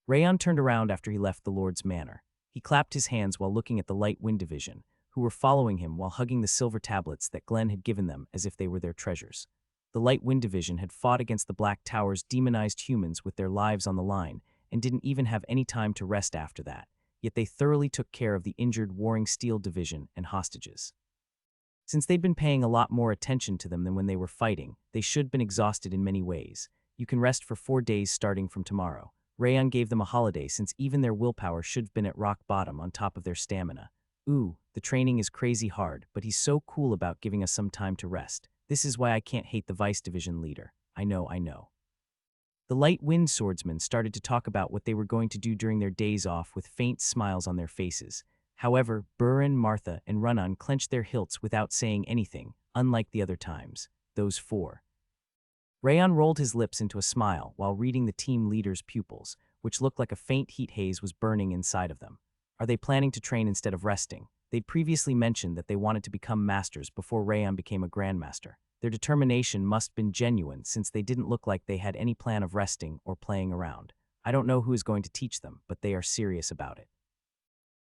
Rayon turned around after he left the Lord's manor. He clapped his hands while looking at the Light Wind Division, who were following him while hugging the silver tablets that Glenn had given them as if they were their treasures. The Light Wind Division had fought against the Black Tower's demonized humans with their lives on the line and didn't even have any time to rest after that, yet they thoroughly took care of the injured Warring Steel Division and hostages. Since they'd been paying a lot more attention to them than when they were fighting, they should have been exhausted in many ways. You can rest for 4 days starting from tomorrow. Rayon gave them a holiday since even their willpower should have been at rock bottom on top of their stamina. Ooh, the training is crazy hard, but he's so cool about giving us some time to rest. This is why I can't hate the Vice Division leader. I know. The Light Wind Swordsmen started to talk about what they were going to do during their days off with faint smiles on their faces. However, Burin, Martha, and Runnan clenched their hilts without saying anything, unlike the other times. Those four. Rayon rolled his lips into a smile while reading the team leader's pupils, which looked like a faint heat haze was burning inside of them. Are they planning to train instead of resting? They'd previously mentioned that they wanted to become masters before Rayon became a grandmaster. Their determination must have been genuine since they didn't look like they had any plan of resting or playing around. I don't know who is going to teach them, but they are serious about it.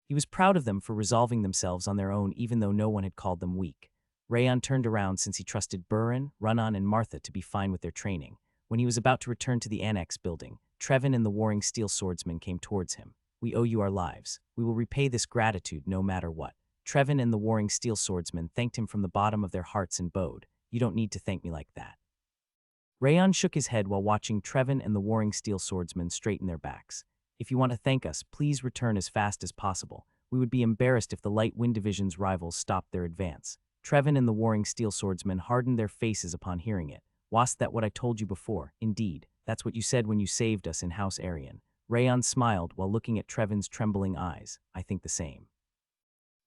He was proud of them for resolving themselves on their own even though no one had called them weak. Rayon turned around since he trusted Burin, Runnan, and Martha to be fine with their training. When he was about to return to the annex building, Trevin and the Warring Steel Swordsman came towards him. We owe you our lives. We will repay this gratitude no matter what. Trevin and the Warring Steel Swordsman thanked him from the bottom of their hearts and bowed. You don't need to thank me like that. Rayon shook his head while watching Trevin and the Warring Steel Swordsman straighten their backs. If you want to thank us, please return as fast as possible. We would be embarrassed if the Light Wind Division's rivals stopped their advance. Trevin and the Warring Steel Swordsman hardened their faces upon hearing it. Was that what I told you before? Indeed. That's what you said when you saved us in House Arian. Rayon smiled while looking at Trevin's trembling eyes. I think the same.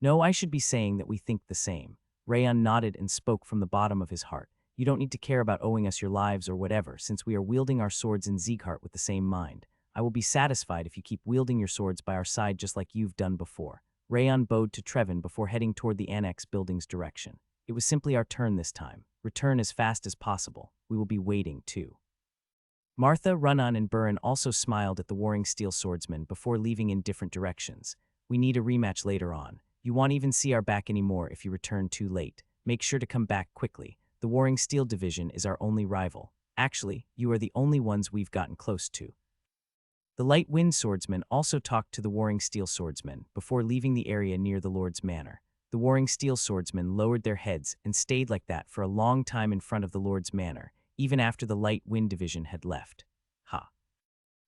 No, I should be saying that we think the same. Rayon nodded and spoke from the bottom of his heart. You don't need to care about owing us your lives or whatever, since we are wielding our swords in Sieghart with the same mind. I will be satisfied if you keep wielding your swords by our side just like you've done before. Rayon bowed to Trevin before heading toward the annex building's direction. It was simply our turn this time. Return as fast as possible. We will be waiting, too. Martha, Runnan, and Burin also smiled at the Warring Steel Swordsman before leaving in different directions. We need a rematch later on. You won't even see our back anymore if you return too late. Make sure to come back quickly. The Warring Steel Division is our only rival. Actually, you are the only ones we've gotten close to. The Light Wind Swordsman also talked to the Warring Steel Swordsman before leaving the area near the Lord's Manor. The Warring Steel Swordsmen lowered their heads and stayed like that for a long time in front of the Lord's Manor, even after the Light Wind Division had left. Ha.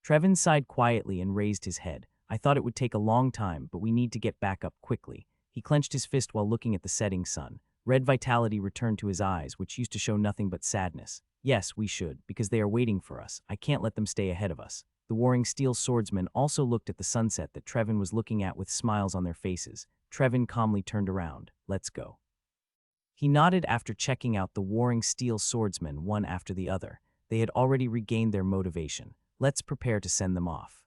Trevin sighed quietly and raised his head. I thought it would take a long time, but we need to get back up quickly. He clenched his fist while looking at the setting sun. Red vitality returned to his eyes, which used to show nothing but sadness. Yes, we should, because they are waiting for us. I can't let them stay ahead of us. The Warring Steel Swordsmen also looked at the sunset that Trevin was looking at with smiles on their faces. Trevin calmly turned around. Let's go. He nodded after checking out the Warring Steel Swordsmen one after the other. They had already regained their motivation. Let's prepare to send them off.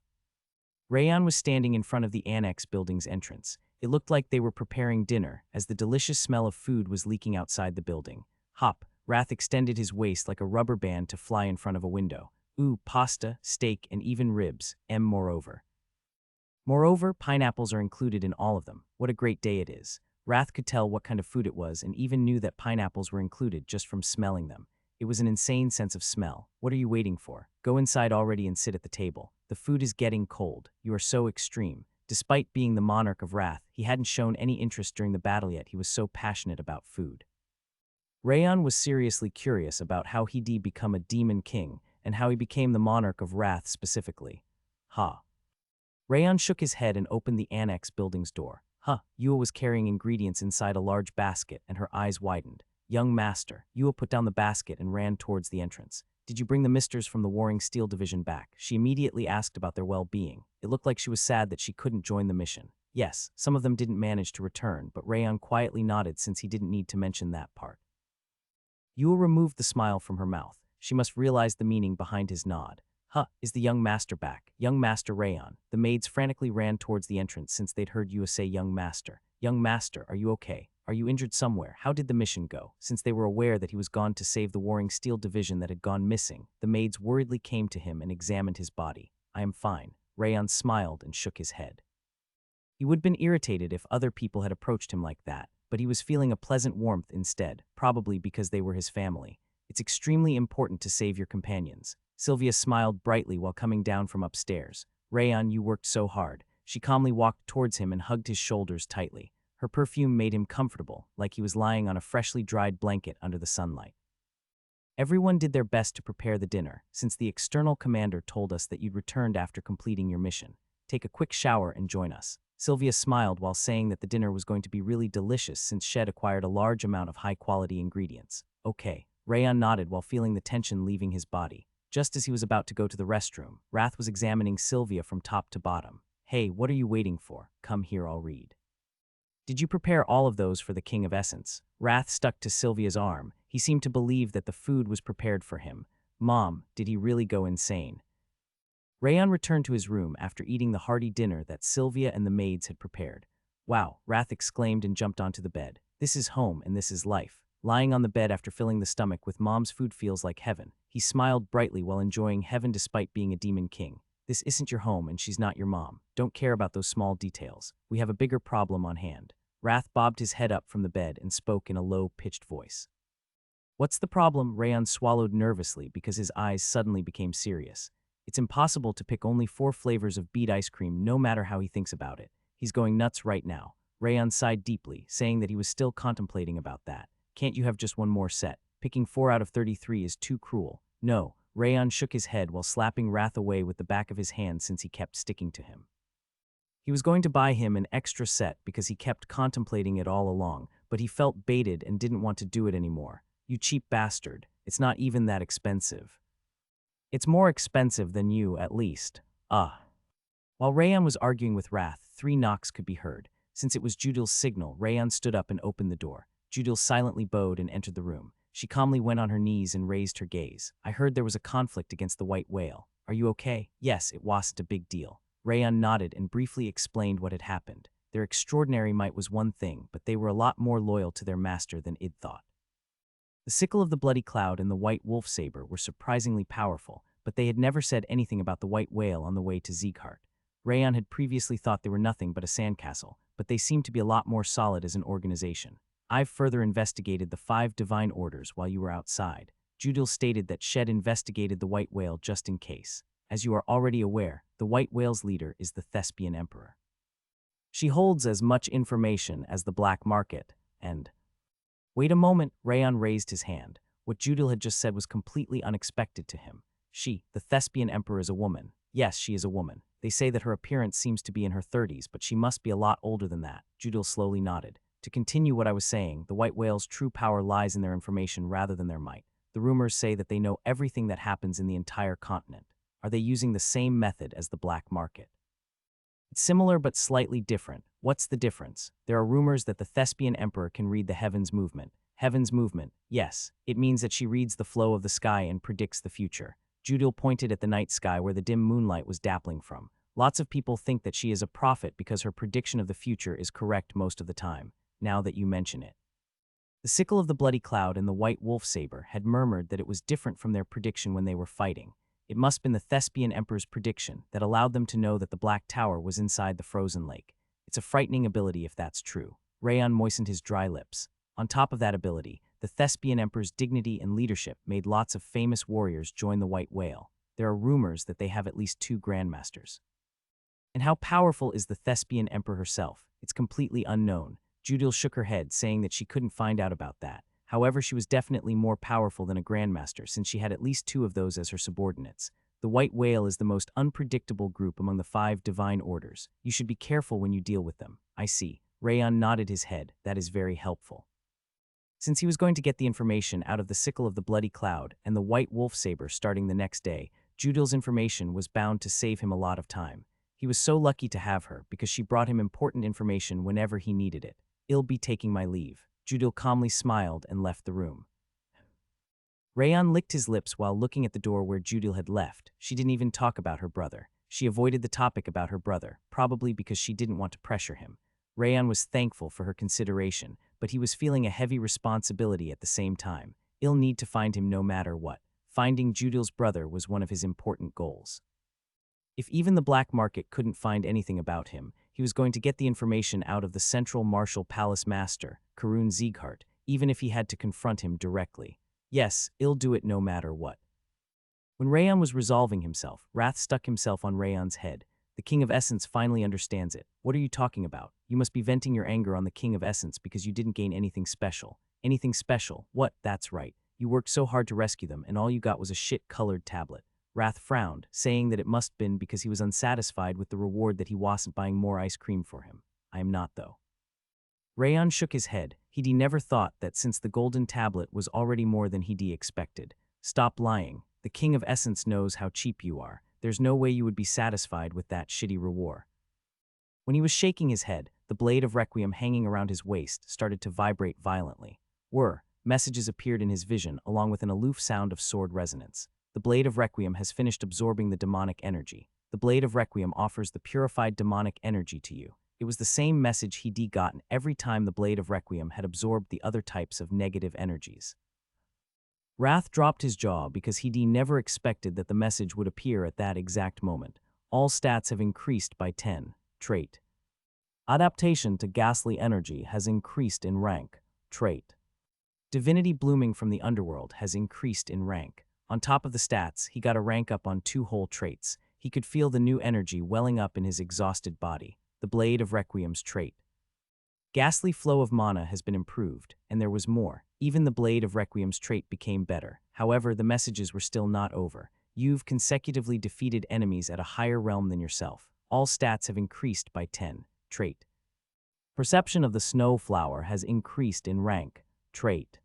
Rayon was standing in front of the annex building's entrance. It looked like they were preparing dinner, as the delicious smell of food was leaking outside the building. Hop, Wrath extended his waist like a rubber band to fly in front of a window. Ooh, pasta, steak, and even ribs. Moreover, pineapples are included in all of them. What a great day it is. Wrath could tell what kind of food it was and even knew that pineapples were included just from smelling them. It was an insane sense of smell. What are you waiting for? Go inside already and sit at the table. The food is getting cold. You are so extreme. Despite being the monarch of Wrath, he hadn't shown any interest during the battle yet. He was so passionate about food. Rayon was seriously curious about how he'd become a demon king and how he became the monarch of Wrath specifically. Rayon shook his head and opened the annex building's door. Yua was carrying ingredients inside a large basket and her eyes widened. Young master. Yua put down the basket and ran towards the entrance. Did you bring the misters from the Warring Steel Division back? She immediately asked about their well-being. It looked like she was sad that she couldn't join the mission. Yes, some of them didn't manage to return, but Rayon quietly nodded since he didn't need to mention that part. Yua removed the smile from her mouth. She must realize the meaning behind his nod. Is the young master back? Young Master Rayon. The maids frantically ran towards the entrance since they'd heard Yua say young master. Young master, are you okay? Are you injured somewhere? How did the mission go? Since they were aware that he was gone to save the Warring Steel Division that had gone missing, the maids worriedly came to him and examined his body. I am fine. Rayan smiled and shook his head. He would have been irritated if other people had approached him like that, but he was feeling a pleasant warmth instead, probably because they were his family. It's extremely important to save your companions. Sylvia smiled brightly while coming down from upstairs. Rayan, you worked so hard. She calmly walked towards him and hugged his shoulders tightly. Her perfume made him comfortable, like he was lying on a freshly dried blanket under the sunlight. Everyone did their best to prepare the dinner, since the external commander told us that you'd returned after completing your mission. Take a quick shower and join us. Sylvia smiled while saying that the dinner was going to be really delicious since Shed acquired a large amount of high-quality ingredients. Okay. Rayan nodded while feeling the tension leaving his body. Just as he was about to go to the restroom, Wrath was examining Sylvia from top to bottom. Hey, what are you waiting for? Come here, I'll read. Did you prepare all of those for the King of Essence? Wrath stuck to Sylvia's arm. He seemed to believe that the food was prepared for him. Mom, did he really go insane? Rayan returned to his room after eating the hearty dinner that Sylvia and the maids had prepared. Wow, Wrath exclaimed and jumped onto the bed. This is home and this is life. Lying on the bed after filling the stomach with Mom's food feels like heaven. He smiled brightly while enjoying heaven despite being a demon king. This isn't your home and she's not your mom. Don't care about those small details. We have a bigger problem on hand. Wrath bobbed his head up from the bed and spoke in a low-pitched voice. What's the problem? Rayan swallowed nervously because his eyes suddenly became serious. It's impossible to pick only 4 flavors of beet ice cream no matter how he thinks about it. He's going nuts right now. Rayan sighed deeply, saying that he was still contemplating about that. Can't you have just one more set? Picking 4 out of 33 is too cruel. No. Rayan shook his head while slapping Wrath away with the back of his hand since he kept sticking to him. He was going to buy him an extra set because he kept contemplating it all along, but he felt baited and didn't want to do it anymore. You cheap bastard. It's not even that expensive. It's more expensive than you, at least. While Rayan was arguing with Wrath, 3 knocks could be heard. Since it was Judil's signal, Rayan stood up and opened the door. Judil silently bowed and entered the room. She calmly went on her knees and raised her gaze. I heard there was a conflict against the white whale. Are you okay? Yes, it wasn't a big deal. Rayan nodded and briefly explained what had happened. Their extraordinary might was one thing, but they were a lot more loyal to their master than Id thought. The sickle of the bloody cloud and the white wolf saber were surprisingly powerful, but they had never said anything about the white whale on the way to Sieghart. Rayan had previously thought they were nothing but a sandcastle, but they seemed to be a lot more solid as an organization. I've further investigated the 5 divine orders while you were outside. Judil stated that Shed investigated the white whale just in case. As you are already aware, the white whale's leader is the Thespian Emperor. She holds as much information as the black market, and... Wait a moment, Rayan raised his hand. What Judil had just said was completely unexpected to him. She, the Thespian Emperor, is a woman. Yes, she is a woman. They say that her appearance seems to be in her 30s, but she must be a lot older than that. Judil slowly nodded. To continue what I was saying, the white whale's true power lies in their information rather than their might. The rumors say that they know everything that happens in the entire continent. Are they using the same method as the black market? It's similar but slightly different. What's the difference? There are rumors that the Thespian Emperor can read the heavens movement. Heavens movement, yes. It means that she reads the flow of the sky and predicts the future. Judil pointed at the night sky where the dim moonlight was dappling from. Lots of people think that she is a prophet because her prediction of the future is correct most of the time, now that you mention it. The sickle of the bloody cloud and the white wolf saber had murmured that it was different from their prediction when they were fighting. It must have been the Thespian Emperor's prediction that allowed them to know that the Black Tower was inside the frozen lake. It's a frightening ability if that's true. Rayan moistened his dry lips. On top of that ability, the Thespian Emperor's dignity and leadership made lots of famous warriors join the White Whale. There are rumors that they have at least 2 grandmasters. And how powerful is the Thespian Emperor herself? It's completely unknown. Judil shook her head, saying that she couldn't find out about that. However, she was definitely more powerful than a grandmaster since she had at least 2 of those as her subordinates. The White Whale is the most unpredictable group among the 5 divine orders. You should be careful when you deal with them. I see. Rayan nodded his head. That is very helpful. Since he was going to get the information out of the sickle of the bloody cloud and the white wolf saber starting the next day, Judil's information was bound to save him a lot of time. He was so lucky to have her because she brought him important information whenever he needed it. I'll be taking my leave. Judil calmly smiled and left the room. Rayan licked his lips while looking at the door where Judil had left. She didn't even talk about her brother. She avoided the topic about her brother, probably because she didn't want to pressure him. Rayan was thankful for her consideration, but he was feeling a heavy responsibility at the same time. He'll need to find him no matter what. Finding Judil's brother was one of his important goals. If even the black market couldn't find anything about him, he was going to get the information out of the Central Martial Palace Master, Karun Sieghart, even if he had to confront him directly. Yes, he'll do it no matter what. When Rayon was resolving himself, Wrath stuck himself on Rayon's head. The King of Essence finally understands it. What are you talking about? You must be venting your anger on the King of Essence because you didn't gain anything special. Anything special? What? That's right. You worked so hard to rescue them, and all you got was a shit-colored tablet. Wrath frowned, saying that it must have been because he was unsatisfied with the reward that he wasn't buying more ice cream for him. I am not, though. Rayon shook his head. He'd never thought that since the golden tablet was already more than he'd expected. Stop lying. The King of Essence knows how cheap you are. There's no way you would be satisfied with that shitty reward. When he was shaking his head, the blade of Requiem hanging around his waist started to vibrate violently. Messages appeared in his vision, along with an aloof sound of sword resonance. The blade of Requiem has finished absorbing the demonic energy. The blade of Requiem offers the purified demonic energy to you. It was the same message he'd gotten every time the blade of Requiem had absorbed the other types of negative energies. Wrath dropped his jaw because he'd never expected that the message would appear at that exact moment. All stats have increased by 10. Trait. Adaptation to ghastly energy has increased in rank. Trait. Divinity blooming from the underworld has increased in rank. On top of the stats, he got a rank up on 2 whole traits. He could feel the new energy welling up in his exhausted body. The blade of Requiem's trait. Ghastly flow of mana has been improved, and there was more. Even the blade of Requiem's trait became better. However, the messages were still not over. You've consecutively defeated enemies at a higher realm than yourself. All stats have increased by 10. Trait. Perception of the snow flower has increased in rank. Trait.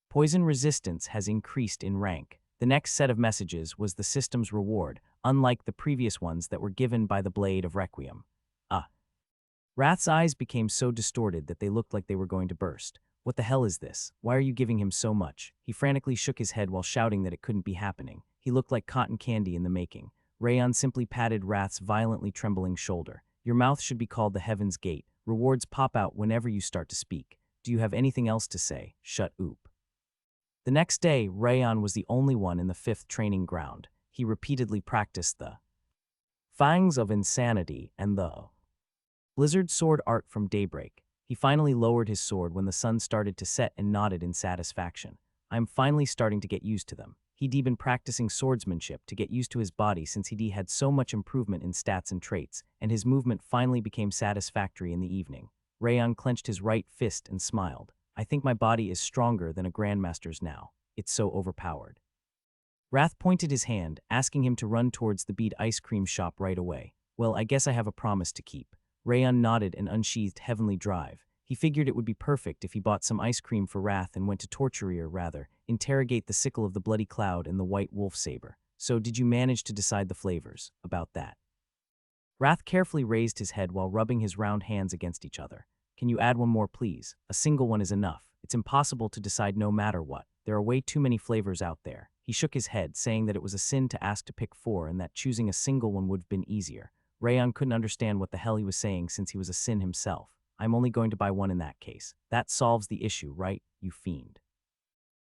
Poison resistance has increased in rank. The next set of messages was the system's reward, unlike the previous ones that were given by the blade of Requiem. Wrath's eyes became so distorted that they looked like they were going to burst. What the hell is this? Why are you giving him so much? He frantically shook his head while shouting that it couldn't be happening. He looked like cotton candy in the making. Rayon simply patted Wrath's violently trembling shoulder. Your mouth should be called the Heaven's Gate. Rewards pop out whenever you start to speak. Do you have anything else to say? Shut up. The next day, Rayon was the only one in the 5th training ground. He repeatedly practiced the Fangs of Insanity and the Blizzard sword art from Daybreak. He finally lowered his sword when the sun started to set and nodded in satisfaction. I'm finally starting to get used to them. He'd been practicing swordsmanship to get used to his body since he'd had so much improvement in stats and traits, and his movement finally became satisfactory in the evening. Rayon clenched his right fist and smiled. I think my body is stronger than a grandmaster's now. It's so overpowered. Wrath pointed his hand, asking him to run towards the bead ice cream shop right away. Well, I guess I have a promise to keep. Rayon nodded and unsheathed Heavenly Drive. He figured it would be perfect if he bought some ice cream for Wrath and went to Torturer rather, interrogate the sickle of the bloody cloud and the white wolf saber. So did you manage to decide the flavors? About that. Wrath carefully raised his head while rubbing his round hands against each other. Can you add one more, please? A single one is enough. It's impossible to decide no matter what. There are way too many flavors out there. He shook his head, saying that it was a sin to ask to pick 4 and that choosing a single one would have been easier. Rayon couldn't understand what the hell he was saying since he was a sin himself. I'm only going to buy one in that case. That solves the issue, right, you fiend?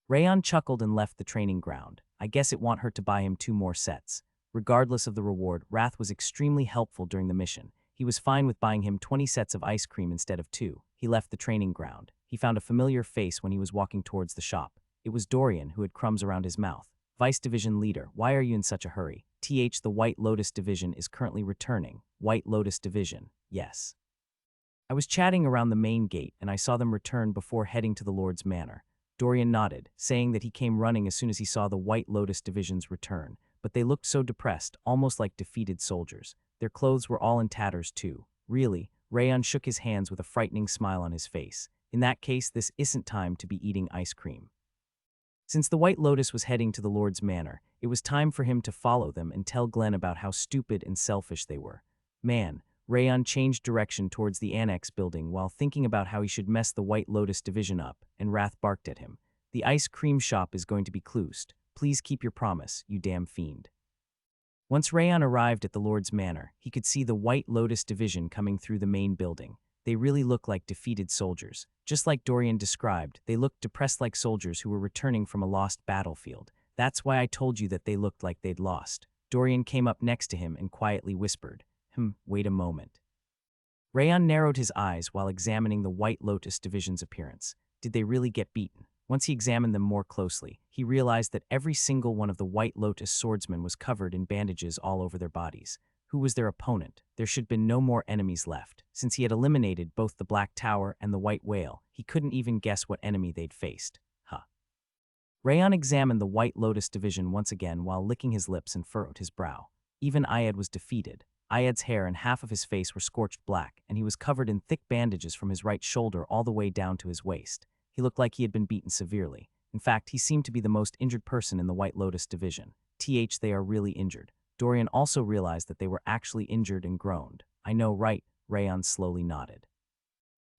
Rayon chuckled and left the training ground. I guess it won't hurt to buy him 2 more sets. Regardless of the reward, Wrath was extremely helpful during the mission. He was fine with buying him 20 sets of ice cream instead of 2. He left the training ground. He found a familiar face when he was walking towards the shop. It was Dorian, who had crumbs around his mouth. Vice Division Leader, why are you in such a hurry? The White Lotus Division is currently returning. White Lotus Division, yes. I was chatting around the main gate and I saw them return before heading to the Lord's Manor. Dorian nodded, saying that he came running as soon as he saw the White Lotus Division's return, but they looked so depressed, almost like defeated soldiers. Their clothes were all in tatters too. Really? Rayon shook his hands with a frightening smile on his face. In that case, this isn't time to be eating ice cream. Since the White Lotus was heading to the Lord's Manor, it was time for him to follow them and tell Glenn about how stupid and selfish they were. Man, Rayon changed direction towards the annex building while thinking about how he should mess the White Lotus division up, and Wrath barked at him. The ice cream shop is going to be closed. Please keep your promise, you damn fiend. Once Rayon arrived at the Lord's Manor, he could see the White Lotus division coming through the main building. They really looked like defeated soldiers. Just like Dorian described, they looked depressed like soldiers who were returning from a lost battlefield. That's why I told you that they looked like they'd lost. Dorian came up next to him and quietly whispered, wait a moment. Rayon narrowed his eyes while examining the White Lotus Division's appearance. Did they really get beaten? Once he examined them more closely, he realized that every single one of the White Lotus swordsmen was covered in bandages all over their bodies. Who was their opponent? There should have been no more enemies left. Since he had eliminated both the Black Tower and the White Whale, he couldn't even guess what enemy they'd faced. Rayon examined the White Lotus Division once again while licking his lips and furrowed his brow. Even Ayed was defeated. Ayed's hair and half of his face were scorched black, and he was covered in thick bandages from his right shoulder all the way down to his waist. He looked like he had been beaten severely. In fact, he seemed to be the most injured person in the White Lotus Division. They are really injured. Dorian also realized that they were actually injured and groaned. I know, right? Rayon slowly nodded.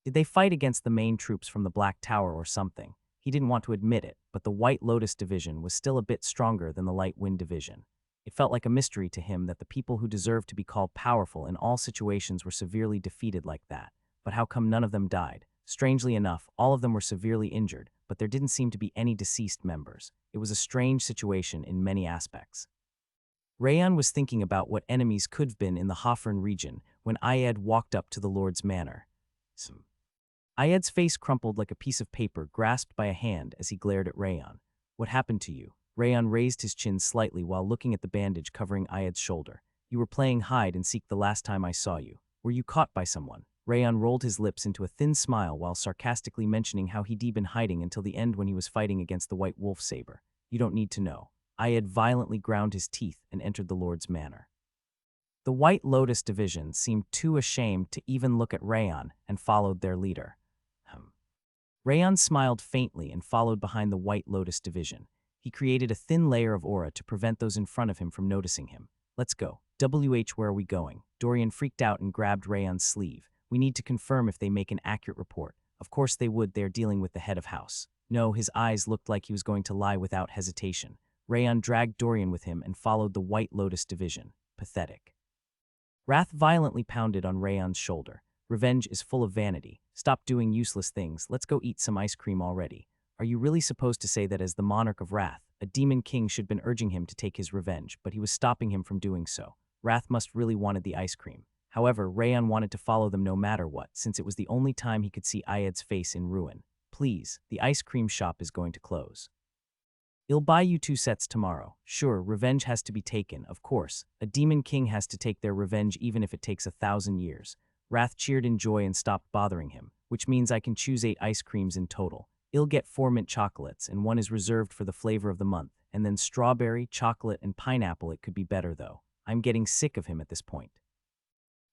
Did they fight against the main troops from the Black Tower or something? He didn't want to admit it, but the White Lotus Division was still a bit stronger than the Light Wind Division. It felt like a mystery to him that the people who deserved to be called powerful in all situations were severely defeated like that. But how come none of them died? Strangely enough, all of them were severely injured, but there didn't seem to be any deceased members. It was a strange situation in many aspects. Rayon was thinking about what enemies could have been in the Hoffern region when Ayed walked up to the Lord's manor. Ayed's face crumpled like a piece of paper grasped by a hand as he glared at Rayon. What happened to you? Rayon raised his chin slightly while looking at the bandage covering Ayed's shoulder. You were playing hide and seek the last time I saw you. Were you caught by someone? Rayon rolled his lips into a thin smile while sarcastically mentioning how he'd been hiding until the end when he was fighting against the White Wolf Saber. You don't need to know. Ayed violently ground his teeth and entered the Lord's manor. The White Lotus Division seemed too ashamed to even look at Rayon and followed their leader. Rayon smiled faintly and followed behind the White Lotus Division. He created a thin layer of aura to prevent those in front of him from noticing him. Let's go. Where are we going? Dorian freaked out and grabbed Rayon's sleeve. We need to confirm if they make an accurate report. Of course they would, they're dealing with the head of house. No, his eyes looked like he was going to lie without hesitation. Rayon dragged Dorian with him and followed the White Lotus Division. Pathetic. Wrath violently pounded on Rayon's shoulder. Revenge is full of vanity. Stop doing useless things. Let's go eat some ice cream already. Are you really supposed to say that as the monarch of Wrath, a demon king should have been urging him to take his revenge, but he was stopping him from doing so? Wrath must really wanted the ice cream. However, Rayon wanted to follow them no matter what, since it was the only time he could see Ayed's face in ruin. Please, the ice cream shop is going to close. I'll buy you 2 sets tomorrow. Sure, revenge has to be taken, of course. A demon king has to take their revenge even if it takes 1,000 years. Wrath cheered in joy and stopped bothering him, which means I can choose 8 ice creams in total. I'll get 4 mint chocolates, and 1 is reserved for the flavor of the month, and then strawberry, chocolate, and pineapple. It could be better, though. I'm getting sick of him at this point.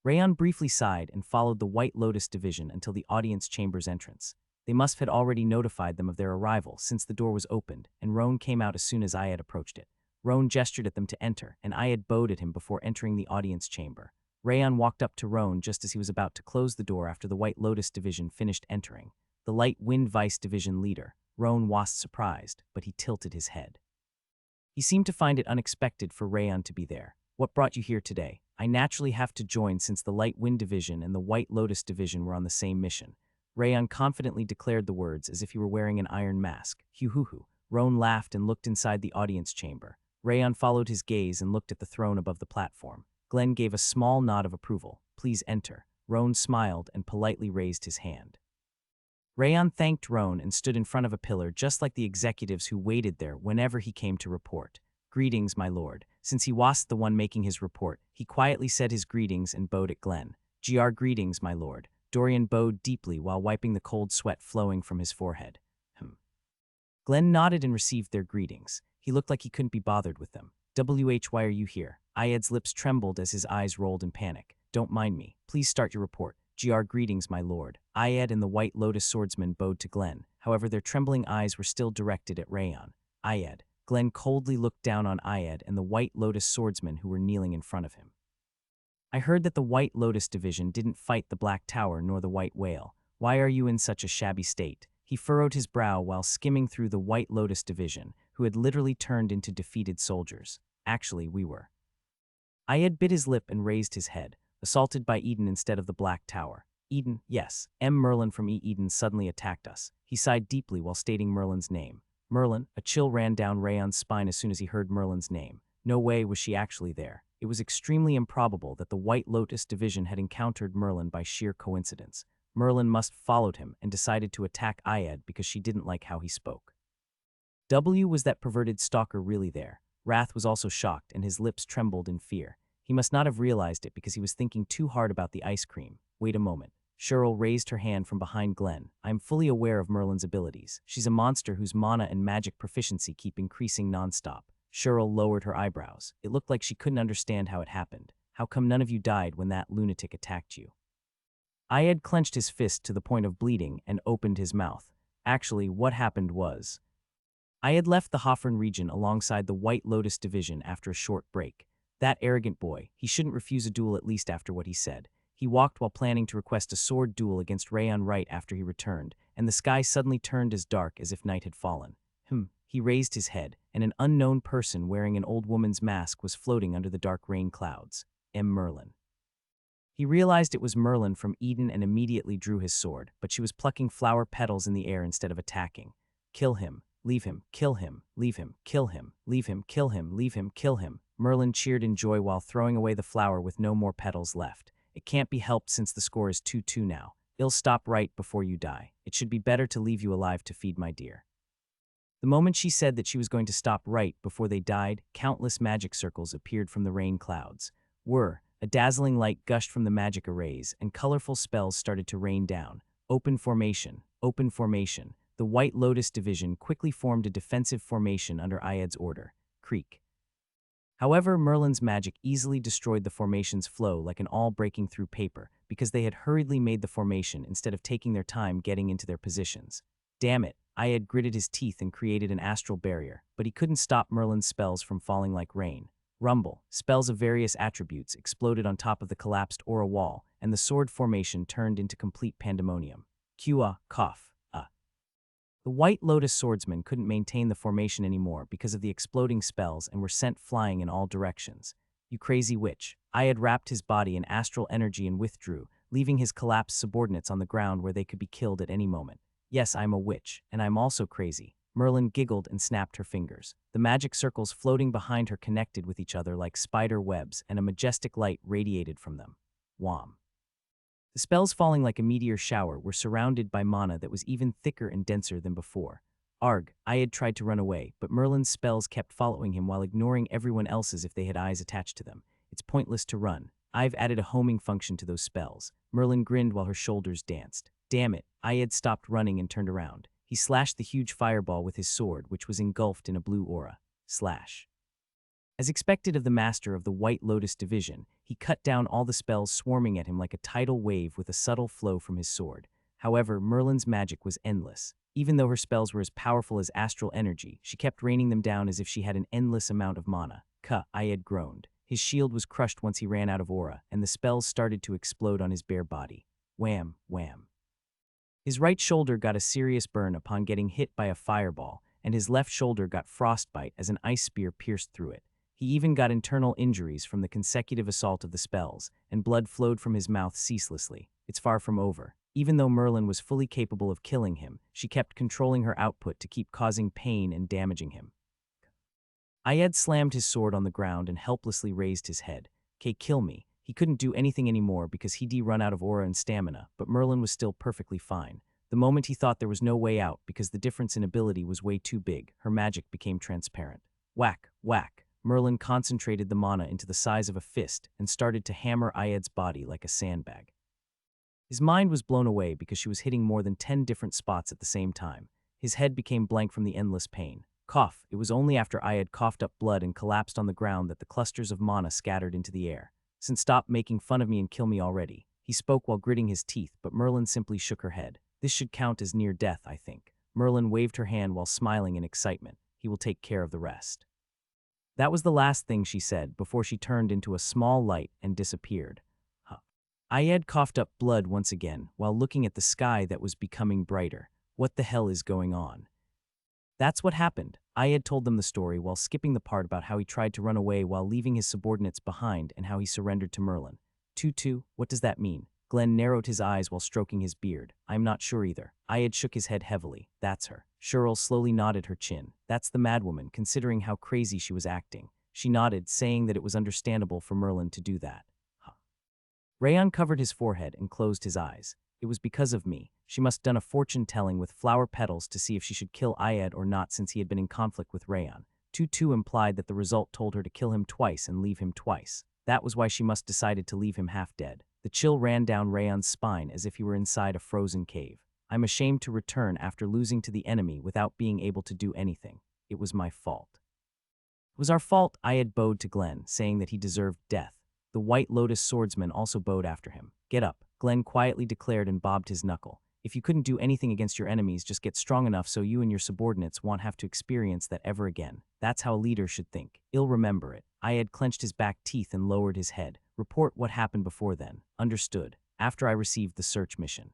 Rayon briefly sighed and followed the White Lotus Division until the audience chamber's entrance. They must have already notified them of their arrival since the door was opened, and Roan came out as soon as Ayed approached it. Roan gestured at them to enter, and Ayed bowed at him before entering the audience chamber. Rayon walked up to Roan just as he was about to close the door after the White Lotus Division finished entering. The Light Wind Vice Division leader, Roan was surprised, but he tilted his head. He seemed to find it unexpected for Rayon to be there. What brought you here today? I naturally have to join since the Light Wind Division and the White Lotus Division were on the same mission. Rayon confidently declared the words as if he were wearing an iron mask. Hoo-hoo-hoo. Roan laughed and looked inside the audience chamber. Rayon followed his gaze and looked at the throne above the platform. Glenn gave a small nod of approval. Please enter. Roan smiled and politely raised his hand. Rayon thanked Roan and stood in front of a pillar just like the executives who waited there whenever he came to report. Greetings, my lord. Since he was the one making his report, he quietly said his greetings and bowed at Glenn. Greetings, my lord. Dorian bowed deeply while wiping the cold sweat flowing from his forehead. Glenn nodded and received their greetings. He looked like he couldn't be bothered with them. Why are you here? Ayed's lips trembled as his eyes rolled in panic. Don't mind me. Please start your report. Greetings, my lord. Ayed and the White Lotus swordsman bowed to Glenn. However, their trembling eyes were still directed at Rayon. Ayed. Glenn coldly looked down on Ayed and the White Lotus swordsmen who were kneeling in front of him. I heard that the White Lotus Division didn't fight the Black Tower nor the White Whale. Why are you in such a shabby state? He furrowed his brow while skimming through the White Lotus Division, who had literally turned into defeated soldiers. Actually, we were. Ayed bit his lip and raised his head, assaulted by Eden instead of the Black Tower. Eden, yes. Merlin from Eden suddenly attacked us. He sighed deeply while stating Merlin's name. Merlin, a chill ran down Rayon's spine as soon as he heard Merlin's name. No way was she actually there. It was extremely improbable that the White Lotus division had encountered Merlin by sheer coincidence. Merlin must have followed him and decided to attack Ayed because she didn't like how he spoke. Was that perverted stalker really there? Wrath was also shocked and his lips trembled in fear. He must not have realized it because he was thinking too hard about the ice cream. Wait a moment. Cheryl raised her hand from behind Glenn. I am fully aware of Merlin's abilities. She's a monster whose mana and magic proficiency keep increasing nonstop. Cheryl lowered her eyebrows. It looked like she couldn't understand how it happened. How come none of you died when that lunatic attacked you? Ayed clenched his fist to the point of bleeding and opened his mouth. Actually, what happened was, I had left the Hoffern region alongside the White Lotus division after a short break. That arrogant boy, he shouldn't refuse a duel at least after what he said. He walked while planning to request a sword duel against Rayon right after he returned, and the sky suddenly turned as dark as if night had fallen. He raised his head, and an unknown person wearing an old woman's mask was floating under the dark rain clouds. Merlin. He realized it was Merlin from Eden and immediately drew his sword, but she was plucking flower petals in the air instead of attacking. Kill him. Leave him, kill him, leave him, kill him, leave him, kill him, leave him, kill him. Merlin cheered in joy while throwing away the flower with no more petals left. It can't be helped since the score is 2-2 now. It'll stop right before you die. It should be better to leave you alive to feed my deer. The moment she said that she was going to stop right before they died, countless magic circles appeared from the rain clouds. A dazzling light gushed from the magic arrays, and colorful spells started to rain down. Open formation, open formation. The White Lotus division quickly formed a defensive formation under Ayed's order. Creak. However, Merlin's magic easily destroyed the formation's flow like an awl breaking through paper because they had hurriedly made the formation instead of taking their time getting into their positions. Damn it, Ayed gritted his teeth and created an astral barrier, but he couldn't stop Merlin's spells from falling like rain. Rumble, spells of various attributes exploded on top of the collapsed aura wall, and the sword formation turned into complete pandemonium. Cough. The White Lotus swordsmen couldn't maintain the formation anymore because of the exploding spells and were sent flying in all directions. You crazy witch. Ayed wrapped his body in astral energy and withdrew, leaving his collapsed subordinates on the ground where they could be killed at any moment. Yes, I'm a witch, and I'm also crazy. Merlin giggled and snapped her fingers. The magic circles floating behind her connected with each other like spider webs, and a majestic light radiated from them. Wham. The spells falling like a meteor shower were surrounded by mana that was even thicker and denser than before. Ayed tried to run away, but Merlin's spells kept following him while ignoring everyone else's if they had eyes attached to them. It's pointless to run. I've added a homing function to those spells. Merlin grinned while her shoulders danced. Damn it, Ayed stopped running and turned around. He slashed the huge fireball with his sword, which was engulfed in a blue aura. Slash. As expected of the master of the White Lotus division, he cut down all the spells swarming at him like a tidal wave with a subtle flow from his sword. However, Merlin's magic was endless. Even though her spells were as powerful as astral energy, she kept raining them down as if she had an endless amount of mana. Ayed groaned. His shield was crushed once he ran out of aura, and the spells started to explode on his bare body. Wham, wham. His right shoulder got a serious burn upon getting hit by a fireball, and his left shoulder got frostbite as an ice spear pierced through it. He even got internal injuries from the consecutive assault of the spells, and blood flowed from his mouth ceaselessly. It's far from over. Even though Merlin was fully capable of killing him, she kept controlling her output to keep causing pain and damaging him. Ayed slammed his sword on the ground and helplessly raised his head. Kill me. He couldn't do anything anymore because he'd run out of aura and stamina, but Merlin was still perfectly fine. The moment he thought there was no way out because the difference in ability was way too big, her magic became transparent. Whack, whack. Merlin concentrated the mana into the size of a fist and started to hammer Ayed's body like a sandbag. His mind was blown away because she was hitting more than 10 different spots at the same time. His head became blank from the endless pain. Cough. It was only after Ayed coughed up blood and collapsed on the ground that the clusters of mana scattered into the air. Stop making fun of me and kill me already. He spoke while gritting his teeth, but Merlin simply shook her head. This should count as near death, I think. Merlin waved her hand while smiling in excitement. He will take care of the rest. That was the last thing she said before she turned into a small light and disappeared. Ayed coughed up blood once again while looking at the sky that was becoming brighter. What the hell is going on? That's what happened. Ayed told them the story while skipping the part about how he tried to run away while leaving his subordinates behind and how he surrendered to Merlin. Tutu, what does that mean? Glenn narrowed his eyes while stroking his beard. I'm not sure either. Ayed shook his head heavily. That's her. Cheryl slowly nodded her chin. That's the madwoman, considering how crazy she was acting. She nodded, saying that it was understandable for Merlin to do that. Huh. Rayon covered his forehead and closed his eyes. It was because of me. She must have done a fortune-telling with flower petals to see if she should kill Ayed or not, since he had been in conflict with Rayon. Tutu implied that the result told her to kill him twice and leave him twice. That was why she must decided to leave him half dead. The chill ran down Rayon's spine as if he were inside a frozen cave. I'm ashamed to return after losing to the enemy without being able to do anything. It was my fault. It was our fault, Ayed bowed to Glenn, saying that he deserved death. The White Lotus swordsman also bowed after him. Get up, Glenn quietly declared and bobbed his knuckle. If you couldn't do anything against your enemies, just get strong enough so you and your subordinates won't have to experience that ever again. That's how a leader should think. He'll remember it. Ayed clenched his back teeth and lowered his head. Report what happened before then. Understood. After I received the search mission.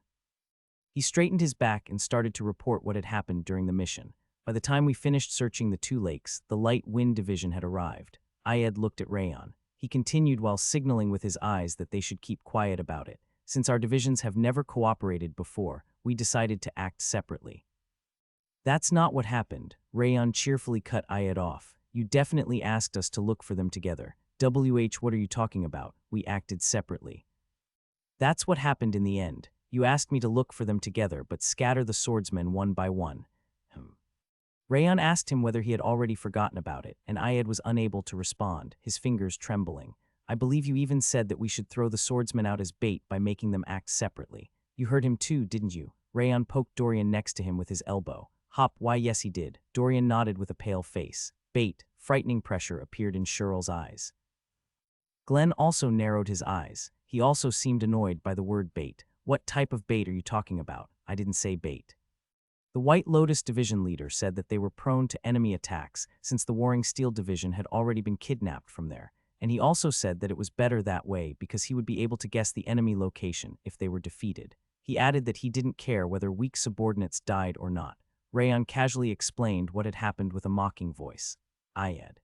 He straightened his back and started to report what had happened during the mission. By the time we finished searching the 2 lakes, the Light Wind Division had arrived. Ayed looked at Rayon. He continued while signaling with his eyes that they should keep quiet about it. Since our divisions have never cooperated before, we decided to act separately. That's not what happened. Rayon cheerfully cut Ayed off. You definitely asked us to look for them together. What are you talking about? We acted separately. That's what happened in the end. You asked me to look for them together but scatter the swordsmen one by one. Rayon asked him whether he had already forgotten about it, and Ayed was unable to respond, his fingers trembling. I believe you even said that we should throw the swordsmen out as bait by making them act separately. You heard him too, didn't you? Rayon poked Dorian next to him with his elbow. Hop, why yes he did. Dorian nodded with a pale face. Bait, frightening pressure appeared in Cheryl's eyes. Glenn also narrowed his eyes. He also seemed annoyed by the word bait. What type of bait are you talking about? I didn't say bait. The White Lotus Division leader said that they were prone to enemy attacks since the Warring Steel Division had already been kidnapped from there, and he also said that it was better that way because he would be able to guess the enemy location if they were defeated. He added that he didn't care whether weak subordinates died or not. Rayon casually explained what had happened with a mocking voice. Ayed.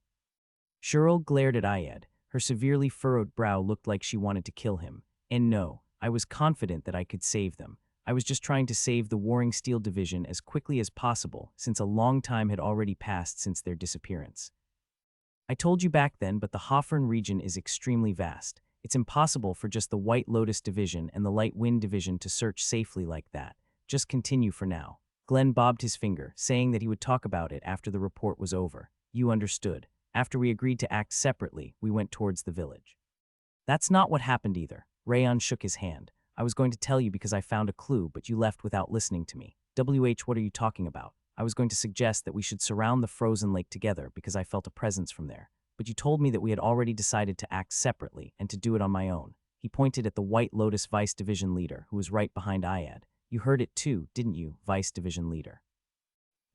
Cheryl glared at Ayed. Her severely furrowed brow looked like she wanted to kill him. And no, I was confident that I could save them. I was just trying to save the Warring Steel Division as quickly as possible, since a long time had already passed since their disappearance. I told you back then, but the Hawthorne region is extremely vast. It's impossible for just the White Lotus Division and the Light Wind Division to search safely like that. Just continue for now. Glenn bobbed his finger, saying that he would talk about it after the report was over. You understood. After we agreed to act separately, we went towards the village. That's not what happened either. Rayon shook his hand. I was going to tell you because I found a clue, but you left without listening to me. What are you talking about? I was going to suggest that we should surround the frozen lake together because I felt a presence from there. But you told me that we had already decided to act separately and to do it on my own. He pointed at the White Lotus Vice Division leader, who was right behind Ayed. You heard it too, didn't you, Vice Division leader?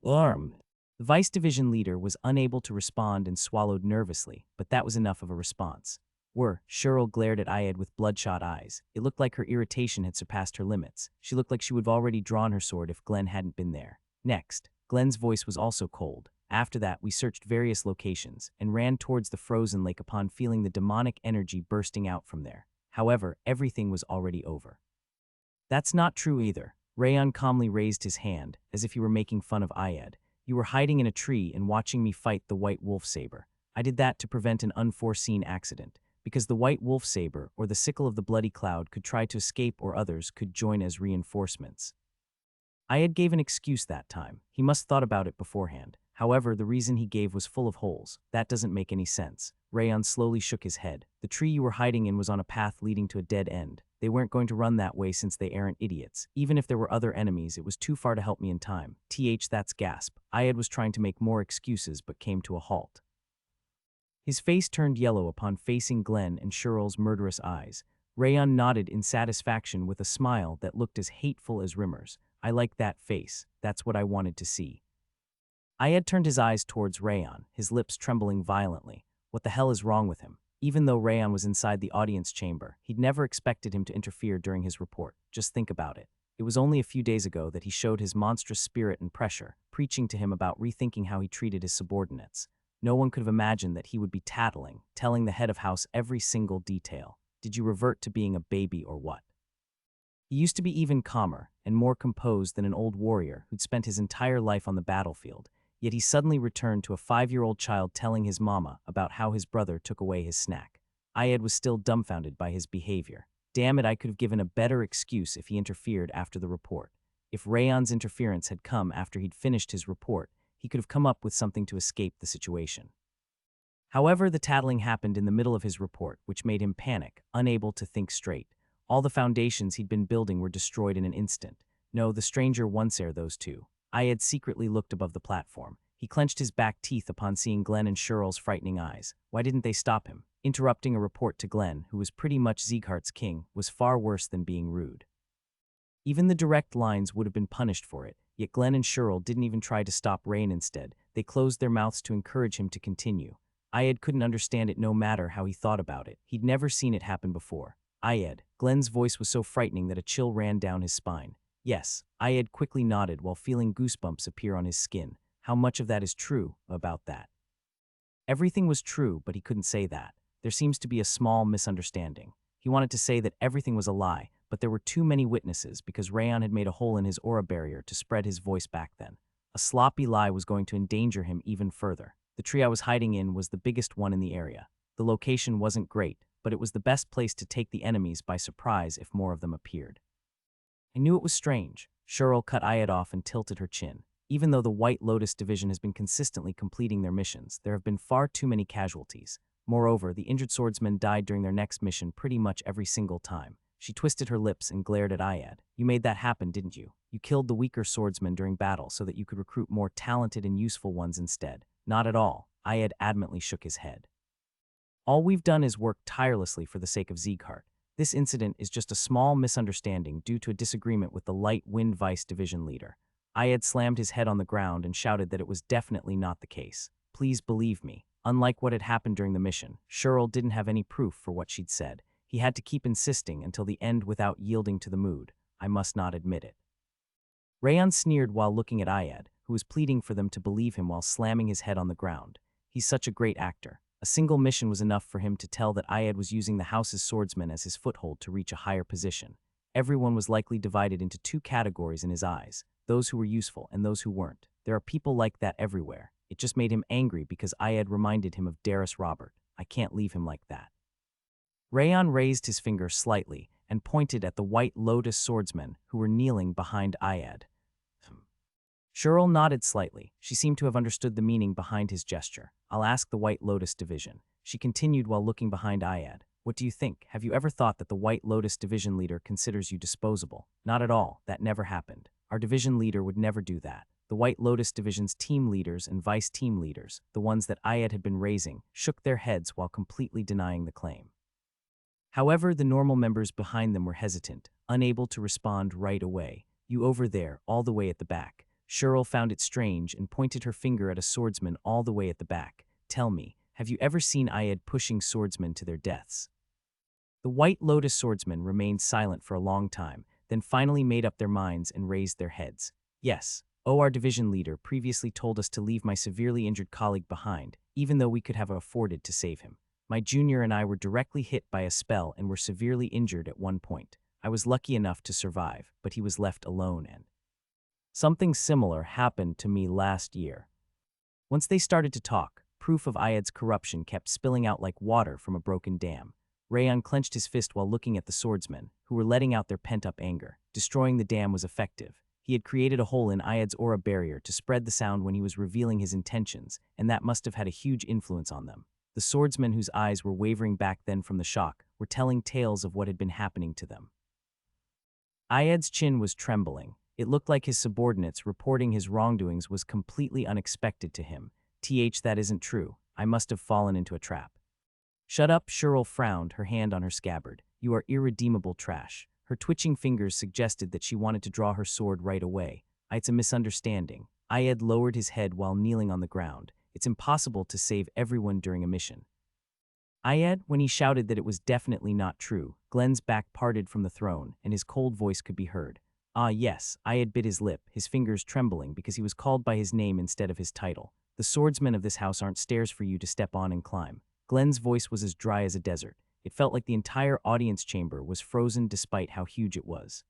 The Vice Division leader was unable to respond and swallowed nervously, but that was enough of a response. Cheryl glared at Ayed with bloodshot eyes. It looked like her irritation had surpassed her limits. She looked like she would have already drawn her sword if Glenn hadn't been there. Next, Glenn's voice was also cold. After that, we searched various locations and ran towards the frozen lake upon feeling the demonic energy bursting out from there. However, everything was already over. That's not true either. Rayon calmly raised his hand, as if he were making fun of Ayed. You were hiding in a tree and watching me fight the White Wolf Saber. I did that to prevent an unforeseen accident, because the White Wolf Saber or the Sickle of the Bloody Cloud could try to escape or others could join as reinforcements. Ayed gave an excuse that time. He must have thought about it beforehand. However, the reason he gave was full of holes. That doesn't make any sense. Rayon slowly shook his head. The tree you were hiding in was on a path leading to a dead end. They weren't going to run that way since they aren't idiots. Even if there were other enemies, it was too far to help me in time. That's gasp. Ayed was trying to make more excuses but came to a halt. His face turned yellow upon facing Glenn and Cheryl's murderous eyes. Rayon nodded in satisfaction with a smile that looked as hateful as Rimmer's. I like that face. That's what I wanted to see. Ayed turned his eyes towards Rayon, his lips trembling violently. What the hell is wrong with him? Even though Rayon was inside the audience chamber, he'd never expected him to interfere during his report. Just think about it. It was only a few days ago that he showed his monstrous spirit and pressure, preaching to him about rethinking how he treated his subordinates. No one could have imagined that he would be tattling, telling the head of house every single detail. Did you revert to being a baby or what? He used to be even calmer and more composed than an old warrior who'd spent his entire life on the battlefield. yet he suddenly returned to a 5-year-old child telling his mama about how his brother took away his snack. Ayed was still dumbfounded by his behavior. Damn it, I could have given a better excuse if he interfered after the report. If Rayon's interference had come after he'd finished his report, he could have come up with something to escape the situation. However, the tattling happened in the middle of his report, which made him panic, unable to think straight. All the foundations he'd been building were destroyed in an instant. No, the stranger once ere those two. Ayed secretly looked above the platform. He clenched his back teeth upon seeing Glenn and Cheryl's frightening eyes. Why didn't they stop him? Interrupting a report to Glenn, who was pretty much Sieghart's king, was far worse than being rude. Even the direct lines would have been punished for it, yet Glenn and Cheryl didn't even try to stop Rain instead. They closed their mouths to encourage him to continue. Ayed couldn't understand it no matter how he thought about it. He'd never seen it happen before. Ayed. Glenn's voice was so frightening that a chill ran down his spine. Yes, Ayed quickly nodded while feeling goosebumps appear on his skin. How much of that is true about that? Everything was true, but he couldn't say that. There seems to be a small misunderstanding. He wanted to say that everything was a lie, but there were too many witnesses because Rayon had made a hole in his aura barrier to spread his voice back then. A sloppy lie was going to endanger him even further. The tree I was hiding in was the biggest one in the area. The location wasn't great, but it was the best place to take the enemies by surprise if more of them appeared. I knew it was strange. Cheryl cut Ayed off and tilted her chin. Even though the White Lotus Division has been consistently completing their missions, there have been far too many casualties. Moreover, the injured swordsmen died during their next mission pretty much every single time. She twisted her lips and glared at Ayed. You made that happen, didn't you? You killed the weaker swordsmen during battle so that you could recruit more talented and useful ones instead. Not at all. Ayed adamantly shook his head. All we've done is work tirelessly for the sake of Sieghart. This incident is just a small misunderstanding due to a disagreement with the Light Wind Vice Division leader. Ayed slammed his head on the ground and shouted that it was definitely not the case. Please believe me. Unlike what had happened during the mission, Cheryl didn't have any proof for what she'd said. He had to keep insisting until the end without yielding to the mood. I must not admit it. Rayon sneered while looking at Ayed, who was pleading for them to believe him while slamming his head on the ground. He's such a great actor. A single mission was enough for him to tell that Ayed was using the house's swordsman as his foothold to reach a higher position. Everyone was likely divided into two categories in his eyes, those who were useful and those who weren't. There are people like that everywhere. It just made him angry because Ayed reminded him of Darius Robert. I can't leave him like that. Rayon raised his finger slightly and pointed at the White Lotus swordsmen who were kneeling behind Ayed. Cheryl nodded slightly. She seemed to have understood the meaning behind his gesture. I'll ask the White Lotus Division. She continued while looking behind Ayed. What do you think? Have you ever thought that the White Lotus Division leader considers you disposable? Not at all. That never happened. Our division leader would never do that. The White Lotus Division's team leaders and vice team leaders, the ones that Ayed had been raising, shook their heads while completely denying the claim. However, the normal members behind them were hesitant, unable to respond right away. You over there, all the way at the back. Cheryl found it strange and pointed her finger at a swordsman all the way at the back. Tell me, have you ever seen Ayed pushing swordsmen to their deaths? The White Lotus swordsmen remained silent for a long time, then finally made up their minds and raised their heads. Yes. Our division leader previously told us to leave my severely injured colleague behind, even though we could have afforded to save him. My junior and I were directly hit by a spell and were severely injured at one point. I was lucky enough to survive, but he was left alone and something similar happened to me last year. Once they started to talk, proof of Ayed's corruption kept spilling out like water from a broken dam. Rayon clenched his fist while looking at the swordsmen, who were letting out their pent-up anger. Destroying the dam was effective. He had created a hole in Ayed's aura barrier to spread the sound when he was revealing his intentions, and that must have had a huge influence on them. The swordsmen whose eyes were wavering back then from the shock were telling tales of what had been happening to them. Ayed's chin was trembling. It looked like his subordinates reporting his wrongdoings was completely unexpected to him. That isn't true. I must have fallen into a trap. Shut up, Cheryl frowned, her hand on her scabbard. You are irredeemable trash. Her twitching fingers suggested that she wanted to draw her sword right away. It's a misunderstanding. Ayed lowered his head while kneeling on the ground. It's impossible to save everyone during a mission. Ayed, when he shouted that it was definitely not true, Glenn's back parted from the throne, and his cold voice could be heard. Ah yes, Ayed bit his lip, his fingers trembling because he was called by his name instead of his title. The swordsmen of this house aren't stairs for you to step on and climb. Glenn's voice was as dry as a desert. It felt like the entire audience chamber was frozen despite how huge it was.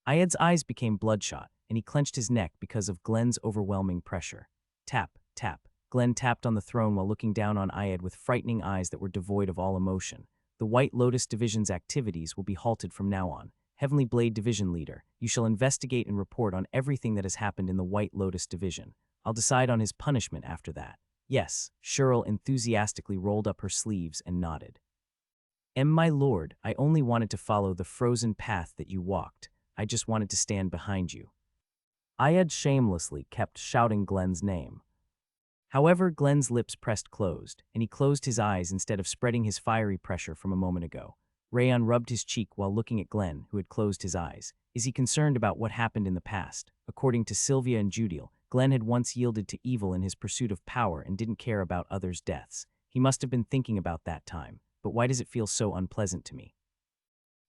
Ayed's eyes became bloodshot, and he clenched his neck because of Glenn's overwhelming pressure. Tap, tap. Glenn tapped on the throne while looking down on Ayed with frightening eyes that were devoid of all emotion. The White Lotus Division's activities will be halted from now on. Heavenly Blade Division Leader, you shall investigate and report on everything that has happened in the White Lotus Division. I'll decide on his punishment after that. Yes, Cheryl enthusiastically rolled up her sleeves and nodded. My lord, I only wanted to follow the frozen path that you walked. I just wanted to stand behind you. Ayed shamelessly kept shouting Glenn's name. However, Glenn's lips pressed closed, and he closed his eyes instead of spreading his fiery pressure from a moment ago. Rayon rubbed his cheek while looking at Glenn, who had closed his eyes. Is he concerned about what happened in the past? According to Sylvia and Judiel, Glenn had once yielded to evil in his pursuit of power and didn't care about others' deaths. He must have been thinking about that time, but why does it feel so unpleasant to me?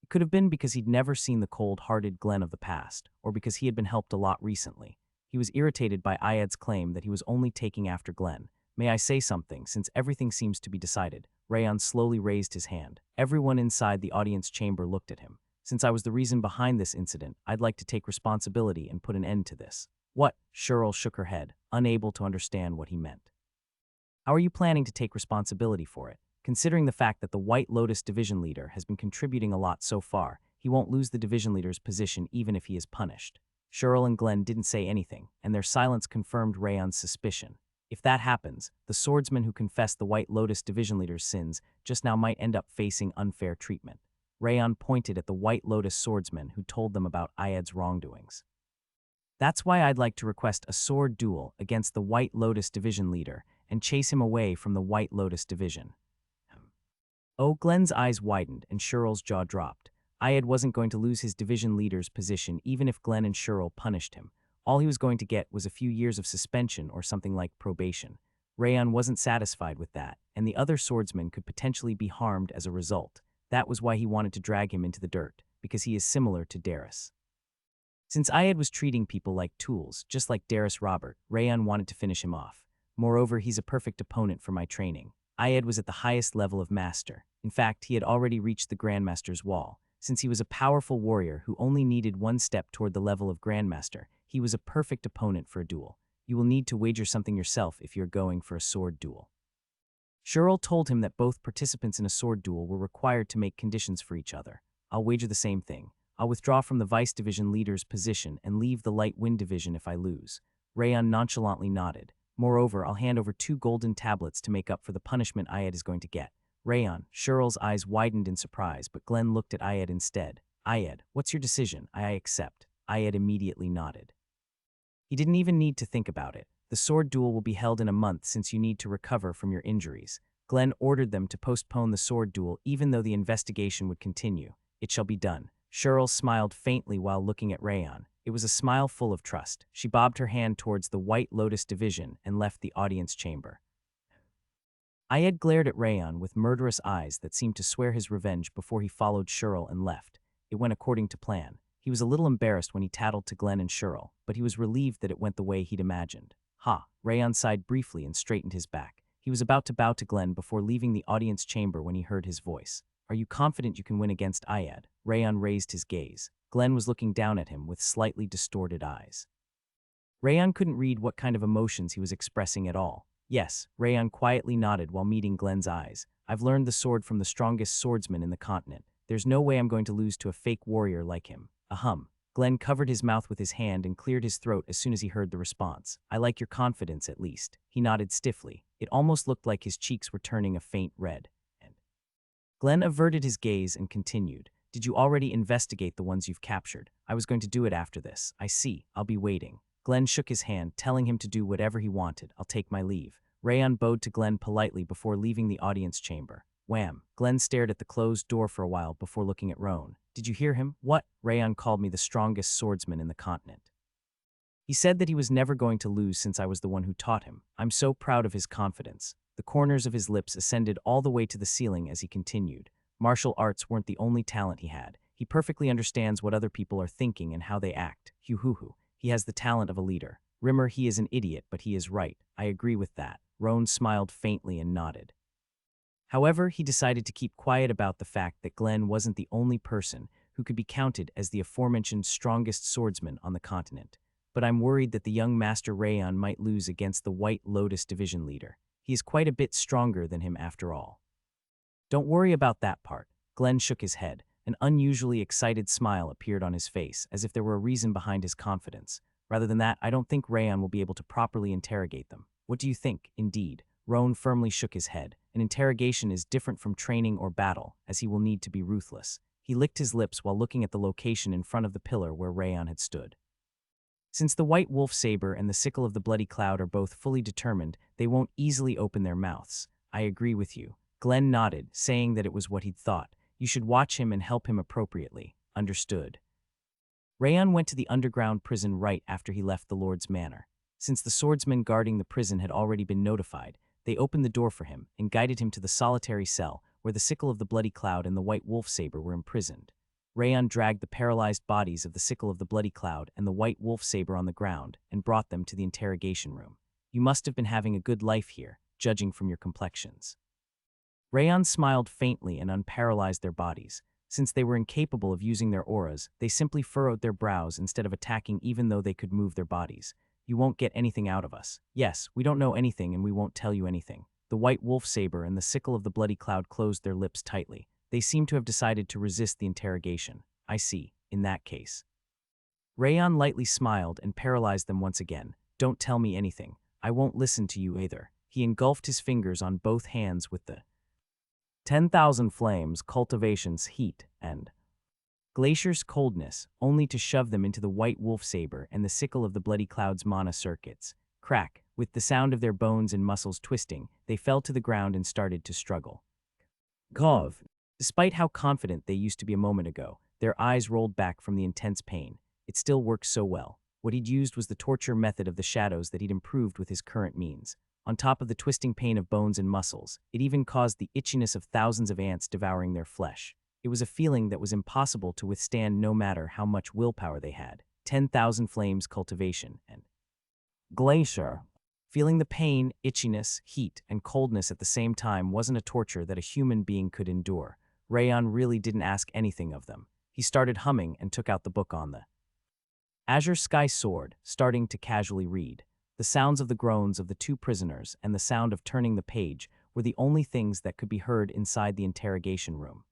It could have been because he'd never seen the cold-hearted Glenn of the past, or because he had been helped a lot recently. He was irritated by Ayed's claim that he was only taking after Glenn. May I say something, since everything seems to be decided? Rayon slowly raised his hand. Everyone inside the audience chamber looked at him. Since I was the reason behind this incident, I'd like to take responsibility and put an end to this. What? Cheryl shook her head, unable to understand what he meant. How are you planning to take responsibility for it? Considering the fact that the White Lotus Division Leader has been contributing a lot so far, he won't lose the Division Leader's position even if he is punished. Cheryl and Glenn didn't say anything, and their silence confirmed Rayon's suspicion. If that happens, the swordsman who confessed the White Lotus Division Leader's sins just now might end up facing unfair treatment. Rayon pointed at the White Lotus swordsman who told them about Ayed's wrongdoings. That's why I'd like to request a sword duel against the White Lotus Division Leader and chase him away from the White Lotus Division. Oh, Glenn's eyes widened and Cheryl's jaw dropped. Ayed wasn't going to lose his division leader's position even if Glenn and Cheryl punished him. All he was going to get was a few years of suspension or something like probation. Rayon wasn't satisfied with that, and the other swordsman could potentially be harmed as a result. That was why he wanted to drag him into the dirt, because he is similar to Darius. Since Ayed was treating people like tools, just like Darius Robert, Rayon wanted to finish him off. Moreover, he's a perfect opponent for my training. Ayed was at the highest level of master. In fact, he had already reached the Grandmaster's wall. Since he was a powerful warrior who only needed one step toward the level of Grandmaster, he was a perfect opponent for a duel. You will need to wager something yourself if you're going for a sword duel. Cheryl told him that both participants in a sword duel were required to make conditions for each other. I'll wager the same thing. I'll withdraw from the Vice Division leader's position and leave the Light Wind Division if I lose. Rayon nonchalantly nodded. Moreover, I'll hand over 2 golden tablets to make up for the punishment Ayed is going to get. Rayon, Cheryl's eyes widened in surprise, but Glenn looked at Ayed instead. Ayed, what's your decision? I accept. Ayed immediately nodded. He didn't even need to think about it. The sword duel will be held in a month since you need to recover from your injuries. Glenn ordered them to postpone the sword duel even though the investigation would continue. It shall be done. Cheryl smiled faintly while looking at Rayon. It was a smile full of trust. She bobbed her hand towards the White Lotus Division and left the audience chamber. Ayed glared at Rayon with murderous eyes that seemed to swear his revenge before he followed Cheryl and left. It went according to plan. He was a little embarrassed when he tattled to Glenn and Cheryl, but he was relieved that it went the way he'd imagined. Ha! Rayon sighed briefly and straightened his back. He was about to bow to Glenn before leaving the audience chamber when he heard his voice. Are you confident you can win against Ayed? Rayon raised his gaze. Glenn was looking down at him with slightly distorted eyes. Rayon couldn't read what kind of emotions he was expressing at all. Yes, Rayon quietly nodded while meeting Glenn's eyes. I've learned the sword from the strongest swordsman in the continent. There's no way I'm going to lose to a fake warrior like him. Ahem. Glenn covered his mouth with his hand and cleared his throat as soon as he heard the response. I like your confidence, at least. He nodded stiffly. It almost looked like his cheeks were turning a faint red. Glenn averted his gaze and continued. Did you already investigate the ones you've captured? I was going to do it after this. I see. I'll be waiting. Glenn shook his hand, telling him to do whatever he wanted. I'll take my leave. Rayon bowed to Glenn politely before leaving the audience chamber. Wham! Glenn stared at the closed door for a while before looking at Roan. Did you hear him? What? Rayon called me the strongest swordsman in the continent. He said that he was never going to lose since I was the one who taught him. I'm so proud of his confidence. The corners of his lips ascended all the way to the ceiling as he continued. Martial arts weren't the only talent he had. He perfectly understands what other people are thinking and how they act. Hoo-hoo-hoo. He has the talent of a leader. Rimmer, he is an idiot, but he is right. I agree with that. Roan smiled faintly and nodded. However, he decided to keep quiet about the fact that Glenn wasn't the only person who could be counted as the aforementioned strongest swordsman on the continent. but I'm worried that the young Master Rayon might lose against the White Lotus Division leader. He is quite a bit stronger than him after all. Don't worry about that part. Glenn shook his head. An unusually excited smile appeared on his face, as if there were a reason behind his confidence. Rather than that, I don't think Rayon will be able to properly interrogate them. What do you think? Indeed. Roan firmly shook his head. An interrogation is different from training or battle, as he will need to be ruthless. He licked his lips while looking at the location in front of the pillar where Rayon had stood. Since the white wolf saber and the sickle of the bloody cloud are both fully determined, they won't easily open their mouths. I agree with you. Glenn nodded, saying that it was what he'd thought. You should watch him and help him appropriately. Understood. Rayon went to the underground prison right after he left the Lord's manor. Since the swordsmen guarding the prison had already been notified, they opened the door for him and guided him to the solitary cell where the sickle of the bloody cloud and the white wolf saber were imprisoned. Rayon dragged the paralyzed bodies of the sickle of the bloody cloud and the white wolf saber on the ground and brought them to the interrogation room. You must have been having a good life here, judging from your complexions. Rayon smiled faintly and unparalyzed their bodies. Since they were incapable of using their auras, they simply furrowed their brows instead of attacking even though they could move their bodies. You won't get anything out of us. Yes, we don't know anything and we won't tell you anything. The white wolf saber and the sickle of the bloody cloud closed their lips tightly. They seemed to have decided to resist the interrogation. I see. In that case. Rayon lightly smiled and paralyzed them once again. Don't tell me anything. I won't listen to you either. He engulfed his fingers on both hands with the 10,000 flames, cultivations, heat, and glacier's coldness, only to shove them into the white wolf saber and the sickle of the bloody cloud's mana circuits. Crack, with the sound of their bones and muscles twisting, they fell to the ground and started to struggle. Gov. Despite how confident they used to be a moment ago, their eyes rolled back from the intense pain. It still worked so well. What he'd used was the torture method of the shadows that he'd improved with his current means. On top of the twisting pain of bones and muscles, it even caused the itchiness of thousands of ants devouring their flesh. It was a feeling that was impossible to withstand no matter how much willpower they had. 10,000 flames cultivation and glacier. Feeling the pain, itchiness, heat, and coldness at the same time wasn't a torture that a human being could endure. Rayon really didn't ask anything of them. He started humming and took out the book on the Azure Sky Sword, starting to casually read. The sounds of the groans of the two prisoners and the sound of turning the page were the only things that could be heard inside the interrogation room.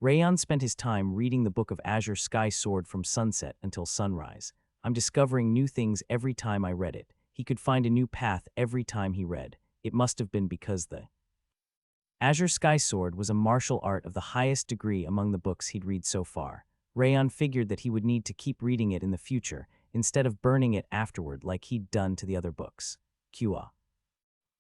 Rayon spent his time reading the book of Azure Sky Sword from sunset until sunrise. I'm discovering new things every time I read it. He could find a new path every time he read. It must have been because the Azure Sky Sword was a martial art of the highest degree among the books he'd read so far. Rayon figured that he would need to keep reading it in the future, instead of burning it afterward like he'd done to the other books. Kua.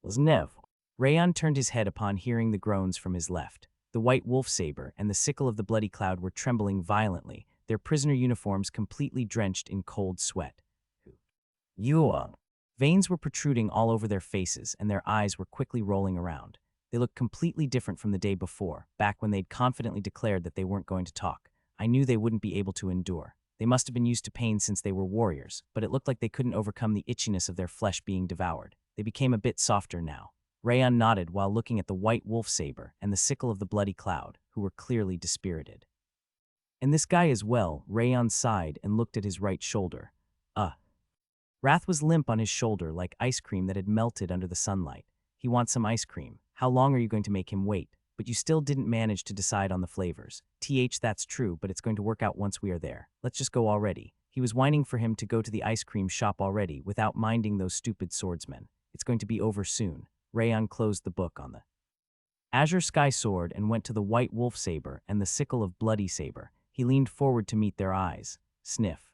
Znev. Rayon turned his head upon hearing the groans from his left. The white wolf saber and the sickle of the bloody cloud were trembling violently, their prisoner uniforms completely drenched in cold sweat. Yua. Veins were protruding all over their faces and their eyes were quickly rolling around. They looked completely different from the day before, back when they'd confidently declared that they weren't going to talk. I knew they wouldn't be able to endure. They must have been used to pain since they were warriors, but it looked like they couldn't overcome the itchiness of their flesh being devoured. They became a bit softer now. Rayon nodded while looking at the white wolf saber and the sickle of the bloody cloud, who were clearly dispirited. And this guy as well. Rayon sighed and looked at his right shoulder. Wrath was limp on his shoulder like ice cream that had melted under the sunlight. He wants some ice cream. How long are you going to make him wait? But you still didn't manage to decide on the flavors. That's true, but it's going to work out once we are there. Let's just go already. He was whining for him to go to the ice cream shop already without minding those stupid swordsmen. It's going to be over soon. Rayon closed the book on the Azure Sky Sword and went to the white wolf saber and the sickle of bloody saber. He leaned forward to meet their eyes. Sniff.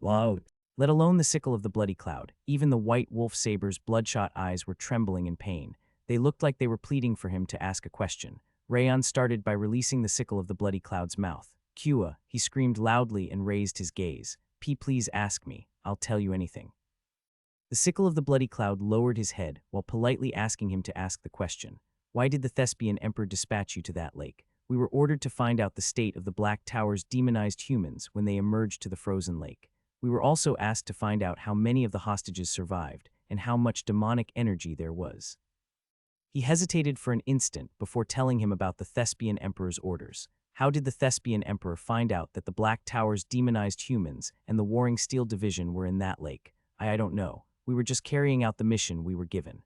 Loud. Let alone the sickle of the bloody cloud. Even the white wolf saber's bloodshot eyes were trembling in pain. They looked like they were pleading for him to ask a question. Rayon started by releasing the sickle of the bloody cloud's mouth. Kua, he screamed loudly and raised his gaze. Please ask me. I'll tell you anything. The sickle of the bloody cloud lowered his head while politely asking him to ask the question. Why did the Thespian Emperor dispatch you to that lake? We were ordered to find out the state of the Black Tower's demonized humans when they emerged to the frozen lake. We were also asked to find out how many of the hostages survived and how much demonic energy there was. He hesitated for an instant before telling him about the Thespian Emperor's orders. How did the Thespian Emperor find out that the Black Tower's demonized humans and the Warring Steel Division were in that lake? I don't know. We were just carrying out the mission we were given.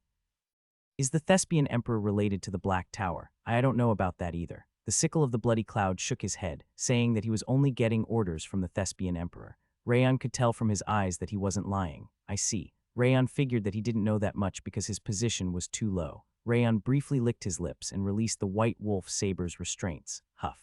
Is the Thespian Emperor related to the Black Tower? I don't know about that either. The Sickle of the Bloody Cloud shook his head, saying that he was only getting orders from the Thespian Emperor. Rayon could tell from his eyes that he wasn't lying. I see. Rayon figured that he didn't know that much because his position was too low. Rayon briefly licked his lips and released the White Wolf Saber's restraints. Huff.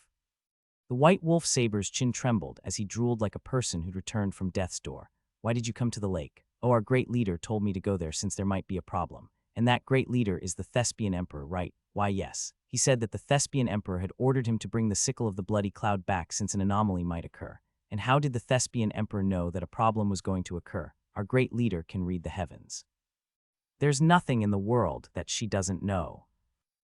The White Wolf Saber's chin trembled as he drooled like a person who'd returned from death's door. Why did you come to the lake? Oh, our great leader told me to go there since there might be a problem. And that great leader is the Thespian Emperor, right? Why, yes. He said that the Thespian Emperor had ordered him to bring the Sickle of the Bloody Cloud back since an anomaly might occur. And how did the Thespian Emperor know that a problem was going to occur? Our great leader can read the heavens. There's nothing in the world that she doesn't know.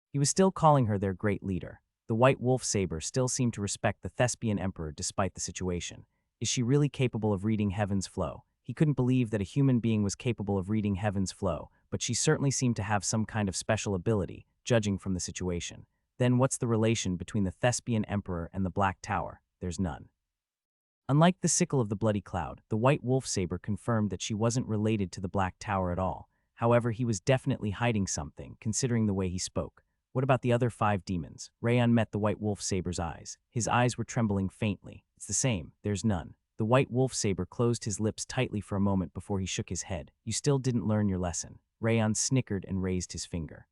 He was still calling her their great leader. The White Wolf Saber still seemed to respect the Thespian Emperor despite the situation. Is she really capable of reading heaven's flow? He couldn't believe that a human being was capable of reading heaven's flow, but she certainly seemed to have some kind of special ability, judging from the situation. Then what's the relation between the Thespian Emperor and the Black Tower? There's none. Unlike the Sickle of the Bloody Cloud, the White Wolf Saber confirmed that she wasn't related to the Black Tower at all. However, he was definitely hiding something, considering the way he spoke. What about the other 5 demons? Rayon met the White Wolf Saber's eyes. His eyes were trembling faintly. It's the same. There's none. The White Wolf Saber closed his lips tightly for a moment before he shook his head. You still didn't learn your lesson. Rayon snickered and raised his finger.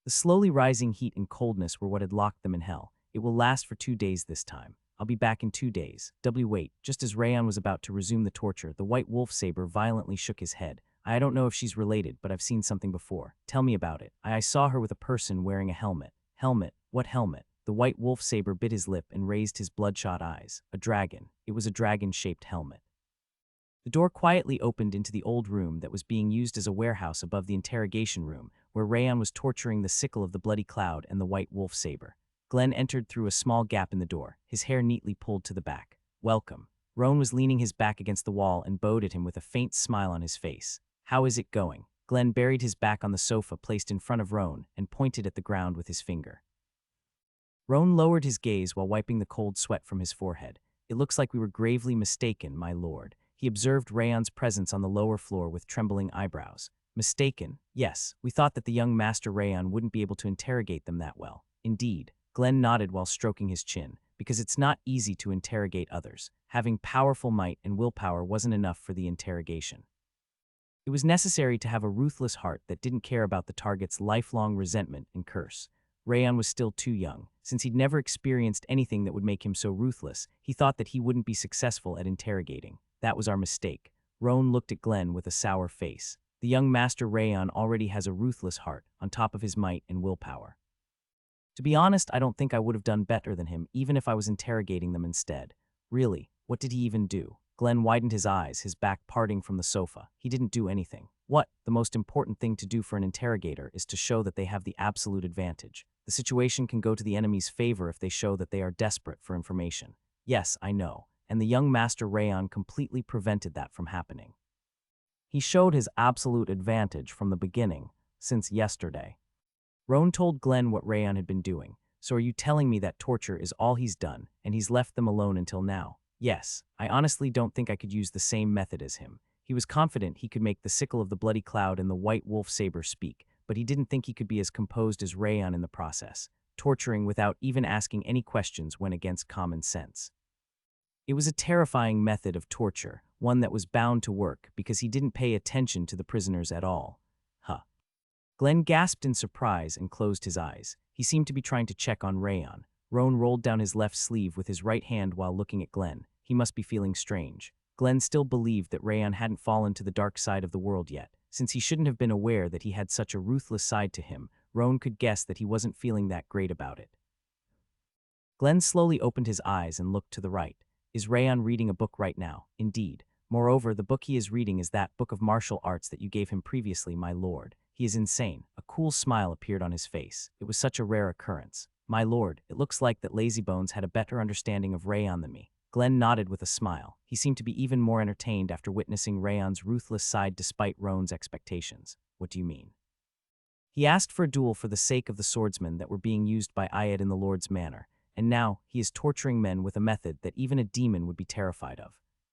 The slowly rising heat and coldness were what had locked them in hell. It will last for 2 days this time. I'll be back in 2 days. Wait. Just as Rayon was about to resume the torture, the White Wolf Saber violently shook his head. I don't know if she's related, but I've seen something before. Tell me about it. I saw her with a person wearing a helmet. Helmet? What helmet? The White Wolf Saber bit his lip and raised his bloodshot eyes. A dragon. It was a dragon-shaped helmet. The door quietly opened into the old room that was being used as a warehouse above the interrogation room, where Rayon was torturing the Sickle of the Bloody Cloud and the White Wolf Saber. Glenn entered through a small gap in the door, his hair neatly pulled to the back. Welcome. Roan was leaning his back against the wall and bowed at him with a faint smile on his face. How is it going? Glenn buried his back on the sofa placed in front of Roan and pointed at the ground with his finger. Roan lowered his gaze while wiping the cold sweat from his forehead. It looks like we were gravely mistaken, my lord. He observed Rayon's presence on the lower floor with trembling eyebrows. Mistaken? Yes, we thought that the young Master Rayon wouldn't be able to interrogate them that well. Indeed. Glenn nodded while stroking his chin, because it's not easy to interrogate others. Having powerful might and willpower wasn't enough for the interrogation. It was necessary to have a ruthless heart that didn't care about the target's lifelong resentment and curse. Rayon was still too young. Since he'd never experienced anything that would make him so ruthless, he thought that he wouldn't be successful at interrogating. That was our mistake. Roan looked at Glenn with a sour face. The young Master Rayon already has a ruthless heart, on top of his might and willpower. To be honest, I don't think I would have done better than him, even if I was interrogating them instead. Really, what did he even do? Glenn widened his eyes, his back parting from the sofa. He didn't do anything. What? The most important thing to do for an interrogator is to show that they have the absolute advantage. The situation can go to the enemy's favor if they show that they are desperate for information. Yes, I know. And the young Master Rayon completely prevented that from happening. He showed his absolute advantage from the beginning, since yesterday. Roan told Glenn what Rayon had been doing. So are you telling me that torture is all he's done, and he's left them alone until now? Yes, I honestly don't think I could use the same method as him. He was confident he could make the Sickle of the Bloody Cloud and the White Wolf Saber speak, but he didn't think he could be as composed as Rayon in the process. Torturing without even asking any questions went against common sense. It was a terrifying method of torture, one that was bound to work because he didn't pay attention to the prisoners at all. Glenn gasped in surprise and closed his eyes. He seemed to be trying to check on Rayon. Roan rolled down his left sleeve with his right hand while looking at Glenn. He must be feeling strange. Glenn still believed that Rayon hadn't fallen to the dark side of the world yet. Since he shouldn't have been aware that he had such a ruthless side to him, Roan could guess that he wasn't feeling that great about it. Glenn slowly opened his eyes and looked to the right. Is Rayon reading a book right now? Indeed. Moreover, the book he is reading is that book of martial arts that you gave him previously, my lord. He is insane. A cool smile appeared on his face. It was such a rare occurrence. My lord, it looks like that Lazybones had a better understanding of Rayon than me. Glenn nodded with a smile. He seemed to be even more entertained after witnessing Rayon's ruthless side despite Roan's expectations. What do you mean? He asked for a duel for the sake of the swordsmen that were being used by Ayed in the Lord's Manor, and now he is torturing men with a method that even a demon would be terrified of.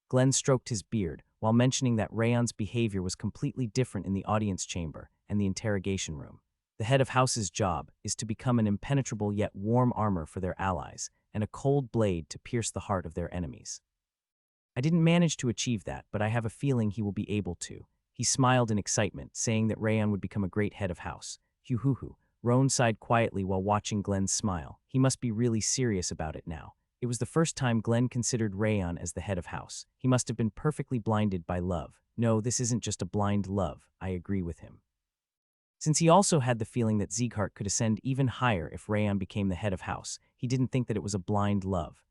Glenn stroked his beard, while mentioning that Rayon's behavior was completely different in the audience chamber and the interrogation room. The head of house's job is to become an impenetrable yet warm armor for their allies, and a cold blade to pierce the heart of their enemies. I didn't manage to achieve that, but I have a feeling he will be able to. He smiled in excitement, saying that Rayon would become a great head of house. Hoo-hoo-hoo. Roan sighed quietly while watching Glenn's smile. He must be really serious about it now. It was the first time Glenn considered Rayon as the head of house. He must have been perfectly blinded by love. No, this isn't just a blind love. I agree with him. Since he also had the feeling that Sieghart could ascend even higher if Rayon became the head of house, he didn't think that it was a blind love.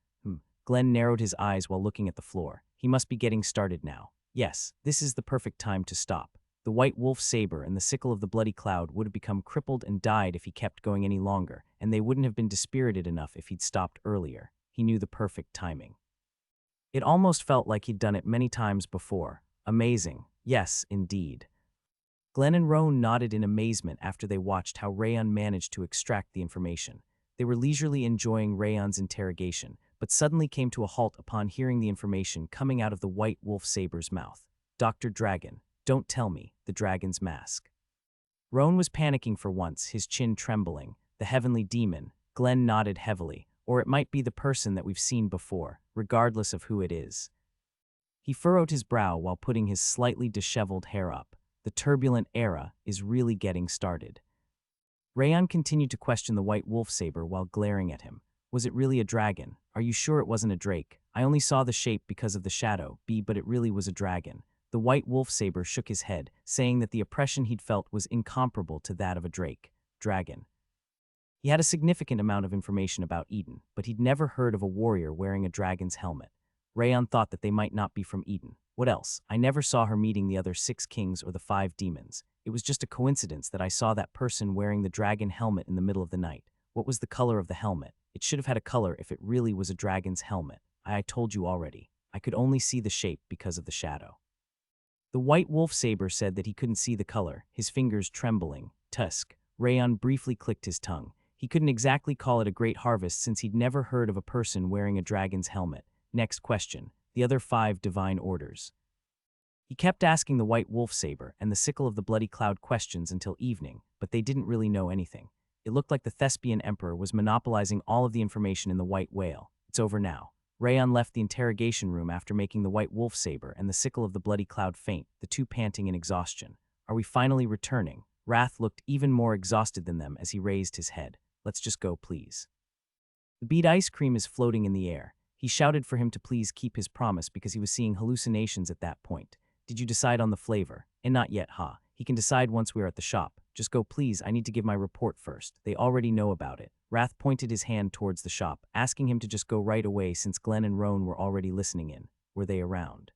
Glenn narrowed his eyes while looking at the floor. He must be getting started now. Yes, this is the perfect time to stop. The white wolf saber and the sickle of the bloody cloud would have become crippled and died if he kept going any longer, and they wouldn't have been dispirited enough if he'd stopped earlier. He knew the perfect timing. It almost felt like he'd done it many times before. Amazing. Yes, indeed. Glenn and Roan nodded in amazement after they watched how Rayon managed to extract the information. They were leisurely enjoying Rayon's interrogation, but suddenly came to a halt upon hearing the information coming out of the white wolf saber's mouth. Dr. Dragon, don't tell me, the dragon's mask. Roan was panicking for once, his chin trembling. The heavenly demon. Glenn nodded heavily. Or it might be the person that we've seen before, regardless of who it is. He furrowed his brow while putting his slightly disheveled hair up. The turbulent era is really getting started. Rayon continued to question the white wolf saber while glaring at him. Was it really a dragon? Are you sure it wasn't a drake? I only saw the shape because of the shadow, but it really was a dragon. The white wolf saber shook his head, saying that the oppression he'd felt was incomparable to that of a dragon. He had a significant amount of information about Eden, but he'd never heard of a warrior wearing a dragon's helmet. Rayon thought that they might not be from Eden. What else? I never saw her meeting the other 6 kings or the 5 demons. It was just a coincidence that I saw that person wearing the dragon helmet in the middle of the night. What was the color of the helmet? It should have had a color if it really was a dragon's helmet. I told you already. I could only see the shape because of the shadow. The white wolf saber said that he couldn't see the color, his fingers trembling. Tusk. Rayon briefly clicked his tongue. He couldn't exactly call it a great harvest since he'd never heard of a person wearing a dragon's helmet. Next question. The other 5 divine orders. He kept asking the white wolf saber and the sickle of the bloody cloud questions until evening, but they didn't really know anything. It looked like the Thespian emperor was monopolizing all of the information in the white whale. It's over now. Rayon left the interrogation room after making the white wolf saber and the sickle of the bloody cloud faint, the two panting in exhaustion. Are we finally returning? Wrath looked even more exhausted than them as he raised his head. Let's just go, please. The bead ice cream is floating in the air. He shouted for him to please keep his promise because he was seeing hallucinations at that point. Did you decide on the flavor? And not yet, huh? He can decide once we're at the shop. Just go, please. I need to give my report first. They already know about it. Wrath pointed his hand towards the shop, asking him to just go right away since Glenn and Roan were already listening in. Were they around?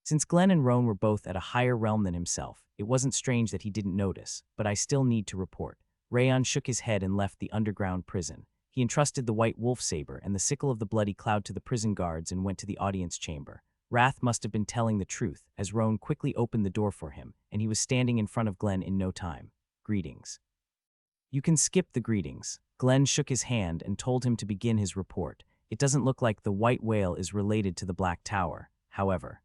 Since Glenn and Roan were both at a higher realm than himself, it wasn't strange that he didn't notice, but I still need to report. Rayon shook his head and left the underground prison. He entrusted the white wolf saber and the sickle of the bloody cloud to the prison guards and went to the audience chamber. Wrath must have been telling the truth, as Roan quickly opened the door for him, and he was standing in front of Glenn in no time. Greetings. You can skip the greetings. Glenn shook his hand and told him to begin his report. It doesn't look like the white whale is related to the Black Tower, however.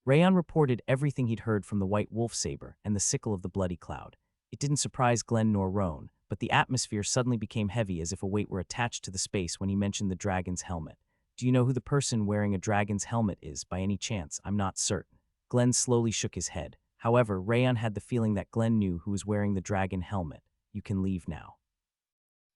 Rayon reported everything he'd heard from the white wolf saber and the sickle of the bloody cloud. It didn't surprise Glenn nor Roan, but the atmosphere suddenly became heavy as if a weight were attached to the space when he mentioned the dragon's helmet. Do you know who the person wearing a dragon's helmet is, by any chance? I'm not certain. Glenn slowly shook his head. However, Rayon had the feeling that Glenn knew who was wearing the dragon helmet. You can leave now.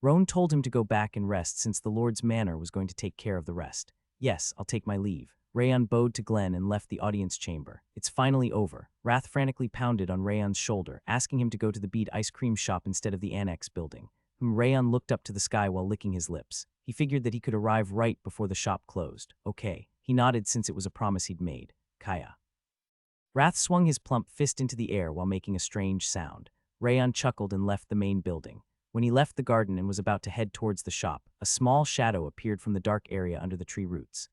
Roan told him to go back and rest since the Lord's Manor was going to take care of the rest. Yes, I'll take my leave. Rayon bowed to Glenn and left the audience chamber. It's finally over. Wrath frantically pounded on Rayon's shoulder, asking him to go to the bead ice cream shop instead of the annex building. Rayon looked up to the sky while licking his lips. He figured that he could arrive right before the shop closed. Okay. He nodded since it was a promise he'd made. Kaya. Wrath swung his plump fist into the air while making a strange sound. Rayon chuckled and left the main building. When he left the garden and was about to head towards the shop, a small shadow appeared from the dark area under the tree roots.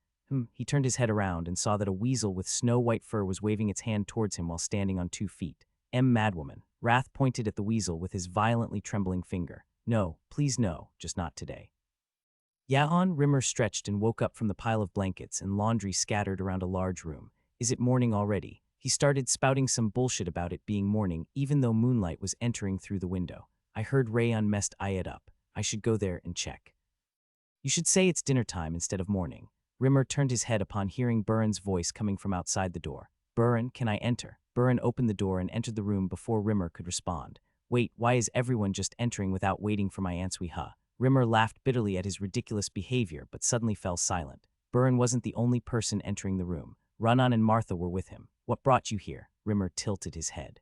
He turned his head around and saw that a weasel with snow-white fur was waving its hand towards him while standing on 2 feet. Madwoman. Wrath pointed at the weasel with his violently trembling finger. No, please no, just not today. Yaon Rimmer stretched and woke up from the pile of blankets and laundry scattered around a large room. Is it morning already? He started spouting some bullshit about it being morning even though moonlight was entering through the window. I heard Rayon messed Ayed up. I should go there and check. You should say it's dinner time instead of morning. Rimmer turned his head upon hearing Buran's voice coming from outside the door. Buran, can I enter? Buran opened the door and entered the room before Rimmer could respond. Wait, why is everyone just entering without waiting for my answer? Rimmer laughed bitterly at his ridiculous behavior but suddenly fell silent. Buran wasn't the only person entering the room. Ranan and Martha were with him. What brought you here? Rimmer tilted his head.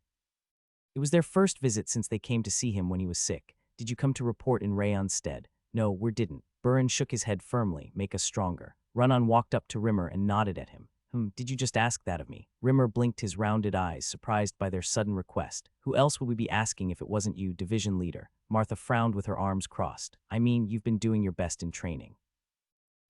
It was their first visit since they came to see him when he was sick. Did you come to report in Rayon's stead? No, we didn't. Buran shook his head firmly. Make us stronger. Ranan walked up to Rimmer and nodded at him. Did you just ask that of me? Rimmer blinked his rounded eyes, surprised by their sudden request. Who else would we be asking if it wasn't you, division leader? Martha frowned with her arms crossed. I mean, you've been doing your best in training.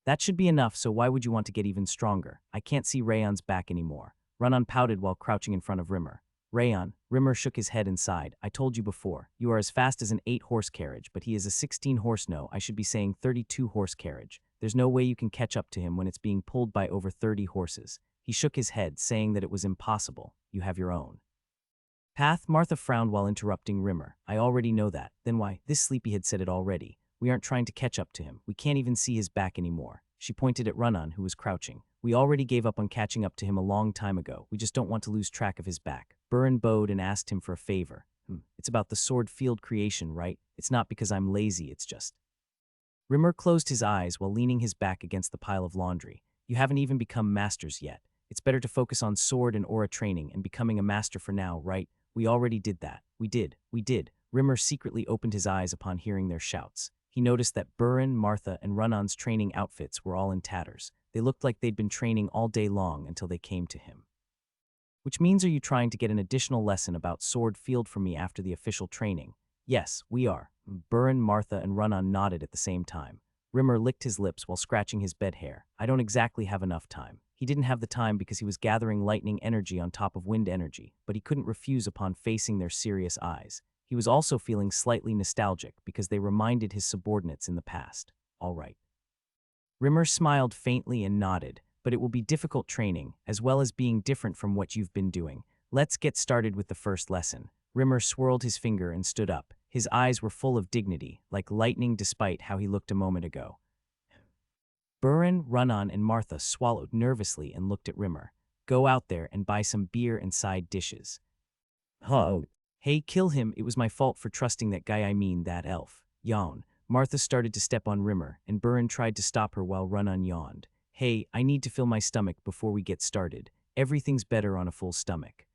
That should be enough, so why would you want to get even stronger? I can't see Rayon's back anymore. Ranan pouted while crouching in front of Rimmer. Rayon, Rimmer shook his head and sighed. I told you before, you are as fast as an 8-horse carriage, but he is a 16-horse. No, I should be saying 32-horse carriage. There's no way you can catch up to him when it's being pulled by over 30 horses. He shook his head, saying that it was impossible. You have your own path. Martha frowned while interrupting Rimmer. I already know that. Then why? This sleepyhead said it already. We aren't trying to catch up to him. We can't even see his back anymore. She pointed at Ranan, who was crouching. We already gave up on catching up to him a long time ago. We just don't want to lose track of his back. Buran bowed and asked him for a favor. It's about the sword field creation, right? It's not because I'm lazy, it's just. Rimmer closed his eyes while leaning his back against the pile of laundry. You haven't even become masters yet. It's better to focus on sword and aura training and becoming a master for now, right? We already did that. We did. Rimmer secretly opened his eyes upon hearing their shouts. He noticed that Buran, Martha, and Ranan's training outfits were all in tatters. They looked like they'd been training all day long until they came to him. Which means, are you trying to get an additional lesson about sword field from me after the official training? Yes, we are. Buran, Martha, and Ranan nodded at the same time. Rimmer licked his lips while scratching his bed hair. I don't exactly have enough time. He didn't have the time because he was gathering lightning energy on top of wind energy, but he couldn't refuse upon facing their serious eyes. He was also feeling slightly nostalgic because they reminded his subordinates in the past. All right. Rimmer smiled faintly and nodded, but it will be difficult training, as well as being different from what you've been doing. Let's get started with the first lesson. Rimmer swirled his finger and stood up. His eyes were full of dignity, like lightning despite how he looked a moment ago. Buran, Ranan, and Martha swallowed nervously and looked at Rimmer. Go out there and buy some beer and side dishes. Hey, kill him. It was my fault for trusting that guy, that elf. Yawn. Martha started to step on Rimmer, and Buran tried to stop her while Ranan yawned. Hey, I need to fill my stomach before we get started. Everything's better on a full stomach.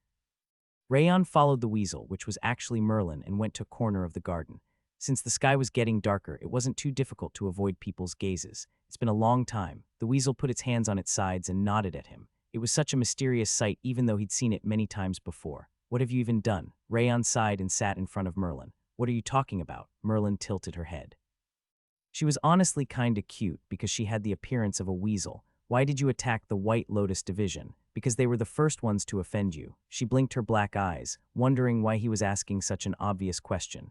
Rayon followed the weasel, which was actually Merlin, and went to a corner of the garden. Since the sky was getting darker, it wasn't too difficult to avoid people's gazes. It's been a long time. The weasel put its hands on its sides and nodded at him. It was such a mysterious sight even though he'd seen it many times before. What have you even done? Rayon sighed and sat in front of Merlin. What are you talking about? Merlin tilted her head. She was honestly kinda cute because she had the appearance of a weasel. Why did you attack the White Lotus division? Because they were the first ones to offend you. She blinked her black eyes, wondering why he was asking such an obvious question.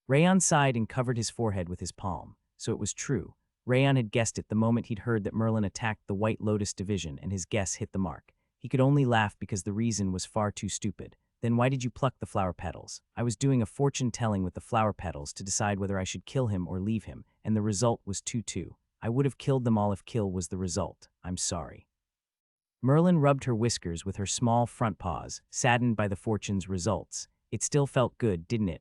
Rayon sighed and covered his forehead with his palm. So it was true. Rayon had guessed it the moment he'd heard that Merlin attacked the White Lotus division, and his guess hit the mark. He could only laugh because the reason was far too stupid. Then why did you pluck the flower petals? I was doing a fortune-telling with the flower petals to decide whether I should kill him or leave him, and the result was 2-2. I would have killed them all if kill was the result. I'm sorry. Merlin rubbed her whiskers with her small front paws, saddened by the fortune's results. It still felt good, didn't it?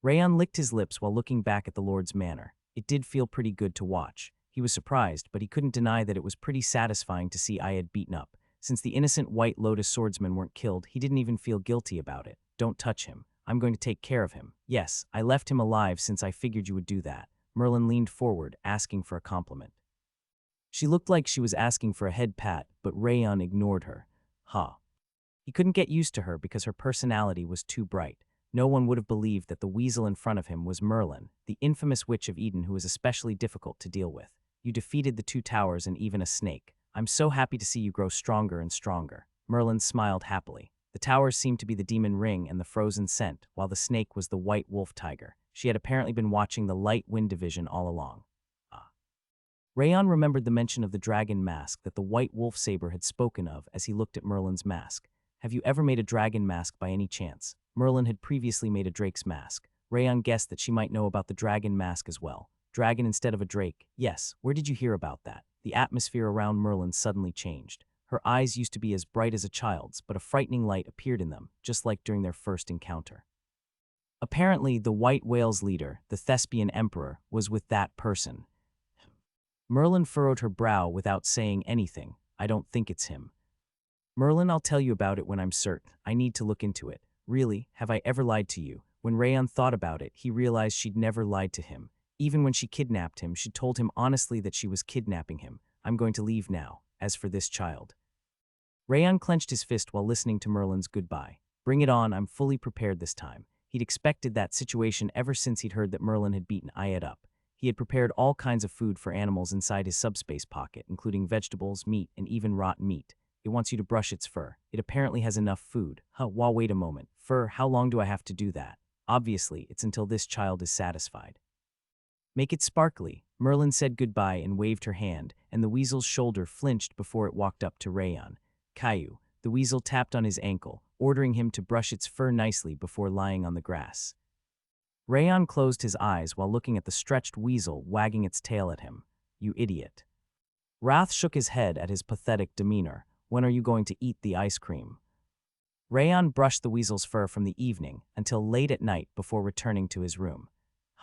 Rayon licked his lips while looking back at the Lord's manor. It did feel pretty good to watch. He was surprised, but he couldn't deny that it was pretty satisfying to see Ayed beaten up. Since the innocent White Lotus swordsmen weren't killed, he didn't even feel guilty about it. Don't touch him. I'm going to take care of him. Yes, I left him alive since I figured you would do that. Merlin leaned forward, asking for a compliment. She looked like she was asking for a head pat, but Rayon ignored her. He couldn't get used to her because her personality was too bright. No one would have believed that the weasel in front of him was Merlin, the infamous Witch of Eden who was especially difficult to deal with. You defeated the 2 towers and even a snake. I'm so happy to see you grow stronger and stronger. Merlin smiled happily. The towers seemed to be the demon ring and the frozen scent, while the snake was the white wolf tiger. She had apparently been watching the light wind division all along. Ah. Rayon remembered the mention of the dragon mask that the white wolf saber had spoken of as he looked at Merlin's mask. Have you ever made a dragon mask by any chance? Merlin had previously made a drake's mask. Rayon guessed that she might know about the dragon mask as well. Dragon instead of a drake. Yes, where did you hear about that? The atmosphere around Merlin suddenly changed. Her eyes used to be as bright as a child's, but a frightening light appeared in them, just like during their first encounter. Apparently, the White Whale's leader, the Thespian Emperor, was with that person. Merlin furrowed her brow without saying anything. I don't think it's him. Merlin, I'll tell you about it when I'm certain. I need to look into it. Really, have I ever lied to you? When Rayon thought about it, he realized she'd never lied to him. Even when she kidnapped him, she told him honestly that she was kidnapping him. I'm going to leave now. As for this child. Rayon clenched his fist while listening to Merlin's goodbye. Bring it on, I'm fully prepared this time. He'd expected that situation ever since he'd heard that Merlin had beaten Ayed up. He had prepared all kinds of food for animals inside his subspace pocket, including vegetables, meat, and even rotten meat. It wants you to brush its fur. It apparently has enough food. Wait a moment. Fur, how long do I have to do that? Obviously, it's until this child is satisfied. Make it sparkly. Merlin said goodbye and waved her hand, and the weasel's shoulder flinched before it walked up to Rayon. Caillou. The weasel tapped on his ankle, ordering him to brush its fur nicely before lying on the grass. Rayon closed his eyes while looking at the stretched weasel wagging its tail at him. You idiot. Wrath shook his head at his pathetic demeanor. When are you going to eat the ice cream? Rayon brushed the weasel's fur from the evening until late at night before returning to his room.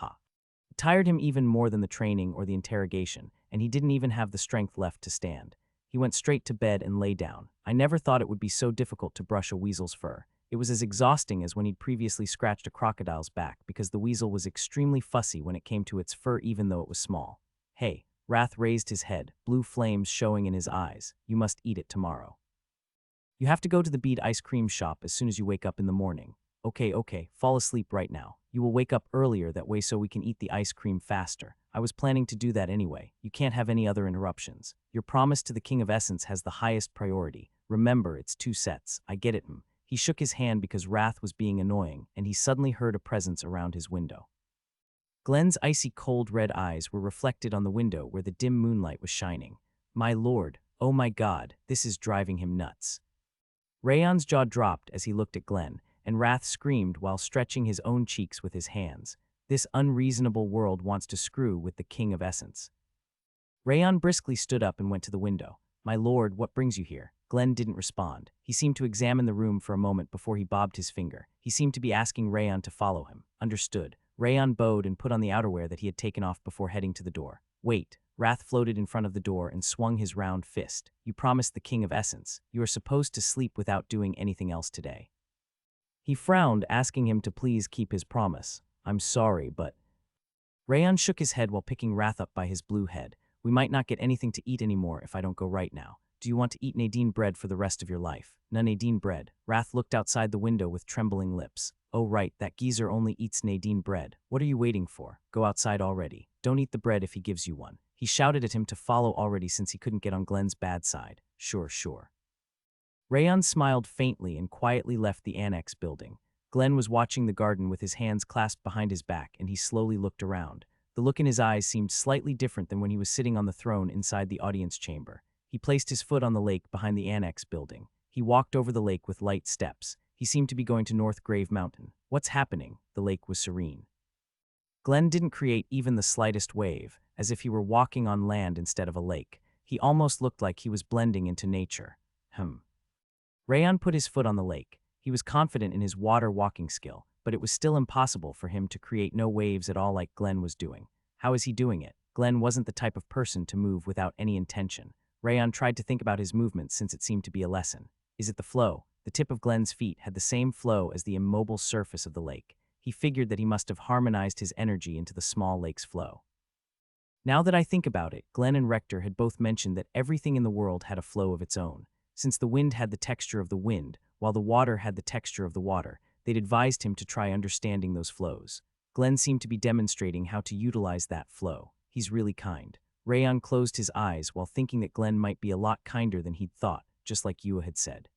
It tired him even more than the training or the interrogation, and he didn't even have the strength left to stand. He went straight to bed and lay down. I never thought it would be so difficult to brush a weasel's fur. It was as exhausting as when he'd previously scratched a crocodile's back because the weasel was extremely fussy when it came to its fur even though it was small. Hey, Wrath raised his head, blue flames showing in his eyes. You must eat it tomorrow. You have to go to the bead ice cream shop as soon as you wake up in the morning. Okay, fall asleep right now. You will wake up earlier that way so we can eat the ice cream faster. I was planning to do that anyway. You can't have any other interruptions. Your promise to the King of Essence has the highest priority. Remember, it's 2 sets. I get it. He shook his hand because Wrath was being annoying, and he suddenly heard a presence around his window. Glenn's icy cold red eyes were reflected on the window where the dim moonlight was shining. My lord, oh my god, this is driving him nuts. Rayon's jaw dropped as he looked at Glenn, and Wrath screamed while stretching his own cheeks with his hands. This unreasonable world wants to screw with the King of Essence. Rayon briskly stood up and went to the window. My lord, what brings you here? Glenn didn't respond. He seemed to examine the room for a moment before he bobbed his finger. He seemed to be asking Rayon to follow him. Understood. Rayon bowed and put on the outerwear that he had taken off before heading to the door. Wait. Wrath floated in front of the door and swung his round fist. You promised the King of Essence. You are supposed to sleep without doing anything else today. He frowned, asking him to please keep his promise. I'm sorry, but... Rayon shook his head while picking Wrath up by his blue head. We might not get anything to eat anymore if I don't go right now. Do you want to eat Nadine bread for the rest of your life? No Nadine bread. Wrath looked outside the window with trembling lips. Oh right, that geezer only eats Nadine bread. What are you waiting for? Go outside already. Don't eat the bread if he gives you one. He shouted at him to follow already since he couldn't get on Glenn's bad side. Sure. Rayon smiled faintly and quietly left the annex building. Glenn was watching the garden with his hands clasped behind his back, and he slowly looked around. The look in his eyes seemed slightly different than when he was sitting on the throne inside the audience chamber. He placed his foot on the lake behind the annex building. He walked over the lake with light steps. He seemed to be going to North Grave Mountain. What's happening? The lake was serene. Glenn didn't create even the slightest wave, as if he were walking on land instead of a lake. He almost looked like he was blending into nature. Rayon put his foot on the lake. He was confident in his water walking skill, but it was still impossible for him to create no waves at all like Glenn was doing. How is he doing it? Glenn wasn't the type of person to move without any intention. Rayon tried to think about his movements since it seemed to be a lesson. Is it the flow? The tip of Glenn's feet had the same flow as the immobile surface of the lake. He figured that he must have harmonized his energy into the small lake's flow. Now that I think about it, Glenn and Rector had both mentioned that everything in the world had a flow of its own. Since the wind had the texture of the wind, while the water had the texture of the water, they'd advised him to try understanding those flows. Glenn seemed to be demonstrating how to utilize that flow. He's really kind. Rayon closed his eyes while thinking that Glenn might be a lot kinder than he'd thought, just like Yua had said.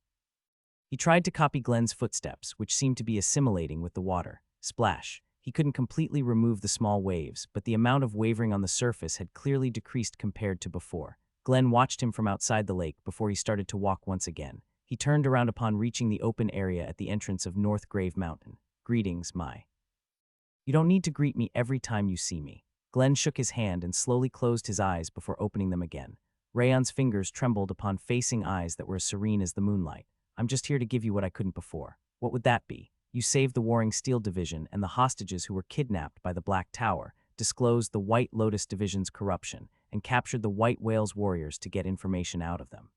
He tried to copy Glenn's footsteps, which seemed to be assimilating with the water. Splash. He couldn't completely remove the small waves, but the amount of wavering on the surface had clearly decreased compared to before. Glenn watched him from outside the lake before he started to walk once again. He turned around upon reaching the open area at the entrance of North Grave Mountain. "Greetings, my." "You don't need to greet me every time you see me." Glenn shook his hand and slowly closed his eyes before opening them again. Rayon's fingers trembled upon facing eyes that were as serene as the moonlight. "I'm just here to give you what I couldn't before." "What would that be?" "You saved the Warring Steel Division and the hostages who were kidnapped by the Black Tower, disclosed the White Lotus Division's corruption, and captured the White Whale's warriors to get information out of them."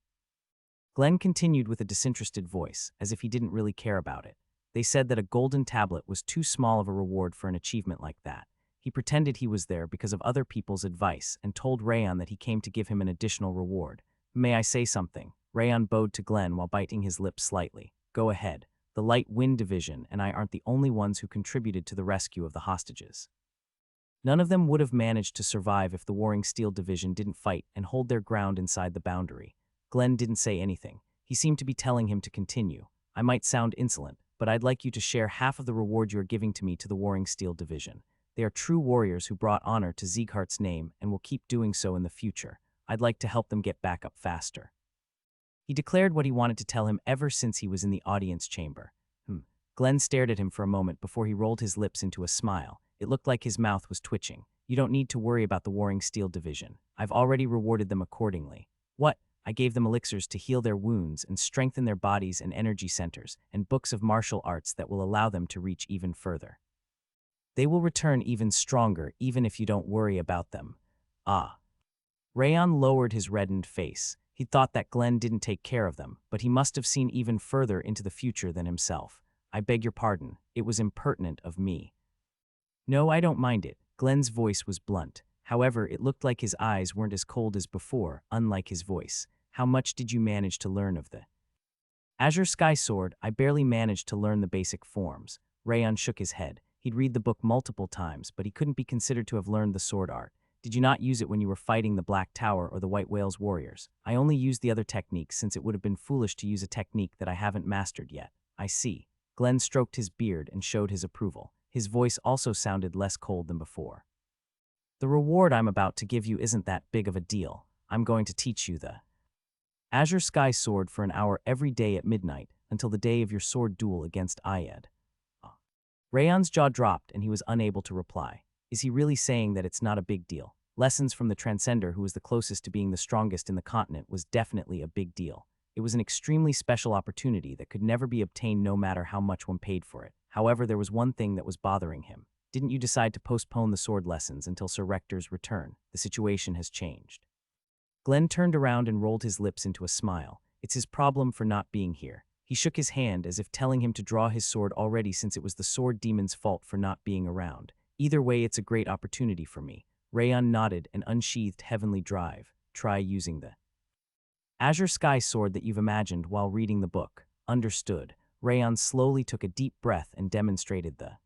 Glenn continued with a disinterested voice, as if he didn't really care about it. "They said that a golden tablet was too small of a reward for an achievement like that. He pretended he was there because of other people's advice and told Rayon that he came to give him an additional reward. May I say something?" Rayon bowed to Glenn while biting his lips slightly. "Go ahead. The Light Wind Division and I aren't the only ones who contributed to the rescue of the hostages. None of them would have managed to survive if the Warring Steel Division didn't fight and hold their ground inside the boundary." Glenn didn't say anything. He seemed to be telling him to continue. "I might sound insolent, but I'd like you to share half of the reward you are giving to me to the Warring Steel Division. They are true warriors who brought honor to Sieghart's name and will keep doing so in the future. I'd like to help them get back up faster." He declared what he wanted to tell him ever since he was in the audience chamber. Glenn stared at him for a moment before he rolled his lips into a smile. It looked like his mouth was twitching. "You don't need to worry about the Warring Steel Division. I've already rewarded them accordingly." "What?" "I gave them elixirs to heal their wounds and strengthen their bodies and energy centers, and books of martial arts that will allow them to reach even further. They will return even stronger even if you don't worry about them." "Ah." Rayon lowered his reddened face. He thought that Glenn didn't take care of them, but he must have seen even further into the future than himself. "I beg your pardon. It was impertinent of me." "No, I don't mind it." Glenn's voice was blunt. However, it looked like his eyes weren't as cold as before, unlike his voice. "How much did you manage to learn of the Azure Sky Sword?" "I barely managed to learn the basic forms." Rayon shook his head. He'd read the book multiple times, but he couldn't be considered to have learned the sword art. "Did you not use it when you were fighting the Black Tower or the White Whale's warriors?" "I only used the other techniques since it would have been foolish to use a technique that I haven't mastered yet." "I see." Glenn stroked his beard and showed his approval. His voice also sounded less cold than before. "The reward I'm about to give you isn't that big of a deal. I'm going to teach you the Azure Sky Sword for an hour every day at midnight until the day of your sword duel against Ayed." Rayon's jaw dropped and he was unable to reply. Is he really saying that it's not a big deal? Lessons from the Transcender, who was the closest to being the strongest in the continent, was definitely a big deal. It was an extremely special opportunity that could never be obtained no matter how much one paid for it. However, there was one thing that was bothering him. "Didn't you decide to postpone the sword lessons until Sir Rector's return? The situation has changed." Glenn turned around and rolled his lips into a smile. "It's his problem for not being here." He shook his hand as if telling him to draw his sword already, since it was the sword demon's fault for not being around. "Either way, it's a great opportunity for me." Rayon nodded and unsheathed Heavenly Drive. "Try using the Azure Sky Sword that you've imagined while reading the book." "Understood." Rayon slowly took a deep breath and demonstrated the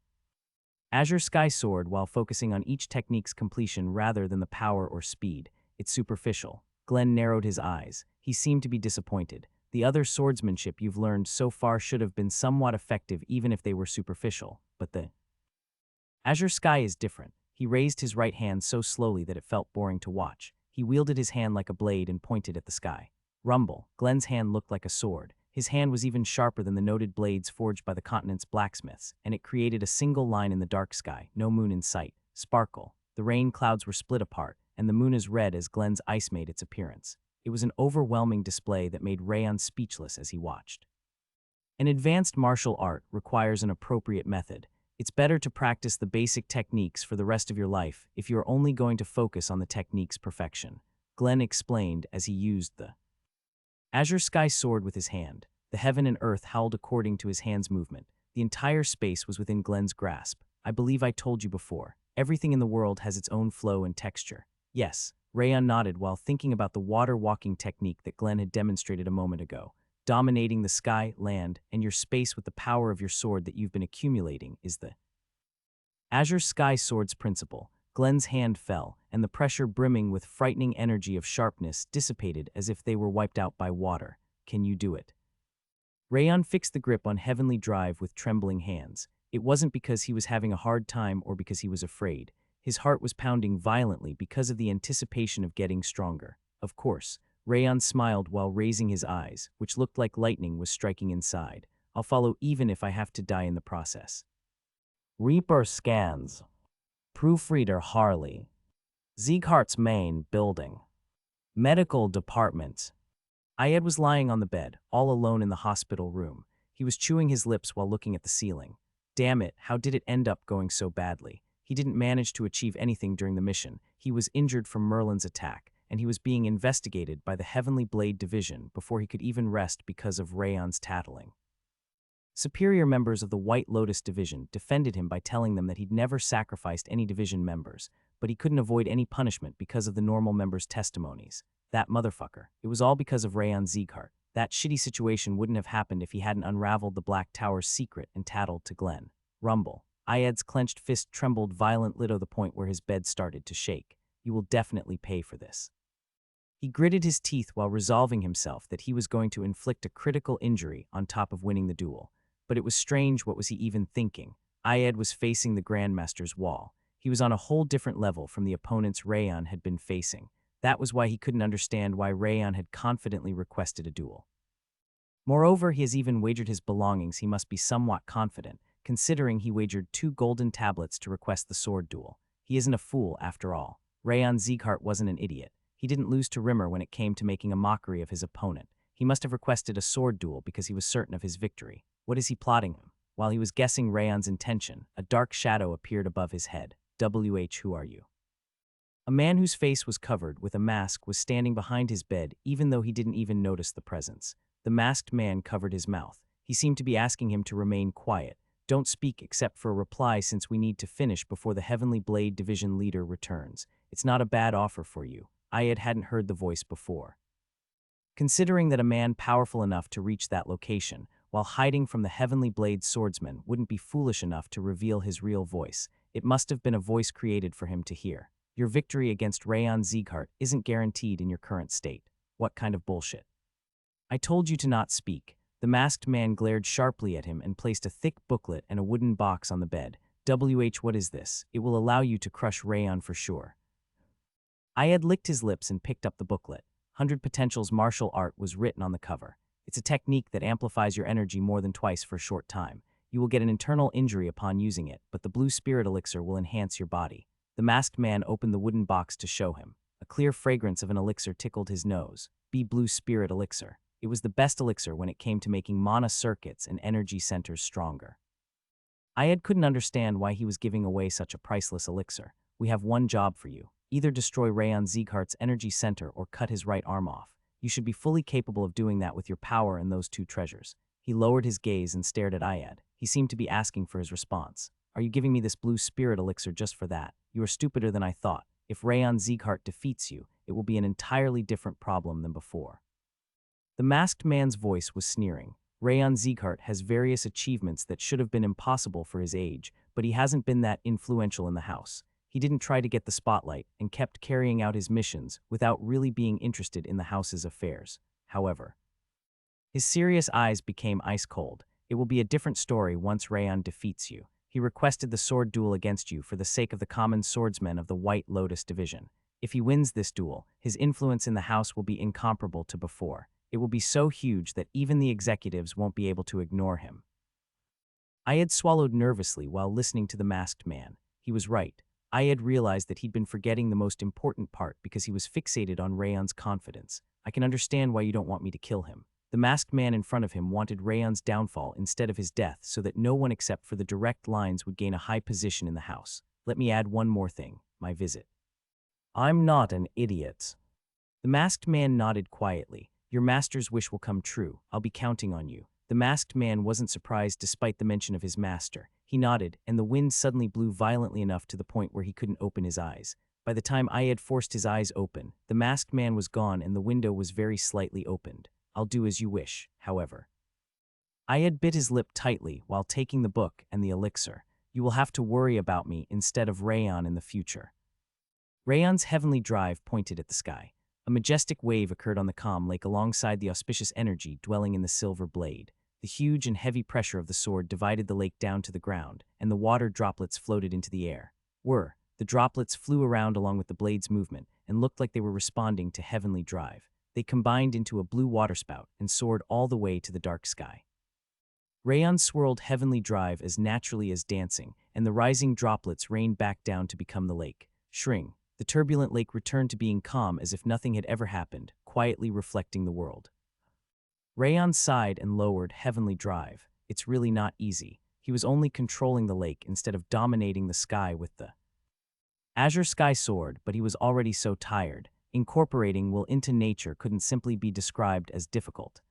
Azure Sky Sword while focusing on each technique's completion rather than the power or speed. "It's superficial." Glenn narrowed his eyes. He seemed to be disappointed. "The other swordsmanship you've learned so far should have been somewhat effective even if they were superficial, but the Azure Sky is different." He raised his right hand so slowly that it felt boring to watch. He wielded his hand like a blade and pointed at the sky. Rumble. Glenn's hand looked like a sword. His hand was even sharper than the noted blades forged by the continent's blacksmiths, and it created a single line in the dark sky, no moon in sight. Sparkle. The rain clouds were split apart, and the moon as red as Glenn's ice made its appearance. It was an overwhelming display that made Rayon speechless as he watched. An advanced martial art requires an appropriate method. It's better to practice the basic techniques for the rest of your life if you are only going to focus on the technique's perfection. Glenn explained as he used the Azure Sky Sword with his hand. The heaven and earth howled according to his hand's movement. The entire space was within Glenn's grasp. "I believe I told you before. Everything in the world has its own flow and texture." "Yes." Rayon nodded while thinking about the water-walking technique that Glenn had demonstrated a moment ago. "Dominating the sky, land, and your space with the power of your sword that you've been accumulating is the Azure Sky Sword's principle." Glenn's hand fell, and the pressure brimming with frightening energy of sharpness dissipated as if they were wiped out by water. "Can you do it?" Rayon fixed the grip on Heavenly Drive with trembling hands. It wasn't because he was having a hard time or because he was afraid. His heart was pounding violently because of the anticipation of getting stronger. Of course, Rayon smiled while raising his eyes, which looked like lightning was striking inside. I'll follow even if I have to die in the process. Reaper scans. Proofreader Harley. Zieghart's main building. Medical department. Ayed was lying on the bed, all alone in the hospital room. He was chewing his lips while looking at the ceiling. Damn it, how did it end up going so badly? He didn't manage to achieve anything during the mission. He was injured from Merlin's attack, and he was being investigated by the Heavenly Blade Division before he could even rest because of Rayon's tattling. Superior members of the White Lotus Division defended him by telling them that he'd never sacrificed any division members, but he couldn't avoid any punishment because of the normal members' testimonies. That motherfucker. It was all because of Rayon Zieghart. That shitty situation wouldn't have happened if he hadn't unraveled the Black Tower's secret and tattled to Glenn. Rumble. Ayed's clenched fist trembled violently to the point where his bed started to shake. You will definitely pay for this. He gritted his teeth while resolving himself that he was going to inflict a critical injury on top of winning the duel. But it was strange, what was he even thinking? Ayed was facing the Grandmaster's wall. He was on a whole different level from the opponents Rayon had been facing. That was why he couldn't understand why Rayon had confidently requested a duel. Moreover, he has even wagered his belongings. He must be somewhat confident, considering he wagered 2 golden tablets to request the sword duel. He isn't a fool, after all. Rayon Zieghart wasn't an idiot. He didn't lose to Rimmer when it came to making a mockery of his opponent. He must have requested a sword duel because he was certain of his victory. What is he plotting? While he was guessing Rayon's intention, a dark shadow appeared above his head. Who are you? A man whose face was covered with a mask was standing behind his bed, even though he didn't even notice the presence. The masked man covered his mouth. He seemed to be asking him to remain quiet. Don't speak except for a reply, since we need to finish before the Heavenly Blade Division leader returns. It's not a bad offer for you. Ayed hadn't heard the voice before. Considering that a man powerful enough to reach that location, while hiding from the Heavenly Blade swordsman, wouldn't be foolish enough to reveal his real voice, it must have been a voice created for him to hear. Your victory against Rayon Zieghart isn't guaranteed in your current state. What kind of bullshit? I told you to not speak. The masked man glared sharply at him and placed a thick booklet and a wooden box on the bed. What is this? It will allow you to crush Rayon for sure. Ayed licked his lips and picked up the booklet. 100 Potential's martial art was written on the cover. It's a technique that amplifies your energy more than twice for a short time. You will get an internal injury upon using it, but the blue spirit elixir will enhance your body. The masked man opened the wooden box to show him. A clear fragrance of an elixir tickled his nose. Blue spirit elixir. It was the best elixir when it came to making mana circuits and energy centers stronger. Ayed couldn't understand why he was giving away such a priceless elixir. We have one job for you. Either destroy Rayon Zieghart's energy center or cut his right arm off. You should be fully capable of doing that with your power and those 2 treasures. He lowered his gaze and stared at Ayed. He seemed to be asking for his response. Are you giving me this blue spirit elixir just for that? You are stupider than I thought. If Rayon Zieghart defeats you, it will be an entirely different problem than before. The masked man's voice was sneering. Rayon Zieghart has various achievements that should have been impossible for his age, but he hasn't been that influential in the house. He didn't try to get the spotlight and kept carrying out his missions without really being interested in the house's affairs. However, his serious eyes became ice cold. It will be a different story once Rayon defeats you. He requested the sword duel against you for the sake of the common swordsmen of the White Lotus Division. If he wins this duel, his influence in the house will be incomparable to before. It will be so huge that even the executives won't be able to ignore him. Ayed swallowed nervously while listening to the masked man. He was right. Ayed realized that he'd been forgetting the most important part because he was fixated on Rayon's confidence. I can understand why you don't want me to kill him. The masked man in front of him wanted Rayon's downfall instead of his death so that no one except for the direct lines would gain a high position in the house. Let me add one more thing. My visit. I'm not an idiot. The masked man nodded quietly. Your master's wish will come true. I'll be counting on you. The masked man wasn't surprised despite the mention of his master. He nodded, and the wind suddenly blew violently enough to the point where he couldn't open his eyes. By the time Ayed forced his eyes open, the masked man was gone and the window was very slightly opened. I'll do as you wish, however. Ayed bit his lip tightly while taking the book and the elixir. You will have to worry about me instead of Rayon in the future. Rayon's heavenly drive pointed at the sky. A majestic wave occurred on the calm lake alongside the auspicious energy dwelling in the silver blade. The huge and heavy pressure of the sword divided the lake down to the ground, and the water droplets floated into the air. The droplets flew around along with the blade's movement and looked like they were responding to heavenly drive. They combined into a blue waterspout and soared all the way to the dark sky. Rayon swirled heavenly drive as naturally as dancing, and the rising droplets rained back down to become the lake. Shring, the turbulent lake returned to being calm as if nothing had ever happened, quietly reflecting the world. Rayon sighed and lowered heavenly drive. It's really not easy. He was only controlling the lake instead of dominating the sky with the azure sky sword, but he was already so tired. Incorporating will into nature couldn't simply be described as difficult.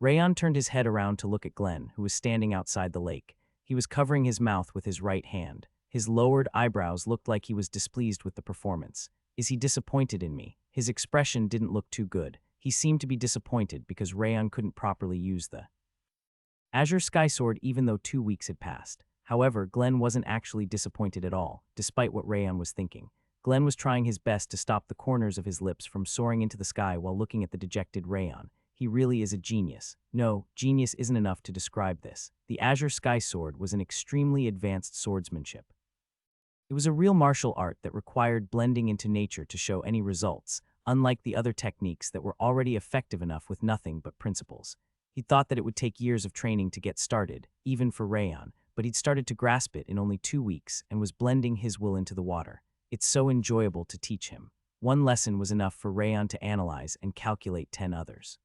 Rayon turned his head around to look at Glenn, who was standing outside the lake. He was covering his mouth with his right hand. His lowered eyebrows looked like he was displeased with the performance. Is he disappointed in me? His expression didn't look too good. He seemed to be disappointed because Rayon couldn't properly use the azure sky sword even though 2 weeks had passed. However, Glenn wasn't actually disappointed at all, despite what Rayon was thinking. Glenn was trying his best to stop the corners of his lips from soaring into the sky while looking at the dejected Rayon. He really is a genius. No, genius isn't enough to describe this. The azure sky sword was an extremely advanced swordsmanship. It was a real martial art that required blending into nature to show any results, unlike the other techniques that were already effective enough with nothing but principles. He thought that it would take years of training to get started, even for Rayon, but he'd started to grasp it in only 2 weeks and was blending his will into the water. It's so enjoyable to teach him. One lesson was enough for Rayon to analyze and calculate 10 others.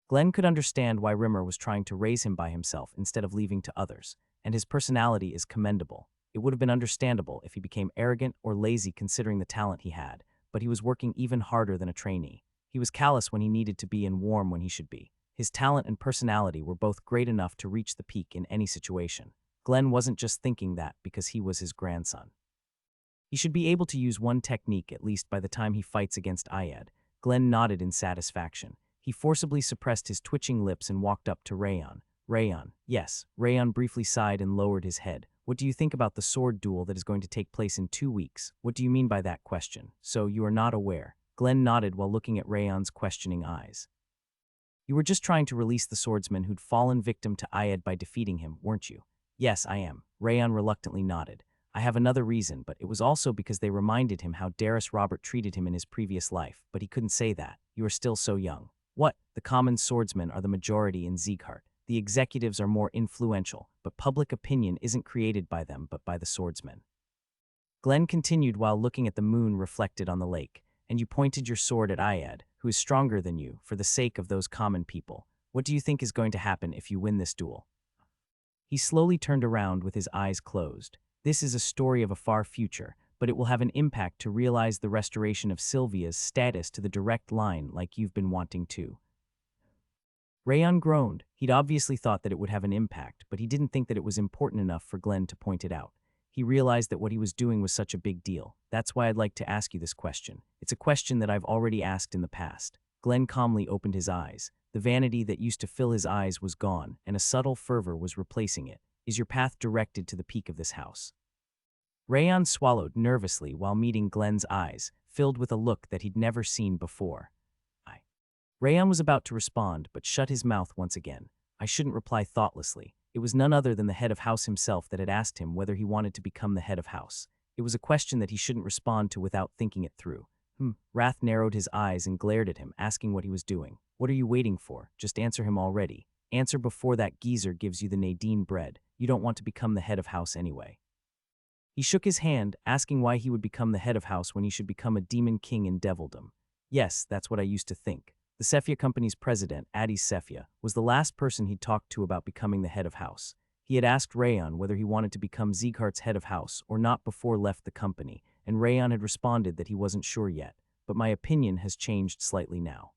Glenn could understand why Rimmer was trying to raise him by himself instead of leaving to others, and his personality is commendable. It would have been understandable if he became arrogant or lazy considering the talent he had, but he was working even harder than a trainee. He was callous when he needed to be and warm when he should be. His talent and personality were both great enough to reach the peak in any situation. Glenn wasn't just thinking that because he was his grandson. He should be able to use one technique at least by the time he fights against Ayed. Glenn nodded in satisfaction. He forcibly suppressed his twitching lips and walked up to Rayon. Rayon, yes. Rayon briefly sighed and lowered his head. What do you think about the sword duel that is going to take place in 2 weeks? What do you mean by that question? So you are not aware. Glenn nodded while looking at Rayon's questioning eyes. You were just trying to release the swordsman who'd fallen victim to Ayed by defeating him, weren't you? Yes, I am. Rayon reluctantly nodded. I have another reason, but it was also because they reminded him how Darius Robert treated him in his previous life, but he couldn't say that. You are still so young. What? The common swordsmen are the majority in Sieghart. The executives are more influential, but public opinion isn't created by them but by the swordsmen. Glenn continued while looking at the moon reflected on the lake. And you pointed your sword at Ayed, who is stronger than you, for the sake of those common people. What do you think is going to happen if you win this duel? He slowly turned around with his eyes closed. This is a story of a far future, but it will have an impact to realize the restoration of Sylvia's status to the direct line like you've been wanting to. Rayon groaned. He'd obviously thought that it would have an impact, but he didn't think that it was important enough for Glenn to point it out. He realized that what he was doing was such a big deal. That's why I'd like to ask you this question. It's a question that I've already asked in the past. Glenn calmly opened his eyes. The vanity that used to fill his eyes was gone, and a subtle fervor was replacing it. Is your path directed to the peak of this house? Rayon swallowed nervously while meeting Glenn's eyes, filled with a look that he'd never seen before. Rayon was about to respond, but shut his mouth once again. I shouldn't reply thoughtlessly. It was none other than the head of house himself that had asked him whether he wanted to become the head of house. It was a question that he shouldn't respond to without thinking it through. Wrath narrowed his eyes and glared at him, asking what he was doing. What are you waiting for? Just answer him already. Answer before that geezer gives you the Nadine bread. You don't want to become the head of house anyway. He shook his hand, asking why he would become the head of house when he should become a demon king in devildom. Yes, that's what I used to think. The Cephia Company's president, Addis Cephia, was the last person he'd talked to about becoming the head of house. He had asked Rayon whether he wanted to become Sieghart's head of house or not before left the company, and Rayon had responded that he wasn't sure yet, but my opinion has changed slightly now.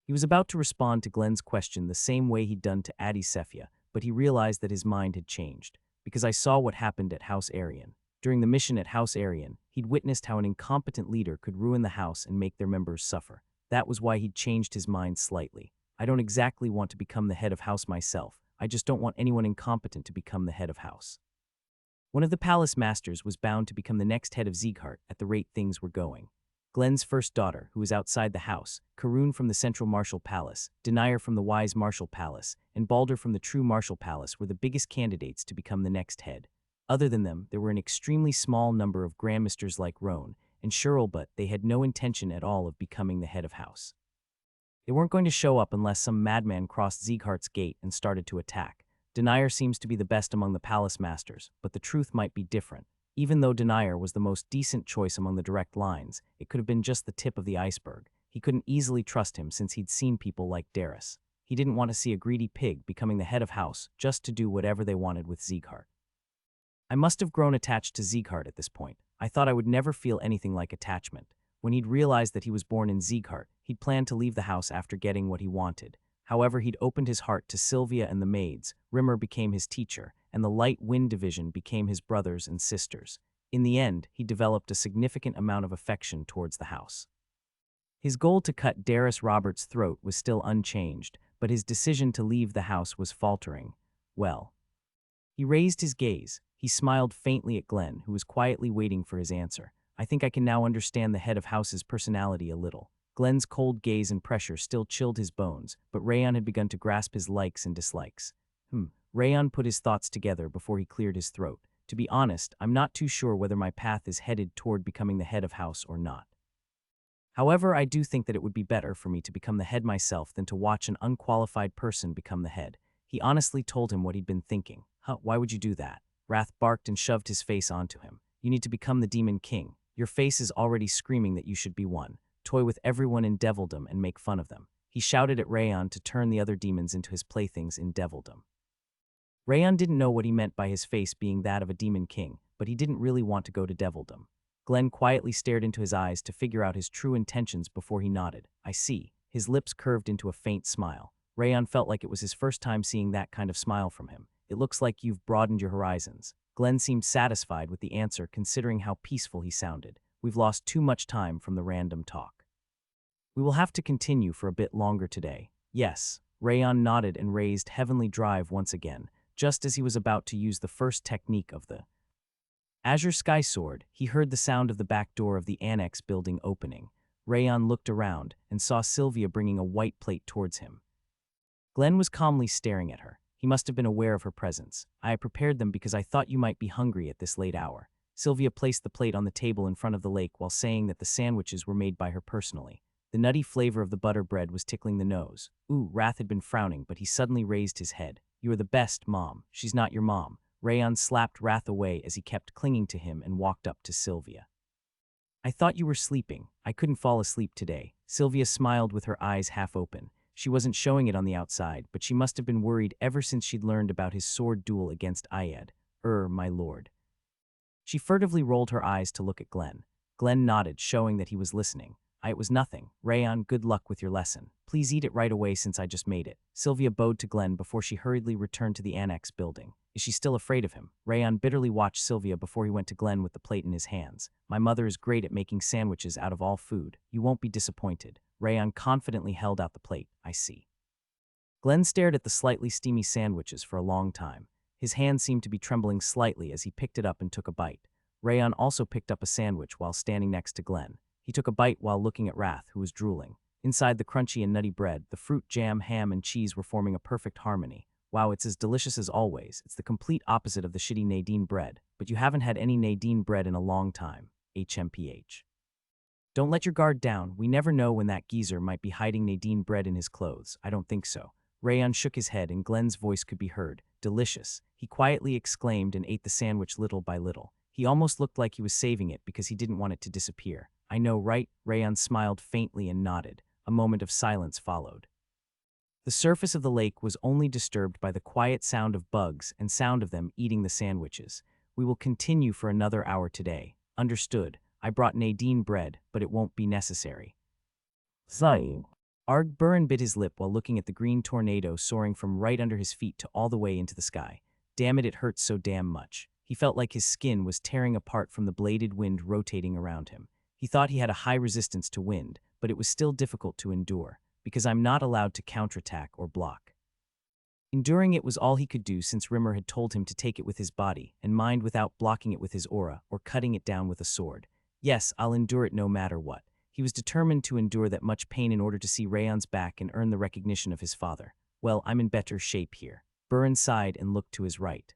He was about to respond to Glenn's question the same way he'd done to Addis Cephia, but he realized that his mind had changed, because I saw what happened at House Arian. During the mission at House Arian, he'd witnessed how an incompetent leader could ruin the house and make their members suffer. That was why he'd changed his mind slightly. I don't exactly want to become the head of house myself. I just don't want anyone incompetent to become the head of house. One of the palace masters was bound to become the next head of Sieghart at the rate things were going. Glenn's first daughter, who was outside the house, Karun from the Central Martial Palace, Denier from the Wise Martial Palace, and Balder from the True Martial Palace were the biggest candidates to become the next head. Other than them, there were an extremely small number of grandmasters like Roan and Shirl, but they had no intention at all of becoming the head of house. They weren't going to show up unless some madman crossed Sieghart's gate and started to attack. Denier seems to be the best among the palace masters, but the truth might be different. Even though Denier was the most decent choice among the direct lines, it could have been just the tip of the iceberg. He couldn't easily trust him since he'd seen people like Darius. He didn't want to see a greedy pig becoming the head of house just to do whatever they wanted with Sieghart. I must have grown attached to Sieghart at this point. I thought I would never feel anything like attachment. When he'd realized that he was born in Sieghart, he'd planned to leave the house after getting what he wanted. However, he'd opened his heart to Sylvia and the maids, Rimmer became his teacher, and the Light Wind Division became his brothers and sisters. In the end, he developed a significant amount of affection towards the house. His goal to cut Darius Roberts' throat was still unchanged, but his decision to leave the house was faltering. Well. He raised his gaze. He smiled faintly at Glenn, who was quietly waiting for his answer. I think I can now understand the head of house's personality a little. Glenn's cold gaze and pressure still chilled his bones, but Rayon had begun to grasp his likes and dislikes. Rayon put his thoughts together before he cleared his throat. To be honest, I'm not too sure whether my path is headed toward becoming the head of house or not. However, I do think that it would be better for me to become the head myself than to watch an unqualified person become the head. He honestly told him what he'd been thinking. Why would you do that? Wrath barked and shoved his face onto him. You need to become the Demon King. Your face is already screaming that you should be one. Toy with everyone in devildom and make fun of them. He shouted at Rayon to turn the other demons into his playthings in devildom. Rayon didn't know what he meant by his face being that of a demon king, but he didn't really want to go to devildom. Glenn quietly stared into his eyes to figure out his true intentions before he nodded. I see. His lips curved into a faint smile. Rayon felt like it was his first time seeing that kind of smile from him. It looks like you've broadened your horizons. Glenn seemed satisfied with the answer considering how peaceful he sounded. We've lost too much time from the random talk. We will have to continue for a bit longer today. Yes. Rayon nodded and raised Heavenly Drive once again, just as he was about to use the first technique of the Azure Sky Sword. He heard the sound of the back door of the annex building opening. Rayon looked around and saw Sylvia bringing a white plate towards him. Glenn was calmly staring at her. He must have been aware of her presence. I prepared them because I thought you might be hungry at this late hour. Sylvia placed the plate on the table in front of the lake while saying that the sandwiches were made by her personally. The nutty flavor of the butter bread was tickling the nose. Wrath had been frowning, but he suddenly raised his head. You are the best, Mom. She's not your mom. Rayon slapped Wrath away as he kept clinging to him and walked up to Sylvia. I thought you were sleeping. I couldn't fall asleep today. Sylvia smiled with her eyes half open. She wasn't showing it on the outside, but she must have been worried ever since she'd learned about his sword duel against Ayed. My lord. She furtively rolled her eyes to look at Glenn. Glenn nodded, showing that he was listening. It was nothing. Rayon, good luck with your lesson. Please eat it right away since I just made it. Sylvia bowed to Glenn before she hurriedly returned to the annex building. Is she still afraid of him? Rayon bitterly watched Sylvia before he went to Glenn with the plate in his hands. My mother is great at making sandwiches out of all food. You won't be disappointed. Rayon confidently held out the plate. I see. Glenn stared at the slightly steamy sandwiches for a long time. His hand seemed to be trembling slightly as he picked it up and took a bite. Rayon also picked up a sandwich while standing next to Glenn. He took a bite while looking at Wrath, who was drooling. Inside the crunchy and nutty bread, the fruit, jam, ham, and cheese were forming a perfect harmony. Wow, it's as delicious as always. It's the complete opposite of the shitty Nadine bread. But you haven't had any Nadine bread in a long time. HMPH. Don't let your guard down. We never know when that geezer might be hiding Nadine bread in his clothes. I don't think so. Rayon shook his head and Glenn's voice could be heard. Delicious. He quietly exclaimed and ate the sandwich little by little. He almost looked like he was saving it because he didn't want it to disappear. I know, right? Rayon smiled faintly and nodded. A moment of silence followed. The surface of the lake was only disturbed by the quiet sound of bugs and sound of them eating the sandwiches. We will continue for another hour today. Understood. I brought Nadine bread, but it won't be necessary. Sigh. Arg Burin bit his lip while looking at the green tornado soaring from right under his feet to all the way into the sky. Damn it hurts so damn much. He felt like his skin was tearing apart from the bladed wind rotating around him. He thought he had a high resistance to wind, but it was still difficult to endure, because I'm not allowed to counterattack or block. Enduring it was all he could do since Rimmer had told him to take it with his body and mind without blocking it with his aura or cutting it down with a sword. Yes, I'll endure it no matter what. He was determined to endure that much pain in order to see Rayon's back and earn the recognition of his father. Well, I'm in better shape here. Buran sighed and looked to his right.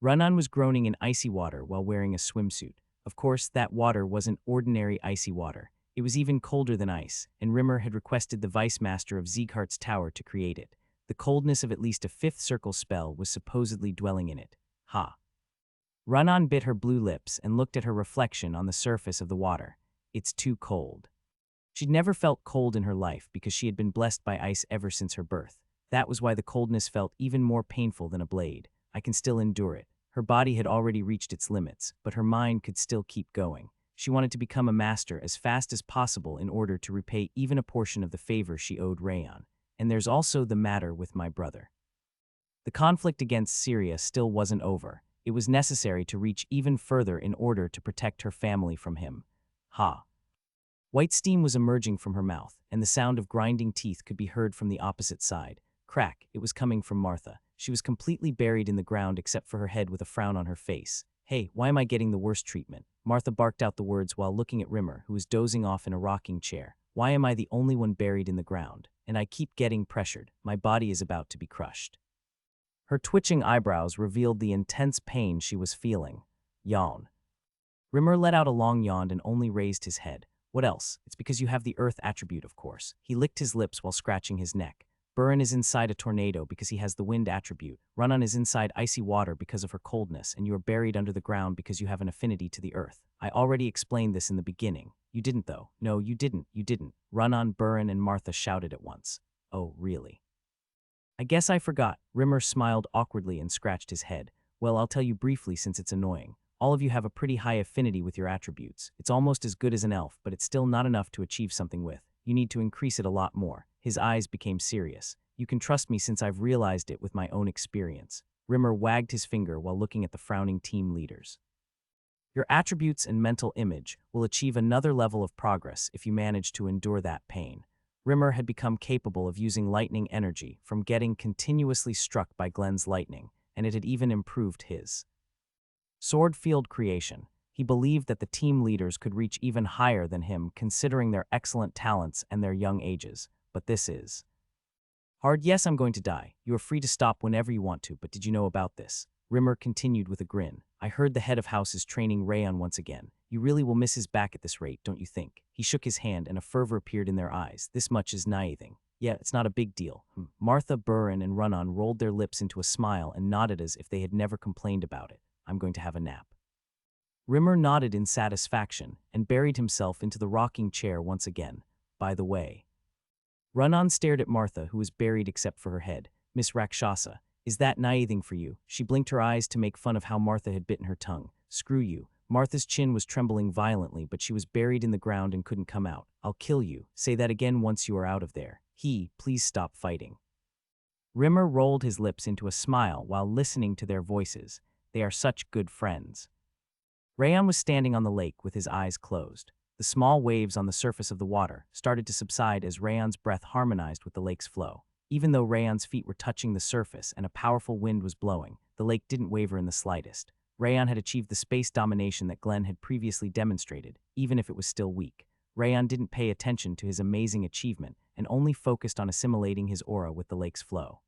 Runan was groaning in icy water while wearing a swimsuit. Of course, that water wasn't ordinary icy water. It was even colder than ice, and Rimmer had requested the vice master of Sieghart's tower to create it. The coldness of at least a fifth circle spell was supposedly dwelling in it. Ha! Runan bit her blue lips and looked at her reflection on the surface of the water. It's too cold. She'd never felt cold in her life because she had been blessed by ice ever since her birth. That was why the coldness felt even more painful than a blade. I can still endure it. Her body had already reached its limits, but her mind could still keep going. She wanted to become a master as fast as possible in order to repay even a portion of the favor she owed Rayon. And there's also the matter with my brother. The conflict against Syria still wasn't over. It was necessary to reach even further in order to protect her family from him. Ha! White steam was emerging from her mouth, and the sound of grinding teeth could be heard from the opposite side. Crack, it was coming from Martha. She was completely buried in the ground except for her head with a frown on her face. Hey, why am I getting the worst treatment? Martha barked out the words while looking at Rimmer, who was dozing off in a rocking chair. Why am I the only one buried in the ground? And I keep getting pressured. My body is about to be crushed. Her twitching eyebrows revealed the intense pain she was feeling. Yawn. Rimmer let out a long yawn and only raised his head. What else? It's because you have the earth attribute, of course. He licked his lips while scratching his neck. Buran is inside a tornado because he has the wind attribute. Runan is inside icy water because of her coldness, and you are buried under the ground because you have an affinity to the earth. I already explained this in the beginning. You didn't, though. No, you didn't. You didn't. Runan, Buran, and Martha shouted at once. Oh, really? I guess I forgot. Rimmer smiled awkwardly and scratched his head. Well, I'll tell you briefly since it's annoying. All of you have a pretty high affinity with your attributes. It's almost as good as an elf, but it's still not enough to achieve something with. You need to increase it a lot more. His eyes became serious. You can trust me since I've realized it with my own experience. Rimmer wagged his finger while looking at the frowning team leaders. Your attributes and mental image will achieve another level of progress if you manage to endure that pain. Rimmer had become capable of using lightning energy from getting continuously struck by Glenn's lightning, and it had even improved his sword field creation. He believed that the team leaders could reach even higher than him considering their excellent talents and their young ages. But this is hard. Yes, I'm going to die. You are free to stop whenever you want to, but did you know about this? Rimmer continued with a grin. I heard the head of house is training Rayon once again. You really will miss his back at this rate, don't you think? He shook his hand and a fervor appeared in their eyes. This much is naiving. Yeah, it's not a big deal. Martha, Buran, and Runan rolled their lips into a smile and nodded as if they had never complained about it. I'm going to have a nap. Rimmer nodded in satisfaction and buried himself into the rocking chair once again. By the way, Runan stared at Martha, who was buried except for her head. Miss Rakshasa, is that naiving for you? She blinked her eyes to make fun of how Martha had bitten her tongue. Screw you. Martha's chin was trembling violently, but she was buried in the ground and couldn't come out. I'll kill you. Say that again once you are out of there. Please stop fighting. Rimmer rolled his lips into a smile while listening to their voices. They are such good friends. Rayon was standing on the lake with his eyes closed. The small waves on the surface of the water started to subside as Rayon's breath harmonized with the lake's flow. Even though Rayon's feet were touching the surface and a powerful wind was blowing, the lake didn't waver in the slightest. Rayon had achieved the space domination that Glenn had previously demonstrated, even if it was still weak. Rayon didn't pay attention to his amazing achievement and only focused on assimilating his aura with the lake's flow.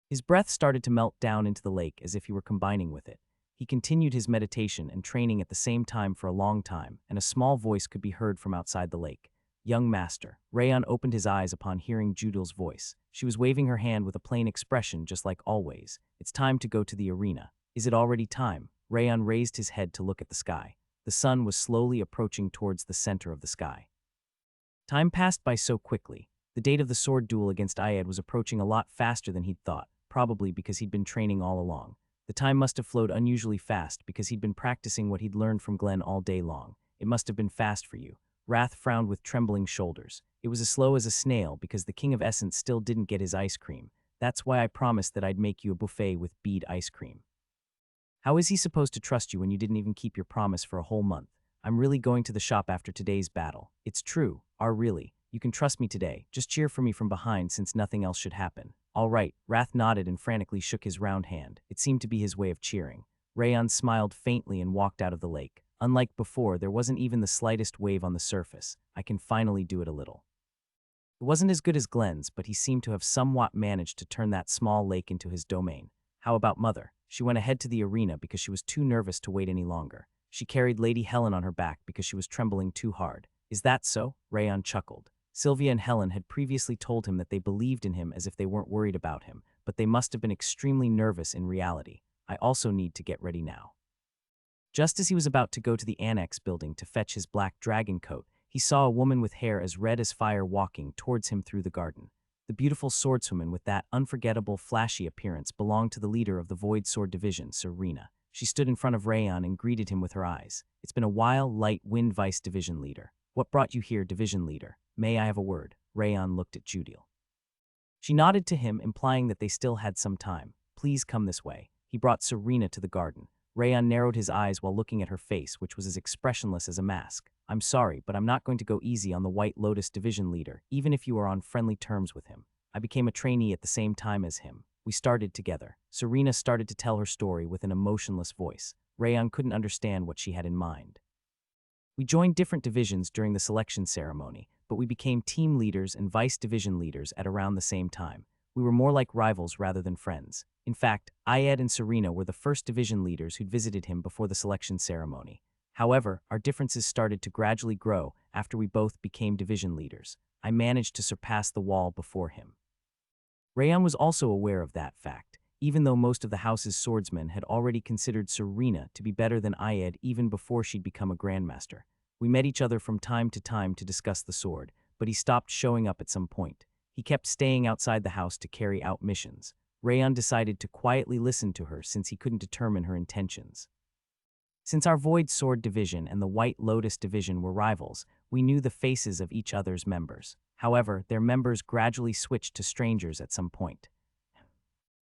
His breath started to melt down into the lake as if he were combining with it. He continued his meditation and training at the same time for a long time, and a small voice could be heard from outside the lake. Young master. Rayon opened his eyes upon hearing Judil's voice. She was waving her hand with a plain expression just like always. It's time to go to the arena. Is it already time? Rayon raised his head to look at the sky. The sun was slowly approaching towards the center of the sky. Time passed by so quickly. The date of the sword duel against Ayed was approaching a lot faster than he'd thought, probably because he'd been training all along. The time must have flowed unusually fast because he'd been practicing what he'd learned from Glenn all day long. It must have been fast for you. Wrath frowned with trembling shoulders. It was as slow as a snail because the King of Essence still didn't get his ice cream. That's why I promised that I'd make you a buffet with bead ice cream. How is he supposed to trust you when you didn't even keep your promise for a whole month? I'm really going to the shop after today's battle. It's true. Really. You can trust me today. Just cheer for me from behind since nothing else should happen. All right. Wrath nodded and frantically shook his round hand. It seemed to be his way of cheering. Rayon smiled faintly and walked out of the lake. Unlike before, there wasn't even the slightest wave on the surface. I can finally do it a little. It wasn't as good as Glenn's, but he seemed to have somewhat managed to turn that small lake into his domain. How about Mother? She went ahead to the arena because she was too nervous to wait any longer. She carried Lady Helen on her back because she was trembling too hard. Is that so? Rayon chuckled. Sylvia and Helen had previously told him that they believed in him as if they weren't worried about him, but they must have been extremely nervous in reality. I also need to get ready now. Just as he was about to go to the annex building to fetch his black dragon coat, he saw a woman with hair as red as fire walking towards him through the garden. The beautiful swordswoman with that unforgettable, flashy appearance belonged to the leader of the Void Sword Division, Serena. She stood in front of Rayon and greeted him with her eyes. It's been a while, Light Wind Vice Division Leader. What brought you here, Division Leader? May I have a word? Rayon looked at Judil. She nodded to him, implying that they still had some time. Please come this way. He brought Serena to the garden. Rayon narrowed his eyes while looking at her face, which was as expressionless as a mask. I'm sorry, but I'm not going to go easy on the White Lotus Division Leader, even if you are on friendly terms with him. I became a trainee at the same time as him. We started together. Serena started to tell her story with an emotionless voice. Rayon couldn't understand what she had in mind. We joined different divisions during the selection ceremony, but we became team leaders and vice division leaders at around the same time. We were more like rivals rather than friends. In fact, Ayed and Serena were the first division leaders who'd visited him before the selection ceremony. However, our differences started to gradually grow after we both became division leaders. I managed to surpass the wall before him. Rayon was also aware of that fact, even though most of the house's swordsmen had already considered Serena to be better than Ayed even before she'd become a grandmaster. We met each other from time to discuss the sword, but he stopped showing up at some point. He kept staying outside the house to carry out missions. Rayon decided to quietly listen to her since he couldn't determine her intentions. Since our Void Sword Division and the White Lotus Division were rivals, we knew the faces of each other's members. However, their members gradually switched to strangers at some point.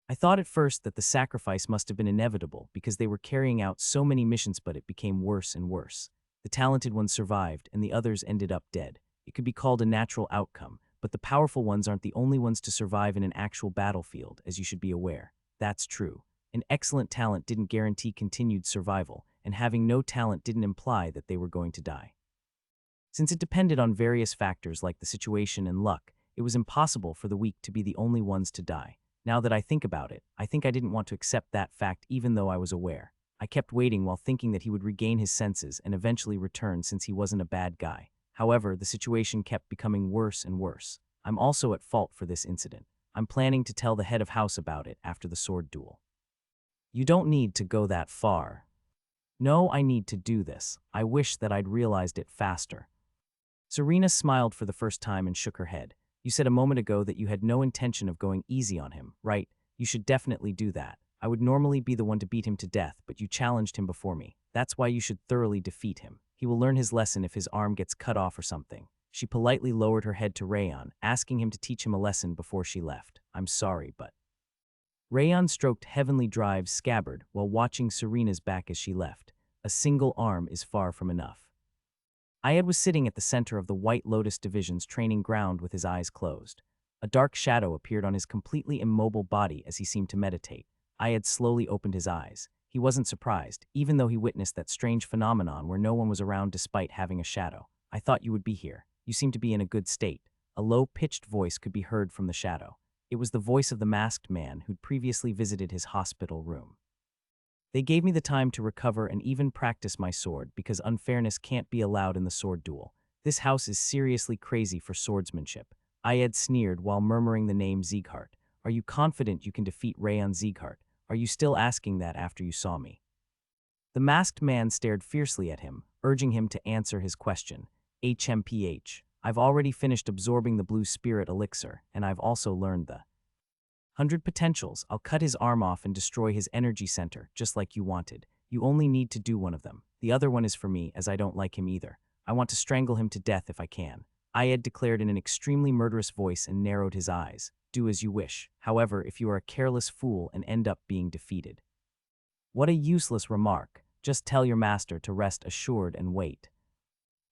I thought at first that the sacrifice must have been inevitable because they were carrying out so many missions, but it became worse and worse. The talented ones survived and the others ended up dead. It could be called a natural outcome, but the powerful ones aren't the only ones to survive in an actual battlefield, as you should be aware. That's true. An excellent talent didn't guarantee continued survival, and having no talent didn't imply that they were going to die. Since it depended on various factors like the situation and luck, it was impossible for the weak to be the only ones to die. Now that I think about it, I think I didn't want to accept that fact even though I was aware. I kept waiting while thinking that he would regain his senses and eventually return since he wasn't a bad guy. However, the situation kept becoming worse and worse. I'm also at fault for this incident. I'm planning to tell the head of house about it after the sword duel. You don't need to go that far. No, I need to do this. I wish that I'd realized it faster. Serena smiled for the first time and shook her head. You said a moment ago that you had no intention of going easy on him, right? You should definitely do that. I would normally be the one to beat him to death, but you challenged him before me. That's why you should thoroughly defeat him. He will learn his lesson if his arm gets cut off or something. She politely lowered her head to Rayon, asking him to teach him a lesson before she left. I'm sorry, but... Rayon stroked Heavenly Drive's scabbard while watching Serena's back as she left. A single arm is far from enough. Ayed was sitting at the center of the White Lotus Division's training ground with his eyes closed. A dark shadow appeared on his completely immobile body as he seemed to meditate. Ayed slowly opened his eyes. He wasn't surprised, even though he witnessed that strange phenomenon where no one was around despite having a shadow. I thought you would be here. You seem to be in a good state. A low-pitched voice could be heard from the shadow. It was the voice of the masked man who'd previously visited his hospital room. They gave me the time to recover and even practice my sword because unfairness can't be allowed in the sword duel. This house is seriously crazy for swordsmanship. Ayed sneered while murmuring the name Sieghart. Are you confident you can defeat Rayon Sieghart? Are you still asking that after you saw me? The masked man stared fiercely at him, urging him to answer his question. HMPH. I've already finished absorbing the blue spirit elixir, and I've also learned the 100 potentials. I'll cut his arm off and destroy his energy center, just like you wanted. You only need to do one of them. The other one is for me, as I don't like him either. I want to strangle him to death if I can. Ayed declared in an extremely murderous voice and narrowed his eyes. Do as you wish. However, if you are a careless fool and end up being defeated. What a useless remark. Just tell your master to rest assured and wait.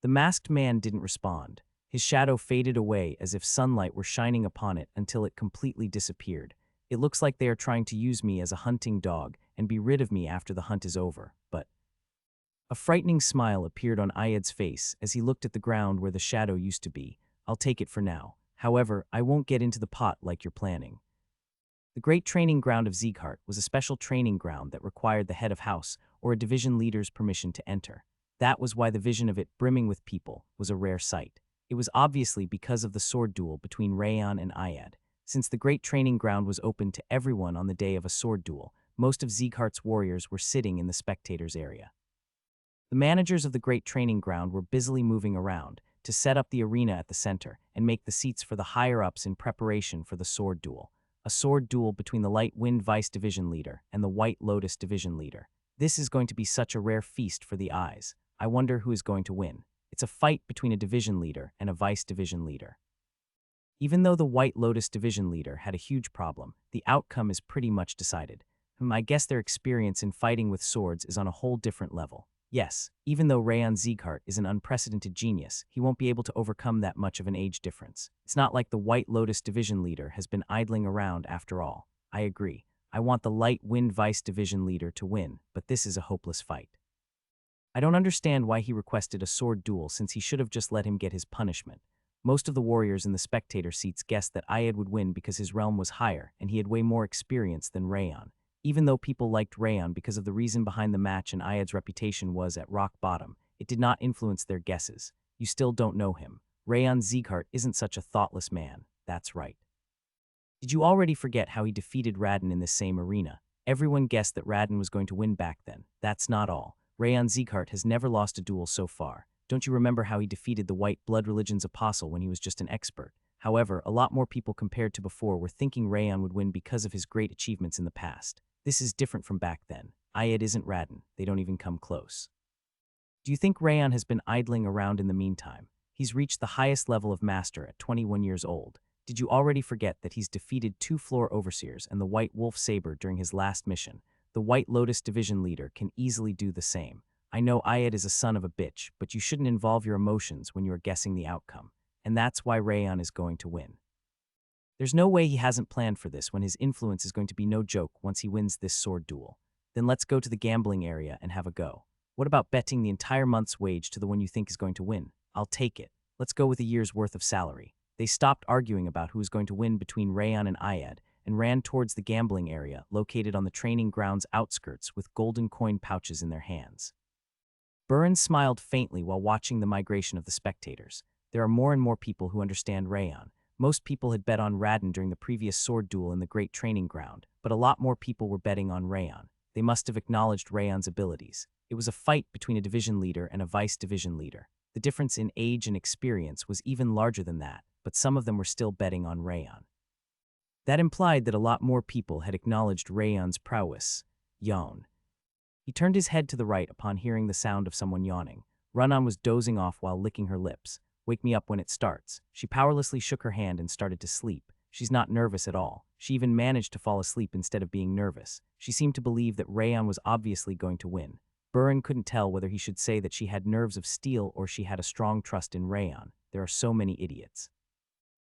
The masked man didn't respond. His shadow faded away as if sunlight were shining upon it until it completely disappeared. It looks like they are trying to use me as a hunting dog and be rid of me after the hunt is over, but... A frightening smile appeared on Ayed's face as he looked at the ground where the shadow used to be. I'll take it for now. However, I won't get into the pot like you're planning. The great training ground of Sieghart was a special training ground that required the head of house or a division leader's permission to enter. That was why the vision of it brimming with people was a rare sight. It was obviously because of the sword duel between Rayan and Ayed. Since the great training ground was open to everyone on the day of a sword duel, most of Sieghart's warriors were sitting in the spectators' area. The managers of the great training ground were busily moving around to set up the arena at the center and make the seats for the higher-ups in preparation for the sword duel. A sword duel between the Light Wind Vice Division Leader and the White Lotus Division Leader. This is going to be such a rare feast for the eyes. I wonder who is going to win. It's a fight between a division leader and a vice division leader. Even though the White Lotus Division Leader had a huge problem, the outcome is pretty much decided. I guess their experience in fighting with swords is on a whole different level. Yes, even though Rayan Sieghart is an unprecedented genius, he won't be able to overcome that much of an age difference. It's not like the White Lotus Division Leader has been idling around after all. I agree. I want the Light Wind Vice Division Leader to win, but this is a hopeless fight. I don't understand why he requested a sword duel since he should have just let him get his punishment. Most of the warriors in the spectator seats guessed that Ayed would win because his realm was higher and he had way more experience than Rayan. Even though people liked Rayan because of the reason behind the match and Ayed's reputation was at rock bottom, it did not influence their guesses. You still don't know him. Rayan Sieghart isn't such a thoughtless man. That's right. Did you already forget how he defeated Radin in this same arena? Everyone guessed that Radin was going to win back then. That's not all. Rayan Sieghart has never lost a duel so far. Don't you remember how he defeated the White Blood Religion's apostle when he was just an expert? However, a lot more people compared to before were thinking Rayan would win because of his great achievements in the past. This is different from back then. Ayed isn't Radin. They don't even come close. Do you think Rayan has been idling around in the meantime? He's reached the highest level of master at 21 years old. Did you already forget that he's defeated 2 floor overseers and the White Wolf Saber during his last mission? The White Lotus Division Leader can easily do the same. I know Ayed is a son of a bitch, but you shouldn't involve your emotions when you are guessing the outcome. And that's why Rayan is going to win. There's no way he hasn't planned for this when his influence is going to be no joke once he wins this sword duel. Then let's go to the gambling area and have a go. What about betting the entire month's wage to the one you think is going to win? I'll take it. Let's go with a year's worth of salary. They stopped arguing about who was going to win between Rayan and Ayed and ran towards the gambling area located on the training ground's outskirts with golden coin pouches in their hands. Buran smiled faintly while watching the migration of the spectators. There are more and more people who understand Rayan. Most people had bet on Radin during the previous sword duel in the Great Training Ground, but a lot more people were betting on Rayan. They must have acknowledged Rayan's abilities. It was a fight between a division leader and a vice division leader. The difference in age and experience was even larger than that, but some of them were still betting on Rayan. That implied that a lot more people had acknowledged Rayan's prowess. Yawn. He turned his head to the right upon hearing the sound of someone yawning. Runan was dozing off while licking her lips. Wake me up when it starts. She powerlessly shook her hand and started to sleep. She's not nervous at all. She even managed to fall asleep instead of being nervous. She seemed to believe that Rayan was obviously going to win. Buran couldn't tell whether he should say that she had nerves of steel or she had a strong trust in Rayan. There are so many idiots.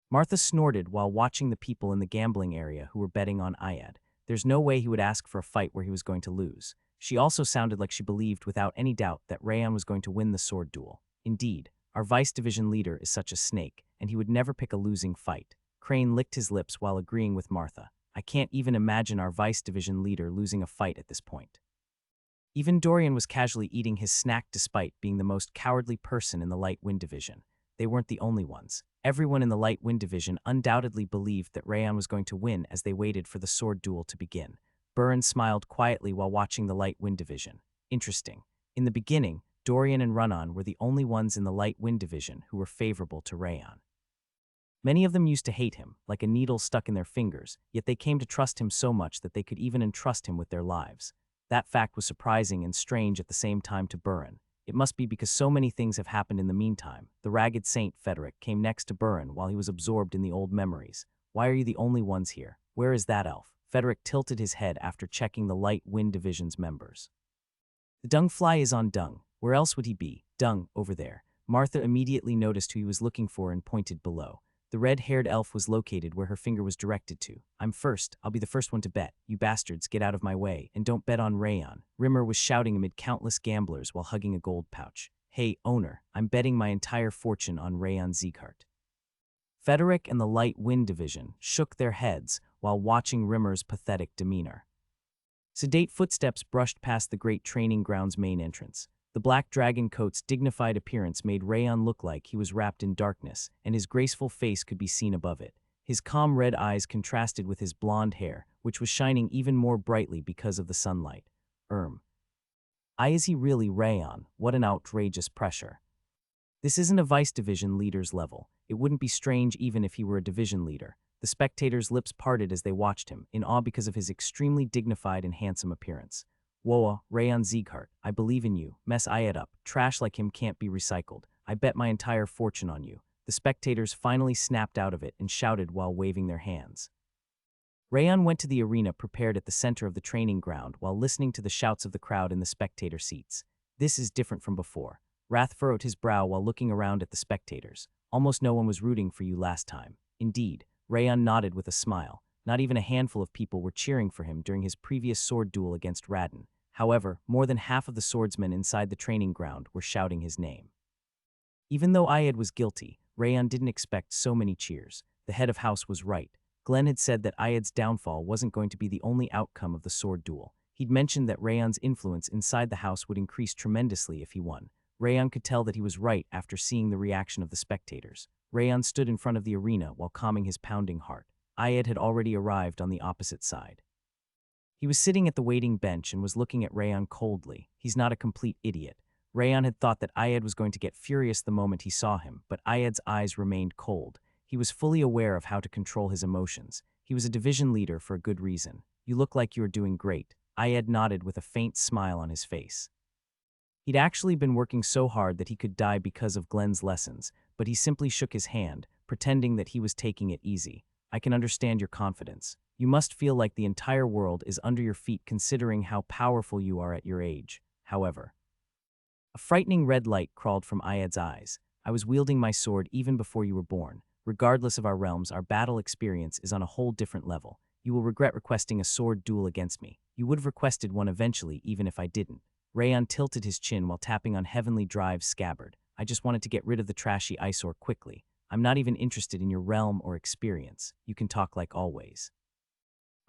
Martha snorted while watching the people in the gambling area who were betting on Ayed. There's no way he would ask for a fight where he was going to lose. She also sounded like she believed without any doubt that Rayan was going to win the sword duel. Indeed, our vice division leader is such a snake, and he would never pick a losing fight. Crane licked his lips while agreeing with Martha. I can't even imagine our vice division leader losing a fight at this point. Even Dorian was casually eating his snack despite being the most cowardly person in the Light Wind Division. They weren't the only ones. Everyone in the Light Wind Division undoubtedly believed that Rayan was going to win as they waited for the sword duel to begin. Buran smiled quietly while watching the Light Wind Division. Interesting. In the beginning, Dorian and Runan were the only ones in the Light Wind Division who were favorable to Rayan. Many of them used to hate him, like a needle stuck in their fingers, yet they came to trust him so much that they could even entrust him with their lives. That fact was surprising and strange at the same time to Buran. It must be because so many things have happened in the meantime. The ragged saint, Frederick, came next to Buran while he was absorbed in the old memories. Why are you the only ones here? Where is that elf? Frederick tilted his head after checking the Light Wind Division's members. The dung fly is on dung. Where else would he be? Dung, over there. Martha immediately noticed who he was looking for and pointed below. The red-haired elf was located where her finger was directed to. I'm first. I'll be the first one to bet. You bastards, get out of my way, and don't bet on Rayon. Rimmer was shouting amid countless gamblers while hugging a gold pouch. Hey, owner, I'm betting my entire fortune on Rayon Zeekhart. Frederick and the Light Wind Division shook their heads while watching Rimmer's pathetic demeanor. Sedate footsteps brushed past the great training ground's main entrance. The black dragon coat's dignified appearance made Rayon look like he was wrapped in darkness, and his graceful face could be seen above it. His calm red eyes contrasted with his blonde hair, which was shining even more brightly because of the sunlight. Is he really Rayon? What an outrageous pressure. This isn't a vice division leader's level. It wouldn't be strange even if he were a division leader. The spectators' lips parted as they watched him, in awe because of his extremely dignified and handsome appearance. Whoa, Rayon Zeekhart, I believe in you. Mess Ayed up. Trash like him can't be recycled. I bet my entire fortune on you. The spectators finally snapped out of it and shouted while waving their hands. Rayon went to the arena prepared at the center of the training ground while listening to the shouts of the crowd in the spectator seats. This is different from before. Wrath furrowed his brow while looking around at the spectators. Almost no one was rooting for you last time. Indeed, Rayon nodded with a smile. Not even a handful of people were cheering for him during his previous sword duel against Radin. However, more than half of the swordsmen inside the training ground were shouting his name. Even though Ayed was guilty, Rayon didn't expect so many cheers. The head of house was right. Glenn had said that Ayed's downfall wasn't going to be the only outcome of the sword duel. He'd mentioned that Rayon's influence inside the house would increase tremendously if he won. Rayon could tell that he was right after seeing the reaction of the spectators. Rayon stood in front of the arena while calming his pounding heart. Ayed had already arrived on the opposite side. He was sitting at the waiting bench and was looking at Rayon coldly. He's not a complete idiot. Rayon had thought that Ayed was going to get furious the moment he saw him, but Ayed's eyes remained cold. He was fully aware of how to control his emotions. He was a division leader for a good reason. You look like you are doing great. Ayed nodded with a faint smile on his face. He'd actually been working so hard that he could die because of Glenn's lessons, but he simply shook his hand, pretending that he was taking it easy. I can understand your confidence. You must feel like the entire world is under your feet considering how powerful you are at your age. However, a frightening red light crawled from Ayed's eyes. I was wielding my sword even before you were born. Regardless of our realms, our battle experience is on a whole different level. You will regret requesting a sword duel against me. You would have requested one eventually even if I didn't. Rayon tilted his chin while tapping on Heavenly Drive's scabbard. I just wanted to get rid of the trashy eyesore quickly. I'm not even interested in your realm or experience. You can talk like always.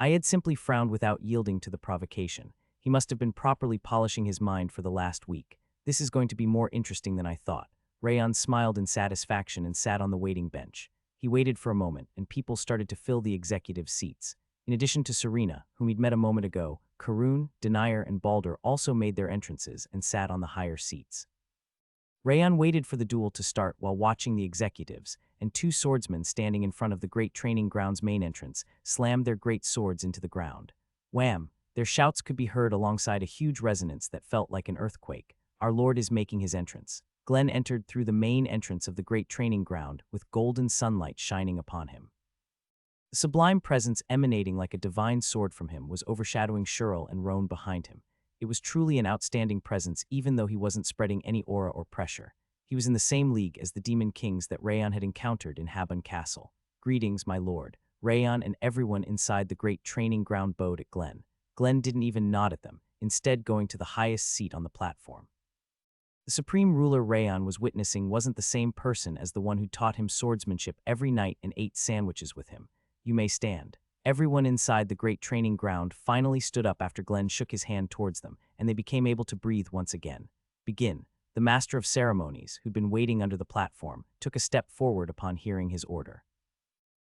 Ayed simply frowned without yielding to the provocation. He must have been properly polishing his mind for the last week. This is going to be more interesting than I thought. Rayon smiled in satisfaction and sat on the waiting bench. He waited for a moment, and people started to fill the executive seats. In addition to Serena, whom he'd met a moment ago, Karun, Denier, and Balder also made their entrances and sat on the higher seats. Rayon waited for the duel to start while watching the executives, and two swordsmen standing in front of the great training ground's main entrance slammed their great swords into the ground. Wham! Their shouts could be heard alongside a huge resonance that felt like an earthquake. Our Lord is making his entrance. Glenn entered through the main entrance of the great training ground with golden sunlight shining upon him. The sublime presence emanating like a divine sword from him was overshadowing Shirl and Roan behind him. It was truly an outstanding presence even though he wasn't spreading any aura or pressure. He was in the same league as the demon kings that Rayon had encountered in Habon Castle. Greetings, my lord. Rayon and everyone inside the great training ground bowed at Glenn. Glenn didn't even nod at them, instead going to the highest seat on the platform. The supreme ruler Rayon was witnessing wasn't the same person as the one who taught him swordsmanship every night and ate sandwiches with him. You may stand. Everyone inside the great training ground finally stood up after Glenn shook his hand towards them, and they became able to breathe once again. Begin. The master of ceremonies, who'd been waiting under the platform, took a step forward upon hearing his order.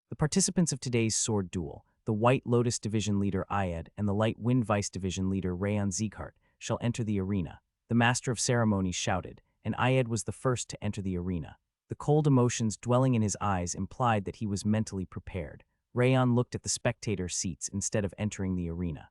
The participants of today's sword duel, the White Lotus Division leader Ayed and the Light Wind Vice Division leader Rayon Zeekhart, shall enter the arena. The master of ceremonies shouted, and Ayed was the first to enter the arena. The cold emotions dwelling in his eyes implied that he was mentally prepared. Rayon looked at the spectator seats instead of entering the arena.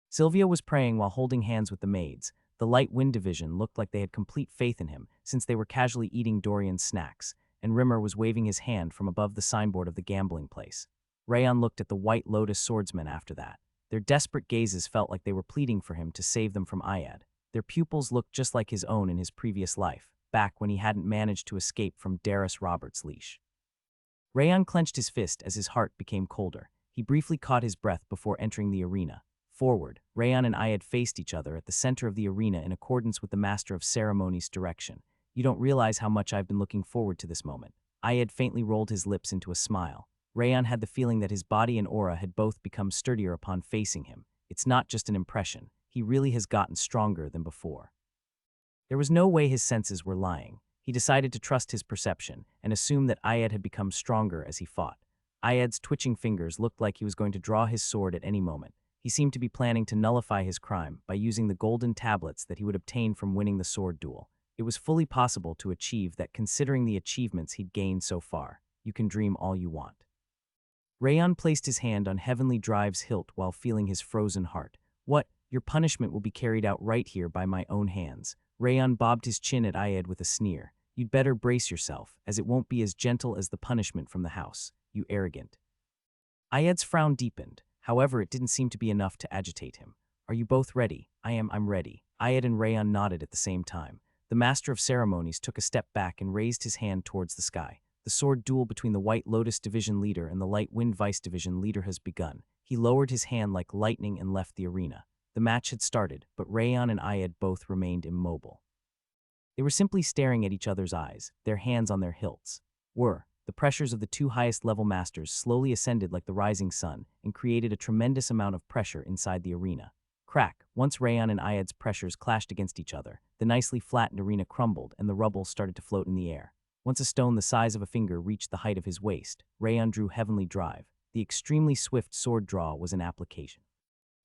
Sylvia was praying while holding hands with the maids. The Light Wind Division looked like they had complete faith in him, since they were casually eating Dorian's snacks, and Rimmer was waving his hand from above the signboard of the gambling place. Rayon looked at the White Lotus swordsmen after that. Their desperate gazes felt like they were pleading for him to save them from Ayed. Their pupils looked just like his own in his previous life, back when he hadn't managed to escape from Darius Roberts' leash. Rayon clenched his fist as his heart became colder. He briefly caught his breath before entering the arena. Forward, Rayon and Ayed faced each other at the center of the arena in accordance with the Master of Ceremonies' direction. You don't realize how much I've been looking forward to this moment. Ayed faintly rolled his lips into a smile. Rayon had the feeling that his body and aura had both become sturdier upon facing him. It's not just an impression. He really has gotten stronger than before. There was no way his senses were lying. He decided to trust his perception and assume that Ayed had become stronger as he fought. Ayed's twitching fingers looked like he was going to draw his sword at any moment. He seemed to be planning to nullify his crime by using the golden tablets that he would obtain from winning the sword duel. It was fully possible to achieve that considering the achievements he'd gained so far. You can dream all you want. Rayon placed his hand on Heavenly Drive's hilt while feeling his frozen heart. What? Your punishment will be carried out right here by my own hands. Rayon bobbed his chin at Ayed with a sneer. You'd better brace yourself, as it won't be as gentle as the punishment from the house, you arrogant. Ayed's frown deepened. However, it didn't seem to be enough to agitate him. Are you both ready? I'm ready. Ayed and Rayon nodded at the same time. The Master of Ceremonies took a step back and raised his hand towards the sky. The sword duel between the White Lotus Division leader and the Light Wind Vice Division leader has begun. He lowered his hand like lightning and left the arena. The match had started, but Rayon and Ayed both remained immobile. They were simply staring at each other's eyes, their hands on their hilts. The pressures of the two highest-level masters slowly ascended like the rising sun and created a tremendous amount of pressure inside the arena. Crack! Once Rayon and Ayed's pressures clashed against each other, the nicely flattened arena crumbled and the rubble started to float in the air. Once a stone the size of a finger reached the height of his waist, Rayon drew Heavenly Drive. The extremely swift sword draw was an application.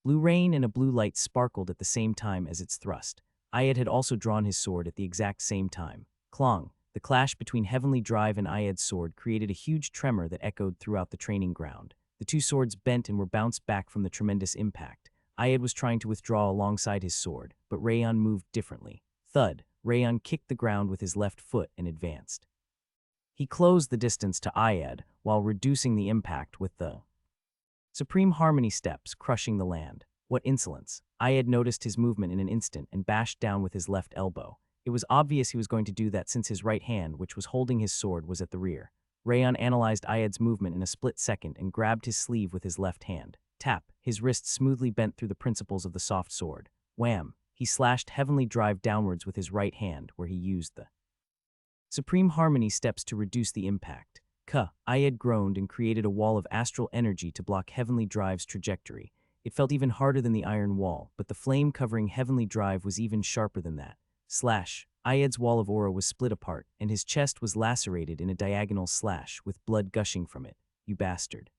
Blue rain and a blue light sparkled at the same time as its thrust. Ayed had also drawn his sword at the exact same time. Clong! The clash between Heavenly Drive and Ayed's sword created a huge tremor that echoed throughout the training ground. The two swords bent and were bounced back from the tremendous impact. Ayed was trying to withdraw alongside his sword, but Rayon moved differently. Thud! Rayon kicked the ground with his left foot and advanced. He closed the distance to Ayed while reducing the impact with the Supreme Harmony steps, crushing the land. What insolence! Ayed noticed his movement in an instant and bashed down with his left elbow. It was obvious he was going to do that since his right hand, which was holding his sword, was at the rear. Rayon analyzed Ayed's movement in a split second and grabbed his sleeve with his left hand. Tap! His wrist smoothly bent through the principles of the soft sword. Wham! He slashed Heavenly Drive downwards with his right hand, where he used the Supreme Harmony steps to reduce the impact. Ayed groaned and created a wall of astral energy to block Heavenly Drive's trajectory. It felt even harder than the iron wall, but the flame covering Heavenly Drive was even sharper than that. Slash! Ayed's wall of aura was split apart, and his chest was lacerated in a diagonal slash, with blood gushing from it. You bastard.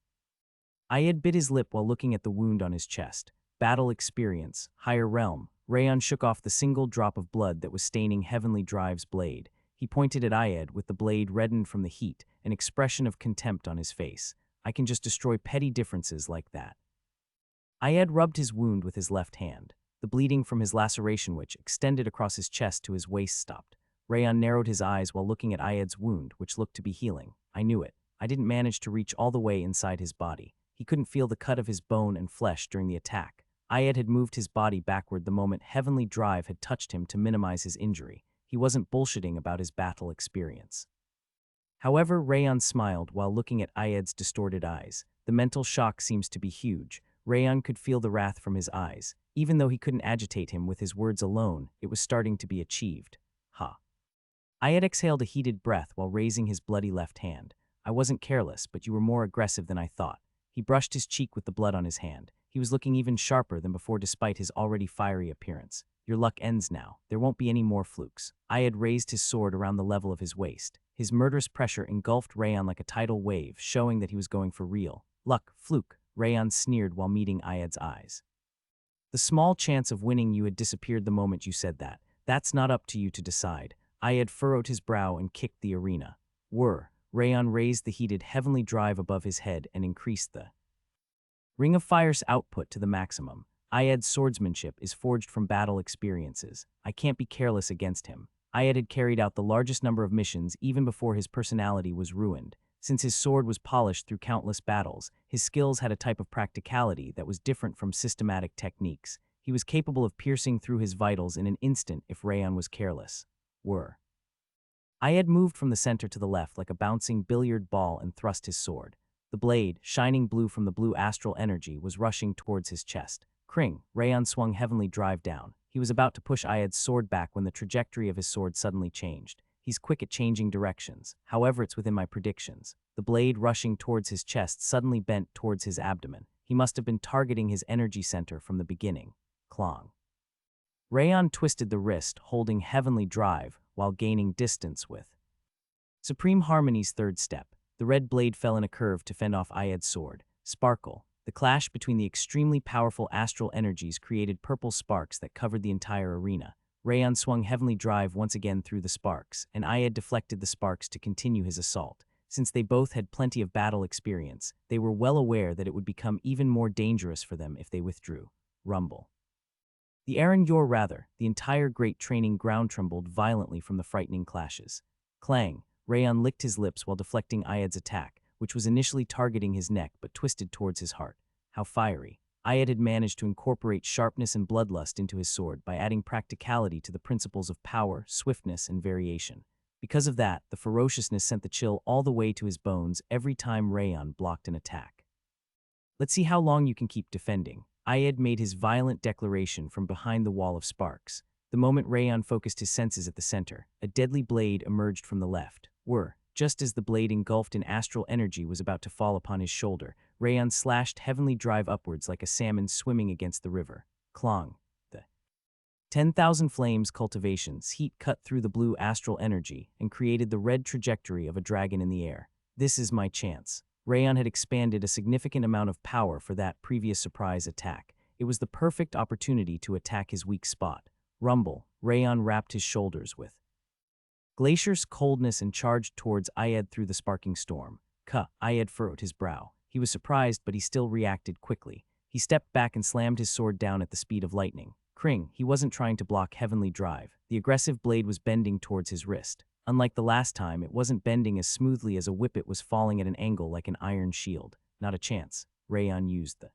Ayed bit his lip while looking at the wound on his chest. Battle experience, higher realm. Rayon shook off the single drop of blood that was staining Heavenly Drive's blade. He pointed at Ayed with the blade reddened from the heat, an expression of contempt on his face. I can just destroy petty differences like that. Ayed rubbed his wound with his left hand. The bleeding from his laceration, which extended across his chest to his waist, stopped. Rayon narrowed his eyes while looking at Ayed's wound, which looked to be healing. I knew it. I didn't manage to reach all the way inside his body. He couldn't feel the cut of his bone and flesh during the attack. Ayed had moved his body backward the moment Heavenly Drive had touched him to minimize his injury. He wasn't bullshitting about his battle experience. However, Rayon smiled while looking at Ayed's distorted eyes. The mental shock seems to be huge. Rayon could feel the wrath from his eyes. Even though he couldn't agitate him with his words alone, it was starting to be achieved. Ayed exhaled a heated breath while raising his bloody left hand. I wasn't careless, but you were more aggressive than I thought. He brushed his cheek with the blood on his hand. He was looking even sharper than before despite his already fiery appearance. Your luck ends now. There won't be any more flukes. Ayed raised his sword around the level of his waist. His murderous pressure engulfed Rayon like a tidal wave, showing that he was going for real. Luck, fluke, Rayon sneered while meeting Ayed's eyes. The small chance of winning you had disappeared the moment you said that. That's not up to you to decide. Ayed furrowed his brow and kicked the arena. Rayon raised the heated Heavenly Drive above his head and increased the Ring of Fire's output to the maximum. Ayed's swordsmanship is forged from battle experiences. I can't be careless against him. Ayed had carried out the largest number of missions even before his personality was ruined. Since his sword was polished through countless battles, his skills had a type of practicality that was different from systematic techniques. He was capable of piercing through his vitals in an instant if Rayon was careless. Ayed moved from the center to the left like a bouncing billiard ball and thrust his sword. The blade, shining blue from the blue astral energy, was rushing towards his chest. Kring, Rayon swung heavenly drive down. He was about to push Ayed's sword back when the trajectory of his sword suddenly changed. He's quick at changing directions. However, it's within my predictions. The blade rushing towards his chest suddenly bent towards his abdomen. He must have been targeting his energy center from the beginning. Clong. Rayon twisted the wrist, holding heavenly drive, while gaining distance with Supreme Harmony's third step. The red blade fell in a curve to fend off Ayed's sword. Sparkle. The clash between the extremely powerful astral energies created purple sparks that covered the entire arena. Rayon swung heavenly drive once again through the sparks, and Ayed deflected the sparks to continue his assault. Since they both had plenty of battle experience, they were well aware that it would become even more dangerous for them if they withdrew. Rumble. The entire great training ground trembled violently from the frightening clashes. Clang. Rayon licked his lips while deflecting Ayed's attack, which was initially targeting his neck but twisted towards his heart. How fiery. Ayed had managed to incorporate sharpness and bloodlust into his sword by adding practicality to the principles of power, swiftness, and variation. Because of that, the ferociousness sent the chill all the way to his bones every time Rayon blocked an attack. Let's see how long you can keep defending. Ayed made his violent declaration from behind the wall of sparks. The moment Rayon focused his senses at the center, a deadly blade emerged from the left. Just as the blade engulfed in astral energy was about to fall upon his shoulder, Rayon slashed heavenly drive upwards like a salmon swimming against the river. Clong. The 10,000 flames cultivation's heat cut through the blue astral energy and created the red trajectory of a dragon in the air. This is my chance. Rayon had expanded a significant amount of power for that previous surprise attack. It was the perfect opportunity to attack his weak spot. Rumble. Rayon wrapped his shoulders with Glacier's coldness and charged towards Ayed through the sparking storm. Ayed furrowed his brow. He was surprised, but he still reacted quickly. He stepped back and slammed his sword down at the speed of lightning. Kring, he wasn't trying to block heavenly drive. The aggressive blade was bending towards his wrist. Unlike the last time, it wasn't bending as smoothly as a whippet was falling at an angle like an iron shield. Not a chance. Rayon used the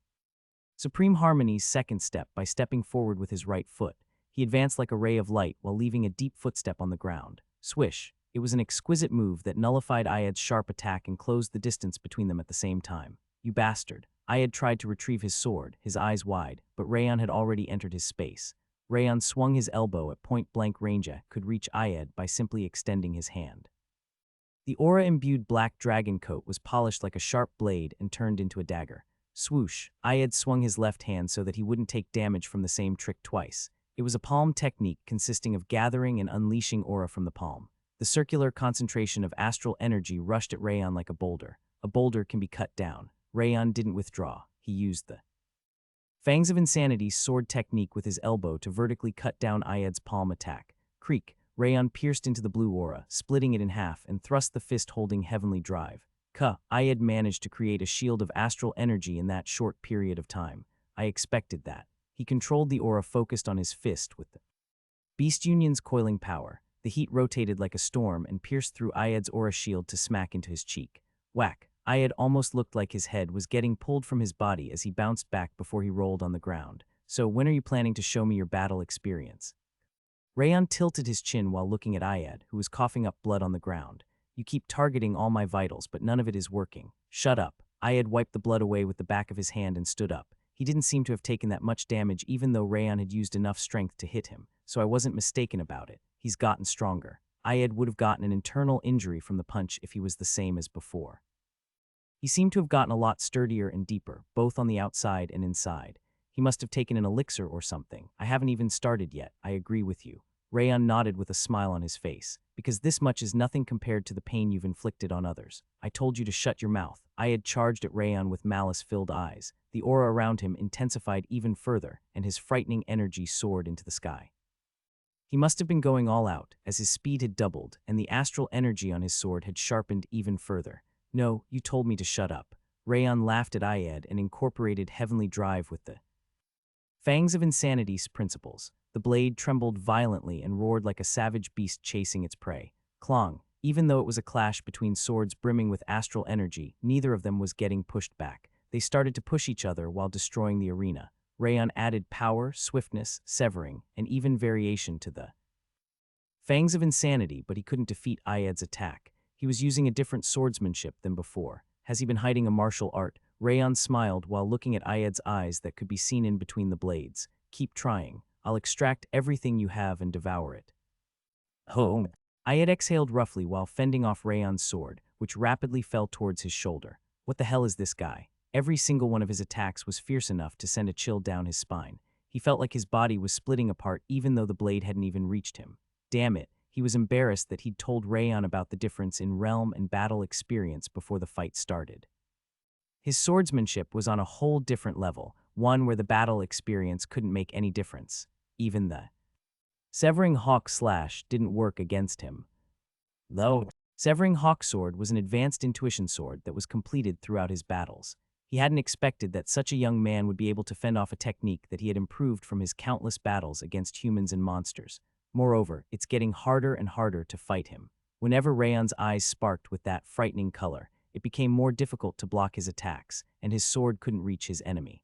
Supreme Harmony's second step by stepping forward with his right foot. He advanced like a ray of light while leaving a deep footstep on the ground. Swish. It was an exquisite move that nullified Ayed's sharp attack and closed the distance between them at the same time. You bastard. Ayed tried to retrieve his sword, his eyes wide, but Rayon had already entered his space. Rayon swung his elbow at point-blank range, could reach Ayed by simply extending his hand. The aura-imbued black dragon coat was polished like a sharp blade and turned into a dagger. Swoosh. Ayed swung his left hand so that he wouldn't take damage from the same trick twice. It was a palm technique consisting of gathering and unleashing aura from the palm. The circular concentration of astral energy rushed at Rayon like a boulder. A boulder can be cut down. Rayon didn't withdraw. He used the Fangs of Insanity's sword technique with his elbow to vertically cut down Ayed's palm attack. Creak. Rayon pierced into the blue aura, splitting it in half, and thrust the fist holding heavenly drive. Ayed managed to create a shield of astral energy in that short period of time. I expected that. He controlled the aura focused on his fist with the Beast Union's coiling power. The heat rotated like a storm and pierced through Ayed's aura shield to smack into his cheek. Whack. Ayed almost looked like his head was getting pulled from his body as he bounced back before he rolled on the ground. So when are you planning to show me your battle experience? Rayon tilted his chin while looking at Ayed, who was coughing up blood on the ground. You keep targeting all my vitals, but none of it is working. Shut up. Ayed wiped the blood away with the back of his hand and stood up. He didn't seem to have taken that much damage even though Rayon had used enough strength to hit him, so I wasn't mistaken about it. He's gotten stronger. Ayed would have gotten an internal injury from the punch if he was the same as before. He seemed to have gotten a lot sturdier and deeper, both on the outside and inside. He must have taken an elixir or something. I haven't even started yet, I agree with you. Rayon nodded with a smile on his face. Because this much is nothing compared to the pain you've inflicted on others. I told you to shut your mouth. Ayed charged at Rayon with malice-filled eyes. The aura around him intensified even further, and his frightening energy soared into the sky. He must have been going all out, as his speed had doubled, and the astral energy on his sword had sharpened even further. No, you told me to shut up. Rayon laughed at Ayed and incorporated heavenly drive with the Fangs of Insanity's principles. The blade trembled violently and roared like a savage beast chasing its prey. Clong. Even though it was a clash between swords brimming with astral energy, neither of them was getting pushed back. They started to push each other while destroying the arena. Rayon added power, swiftness, severing, and even variation to the Fangs of insanity, but he couldn't defeat Ayed's attack. He was using a different swordsmanship than before. Has he been hiding a martial art? Rayan smiled while looking at Ayed's eyes that could be seen in between the blades. Keep trying. I'll extract everything you have and devour it. Oh. Ayed exhaled roughly while fending off Rayan's sword, which rapidly fell towards his shoulder. What the hell is this guy? Every single one of his attacks was fierce enough to send a chill down his spine. He felt like his body was splitting apart even though the blade hadn't even reached him. Damn it, he was embarrassed that he'd told Rayan about the difference in realm and battle experience before the fight started. His swordsmanship was on a whole different level, one where the battle experience couldn't make any difference. Even the Severing Hawk Slash didn't work against him. Though, Severing Hawk Sword was an advanced intuition sword that was completed throughout his battles. He hadn't expected that such a young man would be able to fend off a technique that he had improved from his countless battles against humans and monsters. Moreover, it's getting harder and harder to fight him. Whenever Rayan's eyes sparked with that frightening color, it became more difficult to block his attacks, and his sword couldn't reach his enemy.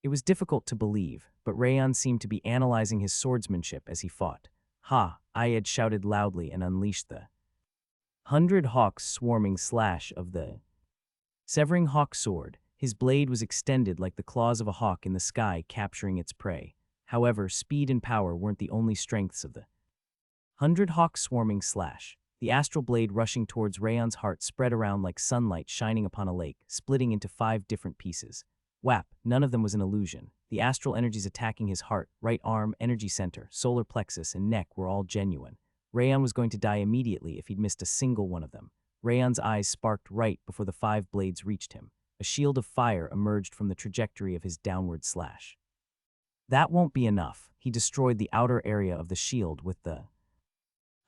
It was difficult to believe, but Rayan seemed to be analyzing his swordsmanship as he fought. Ha! Ayed shouted loudly and unleashed the 100 hawks swarming slash of the Severing Hawk Sword. His blade was extended like the claws of a hawk in the sky capturing its prey. However, speed and power weren't the only strengths of the 100 hawk swarming slash. The astral blade rushing towards Rayan's heart spread around like sunlight shining upon a lake, splitting into 5 different pieces. Whap, none of them was an illusion. The astral energies attacking his heart, right arm, energy center, solar plexus, and neck were all genuine. Rayan was going to die immediately if he'd missed a single one of them. Rayan's eyes sparked right before the 5 blades reached him. A shield of fire emerged from the trajectory of his downward slash. That won't be enough. He destroyed the outer area of the shield with the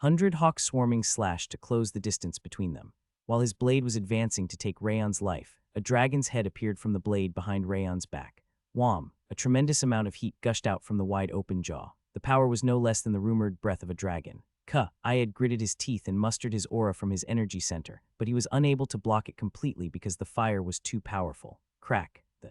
100 hawk swarming slash to close the distance between them. While his blade was advancing to take Rayan's life, a dragon's head appeared from the blade behind Rayan's back. Wham! A tremendous amount of heat gushed out from the wide-open jaw. The power was no less than the rumored breath of a dragon. Ayed gritted his teeth and mustered his aura from his energy center, but he was unable to block it completely because the fire was too powerful. Crack! The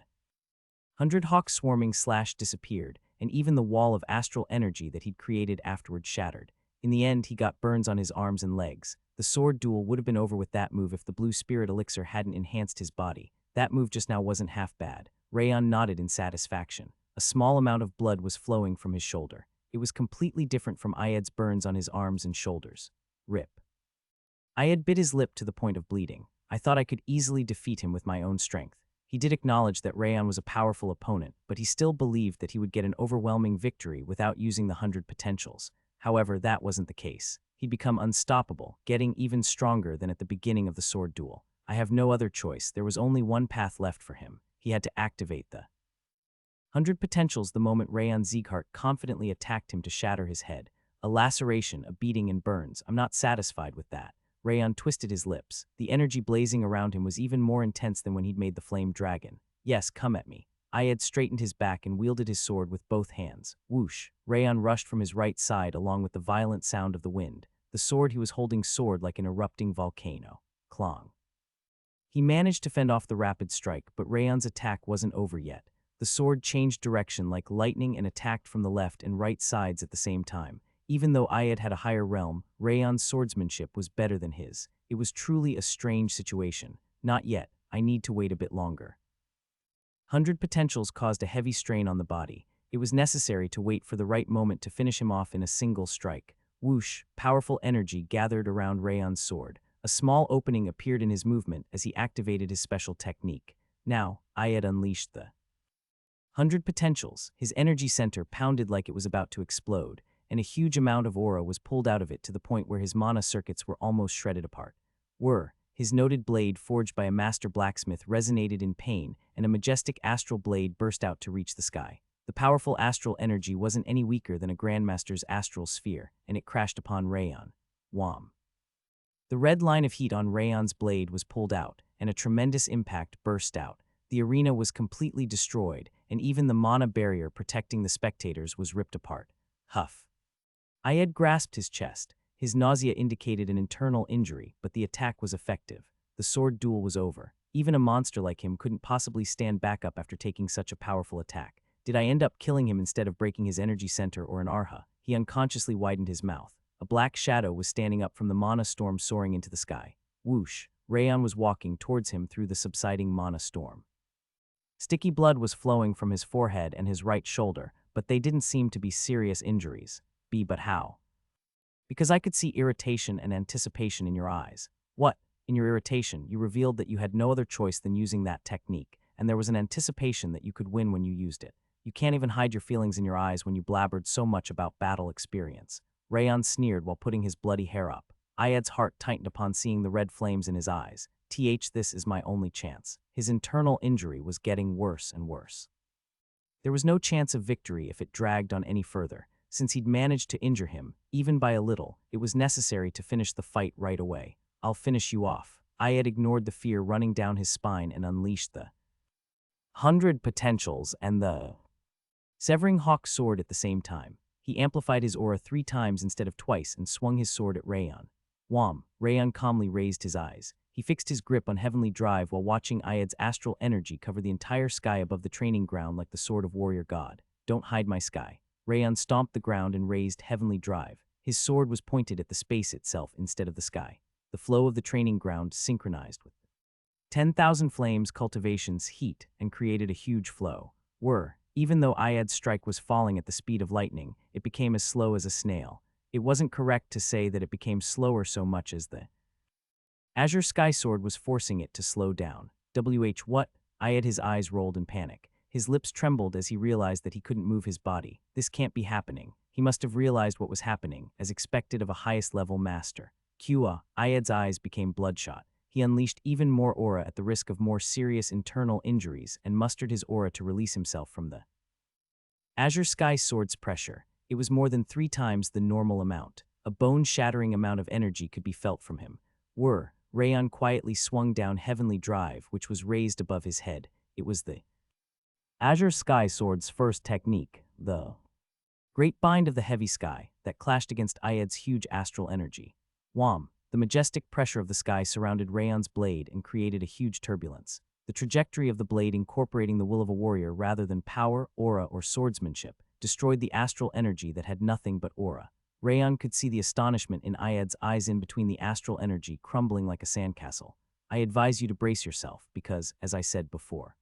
100 hawk swarming slash disappeared, and even the wall of astral energy that he'd created afterward shattered. In the end, he got burns on his arms and legs. The sword duel would have been over with that move if the blue spirit elixir hadn't enhanced his body. That move just now wasn't half bad. Rayan nodded in satisfaction. A small amount of blood was flowing from his shoulder. It was completely different from Ayed's burns on his arms and shoulders. Rip. Ayed bit his lip to the point of bleeding. I thought I could easily defeat him with my own strength. He did acknowledge that Rayan was a powerful opponent, but he still believed that he would get an overwhelming victory without using the 100 potentials. However, that wasn't the case. He'd become unstoppable, getting even stronger than at the beginning of the sword duel. I have no other choice. There was only one path left for him. He had to activate the 100 potentials the moment Rayan Sieghart confidently attacked him to shatter his head. A laceration, a beating, and burns. I'm not satisfied with that. Rayan twisted his lips. The energy blazing around him was even more intense than when he'd made the flame dragon. Yes, come at me. Ayed straightened his back and wielded his sword with both hands. Whoosh! Rayan rushed from his right side along with the violent sound of the wind. The sword he was holding soared like an erupting volcano. Clong. He managed to fend off the rapid strike, but Rayan's attack wasn't over yet. The sword changed direction like lightning and attacked from the left and right sides at the same time. Even though Ayed had a higher realm, Rayan's swordsmanship was better than his. It was truly a strange situation. Not yet. I need to wait a bit longer. 100 potentials caused a heavy strain on the body. It was necessary to wait for the right moment to finish him off in a single strike. Whoosh! Powerful energy gathered around Rayan's sword. A small opening appeared in his movement as he activated his special technique. Now, Ayed unleashed the 100 potentials. His energy center pounded like it was about to explode, and a huge amount of aura was pulled out of it to the point where his mana circuits were almost shredded apart. His noted blade forged by a master blacksmith resonated in pain, and a majestic astral blade burst out to reach the sky. The powerful astral energy wasn't any weaker than a grandmaster's astral sphere, and it crashed upon Rayan. Wham! The red line of heat on Rayan's blade was pulled out, and a tremendous impact burst out. The arena was completely destroyed, and even the mana barrier protecting the spectators was ripped apart. Huff. Ayed grasped his chest. His nausea indicated an internal injury, but the attack was effective. The sword duel was over. Even a monster like him couldn't possibly stand back up after taking such a powerful attack. Did I end up killing him instead of breaking his energy center or an arha? He unconsciously widened his mouth. a black shadow was standing up from the mana storm soaring into the sky. Whoosh, Rayon was walking towards him through the subsiding mana storm. Sticky blood was flowing from his forehead and his right shoulder, but they didn't seem to be serious injuries. But how? Because I could see irritation and anticipation in your eyes. What? In your irritation, you revealed that you had no other choice than using that technique, and there was an anticipation that you could win when you used it. You can't even hide your feelings in your eyes when you blabbered so much about battle experience. Rayon sneered while putting his bloody hair up. Ayad's heart tightened upon seeing the red flames in his eyes. This is my only chance. His internal injury was getting worse and worse. There was no chance of victory if it dragged on any further. Since he'd managed to injure him, even by a little, it was necessary to finish the fight right away. I'll finish you off. Ayad ignored the fear running down his spine and unleashed the 100 potentials and the Severing Hawk's sword at the same time. He amplified his aura 3 times instead of twice and swung his sword at Rayon. Wham! Rayon calmly raised his eyes. He fixed his grip on Heavenly Drive while watching Ayad's astral energy cover the entire sky above the training ground like the sword of warrior god. Don't hide my sky. Rayon stomped the ground and raised Heavenly Drive. His sword was pointed at the space itself instead of the sky. The flow of the training ground synchronized with 10,000 flames, cultivations, heat, and created a huge flow. Even though Ayad's strike was falling at the speed of lightning, it became as slow as a snail. It wasn't correct to say that it became slower so much as the Azure Sky Sword was forcing it to slow down. What? Ayad, his eyes rolled in panic. His lips trembled as he realized that he couldn't move his body. This can't be happening. He must have realized what was happening, as expected of a highest-level master. Ayad's eyes became bloodshot. He unleashed even more aura at the risk of more serious internal injuries and mustered his aura to release himself from the Azure Sky Sword's pressure. It was more than 3 times the normal amount. A bone-shattering amount of energy could be felt from him. Rayon quietly swung down Heavenly Drive, which was raised above his head. It was the Azure Sky Sword's first technique, the Great Bind of the Heavy Sky, that clashed against Ayad's huge astral energy. Wham! The majestic pressure of the sky surrounded Rayon's blade and created a huge turbulence. The trajectory of the blade, incorporating the will of a warrior rather than power, aura, or swordsmanship, destroyed the astral energy that had nothing but aura. Rayon could see the astonishment in Ayad's eyes in between the astral energy crumbling like a sandcastle. I advise you to brace yourself because, as I said before.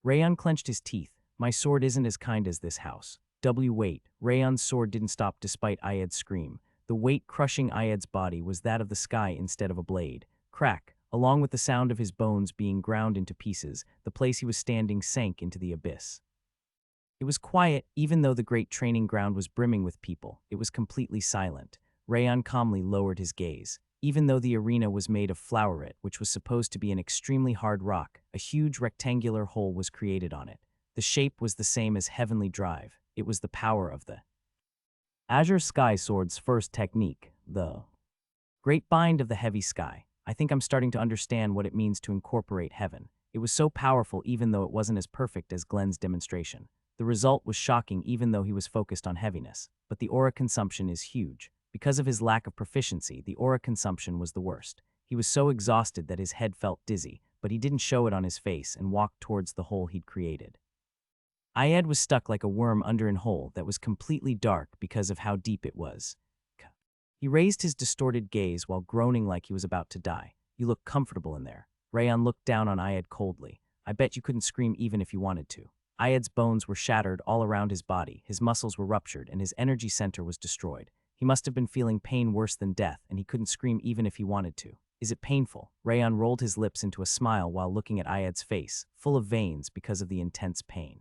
Rayon clenched his teeth. My sword isn't as kind as this house. Wait. Rayon's sword didn't stop despite Ayad's scream. The weight crushing Ayad's body was that of the sky instead of a blade. Crack, along with the sound of his bones being ground into pieces, the place he was standing sank into the abyss. It was quiet, even though the great training ground was brimming with people. It was completely silent. Rayon calmly lowered his gaze. Even though the arena was made of floweret, which was supposed to be an extremely hard rock, a huge rectangular hole was created on it. The shape was the same as Heavenly Drive. It was the power of the Azure Sky Sword's first technique, the Great Bind of the Heavy Sky. I think I'm starting to understand what it means to incorporate heaven. It was so powerful even though it wasn't as perfect as Glenn's demonstration. The result was shocking even though he was focused on heaviness, but the aura consumption is huge. Because of his lack of proficiency, the aura consumption was the worst. He was so exhausted that his head felt dizzy, but he didn't show it on his face and walked towards the hole he'd created. Ayad was stuck like a worm under an hole that was completely dark because of how deep it was. He raised his distorted gaze while groaning like he was about to die. You look comfortable in there. Rayon looked down on Ayad coldly. I bet you couldn't scream even if you wanted to. Ayad's bones were shattered all around his body, his muscles were ruptured, and his energy center was destroyed. He must have been feeling pain worse than death, and he couldn't scream even if he wanted to. Is it painful? Rayon rolled his lips into a smile while looking at Ayad's face, full of veins because of the intense pain.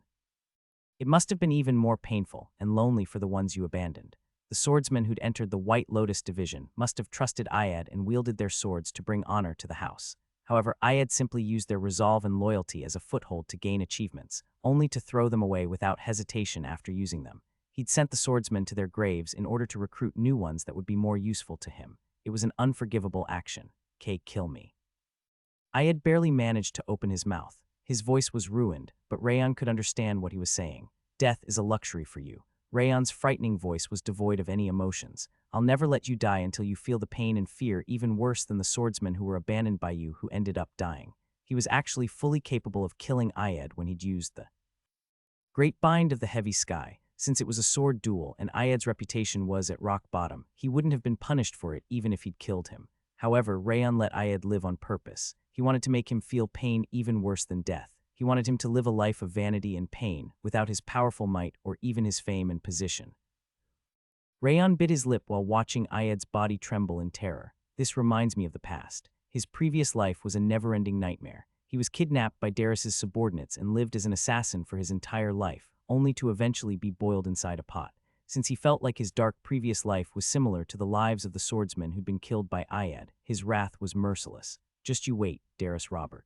It must have been even more painful and lonely for the ones you abandoned. The swordsmen who'd entered the White Lotus division must have trusted Ayad and wielded their swords to bring honor to the house. However, Ayad simply used their resolve and loyalty as a foothold to gain achievements, only to throw them away without hesitation after using them. He'd sent the swordsmen to their graves in order to recruit new ones that would be more useful to him. It was an unforgivable action. Kill me. Ayad barely managed to open his mouth. His voice was ruined, but Rayon could understand what he was saying. Death is a luxury for you. Rayon's frightening voice was devoid of any emotions. I'll never let you die until you feel the pain and fear even worse than the swordsmen who were abandoned by you who ended up dying. He was actually fully capable of killing Ayad when he'd used the Great Bind of the Heavy Sky. Since it was a sword duel and Ayed's reputation was at rock bottom, he wouldn't have been punished for it even if he'd killed him. However, Rayon let Ayed live on purpose. He wanted to make him feel pain even worse than death. He wanted him to live a life of vanity and pain, without his powerful might or even his fame and position. Rayon bit his lip while watching Ayed's body tremble in terror. This reminds me of the past. His previous life was a never-ending nightmare. He was kidnapped by Darius's subordinates and lived as an assassin for his entire life, only to eventually be boiled inside a pot. Since he felt like his dark previous life was similar to the lives of the swordsmen who'd been killed by Ayed, his wrath was merciless. Just you wait, Darius Robert.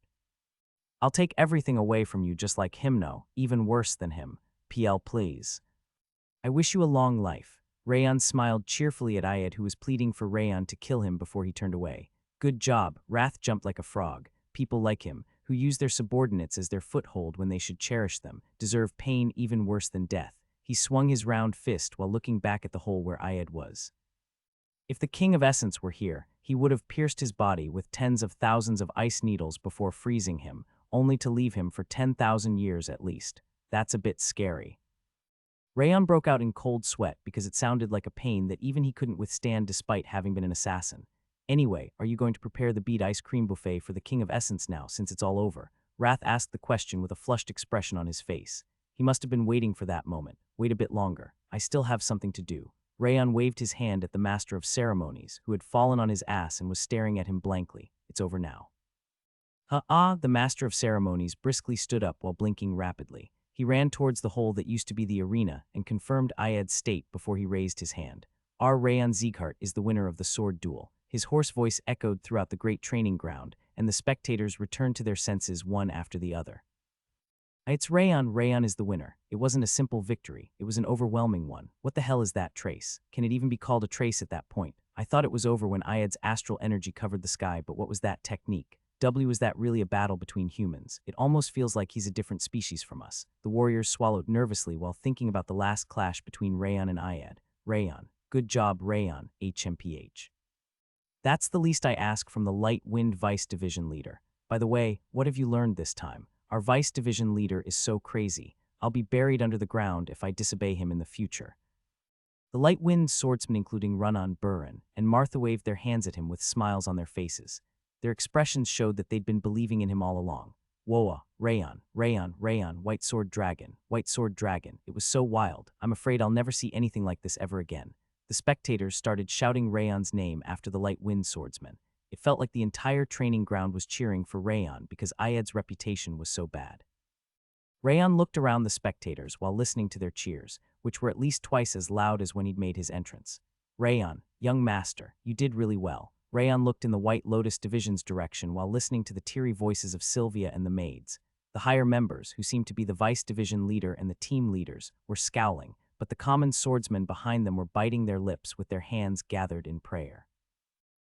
I'll take everything away from you just like him, no, even worse than him. PL please. I wish you a long life. Rayon smiled cheerfully at Ayed, who was pleading for Rayon to kill him before he turned away. Good job. Wrath jumped like a frog. People like him, who use their subordinates as their foothold when they should cherish them, deserve pain even worse than death. He swung his round fist while looking back at the hole where Ayed was. If the King of Essence were here, he would have pierced his body with tens of thousands of ice needles before freezing him, only to leave him for 10,000 years at least. That's a bit scary. Rayon broke out in cold sweat because it sounded like a pain that even he couldn't withstand despite having been an assassin. Anyway, are you going to prepare the beet ice cream buffet for the King of Essence now since it's all over? Wrath asked the question with a flushed expression on his face. He must have been waiting for that moment. Wait a bit longer. I still have something to do. Rayon waved his hand at the Master of Ceremonies, who had fallen on his ass and was staring at him blankly. It's over now. The Master of Ceremonies briskly stood up while blinking rapidly. He ran towards the hole that used to be the arena and confirmed Ayed's state before he raised his hand. Our Rayon Zeeghart is the winner of the sword duel. His hoarse voice echoed throughout the great training ground, and the spectators returned to their senses one after the other. It's Rayon. Rayon is the winner. It wasn't a simple victory. It was an overwhelming one. What the hell is that trace? Can it even be called a trace at that point? I thought it was over when Ayed's astral energy covered the sky, but what was that technique? Was that really a battle between humans? It almost feels like he's a different species from us. The warriors swallowed nervously while thinking about the last clash between Rayon and Ayed. Rayon. Good job, Rayon, HMPH. That's the least I ask from the Light Wind Vice Division leader. By the way, what have you learned this time? Our Vice Division leader is so crazy. I'll be buried under the ground if I disobey him in the future. The Light Wind swordsmen, including Runan, Burin, and Martha, waved their hands at him with smiles on their faces. Their expressions showed that they'd been believing in him all along. Woa, Rayon, Rayon, Rayon, White Sword Dragon, White Sword Dragon. It was so wild. I'm afraid I'll never see anything like this ever again. The spectators started shouting Rayon's name after the Light Wind swordsman. It felt like the entire training ground was cheering for Rayon because Ayed's reputation was so bad. Rayon looked around the spectators while listening to their cheers, which were at least twice as loud as when he'd made his entrance. Rayon, young master, you did really well. Rayon looked in the White Lotus Division's direction while listening to the teary voices of Sylvia and the maids. The higher members, who seemed to be the Vice Division leader and the team leaders, were scowling, but the common swordsmen behind them were biting their lips with their hands gathered in prayer.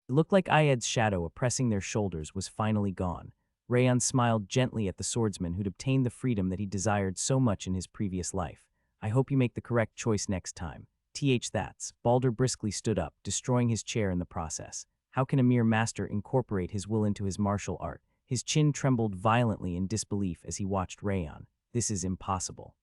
It looked like Ayed's shadow oppressing their shoulders was finally gone. Rayon smiled gently at the swordsman who'd obtained the freedom that he desired so much in his previous life. I hope you make the correct choice next time. That's. Balder briskly stood up, destroying his chair in the process. How can a mere master incorporate his will into his martial art? His chin trembled violently in disbelief as he watched Rayon. This is impossible.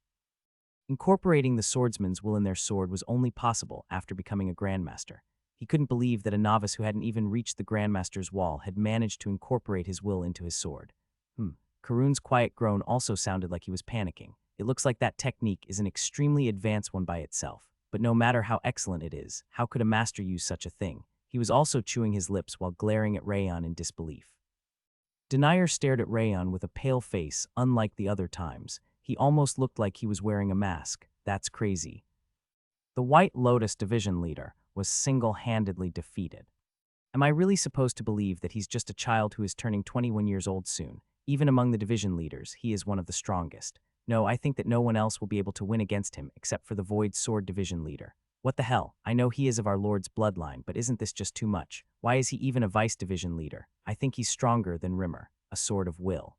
Incorporating the swordsman's will in their sword was only possible after becoming a grandmaster. He couldn't believe that a novice who hadn't even reached the grandmaster's wall had managed to incorporate his will into his sword. Karun's quiet groan also sounded like he was panicking. It looks like that technique is an extremely advanced one by itself. But no matter how excellent it is, how could a master use such a thing? He was also chewing his lips while glaring at Rayon in disbelief. Denier stared at Rayon with a pale face, unlike the other times. He almost looked like he was wearing a mask. That's crazy. The White Lotus Division leader was single-handedly defeated. Am I really supposed to believe that he's just a child who is turning 21 years old soon? Even among the division leaders, he is one of the strongest. No, I think that no one else will be able to win against him except for the Void Sword Division leader. What the hell? I know he is of our Lord's bloodline, but isn't this just too much? Why is he even a Vice Division leader? I think he's stronger than Rimmer, a sword of will.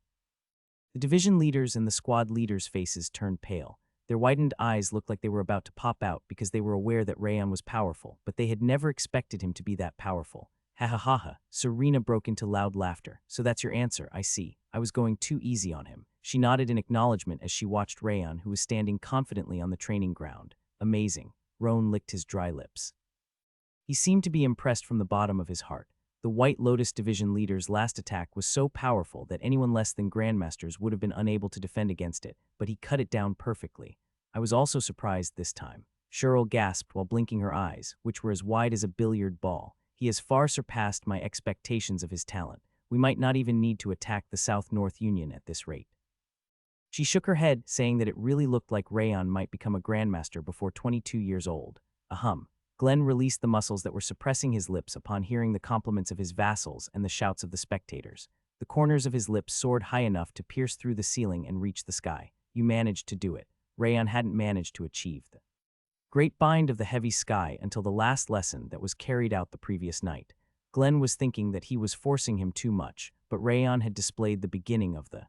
The division leaders and the squad leaders' faces turned pale. Their widened eyes looked like they were about to pop out because they were aware that Rayon was powerful, but they had never expected him to be that powerful. Ha ha ha ha. Serena broke into loud laughter. So that's your answer, I see. I was going too easy on him. She nodded in acknowledgement as she watched Rayon, who was standing confidently on the training ground. Amazing. Roan licked his dry lips. He seemed to be impressed from the bottom of his heart. The White Lotus Division leader's last attack was so powerful that anyone less than Grandmasters would have been unable to defend against it, but he cut it down perfectly. I was also surprised this time. Cheryl gasped while blinking her eyes, which were as wide as a billiard ball. He has far surpassed my expectations of his talent. We might not even need to attack the South-North Union at this rate. She shook her head, saying that it really looked like Rayon might become a Grandmaster before 22 years old. Ahem. Glenn released the muscles that were suppressing his lips upon hearing the compliments of his vassals and the shouts of the spectators. The corners of his lips soared high enough to pierce through the ceiling and reach the sky. You managed to do it. Rayon hadn't managed to achieve the great bind of the heavy sky until the last lesson that was carried out the previous night. Glenn was thinking that he was forcing him too much, but Rayon had displayed the beginning of the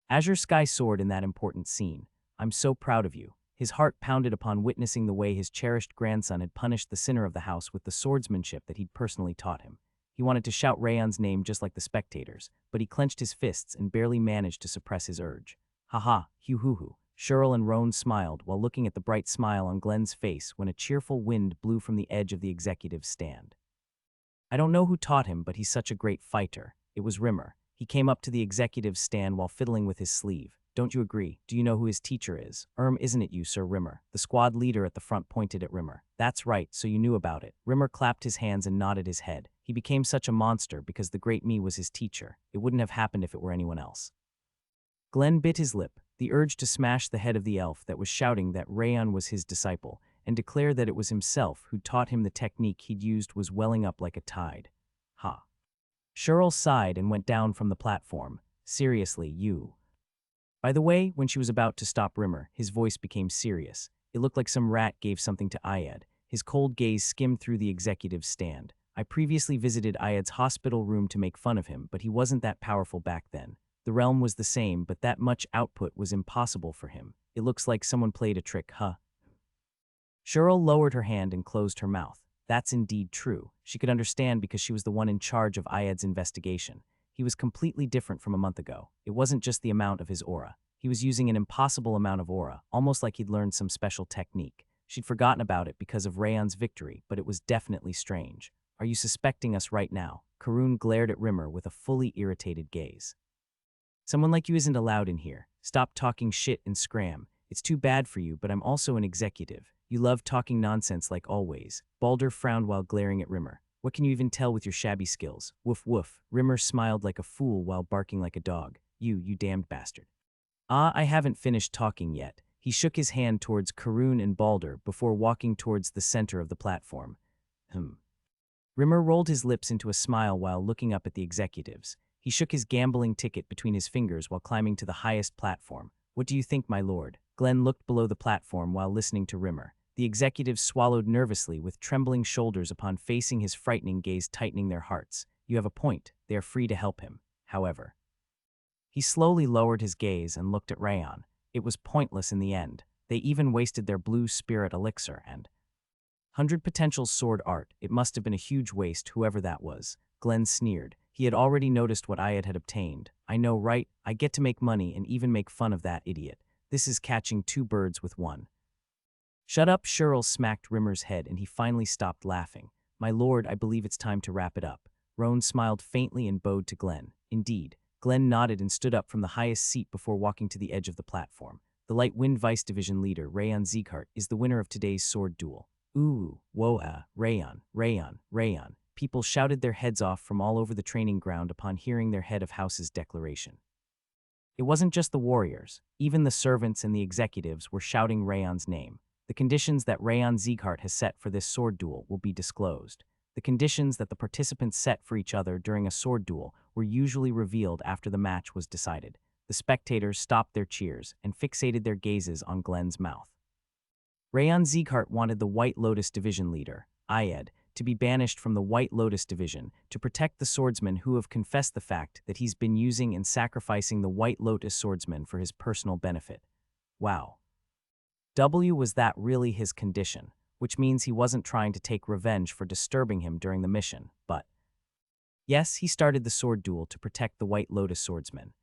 azure sky sword in that important scene. I'm so proud of you. His heart pounded upon witnessing the way his cherished grandson had punished the sinner of the house with the swordsmanship that he'd personally taught him. He wanted to shout Rayon's name just like the spectators, but he clenched his fists and barely managed to suppress his urge. Haha, hoo-hoo-hoo. Cheryl and Roan smiled while looking at the bright smile on Glenn's face when a cheerful wind blew from the edge of the executive's stand. I don't know who taught him, but he's such a great fighter. It was Rimmer. He came up to the executive's stand while fiddling with his sleeve. Don't you agree? Do you know who his teacher is? Isn't it you, Sir Rimmer? The squad leader at the front pointed at Rimmer. That's right, so you knew about it. Rimmer clapped his hands and nodded his head. He became such a monster because the great me was his teacher. It wouldn't have happened if it were anyone else. Glenn bit his lip. The urge to smash the head of the elf that was shouting that Rayon was his disciple and declare that it was himself who taught him the technique he'd used was welling up like a tide. Ha. Cheryl sighed and went down from the platform. Seriously, you. By the way, when she was about to stop Rimmer, his voice became serious. It looked like some rat gave something to Ayed. His cold gaze skimmed through the executive's stand. I previously visited Ayed's hospital room to make fun of him, but he wasn't that powerful back then. The realm was the same, but that much output was impossible for him. It looks like someone played a trick, huh? Cheryl lowered her hand and closed her mouth. That's indeed true. She could understand because she was the one in charge of Ayed's investigation. He was completely different from a month ago. It wasn't just the amount of his aura. He was using an impossible amount of aura, almost like he'd learned some special technique. She'd forgotten about it because of Rayon's victory, but it was definitely strange. Are you suspecting us right now? Karun glared at Rimmer with a fully irritated gaze. Someone like you isn't allowed in here. Stop talking shit and scram. It's too bad for you, but I'm also an executive. You love talking nonsense like always. Balder frowned while glaring at Rimmer. What can you even tell with your shabby skills? Woof woof. Rimmer smiled like a fool while barking like a dog. You damned bastard. I haven't finished talking yet. He shook his hand towards Karun and Balder before walking towards the center of the platform. Rimmer rolled his lips into a smile while looking up at the executives. He shook his gambling ticket between his fingers while climbing to the highest platform. What do you think, my lord? Glenn looked below the platform while listening to Rimmer. The executives swallowed nervously with trembling shoulders upon facing his frightening gaze, tightening their hearts. You have a point. They are free to help him. However, he slowly lowered his gaze and looked at Rayon. It was pointless in the end. They even wasted their blue spirit elixir and 100 potential sword art. It must have been a huge waste, whoever that was. Glenn sneered. He had already noticed what Ayed had obtained. I know, right? I get to make money and even make fun of that idiot. This is catching two birds with one. Shut up, Cheryl smacked Rimmer's head and he finally stopped laughing. My lord, I believe it's time to wrap it up. Roan smiled faintly and bowed to Glenn. Indeed. Glenn nodded and stood up from the highest seat before walking to the edge of the platform. The Light Wind Vice Division leader, Rayon Zeekhart, is the winner of today's sword duel. Ooh, whoa, Rayon. People shouted their heads off from all over the training ground upon hearing their head of house's declaration. It wasn't just the warriors. Even the servants and the executives were shouting Rayon's name. The conditions that Rayon Zeekhart has set for this sword duel will be disclosed. The conditions that the participants set for each other during a sword duel were usually revealed after the match was decided. The spectators stopped their cheers and fixated their gazes on Glenn's mouth. Rayon Zeekhart wanted the White Lotus Division leader, Ayed, to be banished from the White Lotus Division to protect the swordsmen who have confessed the fact that he's been using and sacrificing the White Lotus swordsmen for his personal benefit. Wow. Was that really his condition? Which means he wasn't trying to take revenge for disturbing him during the mission, but yes, he started the sword duel to protect the White Lotus swordsmen.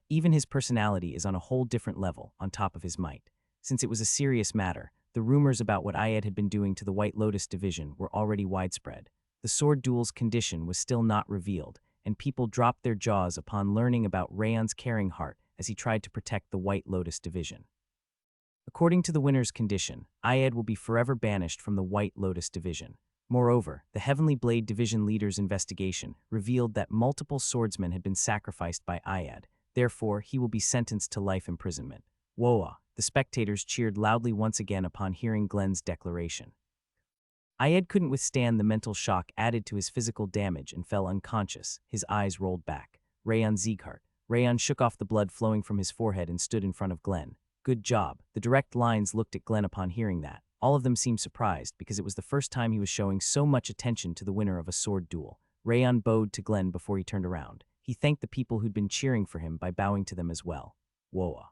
Even his personality is on a whole different level, on top of his might. Since it was a serious matter, the rumors about what Ayed had been doing to the White Lotus division were already widespread. The sword duel's condition was still not revealed, and people dropped their jaws upon learning about Rayon's caring heart as he tried to protect the White Lotus division. According to the winner's condition, Ayed will be forever banished from the White Lotus division. Moreover, the Heavenly Blade division leader's investigation revealed that multiple swordsmen had been sacrificed by Ayed. Therefore, he will be sentenced to life imprisonment. Woa! The spectators cheered loudly once again upon hearing Glenn's declaration. Ayed couldn't withstand the mental shock added to his physical damage and fell unconscious, his eyes rolled back. Rayon Sieghart. Rayon shook off the blood flowing from his forehead and stood in front of Glenn. Good job. The direct lines looked at Glenn upon hearing that. All of them seemed surprised because it was the first time he was showing so much attention to the winner of a sword duel. Rayon bowed to Glenn before he turned around. He thanked the people who'd been cheering for him by bowing to them as well. Woa!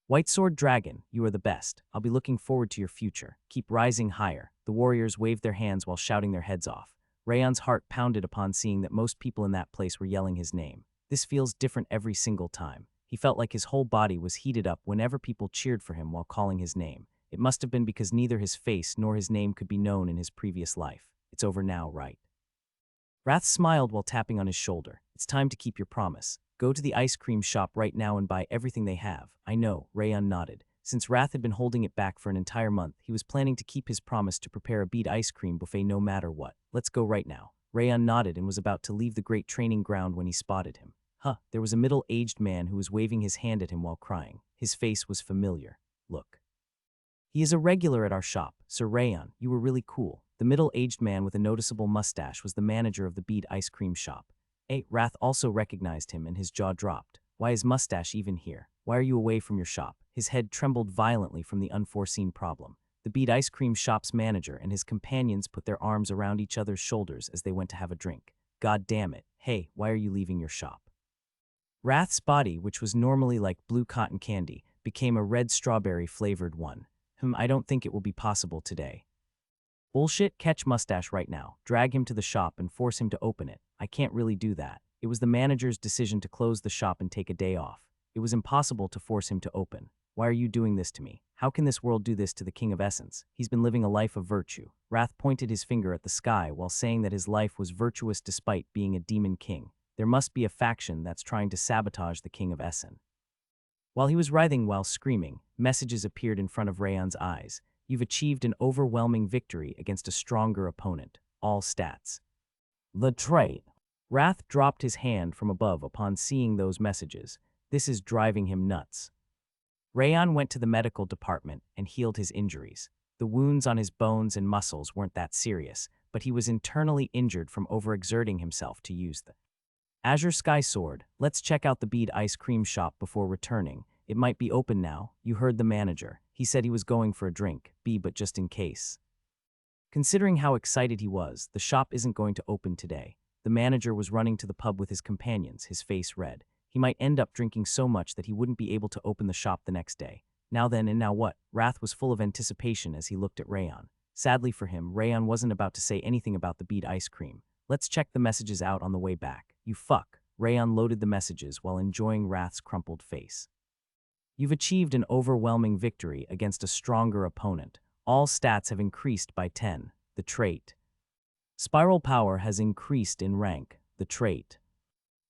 White Sword Dragon, you are the best. I'll be looking forward to your future. Keep rising higher. The warriors waved their hands while shouting their heads off. Rayon's heart pounded upon seeing that most people in that place were yelling his name. This feels different every single time. He felt like his whole body was heated up whenever people cheered for him while calling his name. It must have been because neither his face nor his name could be known in his previous life. It's over now, right? Wrath smiled while tapping on his shoulder. It's time to keep your promise. Go to the ice cream shop right now and buy everything they have. I know, Rayon nodded. Since Wrath had been holding it back for an entire month, he was planning to keep his promise to prepare a bead ice cream buffet no matter what. Let's go right now. Rayon nodded and was about to leave the great training ground when he spotted him. There was a middle-aged man who was waving his hand at him while crying. His face was familiar. Look. He is a regular at our shop. Sir Rayon, you were really cool. The middle-aged man with a noticeable mustache was the manager of the bead ice cream shop. Wrath also recognized him and his jaw dropped. Why is Mustache even here? Why are you away from your shop? His head trembled violently from the unforeseen problem. The bead ice cream shop's manager and his companions put their arms around each other's shoulders as they went to have a drink. God damn it. Hey, why are you leaving your shop? Wrath's body, which was normally like blue cotton candy, became a red strawberry-flavored one. I don't think it will be possible today. Bullshit, catch Mustache right now. Drag him to the shop and force him to open it. I can't really do that. It was the manager's decision to close the shop and take a day off. It was impossible to force him to open. Why are you doing this to me? How can this world do this to the King of Essence? He's been living a life of virtue. Wrath pointed his finger at the sky while saying that his life was virtuous despite being a demon king. There must be a faction that's trying to sabotage the King of Essen. While he was writhing while screaming, messages appeared in front of Rayon's eyes. You've achieved an overwhelming victory against a stronger opponent. All stats. The trait. Wrath dropped his hand from above upon seeing those messages. This is driving him nuts. Rayon went to the medical department and healed his injuries. The wounds on his bones and muscles weren't that serious, but he was internally injured from overexerting himself to use the Azure Sky Sword. Let's check out the bead ice cream shop before returning. It might be open now. You heard the manager. He said he was going for a drink. But just in case. Considering how excited he was, the shop isn't going to open today. The manager was running to the pub with his companions, his face red. He might end up drinking so much that he wouldn't be able to open the shop the next day. Now then and now what? Wrath was full of anticipation as he looked at Rayon. Sadly for him, Rayon wasn't about to say anything about the bead ice cream. Let's check the messages out on the way back. You fuck. Rayon loaded the messages while enjoying Wrath's crumpled face. You've achieved an overwhelming victory against a stronger opponent. All stats have increased by 10. The trait. Spiral power has increased in rank. The trait.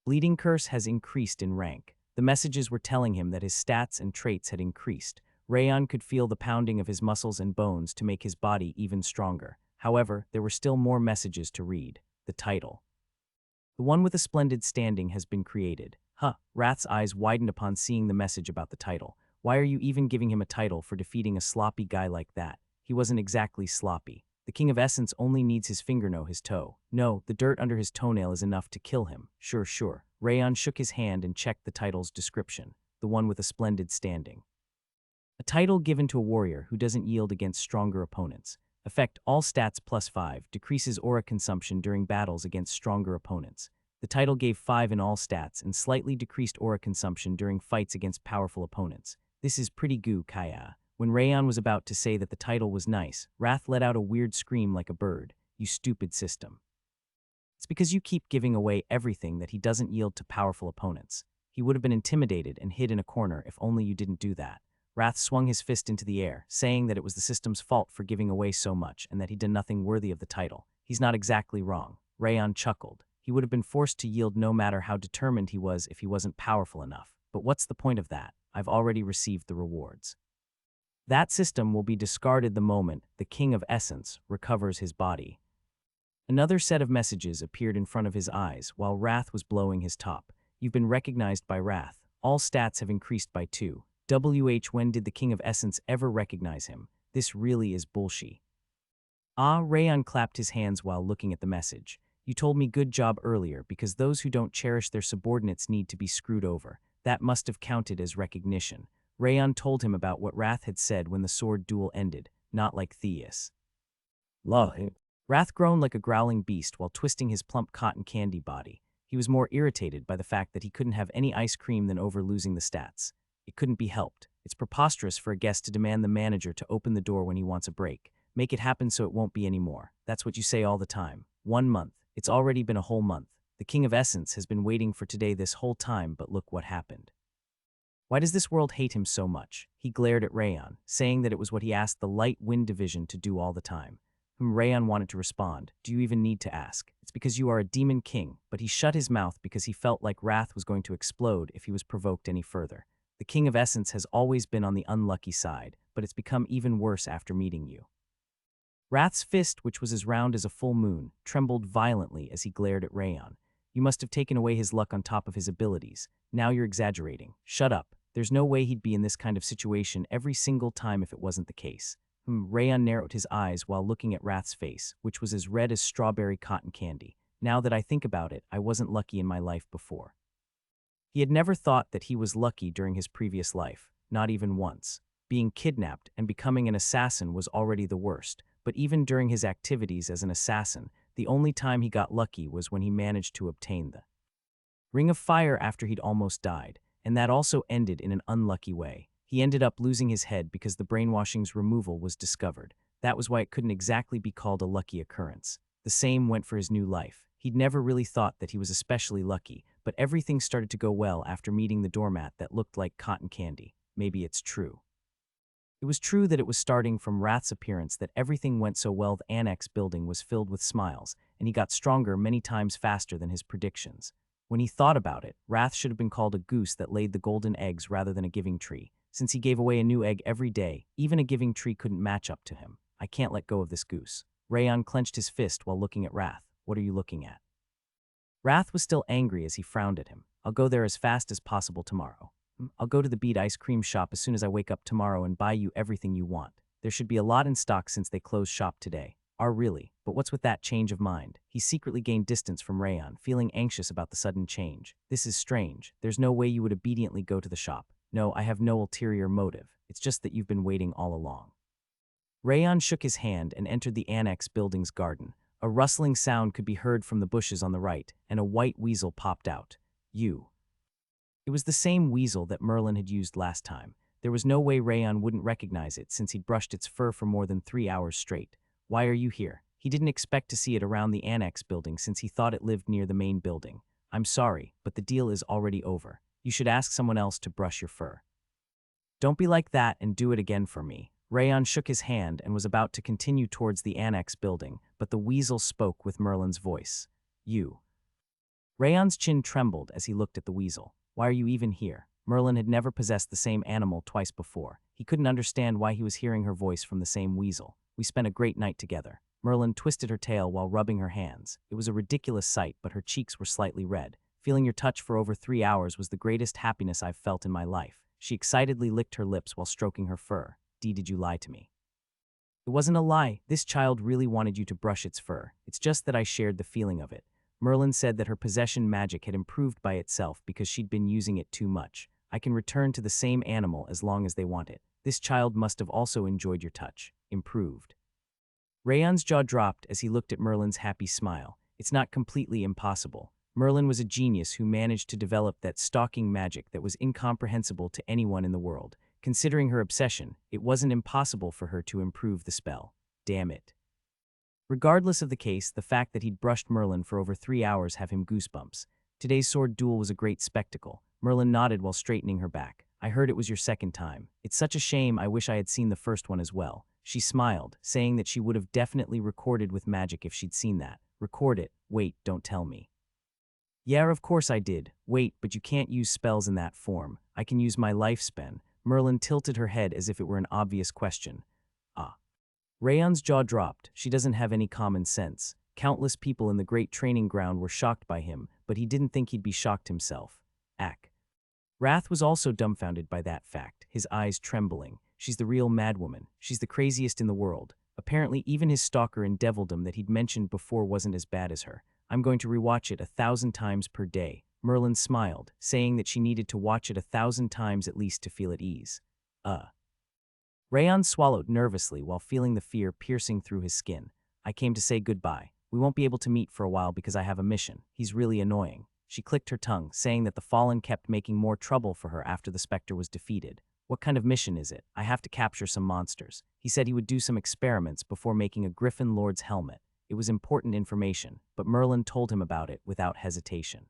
Bleeding curse has increased in rank. The messages were telling him that his stats and traits had increased. Rayon could feel the pounding of his muscles and bones to make his body even stronger. However, there were still more messages to read. The title. The one with a splendid standing has been created. Wrath's eyes widened upon seeing the message about the title. Why are you even giving him a title for defeating a sloppy guy like that? He wasn't exactly sloppy. The King of Essence only needs his fingernail, his toe. No, the dirt under his toenail is enough to kill him. Sure. Rayon shook his hand and checked the title's description. The one with a splendid standing. A title given to a warrior who doesn't yield against stronger opponents. Effect all stats +5, decreases aura consumption during battles against stronger opponents. The title gave 5 in all stats and slightly decreased aura consumption during fights against powerful opponents. This is pretty goo, Kaya. When Rayon was about to say that the title was nice, Wrath let out a weird scream like a bird. You stupid system. It's because you keep giving away everything that he doesn't yield to powerful opponents. He would have been intimidated and hid in a corner if only you didn't do that. Wrath swung his fist into the air, saying that it was the system's fault for giving away so much and that he'd done nothing worthy of the title. He's not exactly wrong. Rayon chuckled. He would have been forced to yield no matter how determined he was if he wasn't powerful enough. But what's the point of that? I've already received the rewards. That system will be discarded the moment the King of Essence recovers his body. Another set of messages appeared in front of his eyes while Wrath was blowing his top. You've been recognized by Wrath. All stats have increased by 2. When did the King of Essence ever recognize him? This really is bullshit. Rayon clapped his hands while looking at the message. You told me good job earlier because those who don't cherish their subordinates need to be screwed over. That must have counted as recognition. Rayon told him about what Wrath had said when the sword duel ended, not like Theus. Wrath groaned like a growling beast while twisting his plump cotton candy body. He was more irritated by the fact that he couldn't have any ice cream than over losing the stats. It couldn't be helped. It's preposterous for a guest to demand the manager to open the door when he wants a break. Make it happen so it won't be anymore. That's what you say all the time. 1 month. It's already been a whole month. The King of Essence has been waiting for today this whole time, but look what happened. Why does this world hate him so much? He glared at Rayon, saying that it was what he asked the Light Wind Division to do all the time. Rayon wanted to respond. Do you even need to ask? It's because you are a demon king, but he shut his mouth because he felt like Wrath was going to explode if he was provoked any further. The King of Essence has always been on the unlucky side, but it's become even worse after meeting you. Wrath's fist, which was as round as a full moon, trembled violently as he glared at Rayon. You must have taken away his luck on top of his abilities. Now you're exaggerating. Shut up. There's no way he'd be in this kind of situation every single time if it wasn't the case. Rayon narrowed his eyes while looking at Wrath's face, which was as red as strawberry cotton candy. Now that I think about it, I wasn't lucky in my life before. He had never thought that he was lucky during his previous life, not even once. Being kidnapped and becoming an assassin was already the worst, but even during his activities as an assassin, the only time he got lucky was when he managed to obtain the Ring of Fire after he'd almost died, and that also ended in an unlucky way. He ended up losing his head because the brainwashing's removal was discovered. That was why it couldn't exactly be called a lucky occurrence. The same went for his new life. He'd never really thought that he was especially lucky, but everything started to go well after meeting the doormat that looked like cotton candy. Maybe it's true. It was true that it was starting from Wrath's appearance that everything went so well. The annex building was filled with smiles, and he got stronger many times faster than his predictions. When he thought about it, Wrath should have been called a goose that laid the golden eggs rather than a giving tree. Since he gave away a new egg every day, even a giving tree couldn't match up to him. I can't let go of this goose. Rayon clenched his fist while looking at Wrath. What are you looking at? Wrath was still angry as he frowned at him. I'll go there as fast as possible tomorrow. I'll go to the Beat ice cream shop as soon as I wake up tomorrow and buy you everything you want. There should be a lot in stock since they closed shop today. Really? But what's with that change of mind? He secretly gained distance from Rayon, feeling anxious about the sudden change. This is strange. There's no way you would obediently go to the shop. No, I have no ulterior motive. It's just that you've been waiting all along. Rayon shook his hand and entered the annex building's garden. A rustling sound could be heard from the bushes on the right, and a white weasel popped out. You. It was the same weasel that Merlin had used last time. There was no way Rayon wouldn't recognize it since he'd brushed its fur for more than 3 hours straight. Why are you here? He didn't expect to see it around the annex building since he thought it lived near the main building. I'm sorry, but the deal is already over. You should ask someone else to brush your fur. Don't be like that and do it again for me. Rayon shook his hand and was about to continue towards the annex building, but the weasel spoke with Merlin's voice. You. Rayon's chin trembled as he looked at the weasel. Why are you even here? Merlin had never possessed the same animal twice before. He couldn't understand why he was hearing her voice from the same weasel. We spent a great night together. Merlin twisted her tail while rubbing her hands. It was a ridiculous sight, but her cheeks were slightly red. Feeling your touch for over 3 hours was the greatest happiness I've felt in my life. She excitedly licked her lips while stroking her fur. Did you lie to me? It wasn't a lie. This child really wanted you to brush its fur. It's just that I shared the feeling of it. Merlin said that her possession magic had improved by itself because she'd been using it too much. I can return to the same animal as long as they want it. This child must have also enjoyed your touch. Improved. Rayon's jaw dropped as he looked at Merlin's happy smile. It's not completely impossible. Merlin was a genius who managed to develop that stalking magic that was incomprehensible to anyone in the world. Considering her obsession, it wasn't impossible for her to improve the spell. Damn it. Regardless of the case, the fact that he'd brushed Merlin for over 3 hours have him goosebumps. Today's sword duel was a great spectacle. Merlin nodded while straightening her back. I heard it was your second time. It's such a shame, I wish I had seen the first one as well. She smiled, saying that she would have definitely recorded with magic if she'd seen that. Record it. Wait, don't tell me. Yeah, of course I did. Wait, but you can't use spells in that form. I can use my lifespan. Merlin tilted her head as if it were an obvious question. Ah. Rayon's jaw dropped. She doesn't have any common sense. Countless people in the great training ground were shocked by him, but he didn't think he'd be shocked himself. Ack. Wrath was also dumbfounded by that fact, his eyes trembling. She's the real madwoman. She's the craziest in the world. Apparently, even his stalker in Devilldom that he'd mentioned before wasn't as bad as her. I'm going to rewatch it 1,000 times per day. Merlin smiled, saying that she needed to watch it 1,000 times at least to feel at ease. Rayon swallowed nervously while feeling the fear piercing through his skin. I came to say goodbye. We won't be able to meet for a while because I have a mission. He's really annoying. She clicked her tongue, saying that the Fallen kept making more trouble for her after the Spectre was defeated. What kind of mission is it? I have to capture some monsters. He said he would do some experiments before making a Griffin Lord's helmet. It was important information, but Merlin told him about it without hesitation.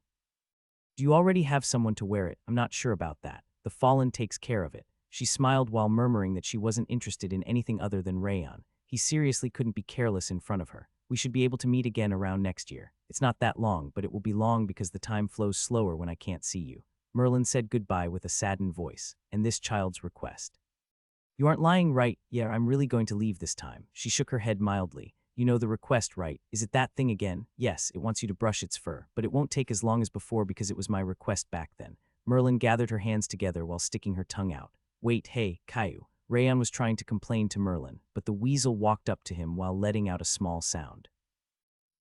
Do you already have someone to wear it? I'm not sure about that. The Fallen takes care of it. She smiled while murmuring that she wasn't interested in anything other than Rayon. He seriously couldn't be careless in front of her. We should be able to meet again around next year. It's not that long, but it will be long because the time flows slower when I can't see you. Merlin said goodbye with a saddened voice, and this child's request. You aren't lying, right? Yeah, I'm really going to leave this time. She shook her head mildly. You know the request, right? Is it that thing again? Yes, it wants you to brush its fur, but it won't take as long as before because it was my request back then. Merlin gathered her hands together while sticking her tongue out. Wait, hey, Caillou. Rayon was trying to complain to Merlin, but the weasel walked up to him while letting out a small sound.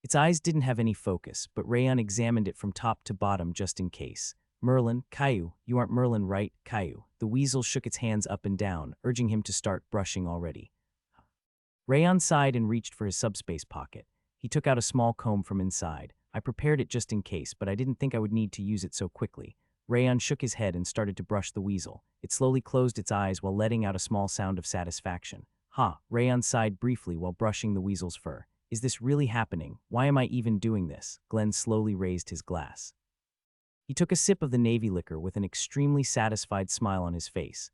Its eyes didn't have any focus, but Rayon examined it from top to bottom just in case. Merlin, Caillou, you aren't Merlin, right, Caillou? The weasel shook its hands up and down, urging him to start brushing already. Rayon sighed and reached for his subspace pocket. He took out a small comb from inside. I prepared it just in case, but I didn't think I would need to use it so quickly. Rayon shook his head and started to brush the weasel. It slowly closed its eyes while letting out a small sound of satisfaction. Rayon sighed briefly while brushing the weasel's fur. Is this really happening? Why am I even doing this? Glenn slowly raised his glass. He took a sip of the navy liquor with an extremely satisfied smile on his face.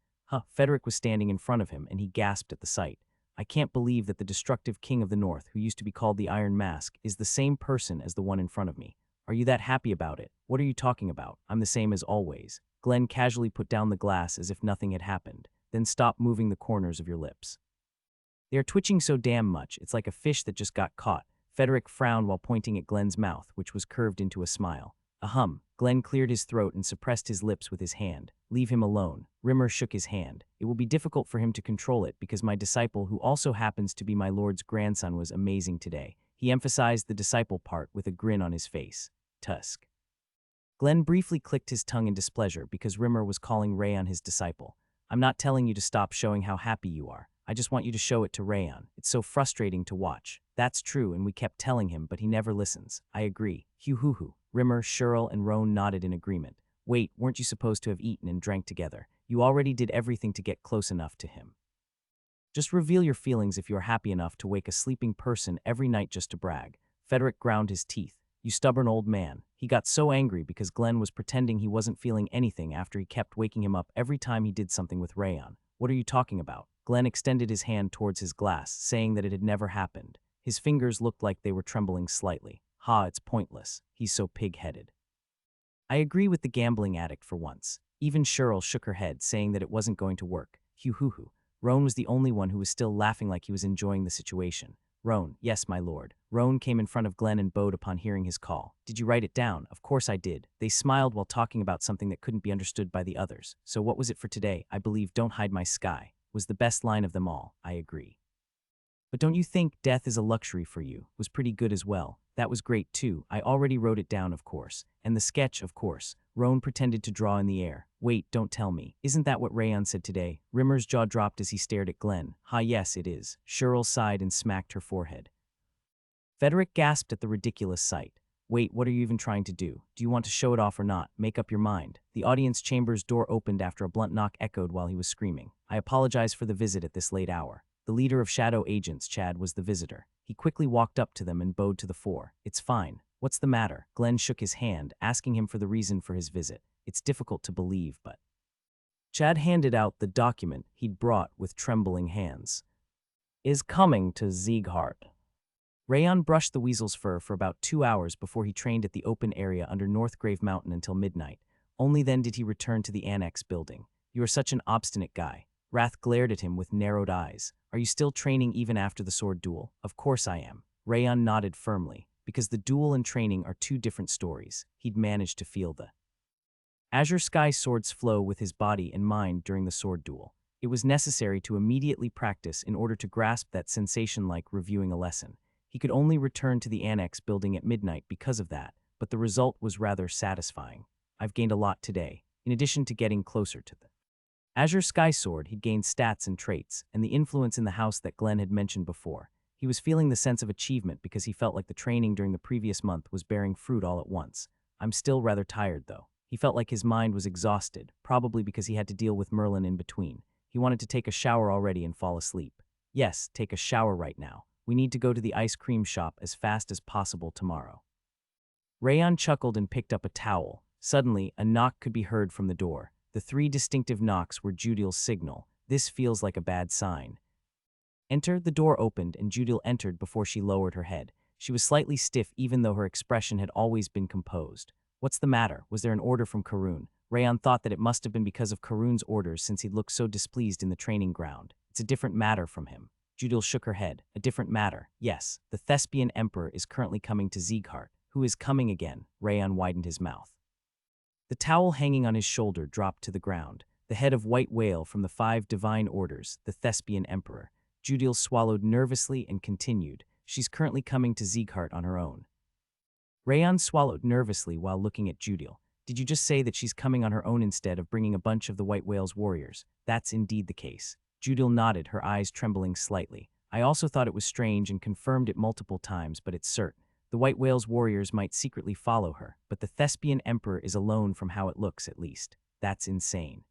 Frederick was standing in front of him, and he gasped at the sight. I can't believe that the destructive king of the north, who used to be called the Iron Mask, is the same person as the one in front of me. Are you that happy about it? What are you talking about? I'm the same as always. Glenn casually put down the glass as if nothing had happened. Then stop moving the corners of your lips. They are twitching so damn much, it's like a fish that just got caught. Frederick frowned while pointing at Glenn's mouth, which was curved into a smile. Glenn cleared his throat and suppressed his lips with his hand. Leave him alone. Rimmer shook his hand. It will be difficult for him to control it because my disciple, who also happens to be my lord's grandson, was amazing today. He emphasized the disciple part with a grin on his face. Tusk. Glenn briefly clicked his tongue in displeasure because Rimmer was calling Rayon his disciple. I'm not telling you to stop showing how happy you are. I just want you to show it to Rayon. It's so frustrating to watch. That's true, and we kept telling him, but he never listens. I agree. Hoo-hoo-hoo. Rimmer, Shirl, and Roan nodded in agreement. Wait, weren't you supposed to have eaten and drank together? You already did everything to get close enough to him. Just reveal your feelings if you are happy enough to wake a sleeping person every night just to brag. Frederick ground his teeth. You stubborn old man. He got so angry because Glenn was pretending he wasn't feeling anything after he kept waking him up every time he did something with Rayon. What are you talking about? Glenn extended his hand towards his glass, saying that it had never happened. His fingers looked like they were trembling slightly. It's pointless. He's so pig-headed. I agree with the gambling addict for once. Even Shirl shook her head, saying that it wasn't going to work. Hoo-hoo-hoo. Roan was the only one who was still laughing like he was enjoying the situation. Roan, yes, my lord. Roan came in front of Glenn and bowed upon hearing his call. Did you write it down? Of course I did. They smiled while talking about something that couldn't be understood by the others. So what was it for today? I believe "Don't hide my sky" was the best line of them all. I agree. But don't you think "Death is a luxury for you" was pretty good as well? That was great too. I already wrote it down, of course. And the sketch, of course. Roan pretended to draw in the air. Wait, don't tell me. Isn't that what Rayon said today? Rimmer's jaw dropped as he stared at Glenn. Yes, it is. Shirl sighed and smacked her forehead. Frederick gasped at the ridiculous sight. Wait, what are you even trying to do? Do you want to show it off or not? Make up your mind. The audience chamber's door opened after a blunt knock echoed while he was screaming. I apologize for the visit at this late hour. The leader of Shadow Agents, Chad, was the visitor. He quickly walked up to them and bowed to the four. It's fine. What's the matter? Glenn shook his hand, asking him for the reason for his visit. It's difficult to believe, but... Chad handed out the document he'd brought with trembling hands. Is coming to Sieghart. Rayon brushed the weasel's fur for about 2 hours before he trained at the open area under Northgrave Mountain until midnight. Only then did he return to the annex building. You are such an obstinate guy. Wrath glared at him with narrowed eyes. Are you still training even after the sword duel? Of course I am. Rayon nodded firmly. Because the duel and training are two different stories. He'd managed to feel the Azure Sky Sword's flow with his body and mind during the sword duel. It was necessary to immediately practice in order to grasp that sensation like reviewing a lesson. He could only return to the annex building at midnight because of that, but the result was rather satisfying. I've gained a lot today, in addition to getting closer to the Azure Sky Sword. He'd gained stats and traits, and the influence in the house that Glenn had mentioned before. He was feeling the sense of achievement because he felt like the training during the previous month was bearing fruit all at once. I'm still rather tired, though. He felt like his mind was exhausted, probably because he had to deal with Merlin in between. He wanted to take a shower already and fall asleep. Yes, take a shower right now. We need to go to the ice cream shop as fast as possible tomorrow. Rayon chuckled and picked up a towel. Suddenly, a knock could be heard from the door. The 3 distinctive knocks were Judil's signal. This feels like a bad sign. Enter. The door opened and Judil entered before she lowered her head. She was slightly stiff even though her expression had always been composed. What's the matter? Was there an order from Karun? Rayon thought that it must have been because of Karun's orders since he'd looked so displeased in the training ground. It's a different matter from him. Judil shook her head. A different matter. Yes, the Thespian Emperor is currently coming to Sieghart. Who is coming again? Rayon widened his mouth. The towel hanging on his shoulder dropped to the ground. The head of White Whale from the 5 divine orders, the Thespian Emperor. Judil swallowed nervously and continued. She's currently coming to Sieghart on her own. Rayon swallowed nervously while looking at Judil. Did you just say that she's coming on her own instead of bringing a bunch of the White Whale's warriors? That's indeed the case. Judil nodded, her eyes trembling slightly. I also thought it was strange and confirmed it multiple times, but it's certain. The White Whale's warriors might secretly follow her, but the Thespian Emperor is alone from how it looks, at least. That's insane.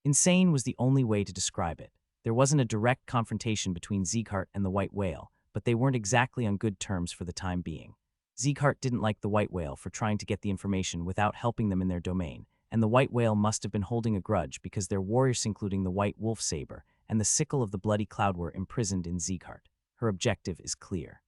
Insane was the only way to describe it. There wasn't a direct confrontation between Sieghart and the White Whale, but they weren't exactly on good terms for the time being. Sieghart didn't like the White Whale for trying to get the information without helping them in their domain, and the White Whale must have been holding a grudge because their warriors, including the White Wolf Saber and the Sickle of the Bloody Cloud, were imprisoned in Sieghart. Her objective is clear.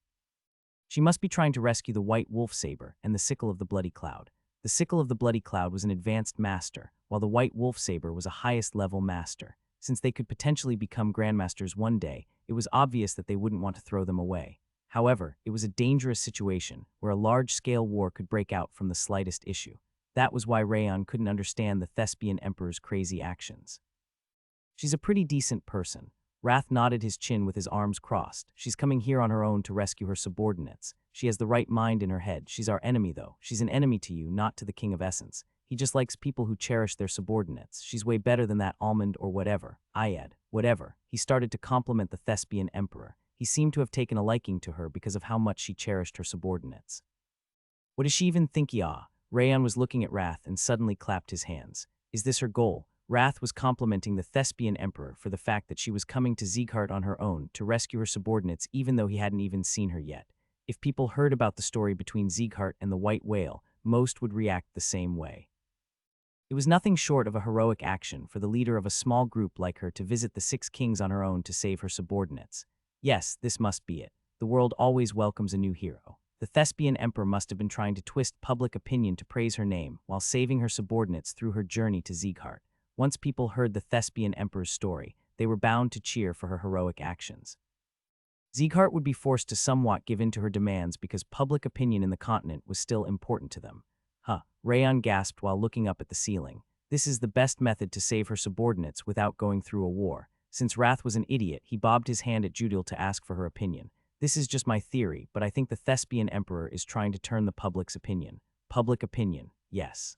She must be trying to rescue the White Wolf Saber and the Sickle of the Bloody Cloud. The Sickle of the Bloody Cloud was an advanced master, while the White Wolf Saber was a highest-level master. Since they could potentially become grandmasters one day, it was obvious that they wouldn't want to throw them away. However, it was a dangerous situation where a large-scale war could break out from the slightest issue. That was why Rayon couldn't understand the Thespian Emperor's crazy actions. She's a pretty decent person. Wrath nodded his chin with his arms crossed. She's coming here on her own to rescue her subordinates. She has the right mind in her head. She's our enemy, though. She's an enemy to you, not to the King of Essence. He just likes people who cherish their subordinates. She's way better than that almond or whatever. Ayed, whatever. He started to compliment the Thespian Emperor. He seemed to have taken a liking to her because of how much she cherished her subordinates. What does she even think? Rayon was looking at Wrath and suddenly clapped his hands. Is this her goal? Wrath was complimenting the Thespian Emperor for the fact that she was coming to Sieghart on her own to rescue her subordinates even though he hadn't even seen her yet. If people heard about the story between Sieghart and the White Whale, most would react the same way. It was nothing short of a heroic action for the leader of a small group like her to visit the 6 kings on her own to save her subordinates. Yes, this must be it. The world always welcomes a new hero. The Thespian Emperor must have been trying to twist public opinion to praise her name while saving her subordinates through her journey to Sieghart. Once people heard the Thespian Emperor's story, they were bound to cheer for her heroic actions. Sieghart would be forced to somewhat give in to her demands because public opinion in the continent was still important to them. Rayon gasped while looking up at the ceiling. This is the best method to save her subordinates without going through a war. Since Wrath was an idiot, he bobbed his hand at Judil to ask for her opinion. This is just my theory, but I think the Thespian Emperor is trying to turn the public's opinion. Public opinion, yes.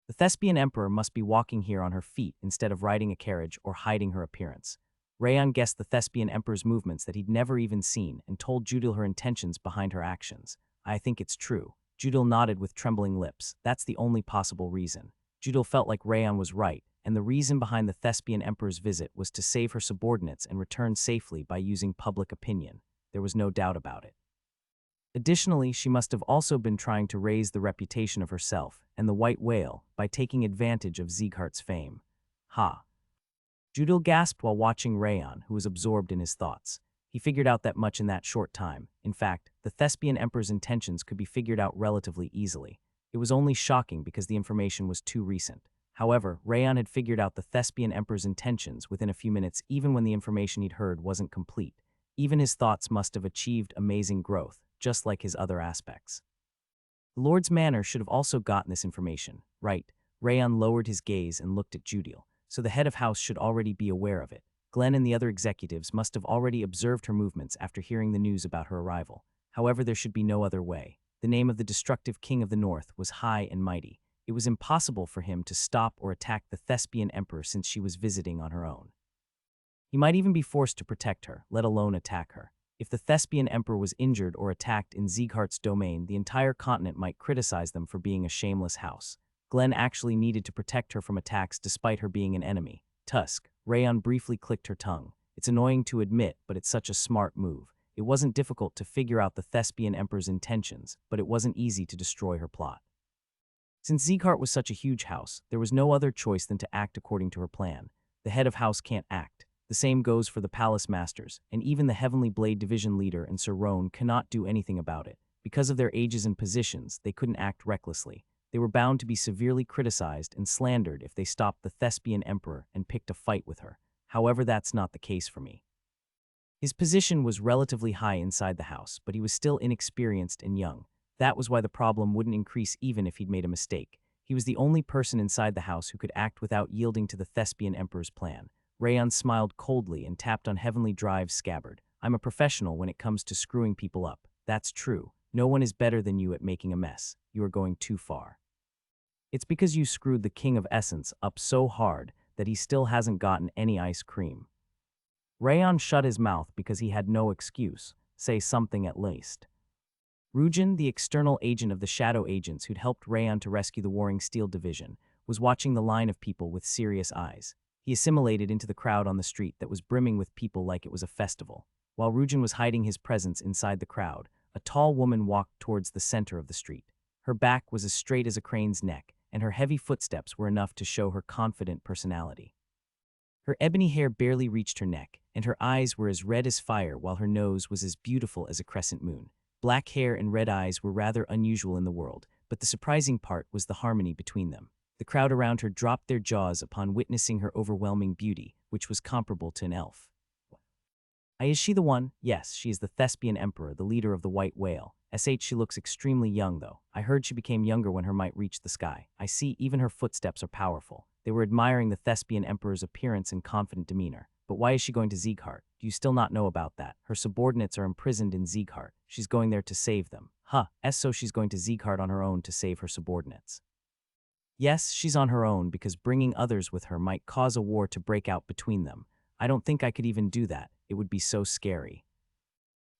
The Thespian Emperor must be walking here on her feet instead of riding a carriage or hiding her appearance. Rayon guessed the Thespian Emperor's movements that he'd never even seen and told Judil her intentions behind her actions. I think it's true. Judil nodded with trembling lips. That's the only possible reason. Judil felt like Rayon was right, and the reason behind the Thespian Emperor's visit was to save her subordinates and return safely by using public opinion. There was no doubt about it. Additionally, she must have also been trying to raise the reputation of herself and the white whale by taking advantage of Sieghart's fame. Ha! Judil gasped while watching Rayon, who was absorbed in his thoughts. He figured out that much in that short time. In fact, the Thespian Emperor's intentions could be figured out relatively easily. It was only shocking because the information was too recent. However, Rayon had figured out the Thespian Emperor's intentions within a few minutes even when the information he'd heard wasn't complete. Even his thoughts must have achieved amazing growth, just like his other aspects. The Lord's Manor should have also gotten this information, right? Rayon lowered his gaze and looked at Judil, so the head of house should already be aware of it. Glenn and the other executives must have already observed her movements after hearing the news about her arrival. However, there should be no other way. The name of the destructive king of the north was high and mighty. It was impossible for him to stop or attack the Thespian Emperor since she was visiting on her own. He might even be forced to protect her, let alone attack her. If the Thespian Emperor was injured or attacked in Sieghart's domain, the entire continent might criticize them for being a shameless house. Glenn actually needed to protect her from attacks despite her being an enemy. Tusk. Rayon briefly clicked her tongue. It's annoying to admit, but it's such a smart move. It wasn't difficult to figure out the Thespian Emperor's intentions, but it wasn't easy to destroy her plot. Since Sieghart was such a huge house, there was no other choice than to act according to her plan. The head of house can't act. The same goes for the palace masters, and even the Heavenly Blade Division leader and Sir Roan cannot do anything about it. Because of their ages and positions, they couldn't act recklessly. They were bound to be severely criticized and slandered if they stopped the Thespian Emperor and picked a fight with her. However, that's not the case for me. His position was relatively high inside the house, but he was still inexperienced and young. That was why the problem wouldn't increase even if he'd made a mistake. He was the only person inside the house who could act without yielding to the Thespian Emperor's plan. Rayon smiled coldly and tapped on Heavenly Drive's scabbard. I'm a professional when it comes to screwing people up. That's true. No one is better than you at making a mess. You are going too far. It's because you screwed the King of Essence up so hard that he still hasn't gotten any ice cream. Rayon shut his mouth because he had no excuse. Say something at least. Rujin, the external agent of the shadow agents who'd helped Rayon to rescue the Warring Steel Division, was watching the line of people with serious eyes. He assimilated into the crowd on the street that was brimming with people like it was a festival. While Rujin was hiding his presence inside the crowd, a tall woman walked towards the center of the street. Her back was as straight as a crane's neck, and her heavy footsteps were enough to show her confident personality. Her ebony hair barely reached her neck, and her eyes were as red as fire while her nose was as beautiful as a crescent moon. Black hair and red eyes were rather unusual in the world, but the surprising part was the harmony between them. The crowd around her dropped their jaws upon witnessing her overwhelming beauty, which was comparable to an elf. Is she the one? Yes, she is the Thespian Emperor, the leader of the White Whale. She looks extremely young, though. I heard she became younger when her might reached the sky. I see even her footsteps are powerful. They were admiring the Thespian Emperor's appearance and confident demeanor. But why is she going to Sieghart? Do you still not know about that? Her subordinates are imprisoned in Sieghart. She's going there to save them. So she's going to Sieghart on her own to save her subordinates. Yes, she's on her own because bringing others with her might cause a war to break out between them. I don't think I could even do that. It would be so scary.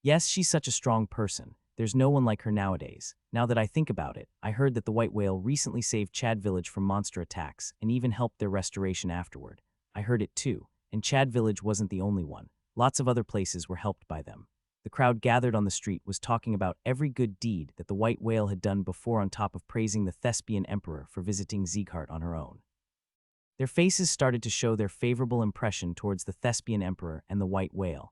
Yes, she's such a strong person. There's no one like her nowadays. Now that I think about it, I heard that the White Whale recently saved Chad Village from monster attacks and even helped their restoration afterward. I heard it too, and Chad Village wasn't the only one. Lots of other places were helped by them. The crowd gathered on the street was talking about every good deed that the White Whale had done before on top of praising the Thespian Emperor for visiting Sieghart on her own. Their faces started to show their favorable impression towards the Thespian Emperor and the White Whale.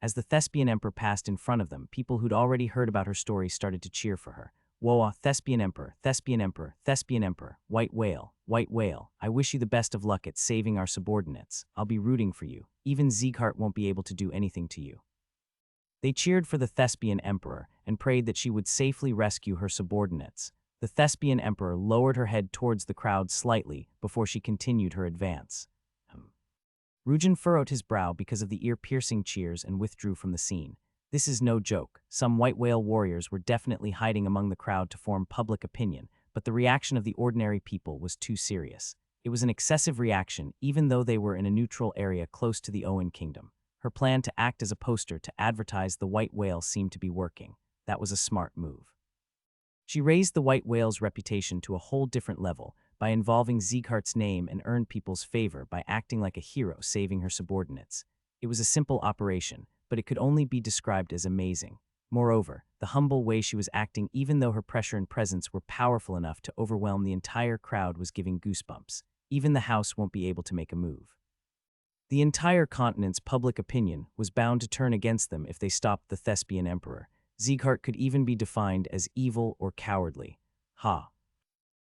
As the Thespian Emperor passed in front of them, people who'd already heard about her story started to cheer for her. Whoa, Thespian Emperor, Thespian Emperor, Thespian Emperor, White Whale, White Whale, I wish you the best of luck at saving our subordinates. I'll be rooting for you. Even Sieghart won't be able to do anything to you. They cheered for the Thespian Emperor and prayed that she would safely rescue her subordinates. The Thespian Emperor lowered her head towards the crowd slightly before she continued her advance. Rujin furrowed his brow because of the ear-piercing cheers and withdrew from the scene. This is no joke. Some White Whale warriors were definitely hiding among the crowd to form public opinion, but the reaction of the ordinary people was too serious. It was an excessive reaction, even though they were in a neutral area close to the Owen Kingdom. Her plan to act as a poster to advertise the White Whale seemed to be working. That was a smart move. She raised the White Whale's reputation to a whole different level by involving Sieghart's name and earned people's favor by acting like a hero saving her subordinates. It was a simple operation, but it could only be described as amazing. Moreover, the humble way she was acting, even though her pressure and presence were powerful enough to overwhelm the entire crowd, was giving goosebumps. Even the house won't be able to make a move. The entire continent's public opinion was bound to turn against them if they stopped the thespian emperor. Sieghart could even be defined as evil or cowardly. Ha!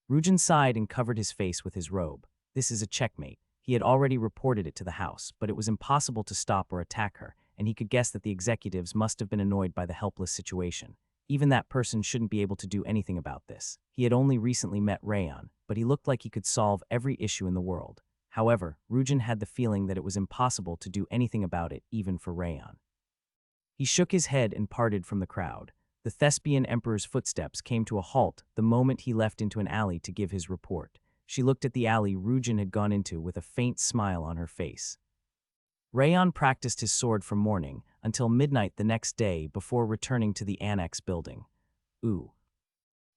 Rugen sighed and covered his face with his robe. This is a checkmate. He had already reported it to the house, but it was impossible to stop or attack her, and he could guess that the executives must have been annoyed by the helpless situation. Even that person shouldn't be able to do anything about this. He had only recently met Rayon, but he looked like he could solve every issue in the world. However, Rugen had the feeling that it was impossible to do anything about it, even for Rayon. He shook his head and parted from the crowd. The thespian emperor's footsteps came to a halt the moment he left into an alley to give his report. She looked at the alley Rugen had gone into with a faint smile on her face. Rayon practiced his sword from morning until midnight the next day before returning to the annex building. Ooh.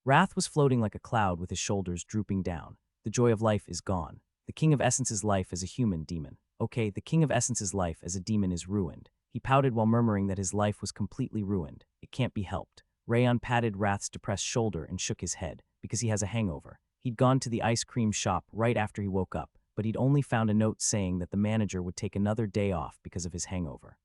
Wrath was floating like a cloud with his shoulders drooping down. The joy of life is gone. The King of Essence's life as a human demon. Okay, the King of Essence's life as a demon is ruined. He pouted while murmuring that his life was completely ruined. It can't be helped. Rayon patted Wrath's depressed shoulder and shook his head, because he has a hangover. He'd gone to the ice cream shop right after he woke up, but he'd only found a note saying that the manager would take another day off because of his hangover.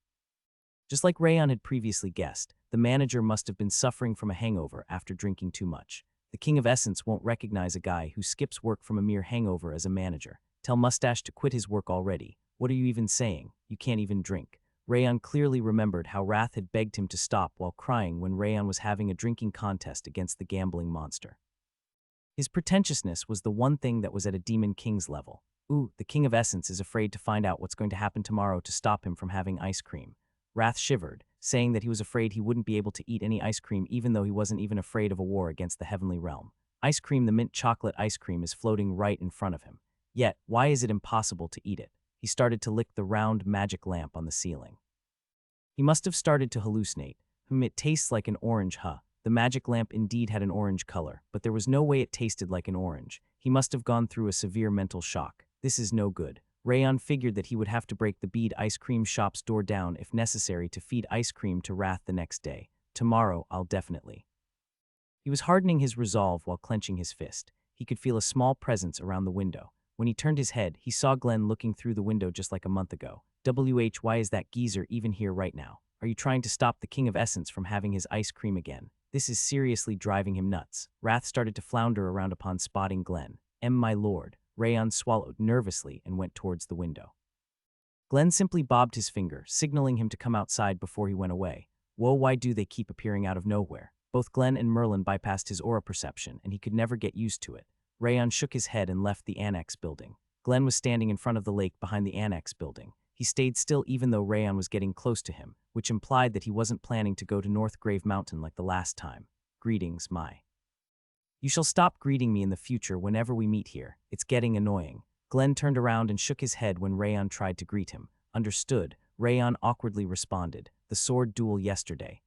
Just like Rayon had previously guessed, the manager must have been suffering from a hangover after drinking too much. The King of Essence won't recognize a guy who skips work from a mere hangover as a manager. Tell Mustache to quit his work already. What are you even saying? You can't even drink. Rayon clearly remembered how Wrath had begged him to stop while crying when Rayon was having a drinking contest against the gambling monster. His pretentiousness was the one thing that was at a Demon King's level. Ooh, the King of Essence is afraid to find out what's going to happen tomorrow to stop him from having ice cream. Wrath shivered, saying that he was afraid he wouldn't be able to eat any ice cream even though he wasn't even afraid of a war against the heavenly realm. Ice cream, the mint chocolate ice cream, is floating right in front of him. Yet, why is it impossible to eat it? He started to lick the round magic lamp on the ceiling. He must have started to hallucinate. It tastes like an orange, huh? The magic lamp indeed had an orange color, but there was no way it tasted like an orange. He must have gone through a severe mental shock. This is no good. Rayon figured that he would have to break the bead ice cream shop's door down if necessary to feed ice cream to Wrath the next day. Tomorrow, I'll definitely. He was hardening his resolve while clenching his fist. He could feel a small presence around the window. When he turned his head, he saw Glenn looking through the window just like a month ago. Why is that geezer even here right now? Are you trying to stop the King of Essence from having his ice cream again? This is seriously driving him nuts. Wrath started to flounder around upon spotting Glenn. My lord. Rayon swallowed nervously and went towards the window. Glenn simply bobbed his finger, signaling him to come outside before he went away. Whoa, why do they keep appearing out of nowhere? Both Glenn and Merlin bypassed his aura perception, and he could never get used to it. Rayon shook his head and left the annex building. Glenn was standing in front of the lake behind the annex building. He stayed still even though Rayon was getting close to him, which implied that he wasn't planning to go to North Grave Mountain like the last time. Greetings, my. You shall stop greeting me in the future whenever we meet here. It's getting annoying. Glenn turned around and shook his head when Rayon tried to greet him. Understood, Rayon awkwardly responded. The sword duel yesterday.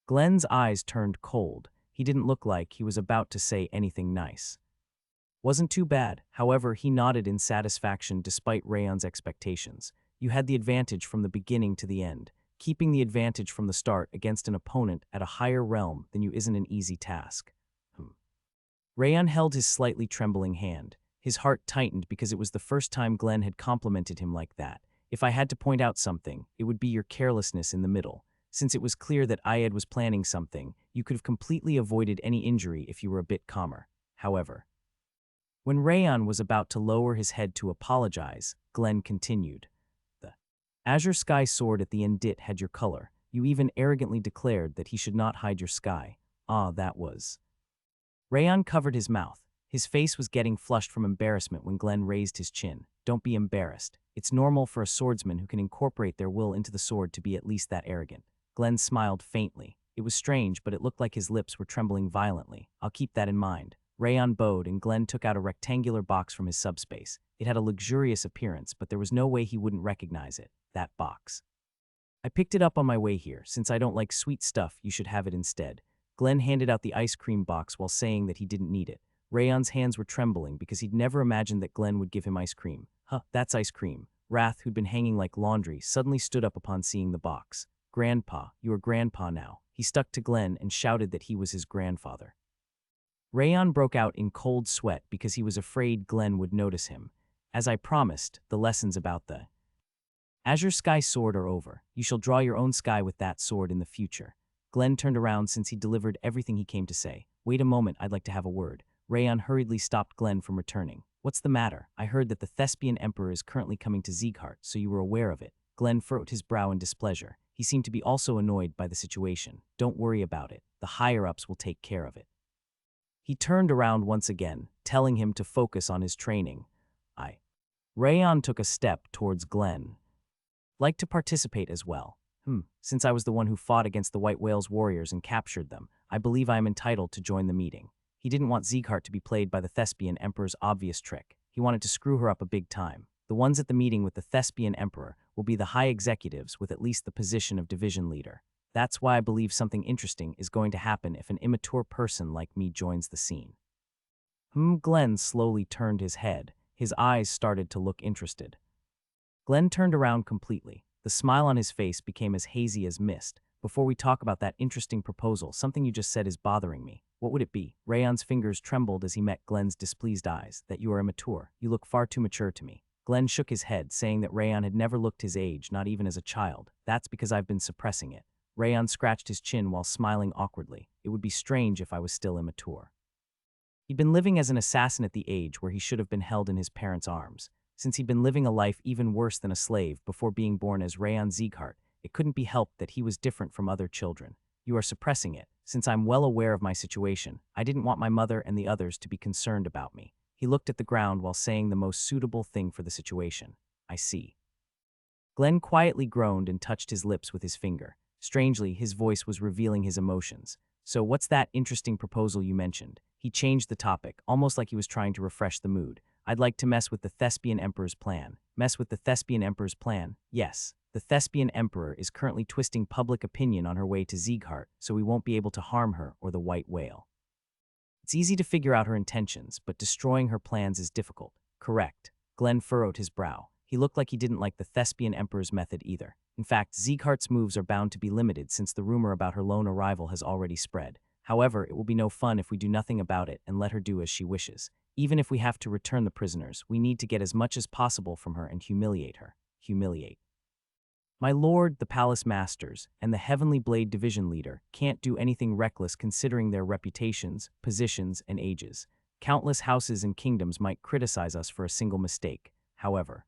Glenn's eyes turned cold. He didn't look like he was about to say anything nice. Wasn't too bad, however, he nodded in satisfaction despite Rayon's expectations. You had the advantage from the beginning to the end. Keeping the advantage from the start against an opponent at a higher realm than you isn't an easy task. Rayon held his slightly trembling hand. His heart tightened because it was the first time Glenn had complimented him like that. If I had to point out something, it would be your carelessness in the middle. Since it was clear that Ayed was planning something, you could have completely avoided any injury if you were a bit calmer. However, when Rayon was about to lower his head to apologize, Glenn continued. The Azure Sky sword at the Endit had your color. You even arrogantly declared that he should not hide your sky. Ah, that was. Rayon covered his mouth. His face was getting flushed from embarrassment when Glenn raised his chin. Don't be embarrassed. It's normal for a swordsman who can incorporate their will into the sword to be at least that arrogant. Glenn smiled faintly. It was strange, but it looked like his lips were trembling violently. I'll keep that in mind. Rayon bowed and Glenn took out a rectangular box from his subspace. It had a luxurious appearance, but there was no way he wouldn't recognize it. That box. I picked it up on my way here. Since I don't like sweet stuff, you should have it instead. Glenn handed out the ice cream box while saying that he didn't need it. Rayon's hands were trembling because he'd never imagined that Glenn would give him ice cream. Huh, that's ice cream. Wrath, who'd been hanging like laundry, suddenly stood up upon seeing the box. Grandpa, you are grandpa now. He stuck to Glenn and shouted that he was his grandfather. Rayon broke out in cold sweat because he was afraid Glenn would notice him. As I promised, the lessons about the Azure Sky sword are over. You shall draw your own sky with that sword in the future. Glenn turned around since he delivered everything he came to say. Wait a moment, I'd like to have a word. Rayon hurriedly stopped Glenn from returning. What's the matter? I heard that the Thespian Emperor is currently coming to Sieghart, so you were aware of it. Glenn furrowed his brow in displeasure. He seemed to be also annoyed by the situation. Don't worry about it. The higher-ups will take care of it. He turned around once again, telling him to focus on his training. Rayon took a step towards Glenn. Like to participate as well. Since I was the one who fought against the White Whale's warriors and captured them, I believe I am entitled to join the meeting. He didn't want Sieghart to be played by the Thespian Emperor's obvious trick. He wanted to screw her up a big time. The ones at the meeting with the Thespian Emperor will be the high executives with at least the position of division leader. That's why I believe something interesting is going to happen if an immature person like me joins the scene. Glenn slowly turned his head. His eyes started to look interested. Glenn turned around completely. The smile on his face became as hazy as mist. Before we talk about that interesting proposal, something you just said is bothering me. What would it be? Rayon's fingers trembled as he met Glenn's displeased eyes. That you are immature. You look far too mature to me. Glenn shook his head, saying that Rayon had never looked his age, not even as a child. That's because I've been suppressing it. Rayon scratched his chin while smiling awkwardly. It would be strange if I was still immature. He'd been living as an assassin at the age where he should have been held in his parents' arms. Since he'd been living a life even worse than a slave before being born as Rayon Sieghart, it couldn't be helped that he was different from other children. You are suppressing it. Since I'm well aware of my situation, I didn't want my mother and the others to be concerned about me. He looked at the ground while saying the most suitable thing for the situation. I see. Glenn quietly groaned and touched his lips with his finger. Strangely, his voice was revealing his emotions. So what's that interesting proposal you mentioned? He changed the topic, almost like he was trying to refresh the mood. I'd like to mess with the Thespian Emperor's plan. Mess with the Thespian Emperor's plan? Yes. The Thespian Emperor is currently twisting public opinion on her way to Sieghart, so we won't be able to harm her or the White Whale. It's easy to figure out her intentions, but destroying her plans is difficult. Correct. Glenn furrowed his brow. He looked like he didn't like the Thespian Emperor's method either. In fact, Sieghart's moves are bound to be limited since the rumor about her lone arrival has already spread. However, it will be no fun if we do nothing about it and let her do as she wishes. Even if we have to return the prisoners, we need to get as much as possible from her and humiliate her. Humiliate. My lord, the palace masters, and the Heavenly Blade division leader can't do anything reckless considering their reputations, positions, and ages. Countless houses and kingdoms might criticize us for a single mistake, however.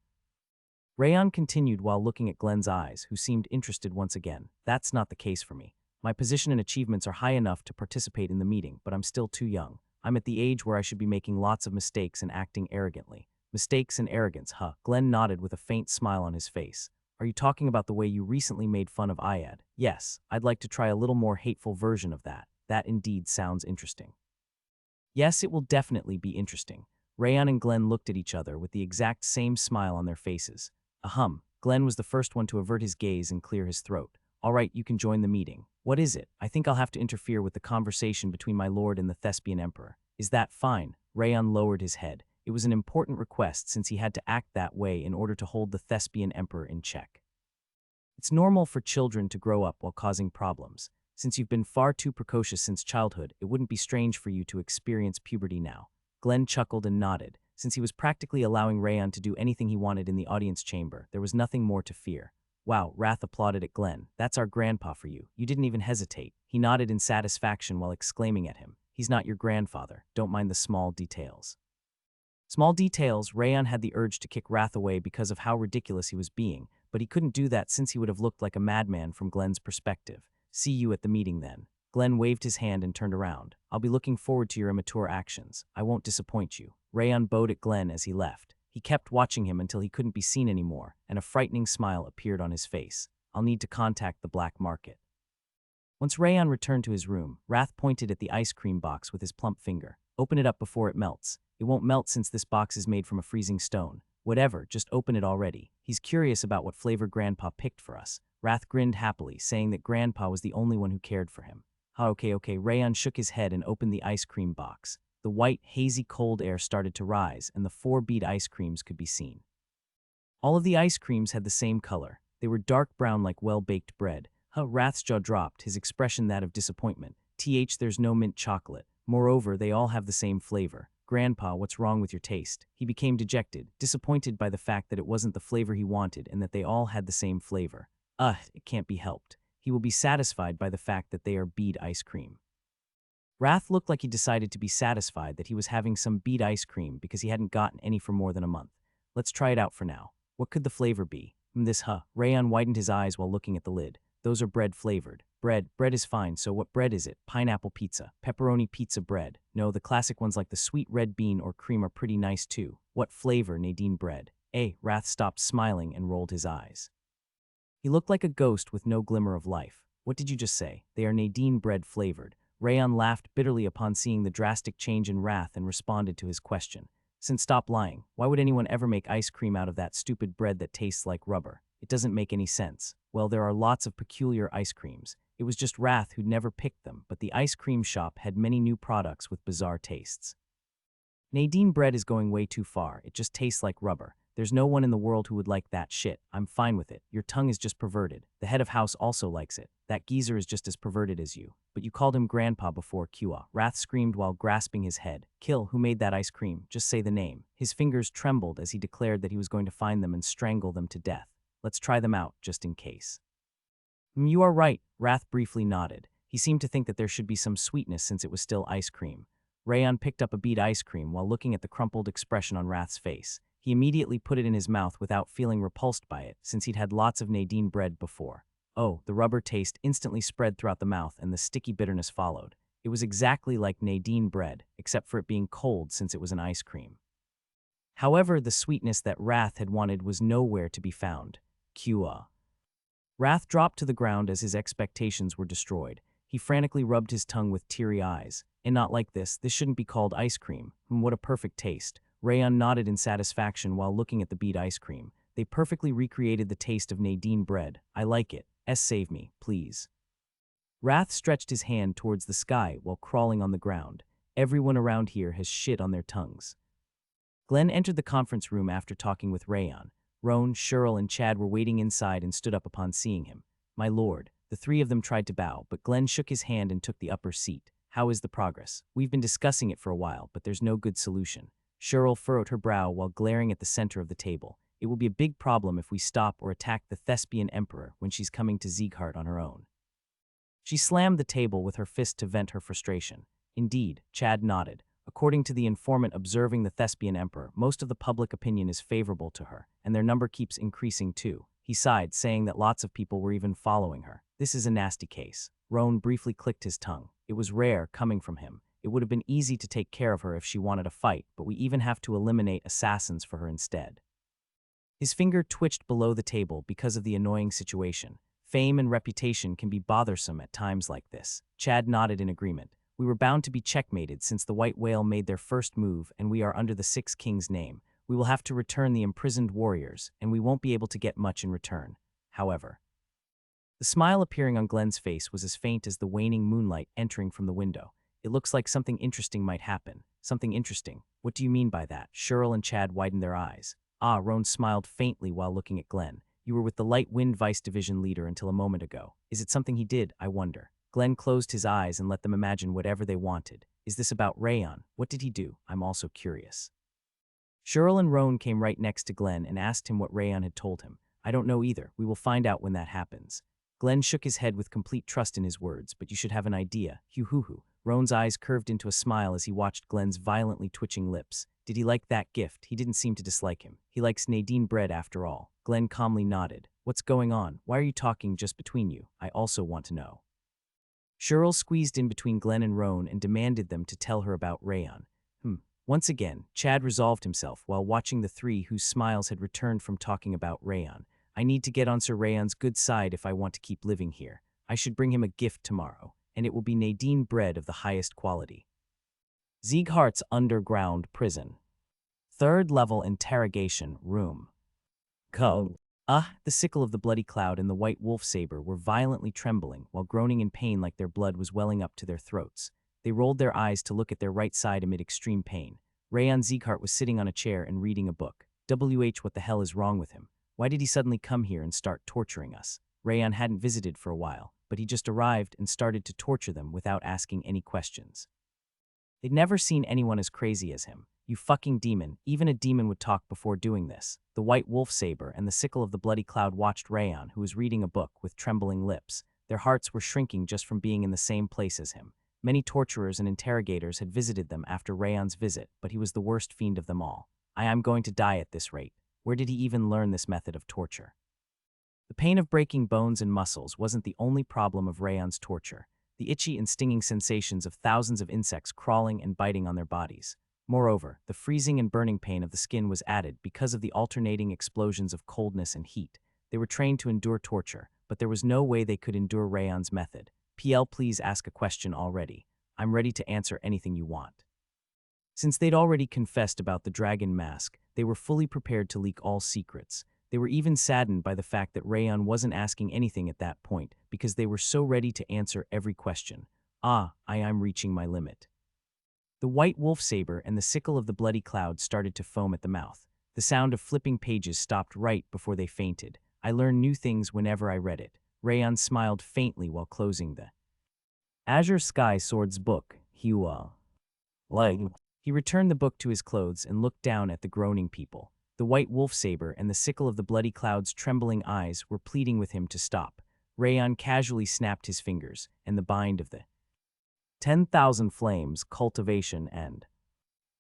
Rayon continued while looking at Glenn's eyes, who seemed interested once again. That's not the case for me. My position and achievements are high enough to participate in the meeting, but I'm still too young. I'm at the age where I should be making lots of mistakes and acting arrogantly. Mistakes and arrogance, huh? Glenn nodded with a faint smile on his face. Are you talking about the way you recently made fun of Ayad? Yes, I'd like to try a little more hateful version of that. That indeed sounds interesting. Yes, it will definitely be interesting. Rayon and Glenn looked at each other with the exact same smile on their faces. Glenn was the first one to avert his gaze and clear his throat. All right, you can join the meeting. What is it? I think I'll have to interfere with the conversation between my lord and the Thespian Emperor. Is that fine? Rayon lowered his head. It was an important request since he had to act that way in order to hold the Thespian Emperor in check. It's normal for children to grow up while causing problems. Since you've been far too precocious since childhood, it wouldn't be strange for you to experience puberty now. Glenn chuckled and nodded. Since he was practically allowing Rayon to do anything he wanted in the audience chamber, there was nothing more to fear. Wow, Wrath applauded at Glenn. That's our grandpa for you. You didn't even hesitate. He nodded in satisfaction while exclaiming at him. He's not your grandfather. Don't mind the small details. Small details, Rayon had the urge to kick Wrath away because of how ridiculous he was being, but he couldn't do that since he would have looked like a madman from Glenn's perspective. See you at the meeting then. Glenn waved his hand and turned around. I'll be looking forward to your immature actions. I won't disappoint you. Rayon bowed at Glenn as he left. He kept watching him until he couldn't be seen anymore, and a frightening smile appeared on his face. I'll need to contact the black market. Once Rayon returned to his room, Wrath pointed at the ice cream box with his plump finger. Open it up before it melts. It won't melt since this box is made from a freezing stone. Whatever, just open it already. He's curious about what flavor Grandpa picked for us. Wrath grinned happily, saying that Grandpa was the only one who cared for him. Okay. Rayon shook his head and opened the ice cream box. The white, hazy cold air started to rise, and the 4 bead ice creams could be seen. All of the ice creams had the same color. They were dark brown like well-baked bread. Wrath's jaw dropped, his expression that of disappointment. There's no mint chocolate. Moreover, they all have the same flavor. Grandpa, what's wrong with your taste? He became dejected, disappointed by the fact that it wasn't the flavor he wanted and that they all had the same flavor. It can't be helped. He will be satisfied by the fact that they are bead ice cream. Wrath looked like he decided to be satisfied that he was having some bead ice cream because he hadn't gotten any for more than a month. Let's try it out for now. What could the flavor be? Rayon widened his eyes while looking at the lid. Those are bread flavored. Bread is fine, so what bread is it? Pineapple pizza, pepperoni pizza bread. No, the classic ones like the sweet red bean or cream are pretty nice too. What flavor, Nadine bread? Wrath stopped smiling and rolled his eyes. He looked like a ghost with no glimmer of life. What did you just say? They are Nadine bread flavored. Rayon laughed bitterly upon seeing the drastic change in Wrath and responded to his question. Since stop lying, why would anyone ever make ice cream out of that stupid bread that tastes like rubber? It doesn't make any sense. Well, there are lots of peculiar ice creams. It was just Wrath who'd never picked them, but the ice cream shop had many new products with bizarre tastes. Nadine bread is going way too far. It just tastes like rubber. There's no one in the world who would like that shit. I'm fine with it. Your tongue is just perverted. The head of house also likes it. That geezer is just as perverted as you. But you called him grandpa before Kua. Wrath screamed while grasping his head. Kill, who made that ice cream? Just say the name. His fingers trembled as he declared that he was going to find them and strangle them to death. Let's try them out, just in case. You are right, Wrath briefly nodded. He seemed to think that there should be some sweetness since it was still ice cream. Rayon picked up a bead ice cream while looking at the crumpled expression on Wrath's face. He immediately put it in his mouth without feeling repulsed by it, since he'd had lots of Nadine bread before. Oh, the rubber taste instantly spread throughout the mouth and the sticky bitterness followed. It was exactly like Nadine bread, except for it being cold since it was an ice cream. However, the sweetness that Wrath had wanted was nowhere to be found. Kua. Wrath dropped to the ground as his expectations were destroyed. He frantically rubbed his tongue with teary eyes. And not like this shouldn't be called ice cream. What a perfect taste. Rayon nodded in satisfaction while looking at the bead ice cream. They perfectly recreated the taste of Nadine bread. I like it. Save me, please. Wrath stretched his hand towards the sky while crawling on the ground. Everyone around here has shit on their tongues. Glenn entered the conference room after talking with Rayon. Roan, Cheryl, and Chad were waiting inside and stood up upon seeing him. My lord. The three of them tried to bow, but Glenn shook his hand and took the upper seat. How is the progress? We've been discussing it for a while, but there's no good solution. Cheryl furrowed her brow while glaring at the center of the table. It will be a big problem if we stop or attack the Thespian Emperor when she's coming to Sieghart on her own. She slammed the table with her fist to vent her frustration. Indeed, Chad nodded. According to the informant observing the Thespian Emperor, most of the public opinion is favorable to her, and their number keeps increasing too. He sighed, saying that lots of people were even following her. This is a nasty case. Roan briefly clicked his tongue. It was rare coming from him. It would have been easy to take care of her if she wanted a fight, but we even have to eliminate assassins for her instead. His finger twitched below the table because of the annoying situation. Fame and reputation can be bothersome at times like this. Chad nodded in agreement. We were bound to be checkmated since the White Whale made their first move and we are under the Six Kings' name. We will have to return the imprisoned warriors, and we won't be able to get much in return. However, the smile appearing on Glenn's face was as faint as the waning moonlight entering from the window. It looks like something interesting might happen. Something interesting. What do you mean by that? Cheryl and Chad widened their eyes. Roan smiled faintly while looking at Glenn. You were with the Light Wind Vice Division leader until a moment ago. Is it something he did, I wonder? Glenn closed his eyes and let them imagine whatever they wanted. Is this about Rayon? What did he do? I'm also curious. Cheryl and Roan came right next to Glenn and asked him what Rayon had told him. I don't know either. We will find out when that happens. Glenn shook his head with complete trust in his words, but you should have an idea. Hoo-hoo-hoo. Roan's eyes curved into a smile as he watched Glenn's violently twitching lips. Did he like that gift? He didn't seem to dislike him. He likes Nadine bread after all. Glenn calmly nodded. What's going on? Why are you talking just between you? I also want to know. Cheryl squeezed in between Glenn and Roan and demanded them to tell her about Rayon. Once again, Chad resolved himself while watching the three whose smiles had returned from talking about Rayon. I need to get on Sir Rayon's good side if I want to keep living here. I should bring him a gift tomorrow, and it will be Nadine bread of the highest quality. Sieghart's underground prison. Third level interrogation room. Code. The sickle of the bloody cloud and the white wolf saber were violently trembling while groaning in pain like their blood was welling up to their throats. They rolled their eyes to look at their right side amid extreme pain. Rayon Sieghart was sitting on a chair and reading a book. What the hell is wrong with him? Why did he suddenly come here and start torturing us? Rayon hadn't visited for a while, but he just arrived and started to torture them without asking any questions. They'd never seen anyone as crazy as him. You fucking demon, even a demon would talk before doing this. The white wolf saber and the sickle of the bloody cloud watched Rayon, who was reading a book, with trembling lips. Their hearts were shrinking just from being in the same place as him. Many torturers and interrogators had visited them after Rayon's visit, but he was the worst fiend of them all. I'm going to die at this rate. Where did he even learn this method of torture? The pain of breaking bones and muscles wasn't the only problem of Rayon's torture. The itchy and stinging sensations of thousands of insects crawling and biting on their bodies. Moreover, the freezing and burning pain of the skin was added because of the alternating explosions of coldness and heat. They were trained to endure torture, but there was no way they could endure Rayon's method. PL, please ask a question already. I'm ready to answer anything you want. Since they'd already confessed about the dragon mask, they were fully prepared to leak all secrets. They were even saddened by the fact that Rayon wasn't asking anything at that point, because they were so ready to answer every question. I'm reaching my limit. The white wolf saber and the sickle of the bloody cloud started to foam at the mouth. The sound of flipping pages stopped right before they fainted. I learned new things whenever I read it. Rayon smiled faintly while closing the Azure Sky Swords book. He returned the book to his clothes and looked down at the groaning people. The white wolf saber and the sickle of the bloody cloud's trembling eyes were pleading with him to stop. Rayon casually snapped his fingers, and the bind of the 10,000 flames, cultivation, and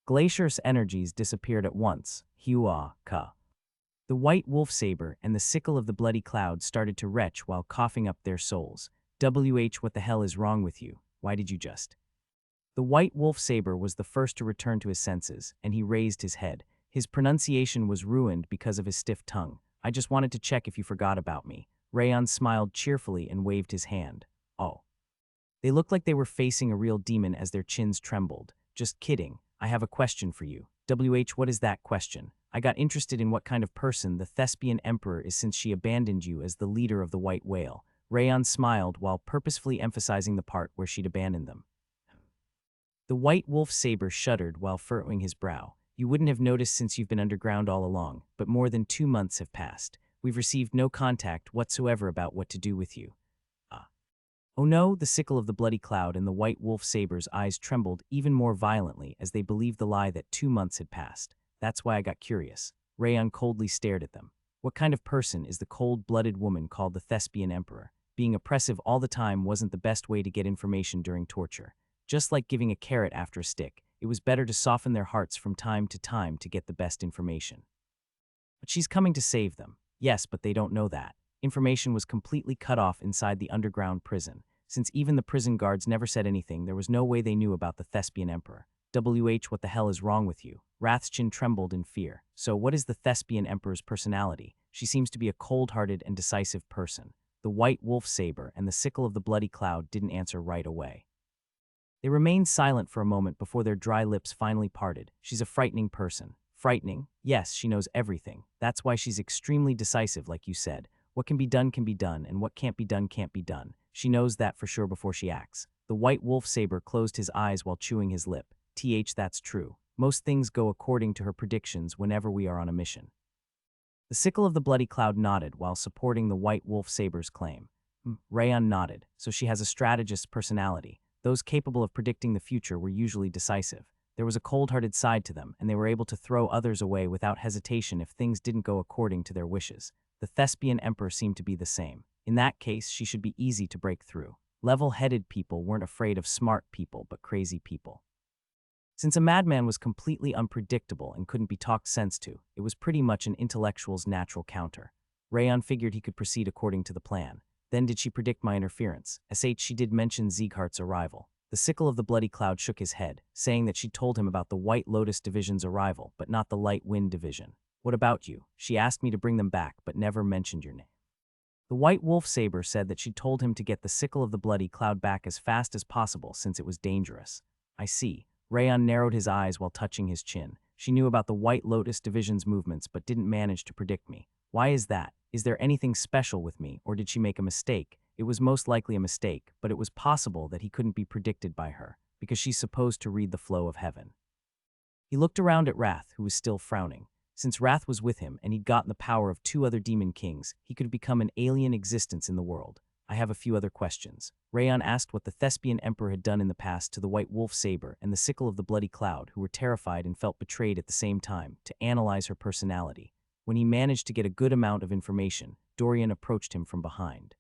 glacier's energies disappeared at once. The white wolf saber and the sickle of the bloody cloud started to retch while coughing up their souls. What the hell is wrong with you? Why did you just? The white wolf saber was the first to return to his senses, and he raised his head. His pronunciation was ruined because of his stiff tongue. I just wanted to check if you forgot about me. Rayon smiled cheerfully and waved his hand. Oh. They looked like they were facing a real demon as their chins trembled. Just kidding. I have a question for you. What is that question? I got interested in what kind of person the Thespian Emperor is since she abandoned you as the leader of the White Whale. Rayon smiled while purposefully emphasizing the part where she'd abandoned them. The white wolf saber shuddered while furrowing his brow. You wouldn't have noticed since you've been underground all along, but more than 2 months have passed. We've received no contact whatsoever about what to do with you. Oh no, the sickle of the bloody cloud and the white wolf saber's eyes trembled even more violently as they believed the lie that 2 months had passed. That's why I got curious. Rayon coldly stared at them. What kind of person is the cold-blooded woman called the Thespian Emperor? Being oppressive all the time wasn't the best way to get information during torture. Just like giving a carrot after a stick, it was better to soften their hearts from time to get the best information. But she's coming to save them. Yes, but they don't know that. Information was completely cut off inside the underground prison. Since even the prison guards never said anything, there was no way they knew about the Thespian Emperor. What the hell is wrong with you? Wrath's chin trembled in fear. So what is the Thespian Emperor's personality? She seems to be a cold-hearted and decisive person. The white wolf saber and the sickle of the bloody cloud didn't answer right away. They remained silent for a moment before their dry lips finally parted. She's a frightening person. Frightening? Yes, she knows everything. That's why she's extremely decisive, like you said. What can be done, and what can't be done, can't be done. She knows that for sure before she acts. The white wolf saber closed his eyes while chewing his lip. That's true. Most things go according to her predictions whenever we are on a mission. The sickle of the bloody cloud nodded while supporting the white wolf saber's claim. Rayon nodded. So she has a strategist's personality. Those capable of predicting the future were usually decisive. There was a cold-hearted side to them, and they were able to throw others away without hesitation if things didn't go according to their wishes. The Thespian Emperor seemed to be the same. In that case, she should be easy to break through. Level-headed people weren't afraid of smart people, but crazy people. Since a madman was completely unpredictable and couldn't be talked sense to, it was pretty much an intellectual's natural counter. Rayon figured he could proceed according to the plan. Then did she predict my interference? She did mention Sieghart's arrival. The sickle of the bloody cloud shook his head, saying that she'd told him about the White Lotus Division's arrival, but not the Light Wind Division. What about you? She asked me to bring them back, but never mentioned your name. The white wolf saber said that she'd told him to get the sickle of the bloody cloud back as fast as possible since it was dangerous. I see. Rayon narrowed his eyes while touching his chin. She knew about the White Lotus Division's movements but didn't manage to predict me. Why is that? Is there anything special with me, or did she make a mistake? It was most likely a mistake, but it was possible that he couldn't be predicted by her, because she's supposed to read the flow of heaven. He looked around at Wrath, who was still frowning. Since Wrath was with him and he'd gotten the power of 2 other demon kings, he could become an alien existence in the world. I have a few other questions. Rayon asked what the Thespian Emperor had done in the past to the White Wolf Saber and the Sickle of the Bloody Cloud, who were terrified and felt betrayed at the same time, to analyze her personality. When he managed to get a good amount of information, Dorian approached him from behind.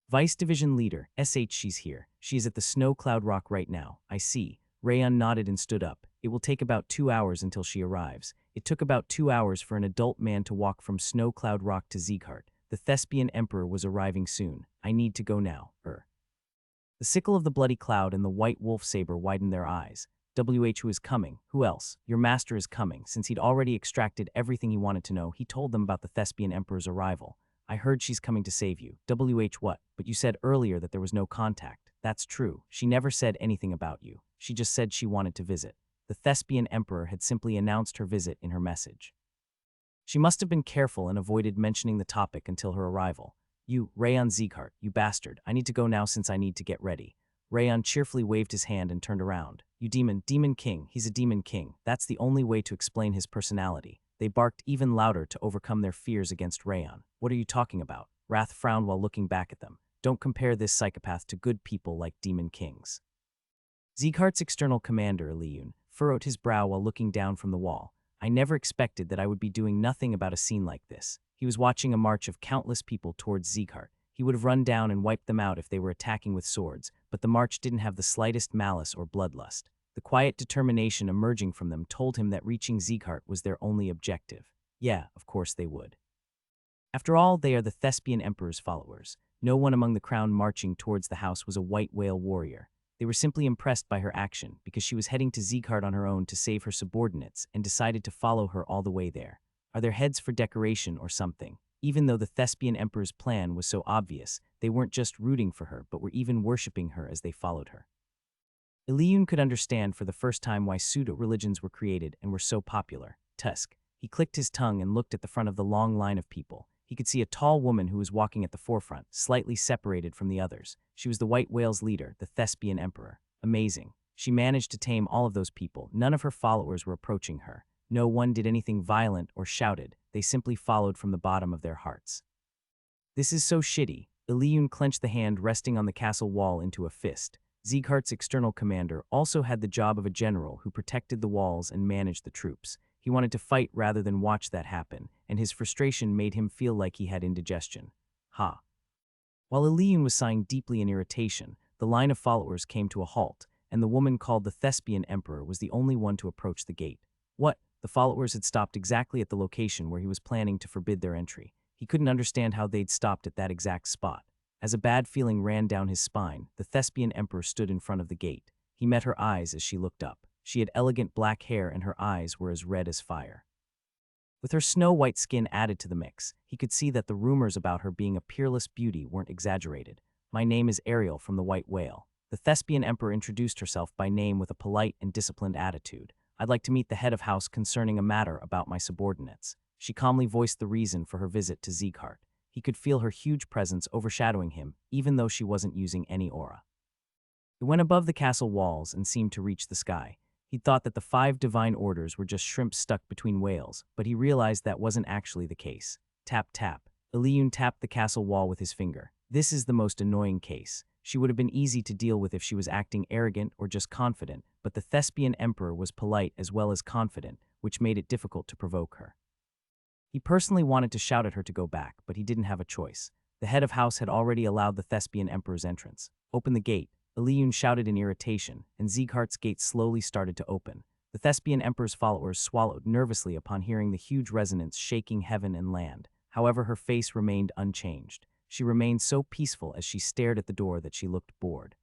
Vice Division Leader, SH, she's here. She is at the Snow Cloud Rock right now. I see. Rayon nodded and stood up. It will take about 2 hours until she arrives. It took about 2 hours for an adult man to walk from Snow Cloud Rock to Sieghart. The Thespian Emperor was arriving soon. I need to go now. The Sickle of the Bloody Cloud and the White Wolf Saber widened their eyes. Who is coming? Who else? Your master is coming. Since he'd already extracted everything he wanted to know, he told them about the Thespian Emperor's arrival. I heard she's coming to save you. What? But you said earlier that there was no contact. That's true. She never said anything about you. She just said she wanted to visit. The Thespian Emperor had simply announced her visit in her message. She must have been careful and avoided mentioning the topic until her arrival. You, Rayon Sieghart, you bastard. I need to go now since I need to get ready. Rayon cheerfully waved his hand and turned around. You demon king. He's a demon king. That's the only way to explain his personality. They barked even louder to overcome their fears against Rayon. What are you talking about? Wrath frowned while looking back at them. Don't compare this psychopath to good people like demon kings. Sieghart's external commander, Leon, furrowed his brow while looking down from the wall. I never expected that I would be doing nothing about a scene like this. He was watching a march of countless people towards Sieghart. He would have run down and wiped them out if they were attacking with swords, but the march didn't have the slightest malice or bloodlust. The quiet determination emerging from them told him that reaching Sieghart was their only objective. Yeah, of course they would. After all, they are the Thespian Emperor's followers. No one among the crowd marching towards the house was a white whale warrior. They were simply impressed by her action because she was heading to Sieghart on her own to save her subordinates and decided to follow her all the way there. Are their heads for decoration or something? Even though the Thespian Emperor's plan was so obvious, they weren't just rooting for her but were even worshipping her as they followed her. Iliun could understand for the first time why pseudo-religions were created and were so popular. Tusk. He clicked his tongue and looked at the front of the long line of people. He could see a tall woman who was walking at the forefront, slightly separated from the others. She was the White Whale's leader, the Thespian Emperor. Amazing. She managed to tame all of those people. None of her followers were approaching her. No one did anything violent or shouted. They simply followed from the bottom of their hearts. This is so shitty. Iliun clenched the hand resting on the castle wall into a fist. Sieghart's external commander also had the job of a general who protected the walls and managed the troops. He wanted to fight rather than watch that happen, and his frustration made him feel like he had indigestion. Ha. While Iliun was sighing deeply in irritation, the line of followers came to a halt, and the woman called the Thespian Emperor was the only one to approach the gate. What? The followers had stopped exactly at the location where he was planning to forbid their entry. He couldn't understand how they'd stopped at that exact spot. As a bad feeling ran down his spine, the Thespian Emperor stood in front of the gate. He met her eyes as she looked up. She had elegant black hair and her eyes were as red as fire. With her snow-white skin added to the mix, he could see that the rumors about her being a peerless beauty weren't exaggerated. My name is Ariel from the White Whale. The Thespian Emperor introduced herself by name with a polite and disciplined attitude. I'd like to meet the head of house concerning a matter about my subordinates. She calmly voiced the reason for her visit to Sieghart. He could feel her huge presence overshadowing him, even though she wasn't using any aura. It went above the castle walls and seemed to reach the sky. He'd thought that the 5 divine orders were just shrimps stuck between whales, but he realized that wasn't actually the case. Tap, tap. Iliun tapped the castle wall with his finger. This is the most annoying case. She would have been easy to deal with if she was acting arrogant or just confident, but the Thespian Emperor was polite as well as confident, which made it difficult to provoke her. He personally wanted to shout at her to go back, but he didn't have a choice. The head of house had already allowed the Thespian Emperor's entrance. Open the gate. Iliun shouted in irritation, and Sieghart's gate slowly started to open. The Thespian Emperor's followers swallowed nervously upon hearing the huge resonance shaking heaven and land. However, her face remained unchanged. She remained so peaceful as she stared at the door that she looked bored.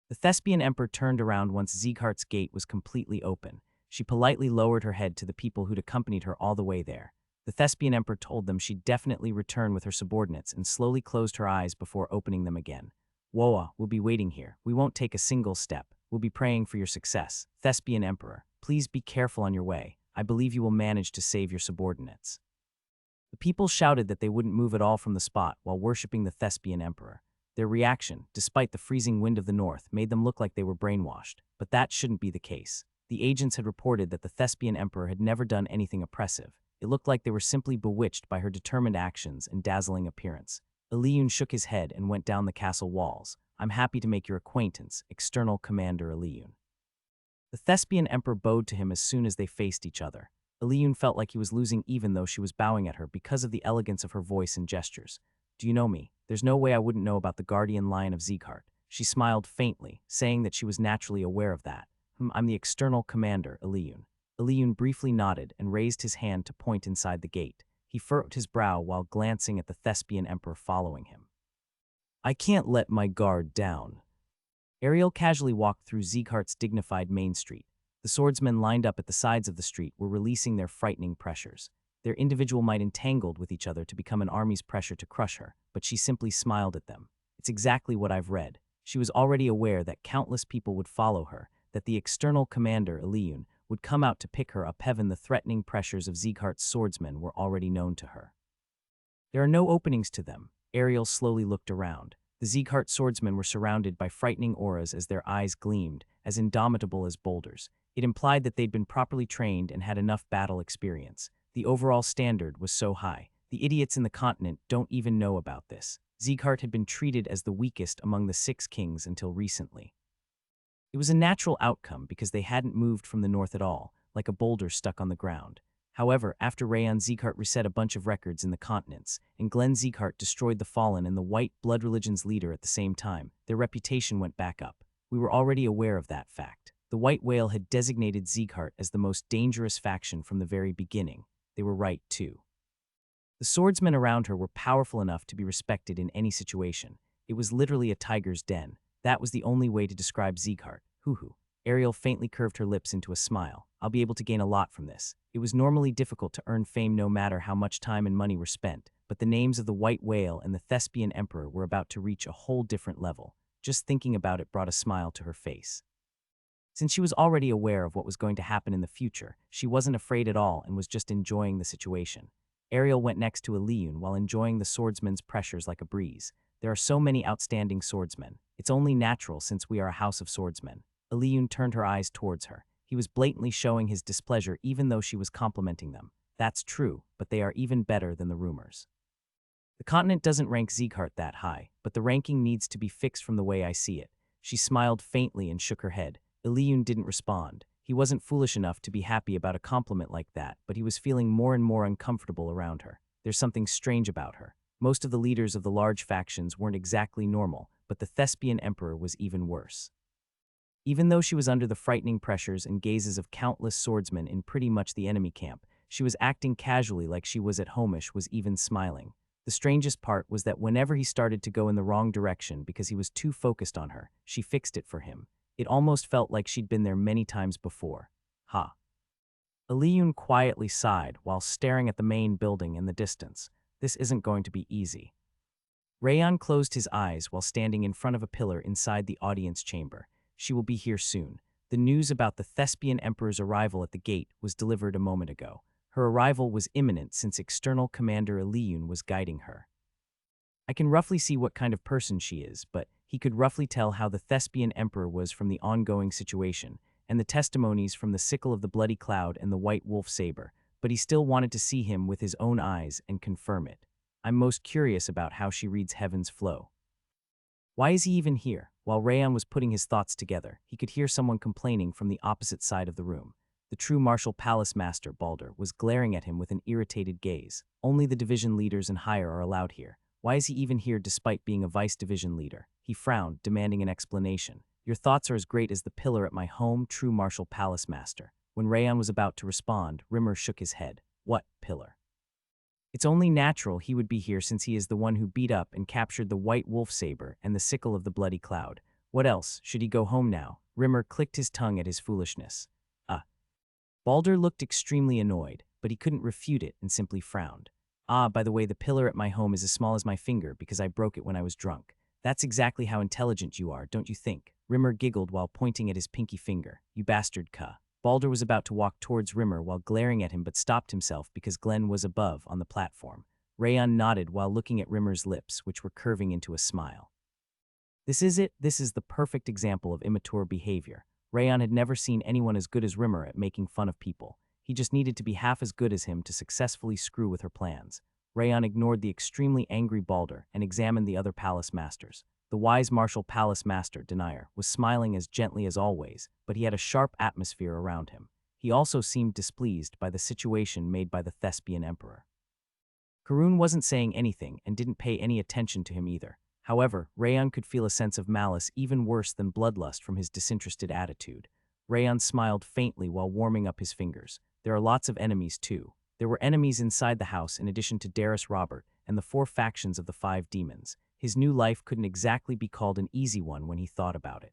The Thespian Emperor turned around once Sieghart's gate was completely open. She politely lowered her head to the people who'd accompanied her all the way there. The Thespian Emperor told them she'd definitely return with her subordinates and slowly closed her eyes before opening them again. Woa, we'll be waiting here. We won't take a single step. We'll be praying for your success. Thespian Emperor, please be careful on your way. I believe you will manage to save your subordinates. The people shouted that they wouldn't move at all from the spot while worshipping the Thespian Emperor. Their reaction, despite the freezing wind of the north, made them look like they were brainwashed. But that shouldn't be the case. The agents had reported that the Thespian Emperor had never done anything oppressive. It looked like they were simply bewitched by her determined actions and dazzling appearance. Eliyun shook his head and went down the castle walls. I'm happy to make your acquaintance, External Commander Eliyun. The Thespian Emperor bowed to him as soon as they faced each other. Eliyun felt like he was losing even though she was bowing at her because of the elegance of her voice and gestures. Do you know me? There's no way I wouldn't know about the guardian lion of Sieghart. She smiled faintly, saying that she was naturally aware of that. I'm the External Commander, Eliyun. Eliyun briefly nodded and raised his hand to point inside the gate. He furrowed his brow while glancing at the Thespian Emperor following him. I can't let my guard down. Ariel casually walked through Sieghart's dignified main street. The swordsmen lined up at the sides of the street were releasing their frightening pressures. Their individual might entangled with each other to become an army's pressure to crush her, but she simply smiled at them. It's exactly what I've read. She was already aware that countless people would follow her, that the External Commander, Eliyun, would come out to pick her up. Heaven, the threatening pressures of Sieghart's swordsmen were already known to her. There are no openings to them. Ariel slowly looked around. The Sieghart swordsmen were surrounded by frightening auras as their eyes gleamed, as indomitable as boulders. It implied that they'd been properly trained and had enough battle experience. The overall standard was so high. The idiots in the continent don't even know about this. Sieghart had been treated as the weakest among the 6 kings until recently. It was a natural outcome because they hadn't moved from the north at all, like a boulder stuck on the ground. However, after Rayon Sieghart reset a bunch of records in the continents, and Glenn Sieghart destroyed the Fallen and the White Blood Religion's leader at the same time, their reputation went back up. We were already aware of that fact. The White Whale had designated Sieghart as the most dangerous faction from the very beginning. They were right, too. The swordsmen around her were powerful enough to be respected in any situation. It was literally a tiger's den. That was the only way to describe Sieghart. Hoo-hoo. Ariel faintly curved her lips into a smile. I'll be able to gain a lot from this. It was normally difficult to earn fame no matter how much time and money were spent, but the names of the White Whale and the Thespian Emperor were about to reach a whole different level. Just thinking about it brought a smile to her face. Since she was already aware of what was going to happen in the future, she wasn't afraid at all and was just enjoying the situation. Ariel went next to Eliyun while enjoying the swordsman's pressures like a breeze. There are so many outstanding swordsmen. It's only natural since we are a house of swordsmen. Eliyun turned her eyes towards her. He was blatantly showing his displeasure even though she was complimenting them. That's true, but they are even better than the rumors. The continent doesn't rank Sieghart that high, but the ranking needs to be fixed from the way I see it. She smiled faintly and shook her head. Eliyun didn't respond. He wasn't foolish enough to be happy about a compliment like that, but he was feeling more and more uncomfortable around her. There's something strange about her. Most of the leaders of the large factions weren't exactly normal, but the Thespian Emperor was even worse. Even though she was under the frightening pressures and gazes of countless swordsmen in pretty much the enemy camp, she was acting casually like she was at home-ish, was even smiling. The strangest part was that whenever he started to go in the wrong direction because he was too focused on her, she fixed it for him. It almost felt like she'd been there many times before. Ha. Eliyun quietly sighed while staring at the main building in the distance. This isn't going to be easy. Rayon closed his eyes while standing in front of a pillar inside the audience chamber. She will be here soon. The news about the Thespian Emperor's arrival at the gate was delivered a moment ago. Her arrival was imminent since External Commander Eliyun was guiding her. I can roughly see what kind of person she is, but he could roughly tell how the Thespian Emperor was from the ongoing situation, and the testimonies from the Sickle of the Bloody Cloud and the White Wolf Saber, but he still wanted to see him with his own eyes and confirm it. I'm most curious about how she reads Heaven's flow. Why is he even here? While Rayon was putting his thoughts together, he could hear someone complaining from the opposite side of the room. The true martial palace master, Balder, was glaring at him with an irritated gaze. Only the division leaders and Heir are allowed here. Why is he even here despite being a vice division leader? He frowned, demanding an explanation. Your thoughts are as great as the pillar at my home, true martial palace master. When Rayon was about to respond, Rimmer shook his head. What pillar? It's only natural he would be here since he is the one who beat up and captured the White Wolf Saber and the Sickle of the Bloody Cloud. What else? Should he go home now? Rimmer clicked his tongue at his foolishness. Balder looked extremely annoyed, but he couldn't refute it and simply frowned. By the way, the pillar at my home is as small as my finger because I broke it when I was drunk. That's exactly how intelligent you are, don't you think? Rimmer giggled while pointing at his pinky finger. You bastard, cuh. Balder was about to walk towards Rimmer while glaring at him but stopped himself because Glenn was above on the platform. Rayon nodded while looking at Rimmer's lips, which were curving into a smile. This is it. This is the perfect example of immature behavior. Rayon had never seen anyone as good as Rimmer at making fun of people. He just needed to be half as good as him to successfully screw with her plans. Rayon ignored the extremely angry Balder and examined the other palace masters. The wise martial palace master, Denier, was smiling as gently as always, but he had a sharp atmosphere around him. He also seemed displeased by the situation made by the Thespian emperor. Karun wasn't saying anything and didn't pay any attention to him either. However, Rayon could feel a sense of malice even worse than bloodlust from his disinterested attitude. Rayon smiled faintly while warming up his fingers. There are lots of enemies too. There were enemies inside the house in addition to Darius Robert and the 4 factions of the 5 demons. His new life couldn't exactly be called an easy one when he thought about it.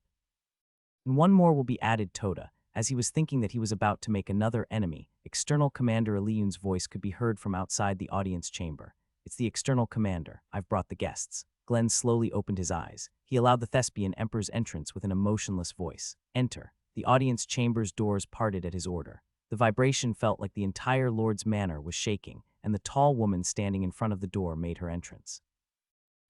And one more will be added, Toda. As he was thinking that he was about to make another enemy, external Commander Eliun's voice could be heard from outside the audience chamber. It's the external commander. I've brought the guests. Glenn slowly opened his eyes. He allowed the Thespian emperor's entrance with an emotionless voice. Enter. The audience chamber's doors parted at his order. The vibration felt like the entire Lord's manor was shaking, and the tall woman standing in front of the door made her entrance.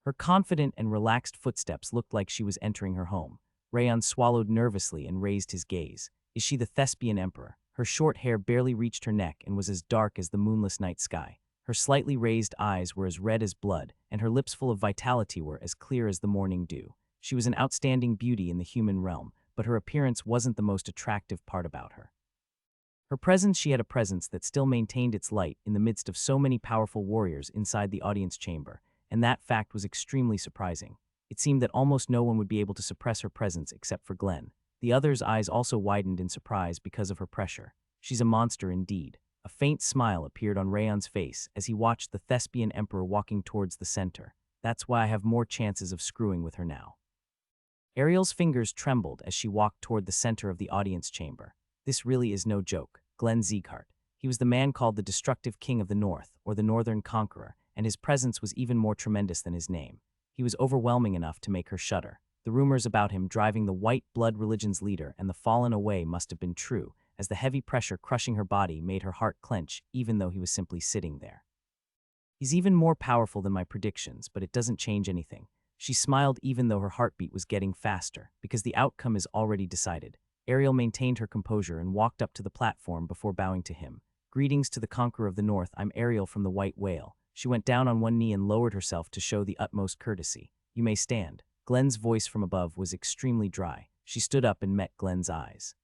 Her confident and relaxed footsteps looked like she was entering her home. Rayon swallowed nervously and raised his gaze. Is she the Thespian emperor? Her short hair barely reached her neck and was as dark as the moonless night sky. Her slightly raised eyes were as red as blood, and her lips full of vitality were as clear as the morning dew. She was an outstanding beauty in the human realm, but her appearance wasn't the most attractive part about her. She had a presence that still maintained its light in the midst of so many powerful warriors inside the audience chamber, and that fact was extremely surprising. It seemed that almost no one would be able to suppress her presence except for Glenn. The other's eyes also widened in surprise because of her pressure. She's a monster indeed. A faint smile appeared on Rayon's face as he watched the Thespian emperor walking towards the center. That's why I have more chances of screwing with her now. Ariel's fingers trembled as she walked toward the center of the audience chamber. This really is no joke. Glenn Sieghart. He was the man called the Destructive King of the North, or the Northern Conqueror, and his presence was even more tremendous than his name. He was overwhelming enough to make her shudder. The rumors about him driving the white blood religion's leader and the fallen away must have been true, as the heavy pressure crushing her body made her heart clench even though he was simply sitting there. He's even more powerful than my predictions, but it doesn't change anything. She smiled even though her heartbeat was getting faster, because the outcome is already decided. Ariel maintained her composure and walked up to the platform before bowing to him. Greetings to the Conqueror of the North, I'm Ariel from the White Whale. She went down on one knee and lowered herself to show the utmost courtesy. You may stand. Glenn's voice from above was extremely dry. She stood up and met Glenn's eyes.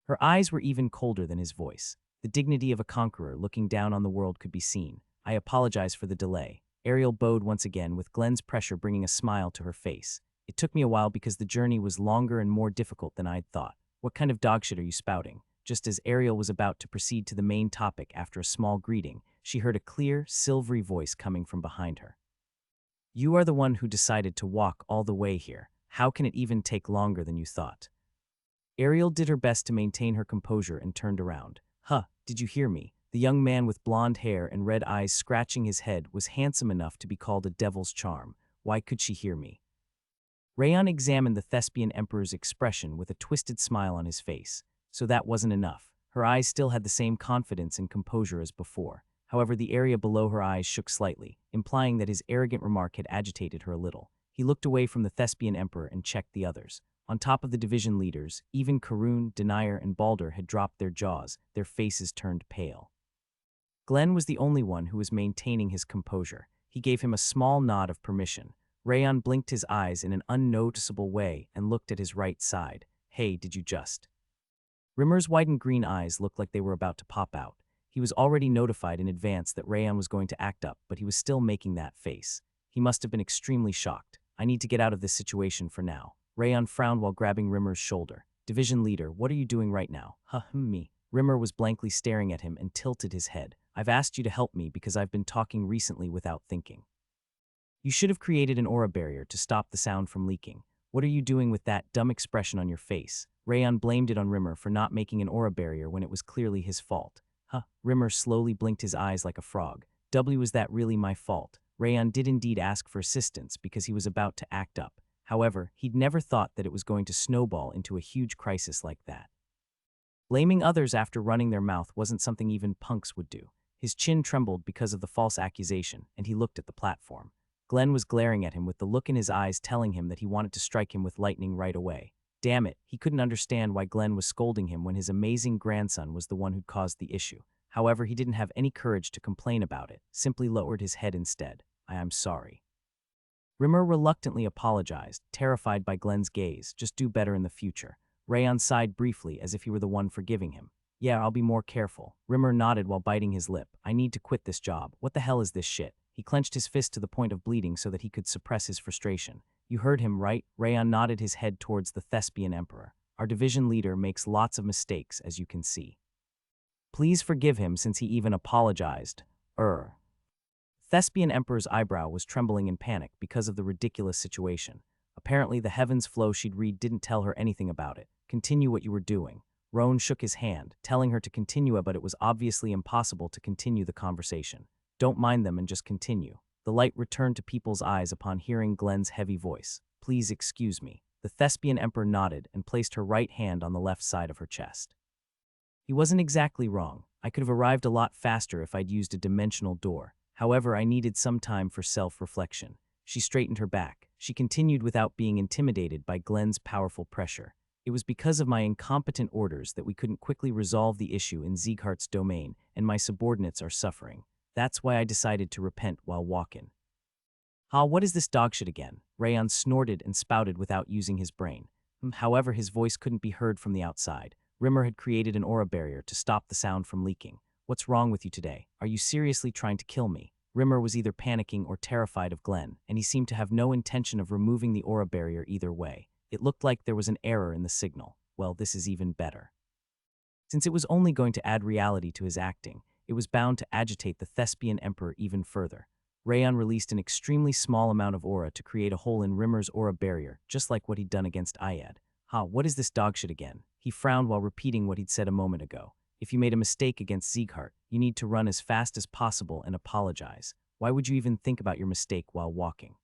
Her eyes were even colder than his voice. The dignity of a conqueror looking down on the world could be seen. I apologize for the delay. Ariel bowed once again, with Glenn's pressure bringing a smile to her face. It took me a while because the journey was longer and more difficult than I'd thought. What kind of dogshit are you spouting? Just as Ariel was about to proceed to the main topic after a small greeting, she heard a clear, silvery voice coming from behind her. You are the one who decided to walk all the way here. How can it even take longer than you thought? Ariel did her best to maintain her composure and turned around. Huh, did you hear me? The young man with blonde hair and red eyes scratching his head was handsome enough to be called a devil's charm. Why could she hear me? Rayon examined the Thespian emperor's expression with a twisted smile on his face. So that wasn't enough. Her eyes still had the same confidence and composure as before. However, the area below her eyes shook slightly, implying that his arrogant remark had agitated her a little. He looked away from the Thespian emperor and checked the others. On top of the division leaders, even Karun, Denier, and Balder had dropped their jaws, their faces turned pale. Glenn was the only one who was maintaining his composure. He gave him a small nod of permission. Rayon blinked his eyes in an unnoticeable way and looked at his right side. Hey, did you just? Rimmer's widened green eyes looked like they were about to pop out. He was already notified in advance that Rayon was going to act up, but he was still making that face. He must have been extremely shocked. I need to get out of this situation for now. Rayon frowned while grabbing Rimmer's shoulder. Division leader, what are you doing right now? Me. Rimmer was blankly staring at him and tilted his head. I've asked you to help me because I've been talking recently without thinking. You should have created an aura barrier to stop the sound from leaking. What are you doing with that dumb expression on your face? Rayon blamed it on Rimmer for not making an aura barrier when it was clearly his fault. Rimmer slowly blinked his eyes like a frog. Was that really my fault? Rayon did indeed ask for assistance because he was about to act up. However, he'd never thought that it was going to snowball into a huge crisis like that. Blaming others after running their mouth wasn't something even punks would do. His chin trembled because of the false accusation, and he looked at the platform. Glenn was glaring at him with the look in his eyes telling him that he wanted to strike him with lightning right away. Damn it, he couldn't understand why Glenn was scolding him when his amazing grandson was the one who'd caused the issue. However, he didn't have any courage to complain about it, simply lowered his head instead. I'm sorry. Rimmer reluctantly apologized, terrified by Glenn's gaze. Just do better in the future. Rayon sighed briefly as if he were the one forgiving him. Yeah, I'll be more careful. Rimmer nodded while biting his lip. I need to quit this job. What the hell is this shit? He clenched his fist to the point of bleeding so that he could suppress his frustration. You heard him, right? Rayon nodded his head towards the Thespian Emperor. Our division leader makes lots of mistakes, as you can see. Please forgive him since he even apologized. Thespian Emperor's eyebrow was trembling in panic because of the ridiculous situation. Apparently, the heavens flow she'd read didn't tell her anything about it. Continue what you were doing. Roan shook his hand, telling her to continue, but it was obviously impossible to continue the conversation. Don't mind them and just continue. The light returned to people's eyes upon hearing Glenn's heavy voice. Please excuse me. The Thespian Emperor nodded and placed her right hand on the left side of her chest. He wasn't exactly wrong. I could have arrived a lot faster if I'd used a dimensional door. However, I needed some time for self-reflection. She straightened her back. She continued without being intimidated by Glenn's powerful pressure. It was because of my incompetent orders that we couldn't quickly resolve the issue in Sieghart's domain, and my subordinates are suffering. That's why I decided to repent while walking. What is this dogshit again? Rayon snorted and spouted without using his brain. However, his voice couldn't be heard from the outside. Rimmer had created an aura barrier to stop the sound from leaking. What's wrong with you today? Are you seriously trying to kill me? Rimmer was either panicking or terrified of Glenn, and he seemed to have no intention of removing the aura barrier either way. It looked like there was an error in the signal. Well, this is even better. Since it was only going to add reality to his acting, it was bound to agitate the Thespian Emperor even further. Rayon released an extremely small amount of aura to create a hole in Rimmer's aura barrier, just like what he'd done against Ayed. What is this dogshit again? He frowned while repeating what he'd said a moment ago. If you made a mistake against Sieghart, you need to run as fast as possible and apologize. Why would you even think about your mistake while walking?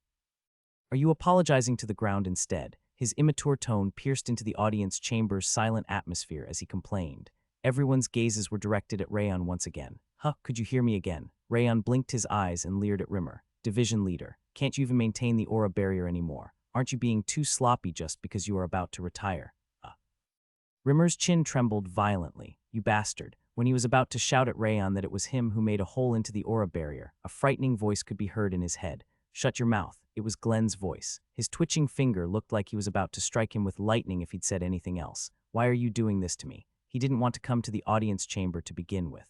Are you apologizing to the ground instead? His immature tone pierced into the audience chamber's silent atmosphere as he complained. Everyone's gazes were directed at Rayon once again. Could you hear me again? Rayon blinked his eyes and leered at Rimmer. Division leader, can't you even maintain the aura barrier anymore? Aren't you being too sloppy just because you are about to retire? Rimmer's chin trembled violently. You bastard. When he was about to shout at Rayon that it was him who made a hole into the aura barrier, a frightening voice could be heard in his head. Shut your mouth. It was Glenn's voice. His twitching finger looked like he was about to strike him with lightning if he'd said anything else. Why are you doing this to me? He didn't want to come to the audience chamber to begin with.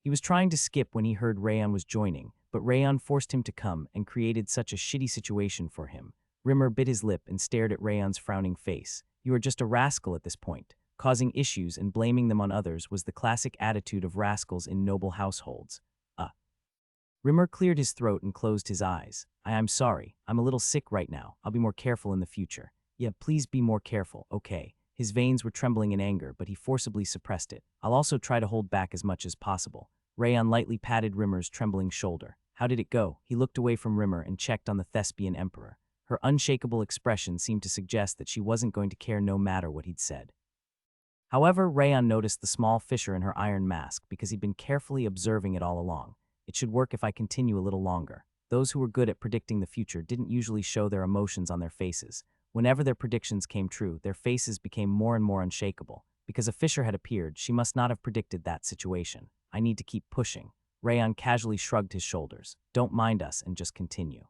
He was trying to skip when he heard Rayon was joining, but Rayon forced him to come and created such a shitty situation for him. Rimmer bit his lip and stared at Rayon's frowning face. You are just a rascal at this point. Causing issues and blaming them on others was the classic attitude of rascals in noble households. Rimmer cleared his throat and closed his eyes. I'm sorry. I'm a little sick right now. I'll be more careful in the future. Yeah, please be more careful, okay? His veins were trembling in anger, but he forcibly suppressed it. I'll also try to hold back as much as possible. Rayon lightly patted Rimmer's trembling shoulder. How did it go? He looked away from Rimmer and checked on the Thespian Emperor. Her unshakable expression seemed to suggest that she wasn't going to care no matter what he'd said. However, Rayon noticed the small fissure in her iron mask because he'd been carefully observing it all along. It should work if I continue a little longer. Those who were good at predicting the future didn't usually show their emotions on their faces. Whenever their predictions came true, their faces became more and more unshakable. Because a fissure had appeared, she must not have predicted that situation. I need to keep pushing. Rayon casually shrugged his shoulders. Don't mind us and just continue.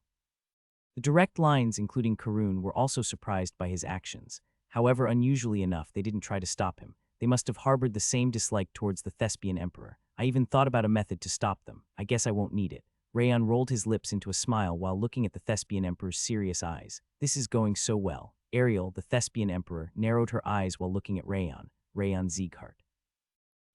The direct lines, including Karun, were also surprised by his actions. However, unusually enough, they didn't try to stop him. They must have harbored the same dislike towards the Thespian Emperor. I even thought about a method to stop them. I guess I won't need it. Rayon rolled his lips into a smile while looking at the Thespian Emperor's serious eyes. This is going so well. Ariel, the Thespian Emperor, narrowed her eyes while looking at Rayon Sieghart.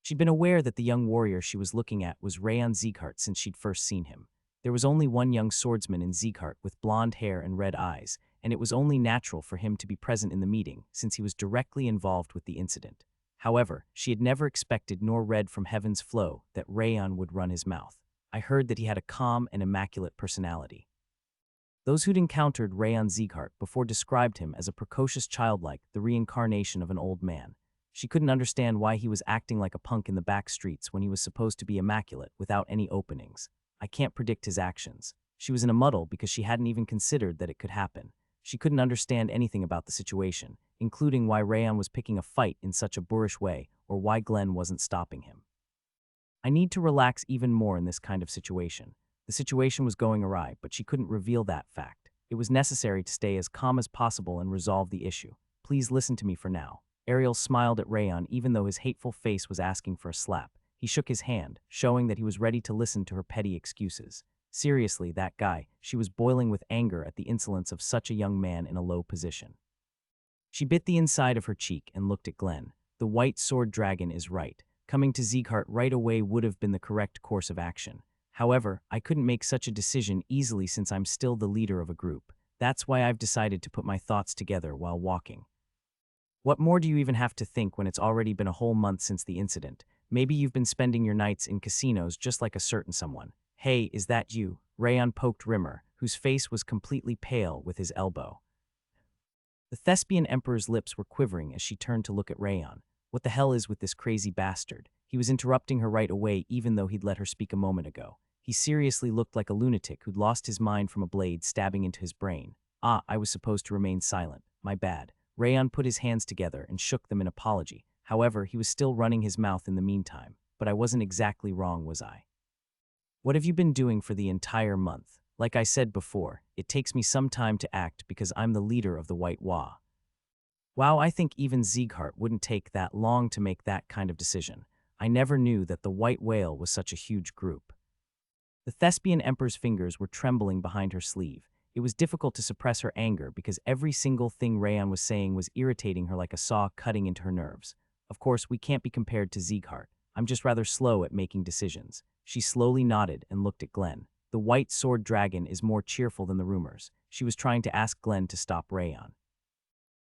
She'd been aware that the young warrior she was looking at was Rayon Sieghart since she'd first seen him. There was only one young swordsman in Sieghart with blonde hair and red eyes, and it was only natural for him to be present in the meeting since he was directly involved with the incident. However, she had never expected nor read from Heaven's Flow that Rayon would run his mouth. I heard that he had a calm and immaculate personality. Those who'd encountered Rayon Sieghart before described him as a precocious childlike, the reincarnation of an old man. She couldn't understand why he was acting like a punk in the back streets when he was supposed to be immaculate without any openings. I can't predict his actions. She was in a muddle because she hadn't even considered that it could happen. She couldn't understand anything about the situation, including why Rayon was picking a fight in such a boorish way or why Glenn wasn't stopping him. I need to relax even more in this kind of situation. The situation was going awry, but she couldn't reveal that fact. It was necessary to stay as calm as possible and resolve the issue. Please listen to me for now. Ariel smiled at Rayon even though his hateful face was asking for a slap. He shook his hand, showing that he was ready to listen to her petty excuses. Seriously, that guy, she was boiling with anger at the insolence of such a young man in a low position. She bit the inside of her cheek and looked at Glenn. The white sword dragon is right. Coming to Sieghart right away would have been the correct course of action. However, I couldn't make such a decision easily since I'm still the leader of a group. That's why I've decided to put my thoughts together while walking. What more do you even have to think when it's already been a whole month since the incident? Maybe you've been spending your nights in casinos just like a certain someone. Hey, is that you? Rayon poked Rimmer, whose face was completely pale, with his elbow. The Thespian Emperor's lips were quivering as she turned to look at Rayon. What the hell is with this crazy bastard? He was interrupting her right away even though he'd let her speak a moment ago. He seriously looked like a lunatic who'd lost his mind from a blade stabbing into his brain. Ah, I was supposed to remain silent. My bad. Rayon put his hands together and shook them in apology. However, he was still running his mouth in the meantime. But I wasn't exactly wrong, was I? What have you been doing for the entire month? Like I said before, it takes me some time to act because I'm the leader of the White Wa. Wow, I think even Sieghart wouldn't take that long to make that kind of decision. I never knew that the White Whale was such a huge group. The Thespian Emperor's fingers were trembling behind her sleeve. It was difficult to suppress her anger because every single thing Rayon was saying was irritating her like a saw cutting into her nerves. Of course, we can't be compared to Sieghart. I'm just rather slow at making decisions. She slowly nodded and looked at Glenn. The white sword dragon is more cheerful than the rumors. She was trying to ask Glenn to stop Rayon.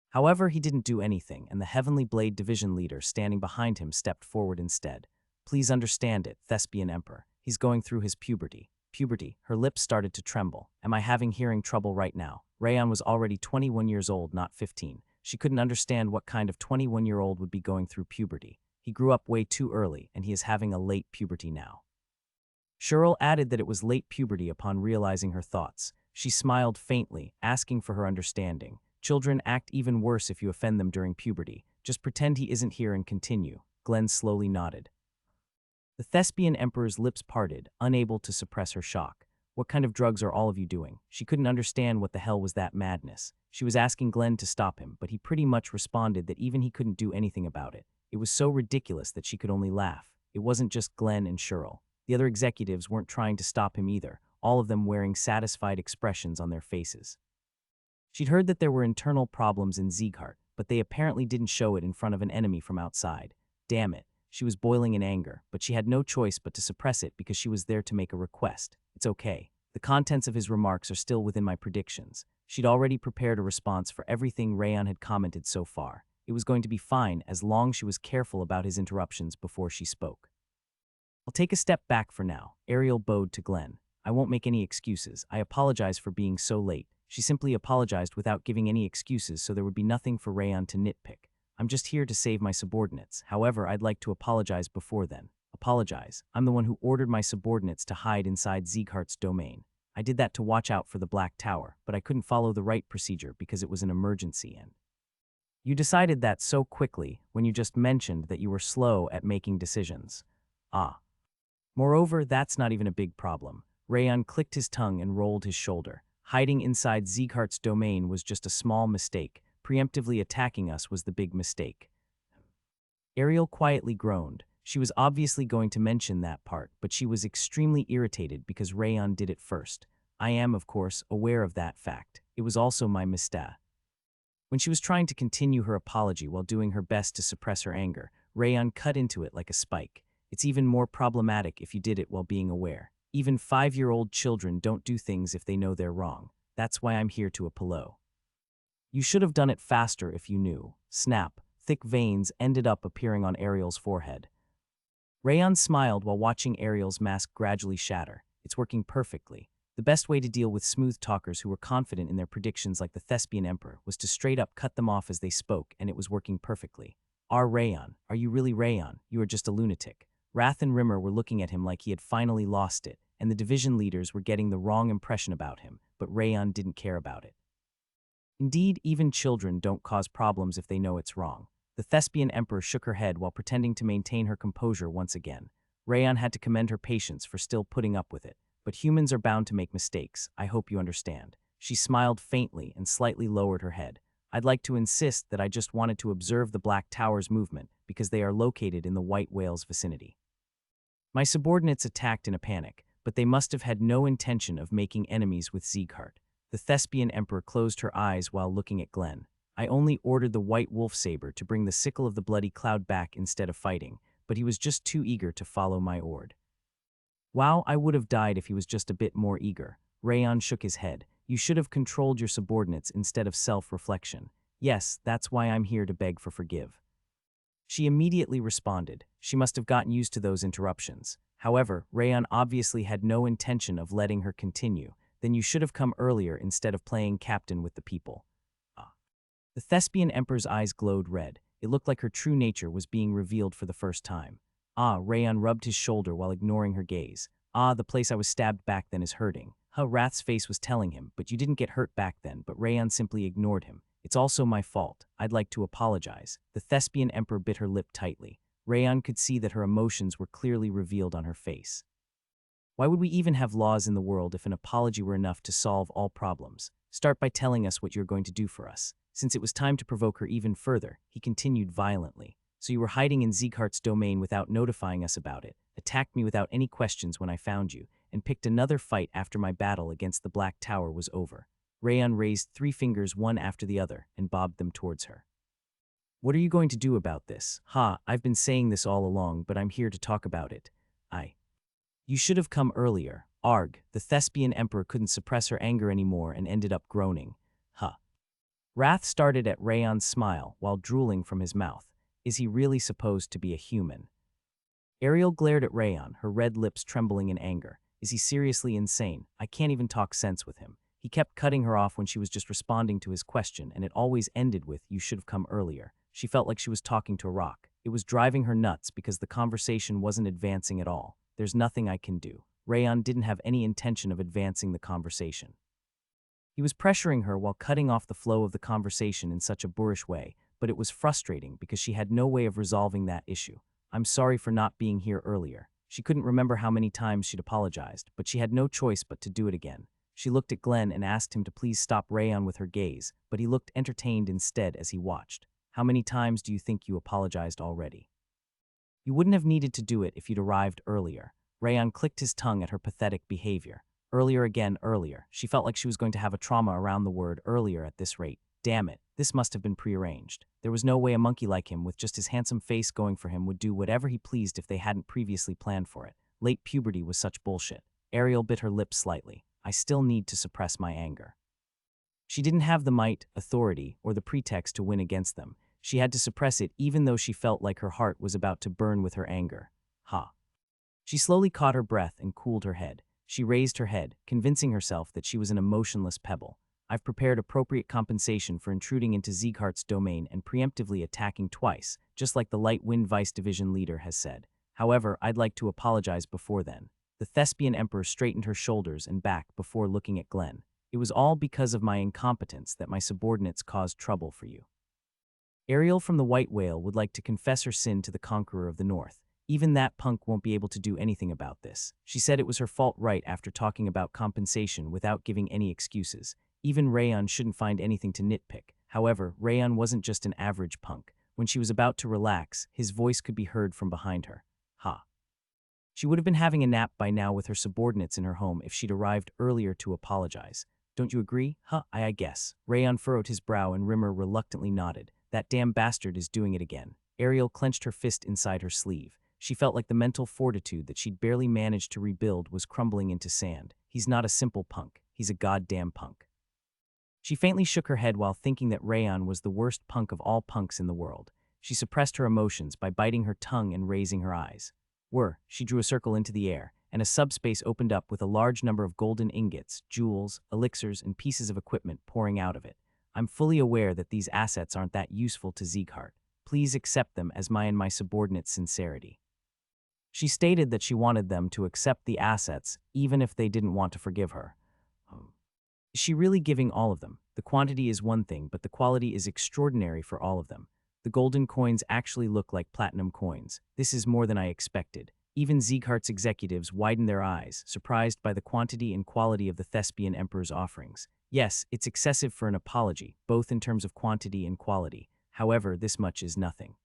However, he didn't do anything, and the Heavenly Blade Division leader standing behind him stepped forward instead. Please understand it, Thespian Emperor. He's going through his puberty. Puberty. Her lips started to tremble. Am I having hearing trouble right now? Rayon was already 21 years old, not 15. She couldn't understand what kind of 21-year-old would be going through puberty. He grew up way too early, and he is having a late puberty now. Cheryl added that it was late puberty upon realizing her thoughts. She smiled faintly, asking for her understanding. Children act even worse if you offend them during puberty. Just pretend he isn't here and continue. Glenn slowly nodded. The Thespian Emperor's lips parted, unable to suppress her shock. What kind of drugs are all of you doing? She couldn't understand what the hell was that madness. She was asking Glenn to stop him, but he pretty much responded that even he couldn't do anything about it. It was so ridiculous that she could only laugh. It wasn't just Glenn and Cheryl. The other executives weren't trying to stop him either, all of them wearing satisfied expressions on their faces. She'd heard that there were internal problems in Sieghart, but they apparently didn't show it in front of an enemy from outside. Damn it. She was boiling in anger, but she had no choice but to suppress it because she was there to make a request. It's okay. The contents of his remarks are still within my predictions. She'd already prepared a response for everything Rayon had commented so far. It was going to be fine as long as she was careful about his interruptions before she spoke. I'll take a step back for now. Ariel bowed to Glenn. I won't make any excuses. I apologize for being so late. She simply apologized without giving any excuses, so there would be nothing for Rayon to nitpick. I'm just here to save my subordinates. However, I'd like to apologize before then. Apologize. I'm the one who ordered my subordinates to hide inside Sieghart's domain. I did that to watch out for the Black Tower, but I couldn't follow the right procedure because it was an emergency and you decided that so quickly when you just mentioned that you were slow at making decisions. Ah. Moreover, that's not even a big problem. Rayon clicked his tongue and rolled his shoulder. Hiding inside Sieghart's domain was just a small mistake. Preemptively attacking us was the big mistake. Ariel quietly groaned. She was obviously going to mention that part, but she was extremely irritated because Rayon did it first. I am, of course, aware of that fact. It was also my mistake. When she was trying to continue her apology while doing her best to suppress her anger, Rayon cut into it like a spike. It's even more problematic if you did it while being aware. Even 5-year-old children don't do things if they know they're wrong. That's why I'm here to apologize. You should have done it faster if you knew. Snap. Thick veins ended up appearing on Ariel's forehead. Rayon smiled while watching Ariel's mask gradually shatter. It's working perfectly. The best way to deal with smooth talkers who were confident in their predictions like the Thespian Emperor was to straight up cut them off as they spoke, and it was working perfectly. Rayon, are you really Rayon? You are just a lunatic. Wrath and Rimmer were looking at him like he had finally lost it, and the division leaders were getting the wrong impression about him, but Rayon didn't care about it. Indeed, even children don't cause problems if they know it's wrong. The thespian emperor shook her head while pretending to maintain her composure once again. Rayon had to commend her patience for still putting up with it. But humans are bound to make mistakes. I hope you understand. She smiled faintly and slightly lowered her head. I'd like to insist that I just wanted to observe the Black Tower's movement because they are located in the White Whale's vicinity. My subordinates attacked in a panic, but they must have had no intention of making enemies with Sieghart. The thespian emperor closed her eyes while looking at Glenn. I only ordered the white wolf saber to bring the sickle of the bloody cloud back instead of fighting, but he was just too eager to follow my ord. Wow, I would have died if he was just a bit more eager. Rayon shook his head. You should have controlled your subordinates instead of self-reflection. Yes, that's why I'm here to beg for forgive. She immediately responded. She must have gotten used to those interruptions. However, Rayon obviously had no intention of letting her continue. Then you should have come earlier instead of playing captain with the people. Ah. The thespian emperor's eyes glowed red. It looked like her true nature was being revealed for the first time. Ah, Rayon rubbed his shoulder while ignoring her gaze. Ah, the place I was stabbed back then is hurting. Wrath's face was telling him, but you didn't get hurt back then, but Rayon simply ignored him. It's also my fault. I'd like to apologize. The thespian emperor bit her lip tightly. Rayon could see that her emotions were clearly revealed on her face. Why would we even have laws in the world if an apology were enough to solve all problems? Start by telling us what you're going to do for us. Since it was time to provoke her even further, he continued violently. So you were hiding in Sieghart's domain without notifying us about it, attacked me without any questions when I found you, and picked another fight after my battle against the Black Tower was over. Rayon raised 3 fingers one after the other and bobbed them towards her. What are you going to do about this? I've been saying this all along, but I'm here to talk about it. You should have come earlier. Arg, the thespian emperor couldn't suppress her anger anymore and ended up groaning. Wrath started at Rayon's smile while drooling from his mouth. Is he really supposed to be a human? Ariel glared at Rayon, her red lips trembling in anger. Is he seriously insane? I can't even talk sense with him. He kept cutting her off when she was just responding to his question, and it always ended with, you should have come earlier. She felt like she was talking to a rock. It was driving her nuts because the conversation wasn't advancing at all. There's nothing I can do. Rayon didn't have any intention of advancing the conversation. He was pressuring her while cutting off the flow of the conversation in such a boorish way, but it was frustrating because she had no way of resolving that issue. I'm sorry for not being here earlier. She couldn't remember how many times she'd apologized, but she had no choice but to do it again. She looked at Glenn and asked him to please stop Rayon with her gaze, but he looked entertained instead as he watched. How many times do you think you apologized already? You wouldn't have needed to do it if you'd arrived earlier. Rayon clicked his tongue at her pathetic behavior. Earlier again, earlier. She felt like she was going to have a trauma around the word earlier at this rate. Damn it, this must have been prearranged. There was no way a monkey like him with just his handsome face going for him would do whatever he pleased if they hadn't previously planned for it. Late puberty was such bullshit. Ariel bit her lips slightly. I still need to suppress my anger. She didn't have the might, authority, or the pretext to win against them. She had to suppress it even though she felt like her heart was about to burn with her anger. She slowly caught her breath and cooled her head. She raised her head, convincing herself that she was an emotionless pebble. I've prepared appropriate compensation for intruding into Sieghart's domain and preemptively attacking twice, just like the Light Wind Vice Division leader has said. However, I'd like to apologize before then. The thespian emperor straightened her shoulders and back before looking at Glenn. It was all because of my incompetence that my subordinates caused trouble for you. Ariel from the White Whale would like to confess her sin to the Conqueror of the North. Even that punk won't be able to do anything about this. She said it was her fault right after talking about compensation without giving any excuses. Even Rayon shouldn't find anything to nitpick. However, Rayon wasn't just an average punk. When she was about to relax, his voice could be heard from behind her. She would have been having a nap by now with her subordinates in her home if she'd arrived earlier to apologize. Don't you agree? I guess. Rayon furrowed his brow and Rimmer reluctantly nodded. That damn bastard is doing it again. Ariel clenched her fist inside her sleeve. She felt like the mental fortitude that she'd barely managed to rebuild was crumbling into sand. He's not a simple punk. He's a goddamn punk. She faintly shook her head while thinking that Rayon was the worst punk of all punks in the world. She suppressed her emotions by biting her tongue and raising her eyes. She drew a circle into the air, and a subspace opened up with a large number of golden ingots, jewels, elixirs, and pieces of equipment pouring out of it. I'm fully aware that these assets aren't that useful to Sieghart. Please accept them as my and my subordinates' sincerity. She stated that she wanted them to accept the assets, even if they didn't want to forgive her. Is she really giving all of them? The quantity is one thing, but the quality is extraordinary for all of them. The golden coins actually look like platinum coins. This is more than I expected. Even Sieghart's executives widened their eyes, surprised by the quantity and quality of the Thespian Emperor's offerings. Yes, it's excessive for an apology, both in terms of quantity and quality. However, this much is nothing.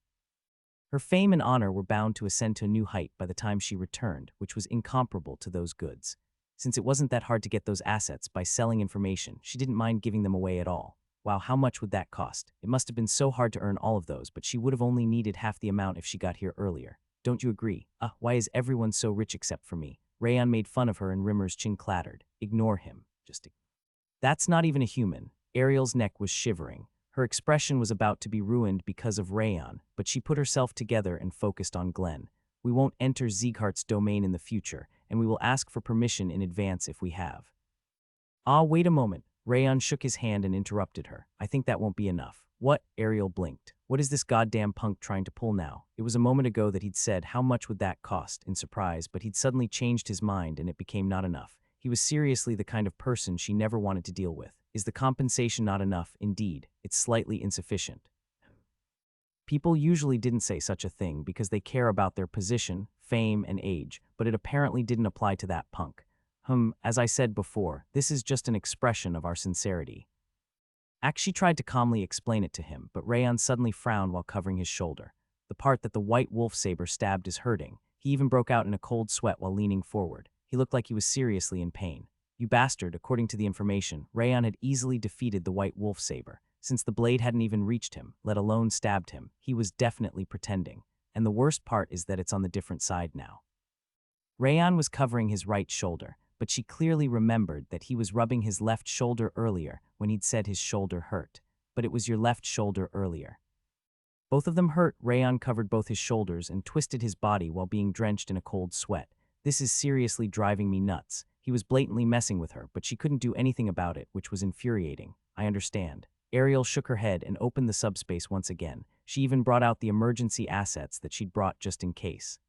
Her fame and honor were bound to ascend to a new height by the time she returned, which was incomparable to those goods. Since it wasn't that hard to get those assets by selling information, she didn't mind giving them away at all. Wow, how much would that cost? It must have been so hard to earn all of those, but she would have only needed half the amount if she got here earlier. Don't you agree? Why is everyone so rich except for me? Rayon made fun of her and Rimmer's chin clattered. Ignore him. That's not even a human. Ariel's neck was shivering. Her expression was about to be ruined because of Rayon, but she put herself together and focused on Glenn. We won't enter Sieghart's domain in the future, and we will ask for permission in advance if we have. Wait a moment. Rayon shook his hand and interrupted her. I think that won't be enough. What? Ariel blinked. What is this goddamn punk trying to pull now? It was a moment ago that he'd said, how much would that cost, in surprise, but he'd suddenly changed his mind and it became not enough. He was seriously the kind of person she never wanted to deal with. Is the compensation not enough? Indeed, it's slightly insufficient. People usually didn't say such a thing because they care about their position, fame, and age, but it apparently didn't apply to that punk. As I said before, this is just an expression of our sincerity. She tried to calmly explain it to him, but Rayon suddenly frowned while covering his shoulder. The part that the white wolf saber stabbed is hurting. He even broke out in a cold sweat while leaning forward. He looked like he was seriously in pain. You bastard, according to the information, Rayon had easily defeated the white wolf saber. Since the blade hadn't even reached him, let alone stabbed him, he was definitely pretending. And the worst part is that it's on the different side now. Rayon was covering his right shoulder, but she clearly remembered that he was rubbing his left shoulder earlier when he'd said his shoulder hurt. But it was your left shoulder earlier. Both of them hurt. Rayon covered both his shoulders and twisted his body while being drenched in a cold sweat. This is seriously driving me nuts. He was blatantly messing with her, but she couldn't do anything about it, which was infuriating. I understand. Ariel shook her head and opened the subspace once again. She even brought out the emergency assets that she'd brought just in case.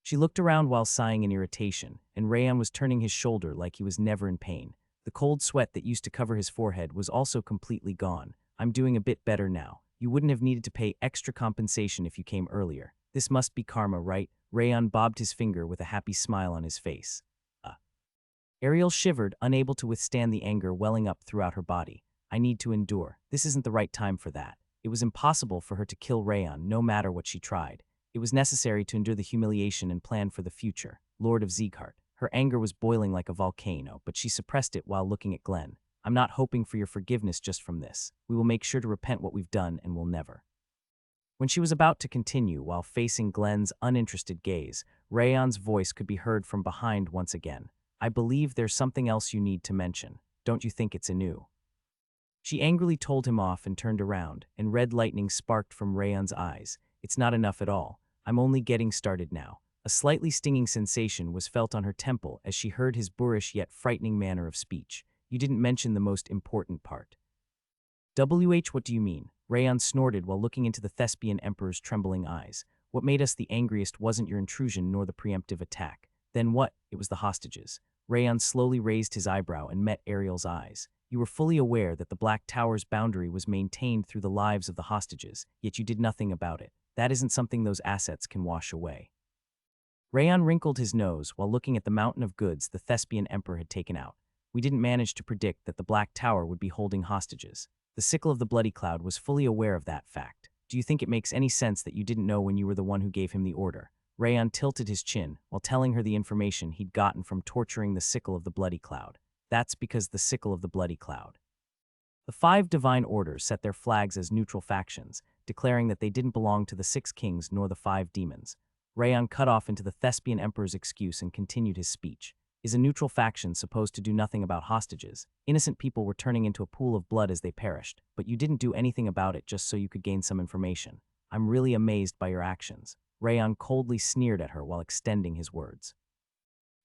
She looked around while sighing in irritation, and Rayon was turning his shoulder like he was never in pain. The cold sweat that used to cover his forehead was also completely gone. I'm doing a bit better now. You wouldn't have needed to pay extra compensation if you came earlier. This must be karma, right? Rayon bobbed his finger with a happy smile on his face. Ariel shivered, unable to withstand the anger welling up throughout her body. I need to endure. This isn't the right time for that. It was impossible for her to kill Rayon, no matter what she tried. It was necessary to endure the humiliation and plan for the future. Lord of Sieghart. Her anger was boiling like a volcano, but she suppressed it while looking at Glenn. I'm not hoping for your forgiveness just from this. We will make sure to repent what we've done and will never. When she was about to continue while facing Glenn's uninterested gaze, Rayon's voice could be heard from behind once again. I believe there's something else you need to mention. Don't you think it's Anu? She angrily told him off and turned around, and red lightning sparked from Rayon's eyes. It's not enough at all. I'm only getting started now. A slightly stinging sensation was felt on her temple as she heard his boorish yet frightening manner of speech. You didn't mention the most important part. What do you mean? Rayon snorted while looking into the Thespian Emperor's trembling eyes. What made us the angriest wasn't your intrusion nor the preemptive attack. Then what? It was the hostages. Rayon slowly raised his eyebrow and met Ariel's eyes. You were fully aware that the Black Tower's boundary was maintained through the lives of the hostages, yet you did nothing about it. That isn't something those assets can wash away. Rayon wrinkled his nose while looking at the mountain of goods the Thespian Emperor had taken out. We didn't manage to predict that the Black Tower would be holding hostages. The Sickle of the Bloody Cloud was fully aware of that fact. Do you think it makes any sense that you didn't know when you were the one who gave him the order? Rayon tilted his chin while telling her the information he'd gotten from torturing the Sickle of the Bloody Cloud. That's because the Sickle of the Bloody Cloud. The 5 divine orders set their flags as neutral factions, declaring that they didn't belong to the 6 kings nor the 5 demons. Rayon cut off into the Thespian Emperor's excuse and continued his speech. Is a neutral faction supposed to do nothing about hostages? Innocent people were turning into a pool of blood as they perished, but you didn't do anything about it just so you could gain some information. I'm really amazed by your actions. Rayon coldly sneered at her while extending his words.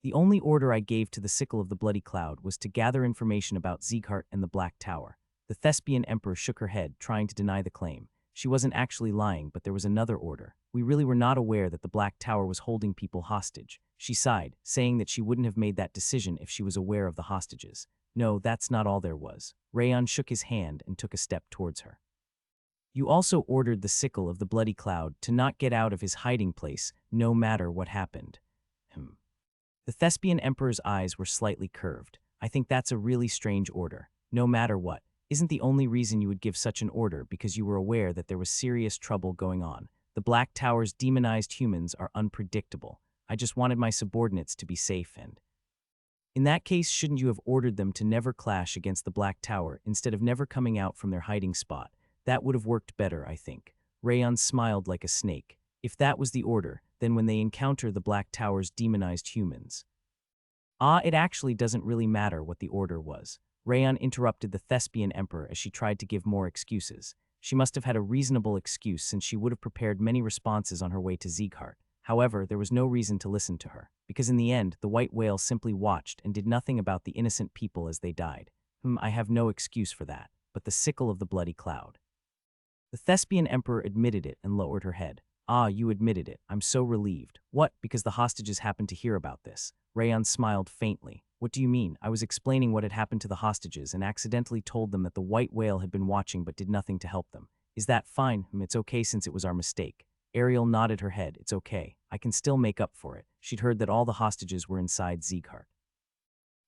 The only order I gave to the Sickle of the Bloody Cloud was to gather information about Sieghart and the Black Tower. The Thespian Emperor shook her head, trying to deny the claim. She wasn't actually lying, but there was another order. We really were not aware that the Black Tower was holding people hostage. She sighed, saying that she wouldn't have made that decision if she was aware of the hostages. No, that's not all there was. Rayon shook his hand and took a step towards her. You also ordered the sickle of the bloody cloud to not get out of his hiding place, no matter what happened. The Thespian Emperor's eyes were slightly curved. I think that's a really strange order. No matter what, isn't the only reason you would give such an order because you were aware that there was serious trouble going on. The Black Tower's demonized humans are unpredictable. I just wanted my subordinates to be safe and... In that case, shouldn't you have ordered them to never clash against the Black Tower instead of never coming out from their hiding spot? That would have worked better, I think. Rayon smiled like a snake. If that was the order, then when they encounter the Black Tower's demonized humans... it actually doesn't really matter what the order was. Rayon interrupted the Thespian Emperor as she tried to give more excuses. She must have had a reasonable excuse since she would have prepared many responses on her way to Sieghart. However, there was no reason to listen to her, because in the end, the white whale simply watched and did nothing about the innocent people as they died. I have no excuse for that, but the sickle of the bloody cloud. The Thespian Emperor admitted it and lowered her head. You admitted it. I'm so relieved. What? Because the hostages happened to hear about this. Rayon smiled faintly. What do you mean? I was explaining what had happened to the hostages and accidentally told them that the white whale had been watching but did nothing to help them. Is that fine? It's okay since it was our mistake. Ariel nodded her head. It's okay. I can still make up for it. She'd heard that all the hostages were inside Sieghart.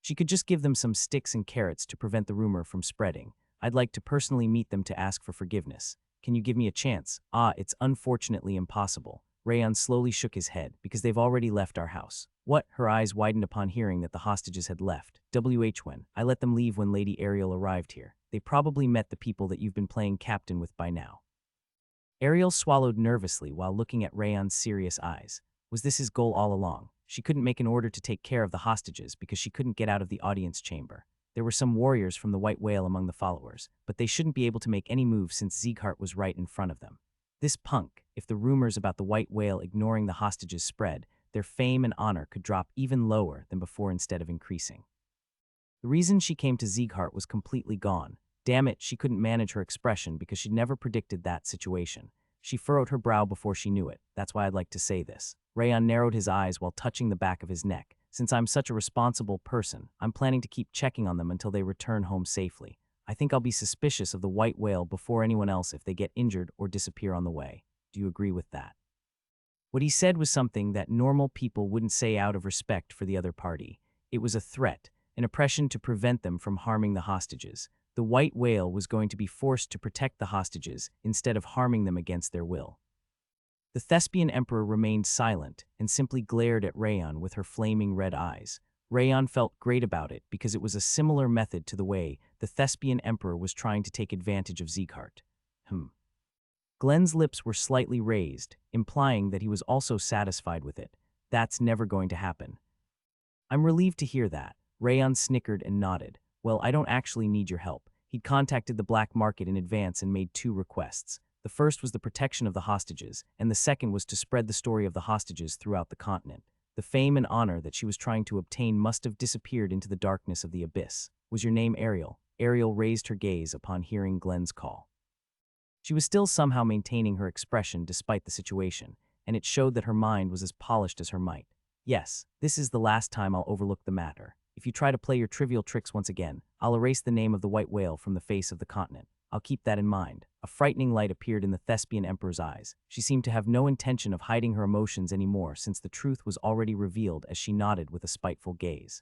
She could just give them some sticks and carrots to prevent the rumor from spreading. I'd like to personally meet them to ask for forgiveness. Can you give me a chance? It's unfortunately impossible. Rayon slowly shook his head, because they've already left our house. What? Her eyes widened upon hearing that the hostages had left. When? I let them leave when Lady Ariel arrived here. They probably met the people that you've been playing captain with by now. Ariel swallowed nervously while looking at Rayon's serious eyes. Was this his goal all along? She couldn't make an order to take care of the hostages because she couldn't get out of the audience chamber. There were some warriors from the White Whale among the followers, but they shouldn't be able to make any move since Sieghart was right in front of them. This punk, if the rumors about the White Whale ignoring the hostages spread, their fame and honor could drop even lower than before instead of increasing. The reason she came to Sieghart was completely gone. Damn it, she couldn't manage her expression because she'd never predicted that situation. She furrowed her brow before she knew it. That's why I'd like to say this. Rayon narrowed his eyes while touching the back of his neck. Since I'm such a responsible person, I'm planning to keep checking on them until they return home safely. I think I'll be suspicious of the White Whale before anyone else if they get injured or disappear on the way. Do you agree with that? What he said was something that normal people wouldn't say out of respect for the other party. It was a threat, an oppression to prevent them from harming the hostages. The White Whale was going to be forced to protect the hostages instead of harming them against their will. The Thespian Emperor remained silent and simply glared at Rayon with her flaming red eyes. Rayon felt great about it because it was a similar method to the way the Thespian Emperor was trying to take advantage of Sieghart. Glenn's lips were slightly raised, implying that he was also satisfied with it. That's never going to happen. I'm relieved to hear that. Rayon snickered and nodded. Well, I don't actually need your help. He'd contacted the black market in advance and made 2 requests. The first was the protection of the hostages, and the second was to spread the story of the hostages throughout the continent. The fame and honor that she was trying to obtain must have disappeared into the darkness of the abyss. Was your name Ariel? Ariel raised her gaze upon hearing Glenn's call. She was still somehow maintaining her expression despite the situation, and it showed that her mind was as polished as her might. Yes, this is the last time I'll overlook the matter. If you try to play your trivial tricks once again, I'll erase the name of the White Whale from the face of the continent. I'll keep that in mind. A frightening light appeared in the Thespian Emperor's eyes. She seemed to have no intention of hiding her emotions anymore since the truth was already revealed as she nodded with a spiteful gaze.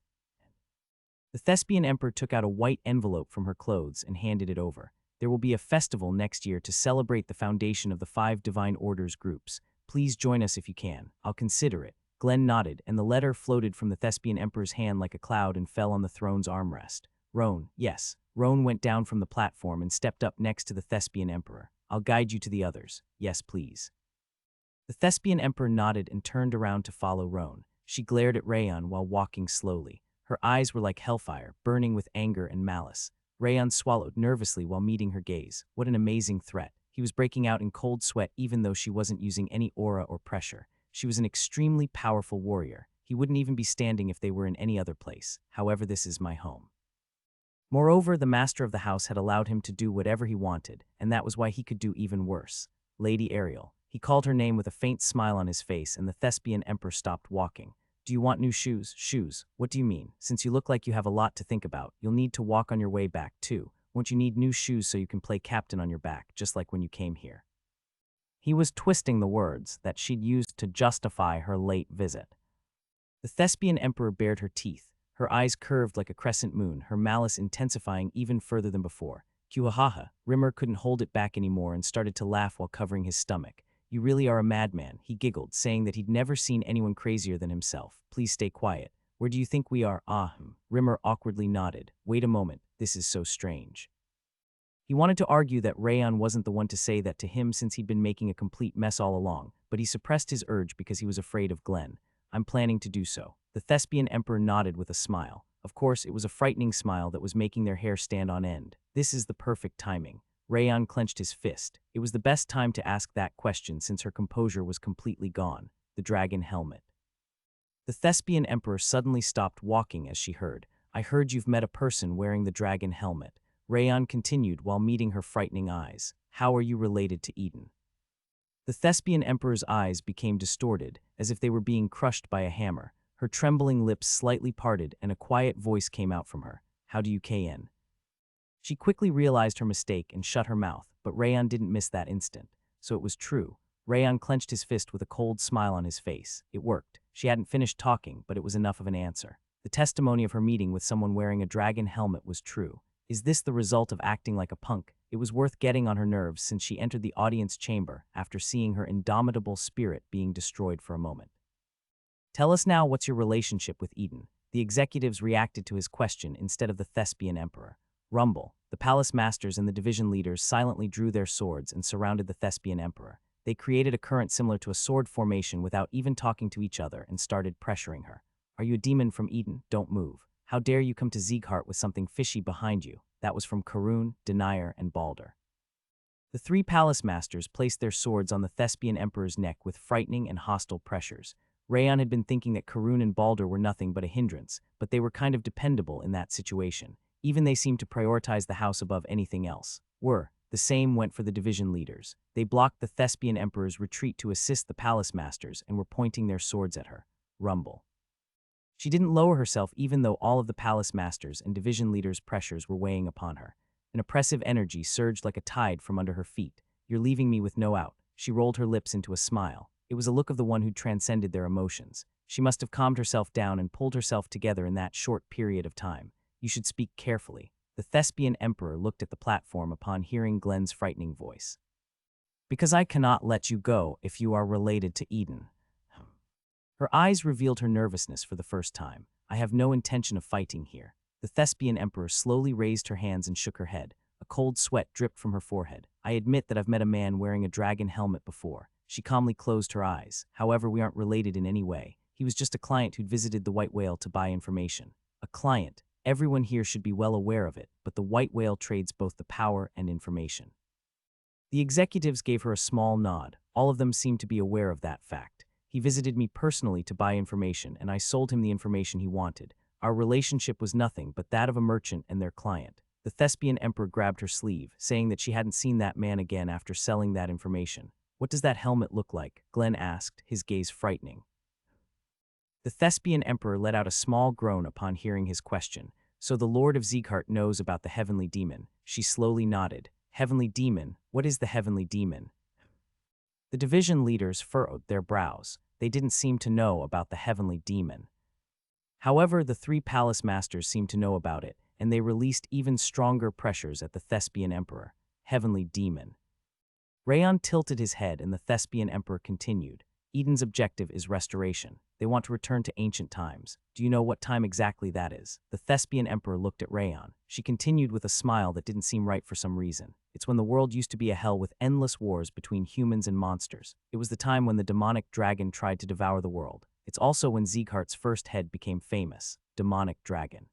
The Thespian Emperor took out a white envelope from her clothes and handed it over. There will be a festival next year to celebrate the foundation of the 5 Divine Orders groups. Please join us if you can. I'll consider it. Glenn nodded, and the letter floated from the Thespian Emperor's hand like a cloud and fell on the throne's armrest. Roan, yes. Roan went down from the platform and stepped up next to the Thespian Emperor. I'll guide you to the others. Yes, please. The Thespian Emperor nodded and turned around to follow Roan. She glared at Rayon while walking slowly. Her eyes were like hellfire, burning with anger and malice. Rayon swallowed nervously while meeting her gaze. What an amazing threat. He was breaking out in cold sweat even though she wasn't using any aura or pressure. She was an extremely powerful warrior. He wouldn't even be standing if they were in any other place. However, this is my home. Moreover, the master of the house had allowed him to do whatever he wanted, and that was why he could do even worse. Lady Ariel. He called her name with a faint smile on his face, and the Thespian Emperor stopped walking. Do you want new shoes? Shoes? What do you mean? Since you look like you have a lot to think about, you'll need to walk on your way back too. Won't you need new shoes so you can play captain on your back, just like when you came here? He was twisting the words that she'd used to justify her late visit. The thespian emperor bared her teeth, her eyes curved like a crescent moon, her malice intensifying even further than before. Kuhahaha. Rimmer couldn't hold it back anymore and started to laugh while covering his stomach. You really are a madman, he giggled, saying that he'd never seen anyone crazier than himself. Please stay quiet. Where do you think we are? Rimmer awkwardly nodded. Wait a moment, this is so strange. He wanted to argue that Rayon wasn't the one to say that to him since he'd been making a complete mess all along, but he suppressed his urge because he was afraid of Glenn. I'm planning to do so. The thespian emperor nodded with a smile. Of course, it was a frightening smile that was making their hair stand on end. This is the perfect timing. Rayon clenched his fist. It was the best time to ask that question since her composure was completely gone. The dragon helmet. The thespian emperor suddenly stopped walking as she heard. I heard you've met a person wearing the dragon helmet. Rayon continued while meeting her frightening eyes. How are you related to Eden? The thespian emperor's eyes became distorted, as if they were being crushed by a hammer. Her trembling lips slightly parted and a quiet voice came out from her. How do you KN? She quickly realized her mistake and shut her mouth, but Rayon didn't miss that instant. So it was true. Rayon clenched his fist with a cold smile on his face. It worked. She hadn't finished talking, but it was enough of an answer. The testimony of her meeting with someone wearing a dragon helmet was true. Is this the result of acting like a punk? It was worth getting on her nerves since she entered the audience chamber after seeing her indomitable spirit being destroyed for a moment. Tell us now what's your relationship with Eden. The executives reacted to his question instead of the thespian emperor. Rumble. The palace masters and the division leaders silently drew their swords and surrounded the thespian emperor. They created a current similar to a sword formation without even talking to each other and started pressuring her. Are you a demon from Eden? Don't move. How dare you come to Sieghart with something fishy behind you? That was from Karun, Denier, and Balder. The three palace masters placed their swords on the thespian emperor's neck with frightening and hostile pressures. Rayon had been thinking that Karun and Balder were nothing but a hindrance, but they were kind of dependable in that situation. Even they seemed to prioritize the house above anything else. The same went for the division leaders. They blocked the thespian emperor's retreat to assist the palace masters and were pointing their swords at her. Rumble. She didn't lower herself even though all of the palace masters and division leaders' pressures were weighing upon her. An oppressive energy surged like a tide from under her feet. You're leaving me with no out. She rolled her lips into a smile. It was a look of the one who transcended their emotions. She must have calmed herself down and pulled herself together in that short period of time. You should speak carefully. The thespian emperor looked at the platform upon hearing Glenn's frightening voice. Because I cannot let you go if you are related to Eden. Her eyes revealed her nervousness for the first time. I have no intention of fighting here. The thespian emperor slowly raised her hands and shook her head. A cold sweat dripped from her forehead. I admit that I've met a man wearing a dragon helmet before. She calmly closed her eyes. However, we aren't related in any way. He was just a client who'd visited the White Whale to buy information. A client. Everyone here should be well aware of it, but the White Whale trades both the power and information. The executives gave her a small nod. All of them seemed to be aware of that fact. He visited me personally to buy information, and I sold him the information he wanted. Our relationship was nothing but that of a merchant and their client. The thespian emperor grabbed her sleeve, saying that she hadn't seen that man again after selling that information. What does that helmet look like? Glenn asked, his gaze frightening. The thespian emperor let out a small groan upon hearing his question. So the Lord of Sieghart knows about the heavenly demon. She slowly nodded. Heavenly demon? What is the heavenly demon? The division leaders furrowed their brows. They didn't seem to know about the heavenly demon. However, the three palace masters seemed to know about it, and they released even stronger pressures at the thespian emperor. Heavenly demon. Rayon tilted his head and the thespian emperor continued. Eden's objective is restoration. They want to return to ancient times. Do you know what time exactly that is? The thespian emperor looked at Rayon. She continued with a smile that didn't seem right for some reason. It's when the world used to be a hell with endless wars between humans and monsters. It was the time when the demonic dragon tried to devour the world. It's also when Sieghart's first head became famous. Demonic dragon.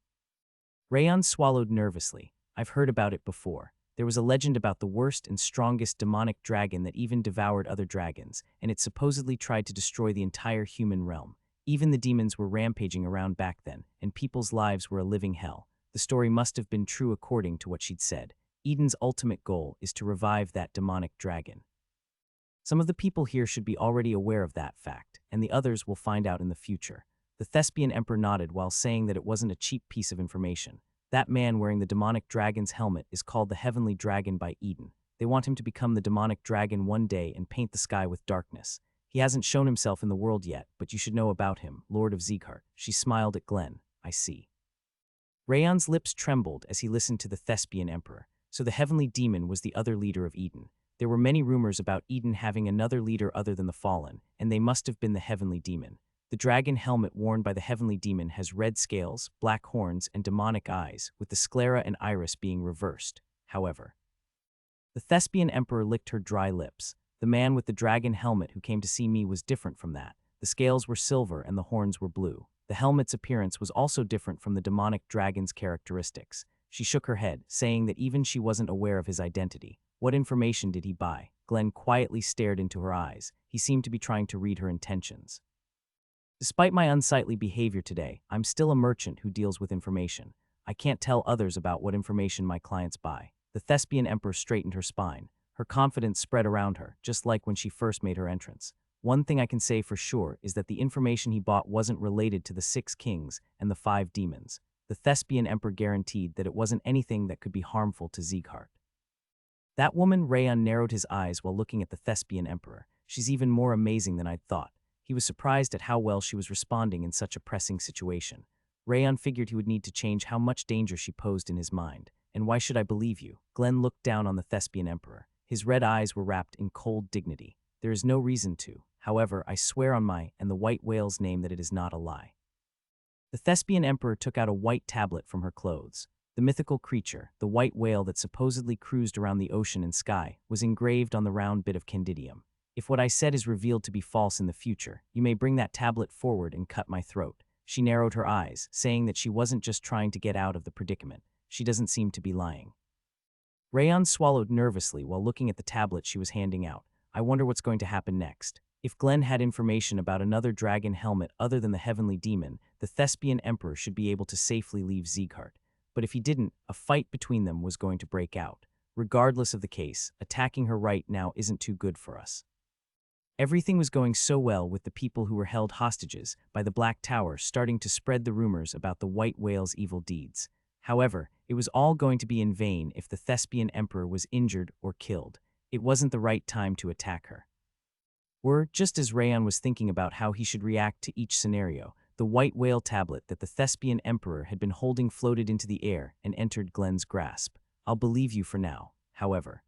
Rayon swallowed nervously. I've heard about it before. There was a legend about the worst and strongest demonic dragon that even devoured other dragons, and it supposedly tried to destroy the entire human realm. Even the demons were rampaging around back then, and people's lives were a living hell. The story must have been true according to what she'd said. Eden's ultimate goal is to revive that demonic dragon. Some of the people here should be already aware of that fact, and the others will find out in the future. The Thespian Emperor nodded while saying that it wasn't a cheap piece of information. That man wearing the demonic dragon's helmet is called the Heavenly Dragon by Eden. They want him to become the demonic dragon one day and paint the sky with darkness. He hasn't shown himself in the world yet, but you should know about him, Lord of Sieghart. She smiled at Glenn. I see. Rayon's lips trembled as he listened to the Thespian Emperor. So the heavenly demon was the other leader of Eden. There were many rumors about Eden having another leader other than the Fallen, and they must have been the heavenly demon. The dragon helmet worn by the heavenly demon has red scales, black horns, and demonic eyes, with the sclera and iris being reversed. However, the Thespian Emperor licked her dry lips. The man with the dragon helmet who came to see me was different from that. The scales were silver and the horns were blue. The helmet's appearance was also different from the demonic dragon's characteristics. She shook her head, saying that even she wasn't aware of his identity. What information did he buy? Glenn quietly stared into her eyes. He seemed to be trying to read her intentions. Despite my unsightly behavior today, I'm still a merchant who deals with information. I can't tell others about what information my clients buy. The Thespian Emperor straightened her spine. Her confidence spread around her, just like when she first made her entrance. One thing I can say for sure is that the information he bought wasn't related to the 6 kings and the 5 demons. The Thespian Emperor guaranteed that it wasn't anything that could be harmful to Sieghart. That woman, Rayon narrowed his eyes while looking at the Thespian Emperor. She's even more amazing than I'd thought. He was surprised at how well she was responding in such a pressing situation. Rayon figured he would need to change how much danger she posed in his mind. And why should I believe you? Glenn looked down on the Thespian Emperor. His red eyes were wrapped in cold dignity. There is no reason to. However, I swear on my and the white whale's name that it is not a lie. The Thespian Emperor took out a white tablet from her clothes. The mythical creature, the white whale that supposedly cruised around the ocean and sky, was engraved on the round bit of candidium. If what I said is revealed to be false in the future, you may bring that tablet forward and cut my throat. She narrowed her eyes, saying that she wasn't just trying to get out of the predicament. She doesn't seem to be lying. Rayon swallowed nervously while looking at the tablet she was handing out. I wonder what's going to happen next. If Glenn had information about another dragon helmet other than the heavenly demon, the Thespian Emperor should be able to safely leave Sieghart. But if he didn't, a fight between them was going to break out. Regardless of the case, attacking her right now isn't too good for us. Everything was going so well with the people who were held hostages by the Black Tower starting to spread the rumors about the White Whale's evil deeds. However, it was all going to be in vain if the Thespian Emperor was injured or killed. It wasn't the right time to attack her. Just as Rayon was thinking about how he should react to each scenario, the white whale tablet that the Thespian Emperor had been holding floated into the air and entered Glenn's grasp. I'll believe you for now, however.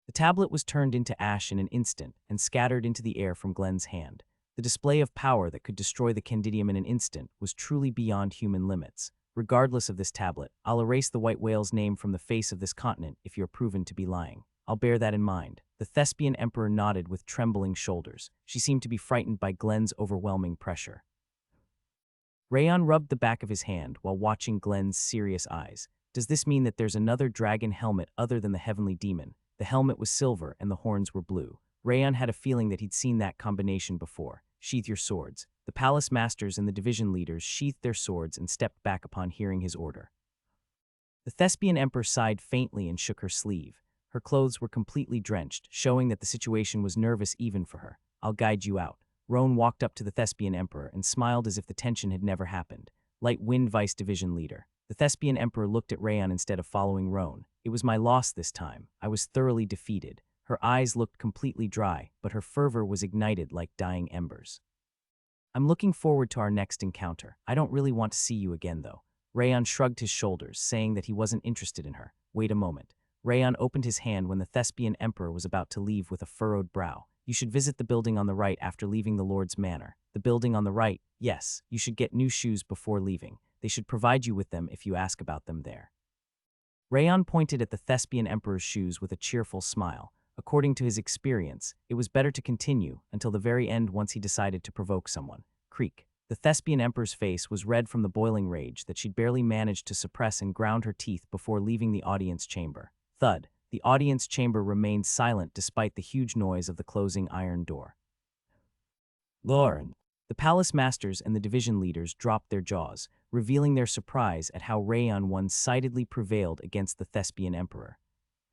The tablet was turned into ash in an instant and scattered into the air from Glenn's hand. The display of power that could destroy the candidium in an instant was truly beyond human limits. Regardless of this tablet, I'll erase the white whale's name from the face of this continent if you're proven to be lying. I'll bear that in mind. The Thespian Emperor nodded with trembling shoulders. She seemed to be frightened by Glenn's overwhelming pressure. Rayon rubbed the back of his hand while watching Glenn's serious eyes. Does this mean that there's another dragon helmet other than the heavenly demon? The helmet was silver and the horns were blue. Rayon had a feeling that he'd seen that combination before. Sheath your swords. The palace masters and the division leaders sheathed their swords and stepped back upon hearing his order. The Thespian Emperor sighed faintly and shook her sleeve. Her clothes were completely drenched, showing that the situation was nervous even for her. I'll guide you out. Roan walked up to the Thespian Emperor and smiled as if the tension had never happened. Light Wind Vice Division Leader. The Thespian Emperor looked at Rayon instead of following Roan. It was my loss this time. I was thoroughly defeated. Her eyes looked completely dry, but her fervor was ignited like dying embers. I'm looking forward to our next encounter. I don't really want to see you again, though. Rayon shrugged his shoulders, saying that he wasn't interested in her. Wait a moment. Rayon opened his hand when the Thespian Emperor was about to leave with a furrowed brow. You should visit the building on the right after leaving the Lord's Manor. The building on the right, yes, you should get new shoes before leaving. They should provide you with them if you ask about them there. Rayon pointed at the Thespian Emperor's shoes with a cheerful smile. According to his experience, it was better to continue until the very end once he decided to provoke someone. Creak. The Thespian Emperor's face was red from the boiling rage that she'd barely managed to suppress and ground her teeth before leaving the audience chamber. Thud. The audience chamber remained silent despite the huge noise of the closing iron door. Lauren. The palace masters and the division leaders dropped their jaws, revealing their surprise at how Rayon one-sidedly prevailed against the Thespian Emperor.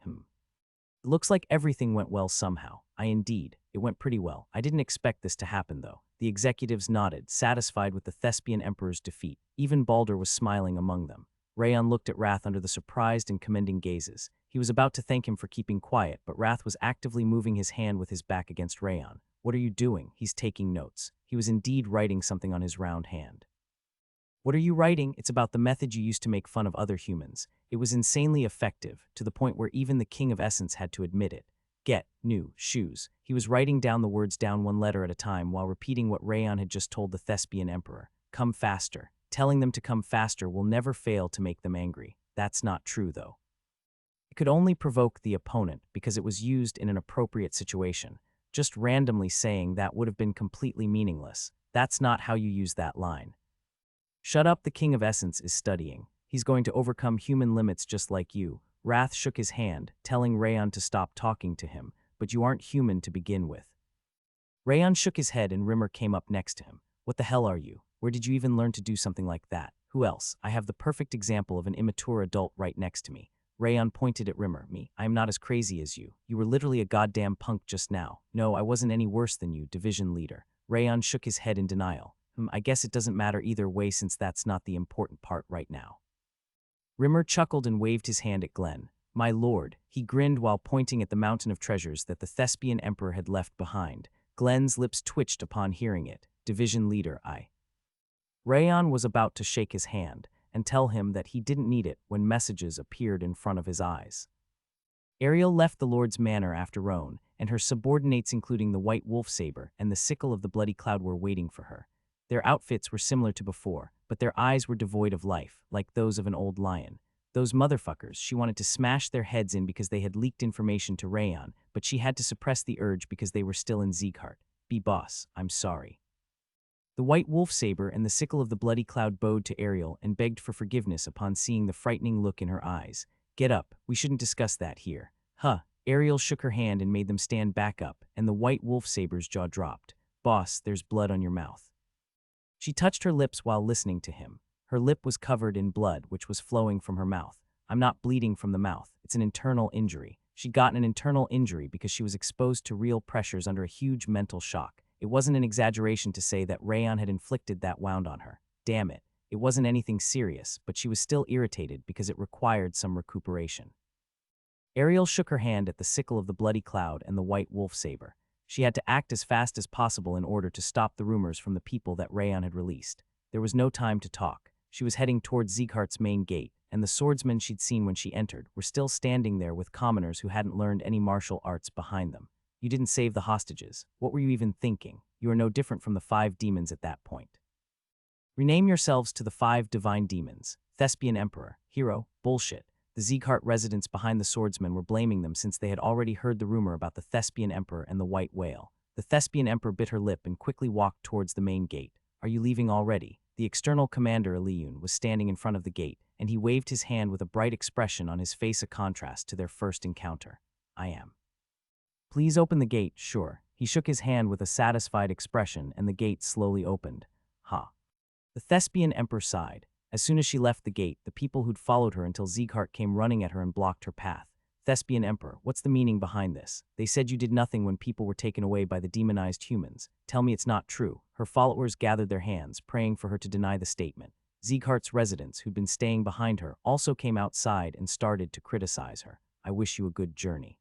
It looks like everything went well somehow. It went pretty well. I didn't expect this to happen, though. The executives nodded, satisfied with the Thespian Emperor's defeat. Even Balder was smiling among them. Rayon looked at Wrath under the surprised and commending gazes. He was about to thank him for keeping quiet, but Wrath was actively moving his hand with his back against Rayon. "What are you doing?" "He's taking notes." He was indeed writing something on his round hand. "What are you writing?" "It's about the method you used to make fun of other humans. It was insanely effective, to the point where even the King of Essence had to admit it. Get new shoes." He was writing down the words down one letter at a time while repeating what Rayon had just told the Thespian Emperor. "Come faster." Telling them to come faster will never fail to make them angry. That's not true, though. It could only provoke the opponent because it was used in an appropriate situation. Just randomly saying that would have been completely meaningless. That's not how you use that line. "Shut up, the King of Essence is studying. He's going to overcome human limits just like you." Wrath shook his hand, telling Rayon to stop talking to him, "But you aren't human to begin with." Rayon shook his head and Rimmer came up next to him. "What the hell are you? Where did you even learn to do something like that?" "Who else? I have the perfect example of an immature adult right next to me." Rayon pointed at Rimmer. "Me, I am not as crazy as you. You were literally a goddamn punk just now." "No, I wasn't any worse than you, division leader." Rayon shook his head in denial. I guess it doesn't matter either way since that's not the important part right now." Rimmer chuckled and waved his hand at Glenn. "My lord," he grinned while pointing at the mountain of treasures that the Thespian Emperor had left behind. Glenn's lips twitched upon hearing it. "Division leader, I." Rayon was about to shake his hand and tell him that he didn't need it when messages appeared in front of his eyes. Ariel left the Lord's manor after Roan, and her subordinates including the White Wolf Saber and the Sickle of the Bloody Cloud were waiting for her. Their outfits were similar to before, but their eyes were devoid of life, like those of an old lion. Those motherfuckers, she wanted to smash their heads in because they had leaked information to Rayon, but she had to suppress the urge because they were still in Zeeghart. "Be boss, I'm sorry." The White Wolf Saber and the Sickle of the Bloody Cloud bowed to Ariel and begged for forgiveness upon seeing the frightening look in her eyes. "Get up, we shouldn't discuss that here." "Huh." Ariel shook her hand and made them stand back up, and the White Wolf Saber's jaw dropped. "Boss, there's blood on your mouth." She touched her lips while listening to him. Her lip was covered in blood, which was flowing from her mouth. "I'm not bleeding from the mouth. It's an internal injury." She'd gotten an internal injury because she was exposed to real pressures under a huge mental shock. It wasn't an exaggeration to say that Rayon had inflicted that wound on her. Damn it. It wasn't anything serious, but she was still irritated because it required some recuperation. Ariel shook her hand at the Sickle of the Bloody Cloud and the White Wolf Saber. She had to act as fast as possible in order to stop the rumors from the people that Rayon had released. There was no time to talk. She was heading towards Zeeghart's main gate, and the swordsmen she'd seen when she entered were still standing there with commoners who hadn't learned any martial arts behind them. "You didn't save the hostages. What were you even thinking? You are no different from the 5 demons at that point." "Rename yourselves to the 5 divine demons. Thespian Emperor. Hero. Bullshit." The Zeeghart residents behind the swordsmen were blaming them since they had already heard the rumor about the Thespian Emperor and the White Whale. The Thespian Emperor bit her lip and quickly walked towards the main gate. "Are you leaving already?" The external commander, Eliun, was standing in front of the gate, and he waved his hand with a bright expression on his face, a contrast to their first encounter. "I am." "Please open the gate." "Sure." He shook his hand with a satisfied expression, and the gate slowly opened. "Ha." The Thespian Emperor sighed. As soon as she left the gate, the people who'd followed her until Zeeghart came running at her and blocked her path. "Thespian Emperor, what's the meaning behind this? They said you did nothing when people were taken away by the demonized humans. Tell me it's not true." Her followers gathered their hands, praying for her to deny the statement. Zeeghart's residents, who'd been staying behind her, also came outside and started to criticize her. "I wish you a good journey."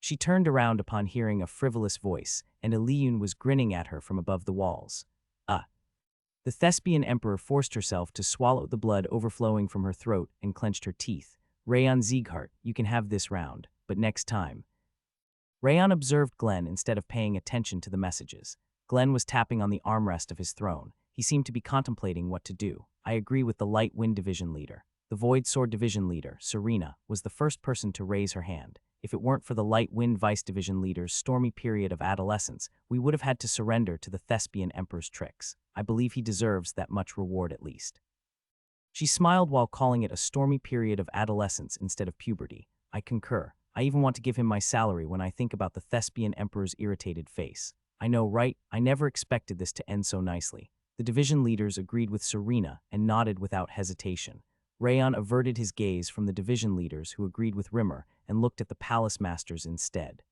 She turned around upon hearing a frivolous voice, and Eliun was grinning at her from above the walls. The Thespian Emperor forced herself to swallow the blood overflowing from her throat and clenched her teeth. "Rayon Zeeghart, you can have this round, but next time." Rayon observed Glenn instead of paying attention to the messages. Glenn was tapping on the armrest of his throne. He seemed to be contemplating what to do. "I agree with the Light Wind Division leader." The Void Sword Division leader, Serena, was the first person to raise her hand. "If it weren't for the Light Wind Vice Division leader's stormy period of adolescence, we would have had to surrender to the Thespian Emperor's tricks. I believe he deserves that much reward at least." She smiled while calling it a stormy period of adolescence instead of puberty. "I concur. I even want to give him my salary when I think about the Thespian Emperor's irritated face. I know, right? I never expected this to end so nicely." The division leaders agreed with Serena and nodded without hesitation. Rayon averted his gaze from the division leaders who agreed with Rimmer and looked at the palace masters instead.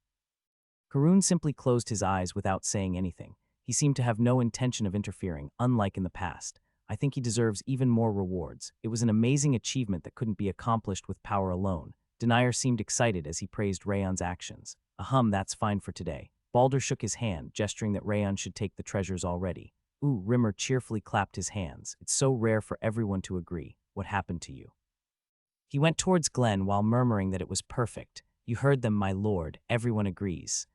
Karun simply closed his eyes without saying anything. He seemed to have no intention of interfering, unlike in the past. I think he deserves even more rewards. It was an amazing achievement that couldn't be accomplished with power alone. Denier seemed excited as he praised Rayon's actions. That's fine for today. Balder shook his hand, gesturing that Rayon should take the treasures already. Ooh, Rimmer cheerfully clapped his hands. It's so rare for everyone to agree. What happened to you? He went towards Glenn while murmuring that it was perfect. You heard them, my lord. Everyone agrees.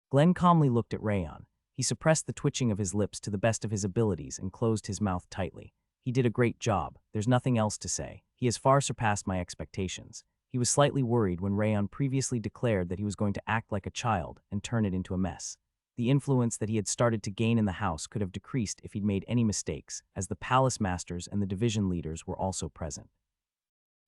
Glenn calmly looked at Rayon. He suppressed the twitching of his lips to the best of his abilities and closed his mouth tightly. He did a great job. There's nothing else to say. He has far surpassed my expectations. He was slightly worried when Rayon previously declared that he was going to act like a child and turn it into a mess. The influence that he had started to gain in the house could have decreased if he'd made any mistakes, as the palace masters and the division leaders were also present.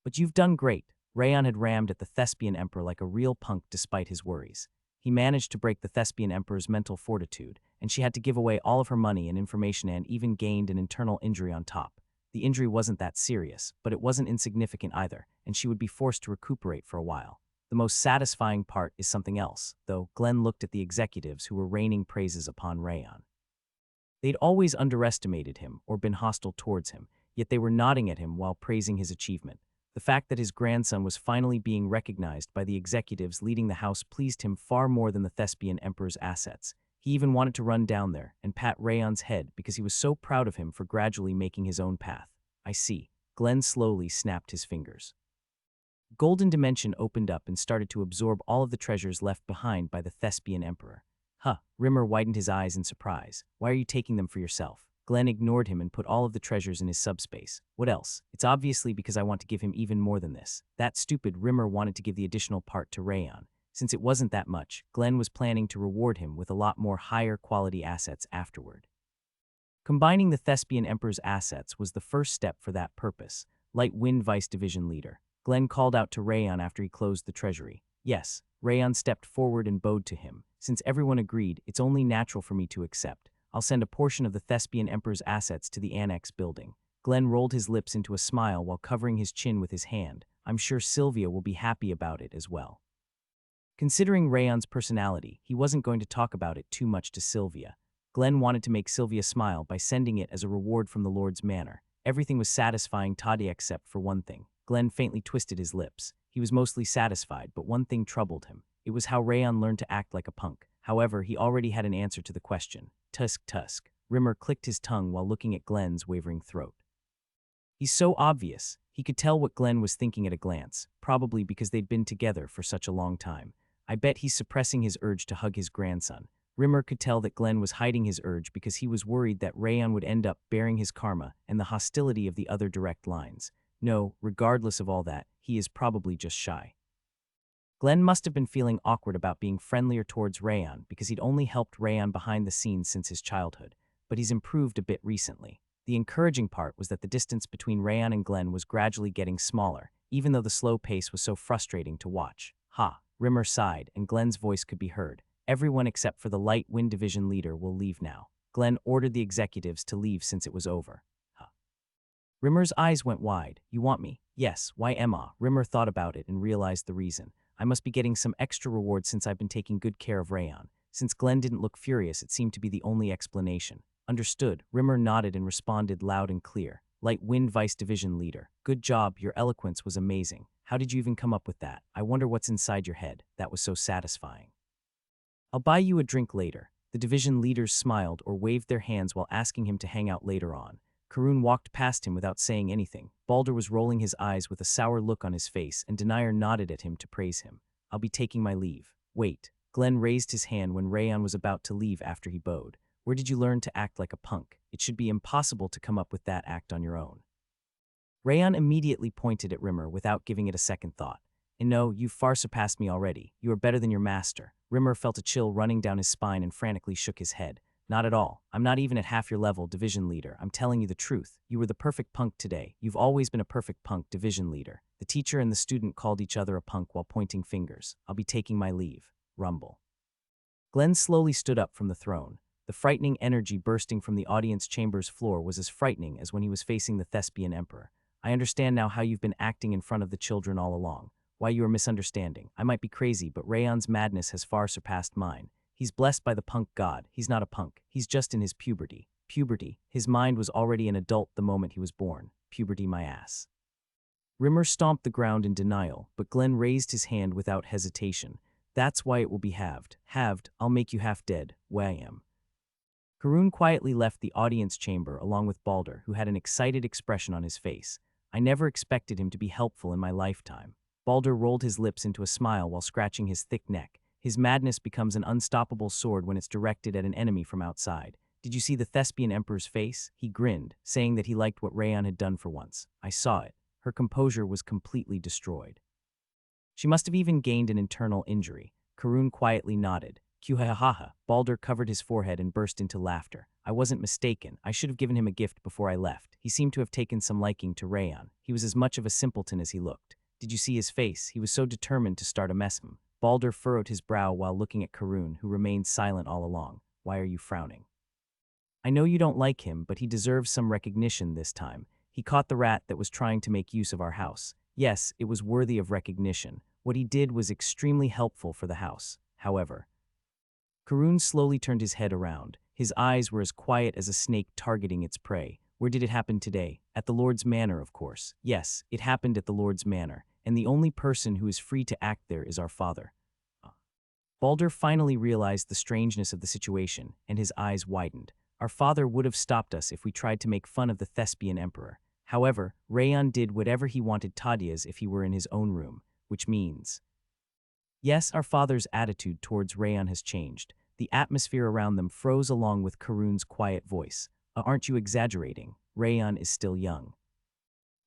But you've done great. Rayon had rammed at the Thespian Emperor like a real punk despite his worries. He managed to break the Thespian Emperor's mental fortitude, and she had to give away all of her money and information and even gained an internal injury on top. The injury wasn't that serious, but it wasn't insignificant either, and she would be forced to recuperate for a while. The most satisfying part is something else, though. Glenn looked at the executives who were raining praises upon Rayon. They'd always underestimated him or been hostile towards him, yet they were nodding at him while praising his achievement. The fact that his grandson was finally being recognized by the executives leading the house pleased him far more than the Thespian Emperor's assets. He even wanted to run down there and pat Rayon's head because he was so proud of him for gradually making his own path. I see. Glenn slowly snapped his fingers. Golden Dimension opened up and started to absorb all of the treasures left behind by the Thespian Emperor. Rimmer widened his eyes in surprise. Why are you taking them for yourself? Glenn ignored him and put all of the treasures in his subspace. What else? It's obviously because I want to give him even more than this. That stupid Rimmer wanted to give the additional part to Rayon. Since it wasn't that much, Glenn was planning to reward him with a lot more higher quality assets afterward. Combining the Thespian Emperor's assets was the first step for that purpose. Light Wind Vice Division Leader. Glenn called out to Rayon after he closed the treasury. Yes, Rayon stepped forward and bowed to him. Since everyone agreed, it's only natural for me to accept. I'll send a portion of the Thespian Emperor's assets to the Annex building. Glenn rolled his lips into a smile while covering his chin with his hand. I'm sure Sylvia will be happy about it as well. Considering Rayon's personality, he wasn't going to talk about it too much to Sylvia. Glenn wanted to make Sylvia smile by sending it as a reward from the Lord's Manor. Everything was satisfying Toddy except for one thing. Glenn faintly twisted his lips. He was mostly satisfied, but one thing troubled him. It was how Rayon learned to act like a punk. However, he already had an answer to the question. Tusk. Rimmer clicked his tongue while looking at Glenn's wavering throat. He's so obvious. He could tell what Glenn was thinking at a glance, probably because they'd been together for such a long time. I bet he's suppressing his urge to hug his grandson. Rimmer could tell that Glenn was hiding his urge because he was worried that Rayon would end up bearing his karma and the hostility of the other direct lines. No, regardless of all that, he is probably just shy. Glenn must have been feeling awkward about being friendlier towards Rayon because he'd only helped Rayon behind the scenes since his childhood, but he's improved a bit recently. The encouraging part was that the distance between Rayon and Glenn was gradually getting smaller, even though the slow pace was so frustrating to watch. Rimmer sighed, and Glenn's voice could be heard. Everyone except for the Light Wind Division leader will leave now. Glenn ordered the executives to leave since it was over. Rimmer's eyes went wide. You want me? Yes, why Emma? Rimmer thought about it and realized the reason. I must be getting some extra reward since I've been taking good care of Rayon. Since Glenn didn't look furious, it seemed to be the only explanation. Understood. Rimmer nodded and responded loud and clear. Light Wind Vice Division Leader. Good job, your eloquence was amazing. How did you even come up with that? I wonder what's inside your head. That was so satisfying. I'll buy you a drink later. The division leaders smiled or waved their hands while asking him to hang out later on. Karun walked past him without saying anything. Balder was rolling his eyes with a sour look on his face, and Denier nodded at him to praise him. I'll be taking my leave. Wait. Glenn raised his hand when Rayon was about to leave after he bowed. Where did you learn to act like a punk? It should be impossible to come up with that act on your own. Rayon immediately pointed at Rimmer without giving it a second thought. And no, you've far surpassed me already. You are better than your master. Rimmer felt a chill running down his spine and frantically shook his head. Not at all. I'm not even at half your level, division leader. I'm telling you the truth. You were the perfect punk today. You've always been a perfect punk, division leader. The teacher and the student called each other a punk while pointing fingers. I'll be taking my leave. Rumble. Glenn slowly stood up from the throne. The frightening energy bursting from the audience chamber's floor was as frightening as when he was facing the Thespian Emperor. I understand now how you've been acting in front of the children all along. Why you are misunderstanding. I might be crazy, but Rayon's madness has far surpassed mine. He's blessed by the punk god. He's not a punk. He's just in his puberty. Puberty. His mind was already an adult the moment he was born. Puberty my ass. Rimmer stomped the ground in denial, but Glenn raised his hand without hesitation. That's why it will be halved. Halved, I'll make you half dead. Wham. Karun quietly left the audience chamber along with Balder, who had an excited expression on his face. I never expected him to be helpful in my lifetime. Balder rolled his lips into a smile while scratching his thick neck. His madness becomes an unstoppable sword when it's directed at an enemy from outside. Did you see the Thespian Emperor's face? He grinned, saying that he liked what Rayon had done for once. I saw it. Her composure was completely destroyed. She must have even gained an internal injury. Karun quietly nodded. Kuhahaha. Balder covered his forehead and burst into laughter. I wasn't mistaken. I should have given him a gift before I left. He seemed to have taken some liking to Rayon. He was as much of a simpleton as he looked. Did you see his face? He was so determined to start a mess. Balder furrowed his brow while looking at Karun, who remained silent all along. Why are you frowning? I know you don't like him, but he deserves some recognition this time. He caught the rat that was trying to make use of our house. Yes, it was worthy of recognition. What he did was extremely helpful for the house. However, Karun slowly turned his head around. His eyes were as quiet as a snake targeting its prey. Where did it happen today? At the Lord's Manor, of course. Yes, it happened at the Lord's Manor, and the only person who is free to act there is our father. Balder finally realized the strangeness of the situation, and his eyes widened. Our father would have stopped us if we tried to make fun of the Thespian Emperor. However, Rayon did whatever he wanted Tadia's if he were in his own room, which means... Yes, our father's attitude towards Rayon has changed. The atmosphere around them froze along with Karun's quiet voice. Aren't you exaggerating? Rayon is still young.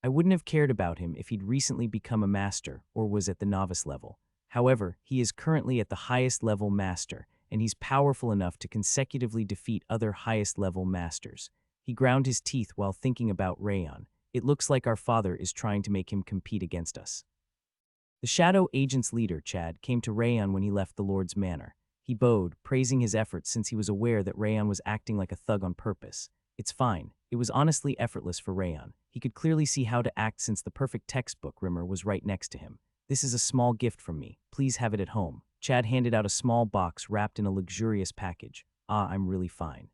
I wouldn't have cared about him if he'd recently become a master or was at the novice level. However, he is currently at the highest level master, and he's powerful enough to consecutively defeat other highest level masters. He ground his teeth while thinking about Rayon. It looks like our father is trying to make him compete against us. The Shadow Agent's leader, Chad, came to Rayon when he left the Lord's Manor. He bowed, praising his efforts since he was aware that Rayon was acting like a thug on purpose. It's fine. It was honestly effortless for Rayon. He could clearly see how to act since the perfect textbook Rimmer was right next to him. This is a small gift from me. Please have it at home. Chad handed out a small box wrapped in a luxurious package. I'm really fine.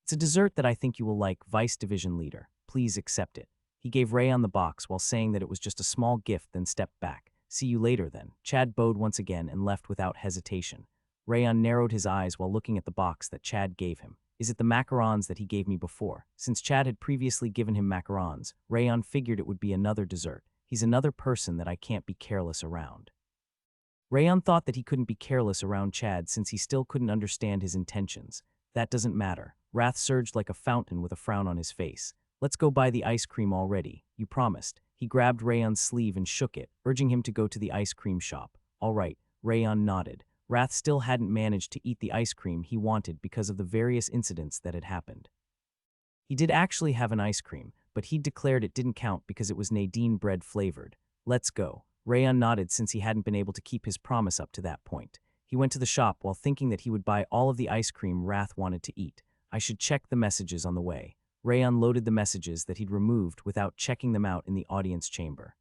It's a dessert that I think you will like, Vice Division Leader. Please accept it. He gave Rayon the box while saying that it was just a small gift, then stepped back. See you later then. Chad bowed once again and left without hesitation. Rayon narrowed his eyes while looking at the box that Chad gave him. Is it the macarons that he gave me before? Since Chad had previously given him macarons, Rayon figured it would be another dessert. He's another person that I can't be careless around. Rayon thought that he couldn't be careless around Chad since he still couldn't understand his intentions. That doesn't matter. Wrath surged like a fountain with a frown on his face. Let's go buy the ice cream already. You promised. He grabbed Rayon's sleeve and shook it, urging him to go to the ice cream shop. All right. Rayon nodded. Wrath still hadn't managed to eat the ice cream he wanted because of the various incidents that had happened. He did actually have an ice cream, but he declared it didn't count because it was Nadine bread flavored. Let's go. Rayon nodded since he hadn't been able to keep his promise up to that point. He went to the shop while thinking that he would buy all of the ice cream Wrath wanted to eat. I should check the messages on the way. Rayon loaded the messages that he'd removed without checking them out in the audience chamber.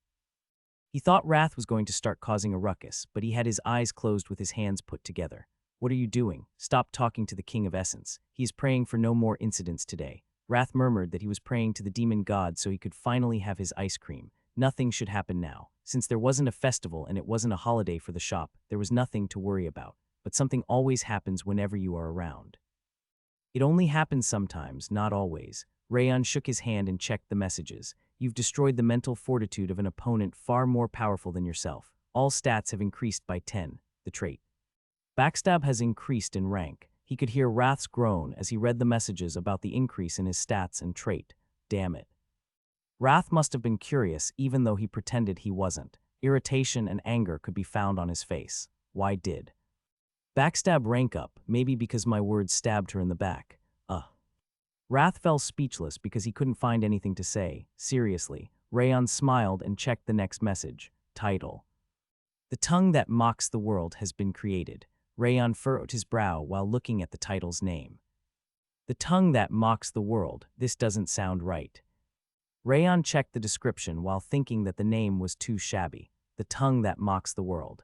He thought Wrath was going to start causing a ruckus, but he had his eyes closed with his hands put together. What are you doing? Stop talking to the King of Essence. He is praying for no more incidents today. Wrath murmured that he was praying to the demon god so he could finally have his ice cream. Nothing should happen now. Since there wasn't a festival and it wasn't a holiday for the shop, there was nothing to worry about. But something always happens whenever you are around. It only happens sometimes, not always. Rayon shook his hand and checked the messages. You've destroyed the mental fortitude of an opponent far more powerful than yourself. All stats have increased by 10. The trait. Backstab has increased in rank. He could hear Wrath's groan as he read the messages about the increase in his stats and trait. Damn it. Wrath must have been curious even though he pretended he wasn't. Irritation and anger could be found on his face. Why did Backstab rank up? Maybe because my words stabbed her in the back. Wrath fell speechless because he couldn't find anything to say. Seriously. Rayon smiled and checked the next message. Title. The tongue that mocks the world has been created. Rayon furrowed his brow while looking at the title's name. The tongue that mocks the world. This doesn't sound right. Rayon checked the description while thinking that the name was too shabby. The tongue that mocks the world.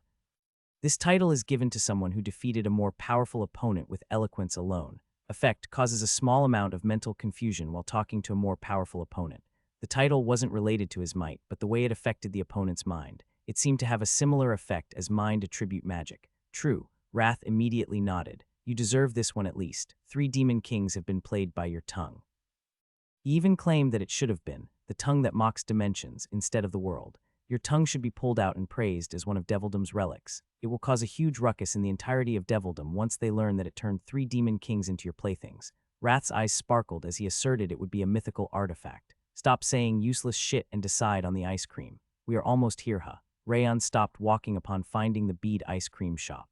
This title is given to someone who defeated a more powerful opponent with eloquence alone. Effect causes a small amount of mental confusion while talking to a more powerful opponent. The title wasn't related to his might, but the way it affected the opponent's mind. It seemed to have a similar effect as mind attribute magic. True, Wrath immediately nodded. You deserve this one at least. 3 demon kings have been played by your tongue. He even claimed that it should have been, the tongue that mocks dimensions instead of the world. Your tongue should be pulled out and praised as one of Devildom's relics. It will cause a huge ruckus in the entirety of Devildom once they learn that it turned 3 demon kings into your playthings. Wrath's eyes sparkled as he asserted it would be a mythical artifact. Stop saying useless shit and decide on the ice cream. We are almost here, huh? Rayon stopped walking upon finding the bead ice cream shop.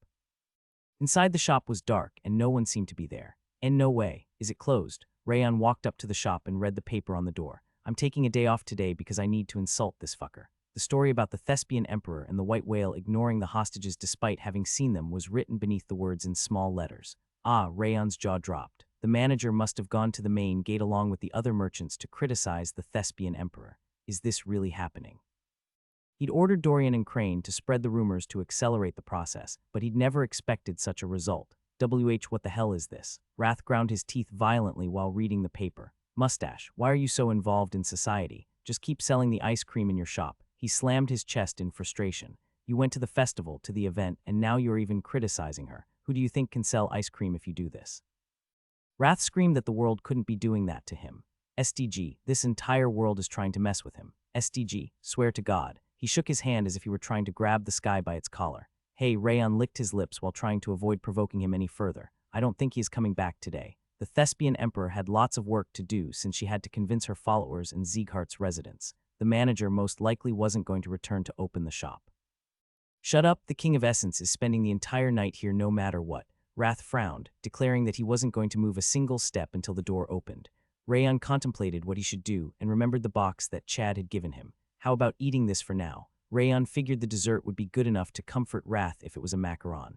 Inside the shop was dark and no one seemed to be there. And no way. Is it closed? Rayon walked up to the shop and read the paper on the door. I'm taking a day off today because I need to insult this fucker. The story about the Thespian Emperor and the white whale ignoring the hostages despite having seen them was written beneath the words in small letters. Ah, Rayon's jaw dropped. The manager must have gone to the main gate along with the other merchants to criticize the Thespian Emperor. Is this really happening? He'd ordered Dorian and Crane to spread the rumors to accelerate the process, but he'd never expected such a result. What the hell is this? Wrath ground his teeth violently while reading the paper. Mustache, why are you so involved in society? Just keep selling the ice cream in your shop. He slammed his chest in frustration. You went to the festival, to the event, and now you're even criticizing her. Who do you think can sell ice cream if you do this? Wrath screamed that the world couldn't be doing that to him. SDG, this entire world is trying to mess with him. SDG, swear to God. He shook his hand as if he were trying to grab the sky by its collar. Hey, Rayon licked his lips while trying to avoid provoking him any further. I don't think he is coming back today. The Thespian Emperor had lots of work to do since she had to convince her followers and Sieghart's residents. The manager most likely wasn't going to return to open the shop. Shut up, the King of Essence is spending the entire night here no matter what. Wrath frowned, declaring that he wasn't going to move a single step until the door opened. Rayon contemplated what he should do and remembered the box that Chad had given him. How about eating this for now? Rayon figured the dessert would be good enough to comfort Wrath if it was a macaron.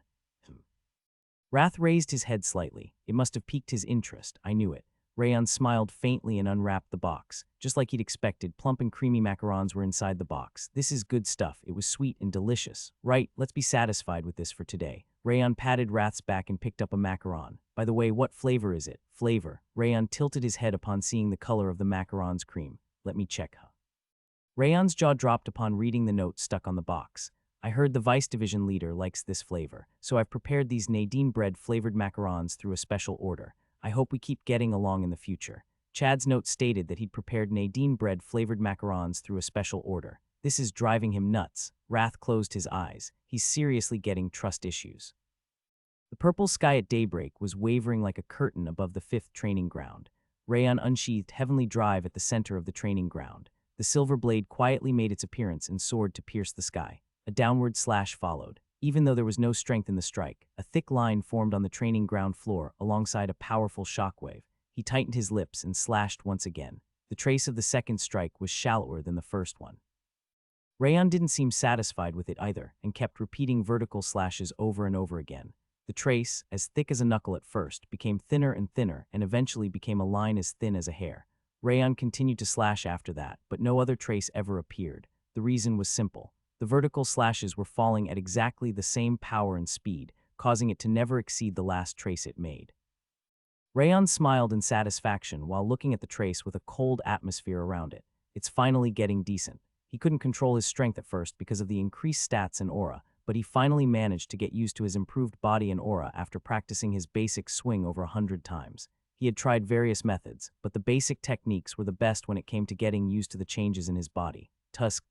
Wrath raised his head slightly. It must have piqued his interest, I knew it. Rayon smiled faintly and unwrapped the box. Just like he'd expected, plump and creamy macarons were inside the box. This is good stuff. It was sweet and delicious. Right, let's be satisfied with this for today. Rayon patted Wrath's back and picked up a macaron. By the way, what flavor is it? Flavor. Rayon tilted his head upon seeing the color of the macaron's cream. Let me check, huh? Rayon's jaw dropped upon reading the note stuck on the box. I heard the Vice Division leader likes this flavor, so I've prepared these Nadine bread-flavored macarons through a special order. I hope we keep getting along in the future. Chad's note stated that he'd prepared Nadine bread-flavored macarons through a special order. This is driving him nuts. Wrath closed his eyes. He's seriously getting trust issues. The purple sky at daybreak was wavering like a curtain above the 5th training ground. Rayon unsheathed Heavenly Drive at the center of the training ground. The silver blade quietly made its appearance and soared to pierce the sky. A downward slash followed. Even though there was no strength in the strike, a thick line formed on the training ground floor alongside a powerful shockwave. He tightened his lips and slashed once again. The trace of the second strike was shallower than the first one. Rayon didn't seem satisfied with it either and kept repeating vertical slashes over and over again. The trace, as thick as a knuckle at first, became thinner and thinner and eventually became a line as thin as a hair. Rayon continued to slash after that, but no other trace ever appeared. The reason was simple. The vertical slashes were falling at exactly the same power and speed, causing it to never exceed the last trace it made. Rayon smiled in satisfaction while looking at the trace with a cold atmosphere around it. It's finally getting decent. He couldn't control his strength at first because of the increased stats and aura, but he finally managed to get used to his improved body and aura after practicing his basic swing over 100 times. He had tried various methods, but the basic techniques were the best when it came to getting used to the changes in his body. Tusk.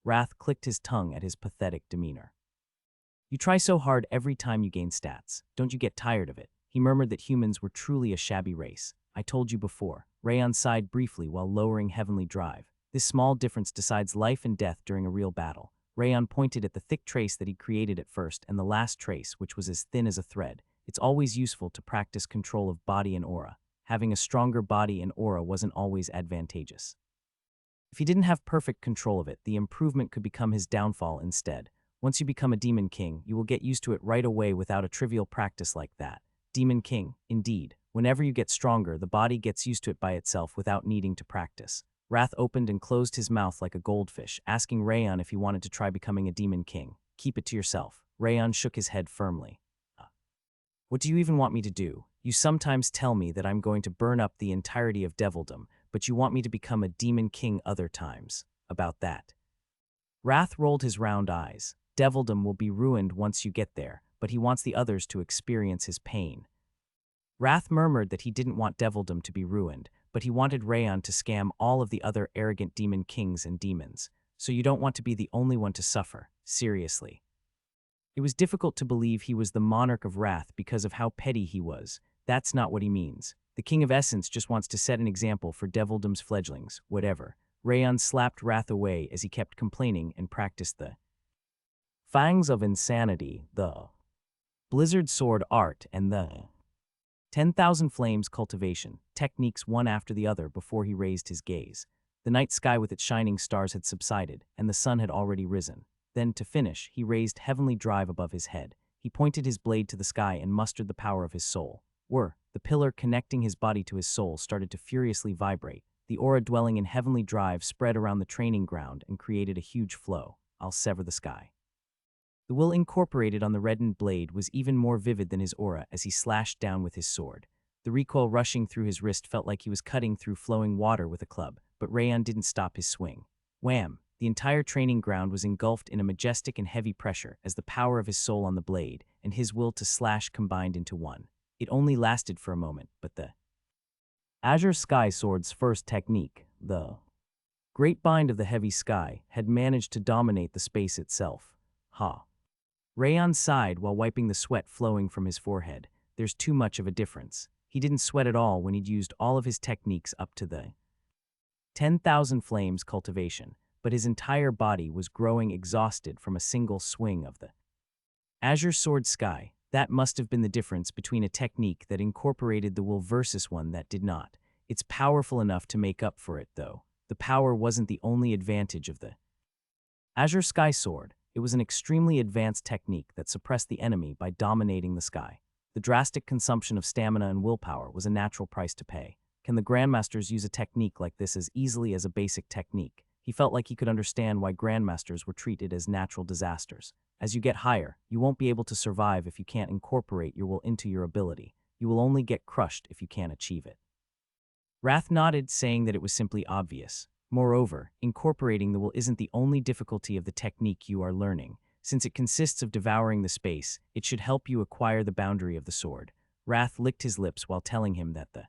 Wrath clicked his tongue at his pathetic demeanor. You try so hard every time you gain stats. Don't you get tired of it? He murmured that humans were truly a shabby race. I told you before. Rayon sighed briefly while lowering Heavenly Drive. This small difference decides life and death during a real battle. Rayon pointed at the thick trace that he'd created at first and the last trace, which was as thin as a thread. It's always useful to practice control of body and aura. Having a stronger body and aura wasn't always advantageous. If he didn't have perfect control of it, the improvement could become his downfall instead. Once you become a Demon King, you will get used to it right away without a trivial practice like that. Demon King, indeed. Whenever you get stronger, the body gets used to it by itself without needing to practice. Wrath opened and closed his mouth like a goldfish, asking Rayon if he wanted to try becoming a Demon King. Keep it to yourself. Rayon shook his head firmly. What do you even want me to do? You sometimes tell me that I'm going to burn up the entirety of Devildom, but you want me to become a demon king other times. About that. Wrath rolled his round eyes. Devildom will be ruined once you get there, but he wants the others to experience his pain. Wrath murmured that he didn't want Devildom to be ruined, but he wanted Rayon to scam all of the other arrogant demon kings and demons. So you don't want to be the only one to suffer, seriously. It was difficult to believe he was the monarch of Wrath because of how petty he was. That's not what he means. The King of Essence just wants to set an example for Devildom's fledglings, whatever. Rayon slapped Wrath away as he kept complaining and practiced the Fangs of Insanity, the Blizzard Sword Art, and the 10,000 Flames cultivation, techniques one after the other before he raised his gaze. The night sky with its shining stars had subsided, and the sun had already risen. Then, to finish, he raised Heavenly Drive above his head. He pointed his blade to the sky and mustered the power of his soul. The pillar connecting his body to his soul started to furiously vibrate. The aura dwelling in Heavenly Drive spread around the training ground and created a huge flow. I'll sever the sky. The will incorporated on the reddened blade was even more vivid than his aura as he slashed down with his sword. The recoil rushing through his wrist felt like he was cutting through flowing water with a club, but Rayon didn't stop his swing. Wham! The entire training ground was engulfed in a majestic and heavy pressure as the power of his soul on the blade and his will to slash combined into one. It only lasted for a moment, but the Azure Sky Sword's first technique, the Great Bind of the Heavy Sky, had managed to dominate the space itself. Rayon sighed while wiping the sweat flowing from his forehead. There's too much of a difference. He didn't sweat at all when he'd used all of his techniques up to the 10,000 Flames cultivation, but his entire body was growing exhausted from a single swing of the Azure Sword Sky. That must have been the difference between a technique that incorporated the will versus one that did not. It's powerful enough to make up for it, though. The power wasn't the only advantage of the Azure Sky Sword. It was an extremely advanced technique that suppressed the enemy by dominating the sky. The drastic consumption of stamina and willpower was a natural price to pay. Can the Grandmasters use a technique like this as easily as a basic technique? He felt like he could understand why Grandmasters were treated as natural disasters. As you get higher, you won't be able to survive if you can't incorporate your will into your ability. You will only get crushed if you can't achieve it. Wrath nodded, saying that it was simply obvious. Moreover, incorporating the will isn't the only difficulty of the technique you are learning. Since it consists of devouring the space, it should help you acquire the boundary of the sword. Wrath licked his lips while telling him that the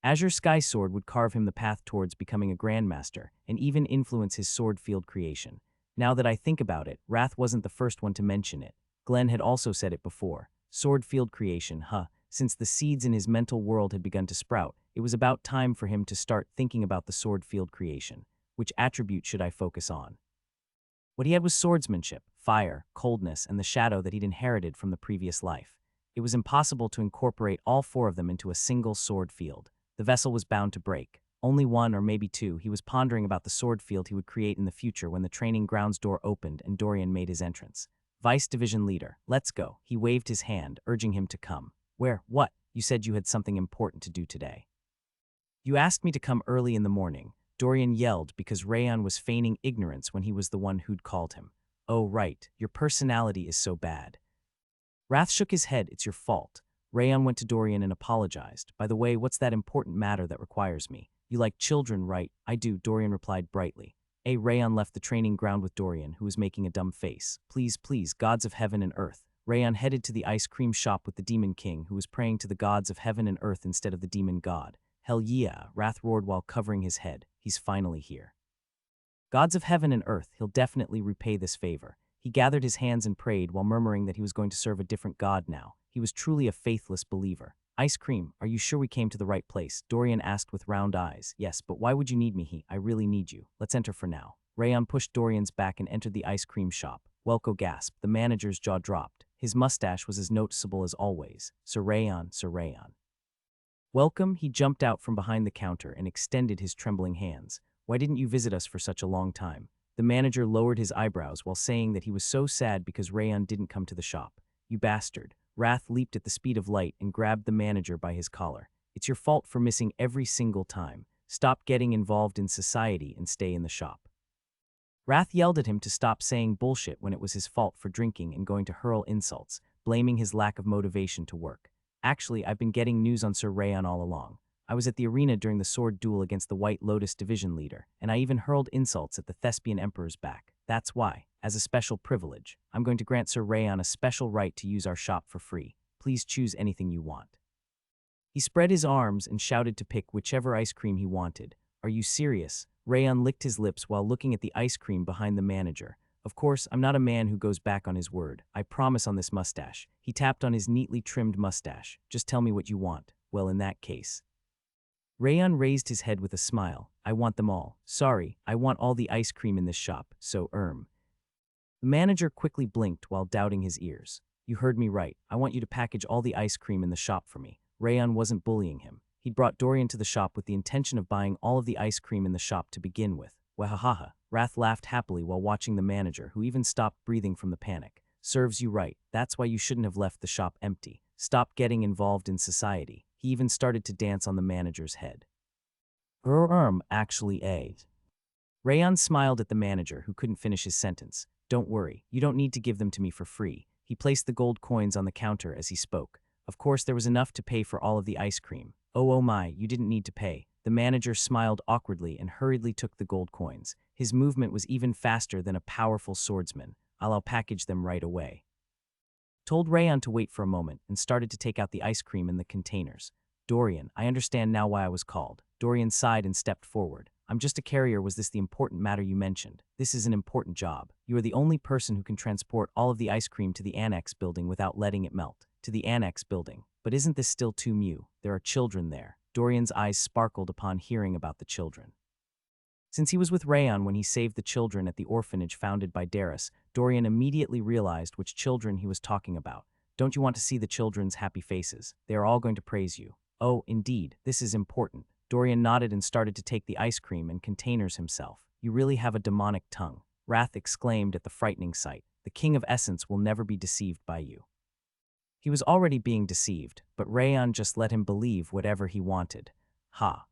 Azure Sky Sword would carve him the path towards becoming a Grandmaster and even influence his sword field creation. Now that I think about it, Wrath wasn't the first one to mention it. Glenn had also said it before. Sword field creation, Since the seeds in his mental world had begun to sprout, it was about time for him to start thinking about the sword field creation. Which attribute should I focus on? What he had was swordsmanship, fire, coldness, and the shadow that he'd inherited from the previous life. It was impossible to incorporate all four of them into a single sword field. The vessel was bound to break. Only one or maybe two. He was pondering about the sword field he would create in the future when the training grounds door opened and Dorian made his entrance. Vice Division Leader, let's go. He waved his hand, urging him to come. Where? What? You said you had something important to do today. You asked me to come early in the morning. Dorian yelled because Rayon was feigning ignorance when he was the one who'd called him. Oh, right. Your personality is so bad. Wrath shook his head. It's your fault. Rayon went to Dorian and apologized. By the way, what's that important matter that requires me? You like children, right? I do, Dorian replied brightly. Rayon left the training ground with Dorian, who was making a dumb face. Please, please, gods of heaven and earth. Rayon headed to the ice cream shop with the Demon King, who was praying to the gods of heaven and earth instead of the demon god. Hell yeah, Wrath roared while covering his head. He's finally here. Gods of heaven and earth, he'll definitely repay this favor. He gathered his hands and prayed while murmuring that he was going to serve a different god now. He was truly a faithless believer. Ice cream, are you sure we came to the right place? Dorian asked with round eyes. Yes, but why would you need me? I really need you. Let's enter for now. Rayon pushed Dorian's back and entered the ice cream shop. Welko gasped. The manager's jaw dropped. His mustache was as noticeable as always. Sir Rayon, Sir Rayon. Welcome, he jumped out from behind the counter and extended his trembling hands. Why didn't you visit us for such a long time? The manager lowered his eyebrows while saying that he was so sad because Rayon didn't come to the shop. You bastard. Wrath leaped at the speed of light and grabbed the manager by his collar. It's your fault for missing every single time. Stop getting involved in society and stay in the shop. Wrath yelled at him to stop saying bullshit when it was his fault for drinking and going to hurl insults, blaming his lack of motivation to work. Actually, I've been getting news on Sir Rayon all along. I was at the arena during the sword duel against the White Lotus division leader, and I even hurled insults at the Thespian Emperor's back. That's why, as a special privilege, I'm going to grant Sir Rayon a special right to use our shop for free. Please choose anything you want. He spread his arms and shouted to pick whichever ice cream he wanted. Are you serious? Rayon licked his lips while looking at the ice cream behind the manager. Of course, I'm not a man who goes back on his word. I promise on this mustache. He tapped on his neatly trimmed mustache. Just tell me what you want. Well, in that case. Rayon raised his head with a smile. I want them all. Sorry, I want all the ice cream in this shop, so The manager quickly blinked while doubting his ears. You heard me right. I want you to package all the ice cream in the shop for me. Rayon wasn't bullying him. He'd brought Dorian to the shop with the intention of buying all of the ice cream in the shop to begin with. Wahahaha. Wrath laughed happily while watching the manager, who even stopped breathing from the panic. Serves you right. That's why you shouldn't have left the shop empty. Stop getting involved in society. He even started to dance on the manager's head. Actually, Rayon smiled at the manager, who couldn't finish his sentence. Don't worry, you don't need to give them to me for free. He placed the gold coins on the counter as he spoke. Of course, there was enough to pay for all of the ice cream. Oh my, you didn't need to pay. The manager smiled awkwardly and hurriedly took the gold coins. His movement was even faster than a powerful swordsman. I'll package them right away. Told Rayon to wait for a moment and started to take out the ice cream in the containers. Dorian, I understand now why I was called. Dorian sighed and stepped forward. I'm just a carrier. Was this the important matter you mentioned? This is an important job. You are the only person who can transport all of the ice cream to the annex building without letting it melt. To the annex building. But isn't this still too new? There are children there. Dorian's eyes sparkled upon hearing about the children. Since he was with Rayon when he saved the children at the orphanage founded by Darius, Dorian immediately realized which children he was talking about. Don't you want to see the children's happy faces? They are all going to praise you. Oh, indeed, this is important. Dorian nodded and started to take the ice cream and containers himself. You really have a demonic tongue. Wrath exclaimed at the frightening sight. The King of Essence will never be deceived by you. He was already being deceived, but Rayon just let him believe whatever he wanted. Ha.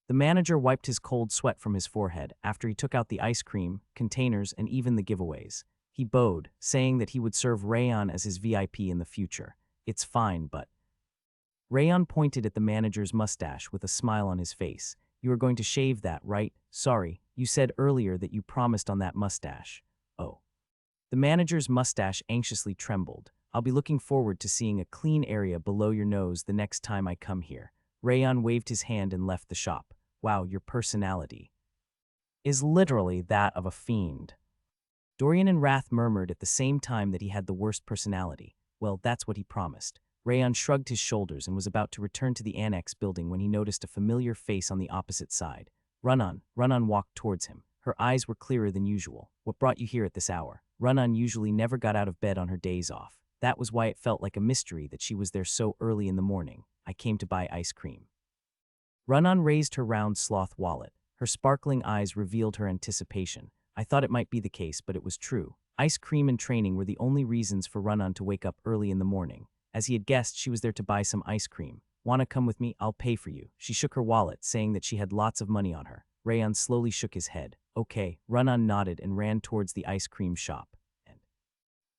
The manager wiped his cold sweat from his forehead after he took out the ice cream, containers, and even the giveaways. He bowed, saying that he would serve Rayon as his VIP in the future. It's fine, but... Rayon pointed at the manager's mustache with a smile on his face. You are going to shave that, right? Sorry, you said earlier that you promised on that mustache. Oh. The manager's mustache anxiously trembled. I'll be looking forward to seeing a clean area below your nose the next time I come here. Rayon waved his hand and left the shop. Wow, your personality is literally that of a fiend. Dorian and Wrath murmured at the same time that he had the worst personality. Well, that's what he promised. Rayon shrugged his shoulders and was about to return to the annex building when he noticed a familiar face on the opposite side. Run-on walked towards him. Her eyes were clearer than usual. What brought you here at this hour? Run-on usually never got out of bed on her days off. That was why it felt like a mystery that she was there so early in the morning. I came to buy ice cream. Run-on raised her round sloth wallet. Her sparkling eyes revealed her anticipation. I thought it might be the case, but it was true. Ice cream and training were the only reasons for Run-on to wake up early in the morning. As he had guessed, she was there to buy some ice cream. Wanna come with me? I'll pay for you. She shook her wallet, saying that she had lots of money on her. Rayon slowly shook his head. Okay, Run-on nodded and ran towards the ice cream shop. And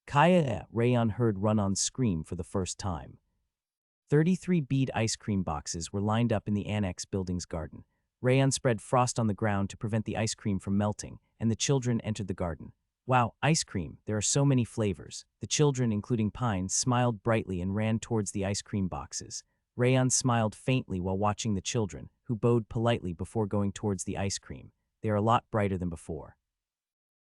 Kaya! Rayon heard Run-on scream for the first time. 33 bead ice cream boxes were lined up in the annex building's garden. Rayon spread frost on the ground to prevent the ice cream from melting, and the children entered the garden. Wow, ice cream, there are so many flavors. The children, including Pine, smiled brightly and ran towards the ice cream boxes. Rayon smiled faintly while watching the children, who bowed politely before going towards the ice cream. They are a lot brighter than before.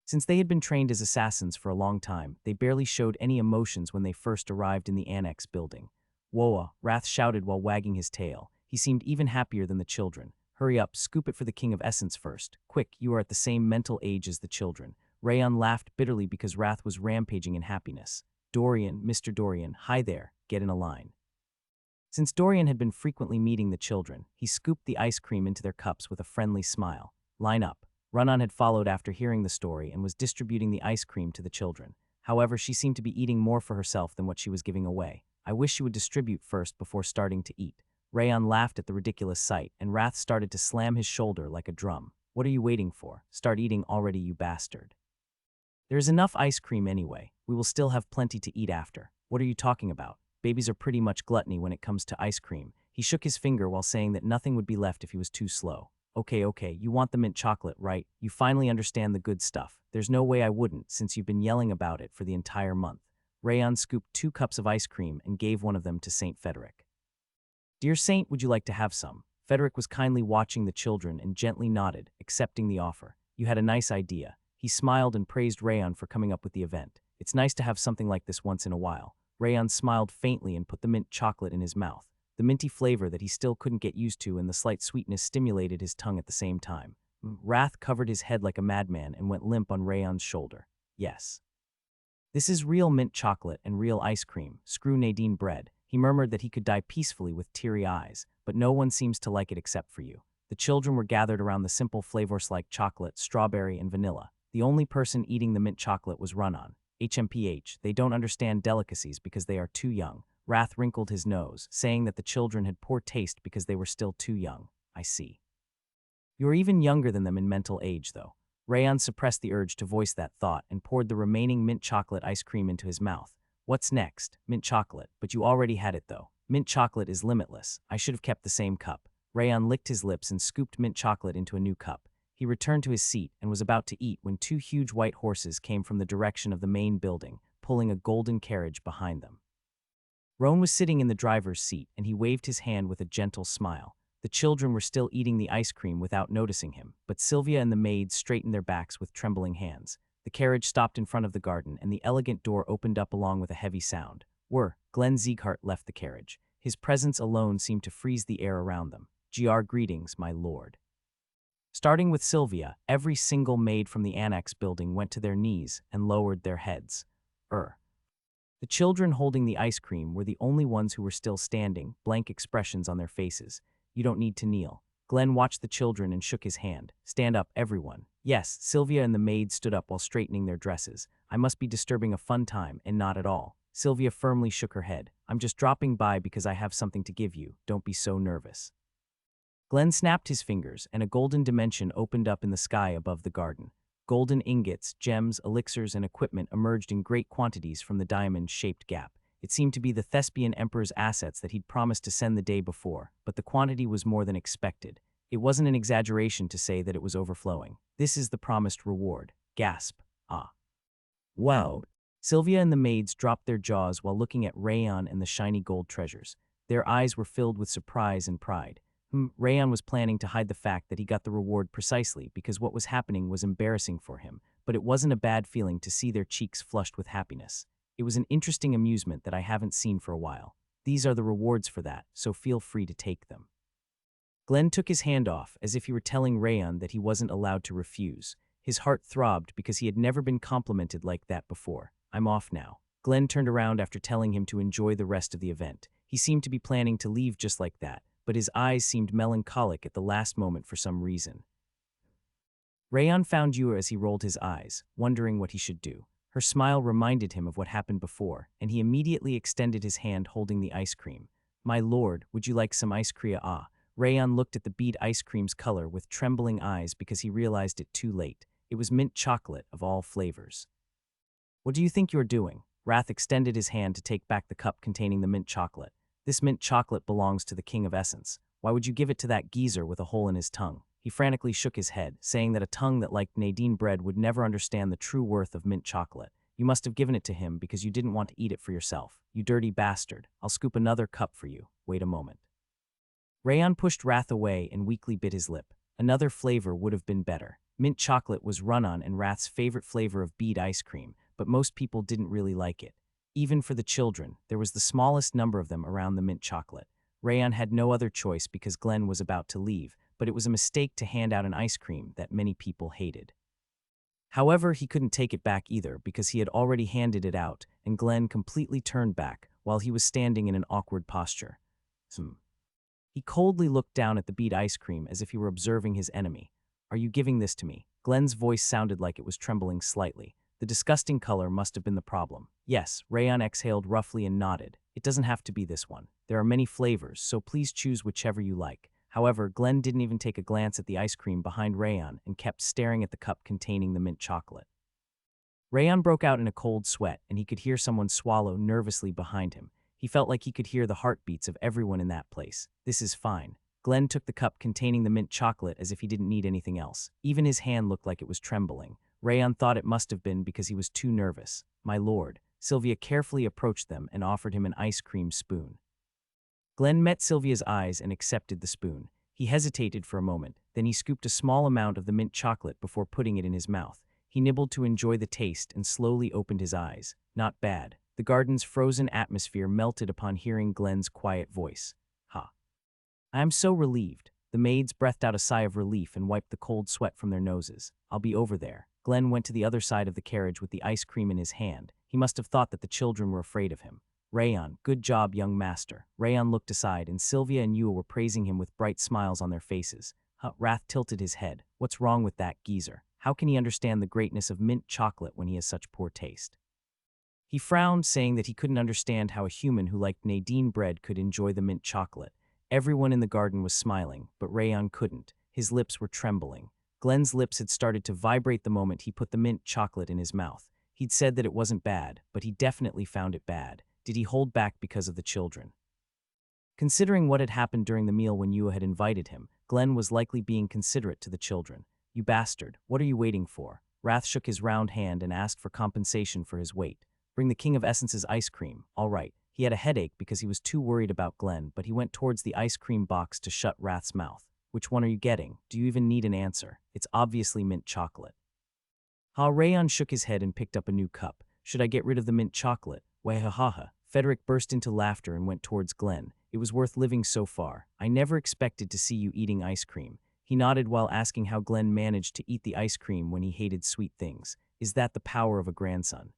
Since they had been trained as assassins for a long time, they barely showed any emotions when they first arrived in the annex building. Whoa, Wrath shouted while wagging his tail. He seemed even happier than the children. Hurry up, scoop it for the King of Essence first. Quick, you are at the same mental age as the children. Rayon laughed bitterly because Wrath was rampaging in happiness. Dorian, Mr. Dorian, hi there, get in a line. Since Dorian had been frequently meeting the children, he scooped the ice cream into their cups with a friendly smile. Line up. Run-on had followed after hearing the story and was distributing the ice cream to the children. However, she seemed to be eating more for herself than what she was giving away. I wish she would distribute first before starting to eat. Rayon laughed at the ridiculous sight, and Wrath started to slam his shoulder like a drum. What are you waiting for? Start eating already, you bastard. There's enough ice cream anyway. We will still have plenty to eat after. What are you talking about? Babies are pretty much gluttony when it comes to ice cream. He shook his finger while saying that nothing would be left if he was too slow. Okay, you want the mint chocolate, right? You finally understand the good stuff. There's no way I wouldn't, since you've been yelling about it for the entire month. Rayon scooped 2 cups of ice cream and gave one of them to Saint Frederick. Dear Saint, would you like to have some? Frederick was kindly watching the children and gently nodded, accepting the offer. You had a nice idea. He smiled and praised Rayon for coming up with the event. It's nice to have something like this once in a while. Rayon smiled faintly and put the mint chocolate in his mouth. The minty flavor that he still couldn't get used to and the slight sweetness stimulated his tongue at the same time. Wrath covered his head like a madman and went limp on Rayon's shoulder. Yes. This is real mint chocolate and real ice cream. Screw Nadine bread. He murmured that he could die peacefully with teary eyes, but no one seems to like it except for you. The children were gathered around the simple flavors like chocolate, strawberry, and vanilla. The only person eating the mint chocolate was Run-On. HMPH, they don't understand delicacies because they are too young. Wrath wrinkled his nose, saying that the children had poor taste because they were still too young. I see. You're even younger than them in mental age, though. Rayon suppressed the urge to voice that thought and poured the remaining mint chocolate ice cream into his mouth. What's next? Mint chocolate, but you already had it though. Mint chocolate is limitless. I should have kept the same cup. Rayon licked his lips and scooped mint chocolate into a new cup. He returned to his seat and was about to eat when 2 huge white horses came from the direction of the main building, pulling a golden carriage behind them. Roan was sitting in the driver's seat and he waved his hand with a gentle smile. The children were still eating the ice cream without noticing him, but Sylvia and the maids straightened their backs with trembling hands. The carriage stopped in front of the garden and the elegant door opened up along with a heavy sound. Glenn Sieghart left the carriage. His presence alone seemed to freeze the air around them. GR greetings, my lord. Starting with Sylvia, every single maid from the annex building went to their knees and lowered their heads. The children holding the ice cream were the only ones who were still standing, blank expressions on their faces. You don't need to kneel. Glenn watched the children and shook his hand. Stand up, everyone. Yes, Sylvia and the maid stood up while straightening their dresses. I must be disturbing a fun time, and not at all. Sylvia firmly shook her head. I'm just dropping by because I have something to give you. Don't be so nervous. Glenn snapped his fingers, and a golden dimension opened up in the sky above the garden. Golden ingots, gems, elixirs, and equipment emerged in great quantities from the diamond-shaped gap. It seemed to be the Thespian Emperor's assets that he'd promised to send the day before, but the quantity was more than expected. It wasn't an exaggeration to say that it was overflowing. This is the promised reward. Gasp. Ah. Wow. Sylvia and the maids dropped their jaws while looking at Rayon and the shiny gold treasures. Their eyes were filled with surprise and pride. Rayon was planning to hide the fact that he got the reward precisely because what was happening was embarrassing for him, but it wasn't a bad feeling to see their cheeks flushed with happiness. It was an interesting amusement that I haven't seen for a while. These are the rewards for that, so feel free to take them. Glenn took his hand off as if he were telling Rayon that he wasn't allowed to refuse. His heart throbbed because he had never been complimented like that before. I'm off now. Glenn turned around after telling him to enjoy the rest of the event. He seemed to be planning to leave just like that, but his eyes seemed melancholic at the last moment for some reason. Rayon found you as he rolled his eyes, wondering what he should do. Her smile reminded him of what happened before, and he immediately extended his hand holding the ice cream. My lord, would you like some ice cream? Rayon looked at the bead ice cream's color with trembling eyes because he realized it too late. It was mint chocolate of all flavors. What do you think you're doing? Wrath extended his hand to take back the cup containing the mint chocolate. This mint chocolate belongs to the King of Essence. Why would you give it to that geezer with a hole in his tongue? He frantically shook his head, saying that a tongue that liked Nadine bread would never understand the true worth of mint chocolate. You must have given it to him because you didn't want to eat it for yourself. You dirty bastard. I'll scoop another cup for you. Wait a moment. Rayon pushed Wrath away and weakly bit his lip. Another flavor would have been better. Mint chocolate was Run-On and Wrath's favorite flavor of bead ice cream, but most people didn't really like it. Even for the children, there was the smallest number of them around the mint chocolate. Rayon had no other choice because Glenn was about to leave, but it was a mistake to hand out an ice cream that many people hated. However, he couldn't take it back either because he had already handed it out, and Glenn completely turned back while he was standing in an awkward posture. He coldly looked down at the bead ice cream as if he were observing his enemy. Are you giving this to me? Glenn's voice sounded like it was trembling slightly. The disgusting color must have been the problem. Yes, Rayon exhaled roughly and nodded. It doesn't have to be this one. There are many flavors, so please choose whichever you like. However, Glenn didn't even take a glance at the ice cream behind Rayon and kept staring at the cup containing the mint chocolate. Rayon broke out in a cold sweat, and he could hear someone swallow nervously behind him. He felt like he could hear the heartbeats of everyone in that place. This is fine. Glenn took the cup containing the mint chocolate as if he didn't need anything else. Even his hand looked like it was trembling. Rayon thought it must have been because he was too nervous. My lord. Sylvia carefully approached them and offered him an ice cream spoon. Glenn met Sylvia's eyes and accepted the spoon. He hesitated for a moment, then he scooped a small amount of the mint chocolate before putting it in his mouth. He nibbled to enjoy the taste and slowly opened his eyes. Not bad. The garden's frozen atmosphere melted upon hearing Glenn's quiet voice. Ha. I am so relieved. The maids breathed out a sigh of relief and wiped the cold sweat from their noses. I'll be over there. Glenn went to the other side of the carriage with the ice cream in his hand. He must have thought that the children were afraid of him. Rayon, good job, young master. Rayon looked aside, and Sylvia and Yua were praising him with bright smiles on their faces. Wrath tilted his head. What's wrong with that geezer? How can he understand the greatness of mint chocolate when he has such poor taste? He frowned, saying that he couldn't understand how a human who liked Nadine bread could enjoy the mint chocolate. Everyone in the garden was smiling, but Rayon couldn't. His lips were trembling. Glenn's lips had started to vibrate the moment he put the mint chocolate in his mouth. He'd said that it wasn't bad, but he definitely found it bad. Did he hold back because of the children? Considering what had happened during the meal when Yua had invited him, Glenn was likely being considerate to the children. You bastard, what are you waiting for? Wrath shook his round hand and asked for compensation for his wait. Bring the King of Essence's ice cream. All right. He had a headache because he was too worried about Glenn, but he went towards the ice cream box to shut Wrath's mouth. Which one are you getting? Do you even need an answer? It's obviously mint chocolate. Rayon shook his head and picked up a new cup. Should I get rid of the mint chocolate? Wahahaha. Frederick burst into laughter and went towards Glenn. It was worth living so far. I never expected to see you eating ice cream. He nodded while asking how Glenn managed to eat the ice cream when he hated sweet things. Is that the power of a grandson?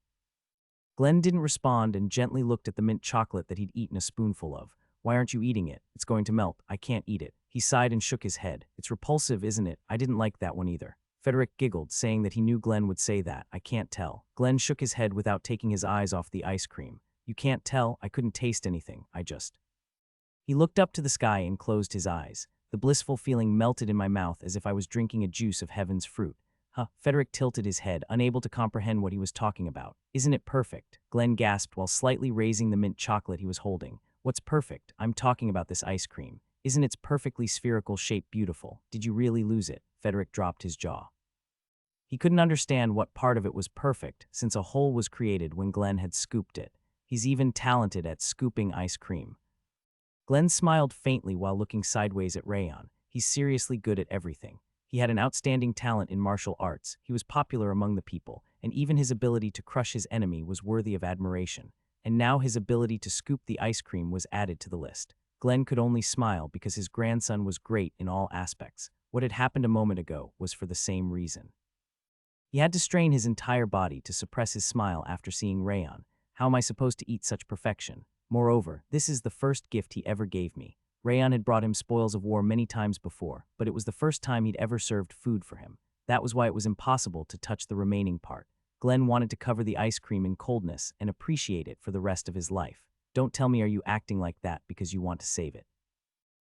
Glenn didn't respond and gently looked at the mint chocolate that he'd eaten a spoonful of. Why aren't you eating it? It's going to melt. I can't eat it. He sighed and shook his head. It's repulsive, isn't it? I didn't like that one either. Frederick giggled, saying that he knew Glenn would say that. I can't tell. Glenn shook his head without taking his eyes off the ice cream. You can't tell? I couldn't taste anything. He looked up to the sky and closed his eyes. The blissful feeling melted in my mouth as if I was drinking a juice of heaven's fruit. Frederick tilted his head, unable to comprehend what he was talking about. Isn't it perfect? Glenn gasped while slightly raising the mint chocolate he was holding. What's perfect? I'm talking about this ice cream. Isn't its perfectly spherical shape beautiful? Did you really lose it? Frederick dropped his jaw. He couldn't understand what part of it was perfect, since a hole was created when Glenn had scooped it. He's even talented at scooping ice cream. Glenn smiled faintly while looking sideways at Rayon. He's seriously good at everything. He had an outstanding talent in martial arts, he was popular among the people, and even his ability to crush his enemy was worthy of admiration. And now his ability to scoop the ice cream was added to the list. Glenn could only smile because his grandson was great in all aspects. What had happened a moment ago was for the same reason. He had to strain his entire body to suppress his smile after seeing Rayon. How am I supposed to eat such perfection? Moreover, this is the first gift he ever gave me. Rayon had brought him spoils of war many times before, but it was the first time he'd ever served food for him. That was why it was impossible to touch the remaining part. Glenn wanted to cover the ice cream in coldness and appreciate it for the rest of his life. Don't tell me are you acting like that because you want to save it.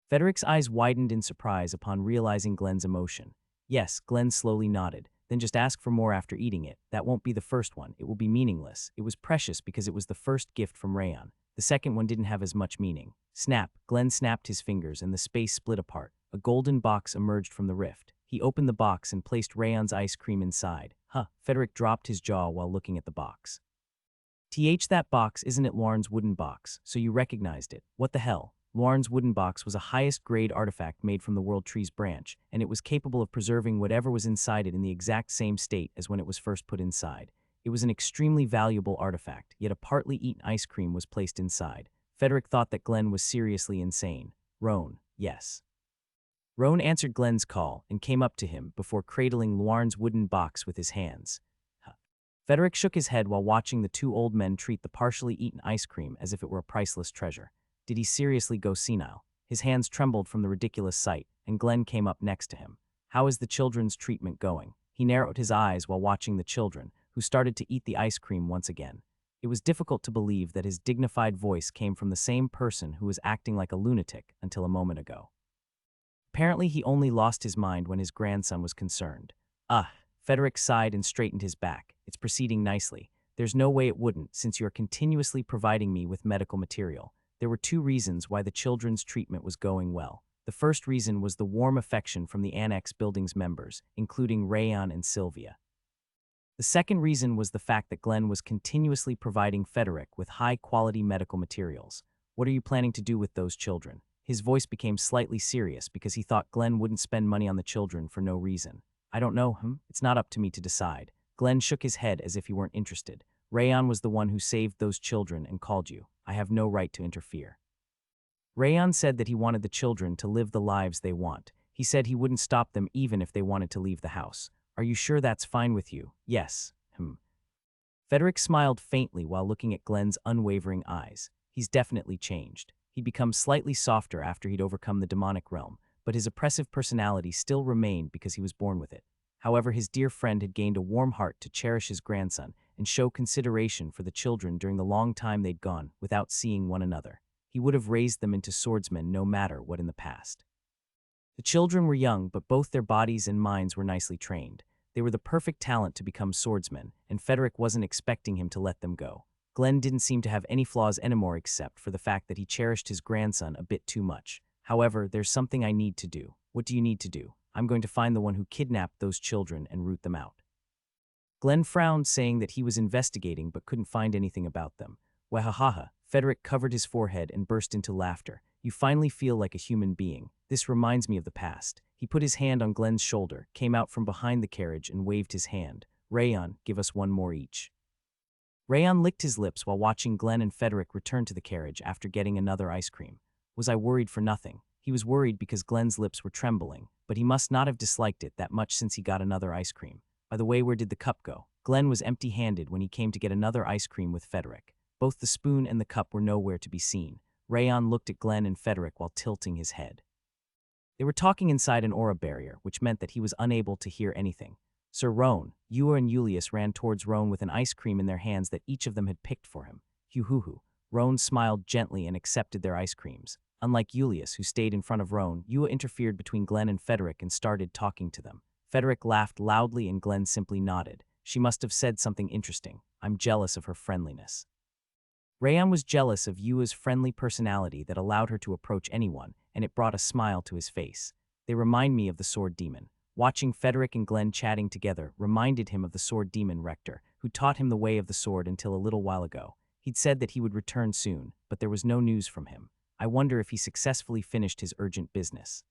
Frederick's eyes widened in surprise upon realizing Glenn's emotion. Yes, Glenn slowly nodded. Then just ask for more after eating it. That won't be the first one. It will be meaningless. It was precious because it was the first gift from Rayon. The second one didn't have as much meaning. Snap! Glenn snapped his fingers and the space split apart. A golden box emerged from the rift. He opened the box and placed Rayon's ice cream inside. Frederick dropped his jaw while looking at the box. That box, isn't it Lauren's wooden box? So you recognized it. What the hell? Lauren's wooden box was a highest-grade artifact made from the World Tree's branch, and it was capable of preserving whatever was inside it in the exact same state as when it was first put inside. It was an extremely valuable artifact, yet a partly eaten ice cream was placed inside. Frederick thought that Glenn was seriously insane. Roan, yes. Roan answered Glenn's call and came up to him before cradling Lauren's wooden box with his hands. Frederick shook his head while watching the two old men treat the partially eaten ice cream as if it were a priceless treasure. Did he seriously go senile? His hands trembled from the ridiculous sight, and Glenn came up next to him. How is the children's treatment going? He narrowed his eyes while watching the children, who started to eat the ice cream once again. It was difficult to believe that his dignified voice came from the same person who was acting like a lunatic until a moment ago. Apparently, he only lost his mind when his grandson was concerned. Ah, Frederick sighed and straightened his back. It's proceeding nicely. There's no way it wouldn't, since you're continuously providing me with medical material. There were two reasons why the children's treatment was going well. The first reason was the warm affection from the Annex Building's members, including Rayon and Sylvia. The second reason was the fact that Glenn was continuously providing Frederick with high-quality medical materials. What are you planning to do with those children? His voice became slightly serious because he thought Glenn wouldn't spend money on the children for no reason. I don't know, It's not up to me to decide. Glenn shook his head as if he weren't interested. Rayon was the one who saved those children and called you. I have no right to interfere. Rayon said that he wanted the children to live the lives they want. He said he wouldn't stop them even if they wanted to leave the house. Are you sure that's fine with you? Yes. Frederick smiled faintly while looking at Glenn's unwavering eyes. He's definitely changed. He'd become slightly softer after he'd overcome the demonic realm, but his oppressive personality still remained because he was born with it. However, his dear friend had gained a warm heart to cherish his grandson and show consideration for the children during the long time they'd gone without seeing one another. He would have raised them into swordsmen no matter what in the past. The children were young, but both their bodies and minds were nicely trained. They were the perfect talent to become swordsmen, and Frederick wasn't expecting him to let them go. Glenn didn't seem to have any flaws anymore except for the fact that he cherished his grandson a bit too much. However, there's something I need to do. What do you need to do? I'm going to find the one who kidnapped those children and root them out. Glenn frowned, saying that he was investigating but couldn't find anything about them. Wahahaha. Frederick covered his forehead and burst into laughter. You finally feel like a human being. This reminds me of the past. He put his hand on Glenn's shoulder, came out from behind the carriage and waved his hand. Rayon, give us one more each. Rayon licked his lips while watching Glenn and Frederick return to the carriage after getting another ice cream. Was I worried for nothing? He was worried because Glenn's lips were trembling, but he must not have disliked it that much since he got another ice cream. By the way, where did the cup go? Glenn was empty-handed when he came to get another ice cream with Frederick. Both the spoon and the cup were nowhere to be seen. Rayon looked at Glenn and Frederick while tilting his head. They were talking inside an aura barrier, which meant that he was unable to hear anything. Sir Roan, Ewa and Julius ran towards Roan with an ice cream in their hands that each of them had picked for him. Hoo-hoo-hoo. Roan smiled gently and accepted their ice creams. Unlike Julius, who stayed in front of Roan, Ewa interfered between Glenn and Frederick and started talking to them. Frederick laughed loudly and Glenn simply nodded. She must have said something interesting. I'm jealous of her friendliness. Rayon was jealous of Yua's friendly personality that allowed her to approach anyone, and it brought a smile to his face. They remind me of the Sword Demon. Watching Frederick and Glenn chatting together reminded him of the Sword Demon Rector, who taught him the way of the sword until a little while ago. He'd said that he would return soon, but there was no news from him. I wonder if he successfully finished his urgent business.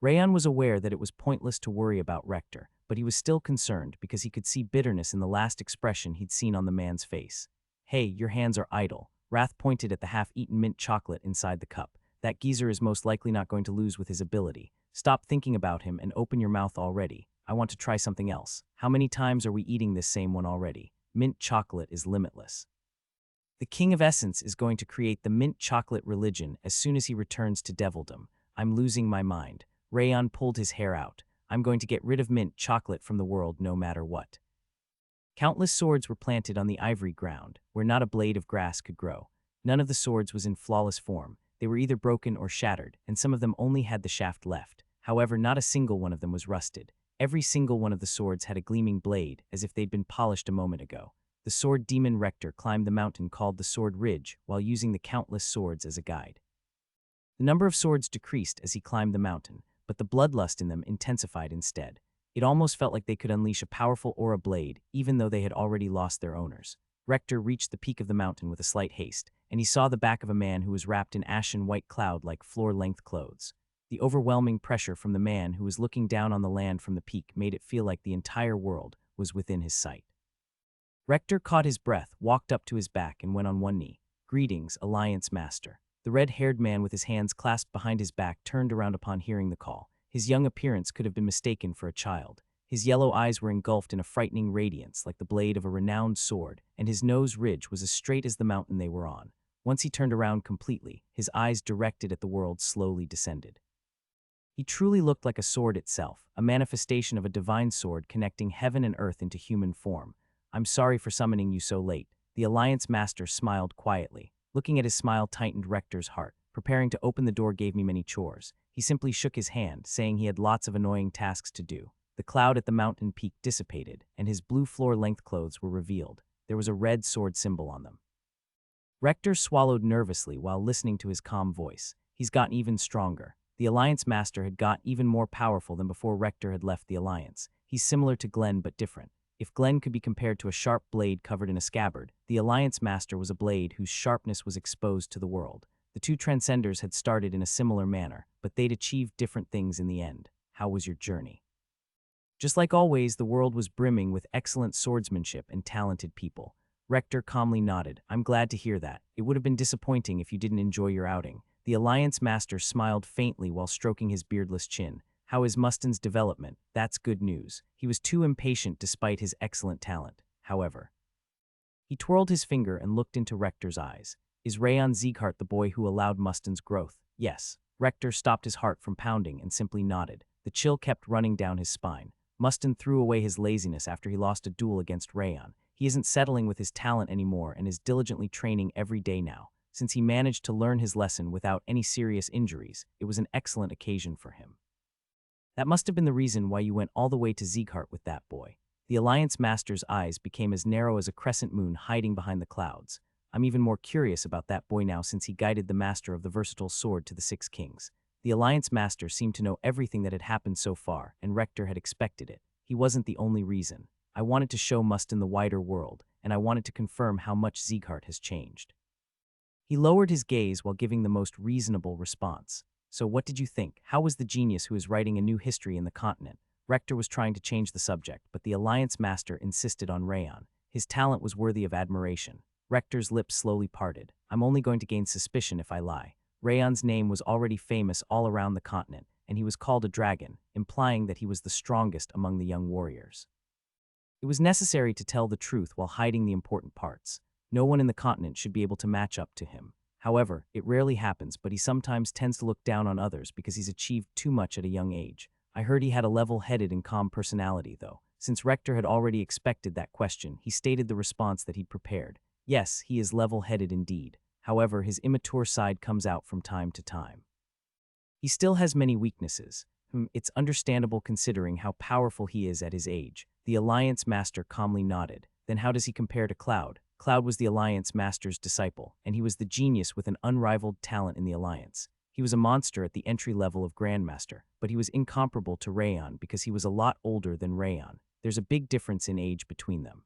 Rayon was aware that it was pointless to worry about Rector, but he was still concerned because he could see bitterness in the last expression he'd seen on the man's face. Hey, your hands are idle. Wrath pointed at the half-eaten mint chocolate inside the cup. That geezer is most likely not going to lose with his ability. Stop thinking about him and open your mouth already. I want to try something else. How many times are we eating this same one already? Mint chocolate is limitless. The King of Essence is going to create the mint chocolate religion as soon as he returns to Devildom. I'm losing my mind. Rayon pulled his hair out. I'm going to get rid of mint chocolate from the world no matter what. Countless swords were planted on the ivory ground, where not a blade of grass could grow. None of the swords was in flawless form. They were either broken or shattered, and some of them only had the shaft left. However, not a single one of them was rusted. Every single one of the swords had a gleaming blade, as if they'd been polished a moment ago. The Sword Demon Rector climbed the mountain called the Sword Ridge while using the countless swords as a guide. The number of swords decreased as he climbed the mountain, but the bloodlust in them intensified instead. It almost felt like they could unleash a powerful aura blade, even though they had already lost their owners. Rector reached the peak of the mountain with a slight haste, and he saw the back of a man who was wrapped in ashen white cloud like floor-length clothes. The overwhelming pressure from the man who was looking down on the land from the peak made it feel like the entire world was within his sight. Rector caught his breath, walked up to his back, and went on one knee. Greetings, Alliance Master. The red-haired man with his hands clasped behind his back turned around upon hearing the call. His young appearance could have been mistaken for a child. His yellow eyes were engulfed in a frightening radiance like the blade of a renowned sword, and his nose ridge was as straight as the mountain they were on. Once he turned around completely, his eyes directed at the world slowly descended. He truly looked like a sword itself, a manifestation of a divine sword connecting heaven and earth into human form. I'm sorry for summoning you so late. The Alliance Master smiled quietly. Looking at his smile tightened Rector's heart. Preparing to open the door gave me many chores. He simply shook his hand, saying he had lots of annoying tasks to do. The cloud at the mountain peak dissipated, and his blue floor-length clothes were revealed. There was a red sword symbol on them. Rector swallowed nervously while listening to his calm voice. He's gotten even stronger. The Alliance Master had got even more powerful than before Rector had left the Alliance. He's similar to Glenn but different. If Glenn could be compared to a sharp blade covered in a scabbard, the Alliance Master was a blade whose sharpness was exposed to the world. The two Transcenders had started in a similar manner, but they'd achieved different things in the end. How was your journey? Just like always, the world was brimming with excellent swordsmanship and talented people. Rector calmly nodded. I'm glad to hear that. It would have been disappointing if you didn't enjoy your outing. The Alliance Master smiled faintly while stroking his beardless chin. How is Mustin's development? That's good news. He was too impatient despite his excellent talent. However, he twirled his finger and looked into Rector's eyes. Is Rayon Sieghart the boy who allowed Mustin's growth? Yes. Rector stopped his heart from pounding and simply nodded. The chill kept running down his spine. Mustin threw away his laziness after he lost a duel against Rayon. He isn't settling with his talent anymore and is diligently training every day now. Since he managed to learn his lesson without any serious injuries, it was an excellent occasion for him. That must have been the reason why you went all the way to Sieghart with that boy. The Alliance Master's eyes became as narrow as a crescent moon hiding behind the clouds. I'm even more curious about that boy now since he guided the Master of the Versatile Sword to the Six Kings. The Alliance Master seemed to know everything that had happened so far, and Rector had expected it. He wasn't the only reason. I wanted to show Mustin the wider world, and I wanted to confirm how much Sieghart has changed. He lowered his gaze while giving the most reasonable response. So what did you think? How was the genius who is writing a new history in the continent? Rector was trying to change the subject, but the Alliance Master insisted on Rayon. His talent was worthy of admiration. Rector's lips slowly parted. I'm only going to gain suspicion if I lie. Rayon's name was already famous all around the continent, and he was called a dragon, implying that he was the strongest among the young warriors. It was necessary to tell the truth while hiding the important parts. No one in the continent should be able to match up to him. However, it rarely happens, but he sometimes tends to look down on others because he's achieved too much at a young age. I heard he had a level-headed and calm personality, though. Since Rector had already expected that question, he stated the response that he'd prepared. Yes, he is level-headed indeed. However, his immature side comes out from time to time. He still has many weaknesses. It's understandable considering how powerful he is at his age. The Alliance Master calmly nodded. Then how does he compare to Cloud? Cloud was the Alliance Master's disciple, and he was the genius with an unrivaled talent in the Alliance. He was a monster at the entry level of Grandmaster, but he was incomparable to Rayon because he was a lot older than Rayon. There's a big difference in age between them.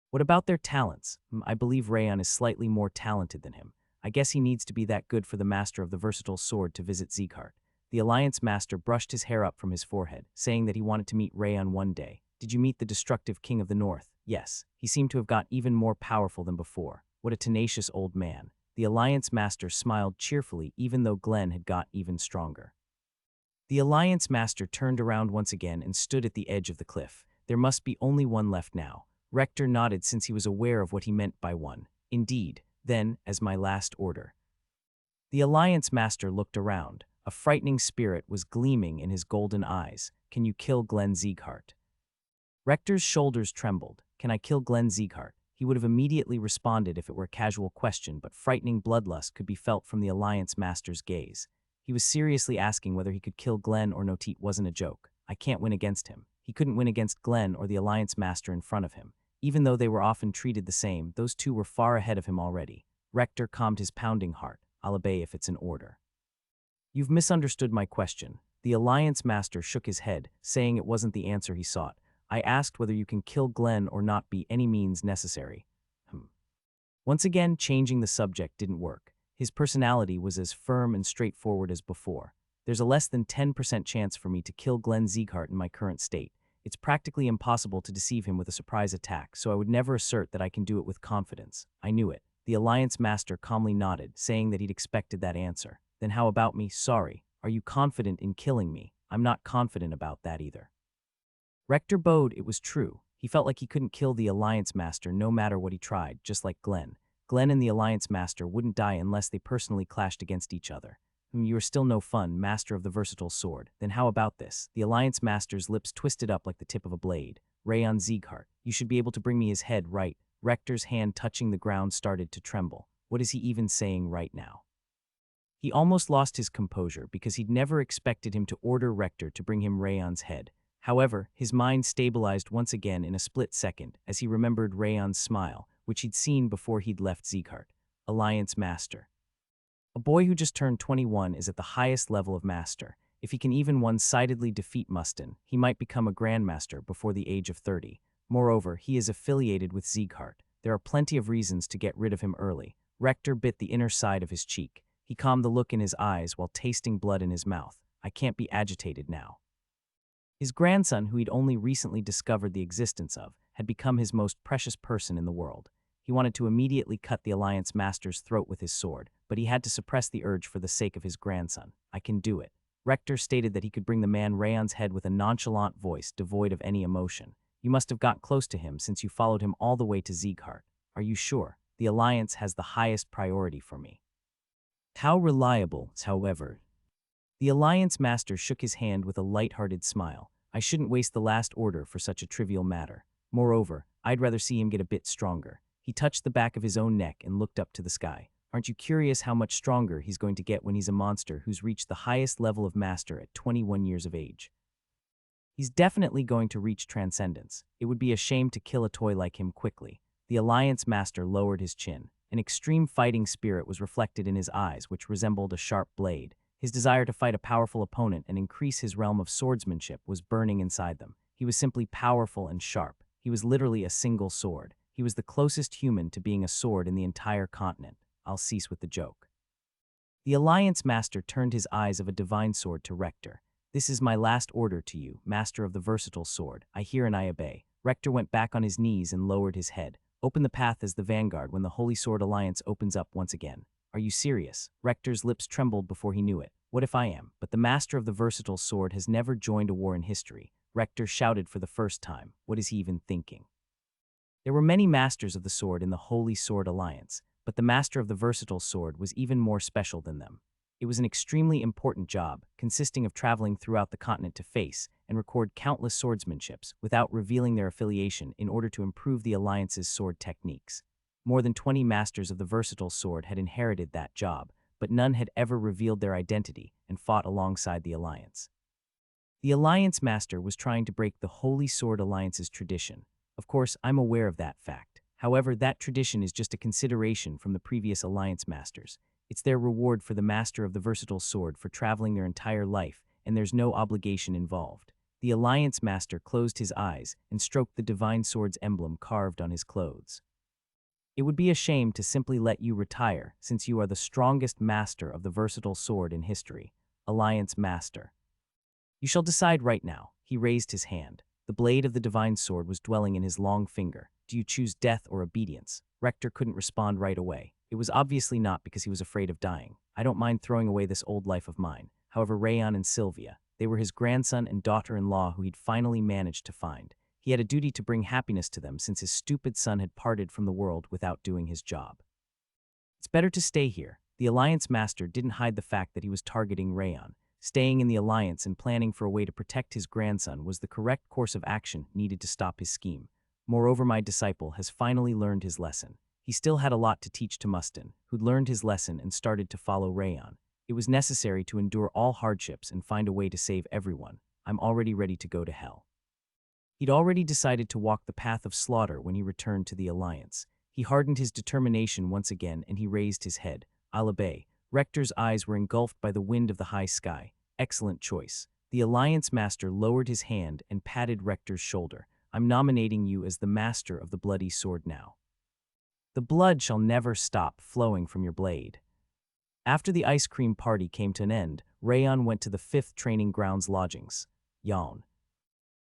What about their talents? I believe Rayon is slightly more talented than him. I guess he needs to be that good for the Master of the Versatile Sword to visit Sieghart. The Alliance Master brushed his hair up from his forehead, saying that he wanted to meet Rayon one day. Did you meet the destructive King of the North? Yes. He seemed to have got even more powerful than before. What a tenacious old man. The Alliance Master smiled cheerfully even though Glenn had got even stronger. The Alliance Master turned around once again and stood at the edge of the cliff. There must be only one left now. Rector nodded since he was aware of what he meant by one. Indeed. Then, as my last order. The Alliance Master looked around. A frightening spirit was gleaming in his golden eyes. Can you kill Glenn Sieghart? Rector's shoulders trembled. Can I kill Glenn Sieghart? He would have immediately responded if it were a casual question, but frightening bloodlust could be felt from the Alliance Master's gaze. He was seriously asking whether he could kill Glenn or Notit wasn't a joke. I can't win against him. He couldn't win against Glenn or the Alliance Master in front of him. Even though they were often treated the same, those two were far ahead of him already. Rector calmed his pounding heart. I'll obey if it's an order. You've misunderstood my question. The Alliance Master shook his head, saying it wasn't the answer he sought. I asked whether you can kill Glenn or not by any means necessary. Once again, changing the subject didn't work. His personality was as firm and straightforward as before. There's a less than 10% chance for me to kill Glenn Sieghart in my current state. It's practically impossible to deceive him with a surprise attack, so I would never assert that I can do it with confidence. I knew it. The Alliance Master calmly nodded, saying that he'd expected that answer. Then how about me? Sorry. Are you confident in killing me? I'm not confident about that either. Rector bowed. It was true. He felt like he couldn't kill the Alliance Master no matter what he tried, just like Glenn. Glenn and the Alliance Master wouldn't die unless they personally clashed against each other. You are still no fun, Master of the Versatile Sword. Then how about this? The Alliance Master's lips twisted up like the tip of a blade. Rayon Sieghart, you should be able to bring me his head, right? Rector's hand touching the ground started to tremble. What is he even saying right now? He almost lost his composure because he'd never expected him to order Rector to bring him Rayon's head. However, his mind stabilized once again in a split second as he remembered Rayon's smile, which he'd seen before he'd left Zeekhart. Alliance Master. A boy who just turned 21 is at the highest level of master. If he can even one-sidedly defeat Mustin, he might become a grandmaster before the age of 30. Moreover, he is affiliated with Zeekhart. There are plenty of reasons to get rid of him early. Rector bit the inner side of his cheek. He calmed the look in his eyes while tasting blood in his mouth. I can't be agitated now. His grandson, who he'd only recently discovered the existence of, had become his most precious person in the world. He wanted to immediately cut the Alliance Master's throat with his sword, but he had to suppress the urge for the sake of his grandson. I can do it. Rector stated that he could bring the man Rayon's head with a nonchalant voice devoid of any emotion. You must have got close to him since you followed him all the way to Zeekhart. Are you sure? The Alliance has the highest priority for me. How reliable, however. The Alliance Master shook his hand with a light-hearted smile. I shouldn't waste the last order for such a trivial matter. Moreover, I'd rather see him get a bit stronger. He touched the back of his own neck and looked up to the sky. Aren't you curious how much stronger he's going to get when he's a monster who's reached the highest level of master at 21 years of age? He's definitely going to reach transcendence. It would be a shame to kill a toy like him quickly. The Alliance Master lowered his chin. An extreme fighting spirit was reflected in his eyes, which resembled a sharp blade. His desire to fight a powerful opponent and increase his realm of swordsmanship was burning inside them. He was simply powerful and sharp. He was literally a single sword. He was the closest human to being a sword in the entire continent. I'll cease with the joke. The Alliance Master turned his eyes of a divine sword to Rector. This is my last order to you, Master of the Versatile Sword. I hear and I obey. Rector went back on his knees and lowered his head. Open the path as the vanguard when the Holy Sword Alliance opens up once again. Are you serious? Rector's lips trembled before he knew it. What if I am? But the Master of the Versatile Sword has never joined a war in history. Rector shouted for the first time. What is he even thinking? There were many Masters of the Sword in the Holy Sword Alliance, but the Master of the Versatile Sword was even more special than them. It was an extremely important job, consisting of traveling throughout the continent to face and record countless swordsmanships without revealing their affiliation in order to improve the Alliance's sword techniques. More than 20 Masters of the Versatile Sword had inherited that job, but none had ever revealed their identity and fought alongside the Alliance. The Alliance Master was trying to break the Holy Sword Alliance's tradition. Of course, I'm aware of that fact. However, that tradition is just a consideration from the previous Alliance Masters. It's their reward for the Master of the Versatile Sword for traveling their entire life, and there's no obligation involved. The Alliance Master closed his eyes and stroked the Divine Sword's emblem carved on his clothes. It would be a shame to simply let you retire, since you are the strongest Master of the Versatile Sword in history. Alliance Master. You shall decide right now. He raised his hand. The blade of the Divine Sword was dwelling in his long finger. Do you choose death or obedience? Rector couldn't respond right away. It was obviously not because he was afraid of dying. I don't mind throwing away this old life of mine. However, Rayon and Sylvia, they were his grandson and daughter-in-law who he'd finally managed to find. He had a duty to bring happiness to them since his stupid son had parted from the world without doing his job. It's better to stay here. The Alliance Master didn't hide the fact that he was targeting Rayon. Staying in the Alliance and planning for a way to protect his grandson was the correct course of action needed to stop his scheme. Moreover, my disciple has finally learned his lesson. He still had a lot to teach to Mustin, who'd learned his lesson and started to follow Rayon. It was necessary to endure all hardships and find a way to save everyone. I'm already ready to go to hell. He'd already decided to walk the path of slaughter when he returned to the Alliance. He hardened his determination once again and he raised his head. I'll obey. Rector's eyes were engulfed by the wind of the high sky. Excellent choice. The Alliance Master lowered his hand and patted Rector's shoulder. I'm nominating you as the Master of the Bloody Sword now. The blood shall never stop flowing from your blade. After the ice cream party came to an end, Rayon went to the 5th Training Grounds lodgings. Yawn.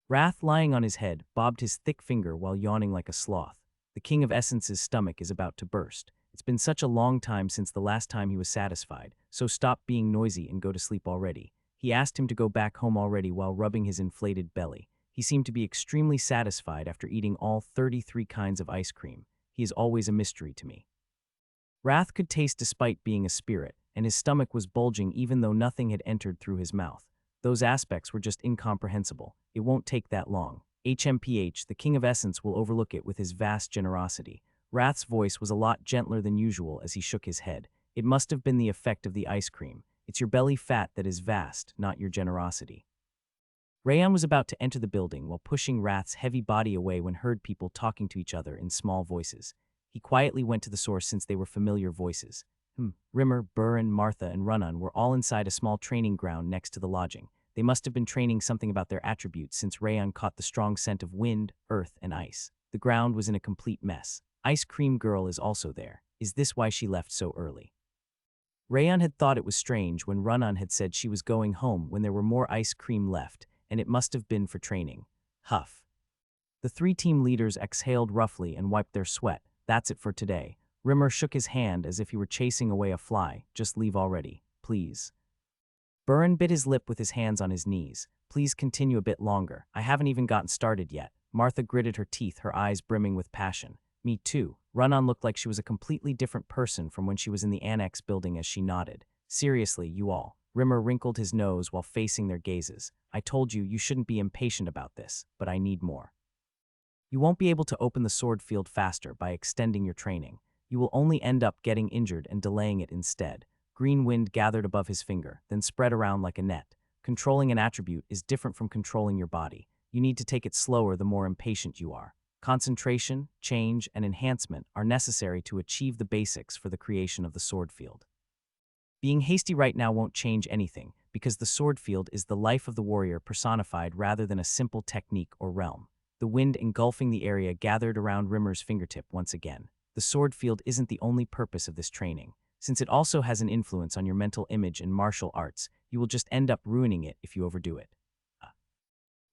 Wrath, lying on his head, bobbed his thick finger while yawning like a sloth. The King of Essence's stomach is about to burst. It's been such a long time since the last time he was satisfied, so stop being noisy and go to sleep already. He asked him to go back home already while rubbing his inflated belly. He seemed to be extremely satisfied after eating all 33 kinds of ice cream. He is always a mystery to me. Wrath could taste despite being a spirit, and his stomach was bulging even though nothing had entered through his mouth. Those aspects were just incomprehensible. It won't take that long. HMPH, the King of Essence, will overlook it with his vast generosity. Wrath's voice was a lot gentler than usual as he shook his head. It must have been the effect of the ice cream. It's your belly fat that is vast, not your generosity. Rayan was about to enter the building while pushing Wrath's heavy body away when heard people talking to each other in small voices. He quietly went to the source since they were familiar voices. Rimmer, Burin, Martha, and Runun were all inside a small training ground next to the lodging. They must have been training something about their attributes since Rayan caught the strong scent of wind, earth, and ice. The ground was in a complete mess. Ice Cream Girl is also there. Is this why she left so early? Rayan had thought it was strange when Runun had said she was going home when there were more ice cream left, and it must have been for training. Huff. The three team leaders exhaled roughly and wiped their sweat. That's it for today. Rimmer shook his hand as if he were chasing away a fly. Just leave already, please. Burin bit his lip with his hands on his knees. Please continue a bit longer. I haven't even gotten started yet. Martha gritted her teeth, her eyes brimming with passion. Me too. Runun looked like she was a completely different person from when she was in the annex building as she nodded. Seriously, you all. Rimmer wrinkled his nose while facing their gazes. I told you you shouldn't be impatient about this, but I need more. You won't be able to open the sword field faster by extending your training. You will only end up getting injured and delaying it instead. Green wind gathered above his finger, then spread around like a net. Controlling an attribute is different from controlling your body. You need to take it slower the more impatient you are. Concentration, change, and enhancement are necessary to achieve the basics for the creation of the sword field. Being hasty right now won't change anything, because the sword field is the life of the warrior personified rather than a simple technique or realm. The wind engulfing the area gathered around Rimmer's fingertip once again. The sword field isn't the only purpose of this training. Since it also has an influence on your mental image and martial arts, you will just end up ruining it if you overdo it.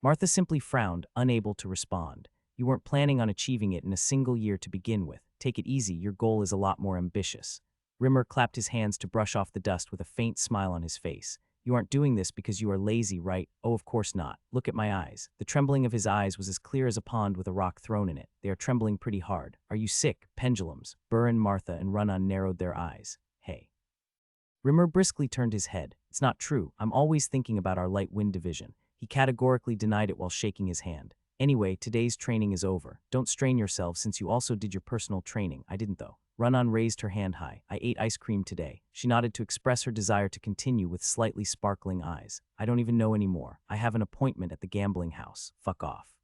Martha simply frowned, unable to respond. You weren't planning on achieving it in a single year to begin with. Take it easy, your goal is a lot more ambitious. Rimmer clapped his hands to brush off the dust with a faint smile on his face. You aren't doing this because you are lazy, right? Oh, of course not. Look at my eyes. The trembling of his eyes was as clear as a pond with a rock thrown in it. They are trembling pretty hard. Are you sick? Pendulums. Burin, Martha, and Runun narrowed their eyes. Hey. Rimmer briskly turned his head. It's not true. I'm always thinking about our light wind division. He categorically denied it while shaking his hand. Anyway, today's training is over. Don't strain yourself since you also did your personal training. I didn't though. Runun raised her hand high. I ate ice cream today. She nodded to express her desire to continue with slightly sparkling eyes. I don't even know anymore. I have an appointment at the gambling house. Fuck off.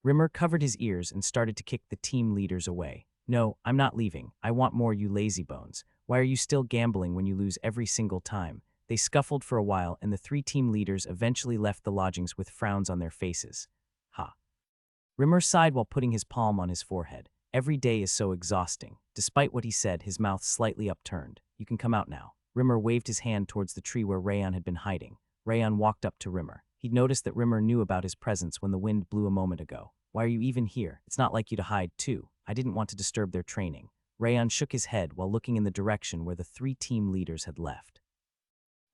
Rimmer covered his ears and started to kick the team leaders away. No, I'm not leaving. I want more, you lazy bones. Why are you still gambling when you lose every single time? They scuffled for a while and the three team leaders eventually left the lodgings with frowns on their faces. Ha. Rimmer sighed while putting his palm on his forehead. Every day is so exhausting. Despite what he said, his mouth slightly upturned. You can come out now. Rimmer waved his hand towards the tree where Rayan had been hiding. Rayan walked up to Rimmer. He'd noticed that Rimmer knew about his presence when the wind blew a moment ago. Why are you even here? It's not like you to hide, too. I didn't want to disturb their training. Rayan shook his head while looking in the direction where the three team leaders had left.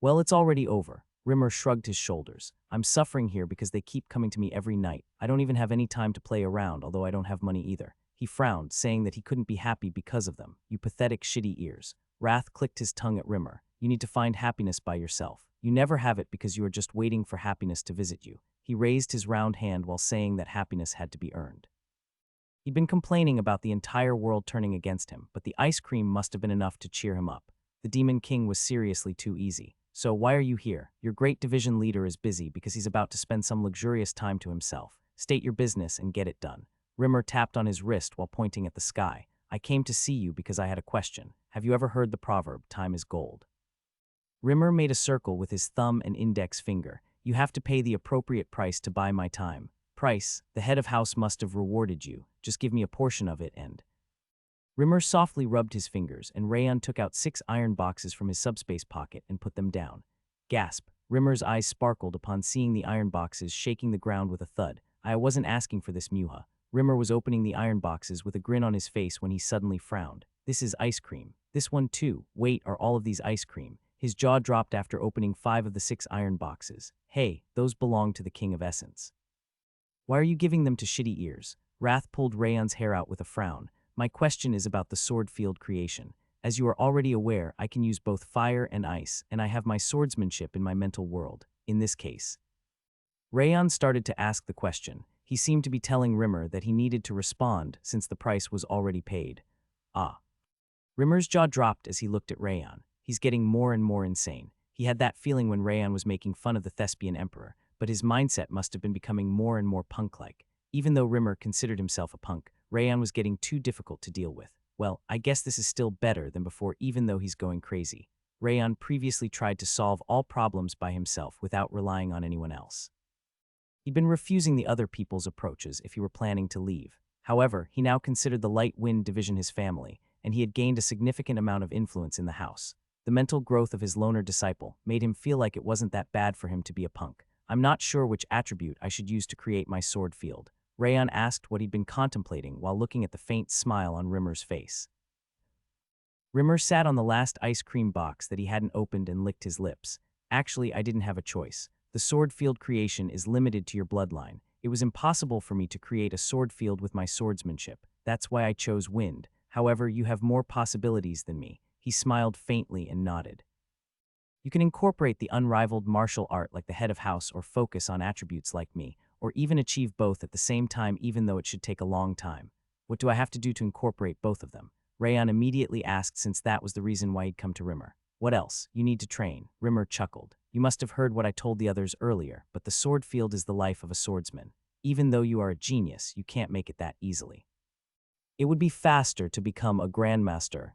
Well, it's already over. Rimmer shrugged his shoulders. I'm suffering here because they keep coming to me every night. I don't even have any time to play around, although I don't have money either. He frowned, saying that he couldn't be happy because of them. You pathetic, shitty ears. Wrath clicked his tongue at Rimmer. You need to find happiness by yourself. You never have it because you are just waiting for happiness to visit you. He raised his round hand while saying that happiness had to be earned. He'd been complaining about the entire world turning against him, but the ice cream must have been enough to cheer him up. The Demon King was seriously too easy. So why are you here? Your great division leader is busy because he's about to spend some luxurious time to himself. State your business and get it done. Rimmer tapped on his wrist while pointing at the sky. I came to see you because I had a question. Have you ever heard the proverb, time is gold? Rimmer made a circle with his thumb and index finger. You have to pay the appropriate price to buy my time. Price, the head of house must have rewarded you. Just give me a portion of it and... Rimmer softly rubbed his fingers, and Rayan took out 6 iron boxes from his subspace pocket and put them down. Gasp. Rimmer's eyes sparkled upon seeing the iron boxes shaking the ground with a thud. I wasn't asking for this, Muha. Rimmer was opening the iron boxes with a grin on his face when he suddenly frowned. This is ice cream. This one too. Wait, are all of these ice cream? His jaw dropped after opening 5 of the 6 iron boxes. Hey, those belong to the King of Essence. Why are you giving them to shitty ears? Wrath pulled Rayan's hair out with a frown. My question is about the sword field creation. As you are already aware, I can use both fire and ice, and I have my swordsmanship in my mental world, in this case. Rayan started to ask the question. He seemed to be telling Rimmer that he needed to respond since the price was already paid. Ah. Rimmer's jaw dropped as he looked at Rayan. He's getting more and more insane. He had that feeling when Rayan was making fun of the thespian emperor, but his mindset must have been becoming more and more punk-like. Even though Rimmer considered himself a punk, Rayan was getting too difficult to deal with. Well, I guess this is still better than before even though he's going crazy. Rayan previously tried to solve all problems by himself without relying on anyone else. He'd been refusing the other people's approaches if he were planning to leave. However, he now considered the Light Wind division his family, and he had gained a significant amount of influence in the house. The mental growth of his loner disciple made him feel like it wasn't that bad for him to be a punk. I'm not sure which attribute I should use to create my sword field. Rayan asked what he'd been contemplating while looking at the faint smile on Rimmer's face. Rimmer sat on the last ice cream box that he hadn't opened and licked his lips. Actually, I didn't have a choice. The sword field creation is limited to your bloodline. It was impossible for me to create a sword field with my swordsmanship. That's why I chose wind. However, you have more possibilities than me. He smiled faintly and nodded. You can incorporate the unrivaled martial art like the head of house or focus on attributes like me, or even achieve both at the same time even though it should take a long time. What do I have to do to incorporate both of them? Rayan immediately asked since that was the reason why he'd come to Rimmer. What else? You need to train. Rimmer chuckled. You must have heard what I told the others earlier, but the sword field is the life of a swordsman. Even though you are a genius, you can't make it that easily. It would be faster to become a grandmaster.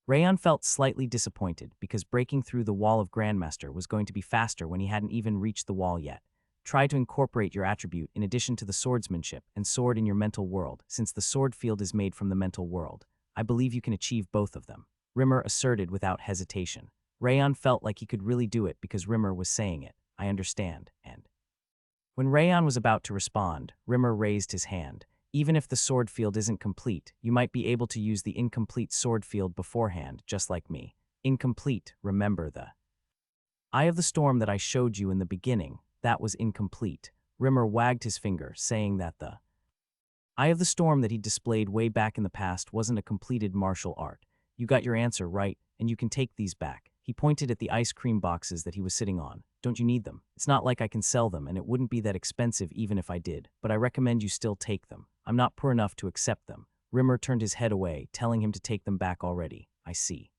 Rayan felt slightly disappointed because breaking through the wall of grandmaster was going to be faster when he hadn't even reached the wall yet. Try to incorporate your attribute in addition to the swordsmanship and sword in your mental world, since the sword field is made from the mental world. I believe you can achieve both of them, Rimmer asserted without hesitation. Rayan felt like he could really do it because Rimmer was saying it. I understand, and... When Rayan was about to respond, Rimmer raised his hand. Even if the sword field isn't complete, you might be able to use the incomplete sword field beforehand, just like me. Incomplete, remember the Eye of the Storm that I showed you in the beginning. That was incomplete. Rimmer wagged his finger, saying that the Eye of the Storm that he displayed way back in the past wasn't a completed martial art. You got your answer right, and you can take these back. He pointed at the ice cream boxes that he was sitting on. Don't you need them? It's not like I can sell them, and it wouldn't be that expensive even if I did, but I recommend you still take them. I'm not poor enough to accept them. Rimmer turned his head away, telling him to take them back already. I see.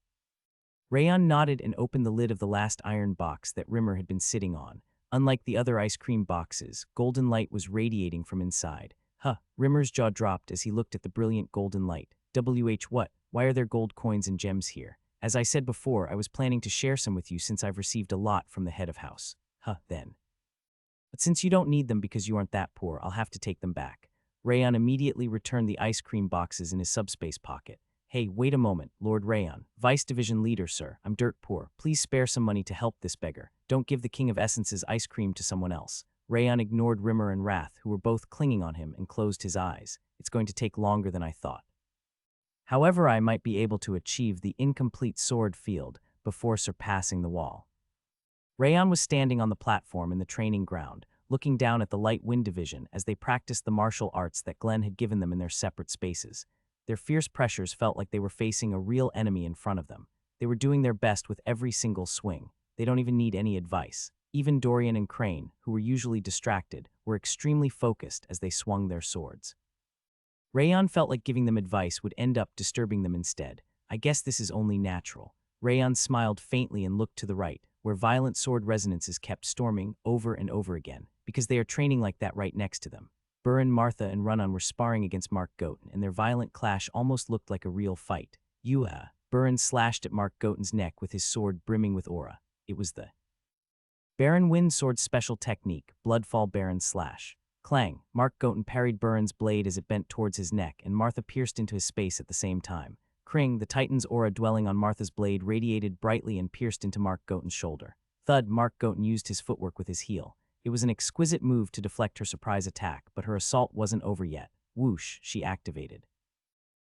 Rayan nodded and opened the lid of the last iron box that Rimmer had been sitting on. Unlike the other ice cream boxes, golden light was radiating from inside. Rimmer's jaw dropped as he looked at the brilliant golden light. What? Why are there gold coins and gems here? As I said before, I was planning to share some with you since I've received a lot from the head of house. Then. But since you don't need them because you aren't that poor, I'll have to take them back. Rayan immediately returned the ice cream boxes in his subspace pocket. Hey, wait a moment, Lord Rayan. Vice Division Leader, sir. I'm dirt poor. Please spare some money to help this beggar. Don't give the King of Essence's ice cream to someone else. Rayan ignored Rimmer and Wrath, who were both clinging on him, and closed his eyes. It's going to take longer than I thought. However, I might be able to achieve the incomplete sword field before surpassing the wall. Rayan was standing on the platform in the training ground, looking down at the Light Wind Division as they practiced the martial arts that Glenn had given them in their separate spaces. Their fierce pressures felt like they were facing a real enemy in front of them. They were doing their best with every single swing. They don't even need any advice. Even Dorian and Crane, who were usually distracted, were extremely focused as they swung their swords. Rayan felt like giving them advice would end up disturbing them instead. I guess this is only natural. Rayan smiled faintly and looked to the right, where violent sword resonances kept storming over and over again, because they are training like that right next to them. Burin, Martha, and Runnan were sparring against Mark Goten, and their violent clash almost looked like a real fight. Burin slashed at Mark Goten's neck with his sword brimming with aura. It was the Baron Wind Sword's special technique, Bloodfall Baron Slash. Clang! Mark Goten parried Burin's blade as it bent towards his neck, and Martha pierced into his space at the same time. Kring, the Titan's aura dwelling on Martha's blade, radiated brightly and pierced into Mark Goten's shoulder. Thud! Mark Goten used his footwork with his heel. It was an exquisite move to deflect her surprise attack, but her assault wasn't over yet. Whoosh! She activated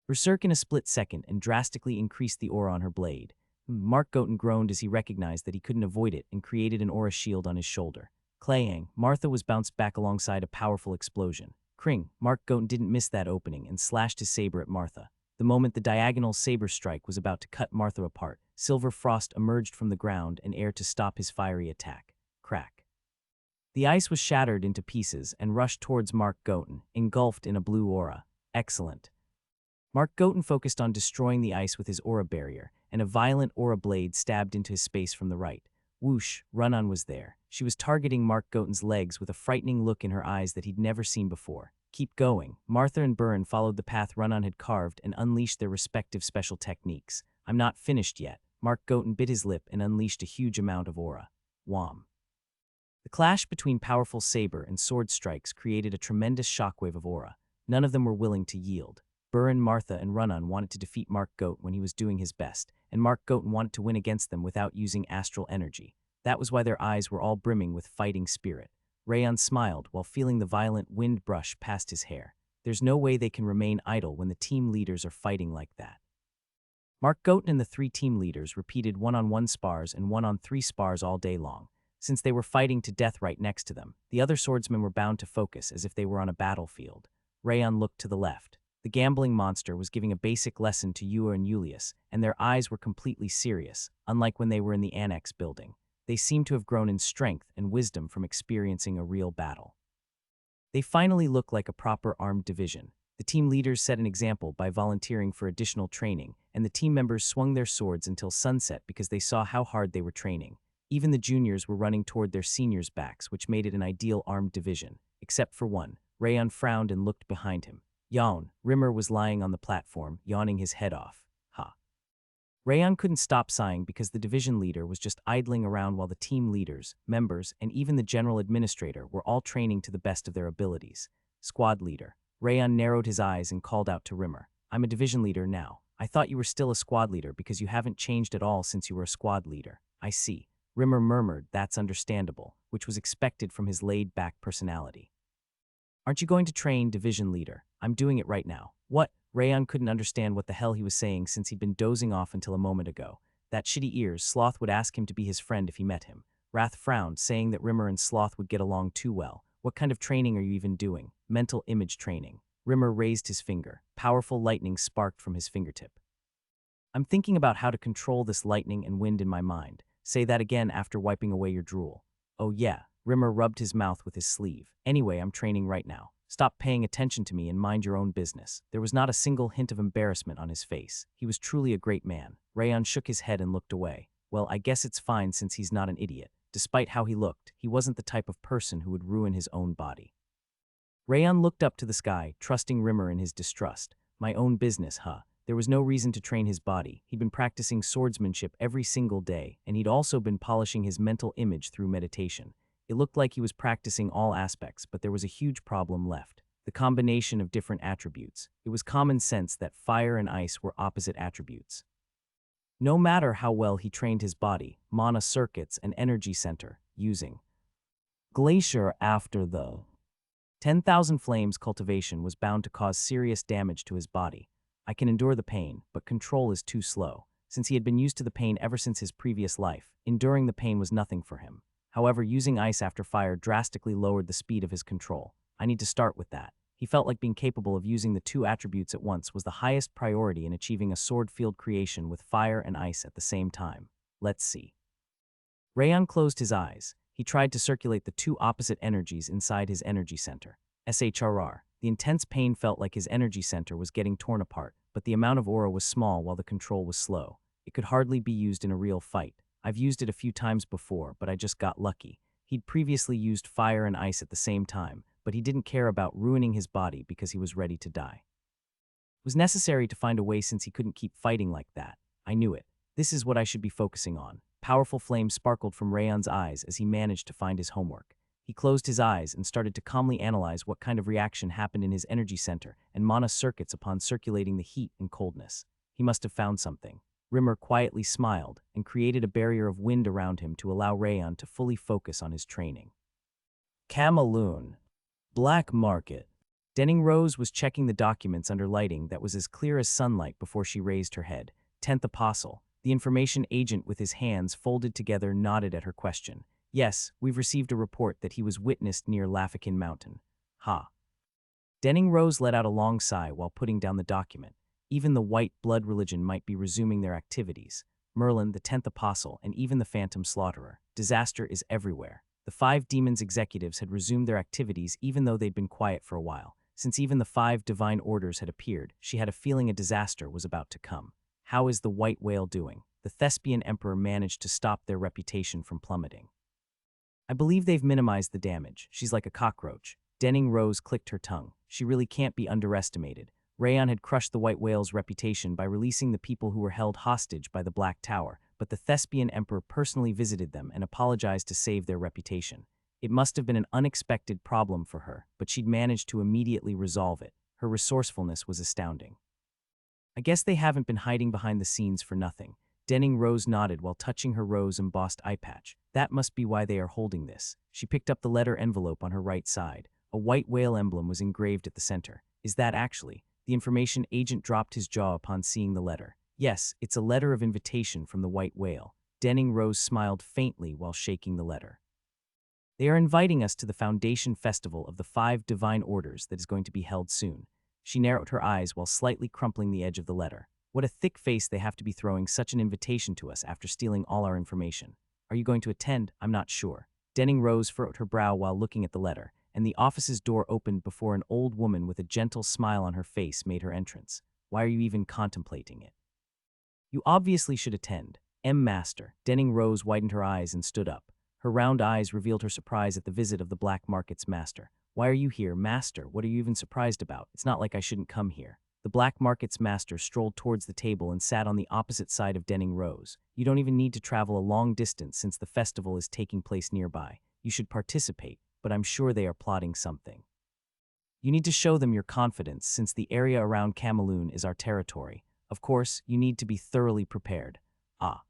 Berserk in a split second and drastically increased the aura on her blade. Mark Goten groaned as he recognized that he couldn't avoid it and created an aura shield on his shoulder. Clayang, Martha was bounced back alongside a powerful explosion. Kring, Mark Goten didn't miss that opening and slashed his saber at Martha. The moment the diagonal saber strike was about to cut Martha apart, Silver Frost emerged from the ground and air to stop his fiery attack. Crack. The ice was shattered into pieces and rushed towards Mark Goten, engulfed in a blue aura. Excellent. Mark Goten focused on destroying the ice with his aura barrier, and a violent aura blade stabbed into his space from the right. Whoosh, Run-On was there. She was targeting Mark Goten's legs with a frightening look in her eyes that he'd never seen before. Keep going. Martha and Burn followed the path Run-On had carved and unleashed their respective special techniques. I'm not finished yet. Mark Goten bit his lip and unleashed a huge amount of aura. Wham. The clash between powerful saber and sword strikes created a tremendous shockwave of aura. None of them were willing to yield. Burn, Martha, and Run-On wanted to defeat Mark Goten when he was doing his best, and Mark Goten wanted to win against them without using astral energy. That was why their eyes were all brimming with fighting spirit. Rayon smiled while feeling the violent wind brush past his hair. There's no way they can remain idle when the team leaders are fighting like that. Mark Goten and the three team leaders repeated one-on-one spars and one-on-three spars all day long. Since they were fighting to death right next to them, the other swordsmen were bound to focus as if they were on a battlefield. Rayon looked to the left. The gambling monster was giving a basic lesson to Ewa and Julius, and their eyes were completely serious, unlike when they were in the annex building. They seemed to have grown in strength and wisdom from experiencing a real battle. They finally looked like a proper armed division. The team leaders set an example by volunteering for additional training, and the team members swung their swords until sunset because they saw how hard they were training. Even the juniors were running toward their seniors' backs, which made it an ideal armed division, except for one. Rayon frowned and looked behind him. Yawn. Rimmer was lying on the platform, yawning his head off. Ha. Rayon couldn't stop sighing because the division leader was just idling around while the team leaders, members, and even the general administrator were all training to the best of their abilities. Squad leader. Rayon narrowed his eyes and called out to Rimmer. I'm a division leader now. I thought you were still a squad leader because you haven't changed at all since you were a squad leader. I see. Rimmer murmured, that's understandable, which was expected from his laid-back personality. Aren't you going to train division leader? I'm doing it right now. What? Rayon couldn't understand what the hell he was saying since he'd been dozing off until a moment ago. That shitty ears, Sloth would ask him to be his friend if he met him. Wrath frowned, saying that Rimmer and Sloth would get along too well. What kind of training are you even doing? Mental image training. Rimmer raised his finger. Powerful lightning sparked from his fingertip. I'm thinking about how to control this lightning and wind in my mind. Say that again after wiping away your drool. Oh yeah. Rimmer rubbed his mouth with his sleeve. Anyway, I'm training right now. Stop paying attention to me and mind your own business. There was not a single hint of embarrassment on his face. He was truly a great man. Rayon shook his head and looked away. Well, I guess it's fine since he's not an idiot. Despite how he looked, he wasn't the type of person who would ruin his own body. Rayon looked up to the sky, trusting Rimmer in his distrust. My own business, huh? There was no reason to train his body. He'd been practicing swordsmanship every single day, and he'd also been polishing his mental image through meditation. It looked like he was practicing all aspects, but there was a huge problem left. The combination of different attributes. It was common sense that fire and ice were opposite attributes. No matter how well he trained his body, mana circuits, and energy center, using Glacier after the 10,000 Flames cultivation was bound to cause serious damage to his body. I can endure the pain, but control is too slow. Since he had been used to the pain ever since his previous life, enduring the pain was nothing for him. However, using ice after fire drastically lowered the speed of his control. I need to start with that. He felt like being capable of using the two attributes at once was the highest priority in achieving a sword field creation with fire and ice at the same time. Let's see. Rayon closed his eyes. He tried to circulate the two opposite energies inside his energy center. SHRR. The intense pain felt like his energy center was getting torn apart, but the amount of aura was small while the control was slow. It could hardly be used in a real fight. I've used it a few times before, but I just got lucky. He'd previously used fire and ice at the same time, but he didn't care about ruining his body because he was ready to die. It was necessary to find a way since he couldn't keep fighting like that. I knew it. This is what I should be focusing on. Powerful flame sparkled from Rayon's eyes as he managed to find his homework. He closed his eyes and started to calmly analyze what kind of reaction happened in his energy center and mana circuits upon circulating the heat and coldness. He must have found something. Rimmer quietly smiled and created a barrier of wind around him to allow Rayon to fully focus on his training. Camaloon. Black Market. Denning Rose was checking the documents under lighting that was as clear as sunlight before she raised her head. 10th Apostle. The information agent with his hands folded together nodded at her question. Yes, we've received a report that he was witnessed near Lafikin Mountain. Ha. Denning Rose let out a long sigh while putting down the document. Even the White Blood Religion might be resuming their activities. Merlin, the 10th Apostle, and even the Phantom Slaughterer. Disaster is everywhere. The 5 demons executives had resumed their activities even though they'd been quiet for a while. Since even the 5 divine orders had appeared, she had a feeling a disaster was about to come. How is the white whale doing? The Thespian Emperor managed to stop their reputation from plummeting. I believe they've minimized the damage. She's like a cockroach. Denning Rose clicked her tongue. She really can't be underestimated. Rayon had crushed the white whale's reputation by releasing the people who were held hostage by the Black Tower, but the Thespian Emperor personally visited them and apologized to save their reputation. It must have been an unexpected problem for her, but she'd managed to immediately resolve it. Her resourcefulness was astounding. I guess they haven't been hiding behind the scenes for nothing. Denning Rose nodded while touching her rose-embossed eye patch. That must be why they are holding this. She picked up the letter envelope on her right side. A white whale emblem was engraved at the center. Is that actually? The information agent dropped his jaw upon seeing the letter. Yes, it's a letter of invitation from the white whale. Denning Rose smiled faintly while shaking the letter. They are inviting us to the Foundation Festival of the 5 Divine Orders that is going to be held soon. She narrowed her eyes while slightly crumpling the edge of the letter. What a thick face they have to be throwing such an invitation to us after stealing all our information. Are you going to attend? I'm not sure. Denning Rose furrowed her brow while looking at the letter, and the office's door opened before an old woman with a gentle smile on her face made her entrance. Why are you even contemplating it? You obviously should attend. Master. Denning Rose widened her eyes and stood up. Her round eyes revealed her surprise at the visit of the Black Market's master. Why are you here, master? What are you even surprised about? It's not like I shouldn't come here. The Black Market's master strolled towards the table and sat on the opposite side of Denning Rose. You don't even need to travel a long distance since the festival is taking place nearby. You should participate, but I'm sure they are plotting something. You need to show them your confidence since the area around Camaloon is our territory. Of course, you need to be thoroughly prepared. Ah.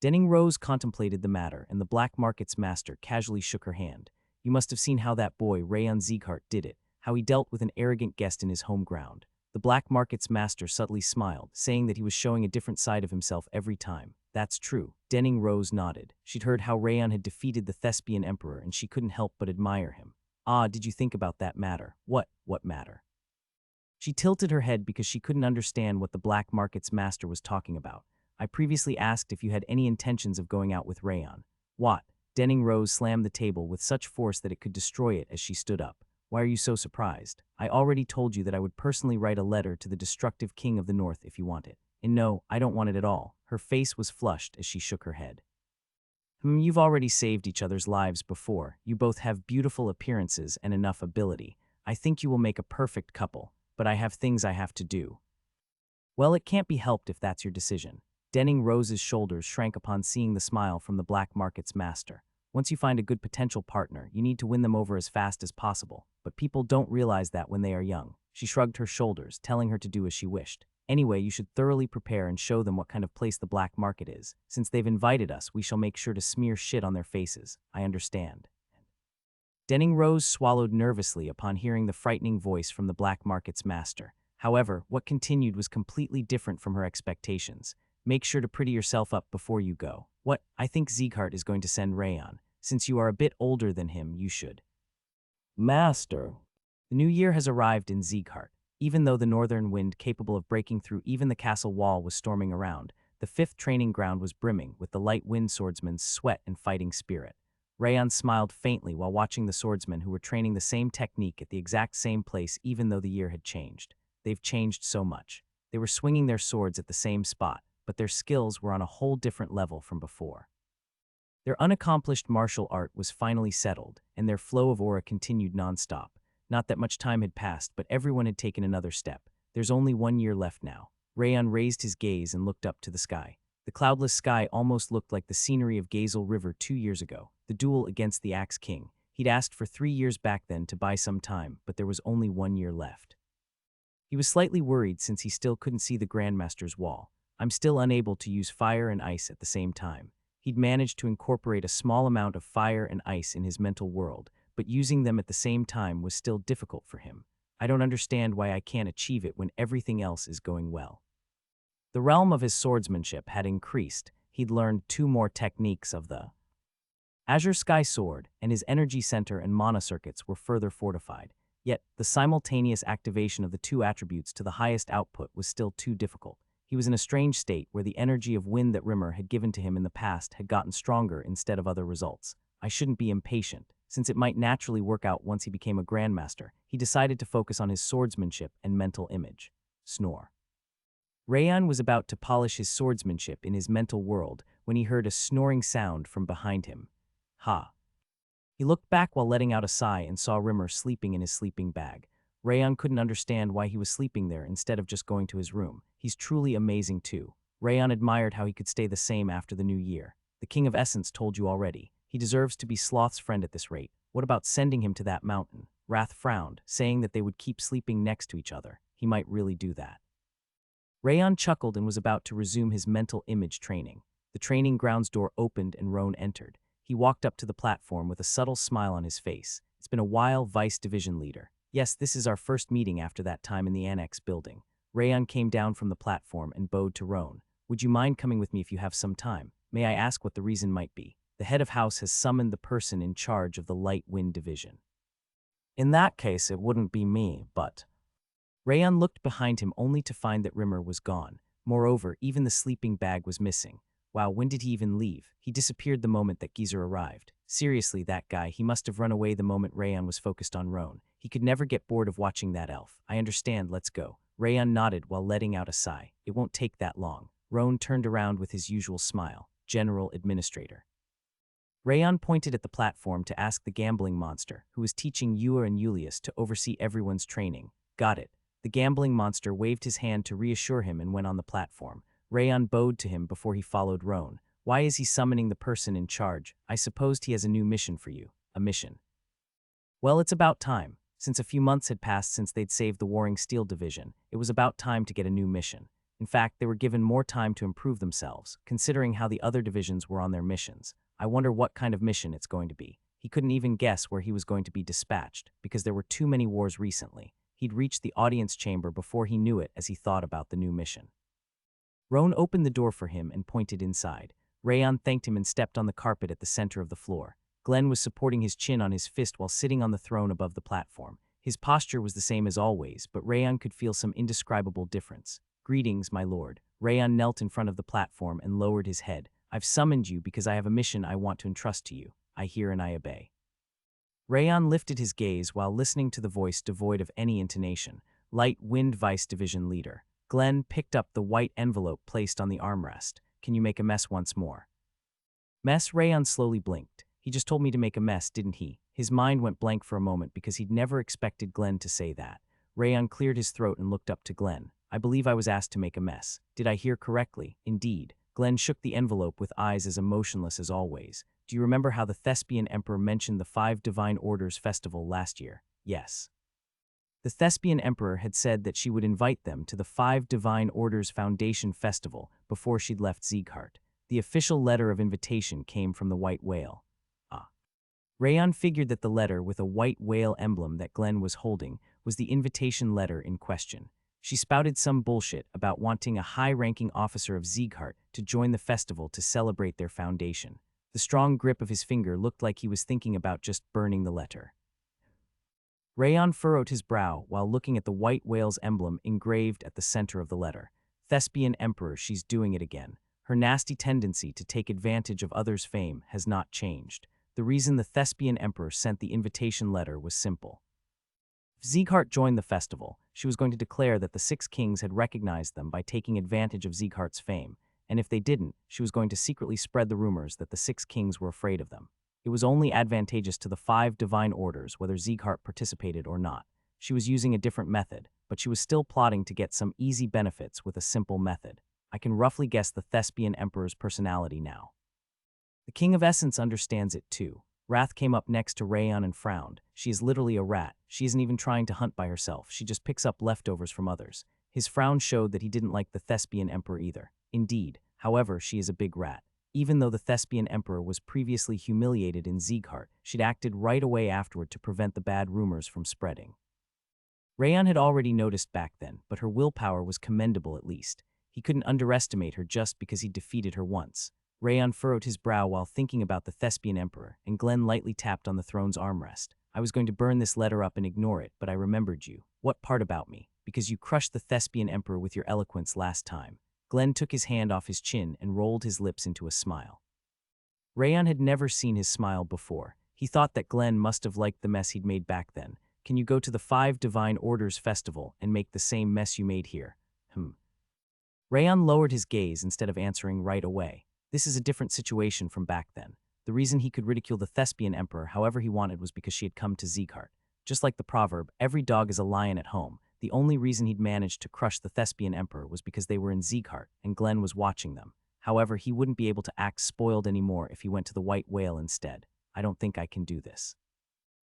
Denning Rose contemplated the matter, and the Black Market's master casually shook her hand. You must have seen how that boy, Rayon Sieghart, did it, how he dealt with an arrogant guest in his home ground. The Black Market's master subtly smiled, saying that he was showing a different side of himself every time. That's true. Denning Rose nodded. She'd heard how Rayon had defeated the Thespian Emperor, and she couldn't help but admire him. Ah, did you think about that matter? What matter? She tilted her head because she couldn't understand what the Black Market's master was talking about. I previously asked if you had any intentions of going out with Rayon. What? Denning Rose slammed the table with such force that it could destroy it as she stood up. Why are you so surprised? I already told you that I would personally write a letter to the destructive king of the north if you want it. And no, I don't want it at all. Her face was flushed as she shook her head. You've already saved each other's lives before. You both have beautiful appearances and enough ability. I think you will make a perfect couple, but I have things I have to do. Well, it can't be helped if that's your decision. Denning Rose's shoulders shrank upon seeing the smile from the Black Market's master. Once you find a good potential partner, you need to win them over as fast as possible, but people don't realize that when they are young. She shrugged her shoulders, telling her to do as she wished. Anyway, you should thoroughly prepare and show them what kind of place the Black Market is. Since they've invited us, we shall make sure to smear shit on their faces. I understand. Denning Rose swallowed nervously upon hearing the frightening voice from the Black Market's master. However, what continued was completely different from her expectations. Make sure to pretty yourself up before you go. What? I think Sieghart is going to send Rayon. Since you are a bit older than him, you should. Master. The new year has arrived in Sieghart. Even though the northern wind capable of breaking through even the castle wall was storming around, the 5th training ground was brimming with the light wind swordsman's sweat and fighting spirit. Rayon smiled faintly while watching the swordsmen who were training the same technique at the exact same place even though the year had changed. They've changed so much. They were swinging their swords at the same spot, but their skills were on a whole different level from before. Their unaccomplished martial art was finally settled, and their flow of aura continued nonstop. Not that much time had passed, but everyone had taken another step. There's only 1 year left now. Rayon raised his gaze and looked up to the sky. The cloudless sky almost looked like the scenery of Gazel River 2 years ago, the duel against the Axe King. He'd asked for 3 years back then to buy some time, but there was only 1 year left. He was slightly worried since he still couldn't see the Grandmaster's wall. I'm still unable to use fire and ice at the same time. He'd managed to incorporate a small amount of fire and ice in his mental world, but using them at the same time was still difficult for him. I don't understand why I can't achieve it when everything else is going well. The realm of his swordsmanship had increased. He'd learned 2 more techniques of the Azure Sky Sword, and his energy center and mana circuits were further fortified. Yet, the simultaneous activation of the 2 attributes to the highest output was still too difficult. He was in a strange state where the energy of wind that Rimmer had given to him in the past had gotten stronger instead of other results. I shouldn't be impatient. Since it might naturally work out once he became a grandmaster, he decided to focus on his swordsmanship and mental image. Snore. Rayan was about to polish his swordsmanship in his mental world when he heard a snoring sound from behind him. Ha. He looked back while letting out a sigh and saw Rimmer sleeping in his sleeping bag. Rayan couldn't understand why he was sleeping there instead of just going to his room. He's truly amazing too. Rayan admired how he could stay the same after the new year. The King of Essence told you already. He deserves to be Sloth's friend at this rate. What about sending him to that mountain? Wrath frowned, saying that they would keep sleeping next to each other. He might really do that. Rayan chuckled and was about to resume his mental image training. The training grounds door opened and Roan entered. He walked up to the platform with a subtle smile on his face. It's been a while, Vice Division Leader. Yes, this is our first meeting after that time in the Annex building. Rayan came down from the platform and bowed to Roan. Would you mind coming with me if you have some time? May I ask what the reason might be? The head of house has summoned the person in charge of the Light Wind Division. In that case, it wouldn't be me, but... Rayan looked behind him only to find that Rimmer was gone. Moreover, even the sleeping bag was missing. Wow, when did he even leave? He disappeared the moment that Geezer arrived. Seriously, that guy, he must have run away the moment Rayan was focused on Roan. He could never get bored of watching that elf. I understand, let's go. Rayan nodded while letting out a sigh. It won't take that long. Roan turned around with his usual smile. General Administrator. Rayan pointed at the platform to ask the gambling monster, who was teaching Ewer and Julius to oversee everyone's training. Got it. The gambling monster waved his hand to reassure him and went on the platform. Rayan bowed to him before he followed Roan. Why is he summoning the person in charge? I supposed he has a new mission for you. A mission. Well, it's about time. Since a few months had passed since they'd saved the Warring Steel Division, it was about time to get a new mission. In fact, they were given more time to improve themselves, considering how the other divisions were on their missions. I wonder what kind of mission it's going to be. He couldn't even guess where he was going to be dispatched, because there were too many wars recently. He'd reached the audience chamber before he knew it as he thought about the new mission. Roan opened the door for him and pointed inside. Rayan thanked him and stepped on the carpet at the center of the floor. Glenn was supporting his chin on his fist while sitting on the throne above the platform. His posture was the same as always, but Rayan could feel some indescribable difference. Greetings, my lord. Rayan knelt in front of the platform and lowered his head. I've summoned you because I have a mission I want to entrust to you. I hear and I obey. Rayan lifted his gaze while listening to the voice devoid of any intonation. Light Wind Vice Division Leader. Glenn picked up the white envelope placed on the armrest. Can you make a mess once more? Mess? Rayan slowly blinked. He just told me to make a mess, didn't he? His mind went blank for a moment because he'd never expected Glenn to say that. Rayan cleared his throat and looked up to Glenn. I believe I was asked to make a mess. Did I hear correctly? Indeed. Glenn shook the envelope with eyes as emotionless as always. Do you remember how the Thespian Emperor mentioned the 5 Divine Orders Festival last year? Yes. The Thespian Emperor had said that she would invite them to the 5 Divine Orders Foundation Festival before she'd left Sieghart. The official letter of invitation came from the White Whale. Rayan figured that the letter with a white whale emblem that Glenn was holding was the invitation letter in question. She spouted some bullshit about wanting a high-ranking officer of Sieghart to join the festival to celebrate their foundation. The strong grip of his finger looked like he was thinking about just burning the letter. Rayan furrowed his brow while looking at the white whale's emblem engraved at the center of the letter. Thespian Emperor, she's doing it again. Her nasty tendency to take advantage of others' fame has not changed. The reason the Thespian Emperor sent the invitation letter was simple. If Sieghart joined the festival, she was going to declare that the 6 kings had recognized them by taking advantage of Sieghart's fame, and if they didn't, she was going to secretly spread the rumors that the 6 kings were afraid of them. It was only advantageous to the 5 divine orders whether Sieghart participated or not. She was using a different method, but she was still plotting to get some easy benefits with a simple method. I can roughly guess the Thespian Emperor's personality now. The King of Essence understands it too. Wrath came up next to Rayan and frowned. She is literally a rat. She isn't even trying to hunt by herself. She just picks up leftovers from others. His frown showed that he didn't like the Thespian Emperor either. Indeed, however, she is a big rat. Even though the Thespian Emperor was previously humiliated in Sieghart, she'd acted right away afterward to prevent the bad rumors from spreading. Rayan had already noticed back then, but her willpower was commendable at least. He couldn't underestimate her just because he defeated her once. Rayan furrowed his brow while thinking about the Thespian Emperor, and Glenn lightly tapped on the throne's armrest. I was going to burn this letter up and ignore it, but I remembered you. What part about me? Because you crushed the Thespian Emperor with your eloquence last time. Glenn took his hand off his chin and rolled his lips into a smile. Rayan had never seen his smile before. He thought that Glenn must have liked the mess he'd made back then. Can you go to the 5 Divine Orders Festival and make the same mess you made here? Rayon lowered his gaze instead of answering right away. This is a different situation from back then. The reason he could ridicule the thespian emperor however he wanted was because she had come to Zeekhart. Just like the proverb, every dog is a lion at home, the only reason he'd managed to crush the thespian emperor was because they were in Zeekhart and Glenn was watching them. However, he wouldn't be able to act spoiled anymore if he went to the White Whale instead. I don't think I can do this.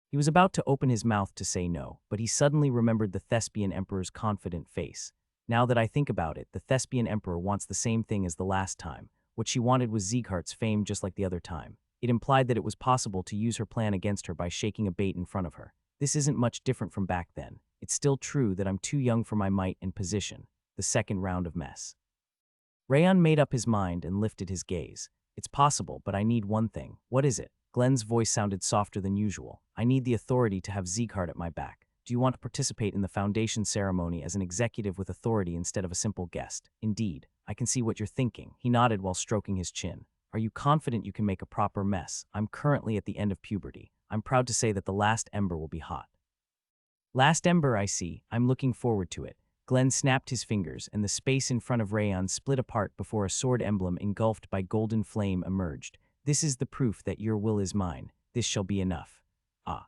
He was about to open his mouth to say no, but he suddenly remembered the thespian emperor's confident face. Now that I think about it, the thespian emperor wants the same thing as the last time. What she wanted was Zeekhart's fame just like the other time. It implied that it was possible to use her plan against her by shaking a bait in front of her. This isn't much different from back then. It's still true that I'm too young for my might and position. The second round of mess. Rayon made up his mind and lifted his gaze. It's possible, but I need one thing. What is it? Glenn's voice sounded softer than usual. I need the authority to have Zeekhart at my back. Do you want to participate in the foundation ceremony as an executive with authority instead of a simple guest? Indeed. I can see what you're thinking. He nodded while stroking his chin. Are you confident you can make a proper mess? I'm currently at the end of puberty. I'm proud to say that the last ember will be hot. Last ember, I see. I'm looking forward to it. Glenn snapped his fingers, and the space in front of Rayon split apart before a sword emblem engulfed by golden flame emerged. This is the proof that your will is mine. This shall be enough. Ah.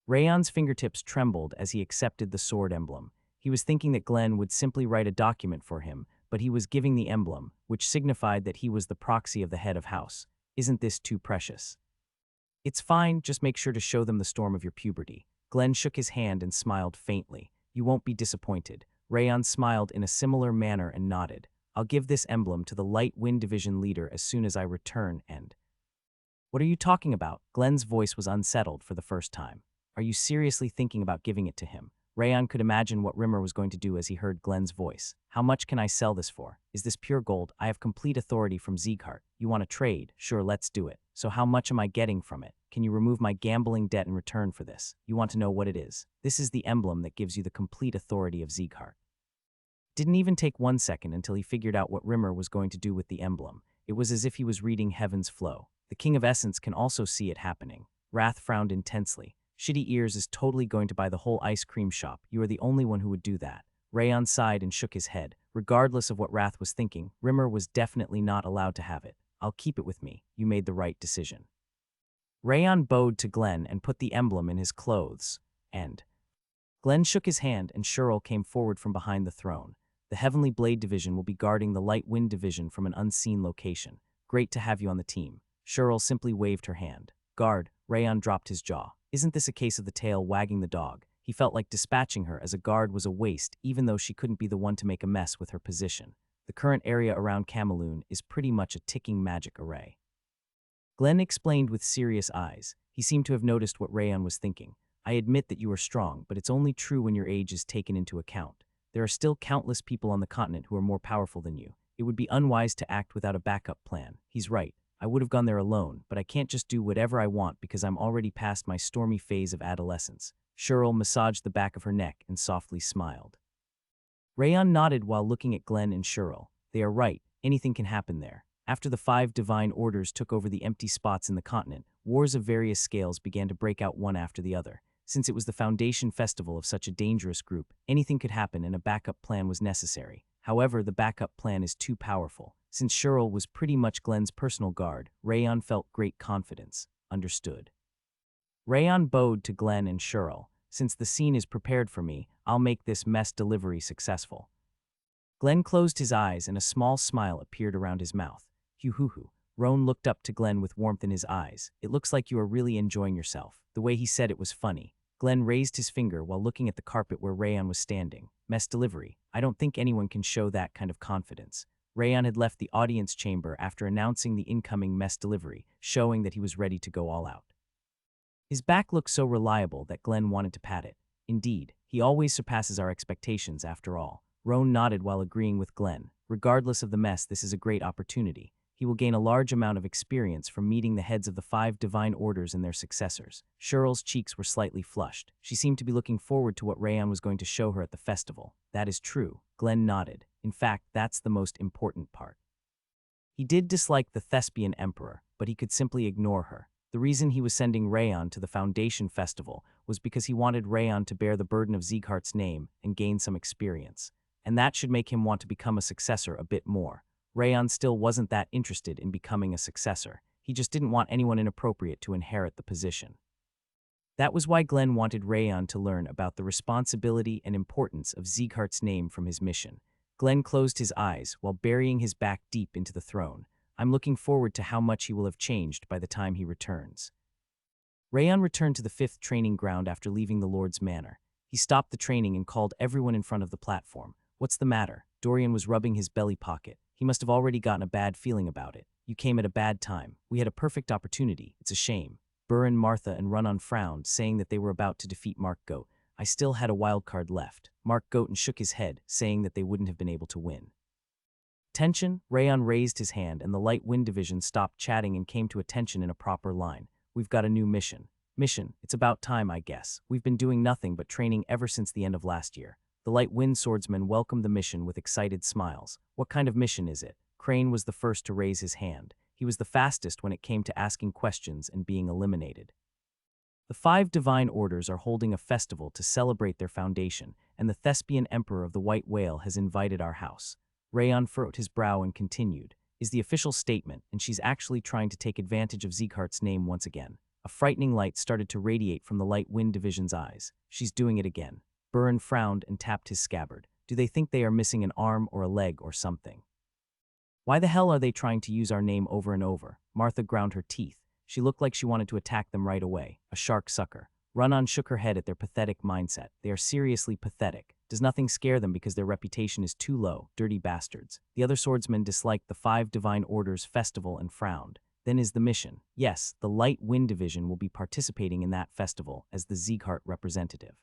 Rayon's fingertips trembled as he accepted the sword emblem. He was thinking that Glenn would simply write a document for him, but he was giving the emblem, which signified that he was the proxy of the head of house. Isn't this too precious? It's fine, just make sure to show them the storm of your puberty. Glenn shook his hand and smiled faintly. You won't be disappointed. Rayon smiled in a similar manner and nodded. I'll give this emblem to the Light Wind Division leader as soon as I return and… What are you talking about? Glenn's voice was unsettled for the first time. Are you seriously thinking about giving it to him? Rayon could imagine what Rimmer was going to do as he heard Glenn's voice. How much can I sell this for? Is this pure gold? I have complete authority from Zeekhart. You want to trade? Sure, let's do it. So how much am I getting from it? Can you remove my gambling debt in return for this? You want to know what it is? This is the emblem that gives you the complete authority of Zeekhart. Didn't even take 1 second until he figured out what Rimmer was going to do with the emblem. It was as if he was reading Heaven's flow. The King of Essence can also see it happening. Wrath frowned intensely. Shitty Ears is totally going to buy the whole ice cream shop. You are the only one who would do that. Rayon sighed and shook his head. Regardless of what Wrath was thinking, Rimmer was definitely not allowed to have it. I'll keep it with me. You made the right decision. Rayon bowed to Glenn and put the emblem in his clothes. And Glenn shook his hand and Shirl came forward from behind the throne. The Heavenly Blade Division will be guarding the Light Wind Division from an unseen location. Great to have you on the team. Shirl simply waved her hand. Guard. Rayon dropped his jaw. Isn't this a case of the tail wagging the dog? He felt like dispatching her as a guard was a waste, even though she couldn't be the one to make a mess with her position. The current area around Kamaloon is pretty much a ticking magic array. Glenn explained with serious eyes. He seemed to have noticed what Rayon was thinking. I admit that you are strong, but it's only true when your age is taken into account. There are still countless people on the continent who are more powerful than you. It would be unwise to act without a backup plan. He's right. I would have gone there alone, but I can't just do whatever I want because I'm already past my stormy phase of adolescence. Shirl massaged the back of her neck and softly smiled. Rayon nodded while looking at Glenn and Shirl. They are right. Anything can happen there. After the 5 divine orders took over the empty spots in the continent, wars of various scales began to break out one after the other. Since it was the foundation festival of such a dangerous group, anything could happen and a backup plan was necessary. However, the backup plan is too powerful. Since Shirl was pretty much Glenn's personal guard, Rayon felt great confidence. Understood. Rayon bowed to Glenn and Shirl. Since the scene is prepared for me, I'll make this mess delivery successful. Glenn closed his eyes and a small smile appeared around his mouth. Hoo-hoo-hoo. Roan looked up to Glenn with warmth in his eyes. It looks like you are really enjoying yourself. The way he said it was funny. Glenn raised his finger while looking at the carpet where Rayon was standing. Mess delivery. I don't think anyone can show that kind of confidence. Rayon had left the audience chamber after announcing the incoming mess delivery, showing that he was ready to go all out. His back looked so reliable that Glenn wanted to pat it. Indeed, he always surpasses our expectations after all. Roan nodded while agreeing with Glenn. Regardless of the mess, this is a great opportunity. He will gain a large amount of experience from meeting the heads of the 5 divine orders and their successors. Shirl's cheeks were slightly flushed. She seemed to be looking forward to what Rayon was going to show her at the festival. That is true. Glenn nodded. In fact, that's the most important part. He did dislike the thespian emperor, but he could simply ignore her. The reason he was sending Rayon to the Foundation Festival was because he wanted Rayon to bear the burden of Sieghart's name and gain some experience. And that should make him want to become a successor a bit more. Rayon still wasn't that interested in becoming a successor. He just didn't want anyone inappropriate to inherit the position. That was why Glenn wanted Rayon to learn about the responsibility and importance of Sieghart's name from his mission. Glenn closed his eyes while burying his back deep into the throne. I'm looking forward to how much he will have changed by the time he returns. Rayon returned to the 5th training ground after leaving the Lord's Manor. He stopped the training and called everyone in front of the platform. What's the matter? Dorian was rubbing his belly pocket. He must have already gotten a bad feeling about it. You came at a bad time. We had a perfect opportunity. It's a shame. Burren, Martha, and Run-On frowned, saying that they were about to defeat Mark Goat. I still had a wild card left. Mark Goat shook his head, saying that they wouldn't have been able to win. Attention! Rayon raised his hand and the Light Wind Division stopped chatting and came to attention in a proper line. We've got a new mission. Mission, it's about time, I guess. We've been doing nothing but training ever since the end of last year. The Light Wind Swordsman welcomed the mission with excited smiles. What kind of mission is it? Crane was the first to raise his hand. He was the fastest when it came to asking questions and being eliminated. The 5 divine orders are holding a festival to celebrate their foundation, and the Thespian Emperor of the White Whale has invited our house. Rayon furrowed his brow and continued, is the official statement, and she's actually trying to take advantage of Sieghart's name once again. A frightening light started to radiate from the Light Wind Division's eyes. She's doing it again. Burren frowned and tapped his scabbard. Do they think they are missing an arm or a leg or something? Why the hell are they trying to use our name over and over? Martha ground her teeth. She looked like she wanted to attack them right away. A shark sucker. Run-On shook her head at their pathetic mindset. They are seriously pathetic. Does nothing scare them because their reputation is too low? Dirty bastards. The other swordsmen disliked the 5 divine orders festival and frowned. Then is the mission. Yes, the Light Wind Division will be participating in that festival as the Sieghart representative.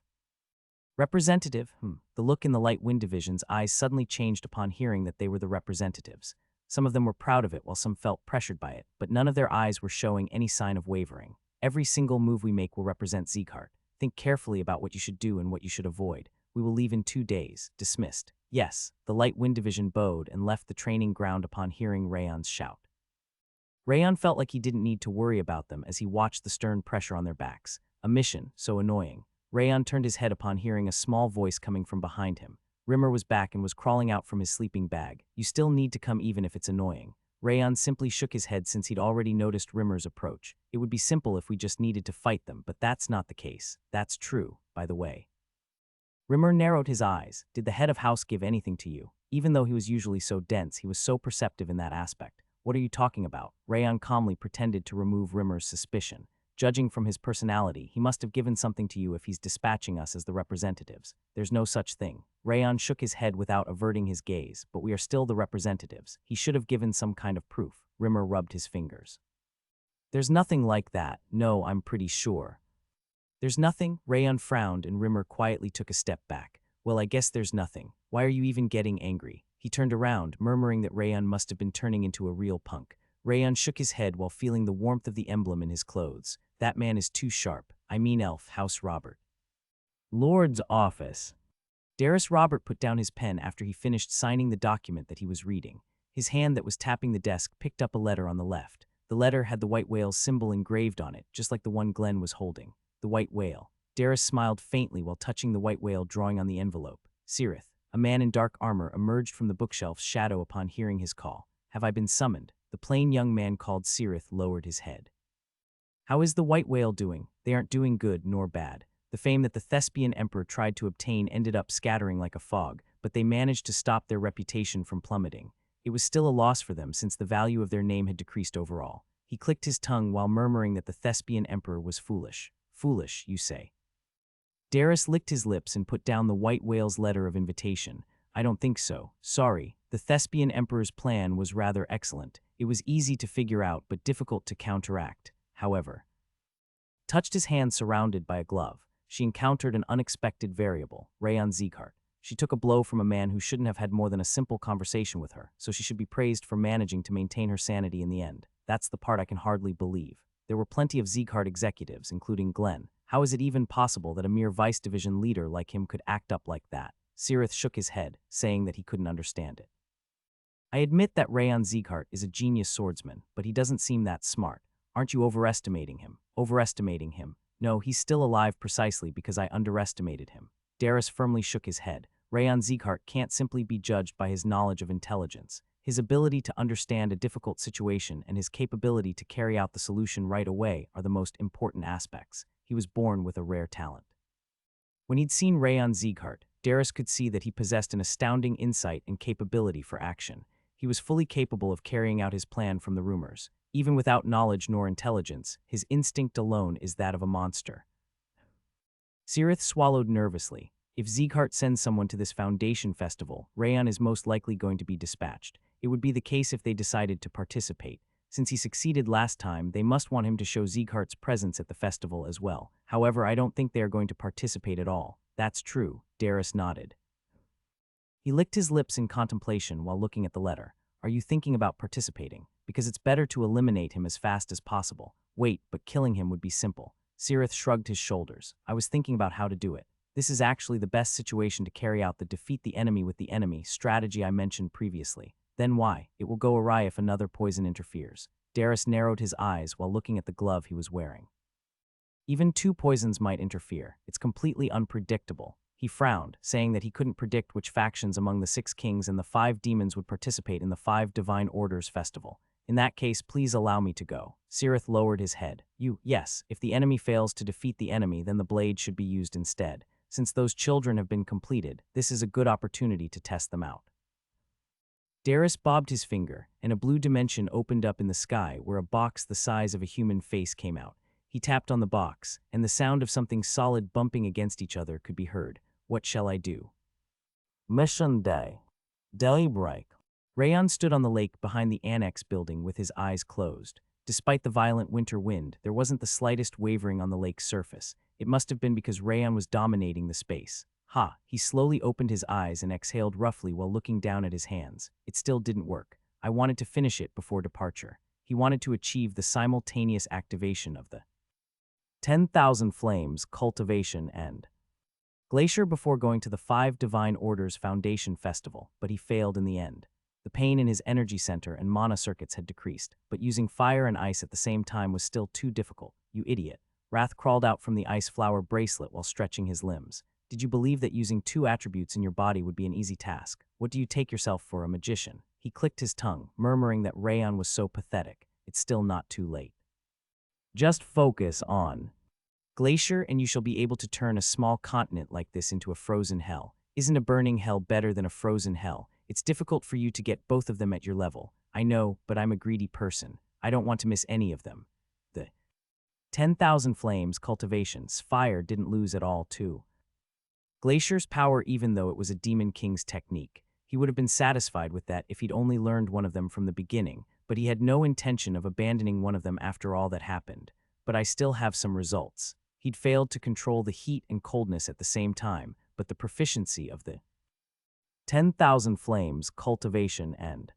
Representative? The look in the Light Wind Division's eyes suddenly changed upon hearing that they were the representatives. Some of them were proud of it while some felt pressured by it, but none of their eyes were showing any sign of wavering. Every single move we make will represent Sieghart. Think carefully about what you should do and what you should avoid. We will leave in 2 days. Dismissed. Yes, the Light Wind Division bowed and left the training ground upon hearing Rayon's shout. Rayon felt like he didn't need to worry about them as he watched the stern pressure on their backs. A mission, so annoying. Rayon turned his head upon hearing a small voice coming from behind him. Rimmer was back and was crawling out from his sleeping bag. You still need to come even if it's annoying. Rayon simply shook his head since he'd already noticed Rimmer's approach. It would be simple if we just needed to fight them, but that's not the case. That's true, by the way. Rimmer narrowed his eyes. Did the head of house give anything to you? Even though he was usually so dense, he was so perceptive in that aspect. What are you talking about? Rayon calmly pretended to remove Rimmer's suspicion. Judging from his personality, he must have given something to you if he's dispatching us as the representatives. There's no such thing. Rayon shook his head without averting his gaze, but we are still the representatives. He should have given some kind of proof. Rimmer rubbed his fingers. There's nothing like that. No, I'm pretty sure. There's nothing? Rayon frowned and Rimmer quietly took a step back. Well, I guess there's nothing. Why are you even getting angry? He turned around, murmuring that Rayon must have been turning into a real punk. Rayon shook his head while feeling the warmth of the emblem in his clothes. That man is too sharp. I mean Elf, House Robert. Lord's office. Darius Robert put down his pen after he finished signing the document that he was reading. His hand that was tapping the desk picked up a letter on the left. The letter had the white whale's symbol engraved on it, just like the one Glenn was holding. The white whale. Darius smiled faintly while touching the white whale drawing on the envelope. Sirith, a man in dark armor, emerged from the bookshelf's shadow upon hearing his call. Have I been summoned? The plain young man called Sirith lowered his head. How is the white whale doing? They aren't doing good nor bad. The fame that the Thespian Emperor tried to obtain ended up scattering like a fog, but they managed to stop their reputation from plummeting. It was still a loss for them since the value of their name had decreased overall. He clicked his tongue while murmuring that the Thespian Emperor was foolish. Foolish, you say? Darius licked his lips and put down the white whale's letter of invitation. I don't think so. Sorry. The Thespian Emperor's plan was rather excellent. It was easy to figure out but difficult to counteract. However, touched his hand surrounded by a glove. She encountered an unexpected variable, Rayon Sieghart. She took a blow from a man who shouldn't have had more than a simple conversation with her, so she should be praised for managing to maintain her sanity in the end. That's the part I can hardly believe. There were plenty of Sieghart executives, including Glenn. How is it even possible that a mere vice division leader like him could act up like that? Sirith shook his head, saying that he couldn't understand it. I admit that Rayon Sieghart is a genius swordsman, but he doesn't seem that smart. Aren't you overestimating him? Overestimating him. No, he's still alive precisely because I underestimated him. Darius firmly shook his head. Rayon Sieghart can't simply be judged by his knowledge of intelligence. His ability to understand a difficult situation and his capability to carry out the solution right away are the most important aspects. He was born with a rare talent. When he'd seen Rayon Sieghart, Darius could see that he possessed an astounding insight and capability for action. He was fully capable of carrying out his plan from the rumors. Even without knowledge nor intelligence, his instinct alone is that of a monster. Cirith swallowed nervously. If Sieghart sends someone to this Foundation festival, Rayon is most likely going to be dispatched. It would be the case if they decided to participate. Since he succeeded last time, they must want him to show Sieghart's presence at the festival as well. However, I don't think they are going to participate at all. That's true, Darius nodded. He licked his lips in contemplation while looking at the letter. Are you thinking about participating? Because it's better to eliminate him as fast as possible. Wait, but killing him would be simple. Cirith shrugged his shoulders. I was thinking about how to do it. This is actually the best situation to carry out the defeat the enemy with the enemy strategy I mentioned previously. Then why? It will go awry if another poison interferes. Darius narrowed his eyes while looking at the glove he was wearing. Even 2 poisons might interfere. It's completely unpredictable. He frowned, saying that he couldn't predict which factions among the 6 kings and the 5 demons would participate in the 5 Divine Orders festival. In that case, please allow me to go. Cirith lowered his head. Yes, if the enemy fails to defeat the enemy, then the blade should be used instead. Since those children have been completed, this is a good opportunity to test them out. Darius bobbed his finger, and a blue dimension opened up in the sky where a box the size of a human face came out. He tapped on the box, and the sound of something solid bumping against each other could be heard. What shall I do? Mission Day. Daybreak. Rayon stood on the lake behind the annex building with his eyes closed. Despite the violent winter wind, there wasn't the slightest wavering on the lake's surface. It must have been because Rayon was dominating the space. He slowly opened his eyes and exhaled roughly while looking down at his hands. It still didn't work. I wanted to finish it before departure. He wanted to achieve the simultaneous activation of the 10,000 Flames, Cultivation, and Glacier before going to the 5 Divine Orders Foundation Festival, but he failed in the end. The pain in his energy center and mana circuits had decreased, but using fire and ice at the same time was still too difficult. You idiot. Wrath crawled out from the ice flower bracelet while stretching his limbs. Did you believe that using 2 attributes in your body would be an easy task? What do you take yourself for, a magician? He clicked his tongue, murmuring that Rayon was so pathetic. It's still not too late. Just focus on Glacier and you shall be able to turn a small continent like this into a frozen hell. Isn't a burning hell better than a frozen hell? It's difficult for you to get both of them at your level. I know, but I'm a greedy person. I don't want to miss any of them. The 10,000 Flames, Cultivations, fire didn't lose at all, too. Glacier's power, even though it was a Demon King's technique. He would have been satisfied with that if he'd only learned one of them from the beginning, but he had no intention of abandoning one of them after all that happened. But I still have some results. He'd failed to control the heat and coldness at the same time, but the proficiency of the 10,000 Flames, Cultivation, and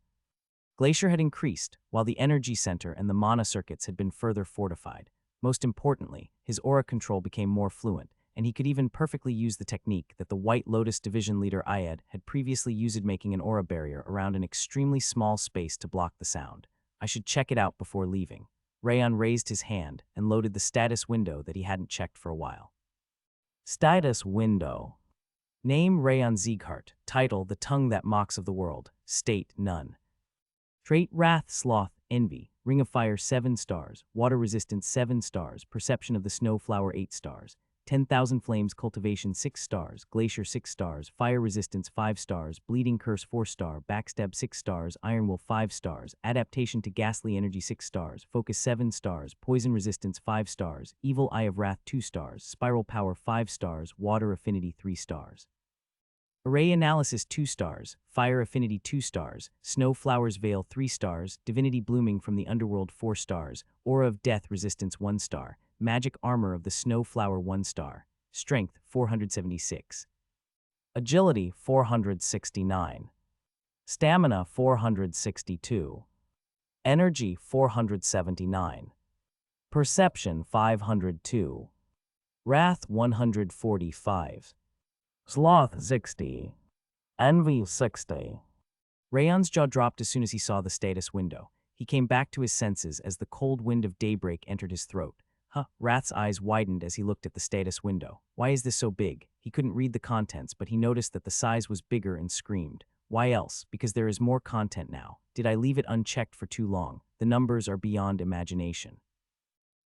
Glacier had increased, while the energy center and the mana circuits had been further fortified. Most importantly, his aura control became more fluent, and he could even perfectly use the technique that the White Lotus Division leader Ayed had previously used, making an aura barrier around an extremely small space to block the sound. I should check it out before leaving. Rayon raised his hand and loaded the status window that he hadn't checked for a while. Status window. Name Rayon Sieghart. Title The Tongue That Mocks of the World. State None. Trait Wrath, Sloth, Envy. Ring of Fire 7 stars. Water Resistance 7 stars. Perception of the Snowflower 8 stars. 10,000 Flames, Cultivation 6 stars. Glacier 6 stars. Fire Resistance 5 stars. Bleeding Curse 4 star. Backstab 6 stars. Iron Will 5 stars. Adaptation to Ghastly Energy 6 stars. Focus 7 stars. Poison Resistance 5 stars. Evil Eye of Wrath 2 stars. Spiral Power 5 stars. Water Affinity 3 stars. Array Analysis 2 stars. Fire Affinity 2 stars. Snowflower's Veil 3 stars. Divinity Blooming from the Underworld 4 stars. Aura of Death Resistance 1 star. Magic Armor of the Snowflower 1 star. Strength 476. Agility 469. Stamina 462. Energy 479. Perception 502. Wrath 145. Sloth 60. Envy 60. Rayon's jaw dropped as soon as he saw the status window. He came back to his senses as the cold wind of daybreak entered his throat. Wrath's eyes widened as he looked at the status window. Why is this so big? He couldn't read the contents, but he noticed that the size was bigger and screamed. Why else? Because there is more content now. Did I leave it unchecked for too long? The numbers are beyond imagination.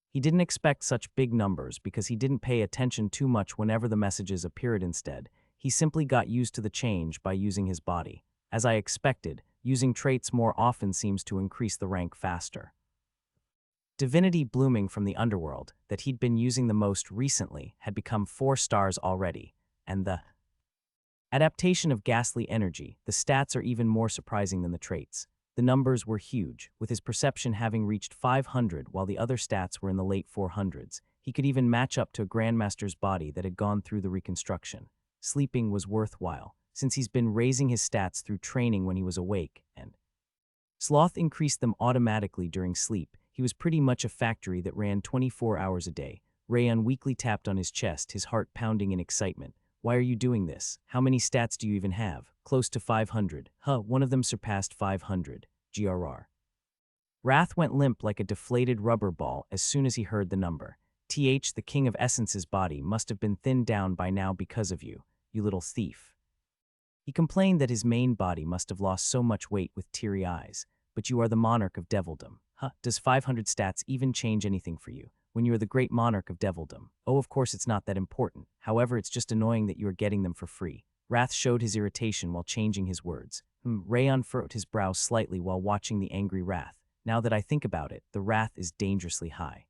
He didn't expect such big numbers because he didn't pay attention too much whenever the messages appeared instead. He simply got used to the change by using his body. As I expected, using traits more often seems to increase the rank faster. Divinity blooming from the underworld that he'd been using the most recently had become 4 stars already, and the adaptation of ghastly energy, the stats are even more surprising than the traits. The numbers were huge, with his perception having reached 500 while the other stats were in the late 400s. He could even match up to a Grandmaster's body that had gone through the reconstruction. Sleeping was worthwhile, since he's been raising his stats through training when he was awake, and Sloth increased them automatically during sleep. He was pretty much a factory that ran 24 hours a day. Rayon weakly tapped on his chest, his heart pounding in excitement. Why are you doing this? How many stats do you even have? Close to 500. One of them surpassed 500. GRR. Wrath went limp like a deflated rubber ball as soon as he heard the number. The King of Essence's body must have been thinned down by now because of you, you little thief. He complained that his main body must have lost so much weight with teary eyes. But you are the monarch of devildom. Does 500 stats even change anything for you, when you are the great monarch of devildom? Oh, of course it's not that important. However, it's just annoying that you are getting them for free. Wrath showed his irritation while changing his words. Rayon furrowed his brow slightly while watching the angry Wrath. Now that I think about it, the Wrath is dangerously high.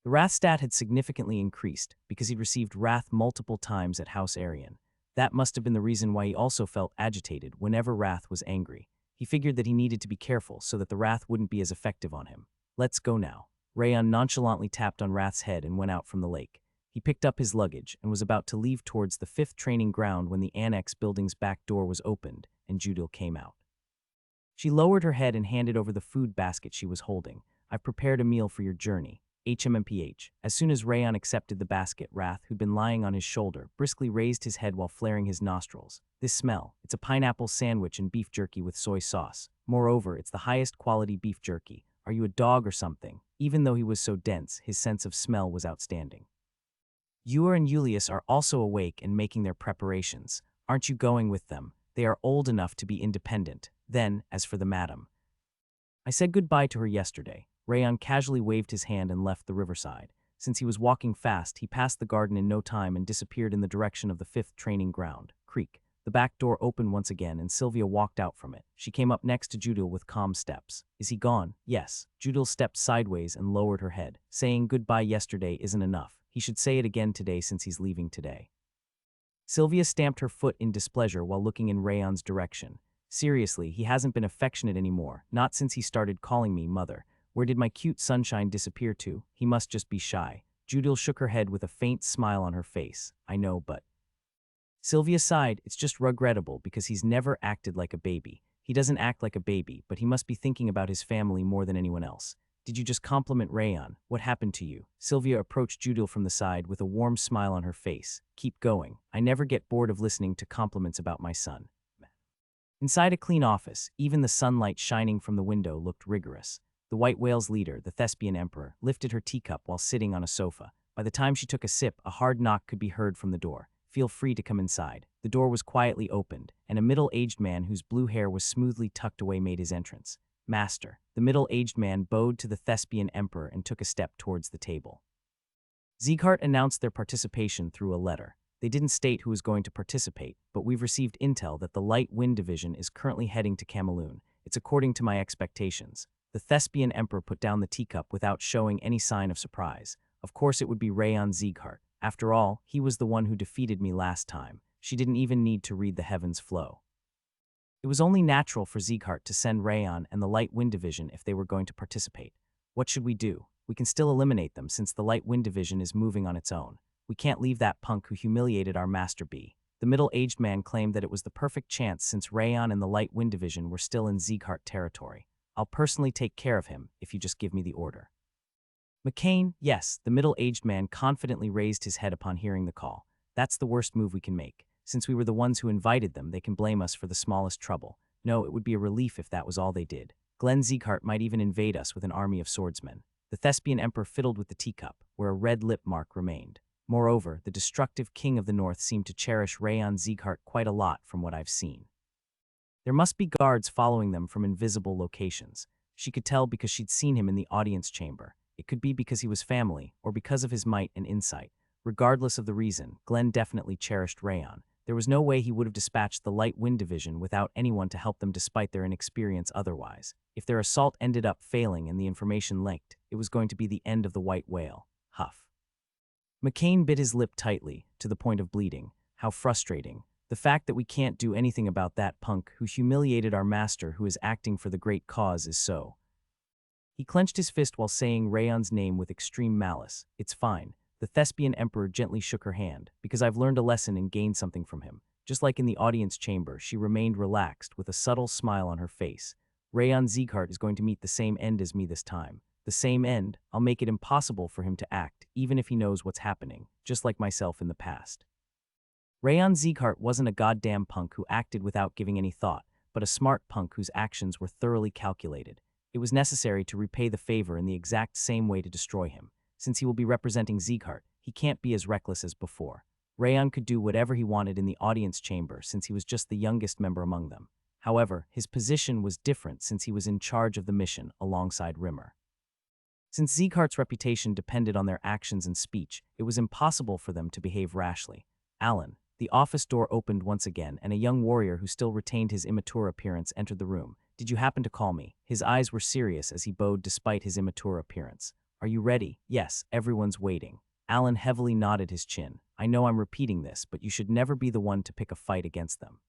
The Wrath stat had significantly increased because he'd received Wrath multiple times at House Arian. That must have been the reason why he also felt agitated whenever Wrath was angry. He figured that he needed to be careful so that the Wrath wouldn't be as effective on him. Let's go now. Rayon nonchalantly tapped on Wrath's head and went out from the lake. He picked up his luggage and was about to leave towards the 5th training ground when the annex building's back door was opened and Judil came out. She lowered her head and handed over the food basket she was holding. I've prepared a meal for your journey. HMMPH. As soon as Rayon accepted the basket, Wrath, who'd been lying on his shoulder, briskly raised his head while flaring his nostrils. This smell. It's a pineapple sandwich and beef jerky with soy sauce. Moreover, it's the highest quality beef jerky. Are you a dog or something? Even though he was so dense, his sense of smell was outstanding. Ewer and Julius are also awake and making their preparations. Aren't you going with them? They are old enough to be independent. Then, as for the madam, I said goodbye to her yesterday. Rayon casually waved his hand and left the riverside. Since he was walking fast, he passed the garden in no time and disappeared in the direction of the 5th training ground. Creak. The back door opened once again and Sylvia walked out from it. She came up next to Judil with calm steps. Is he gone? Yes. Judil stepped sideways and lowered her head. Saying goodbye yesterday isn't enough. He should say it again today since he's leaving today. Sylvia stamped her foot in displeasure while looking in Rayon's direction. Seriously, he hasn't been affectionate anymore, not since he started calling me mother. Where did my cute sunshine disappear to? He must just be shy. Judil shook her head with a faint smile on her face. I know, but Sylvia sighed. It's just regrettable because he's never acted like a baby. He doesn't act like a baby, but he must be thinking about his family more than anyone else. Did you just compliment Rayon? What happened to you? Sylvia approached Judil from the side with a warm smile on her face. Keep going. I never get bored of listening to compliments about my son. Inside a clean office, even the sunlight shining from the window looked rigorous. The White Whale's leader, the Thespian Emperor, lifted her teacup while sitting on a sofa. By the time she took a sip, a hard knock could be heard from the door. Feel free to come inside. The door was quietly opened, and a middle-aged man whose blue hair was smoothly tucked away made his entrance. Master. The middle-aged man bowed to the Thespian Emperor and took a step towards the table. Sieghart announced their participation through a letter. They didn't state who was going to participate, but we've received intel that the Light Wind Division is currently heading to Cameloon. It's according to my expectations. The Thespian Emperor put down the teacup without showing any sign of surprise. Of course it would be Rayon Sieghart. After all, he was the one who defeated me last time. She didn't even need to read the heavens flow. It was only natural for Sieghart to send Rayon and the Light Wind Division if they were going to participate. What should we do? We can still eliminate them since the Light Wind Division is moving on its own. We can't leave that punk who humiliated our Master B. The middle-aged man claimed that it was the perfect chance since Rayon and the Light Wind Division were still in Sieghart territory. I'll personally take care of him if you just give me the order. McCain, yes, the middle-aged man confidently raised his head upon hearing the call. That's the worst move we can make. Since we were the ones who invited them, they can blame us for the smallest trouble. No, it would be a relief if that was all they did. Glenn Sieghart might even invade us with an army of swordsmen. The Thespian Emperor fiddled with the teacup, where a red lip mark remained. Moreover, the destructive king of the north seemed to cherish Rayon Sieghart quite a lot from what I've seen. There must be guards following them from invisible locations. She could tell because she'd seen him in the audience chamber. It could be because he was family, or because of his might and insight. Regardless of the reason, Glenn definitely cherished Rayon. There was no way he would have dispatched the Light Wind Division without anyone to help them despite their inexperience otherwise. If their assault ended up failing and the information leaked, it was going to be the end of the White Whale. Huff. McCain bit his lip tightly, to the point of bleeding. How frustrating. The fact that we can't do anything about that punk who humiliated our master who is acting for the great cause is so. He clenched his fist while saying Rayon's name with extreme malice. It's fine. The Thespian Emperor gently shook her hand, because I've learned a lesson and gained something from him. Just like in the audience chamber, she remained relaxed with a subtle smile on her face. Rayon Sieghart is going to meet the same end as me this time. The same end. I'll make it impossible for him to act, even if he knows what's happening, just like myself in the past. Rayon Sieghart wasn't a goddamn punk who acted without giving any thought, but a smart punk whose actions were thoroughly calculated. It was necessary to repay the favor in the exact same way to destroy him. Since he will be representing Sieghart, he can't be as reckless as before. Rayon could do whatever he wanted in the audience chamber since he was just the youngest member among them. However, his position was different since he was in charge of the mission alongside Rimmer. Since Sieghart's reputation depended on their actions and speech, it was impossible for them to behave rashly. Alan, the office door opened once again and a young warrior who still retained his immature appearance entered the room. Did you happen to call me? His eyes were serious as he bowed despite his immature appearance. Are you ready? Yes, everyone's waiting. Alan heavily nodded his chin. I know I'm repeating this, but you should never be the one to pick a fight against them.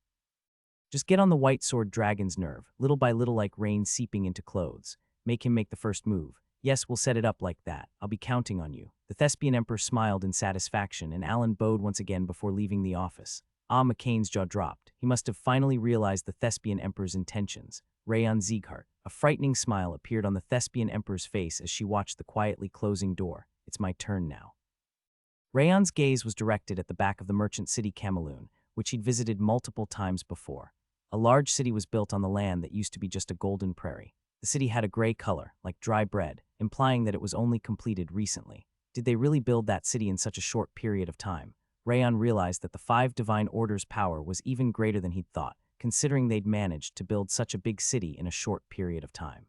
Just get on the white sword dragon's nerve, little by little like rain seeping into clothes. Make him make the first move. Yes, we'll set it up like that. I'll be counting on you. The Thespian Emperor smiled in satisfaction and Alan bowed once again before leaving the office. McCain's jaw dropped. He must have finally realized the Thespian Emperor's intentions. Rayon Sieghart. A frightening smile appeared on the Thespian Emperor's face as she watched the quietly closing door. It's my turn now. Rayon's gaze was directed at the back of the merchant city Cameloon, which he'd visited multiple times before. A large city was built on the land that used to be just a golden prairie. The city had a gray color, like dry bread, implying that it was only completed recently. Did they really build that city in such a short period of time? Rayon realized that the 5 Divine Orders' power was even greater than he'd thought, considering they'd managed to build such a big city in a short period of time.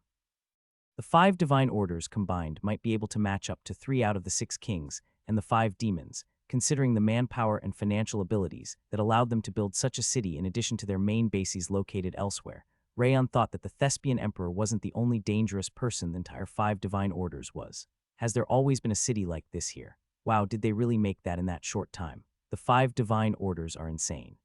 The 5 Divine Orders combined might be able to match up to 3 out of the 6 kings and the 5 demons, considering the manpower and financial abilities that allowed them to build such a city in addition to their main bases located elsewhere. Rayon thought that the Thespian Emperor wasn't the only dangerous person the entire 5 Divine Orders was. Has there always been a city like this here? Wow, did they really make that in that short time? The 5 Divine Orders are insane.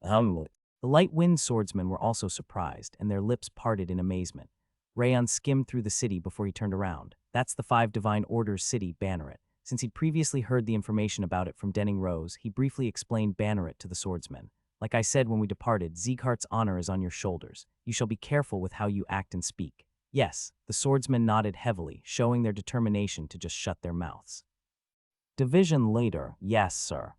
The Light Wind swordsmen were also surprised, and their lips parted in amazement. Rayon skimmed through the city before he turned around. That's the 5 Divine Orders city, Banneret. Since he'd previously heard the information about it from Denning Rose, he briefly explained Banneret to the swordsmen. Like I said when we departed, Sieghart's honor is on your shoulders. You shall be careful with how you act and speak. Yes, the swordsmen nodded heavily, showing their determination to just shut their mouths. Division later, yes, sir.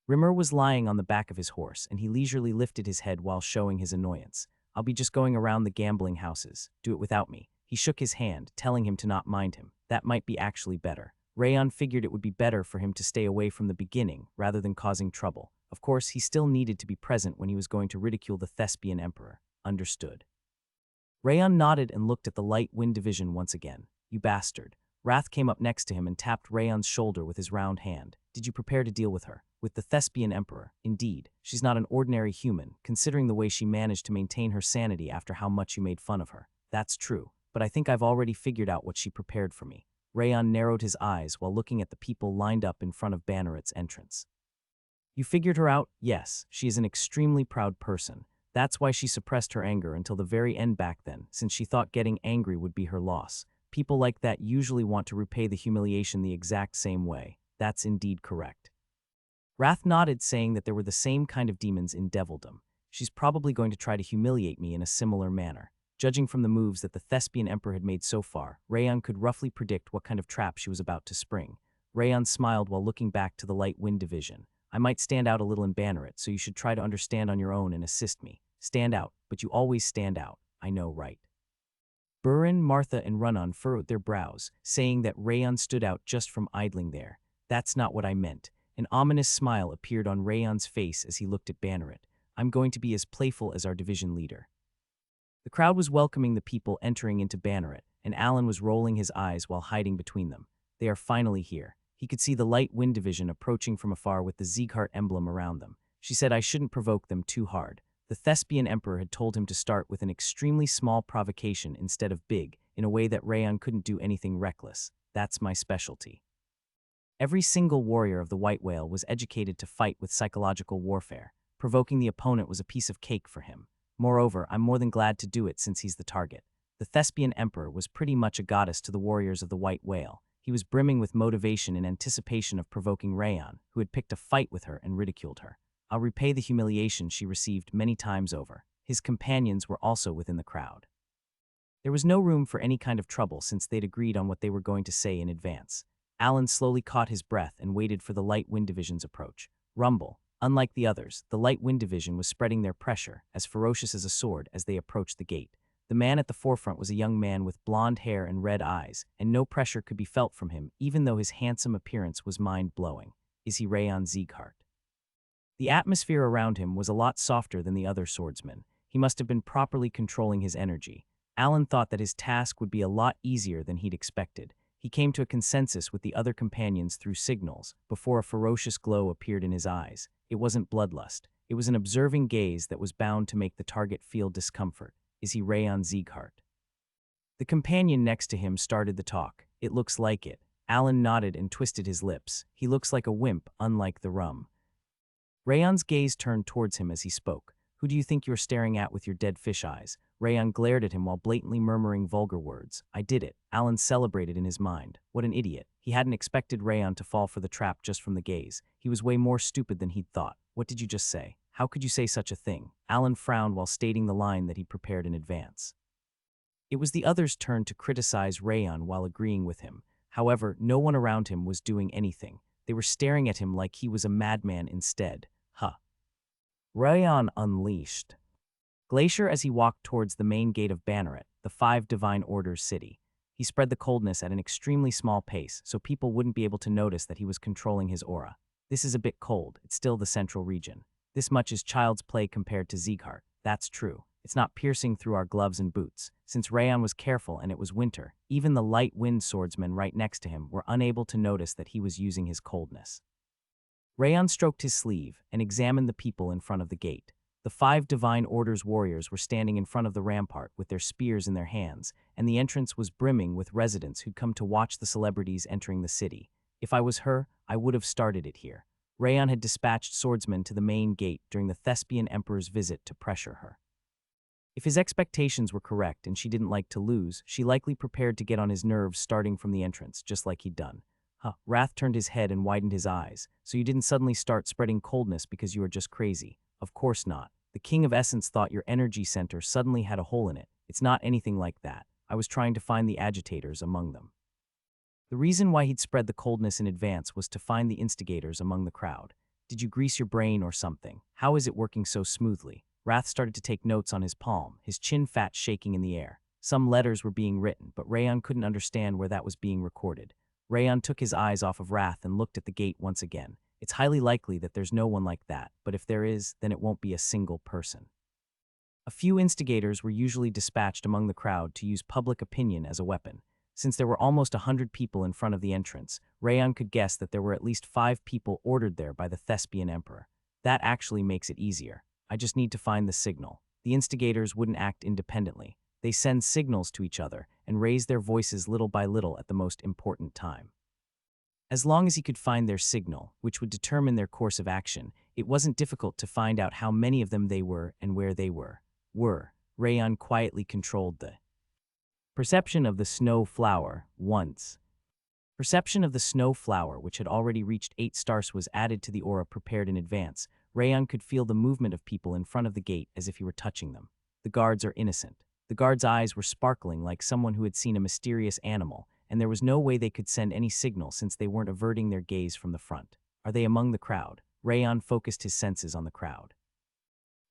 Rimmer was lying on the back of his horse, and he leisurely lifted his head while showing his annoyance. I'll be just going around the gambling houses. Do it without me. He shook his hand, telling him to not mind him. That might be actually better. Rayon figured it would be better for him to stay away from the beginning, rather than causing trouble. Of course, he still needed to be present when he was going to ridicule the Thespian Emperor. Understood. Rayon nodded and looked at the Light Wind Division once again. You bastard. Wrath came up next to him and tapped Rayon's shoulder with his round hand. Did you prepare to deal with her? With the Thespian Emperor? Indeed. She's not an ordinary human, considering the way she managed to maintain her sanity after how much you made fun of her. That's true, but I think I've already figured out what she prepared for me. Rayon narrowed his eyes while looking at the people lined up in front of Banneret's entrance. You figured her out? Yes, she is an extremely proud person. That's why she suppressed her anger until the very end back then, since she thought getting angry would be her loss. People like that usually want to repay the humiliation the exact same way. That's indeed correct. Wrath nodded, saying that there were the same kind of demons in Devilldom. She's probably going to try to humiliate me in a similar manner. Judging from the moves that the Thespian Emperor had made so far, Rayon could roughly predict what kind of trap she was about to spring. Rayon smiled while looking back to the Light Wind Division. I might stand out a little in Banneret, so you should try to understand on your own and assist me. Stand out, but you always stand out. I know, right? Burin, Martha, and Runnon furrowed their brows, saying that Rayon stood out just from idling there. That's not what I meant. An ominous smile appeared on Rayon's face as he looked at Banneret. I'm going to be as playful as our division leader. The crowd was welcoming the people entering into Banneret, and Alan was rolling his eyes while hiding between them. They are finally here. He could see the Light Wind Division approaching from afar with the Sieghart emblem around them. She said I shouldn't provoke them too hard. The Thespian Emperor had told him to start with an extremely small provocation instead of big, in a way that Rayon couldn't do anything reckless. That's my specialty. Every single warrior of the White Whale was educated to fight with psychological warfare. Provoking the opponent was a piece of cake for him. Moreover, I'm more than glad to do it since he's the target. The Thespian Emperor was pretty much a goddess to the warriors of the White Whale. He was brimming with motivation in anticipation of provoking Rayon, who had picked a fight with her and ridiculed her. I'll repay the humiliation she received many times over. His companions were also within the crowd. There was no room for any kind of trouble since they'd agreed on what they were going to say in advance. Alan slowly caught his breath and waited for the Light Wind Division's approach. Rumble. Unlike the others, the Light Wind Division was spreading their pressure, as ferocious as a sword, as they approached the gate. The man at the forefront was a young man with blonde hair and red eyes, and no pressure could be felt from him, even though his handsome appearance was mind-blowing. Is he Rayon Sieghart? The atmosphere around him was a lot softer than the other swordsmen. He must have been properly controlling his energy. Alan thought that his task would be a lot easier than he'd expected. He came to a consensus with the other companions through signals, before a ferocious glow appeared in his eyes. It wasn't bloodlust. It was an observing gaze that was bound to make the target feel discomfort. Is he Rayon Sieghart? The companion next to him started the talk. It looks like it. Alan nodded and twisted his lips. He looks like a wimp, unlike the rum. Rayon's gaze turned towards him as he spoke. Who do you think you're staring at with your dead fish eyes? Rayon glared at him while blatantly murmuring vulgar words. I did it. Alan celebrated in his mind. What an idiot. He hadn't expected Rayon to fall for the trap just from the gaze. He was way more stupid than he'd thought. What did you just say? How could you say such a thing? Alan frowned while stating the line that he'd prepared in advance. It was the others' turn to criticize Rayon while agreeing with him. However, no one around him was doing anything. They were staring at him like he was a madman instead. Rayon unleashed. Glacier as he walked towards the main gate of Banneret, the Five Divine Orders city. He spread the coldness at an extremely small pace so people wouldn't be able to notice that he was controlling his aura. This is a bit cold. It's still the central region. This much is child's play compared to Sieghart. That's true. It's not piercing through our gloves and boots. Since Rayon was careful and it was winter, even the light wind swordsmen right next to him were unable to notice that he was using his coldness. Rayon stroked his sleeve and examined the people in front of the gate. The Five Divine Orders warriors were standing in front of the rampart with their spears in their hands, and the entrance was brimming with residents who'd come to watch the celebrities entering the city. If I was her, I would have started it here. Rayon had dispatched swordsmen to the main gate during the Thespian Emperor's visit to pressure her. If his expectations were correct and she didn't like to lose, she likely prepared to get on his nerves starting from the entrance, just like he'd done. Wrath turned his head and widened his eyes. So you didn't suddenly start spreading coldness because you were just crazy. Of course not. The King of Essence thought your energy center suddenly had a hole in it. It's not anything like that. I was trying to find the agitators among them. The reason why he'd spread the coldness in advance was to find the instigators among the crowd. Did you grease your brain or something? How is it working so smoothly? Wrath started to take notes on his palm, his chin fat shaking in the air. Some letters were being written, but Rayon couldn't understand where that was being recorded. Rayon took his eyes off of Wrath and looked at the gate once again. It's highly likely that there's no one like that, but if there is, then it won't be a single person. A few instigators were usually dispatched among the crowd to use public opinion as a weapon. Since there were almost 100 people in front of the entrance, Rayon could guess that there were at least 5 people ordered there by the Thespian Emperor. That actually makes it easier. I just need to find the signal. The instigators wouldn't act independently. They send signals to each other and raise their voices little by little at the most important time. As long as he could find their signal, which would determine their course of action, it wasn't difficult to find out how many of them they were and where they were. Rayon quietly controlled the perception of the snow flower once. Perception of the snow flower, which had already reached 8 stars, was added to the aura prepared in advance. Rayon could feel the movement of people in front of the gate as if he were touching them. The guards are innocent. The guards' eyes were sparkling like someone who had seen a mysterious animal, and there was no way they could send any signal since they weren't averting their gaze from the front. Are they among the crowd? Rayon focused his senses on the crowd.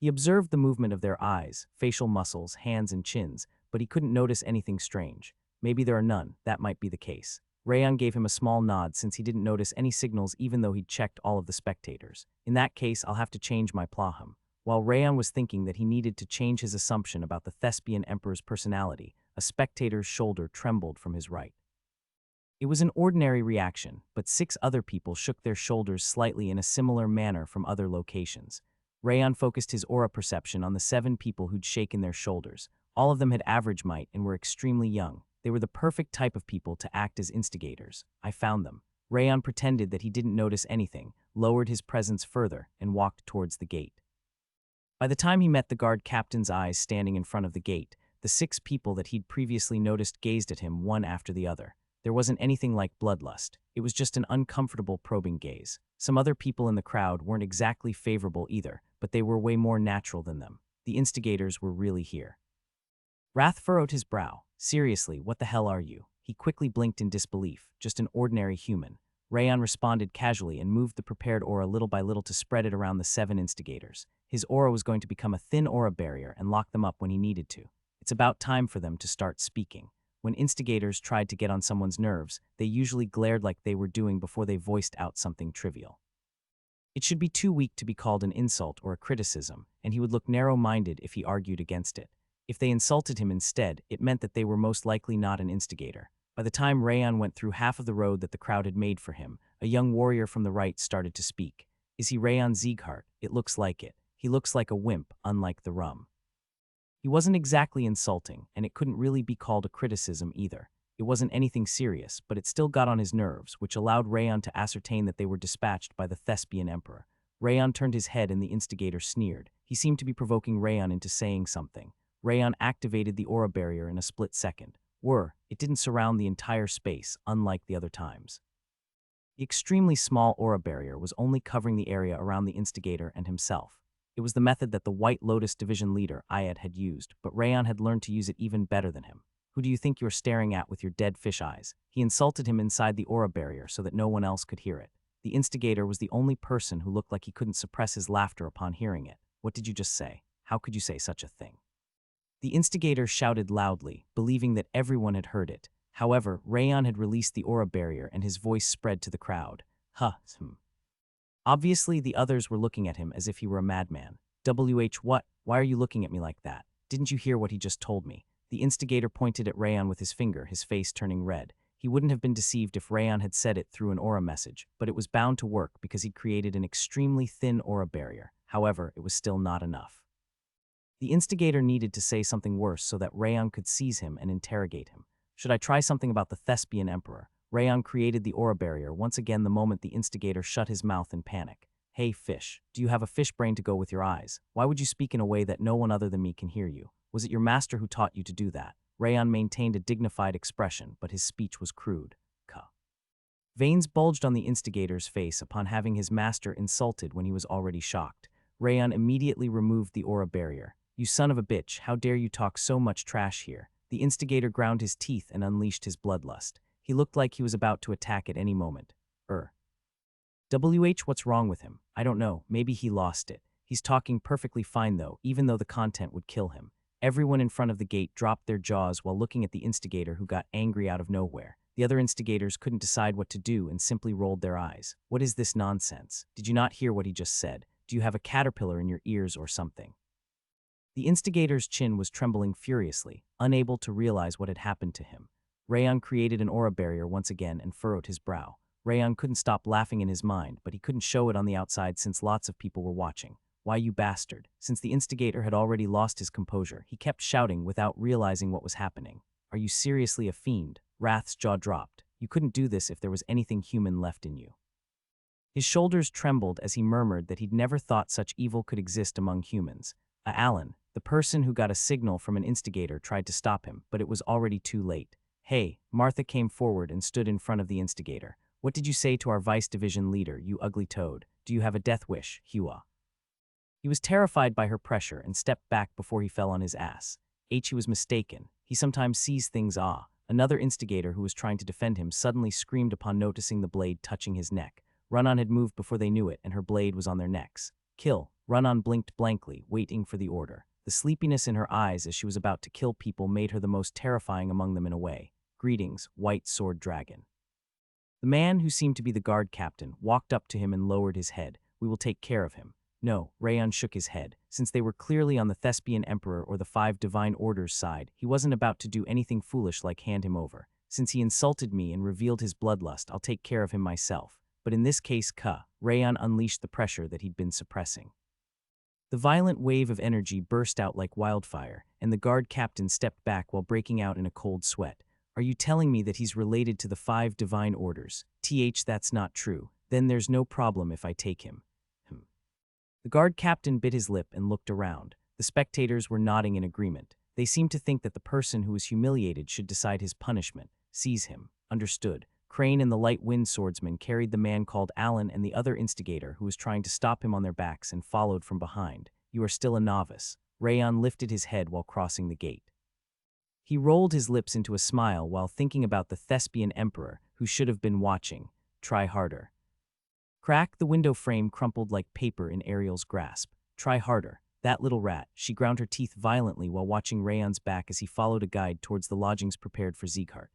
He observed the movement of their eyes, facial muscles, hands, and chins, but he couldn't notice anything strange. Maybe there are none, that might be the case. Rayon gave him a small nod since he didn't notice any signals even though he'd checked all of the spectators. In that case, I'll have to change my plahum. While Rayon was thinking that he needed to change his assumption about the thespian emperor's personality, a spectator's shoulder trembled from his right. It was an ordinary reaction, but 6 other people shook their shoulders slightly in a similar manner from other locations. Rayon focused his aura perception on the 7 people who'd shaken their shoulders. All of them had average might and were extremely young. They were the perfect type of people to act as instigators. I found them. Rayon pretended that he didn't notice anything, lowered his presence further, and walked towards the gate. By the time he met the guard captain's eyes standing in front of the gate, the 6 people that he'd previously noticed gazed at him one after the other. There wasn't anything like bloodlust. It was just an uncomfortable, probing gaze. Some other people in the crowd weren't exactly favorable either, but they were way more natural than them. The instigators were really here. Wrath furrowed his brow. Seriously, what the hell are you? He quickly blinked in disbelief. Just an ordinary human. Rayon responded casually and moved the prepared aura little by little to spread it around the 7 instigators. His aura was going to become a thin aura barrier and lock them up when he needed to. It's about time for them to start speaking. When instigators tried to get on someone's nerves, they usually glared like they were doing before they voiced out something trivial. It should be too weak to be called an insult or a criticism, and he would look narrow-minded if he argued against it. If they insulted him instead, it meant that they were most likely not an instigator. By the time Rayon went through half of the road that the crowd had made for him, a young warrior from the right started to speak. Is he Rayon Sieghart? It looks like it. He looks like a wimp, unlike the rum. He wasn't exactly insulting, and it couldn't really be called a criticism either. It wasn't anything serious, but it still got on his nerves, which allowed Rayon to ascertain that they were dispatched by the thespian emperor. Rayon turned his head and the instigator sneered. He seemed to be provoking Rayon into saying something. Rayon activated the aura barrier in a split second. It didn't surround the entire space, unlike the other times. The extremely small aura barrier was only covering the area around the instigator and himself. It was the method that the White Lotus Division leader, Ayed, had used, but Rayon had learned to use it even better than him. Who do you think you're staring at with your dead fish eyes? He insulted him inside the aura barrier so that no one else could hear it. The instigator was the only person who looked like he couldn't suppress his laughter upon hearing it. What did you just say? How could you say such a thing? The instigator shouted loudly, believing that everyone had heard it. However, Rayon had released the aura barrier and his voice spread to the crowd. Obviously, the others were looking at him as if he were a madman. What? Why are you looking at me like that? Didn't you hear what he just told me? The instigator pointed at Rayon with his finger, his face turning red. He wouldn't have been deceived if Rayon had said it through an aura message, but it was bound to work because he'd created an extremely thin aura barrier. However, it was still not enough. The instigator needed to say something worse so that Rayon could seize him and interrogate him. Should I try something about the thespian emperor? Rayon created the aura barrier once again the moment the instigator shut his mouth in panic. Hey, fish, do you have a fish brain to go with your eyes? Why would you speak in a way that no one other than me can hear you? Was it your master who taught you to do that? Rayon maintained a dignified expression, but his speech was crude. Veins bulged on the instigator's face upon having his master insulted when he was already shocked. Rayon immediately removed the aura barrier. You son of a bitch, how dare you talk so much trash here? The instigator ground his teeth and unleashed his bloodlust. He looked like he was about to attack at any moment. What's wrong with him? I don't know, maybe he lost it. He's talking perfectly fine though, even though the content would kill him. Everyone in front of the gate dropped their jaws while looking at the instigator who got angry out of nowhere. The other instigators couldn't decide what to do and simply rolled their eyes. What is this nonsense? Did you not hear what he just said? Do you have a caterpillar in your ears or something? The instigator's chin was trembling furiously, unable to realize what had happened to him. Rayon created an aura barrier once again and furrowed his brow. Rayon couldn't stop laughing in his mind, but he couldn't show it on the outside since lots of people were watching. Why, you bastard? Since the instigator had already lost his composure, he kept shouting without realizing what was happening. Are you seriously a fiend? Wrath's jaw dropped. You couldn't do this if there was anything human left in you. His shoulders trembled as he murmured that he'd never thought such evil could exist among humans. Alan, the person who got a signal from an instigator, tried to stop him, but it was already too late. Hey, Martha came forward and stood in front of the instigator. What did you say to our vice division leader, you ugly toad? Do you have a death wish, Hua? He was terrified by her pressure and stepped back before he fell on his ass. He was mistaken. He sometimes sees things. Another instigator who was trying to defend him suddenly screamed upon noticing the blade touching his neck. Run-On had moved before they knew it, and her blade was on their necks. Kill. Run-on blinked blankly, waiting for the order. The sleepiness in her eyes as she was about to kill people made her the most terrifying among them in a way. Greetings, White Sword Dragon. The man, who seemed to be the guard captain, walked up to him and lowered his head. We will take care of him. No, Rayon shook his head. Since they were clearly on the Thespian Emperor or the Five Divine Orders side, he wasn't about to do anything foolish like hand him over. Since he insulted me and revealed his bloodlust, I'll take care of him myself. But in this case, Rayon unleashed the pressure that he'd been suppressing. The violent wave of energy burst out like wildfire, and the guard captain stepped back while breaking out in a cold sweat. Are you telling me that he's related to the Five Divine Orders? That's not true. Then there's no problem if I take him. The guard captain bit his lip and looked around. The spectators were nodding in agreement. They seemed to think that the person who was humiliated should decide his punishment. Seize him. Understood. Crane and the light wind swordsman carried the man called Alan and the other instigator who was trying to stop him on their backs and followed from behind. You are still a novice. Rayon lifted his head while crossing the gate. He rolled his lips into a smile while thinking about the Thespian Emperor who should have been watching. Try harder. Crack, the window frame crumpled like paper in Ariel's grasp. Try harder. That little rat. She ground her teeth violently while watching Rayon's back as he followed a guide towards the lodgings prepared for Sieghart.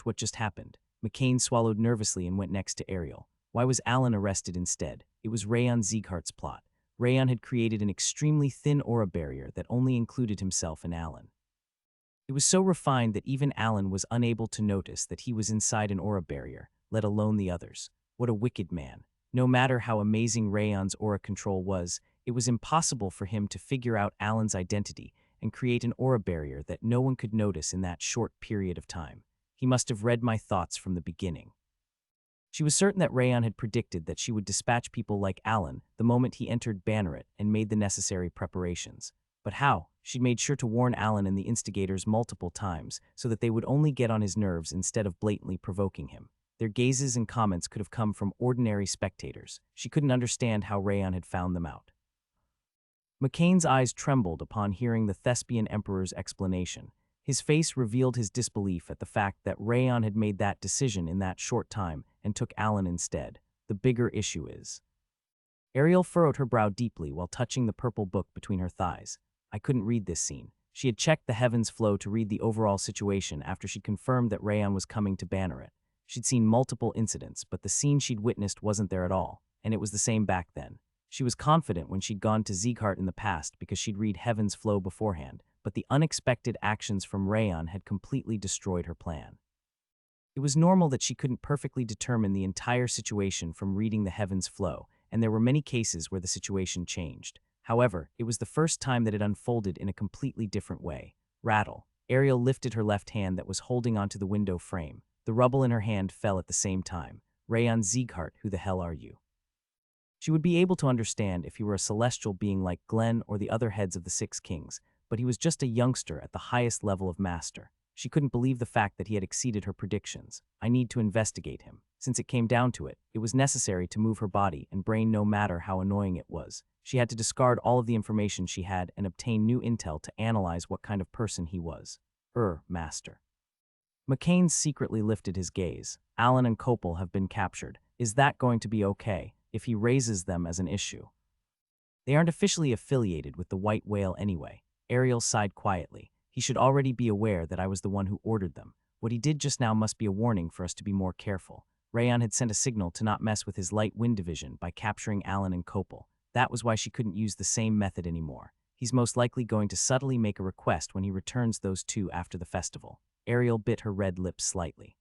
What just happened? McCain swallowed nervously and went next to Ariel. Why was Alan arrested instead? It was Rayon Sieghart's plot. Rayon had created an extremely thin aura barrier that only included himself and Alan. It was so refined that even Alan was unable to notice that he was inside an aura barrier, let alone the others. What a wicked man. No matter how amazing Rayon's aura control was, it was impossible for him to figure out Alan's identity and create an aura barrier that no one could notice in that short period of time. He must have read my thoughts from the beginning. She was certain that Rayon had predicted that she would dispatch people like Alan the moment he entered Banneret and made the necessary preparations. But how? She'd made sure to warn Alan and the instigators multiple times so that they would only get on his nerves instead of blatantly provoking him. Their gazes and comments could have come from ordinary spectators. She couldn't understand how Rayon had found them out. McCain's eyes trembled upon hearing the Thespian Emperor's explanation. His face revealed his disbelief at the fact that Rayon had made that decision in that short time and took Alan instead. The bigger issue is... Ariel furrowed her brow deeply while touching the purple book between her thighs. I couldn't read this scene. She had checked the heavens flow to read the overall situation after she confirmed that Rayon was coming to Banneret. She'd seen multiple incidents, but the scene she'd witnessed wasn't there at all, and it was the same back then. She was confident when she'd gone to Sieghart in the past because she'd read Heaven's Flow beforehand, but the unexpected actions from Rayon had completely destroyed her plan. It was normal that she couldn't perfectly determine the entire situation from reading the Heaven's Flow, and there were many cases where the situation changed. However, it was the first time that it unfolded in a completely different way. Rattle. Ariel lifted her left hand that was holding onto the window frame. The rubble in her hand fell at the same time. Rayon Sieghart, who the hell are you? She would be able to understand if he were a celestial being like Glenn or the other heads of the Six Kings, but he was just a youngster at the highest level of master. She couldn't believe the fact that he had exceeded her predictions. I need to investigate him. Since it came down to it, it was necessary to move her body and brain no matter how annoying it was. She had to discard all of the information she had and obtain new intel to analyze what kind of person he was. Master. McCain secretly lifted his gaze. Alan and Copel have been captured. Is that going to be okay if he raises them as an issue? They aren't officially affiliated with the White Whale anyway. Ariel sighed quietly. He should already be aware that I was the one who ordered them. What he did just now must be a warning for us to be more careful. Rayon had sent a signal to not mess with his light wind division by capturing Alan and Copel. That was why she couldn't use the same method anymore. He's most likely going to subtly make a request when he returns those two after the festival. Ariel bit her red lips slightly.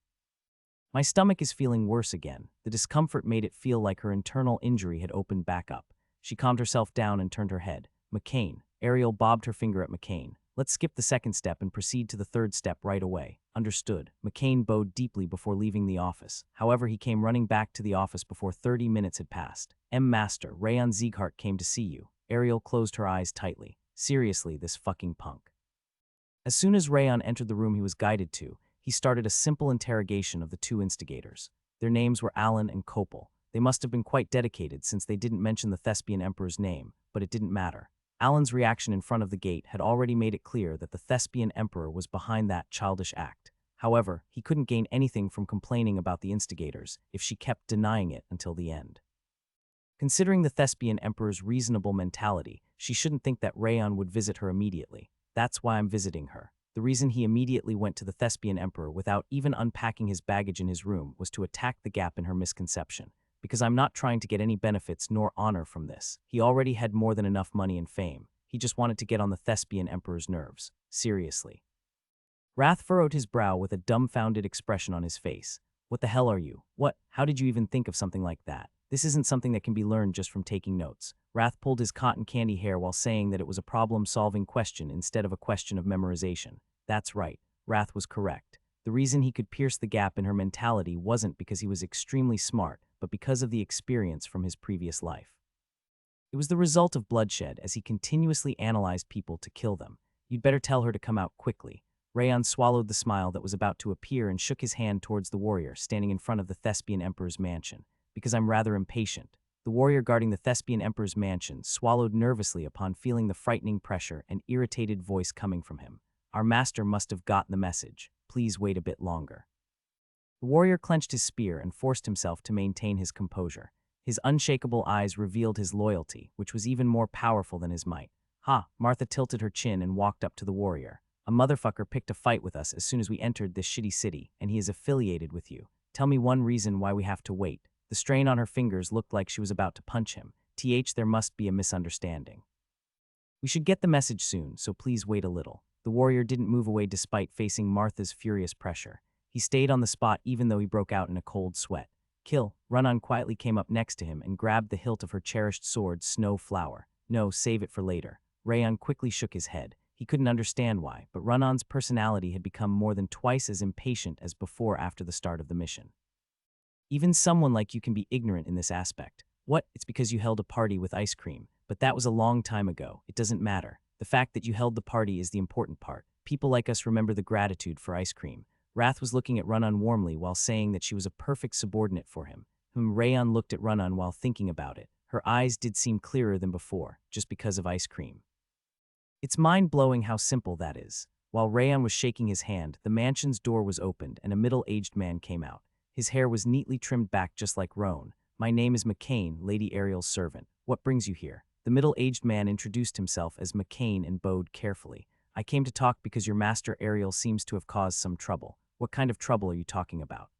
My stomach is feeling worse again. The discomfort made it feel like her internal injury had opened back up. She calmed herself down and turned her head. McCain. Ariel bobbed her finger at McCain. Let's skip the second step and proceed to the third step right away. Understood. McCain bowed deeply before leaving the office. However, he came running back to the office before 30 minutes had passed. Master, Rayon Sieghart came to see you. Ariel closed her eyes tightly. Seriously, this fucking punk. As soon as Rayon entered the room he was guided to, he started a simple interrogation of the two instigators. Their names were Alan and Copel. They must have been quite dedicated since they didn't mention the Thespian Emperor's name, but it didn't matter. Alan's reaction in front of the gate had already made it clear that the Thespian Emperor was behind that childish act. However, he couldn't gain anything from complaining about the instigators if she kept denying it until the end. Considering the Thespian Emperor's reasonable mentality, she shouldn't think that Rayon would visit her immediately. That's why I'm visiting her. The reason he immediately went to the Thespian Emperor without even unpacking his baggage in his room was to attack the gap in her misconception. Because I'm not trying to get any benefits nor honor from this. He already had more than enough money and fame. He just wanted to get on the Thespian Emperor's nerves. Seriously. Wrath furrowed his brow with a dumbfounded expression on his face. What the hell are you? What? How did you even think of something like that? This isn't something that can be learned just from taking notes. Wrath pulled his cotton candy hair while saying that it was a problem-solving question instead of a question of memorization. That's right. Wrath was correct. The reason he could pierce the gap in her mentality wasn't because he was extremely smart, but because of the experience from his previous life. It was the result of bloodshed as he continuously analyzed people to kill them. You'd better tell her to come out quickly. Rayon swallowed the smile that was about to appear and shook his hand towards the warrior standing in front of the Thespian Emperor's mansion. Because I'm rather impatient. The warrior guarding the Thespian Emperor's mansion swallowed nervously upon feeling the frightening pressure and irritated voice coming from him. Our master must have gotten the message. Please wait a bit longer. The warrior clenched his spear and forced himself to maintain his composure. His unshakable eyes revealed his loyalty, which was even more powerful than his might. Ha! Martha tilted her chin and walked up to the warrior. A motherfucker picked a fight with us as soon as we entered this shitty city, and he is affiliated with you. Tell me one reason why we have to wait. The strain on her fingers looked like she was about to punch him. There must be a misunderstanding. We should get the message soon, so please wait a little. The warrior didn't move away despite facing Martha's furious pressure. He stayed on the spot even though he broke out in a cold sweat. Kill. Run-On quietly came up next to him and grabbed the hilt of her cherished sword, Snow Flower. No, save it for later. Rayon quickly shook his head. He couldn't understand why, but Run-On's personality had become more than twice as impatient as before after the start of the mission. Even someone like you can be ignorant in this aspect. What? It's because you held a party with ice cream. But that was a long time ago. It doesn't matter. The fact that you held the party is the important part. People like us remember the gratitude for ice cream. Wrath was looking at Run-On warmly while saying that she was a perfect subordinate for him. Rayon looked at Run-On while thinking about it. Her eyes did seem clearer than before, just because of ice cream. It's mind-blowing how simple that is. While Rayon was shaking his hand, the mansion's door was opened and a middle-aged man came out. His hair was neatly trimmed back just like Roan. My name is McCain, Lady Ariel's servant. What brings you here? The middle-aged man introduced himself as McCain and bowed carefully. I came to talk because your master Ariel seems to have caused some trouble. What kind of trouble are you talking about?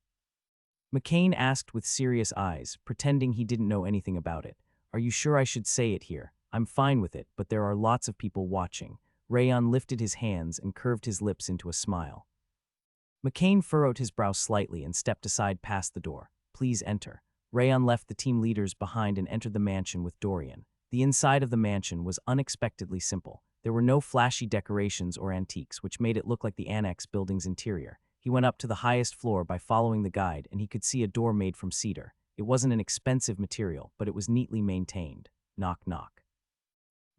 McCain asked with serious eyes, pretending he didn't know anything about it. Are you sure I should say it here? I'm fine with it, but there are lots of people watching. Rayon lifted his hands and curved his lips into a smile. McCain furrowed his brow slightly and stepped aside past the door. Please enter. Rayon left the team leaders behind and entered the mansion with Dorian. The inside of the mansion was unexpectedly simple. There were no flashy decorations or antiques, which made it look like the annex building's interior. He went up to the highest floor by following the guide, and he could see a door made from cedar. It wasn't an expensive material, but it was neatly maintained. Knock, knock.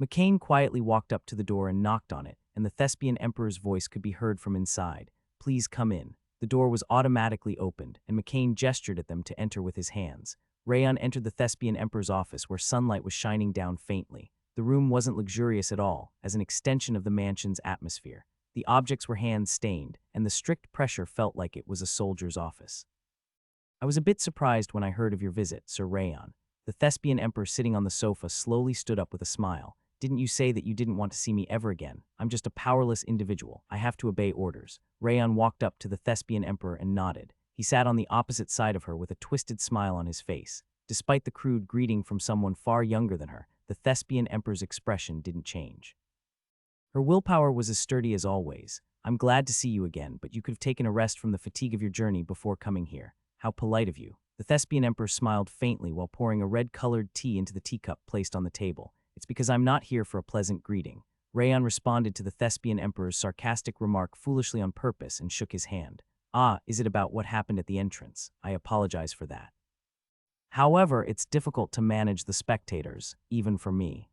McCain quietly walked up to the door and knocked on it, and the Thespian Emperor's voice could be heard from inside. Please come in. The door was automatically opened, and McCain gestured at them to enter with his hands. Rayon entered the Thespian Emperor's office where sunlight was shining down faintly. The room wasn't luxurious at all, as an extension of the mansion's atmosphere. The objects were hand-stained, and the strict pressure felt like it was a soldier's office. I was a bit surprised when I heard of your visit, Sir Rayon. The Thespian Emperor sitting on the sofa slowly stood up with a smile. Didn't you say that you didn't want to see me ever again? I'm just a powerless individual. I have to obey orders. Rayon walked up to the Thespian Emperor and nodded. He sat on the opposite side of her with a twisted smile on his face. Despite the crude greeting from someone far younger than her, the Thespian Emperor's expression didn't change. Her willpower was as sturdy as always. I'm glad to see you again, but you could have taken a rest from the fatigue of your journey before coming here. How polite of you. The Thespian Emperor smiled faintly while pouring a red-colored tea into the teacup placed on the table. It's because I'm not here for a pleasant greeting. Rayon responded to the Thespian Emperor's sarcastic remark foolishly on purpose and shook his hand. Ah, is it about what happened at the entrance? I apologize for that. However, it's difficult to manage the spectators, even for me.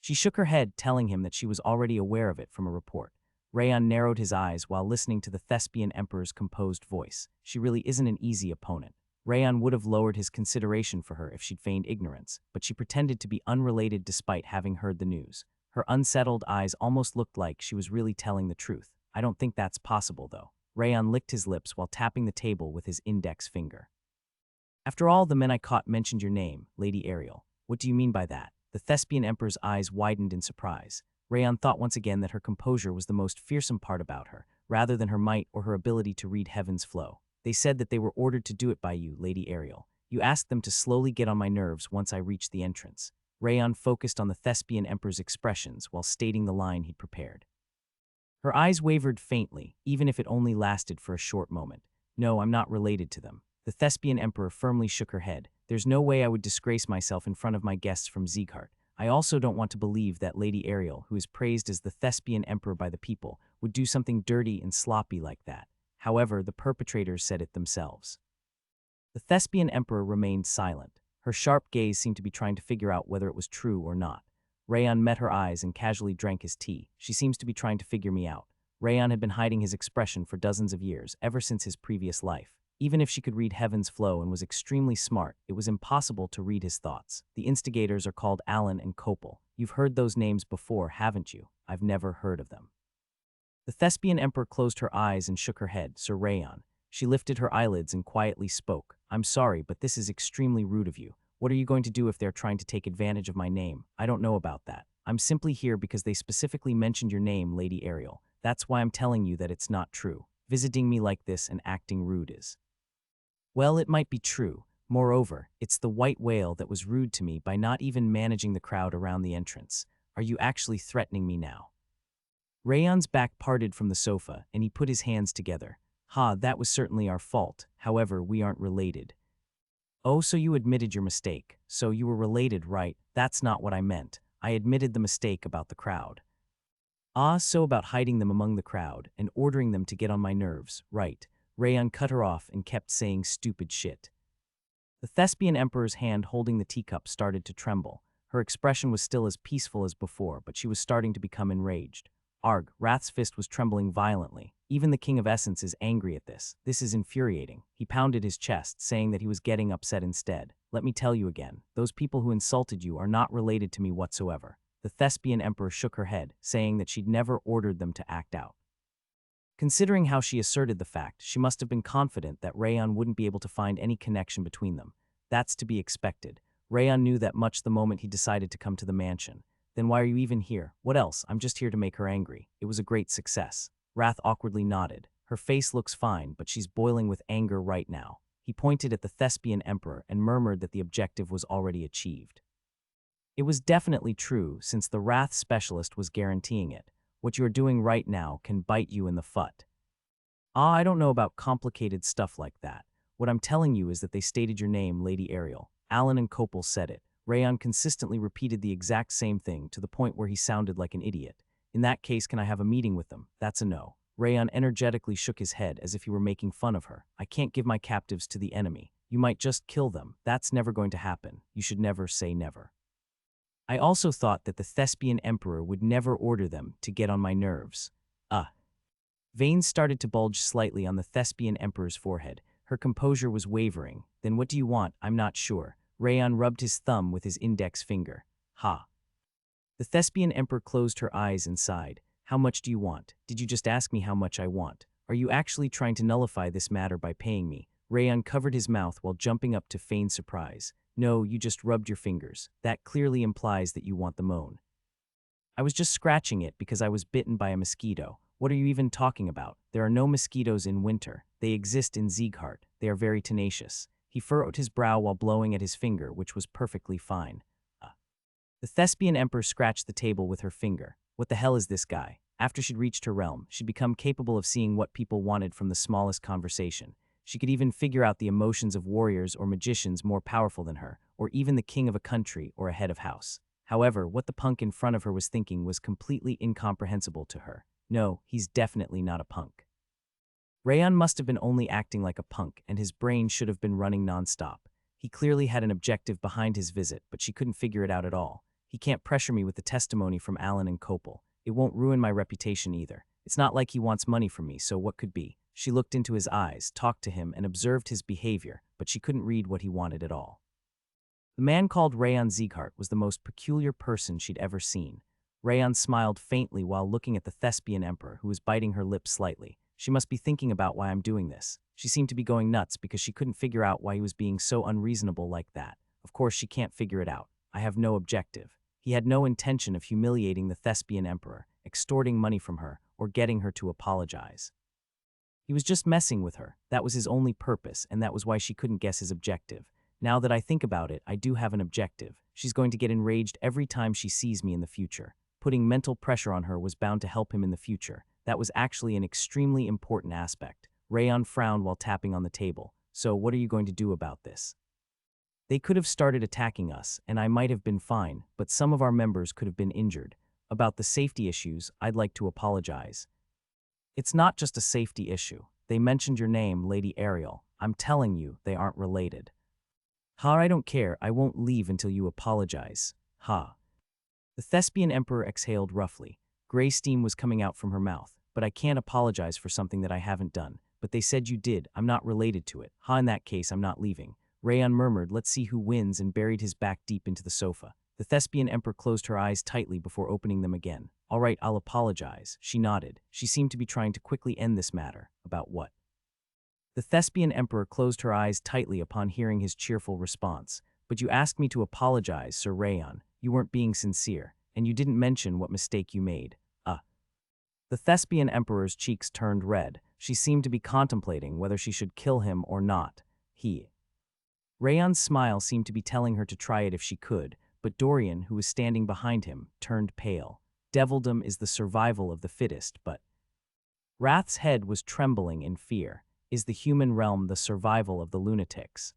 She shook her head, telling him that she was already aware of it from a report. Rayon narrowed his eyes while listening to the Thespian Emperor's composed voice. She really isn't an easy opponent. Rayon would have lowered his consideration for her if she'd feigned ignorance, but she pretended to be unrelated despite having heard the news. Her unsettled eyes almost looked like she was really telling the truth. I don't think that's possible, though. Rayon licked his lips while tapping the table with his index finger. After all, the men I caught mentioned your name, Lady Ariel. What do you mean by that? The Thespian Emperor's eyes widened in surprise. Rayon thought once again that her composure was the most fearsome part about her, rather than her might or her ability to read heaven's flow. They said that they were ordered to do it by you, Lady Ariel. You asked them to slowly get on my nerves once I reached the entrance. Rayon focused on the Thespian Emperor's expressions while stating the line he'd prepared. Her eyes wavered faintly, even if it only lasted for a short moment. No, I'm not related to them. The Thespian Emperor firmly shook her head. There's no way I would disgrace myself in front of my guests from Sieghart. I also don't want to believe that Lady Ariel, who is praised as the Thespian Emperor by the people, would do something dirty and sloppy like that. However, the perpetrators said it themselves. The Thespian Emperor remained silent. Her sharp gaze seemed to be trying to figure out whether it was true or not. Rayon met her eyes and casually drank his tea. She seems to be trying to figure me out. Rayon had been hiding his expression for dozens of years, ever since his previous life. Even if she could read heaven's flow and was extremely smart, it was impossible to read his thoughts. The instigators are called Alan and Kopel. You've heard those names before, haven't you? I've never heard of them. The Thespian Emperor closed her eyes and shook her head. Sir Rayon. She lifted her eyelids and quietly spoke. I'm sorry, but this is extremely rude of you. What are you going to do if they're trying to take advantage of my name? I don't know about that. I'm simply here because they specifically mentioned your name, Lady Ariel. That's why I'm telling you that it's not true. Visiting me like this and acting rude is. Well, it might be true. Moreover, it's the white whale that was rude to me by not even managing the crowd around the entrance. Are you actually threatening me now? Rayon's back parted from the sofa, and he put his hands together. That was certainly our fault. However, we aren't related. Oh, so you admitted your mistake. So you were related, right? That's not what I meant. I admitted the mistake about the crowd. So about hiding them among the crowd and ordering them to get on my nerves, right? Rayon cut her off and kept saying stupid shit. The Thespian Emperor's hand holding the teacup started to tremble. Her expression was still as peaceful as before, but she was starting to become enraged. Arg, Wrath's fist was trembling violently. Even the King of Essence is angry at this. This is infuriating. He pounded his chest, saying that he was getting upset instead. Let me tell you again, those people who insulted you are not related to me whatsoever. The Thespian Emperor shook her head, saying that she'd never ordered them to act out. Considering how she asserted the fact, she must have been confident that Rayon wouldn't be able to find any connection between them. That's to be expected. Rayon knew that much the moment he decided to come to the mansion. Then why are you even here? What else? I'm just here to make her angry. It was a great success. Wrath awkwardly nodded. Her face looks fine, but she's boiling with anger right now. He pointed at the Thespian Emperor and murmured that the objective was already achieved. It was definitely true, since the Wrath specialist was guaranteeing it. What you are doing right now can bite you in the foot. I don't know about complicated stuff like that. What I'm telling you is that they stated your name, Lady Ariel. Alan and Kopel said it. Rayon consistently repeated the exact same thing to the point where he sounded like an idiot. In that case, can I have a meeting with them? That's a no. Rayon energetically shook his head as if he were making fun of her. I can't give my captives to the enemy. You might just kill them. That's never going to happen. You should never say never. I also thought that the Thespian Emperor would never order them to get on my nerves. Veins started to bulge slightly on the Thespian Emperor's forehead. Her composure was wavering. Then what do you want? I'm not sure. Rayon rubbed his thumb with his index finger. The Thespian Emperor closed her eyes and sighed. How much do you want? Did you just ask me how much I want? Are you actually trying to nullify this matter by paying me? Rayon covered his mouth while jumping up to feign surprise. No, you just rubbed your fingers. That clearly implies that you want the moan. I was just scratching it because I was bitten by a mosquito. What are you even talking about? There are no mosquitoes in winter. They exist in Sieghart. They are very tenacious. He furrowed his brow while blowing at his finger, which was perfectly fine. The Thespian Emperor scratched the table with her finger. What the hell is this guy? After she'd reached her realm, she'd become capable of seeing what people wanted from the smallest conversation. She could even figure out the emotions of warriors or magicians more powerful than her, or even the king of a country or a head of house. However, what the punk in front of her was thinking was completely incomprehensible to her. No, he's definitely not a punk. Rayon must have been only acting like a punk, and his brain should have been running nonstop. He clearly had an objective behind his visit, but she couldn't figure it out at all. He can't pressure me with the testimony from Alan and Kopel. It won't ruin my reputation either. It's not like he wants money from me, so what could be? She looked into his eyes, talked to him, and observed his behavior, but she couldn't read what he wanted at all. The man called Rayon Sieghart was the most peculiar person she'd ever seen. Rayon smiled faintly while looking at the Thespian Emperor, who was biting her lips slightly. She must be thinking about why I'm doing this. She seemed to be going nuts because she couldn't figure out why he was being so unreasonable like that. Of course, she can't figure it out. I have no objective. He had no intention of humiliating the thespian emperor, extorting money from her, or getting her to apologize. He was just messing with her. That was his only purpose, and that was why she couldn't guess his objective. Now that I think about it, I do have an objective. She's going to get enraged every time she sees me in the future. Putting mental pressure on her was bound to help him in the future. That was actually an extremely important aspect. Rayon frowned while tapping on the table. So what are you going to do about this? They could have started attacking us, and I might have been fine, but some of our members could have been injured. About the safety issues, I'd like to apologize. It's not just a safety issue. They mentioned your name, Lady Ariel. I'm telling you, they aren't related. Ha, I don't care. I won't leave until you apologize. Ha. The thespian emperor exhaled roughly. Gray steam was coming out from her mouth. But I can't apologize for something that I haven't done. But they said you did. I'm not related to it. Ha, in that case, I'm not leaving. Rayon murmured, let's see who wins, and buried his back deep into the sofa. The thespian emperor closed her eyes tightly before opening them again. All right, I'll apologize. She nodded. She seemed to be trying to quickly end this matter. About what? The thespian emperor closed her eyes tightly upon hearing his cheerful response. But you asked me to apologize, Sir Rayon. You weren't being sincere, and you didn't mention what mistake you made. The thespian emperor's cheeks turned red. She seemed to be contemplating whether she should kill him or not. Rayon's smile seemed to be telling her to try it if she could, but Dorian, who was standing behind him, turned pale. Devildom is the survival of the fittest, but... Wrath's head was trembling in fear. Is the human realm the survival of the lunatics?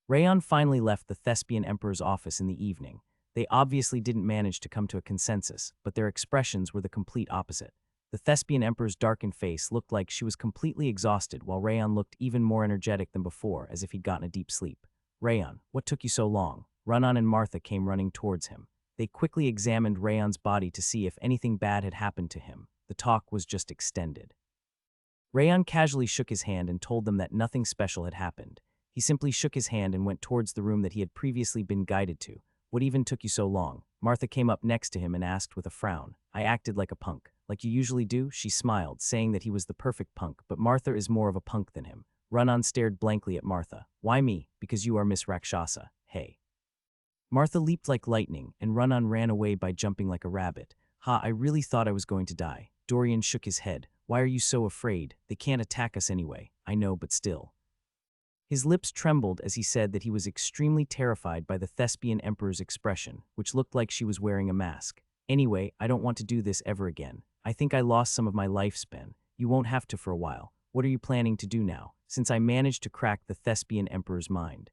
Rayon finally left the thespian emperor's office in the evening. They obviously didn't manage to come to a consensus, but their expressions were the complete opposite. The thespian emperor's darkened face looked like she was completely exhausted, while Rayon looked even more energetic than before, as if he'd gotten a deep sleep. Rayon, what took you so long? Runan and Martha came running towards him. They quickly examined Rayon's body to see if anything bad had happened to him. The talk was just extended. Rayon casually shook his hand and told them that nothing special had happened. He simply shook his hand and went towards the room that he had previously been guided to. What even took you so long? Martha came up next to him and asked with a frown. I acted like a punk. Like you usually do? She smiled, saying that he was the perfect punk, but Martha is more of a punk than him. Runan stared blankly at Martha. Why me? Because you are Miss Rakshasa. Hey. Martha leaped like lightning, and Runan ran away by jumping like a rabbit. Ha, I really thought I was going to die. Dorian shook his head. Why are you so afraid? They can't attack us anyway. I know, but still. His lips trembled as he said that he was extremely terrified by the thespian emperor's expression, which looked like she was wearing a mask. Anyway, I don't want to do this ever again. I think I lost some of my lifespan. You won't have to for a while. What are you planning to do now, since I managed to crack the thespian emperor's mind?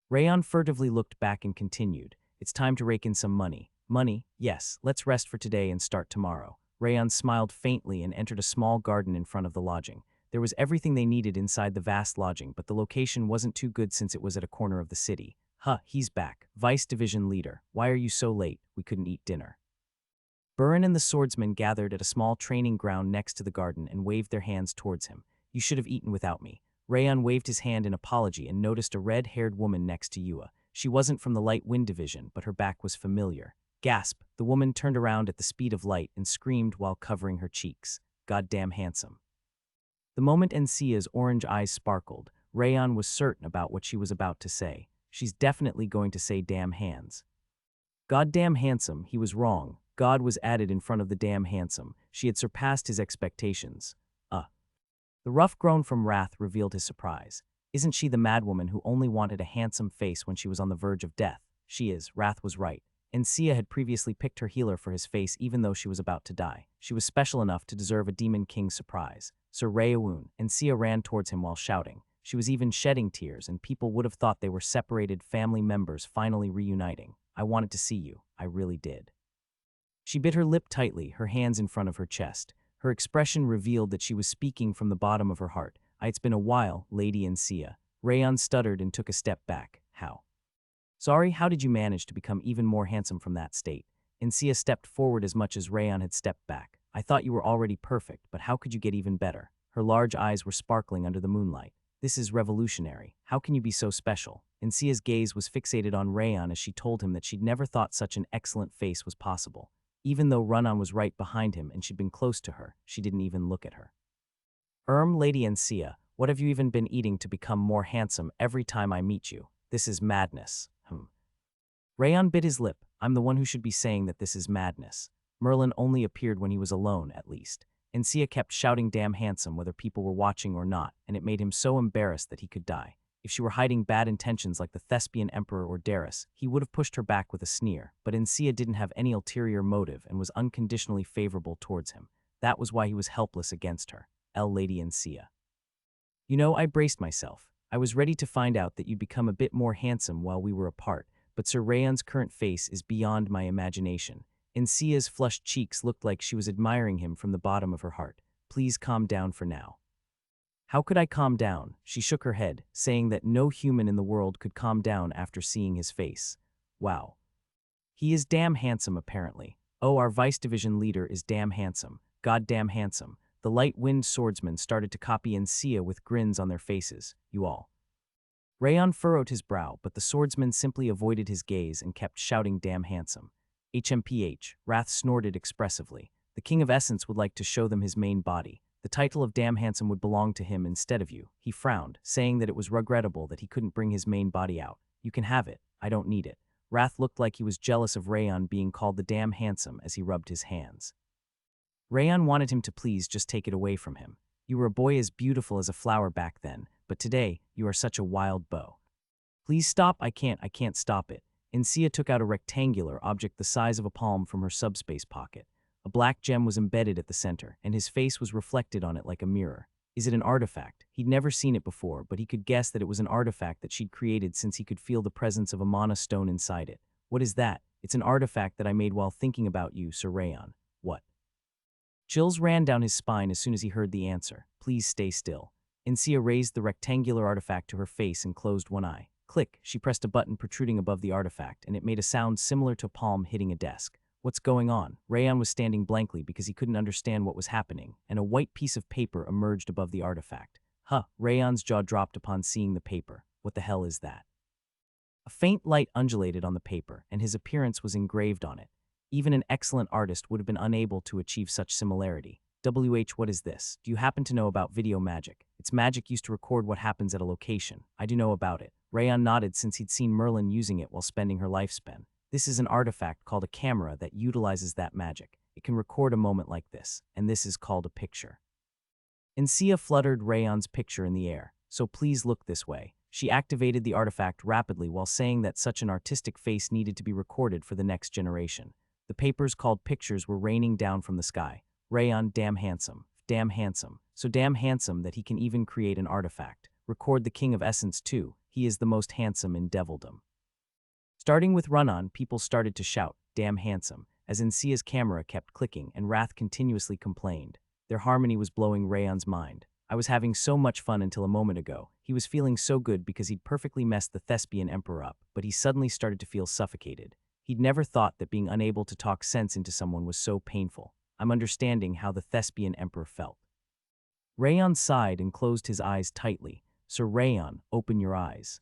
Rayon furtively looked back and continued. It's time to rake in some money. Money? Yes, let's rest for today and start tomorrow. Rayon smiled faintly and entered a small garden in front of the lodging. There was everything they needed inside the vast lodging, but the location wasn't too good since it was at a corner of the city. Huh, he's back. Vice Division Leader. Why are you so late? We couldn't eat dinner. Burin and the swordsman gathered at a small training ground next to the garden and waved their hands towards him. You should have eaten without me. Rayon waved his hand in apology and noticed a red-haired woman next to Yua. She wasn't from the Light Wind Division, but her back was familiar. Gasp! The woman turned around at the speed of light and screamed while covering her cheeks. Goddamn handsome. The moment Encia's orange eyes sparkled, Rayon was certain about what she was about to say. She's definitely going to say damn hands. Goddamn handsome, he was wrong. God was added in front of the damn handsome. She had surpassed his expectations. The rough groan from Wrath revealed his surprise. Isn't she the madwoman who only wanted a handsome face when she was on the verge of death? She is. Wrath was right. Encia had previously picked her healer for his face even though she was about to die. She was special enough to deserve a Demon King's surprise. Sir Reawoon, Encia ran towards him while shouting. She was even shedding tears, and people would have thought they were separated family members finally reuniting. I wanted to see you. I really did. She bit her lip tightly, her hands in front of her chest. Her expression revealed that she was speaking from the bottom of her heart. It's been a while, Lady Encia. Rayon stuttered and took a step back. How? Sorry, how did you manage to become even more handsome from that state? Encia stepped forward as much as Rayon had stepped back. I thought you were already perfect, but how could you get even better? Her large eyes were sparkling under the moonlight. This is revolutionary. How can you be so special? Encia's gaze was fixated on Rayon as she told him that she'd never thought such an excellent face was possible. Even though Runan was right behind him and she'd been close to her, she didn't even look at her. Lady Encia, what have you even been eating to become more handsome every time I meet you? This is madness. Rayon bit his lip. I'm the one who should be saying that this is madness. Merlin only appeared when he was alone, at least. Encia kept shouting damn handsome whether people were watching or not, and it made him so embarrassed that he could die. If she were hiding bad intentions like the thespian emperor or Darius, he would have pushed her back with a sneer, but Encia didn't have any ulterior motive and was unconditionally favorable towards him. That was why he was helpless against her. Lady Encia. You know, I braced myself. I was ready to find out that you'd become a bit more handsome while we were apart, but Sir Rayon's current face is beyond my imagination. Encia's flushed cheeks looked like she was admiring him from the bottom of her heart. Please calm down for now. How could I calm down? She shook her head, saying that no human in the world could calm down after seeing his face. Wow. He is damn handsome, apparently. Oh, our vice division leader is damn handsome. Goddamn handsome. The light-wind swordsmen started to copy Encia with grins on their faces. You all. Rayon furrowed his brow, but the swordsman simply avoided his gaze and kept shouting damn handsome. HMPH, Wrath snorted expressively. The King of Essence would like to show them his main body. The title of damn handsome would belong to him instead of you. He frowned, saying that it was regrettable that he couldn't bring his main body out. You can have it. I don't need it. Wrath looked like he was jealous of Rayon being called the damn handsome as he rubbed his hands. Rayon wanted him to please just take it away from him. You were a boy as beautiful as a flower back then, but today, you are such a wild beau. Please stop, I can't stop it. Encia took out a rectangular object the size of a palm from her subspace pocket. A black gem was embedded at the center, and his face was reflected on it like a mirror. Is it an artifact? He'd never seen it before, but he could guess that it was an artifact that she'd created since he could feel the presence of a mana stone inside it. What is that? It's an artifact that I made while thinking about you, Sir Rayon. What? Chills ran down his spine as soon as he heard the answer. Please stay still. Encia raised the rectangular artifact to her face and closed one eye. Click, she pressed a button protruding above the artifact, and it made a sound similar to a palm hitting a desk. What's going on? Rayon was standing blankly because he couldn't understand what was happening, and a white piece of paper emerged above the artifact. Rayon's jaw dropped upon seeing the paper. What the hell is that? A faint light undulated on the paper, and his appearance was engraved on it. Even an excellent artist would have been unable to achieve such similarity. What is this? Do you happen to know about video magic? It's magic used to record what happens at a location. I do know about it. Rayon nodded since he'd seen Merlin using it while spending her lifespan. This is an artifact called a camera that utilizes that magic. It can record a moment like this, and this is called a picture. Encia fluttered Rayon's picture in the air. So please look this way. She activated the artifact rapidly while saying that such an artistic face needed to be recorded for the next generation. The papers called pictures were raining down from the sky. Rayon, damn handsome. Damn handsome. So damn handsome that he can even create an artifact. Record the King of Essence too. He is the most handsome in devildom. Starting with run-on, people started to shout, damn handsome, as Encia's camera kept clicking and Wrath continuously complained. Their harmony was blowing Rayon's mind. I was having so much fun until a moment ago. He was feeling so good because he'd perfectly messed the thespian emperor up, but he suddenly started to feel suffocated. He'd never thought that being unable to talk sense into someone was so painful. I'm understanding how the thespian emperor felt. Rayon sighed and closed his eyes tightly. Sir Rayon, open your eyes.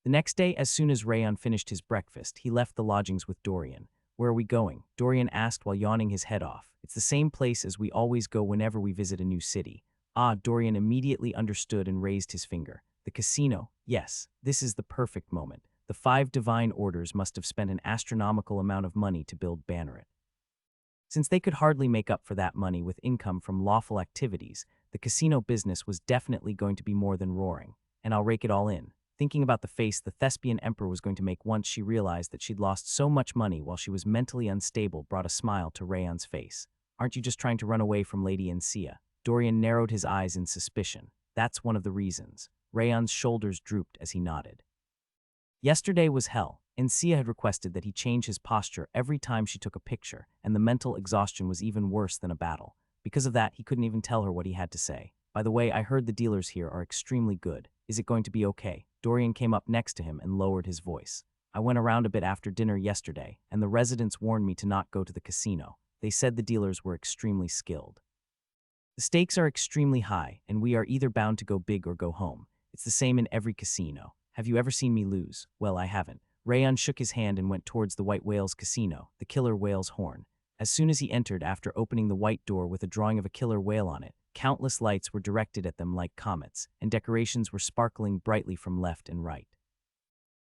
The next day, as soon as Rayon finished his breakfast, he left the lodgings with Dorian. Where are we going? Dorian asked while yawning his head off. It's the same place as we always go whenever we visit a new city. Dorian immediately understood and raised his finger. The casino. Yes, this is the perfect moment. The 5 divine orders must have spent an astronomical amount of money to build Banneret. Since they could hardly make up for that money with income from lawful activities, the casino business was definitely going to be more than roaring. And I'll rake it all in. Thinking about the face the thespian emperor was going to make once she realized that she'd lost so much money while she was mentally unstable brought a smile to Rayon's face. Aren't you just trying to run away from Lady Encia? Dorian narrowed his eyes in suspicion. That's one of the reasons. Rayon's shoulders drooped as he nodded. Yesterday was hell. Encia had requested that he change his posture every time she took a picture, and the mental exhaustion was even worse than a battle. Because of that, he couldn't even tell her what he had to say. By the way, I heard the dealers here are extremely good. Is it going to be okay? Dorian came up next to him and lowered his voice. I went around a bit after dinner yesterday, and the residents warned me to not go to the casino. They said the dealers were extremely skilled. The stakes are extremely high, and we are either bound to go big or go home. It's the same in every casino. Have you ever seen me lose? Well, I haven't. Rayon shook his hand and went towards the White Whale's casino, the killer whale's horn. As soon as he entered after opening the white door with a drawing of a killer whale on it, Countless lights were directed at them like comets, and decorations were sparkling brightly from left and right.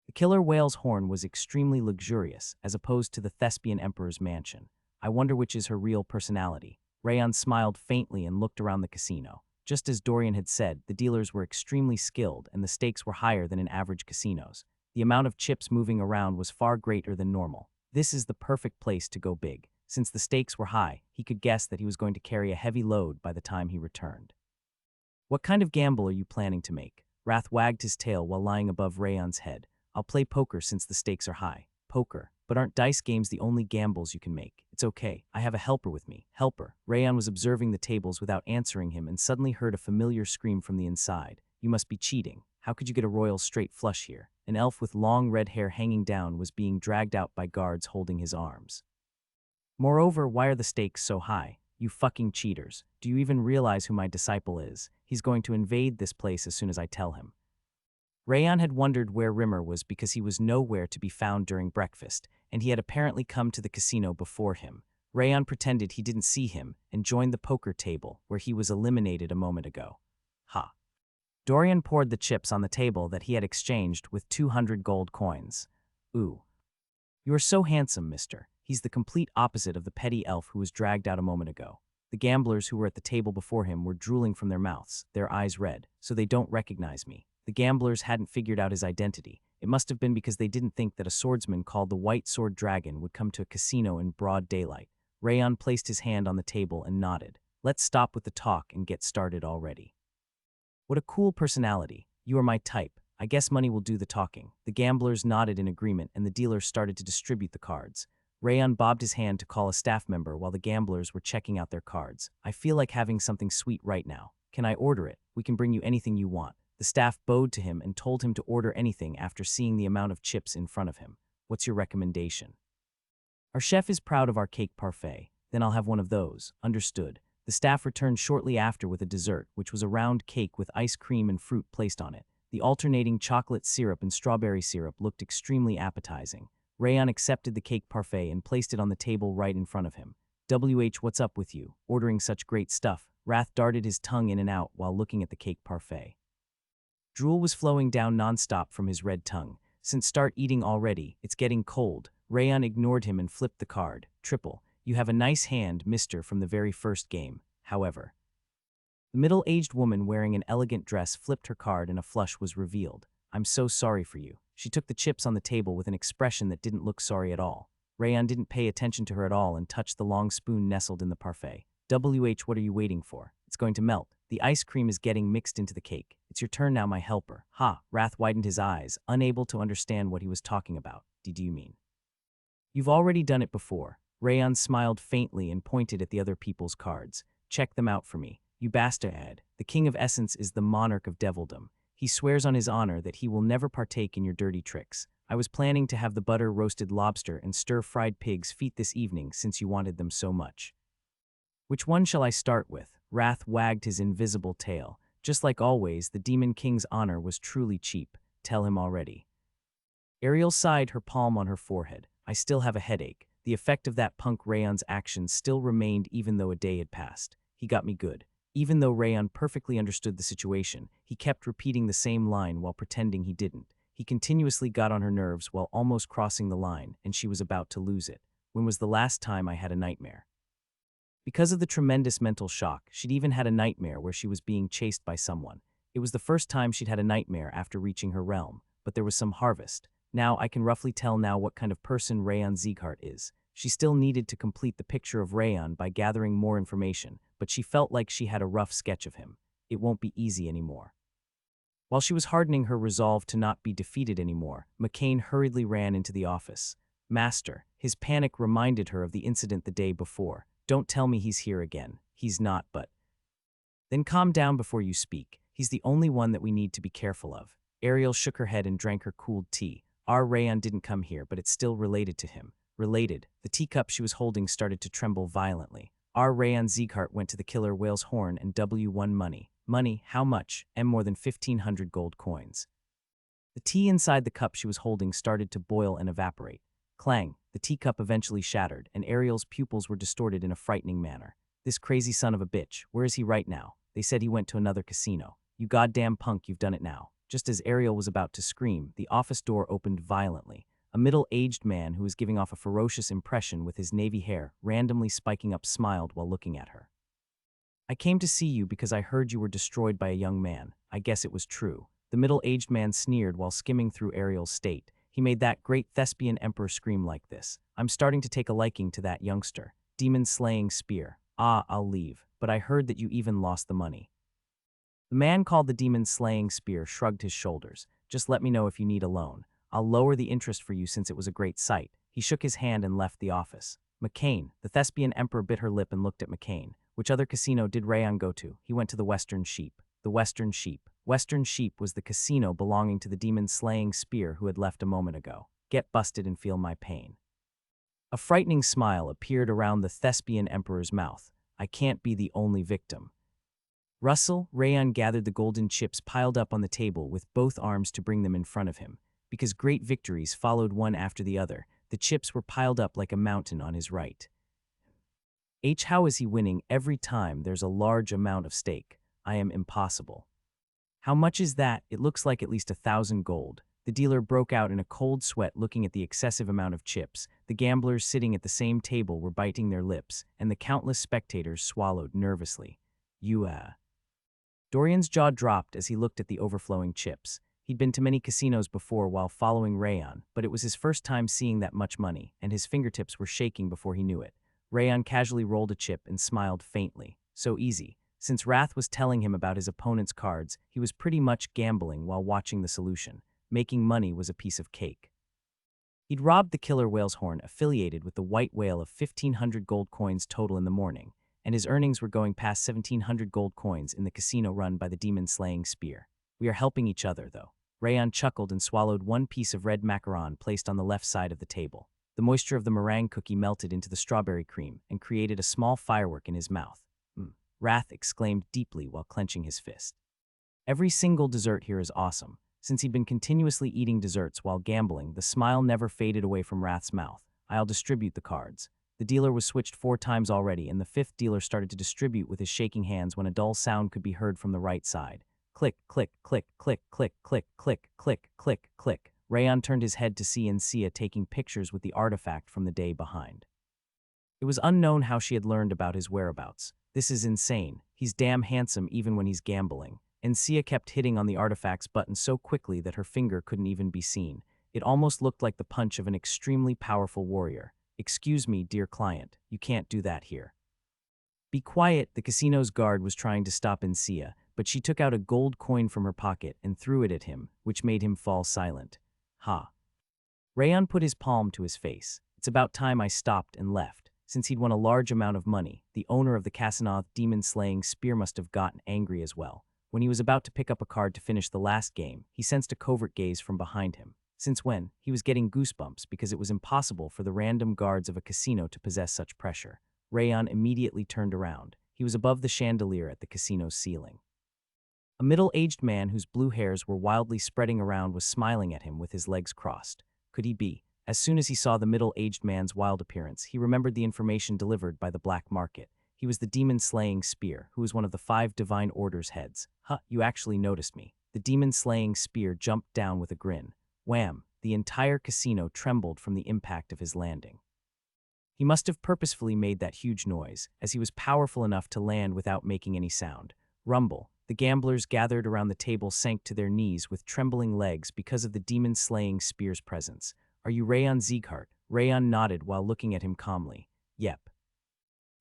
The killer whale's horn was extremely luxurious, as opposed to the thespian emperor's mansion. I wonder which is her real personality. Rayon smiled faintly and looked around the casino. Just as Dorian had said, the dealers were extremely skilled and the stakes were higher than in average casinos. The amount of chips moving around was far greater than normal. This is the perfect place to go big. Since the stakes were high, he could guess that he was going to carry a heavy load by the time he returned. What kind of gamble are you planning to make? Wrath wagged his tail while lying above Rayon's head. I'll play poker since the stakes are high. Poker. But aren't dice games the only gambles you can make? It's okay. I have a helper with me. Helper. Rayon was observing the tables without answering him and suddenly heard a familiar scream from the inside. You must be cheating. How could you get a royal straight flush here? An elf with long red hair hanging down was being dragged out by guards holding his arms. Moreover, why are the stakes so high? You fucking cheaters. Do you even realize who my disciple is? He's going to invade this place as soon as I tell him. Rayon had wondered where Rimmer was because he was nowhere to be found during breakfast, and he had apparently come to the casino before him. Rayon pretended he didn't see him and joined the poker table, where he was eliminated a moment ago. Ha. Dorian poured the chips on the table that he had exchanged with 200 gold coins. Ooh. You are so handsome, mister. He's the complete opposite of the petty elf who was dragged out a moment ago. The gamblers who were at the table before him were drooling from their mouths, their eyes red, so they don't recognize me. The gamblers hadn't figured out his identity. It must have been because they didn't think that a swordsman called the White Sword Dragon would come to a casino in broad daylight. Rayon placed his hand on the table and nodded. Let's stop with the talk and get started already. What a cool personality. You are my type. I guess money will do the talking. The gamblers nodded in agreement and the dealers started to distribute the cards. Rayon bobbed his hand to call a staff member while the gamblers were checking out their cards. I feel like having something sweet right now. Can I order it? We can bring you anything you want. The staff bowed to him and told him to order anything after seeing the amount of chips in front of him. What's your recommendation? Our chef is proud of our cake parfait. Then I'll have one of those. Understood. The staff returned shortly after with a dessert, which was a round cake with ice cream and fruit placed on it. The alternating chocolate syrup and strawberry syrup looked extremely appetizing. Rayon accepted the cake parfait and placed it on the table right in front of him. What's up with you? Ordering such great stuff. Wrath darted his tongue in and out while looking at the cake parfait. Drool was flowing down nonstop from his red tongue. Since start eating already, it's getting cold. Rayon ignored him and flipped the card. Triple. You have a nice hand, mister, from the very first game. However. The middle-aged woman wearing an elegant dress flipped her card and a flush was revealed. I'm so sorry for you. She took the chips on the table with an expression that didn't look sorry at all. Rayon didn't pay attention to her at all and touched the long spoon nestled in the parfait. What are you waiting for? It's going to melt. The ice cream is getting mixed into the cake. It's your turn now, my helper. Ha! Wrath widened his eyes, unable to understand what he was talking about. Do you mean? You've already done it before. Rayon smiled faintly and pointed at the other people's cards. Check them out for me. You bastard. The King of Essence is the monarch of devildom. He swears on his honor that he will never partake in your dirty tricks. I was planning to have the butter-roasted lobster and stir-fried pig's feet this evening since you wanted them so much. Which one shall I start with? Wrath wagged his invisible tail. Just like always, the Demon King's honor was truly cheap. Tell him already. Ariel sighed, her palm on her forehead. I still have a headache. The effect of that punk Rayon's actions still remained even though a day had passed. He got me good. Even though Rayon perfectly understood the situation, he kept repeating the same line while pretending he didn't. He continuously got on her nerves while almost crossing the line, and she was about to lose it. When was the last time I had a nightmare? Because of the tremendous mental shock, she'd even had a nightmare where she was being chased by someone. It was the first time she'd had a nightmare after reaching her realm, but there was some harvest. Now I can roughly tell now what kind of person Rayon Sieghart is. She still needed to complete the picture of Rayon by gathering more information, but she felt like she had a rough sketch of him. It won't be easy anymore. While she was hardening her resolve to not be defeated anymore, McCain hurriedly ran into the office. Master, his panic reminded her of the incident the day before. Don't tell me he's here again. He's not, but... Then calm down before you speak. He's the only one that we need to be careful of. Ariel shook her head and drank her cooled tea. Our Rayon didn't come here, but it's still related to him. Related. The teacup she was holding started to tremble violently. Our Rayon Sieghart went to the killer whale's horn and won money. Money, how much? More than 1,500 gold coins. The tea inside the cup she was holding started to boil and evaporate. Clang, the teacup eventually shattered, and Ariel's pupils were distorted in a frightening manner. This crazy son of a bitch, where is he right now? They said he went to another casino. You goddamn punk, you've done it now. Just as Ariel was about to scream, the office door opened violently. A middle-aged man who was giving off a ferocious impression with his navy hair, randomly spiking up, smiled while looking at her. I came to see you because I heard you were destroyed by a young man. I guess it was true. The middle-aged man sneered while skimming through Ariel's state. He made that great thespian emperor scream like this. I'm starting to take a liking to that youngster. Demon-slaying spear. Ah, I'll leave. But I heard that you even lost the money. The man called the demon-slaying spear shrugged his shoulders. Just let me know if you need a loan. I'll lower the interest for you since it was a great sight. He shook his hand and left the office. McCain, the thespian emperor, bit her lip and looked at McCain. Which other casino did Rayan go to? He went to the Western Sheep. The Western Sheep. Western Sheep was the casino belonging to the demon-slaying spear who had left a moment ago. Get busted and feel my pain. A frightening smile appeared around the thespian emperor's mouth. I can't be the only victim. Russell, Rayan gathered the golden chips piled up on the table with both arms to bring them in front of him. Because great victories followed one after the other, the chips were piled up like a mountain on his right. How is he winning every time there's a large amount of stake? I am impossible. How much is that? It looks like at least 1,000 gold. The dealer broke out in a cold sweat looking at the excessive amount of chips. The gamblers sitting at the same table were biting their lips, and the countless spectators swallowed nervously. Dorian's jaw dropped as he looked at the overflowing chips. He'd been to many casinos before while following Rayan, but it was his first time seeing that much money, and his fingertips were shaking before he knew it. Rayan casually rolled a chip and smiled faintly. So easy. Since Wrath was telling him about his opponent's cards, he was pretty much gambling while watching the solution. Making money was a piece of cake. He'd robbed the killer whale's horn affiliated with the white whale of 1,500 gold coins total in the morning, and his earnings were going past 1,700 gold coins in the casino run by the demon-slaying spear. We are helping each other, though. Rayan chuckled and swallowed one piece of red macaron placed on the left side of the table. The moisture of the meringue cookie melted into the strawberry cream and created a small firework in his mouth. Wrath exclaimed deeply while clenching his fist. Every single dessert here is awesome. Since he'd been continuously eating desserts while gambling, the smile never faded away from Wrath's mouth. I'll distribute the cards. The dealer was switched 4 times already, and the 5th dealer started to distribute with his shaking hands when a dull sound could be heard from the right side. Click, click, click, click, click, click, click, click, click, click. Rayan turned his head to see Sia taking pictures with the artifact from the day behind. It was unknown how she had learned about his whereabouts. This is insane. He's damn handsome even when he's gambling. Sia kept hitting on the artifact's button so quickly that her finger couldn't even be seen. It almost looked like the punch of an extremely powerful warrior. Excuse me, dear client, you can't do that here. Be quiet, the casino's guard was trying to stop Sia, but she took out a gold coin from her pocket and threw it at him, which made him fall silent. Ha. Rayan put his palm to his face. It's about time I stopped and left. Since he'd won a large amount of money, the owner of the Casinoth demon-slaying spear must have gotten angry as well. When he was about to pick up a card to finish the last game, he sensed a covert gaze from behind him. Since when? He was getting goosebumps because it was impossible for the random guards of a casino to possess such pressure. Rayan immediately turned around. He was above the chandelier at the casino's ceiling. A middle-aged man whose blue hairs were wildly spreading around was smiling at him with his legs crossed. Could he be? As soon as he saw the middle-aged man's wild appearance, he remembered the information delivered by the black market. He was the demon-slaying spear, who was one of the 5 divine orders' heads. You actually noticed me. The demon-slaying spear jumped down with a grin. Wham! The entire casino trembled from the impact of his landing. He must have purposefully made that huge noise, as he was powerful enough to land without making any sound. Rumble. The gamblers gathered around the table sank to their knees with trembling legs because of the demon-slaying spear's presence. Are you Rayan Sieghart? Rayan nodded while looking at him calmly. Yep.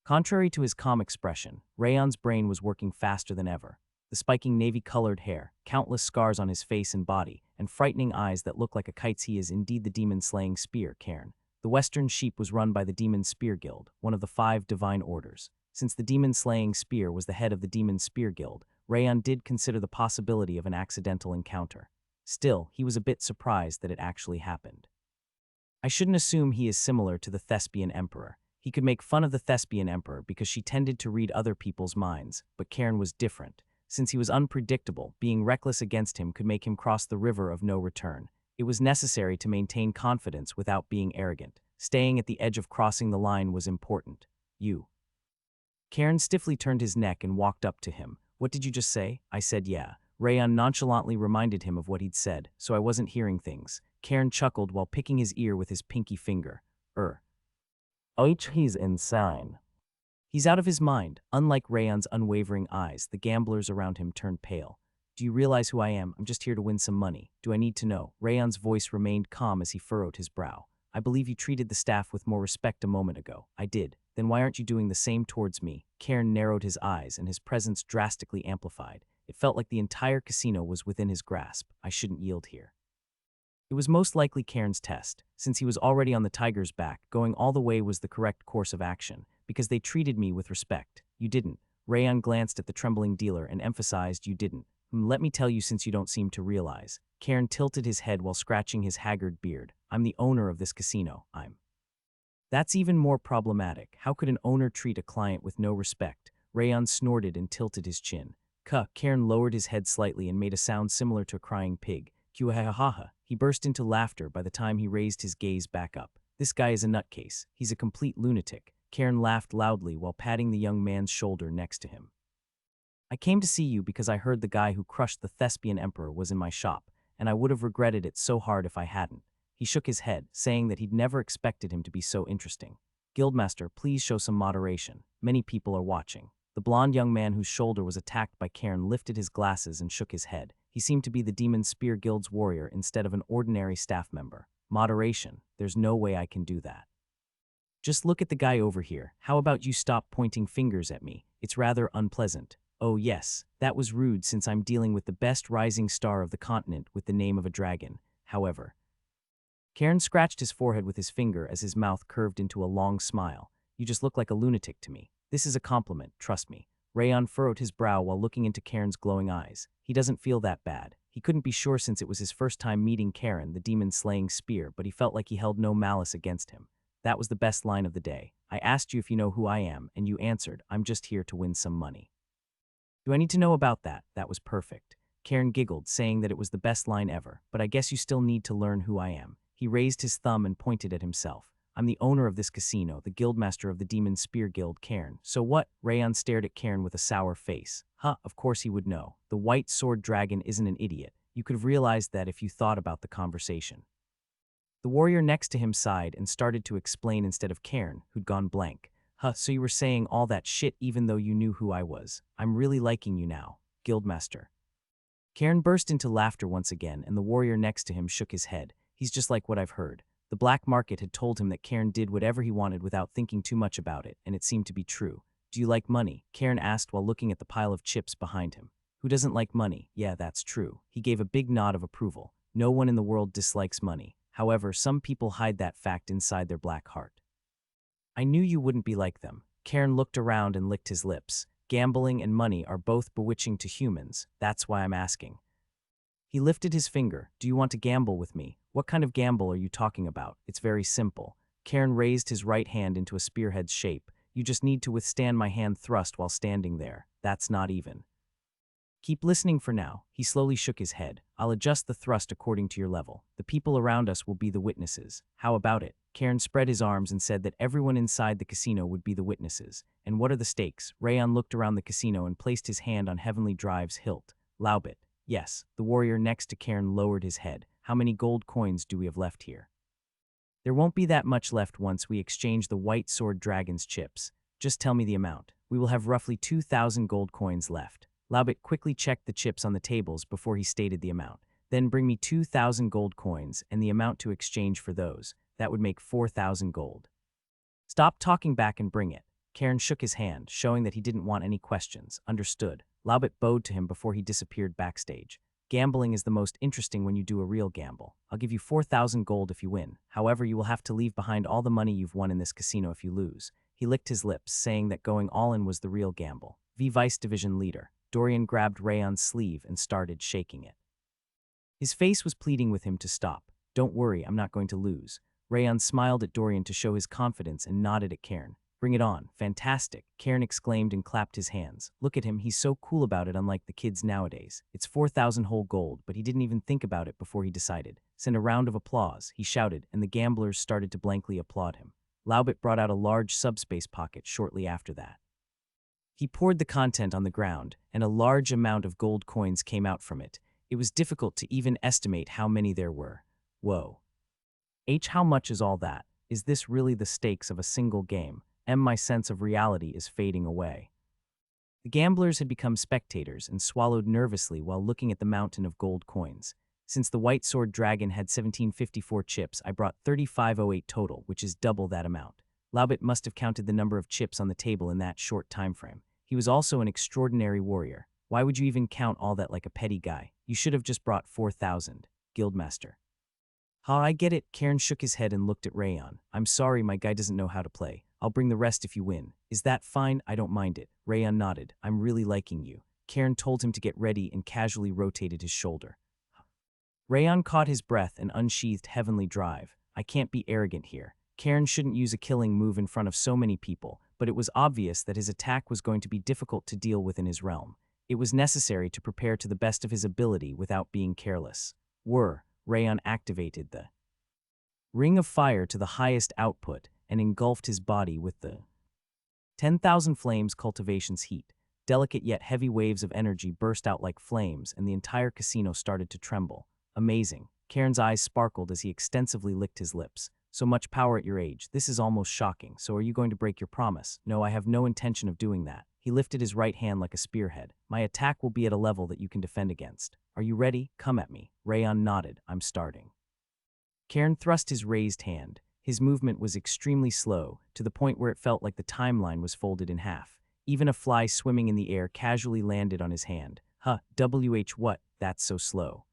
Contrary to his calm expression, Rayan's brain was working faster than ever. The spiking navy-colored hair, countless scars on his face and body, and frightening eyes that look like a kite's. He is indeed the demon-slaying spear, Cairn. The Western Sheep was run by the Demon Spear Guild, one of the 5 divine orders. Since the demon-slaying spear was the head of the Demon Spear Guild, Rayan did consider the possibility of an accidental encounter. Still, he was a bit surprised that it actually happened. I shouldn't assume he is similar to the Thespian Emperor. He could make fun of the Thespian Emperor because she tended to read other people's minds, but Cairn was different. Since he was unpredictable, being reckless against him could make him cross the river of no return. It was necessary to maintain confidence without being arrogant. Staying at the edge of crossing the line was important. Cairn stiffly turned his neck and walked up to him. What did you just say? I said yeah. Rayan nonchalantly reminded him of what he'd said, so I wasn't hearing things. Cairn chuckled while picking his ear with his pinky finger. Oh, he's insane. He's out of his mind. Unlike Rayan's unwavering eyes, the gamblers around him turned pale. Do you realize who I am? I'm just here to win some money. Do I need to know? Rayan's voice remained calm as he furrowed his brow. I believe you treated the staff with more respect a moment ago. I did. Then why aren't you doing the same towards me? Cairn narrowed his eyes and his presence drastically amplified. It felt like the entire casino was within his grasp. I shouldn't yield here. It was most likely Cairn's test. Since he was already on the tiger's back, going all the way was the correct course of action, because they treated me with respect. You didn't. Rayan glanced at the trembling dealer and emphasized you didn't. Let me tell you since you don't seem to realize. Cairn tilted his head while scratching his haggard beard. I'm the owner of this casino. That's even more problematic. How could an owner treat a client with no respect? Rayan snorted and tilted his chin. Cairn lowered his head slightly and made a sound similar to a crying pig. Kuhahaha. He burst into laughter by the time he raised his gaze back up. This guy is a nutcase. He's a complete lunatic. Cairn laughed loudly while patting the young man's shoulder next to him. I came to see you because I heard the guy who crushed the Thespian Emperor was in my shop, and I would have regretted it so hard if I hadn't. He shook his head, saying that he'd never expected him to be so interesting. Guildmaster, please show some moderation. Many people are watching. The blond young man whose shoulder was attacked by Cairn lifted his glasses and shook his head. He seemed to be the Demon Spear Guild's warrior instead of an ordinary staff member. Moderation. There's no way I can do that. Just look at the guy over here. How about you stop pointing fingers at me? It's rather unpleasant. Oh yes, that was rude since I'm dealing with the best rising star of the continent with the name of a dragon. However, Cairn scratched his forehead with his finger as his mouth curved into a long smile. You just look like a lunatic to me. This is a compliment, trust me. Rayan furrowed his brow while looking into Cairn's glowing eyes. He doesn't feel that bad. He couldn't be sure since it was his first time meeting Cairn, the demon-slaying spear, but he felt like he held no malice against him. That was the best line of the day. I asked you if you know who I am, and you answered, I'm just here to win some money. Do I need to know about that? That was perfect. Cairn giggled, saying that it was the best line ever, but I guess you still need to learn who I am. He raised his thumb and pointed at himself. I'm the owner of this casino, the guildmaster of the Demon Spear Guild, Cairn. So what? Rayan stared at Cairn with a sour face. Of course he would know. The white sword dragon isn't an idiot. You could have realized that if you thought about the conversation. The warrior next to him sighed and started to explain instead of Cairn, who'd gone blank. So you were saying all that shit even though you knew who I was. I'm really liking you now, Guildmaster. Cairn burst into laughter once again, and the warrior next to him shook his head. He's just like what I've heard. The black market had told him that Cairn did whatever he wanted without thinking too much about it, and it seemed to be true. Do you like money? Cairn asked while looking at the pile of chips behind him. Who doesn't like money? Yeah, that's true. He gave a big nod of approval. No one in the world dislikes money. However, some people hide that fact inside their black heart. I knew you wouldn't be like them. Cairn looked around and licked his lips. Gambling and money are both bewitching to humans. That's why I'm asking. He lifted his finger. Do you want to gamble with me? What kind of gamble are you talking about? It's very simple. Cairn raised his right hand into a spearhead's shape. You just need to withstand my hand thrust while standing there. That's not even. Keep listening for now. He slowly shook his head. I'll adjust the thrust according to your level. The people around us will be the witnesses. How about it? Cairn spread his arms and said that everyone inside the casino would be the witnesses. And what are the stakes? Rayan looked around the casino and placed his hand on Heavenly Drive's hilt. Laubit. Yes. The warrior next to Cairn lowered his head. How many gold coins do we have left here? There won't be that much left once we exchange the white sword dragon's chips. Just tell me the amount. We will have roughly 2,000 gold coins left. Laubit quickly checked the chips on the tables before he stated the amount. Then bring me 2,000 gold coins and the amount to exchange for those. That would make 4,000 gold. Stop talking back and bring it. Cairn shook his hand, showing that he didn't want any questions. Understood. Laubit bowed to him before he disappeared backstage. Gambling is the most interesting when you do a real gamble. I'll give you 4,000 gold if you win. However, you will have to leave behind all the money you've won in this casino if you lose. He licked his lips, saying that going all in was the real gamble. Vice Division Leader. Dorian grabbed Rayan's sleeve and started shaking it. His face was pleading with him to stop. Don't worry, I'm not going to lose. Rayan smiled at Dorian to show his confidence and nodded at Cairn. Bring it on. Fantastic. Cairn exclaimed and clapped his hands. Look at him, he's so cool about it unlike the kids nowadays. It's 4,000 whole gold, but he didn't even think about it before he decided. Send a round of applause, he shouted, and the gamblers started to blankly applaud him. Laubit brought out a large subspace pocket shortly after that. He poured the content on the ground, and a large amount of gold coins came out from it. It was difficult to even estimate how many there were. Whoa. How much is all that? Is this really the stakes of a single game? My sense of reality is fading away. The gamblers had become spectators and swallowed nervously while looking at the mountain of gold coins. Since the White Sword Dragon had 1754 chips, I brought 3508 total, which is double that amount. Laubit must have counted the number of chips on the table in that short time frame. He was also an extraordinary warrior. Why would you even count all that like a petty guy? You should have just brought 4,000. Guildmaster. I get it. Karen shook his head and looked at Rayon. I'm sorry, my guy doesn't know how to play. I'll bring the rest if you win. Is that fine? I don't mind it. Rayon nodded. I'm really liking you. Karen told him to get ready and casually rotated his shoulder. Rayon caught his breath and unsheathed Heavenly Drive. I can't be arrogant here. Karen shouldn't use a killing move in front of so many people, but it was obvious that his attack was going to be difficult to deal with in his realm. It was necessary to prepare to the best of his ability without being careless. Rayon activated the Ring of Fire to the highest output and engulfed his body with the 10,000 flames cultivation's heat. Delicate yet heavy waves of energy burst out like flames, and the entire casino started to tremble. Amazing. Karen's eyes sparkled as he extensively licked his lips. So much power at your age. This is almost shocking. So are you going to break your promise? No, I have no intention of doing that. He lifted his right hand like a spearhead. My attack will be at a level that you can defend against. Are you ready? Come at me. Rayon nodded. I'm starting. Karen thrust his raised hand. His movement was extremely slow, to the point where it felt like the timeline was folded in half. Even a fly swimming in the air casually landed on his hand. What? That's so slow.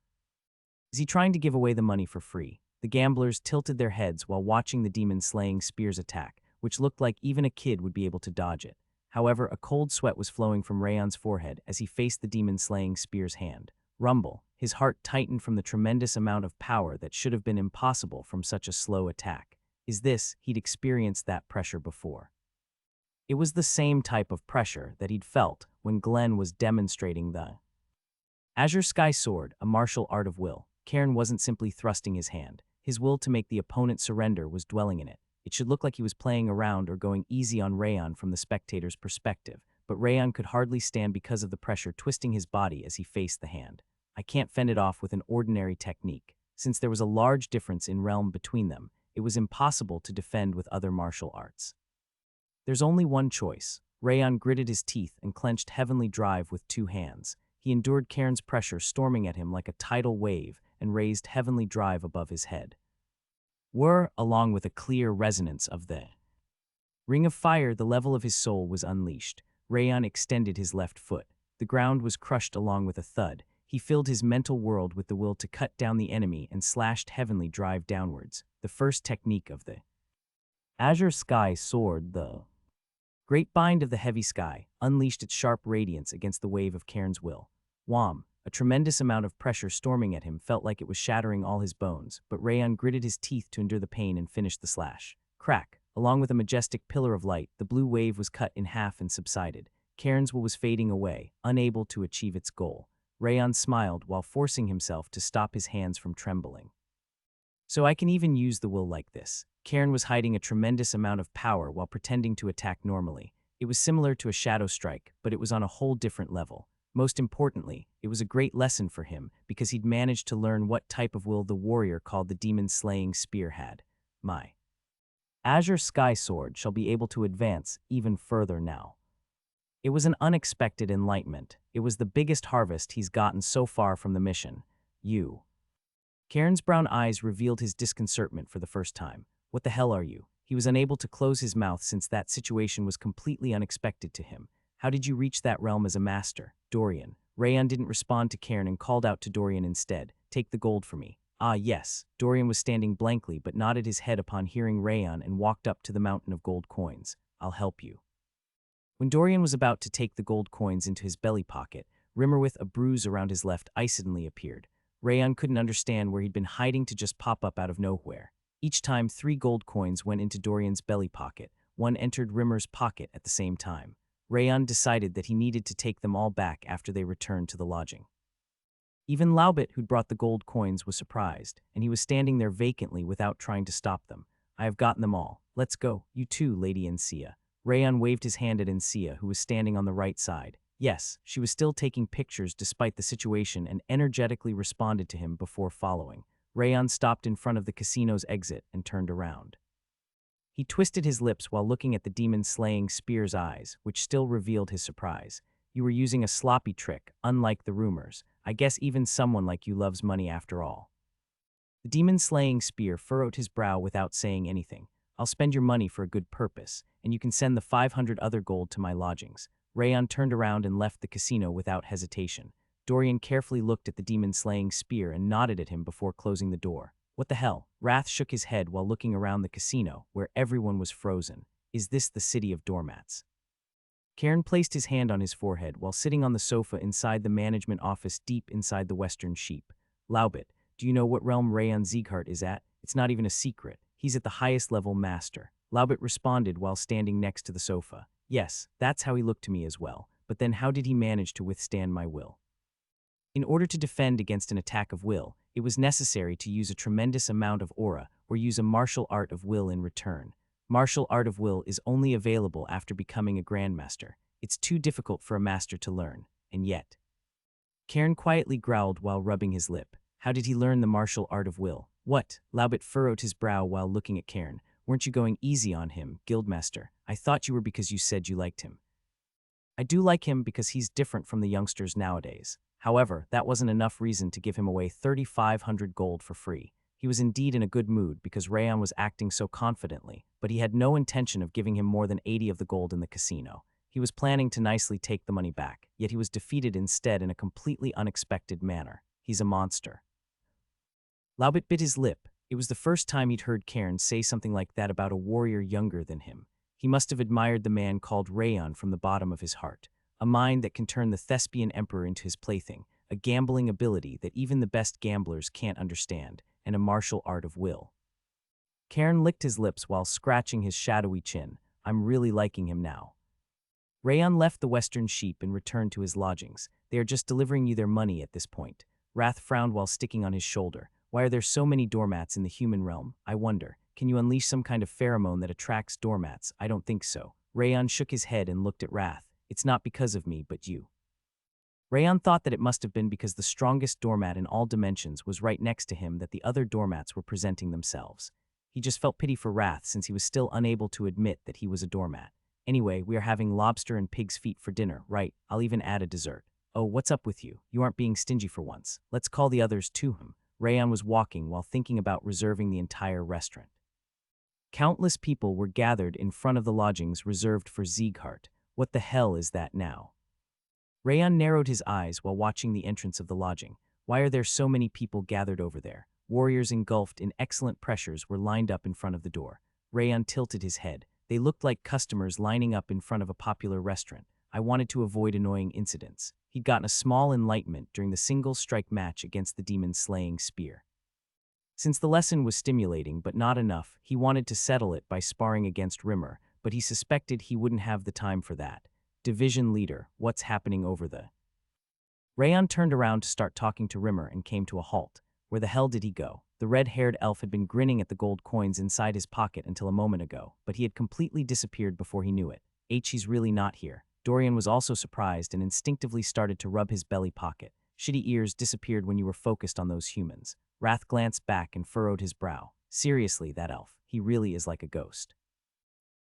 Is he trying to give away the money for free? The gamblers tilted their heads while watching the demon-slaying spear's attack, which looked like even a kid would be able to dodge it. However, a cold sweat was flowing from Rayon's forehead as he faced the demon-slaying spear's hand. Rumble. His heart tightened from the tremendous amount of power that should have been impossible from such a slow attack. He'd experienced that pressure before. It was the same type of pressure that he'd felt when Glenn was demonstrating the Azure Sky Sword, a martial art of will. Karen wasn't simply thrusting his hand. His will to make the opponent surrender was dwelling in it. It should look like he was playing around or going easy on Rayon from the spectator's perspective, but Rayon could hardly stand because of the pressure twisting his body as he faced the hand. I can't fend it off with an ordinary technique. Since there was a large difference in realm between them, it was impossible to defend with other martial arts. There's only one choice. Rayon gritted his teeth and clenched Heavenly Drive with two hands. He endured Karen's pressure storming at him like a tidal wave and raised Heavenly Drive above his head. Along with a clear resonance of the Ring of Fire, the level of his soul was unleashed. Rayon extended his left foot. The ground was crushed along with a thud. He filled his mental world with the will to cut down the enemy and slashed Heavenly Drive downwards. The first technique of the Azure Sky Sword, the Great Bind of the Heavy Sky, unleashed its sharp radiance against the wave of Karen's will. Wham! A tremendous amount of pressure storming at him felt like it was shattering all his bones, but Rayon gritted his teeth to endure the pain and finished the slash. Crack! Along with a majestic pillar of light, the blue wave was cut in half and subsided. Karen's will was fading away, unable to achieve its goal. Rayon smiled while forcing himself to stop his hands from trembling. So I can even use the will like this. Karen was hiding a tremendous amount of power while pretending to attack normally. It was similar to a shadow strike, but it was on a whole different level. Most importantly, it was a great lesson for him because he'd managed to learn what type of will the warrior called the demon-slaying spear had. My Azure Sky Sword shall be able to advance even further now. It was an unexpected enlightenment. It was the biggest harvest he's gotten so far from the mission. Karen's brown eyes revealed his disconcertment for the first time. What the hell are you? He was unable to close his mouth since that situation was completely unexpected to him. How did you reach that realm as a master? Dorian. Rayon didn't respond to Karen and called out to Dorian instead. Take the gold for me. Ah, yes. Dorian was standing blankly but nodded his head upon hearing Rayon and walked up to the mountain of gold coins. I'll help you. When Dorian was about to take the gold coins into his belly pocket, Rimmerwith, a bruise around his left eye, suddenly appeared. Rayon couldn't understand where he'd been hiding to just pop up out of nowhere. Each time 3 gold coins went into Dorian's belly pocket, one entered Rimmer's pocket at the same time. Rayon decided that he needed to take them all back after they returned to the lodging. Even Laubit, who'd brought the gold coins, was surprised, and he was standing there vacantly without trying to stop them. I have gotten them all. Let's go. You too, Lady Encia. Rayon waved his hand at Encia, who was standing on the right side. Yes, she was still taking pictures despite the situation and energetically responded to him before following. Rayon stopped in front of the casino's exit and turned around. He twisted his lips while looking at the demon-slaying spear's eyes, which still revealed his surprise. You were using a sloppy trick, unlike the rumors. I guess even someone like you loves money after all. The demon-slaying spear furrowed his brow without saying anything. I'll spend your money for a good purpose, and you can send the 500 other gold to my lodgings. Rayon turned around and left the casino without hesitation. Dorian carefully looked at the demon-slaying spear and nodded at him before closing the door. What the hell? Wrath shook his head while looking around the casino, where everyone was frozen. Is this the city of doormats? Cairn placed his hand on his forehead while sitting on the sofa inside the management office deep inside the Western Sheep. Laubit, do you know what realm Rayon Sieghart is at? It's not even a secret. He's at the highest level master. Laubit responded while standing next to the sofa. Yes, that's how he looked to me as well. But then how did he manage to withstand my will? In order to defend against an attack of will, it was necessary to use a tremendous amount of aura or use a martial art of will in return. Martial art of will is only available after becoming a grandmaster. It's too difficult for a master to learn, and yet. Cairn quietly growled while rubbing his lip. How did he learn the martial art of will? What? Laubit furrowed his brow while looking at Cairn. Weren't you going easy on him, Guildmaster? I thought you were because you said you liked him. I do like him because he's different from the youngsters nowadays. However, that wasn't enough reason to give him away 3,500 gold for free. He was indeed in a good mood because Rayon was acting so confidently, but he had no intention of giving him more than 80 of the gold in the casino. He was planning to nicely take the money back, yet he was defeated instead in a completely unexpected manner. He's a monster. Laubit bit his lip. It was the first time he'd heard Cairn say something like that about a warrior younger than him. He must have admired the man called Rayon from the bottom of his heart. A mind that can turn the Thespian Emperor into his plaything, a gambling ability that even the best gamblers can't understand, and a martial art of will. Cairn licked his lips while scratching his shadowy chin. I'm really liking him now. Rayon left the Western Sheep and returned to his lodgings. They are just delivering you their money at this point. Wrath frowned while sticking on his shoulder. Why are there so many doormats in the human realm? I wonder. Can you unleash some kind of pheromone that attracts doormats? I don't think so. Rayon shook his head and looked at Wrath. It's not because of me, but you. Rayon thought that it must have been because the strongest doormat in all dimensions was right next to him that the other doormats were presenting themselves. He just felt pity for Wrath since he was still unable to admit that he was a doormat. Anyway, we are having lobster and pig's feet for dinner, right? I'll even add a dessert. Oh, what's up with you? You aren't being stingy for once. Let's call the others to him. Rayon was walking while thinking about reserving the entire restaurant. Countless people were gathered in front of the lodgings reserved for Sieghart. What the hell is that now? Rayon narrowed his eyes while watching the entrance of the lodging. Why are there so many people gathered over there? Warriors engulfed in excellent pressures were lined up in front of the door. Rayon tilted his head. They looked like customers lining up in front of a popular restaurant. I wanted to avoid annoying incidents. He'd gotten a small enlightenment during the single-strike match against the demon-slaying spear. Since the lesson was stimulating but not enough, he wanted to settle it by sparring against Rimmer, but he suspected he wouldn't have the time for that. Division leader, what's happening over the... Rayon turned around to start talking to Rimmer and came to a halt. Where the hell did he go? The red-haired elf had been grinning at the gold coins inside his pocket until a moment ago, but he had completely disappeared before he knew it. He's really not here. Dorian was also surprised and instinctively started to rub his belly pocket. Shitty ears disappeared when you were focused on those humans. Wrath glanced back and furrowed his brow. Seriously, that elf. He really is like a ghost.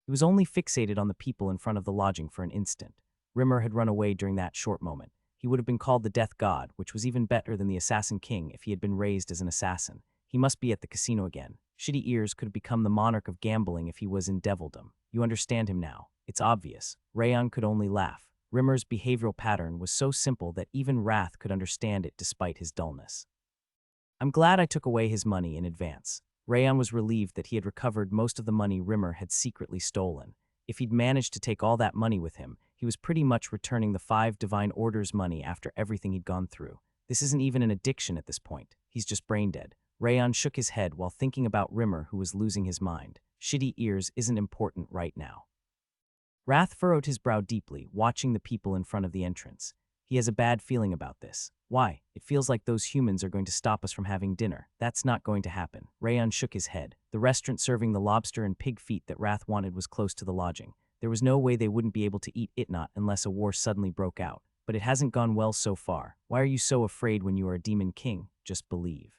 He was only fixated on the people in front of the lodging for an instant. Rimmer had run away during that short moment. He would have been called the Death God, which was even better than the Assassin King if he had been raised as an assassin. He must be at the casino again. Shitty Ears could have become the monarch of gambling if he was in devildom. You understand him now. It's obvious. Rayon could only laugh. Rimmer's behavioral pattern was so simple that even Wrath could understand it despite his dullness. I'm glad I took away his money in advance. Rayon was relieved that he had recovered most of the money Rimmer had secretly stolen. If he'd managed to take all that money with him, he was pretty much returning the 5 Divine Orders money after everything he'd gone through. This isn't even an addiction at this point. He's just brain dead. Rayon shook his head while thinking about Rimmer, who was losing his mind. Shitty Ears isn't important right now. Wrath furrowed his brow deeply, watching the people in front of the entrance. He has a bad feeling about this. Why? It feels like those humans are going to stop us from having dinner. That's not going to happen. Rayon shook his head. The restaurant serving the lobster and pig feet that Wrath wanted was close to the lodging. There was no way they wouldn't be able to eat Itnot unless a war suddenly broke out. But it hasn't gone well so far. Why are you so afraid when you are a demon king? Just believe.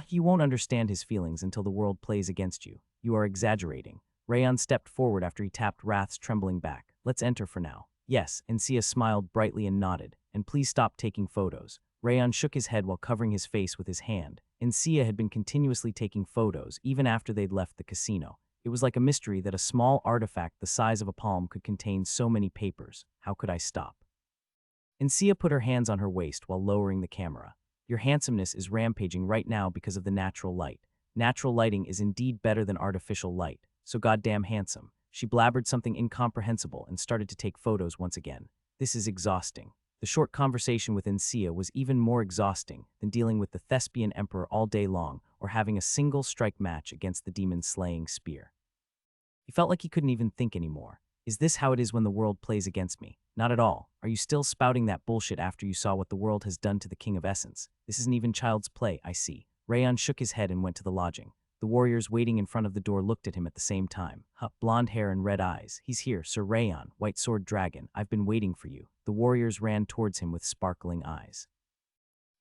You won't understand his feelings until the world plays against you. You are exaggerating. Rayon stepped forward after he tapped Wrath's trembling back. Let's enter for now. Yes, and Sia smiled brightly and nodded. And please stop taking photos. Rayon shook his head while covering his face with his hand. And Sia had been continuously taking photos, even after they'd left the casino. It was like a mystery that a small artifact the size of a palm could contain so many papers. How could I stop? And Sia put her hands on her waist while lowering the camera. Your handsomeness is rampaging right now because of the natural light. Natural lighting is indeed better than artificial light, so goddamn handsome. She blabbered something incomprehensible and started to take photos once again. This is exhausting. The short conversation with Sia was even more exhausting than dealing with the thespian emperor all day long or having a single strike match against the demon-slaying spear. He felt like he couldn't even think anymore. Is this how it is when the world plays against me? Not at all. Are you still spouting that bullshit after you saw what the world has done to the King of Essence? This isn't even child's play, I see. Rayon shook his head and went to the lodging. The warriors waiting in front of the door looked at him at the same time. Blonde hair and red eyes. He's here, Sir Rayon, White Sword Dragon. I've been waiting for you. The warriors ran towards him with sparkling eyes.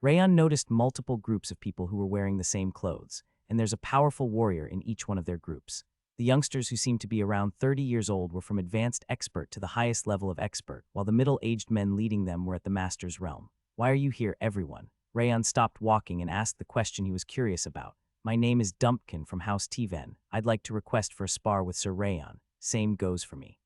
Rayon noticed multiple groups of people who were wearing the same clothes, and there's a powerful warrior in each one of their groups. The youngsters, who seemed to be around 30 years old, were from advanced expert to the highest level of expert, while the middle-aged men leading them were at the master's realm. Why are you here, everyone? Rayon stopped walking and asked the question he was curious about. My name is Dumpkin from House Tiven. I'd like to request for a spar with Sir Rayon. Same goes for me.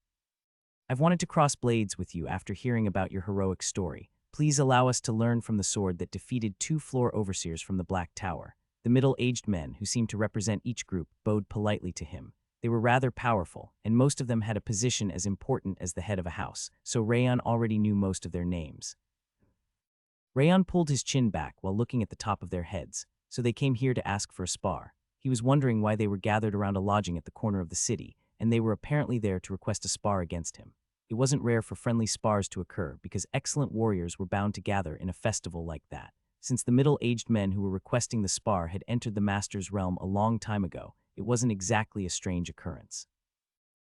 I've wanted to cross blades with you after hearing about your heroic story. Please allow us to learn from the sword that defeated 2 floor overseers from the Black Tower. The middle-aged men, who seemed to represent each group, bowed politely to him. They were rather powerful, and most of them had a position as important as the head of a house, so Rayon already knew most of their names. Rayon pulled his chin back while looking at the top of their heads. So they came here to ask for a spar. He was wondering why they were gathered around a lodging at the corner of the city, and they were apparently there to request a spar against him. It wasn't rare for friendly spars to occur because excellent warriors were bound to gather in a festival like that. Since the middle-aged men who were requesting the spar had entered the master's realm a long time ago, it wasn't exactly a strange occurrence.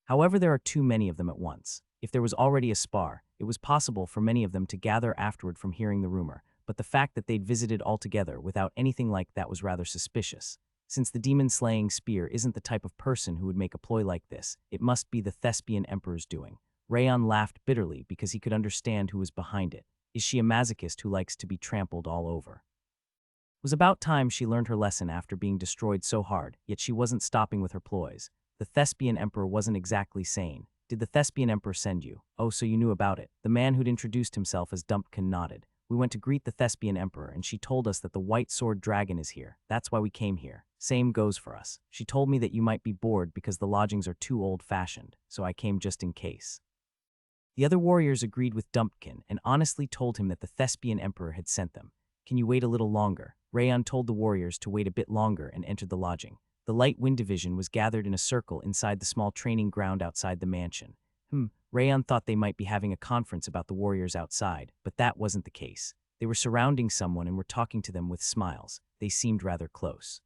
However, there are too many of them at once. If there was already a spar, it was possible for many of them to gather afterward from hearing the rumor, but the fact that they'd visited altogether without anything like that was rather suspicious. Since the demon-slaying spear isn't the type of person who would make a ploy like this, it must be the thespian emperor's doing. Rayon laughed bitterly because he could understand who was behind it. Is she a masochist who likes to be trampled all over? It was about time she learned her lesson after being destroyed so hard, yet she wasn't stopping with her ploys. The thespian emperor wasn't exactly sane. Did the thespian emperor send you? Oh, so you knew about it. The man who'd introduced himself as Dumpkin nodded. We went to greet the thespian emperor, and she told us that the White Sword Dragon is here. That's why we came here. Same goes for us. She told me that you might be bored because the lodgings are too old-fashioned, so I came just in case. The other warriors agreed with Dumpkin and honestly told him that the thespian emperor had sent them. Can you wait a little longer? Rayon told the warriors to wait a bit longer and entered the lodging. The Light Wind Division was gathered in a circle inside the small training ground outside the mansion. Rayon thought they might be having a conference about the warriors outside, but that wasn't the case. They were surrounding someone and were talking to them with smiles. They seemed rather close.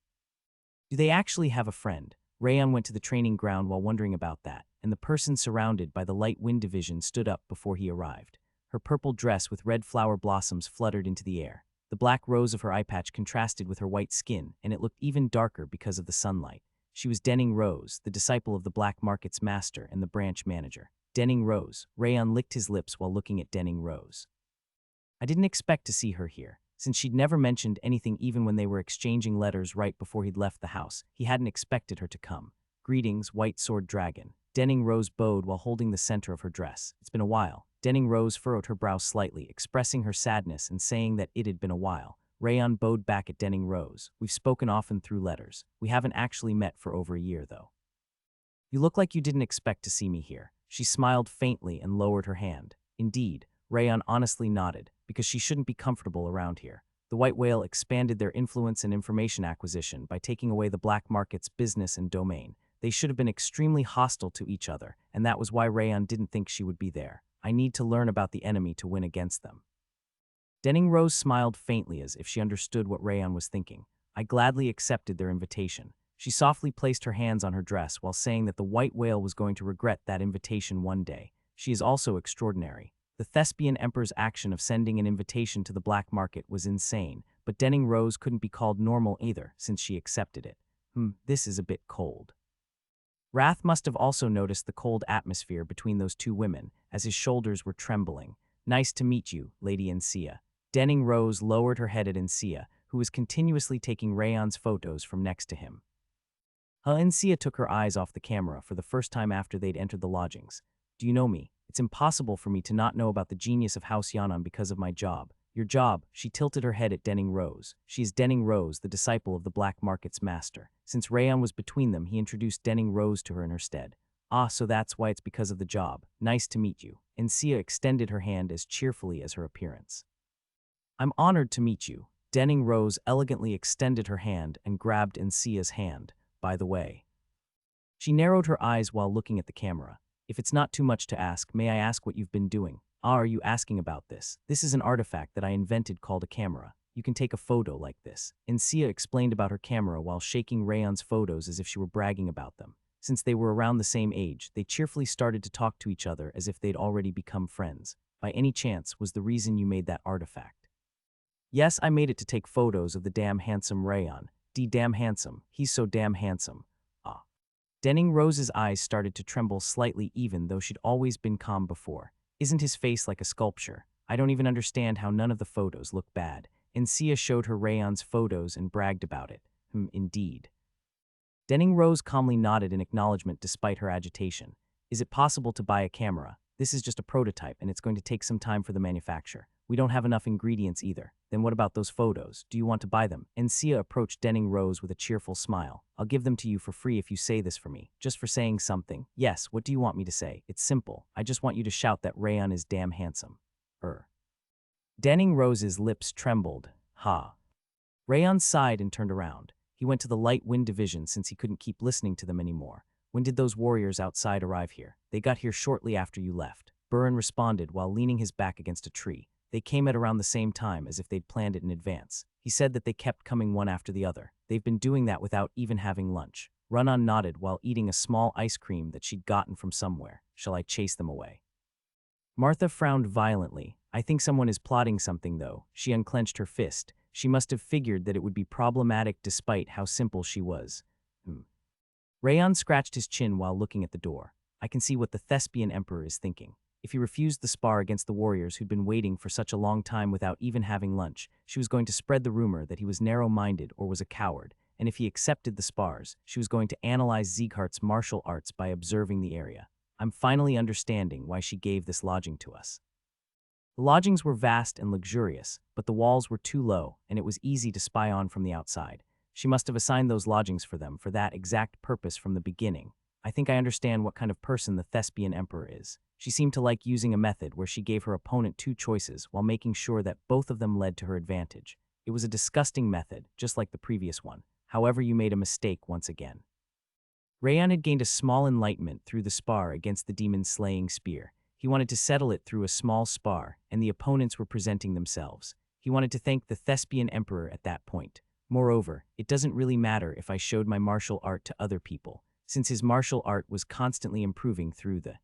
Do they actually have a friend? Rayon went to the training ground while wondering about that, and the person surrounded by the Light Wind Division stood up before he arrived. Her purple dress with red flower blossoms fluttered into the air. The black rose of her eye patch contrasted with her white skin, and it looked even darker because of the sunlight. She was Denning Rose, the disciple of the Black Market's master and the branch manager. Denning Rose. Rayon licked his lips while looking at Denning Rose. I didn't expect to see her here. Since she'd never mentioned anything even when they were exchanging letters right before he'd left the house, he hadn't expected her to come. Greetings, White Sword Dragon. Denning Rose bowed while holding the center of her dress. It's been a while. Denning Rose furrowed her brow slightly, expressing her sadness and saying that it had been a while. Rayon bowed back at Denning Rose. We've spoken often through letters. We haven't actually met for over a year, though. You look like you didn't expect to see me here. She smiled faintly and lowered her hand. Indeed, Rayon honestly nodded, because she shouldn't be comfortable around here. The White Whale expanded their influence and information acquisition by taking away the black market's business and domain. They should have been extremely hostile to each other, and that was why Rayon didn't think she would be there. I need to learn about the enemy to win against them. Denning Rose smiled faintly as if she understood what Rayon was thinking. I gladly accepted their invitation. She softly placed her hands on her dress while saying that the white whale was going to regret that invitation one day. She is also extraordinary. The thespian emperor's action of sending an invitation to the black market was insane, but Denning Rose couldn't be called normal either, since she accepted it. This is a bit cold. Wrath must have also noticed the cold atmosphere between those two women, as his shoulders were trembling. Nice to meet you, Lady Encia. Denning Rose lowered her head at Encia, who was continuously taking Rayon's photos from next to him. Encia took her eyes off the camera for the first time after they'd entered the lodgings. Do you know me? It's impossible for me to not know about the genius of House Yanan because of my job. Your job? She tilted her head at Denning Rose. She is Denning Rose, the disciple of the black market's master. Since Rayon was between them, he introduced Denning Rose to her in her stead. Ah, so that's why it's because of the job. Nice to meet you. Encia extended her hand as cheerfully as her appearance. I'm honored to meet you. Denning Rose elegantly extended her hand and grabbed Encia's hand. By the way. She narrowed her eyes while looking at the camera. If it's not too much to ask, may I ask what you've been doing? Are you asking about this? This is an artifact that I invented called a camera. You can take a photo like this. Encia explained about her camera while shaking Rayon's photos as if she were bragging about them. Since they were around the same age, they cheerfully started to talk to each other as if they'd already become friends. By any chance, was the reason you made that artifact? Yes, I made it to take photos of the damn handsome Rayon. Damn handsome. He's so damn handsome. Ah. Denning Rose's eyes started to tremble slightly even though she'd always been calm before. Isn't his face like a sculpture? I don't even understand how none of the photos look bad. Encia showed her Rayon's photos and bragged about it. Indeed. Denning Rose calmly nodded in acknowledgement despite her agitation. Is it possible to buy a camera? This is just a prototype and it's going to take some time for the manufacture. We don't have enough ingredients either. Then what about those photos? Do you want to buy them? Encia approached Denning Rose with a cheerful smile. I'll give them to you for free if you say this for me. Just for saying something. Yes, what do you want me to say? It's simple. I just want you to shout that Rayon is damn handsome. Denning Rose's lips trembled. Ha. Rayon sighed and turned around. He went to the light wind division since he couldn't keep listening to them anymore. When did those warriors outside arrive here? They got here shortly after you left. Burin responded while leaning his back against a tree. They came at around the same time as if they'd planned it in advance. He said that they kept coming one after the other. They've been doing that without even having lunch. Run-On nodded while eating a small ice cream that she'd gotten from somewhere. Shall I chase them away? Martha frowned violently. I think someone is plotting something, though. She unclenched her fist. She must have figured that it would be problematic despite how simple she was. Rayon scratched his chin while looking at the door. I can see what the thespian emperor is thinking. If he refused the spar against the warriors who'd been waiting for such a long time without even having lunch, she was going to spread the rumor that he was narrow-minded or was a coward, and if he accepted the spars, she was going to analyze Sieghart's martial arts by observing the area. I'm finally understanding why she gave this lodging to us. The lodgings were vast and luxurious, but the walls were too low, and it was easy to spy on from the outside. She must have assigned those lodgings for them for that exact purpose from the beginning. I think I understand what kind of person the thespian emperor is. She seemed to like using a method where she gave her opponent two choices while making sure that both of them led to her advantage. It was a disgusting method, just like the previous one. However, you made a mistake once again. Rayon had gained a small enlightenment through the spar against the demon-slaying spear. He wanted to settle it through a small spar, and the opponents were presenting themselves. He wanted to thank the thespian emperor at that point. Moreover, it doesn't really matter if I showed my martial art to other people, since his martial art was constantly improving through the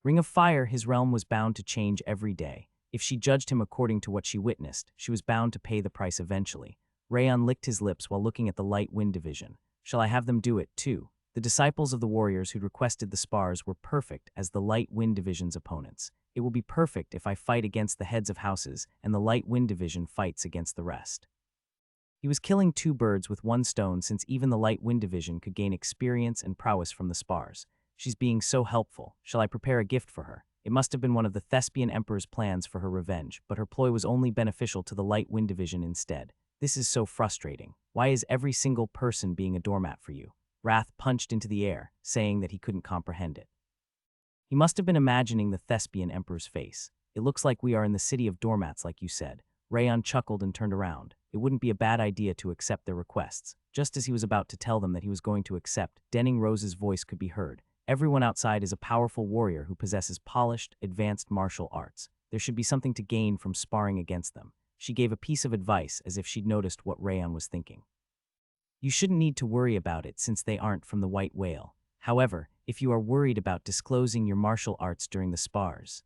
Ring of Fire. His realm was bound to change every day. If she judged him according to what she witnessed, she was bound to pay the price eventually. Rayon licked his lips while looking at the light wind division. Shall I have them do it, too? The disciples of the warriors who'd requested the spars were perfect as the light wind division's opponents. It will be perfect if I fight against the heads of houses and the light wind division fights against the rest. He was killing two birds with one stone since even the light wind division could gain experience and prowess from the spars. She's being so helpful. Shall I prepare a gift for her? It must have been one of the thespian emperor's plans for her revenge, but her ploy was only beneficial to the light wind division instead. This is so frustrating. Why is every single person being a doormat for you? Wrath punched into the air, saying that he couldn't comprehend it. He must have been imagining the thespian emperor's face. It looks like we are in the city of doormats like you said. Rayon chuckled and turned around. It wouldn't be a bad idea to accept their requests. Just as he was about to tell them that he was going to accept, Denning Rose's voice could be heard. Everyone outside is a powerful warrior who possesses polished, advanced martial arts. There should be something to gain from sparring against them. She gave a piece of advice as if she'd noticed what Rayon was thinking. You shouldn't need to worry about it since they aren't from the white whale. However, if you are worried about disclosing your martial arts during the spars.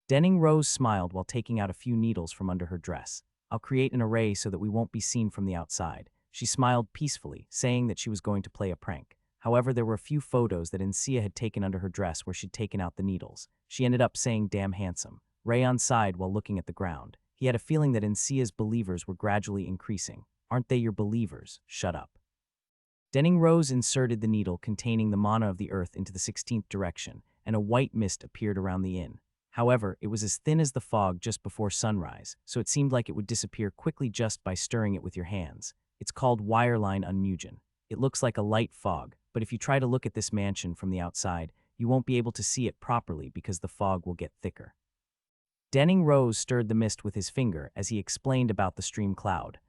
Denning Rose smiled while taking out a few needles from under her dress. I'll create an array so that we won't be seen from the outside. She smiled peacefully, saying that she was going to play a prank. However, there were a few photos that Encia had taken under her dress where she'd taken out the needles. She ended up saying damn handsome. Rayon sighed while looking at the ground. He had a feeling that Encia's believers were gradually increasing. Aren't they your believers? Shut up. Denning Rose inserted the needle containing the mana of the earth into the 16th direction, and a white mist appeared around the inn. However, it was as thin as the fog just before sunrise, so it seemed like it would disappear quickly just by stirring it with your hands. It's called wireline unmugen. It looks like a light fog, but if you try to look at this mansion from the outside, you won't be able to see it properly because the fog will get thicker. Denning Rose stirred the mist with his finger as he explained about the stream cloud.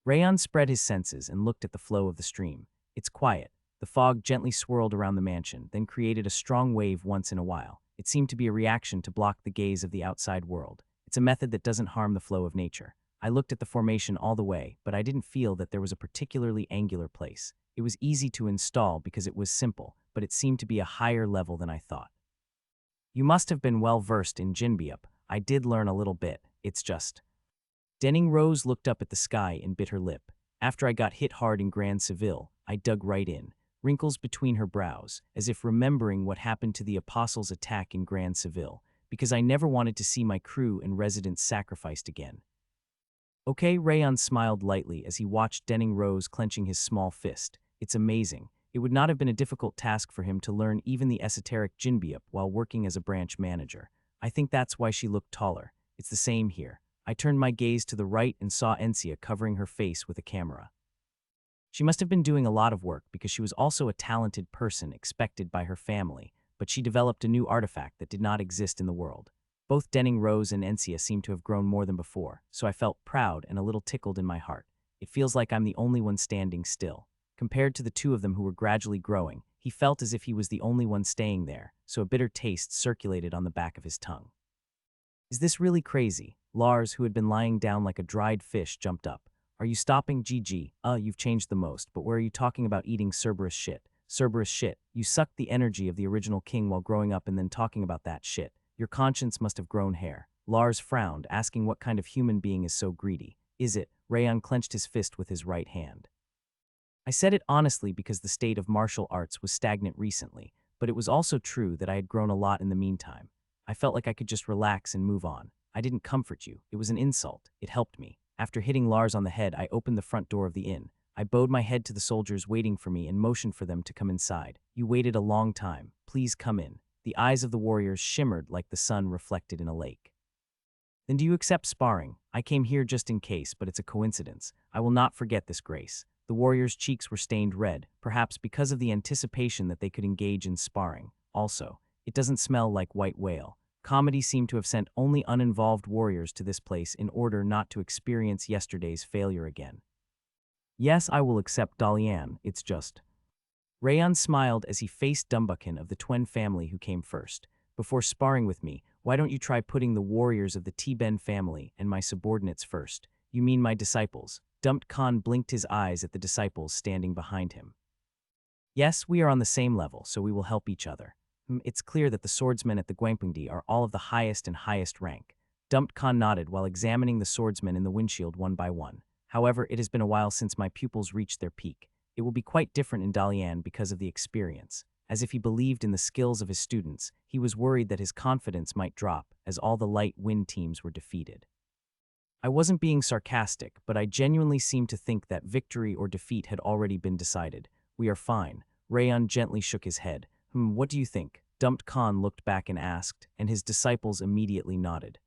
Rayon spread his senses and looked at the flow of the stream. It's quiet. The fog gently swirled around the mansion, then created a strong wave once in a while. It seemed to be a reaction to block the gaze of the outside world. It's a method that doesn't harm the flow of nature. I looked at the formation all the way, but I didn't feel that there was a particularly angular place. It was easy to install because it was simple, but it seemed to be a higher level than I thought. You must have been well versed in Jinbiup. I did learn a little bit. It's just. Denning Rose looked up at the sky and bit her lip. After I got hit hard in Grand Seville, I dug right in. Wrinkles between her brows, as if remembering what happened to the Apostles' attack in Grand Seville, because I never wanted to see my crew and residents sacrificed again. Okay, Rayon smiled lightly as he watched Denning Rose clenching his small fist. It's amazing. It would not have been a difficult task for him to learn even the esoteric Jinbiup while working as a branch manager. I think that's why she looked taller. It's the same here. I turned my gaze to the right and saw Encia covering her face with a camera. She must have been doing a lot of work because she was also a talented person expected by her family, but she developed a new artifact that did not exist in the world. Both Denning Rose and Encia seemed to have grown more than before, so I felt proud and a little tickled in my heart. It feels like I'm the only one standing still. Compared to the two of them who were gradually growing, he felt as if he was the only one staying there, so a bitter taste circulated on the back of his tongue. Is this really crazy? Lars, who had been lying down like a dried fish, jumped up. Are you stopping, GG? You've changed the most, but where are you talking about eating Cerberus shit? Cerberus shit. You sucked the energy of the original king while growing up and then talking about that shit. Your conscience must have grown hair. Lars frowned, asking what kind of human being is so greedy. Is it? Rayon clenched his fist with his right hand. I said it honestly because the state of martial arts was stagnant recently, but it was also true that I had grown a lot in the meantime. I felt like I could just relax and move on. I didn't comfort you. It was an insult. It helped me. After hitting Lars on the head, I opened the front door of the inn. I bowed my head to the soldiers waiting for me and motioned for them to come inside. You waited a long time. Please come in. The eyes of the warriors shimmered like the sun reflected in a lake. Then do you accept sparring? I came here just in case, but it's a coincidence. I will not forget this grace. The warriors' cheeks were stained red, perhaps because of the anticipation that they could engage in sparring. Also, it doesn't smell like white whale. Comedy seemed to have sent only uninvolved warriors to this place in order not to experience yesterday's failure again. Yes, I will accept Dalian, it's just. Rayon smiled as he faced Dumbucken of the Twen family who came first. Before sparring with me, why don't you try putting the warriors of the T-Ben family and my subordinates first? You mean my disciples? Dumped Khan blinked his eyes at the disciples standing behind him. Yes, we are on the same level, so we will help each other. It's clear that the swordsmen at the Guangpingdi are all of the highest and highest rank. Dumped Khan nodded while examining the swordsmen in the windshield one by one. However, it has been a while since my pupils reached their peak. It will be quite different in Dalian because of the experience. As if he believed in the skills of his students, he was worried that his confidence might drop as all the light wind teams were defeated. I wasn't being sarcastic, but I genuinely seemed to think that victory or defeat had already been decided. We are fine. Rayon gently shook his head. What do you think? Dumped Khan looked back and asked, and his disciples immediately nodded.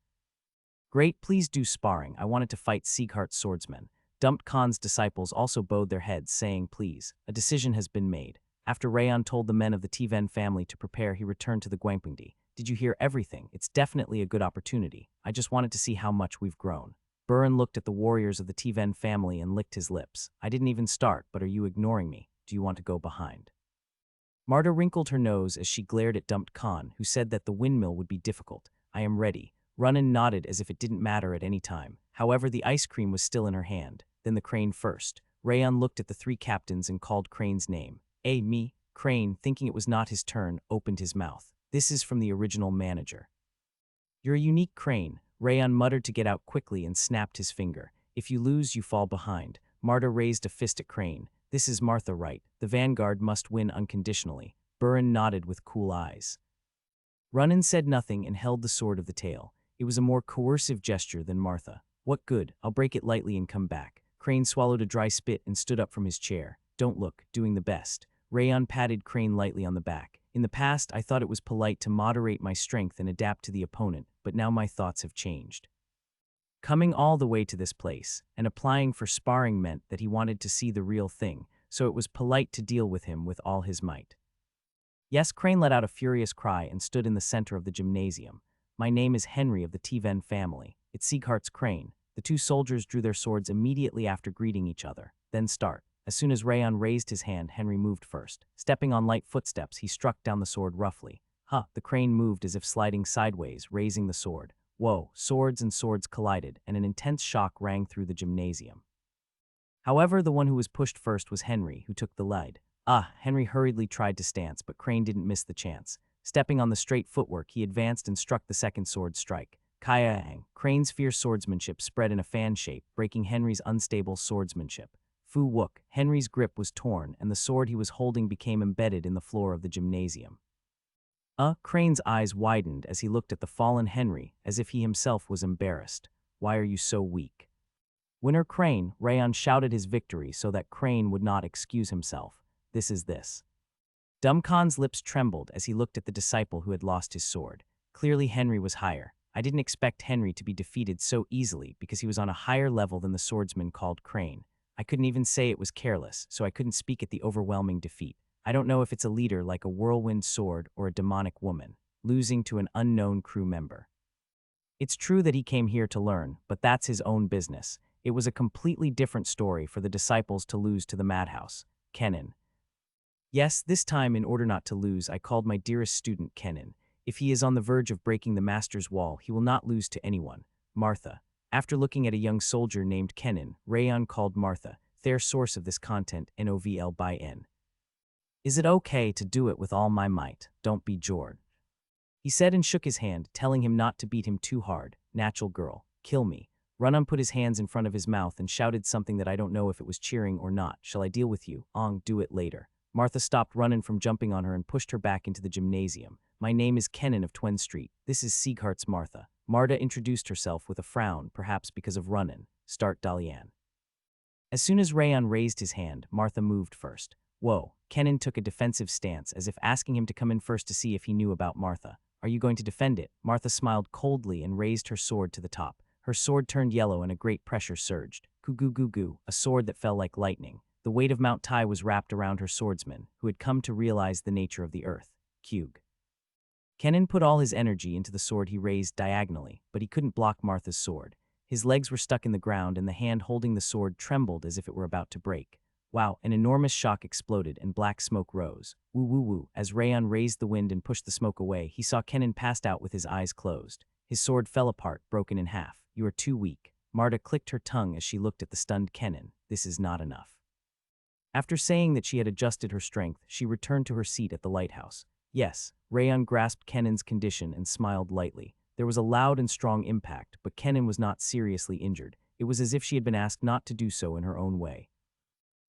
Great, please do sparring. I wanted to fight Sieghart's swordsmen. Dumped Khan's disciples also bowed their heads, saying, please. A decision has been made. After Rayon told the men of the T-Ven family to prepare, he returned to the Guangpingdi. Did you hear everything? It's definitely a good opportunity. I just wanted to see how much we've grown. Burin looked at the warriors of the T-Ven family and licked his lips. I didn't even start, but are you ignoring me? Do you want to go behind? Marta wrinkled her nose as she glared at Dumped Khan, who said that the windmill would be difficult. I am ready. Runnan nodded as if it didn't matter at any time. However, the ice cream was still in her hand. Then the crane first. Rayon looked at the three captains and called Crane's name. Me. Crane, thinking it was not his turn, opened his mouth. This is from the original manager. You're a unique Crane, Rayon muttered to get out quickly and snapped his finger. If you lose, you fall behind. Marta raised a fist at Crane. This is Martha right. The vanguard must win unconditionally. Burin nodded with cool eyes. Runnan said nothing and held the sword of the tail. It was a more coercive gesture than Martha. What good? I'll break it lightly and come back. Crane swallowed a dry spit and stood up from his chair. Don't look, doing the best. Rayon patted Crane lightly on the back. In the past, I thought it was polite to moderate my strength and adapt to the opponent, but now my thoughts have changed. Coming all the way to this place and applying for sparring meant that he wanted to see the real thing, so it was polite to deal with him with all his might. Yes, Crane let out a furious cry and stood in the center of the gymnasium. My name is Henry of the Tiven family. It's Sieghart's Crane. The two soldiers drew their swords immediately after greeting each other. Then start. As soon as Rayon raised his hand, Henry moved first. Stepping on light footsteps, he struck down the sword roughly. The Crane moved as if sliding sideways, raising the sword. Whoa, swords and swords collided, and an intense shock rang through the gymnasium. However, the one who was pushed first was Henry, who took the lead. Henry hurriedly tried to stance, but Crane didn't miss the chance. Stepping on the straight footwork, he advanced and struck the second sword strike. Kaya-ang. Crane's fierce swordsmanship spread in a fan shape, breaking Henry's unstable swordsmanship. Fu-wook. Henry's grip was torn, and the sword he was holding became embedded in the floor of the gymnasium. Crane's eyes widened as he looked at the fallen Henry, as if he himself was embarrassed. Why are you so weak? Winner Crane, Rayon shouted his victory so that Crane would not excuse himself. This is this. Dumkhan's lips trembled as he looked at the disciple who had lost his sword. Clearly Henry was higher. I didn't expect Henry to be defeated so easily because he was on a higher level than the swordsman called Crane. I couldn't even say it was careless, so I couldn't speak at the overwhelming defeat. I don't know if it's a leader like a whirlwind sword or a demonic woman, losing to an unknown crew member. It's true that he came here to learn, but that's his own business. It was a completely different story for the disciples to lose to the madhouse, Kennen. Yes, this time, in order not to lose, I called my dearest student Kennen. If he is on the verge of breaking the master's wall, he will not lose to anyone. Martha. After looking at a young soldier named Kennen, Rayon called Martha, their source of this content, Novel by N. Is it okay to do it with all my might? Don't be George. He said and shook his hand, telling him not to beat him too hard. Natural girl, kill me. Runnan put his hands in front of his mouth and shouted something that I don't know if it was cheering or not. Shall I deal with you? Do it later. Martha stopped Runnan from jumping on her and pushed her back into the gymnasium. My name is Kennen of Twen Street. This is Sieghart's Martha. Marta introduced herself with a frown, perhaps because of Runnan. Start Dalian. As soon as Rayon raised his hand, Martha moved first. Whoa. Kennen took a defensive stance, as if asking him to come in first to see if he knew about Martha. Are you going to defend it? Martha smiled coldly and raised her sword to the top. Her sword turned yellow and a great pressure surged. Goo-goo-goo-goo, a sword that fell like lightning. The weight of Mount Tai was wrapped around her swordsman, who had come to realize the nature of the earth. Kyug. Kennen put all his energy into the sword he raised diagonally, but he couldn't block Martha's sword. His legs were stuck in the ground and the hand holding the sword trembled as if it were about to break. Wow, an enormous shock exploded and black smoke rose. Woo-woo-woo. As Rayon raised the wind and pushed the smoke away, he saw Kennen passed out with his eyes closed. His sword fell apart, broken in half. You are too weak. Marta clicked her tongue as she looked at the stunned Kennen. This is not enough. After saying that she had adjusted her strength, she returned to her seat at the lighthouse. Yes, Rayon grasped Kennen's condition and smiled lightly. There was a loud and strong impact, but Kennen was not seriously injured. It was as if she had been asked not to do so in her own way.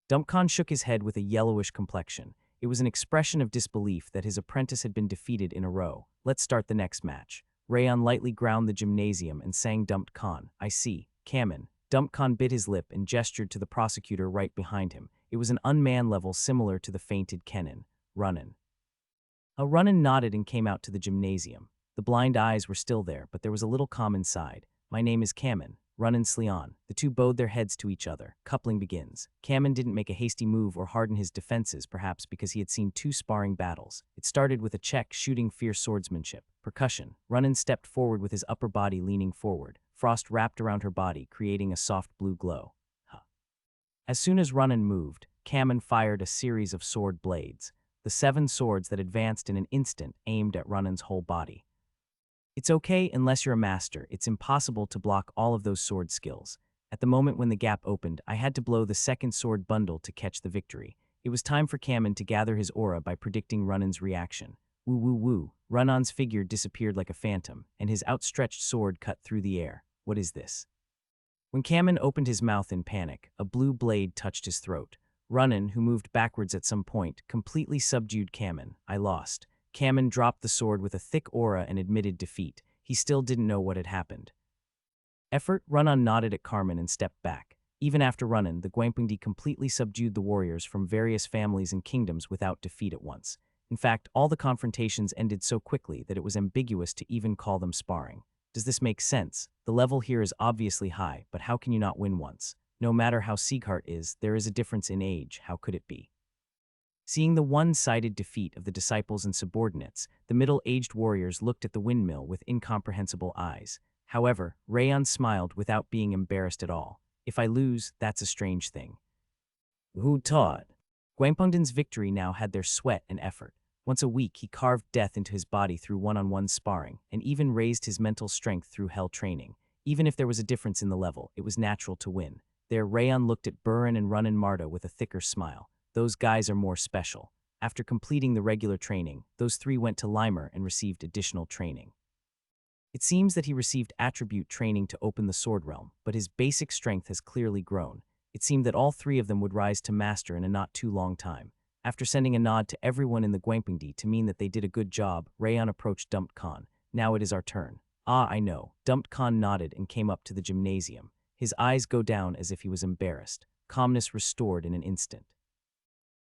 Dumkhan shook his head with a yellowish complexion. It was an expression of disbelief that his apprentice had been defeated in a row. Let's start the next match. Rayon lightly ground the gymnasium and sang Dumkhan. I see. Kamen. Dumkhan bit his lip and gestured to the prosecutor right behind him. It was an unmanned level similar to the fainted Kennen. Runnan. Runnan nodded and came out to the gymnasium. The blind eyes were still there, but there was a little calm inside. My name is Kamen. Runnan Sleon. The two bowed their heads to each other. Coupling begins. Kamen didn't make a hasty move or harden his defenses, perhaps because he had seen two sparring battles. It started with a check shooting fierce swordsmanship. Percussion. Runnan stepped forward with his upper body leaning forward. Frost wrapped around her body, creating a soft blue glow. As soon as Runnan moved, Kamen fired a series of sword blades. The 7 swords that advanced in an instant aimed at Runnan's whole body. It's okay unless you're a master. It's impossible to block all of those sword skills. At the moment when the gap opened, I had to blow the second sword bundle to catch the victory. It was time for Kamen to gather his aura by predicting Runan's reaction. Woo woo woo. Runan's figure disappeared like a phantom, and his outstretched sword cut through the air. What is this? When Kamen opened his mouth in panic, a blue blade touched his throat. Runan, who moved backwards at some point, completely subdued Kamen. I lost. Kamen dropped the sword with a thick aura and admitted defeat. He still didn't know what had happened. Effort, Runan nodded at Carmen and stepped back. Even after Runan, the Gwampingdi completely subdued the warriors from various families and kingdoms without defeat at once. In fact, all the confrontations ended so quickly that it was ambiguous to even call them sparring. Does this make sense? The level here is obviously high, but how can you not win once? No matter how Sieghart is, there is a difference in age. How could it be? Seeing the one-sided defeat of the disciples and subordinates, the middle-aged warriors looked at the windmill with incomprehensible eyes. However, Rayon smiled without being embarrassed at all. If I lose, that's a strange thing. Who taught? Gwampongdon's victory now had their sweat and effort. Once a week, he carved death into his body through one-on-one sparring, and even raised his mental strength through hell training. Even if there was a difference in the level, it was natural to win. There, Rayon looked at Buran and Runan Marta with a thicker smile. Those guys are more special. After completing the regular training, those three went to Limer and received additional training. It seems that he received attribute training to open the sword realm, but his basic strength has clearly grown. It seemed that all three of them would rise to master in a not too long time. After sending a nod to everyone in the Gwampingdi to mean that they did a good job, Rayon approached Dumped Khan. Now it is our turn. Ah, I know. Dumped Khan nodded and came up to the gymnasium. His eyes go down as if he was embarrassed. Calmness restored in an instant.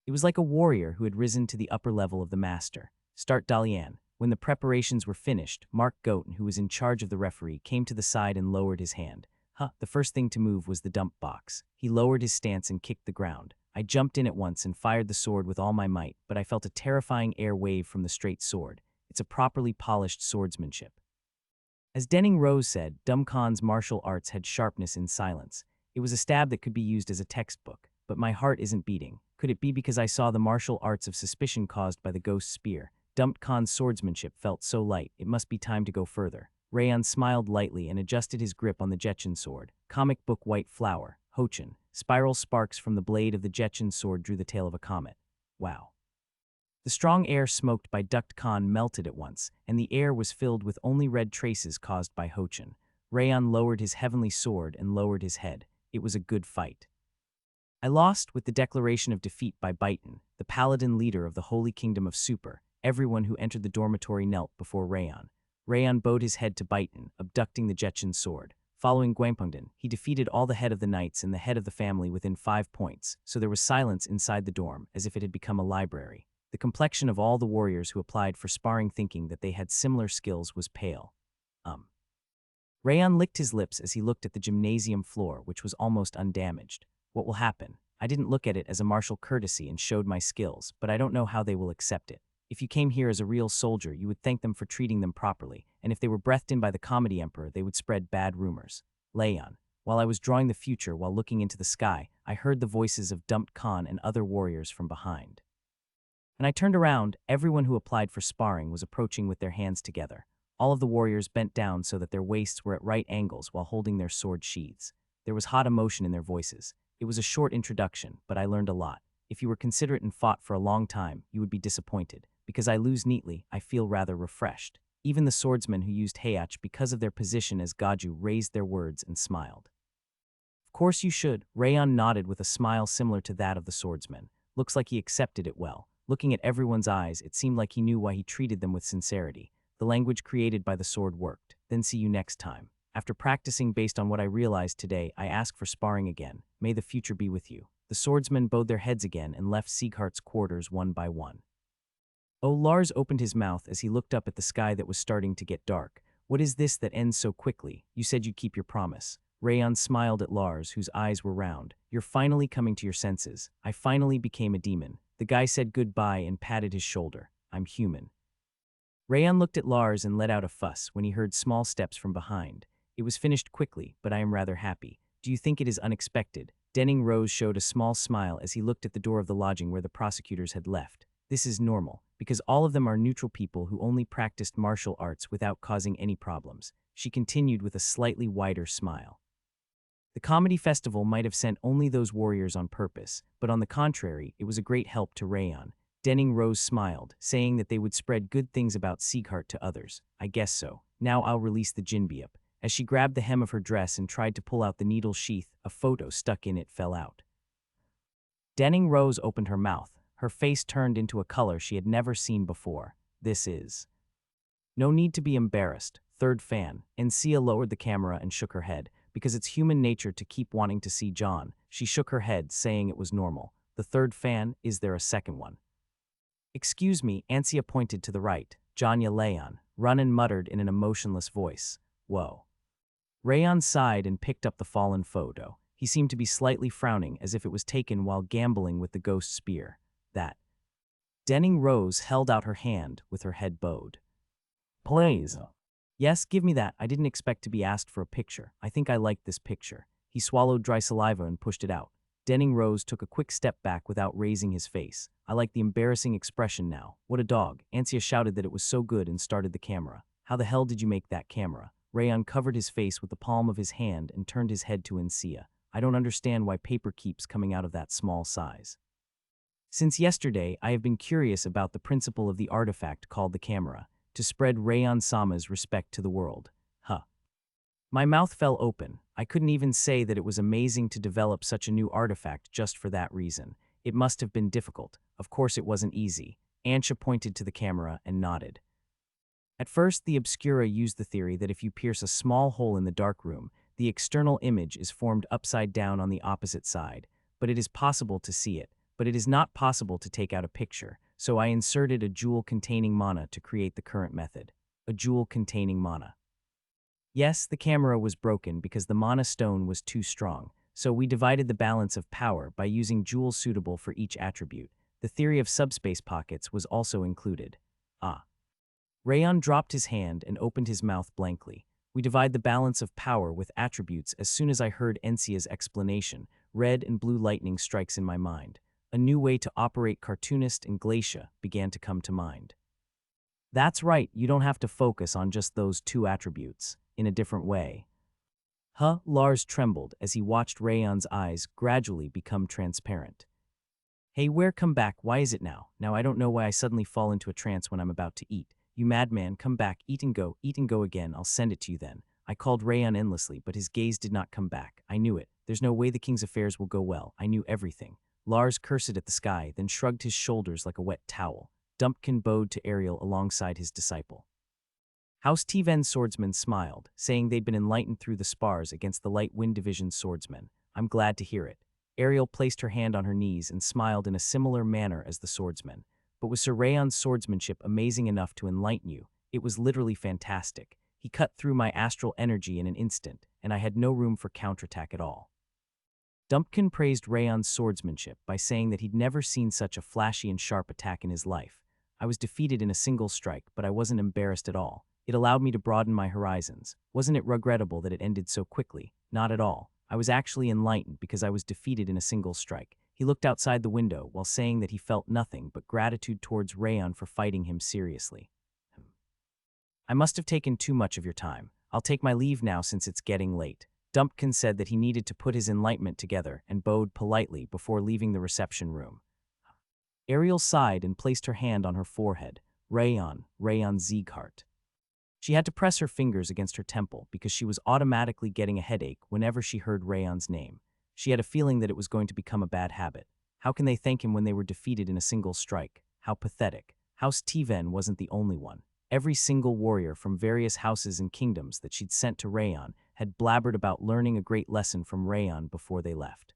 It was like a warrior who had risen to the upper level of the master. Start Dalian. When the preparations were finished, Mark Goten, who was in charge of the referee, came to the side and lowered his hand. The first thing to move was the dump box. He lowered his stance and kicked the ground. I jumped in at once and fired the sword with all my might, but I felt a terrifying air wave from the straight sword. It's a properly polished swordsmanship. As Denning Rose said, Khan's martial arts had sharpness in silence. It was a stab that could be used as a textbook, but my heart isn't beating. Could it be because I saw the martial arts of suspicion caused by the ghost spear? Khan's swordsmanship felt so light, it must be time to go further. Rayon smiled lightly and adjusted his grip on the Jetchin sword. Comic book white flower, Hochin. Spiral sparks from the blade of the Jetchin sword drew the tail of a comet. Wow. The strong air smoked by Duct Khan melted at once, and the air was filled with only red traces caused by Hochin. Rayon lowered his heavenly sword and lowered his head. It was a good fight. I lost with the declaration of defeat by Baitan, the paladin leader of the Holy Kingdom of Super. Everyone who entered the dormitory knelt before Rayon. Rayon bowed his head to Baitan, abducting the Jetchin sword. Following Gwampongdon, he defeated all the head of the knights and the head of the family within 5 points, so there was silence inside the dorm, as if it had become a library. The complexion of all the warriors who applied for sparring thinking that they had similar skills was pale. Rayon licked his lips as he looked at the gymnasium floor, which was almost undamaged. What will happen? I didn't look at it as a martial courtesy and showed my skills, but I don't know how they will accept it. If you came here as a real soldier, you would thank them for treating them properly, and if they were breathed in by the comedy emperor, they would spread bad rumors. Leon. While I was drawing the future while looking into the sky, I heard the voices of Dumped Khan and other warriors from behind. When I turned around, everyone who applied for sparring was approaching with their hands together. All of the warriors bent down so that their waists were at right angles while holding their sword sheaths. There was hot emotion in their voices. It was a short introduction, but I learned a lot. If you were considerate and fought for a long time, you would be disappointed. Because I lose neatly, I feel rather refreshed. Even the swordsmen who used Heiach because of their position as Gaju raised their words and smiled. Of course you should. Rayon nodded with a smile similar to that of the swordsman. Looks like he accepted it well. Looking at everyone's eyes, it seemed like he knew why he treated them with sincerity. The language created by the sword worked. Then see you next time. After practicing based on what I realized today, I ask for sparring again. May the future be with you. The swordsmen bowed their heads again and left Sieghart's quarters one by one. Oh, Lars opened his mouth as he looked up at the sky that was starting to get dark. What is this that ends so quickly? You said you'd keep your promise. Rayon smiled at Lars, whose eyes were round. You're finally coming to your senses. I finally became a demon. The guy said goodbye and patted his shoulder. I'm human. Rayon looked at Lars and let out a fuss when he heard small steps from behind. It was finished quickly, but I am rather happy. Do you think it is unexpected? Denning Rose showed a small smile as he looked at the door of the lodging where the prosecutors had left. This is normal, because all of them are neutral people who only practiced martial arts without causing any problems. She continued with a slightly wider smile. The comedy festival might have sent only those warriors on purpose, but on the contrary, it was a great help to Rayon. Denning Rose smiled, saying that they would spread good things about Sieghart to others. I guess so. Now I'll release the Jinbeop. As she grabbed the hem of her dress and tried to pull out the needle sheath, a photo stuck in it fell out. Denning Rose opened her mouth. Her face turned into a color she had never seen before. This is... No need to be embarrassed. Third fan. Encia lowered the camera and shook her head. Because it's human nature to keep wanting to see John. She shook her head, saying it was normal. The third fan, is there a second one? Excuse me, Encia pointed to the right. Janya Leon. Runnan muttered in an emotionless voice. Whoa. Rayon sighed and picked up the fallen photo. He seemed to be slightly frowning, as if it was taken while gambling with the ghost spear. That. Denning Rose held out her hand, with her head bowed. Please. Yes, give me that. I didn't expect to be asked for a picture. I think I like this picture. He swallowed dry saliva and pushed it out. Denning Rose took a quick step back without raising his face. I like the embarrassing expression now. What a dog. Encia shouted that it was so good and started the camera. How the hell did you make that camera? Rayon covered his face with the palm of his hand and turned his head to Encia. I don't understand why paper keeps coming out of that small size. Since yesterday, I have been curious about the principle of the artifact called the camera, to spread Rayon-sama's respect to the world. Huh. My mouth fell open. I couldn't even say that it was amazing to develop such a new artifact just for that reason. It must have been difficult. Of course it wasn't easy. Ansha pointed to the camera and nodded. At first, the Obscura used the theory that if you pierce a small hole in the dark room, the external image is formed upside down on the opposite side, but it is possible to see it. But it is not possible to take out a picture, so I inserted a jewel containing mana to create the current method. A jewel containing mana. Yes, the camera was broken because the mana stone was too strong, so we divided the balance of power by using jewels suitable for each attribute. The theory of subspace pockets was also included. Ah. Rayon dropped his hand and opened his mouth blankly. We divide the balance of power with attributes. As soon as I heard Encia's explanation, red and blue lightning strikes in my mind. A new way to operate Cartoonist and Glacia began to come to mind. That's right, you don't have to focus on just those two attributes, in a different way. Huh? Lars trembled as he watched Rayon's eyes gradually become transparent. Hey, where come back? Why is it now? Now I don't know why I suddenly fall into a trance when I'm about to eat. You madman, come back, eat and go again, I'll send it to you then. I called Rayon endlessly, but his gaze did not come back. I knew it. There's no way the king's affairs will go well. I knew everything. Lars cursed at the sky, then shrugged his shoulders like a wet towel. Dumpkin bowed to Ariel alongside his disciple. House Tiven's swordsman smiled, saying they'd been enlightened through the spars against the Light Wind Division's swordsmen. I'm glad to hear it. Ariel placed her hand on her knees and smiled in a similar manner as the swordsman. But was Sir Rayon's swordsmanship amazing enough to enlighten you? It was literally fantastic. He cut through my astral energy in an instant, and I had no room for counterattack at all. Dumpkin praised Rayon's swordsmanship by saying that he'd never seen such a flashy and sharp attack in his life. I was defeated in a single strike, but I wasn't embarrassed at all. It allowed me to broaden my horizons. Wasn't it regrettable that it ended so quickly? Not at all. I was actually enlightened because I was defeated in a single strike. He looked outside the window while saying that he felt nothing but gratitude towards Rayon for fighting him seriously. I must have taken too much of your time. I'll take my leave now since it's getting late. Dumpkin said that he needed to put his enlightenment together and bowed politely before leaving the reception room. Ariel sighed and placed her hand on her forehead. Rayon Sieghart. She had to press her fingers against her temple because she was automatically getting a headache whenever she heard Rayon's name. She had a feeling that it was going to become a bad habit. How can they thank him when they were defeated in a single strike? How pathetic. House Tiven wasn't the only one. Every single warrior from various houses and kingdoms that she'd sent to Rayon had blabbered about learning a great lesson from Rayon before they left.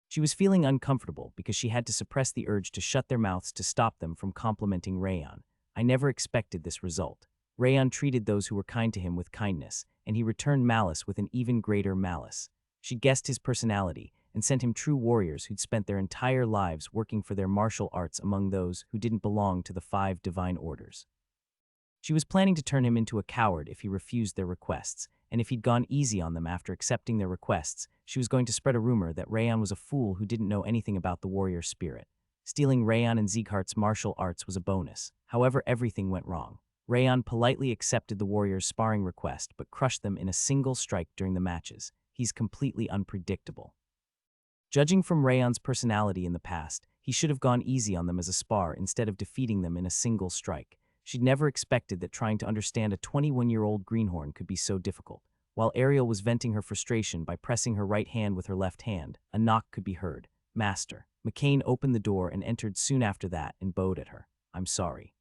She was feeling uncomfortable because she had to suppress the urge to shut their mouths to stop them from complimenting Rayon. I never expected this result. Rayon treated those who were kind to him with kindness, and he returned malice with an even greater malice. She guessed his personality and sent him true warriors who'd spent their entire lives working for their martial arts among those who didn't belong to the 5 divine orders. She was planning to turn him into a coward if he refused their requests, and if he'd gone easy on them after accepting their requests, she was going to spread a rumor that Rayon was a fool who didn't know anything about the warrior spirit. Stealing Rayon and Sieghart's martial arts was a bonus. However, everything went wrong. Rayon politely accepted the warriors' sparring request but crushed them in a single strike during the matches. He's completely unpredictable. Judging from Rayon's personality in the past, he should have gone easy on them as a spar instead of defeating them in a single strike. She'd never expected that trying to understand a 21-year-old greenhorn could be so difficult. While Ariel was venting her frustration by pressing her right hand with her left hand, a knock could be heard. Master. McCain opened the door and entered soon after that and bowed at her. I'm sorry.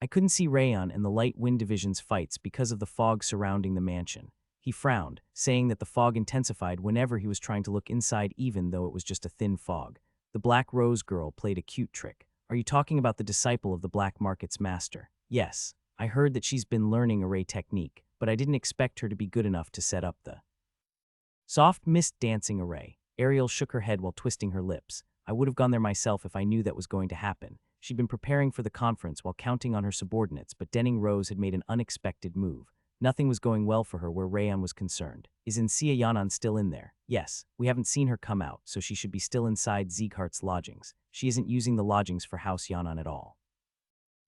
I couldn't see Rayon and the Light Wind Division's fights because of the fog surrounding the mansion. He frowned, saying that the fog intensified whenever he was trying to look inside even though it was just a thin fog. The Black Rose girl played a cute trick. Are you talking about the disciple of the black market's master? Yes. I heard that she's been learning array technique, but I didn't expect her to be good enough to set up the soft mist dancing array. Ariel shook her head while twisting her lips. I would have gone there myself if I knew that was going to happen. She'd been preparing for the conference while counting on her subordinates, but Denning Rose had made an unexpected move. Nothing was going well for her where Rayon was concerned. Is Insia Yanan still in there? Yes. We haven't seen her come out, so she should be still inside Sieghart's lodgings. She isn't using the lodgings for House Yanan at all.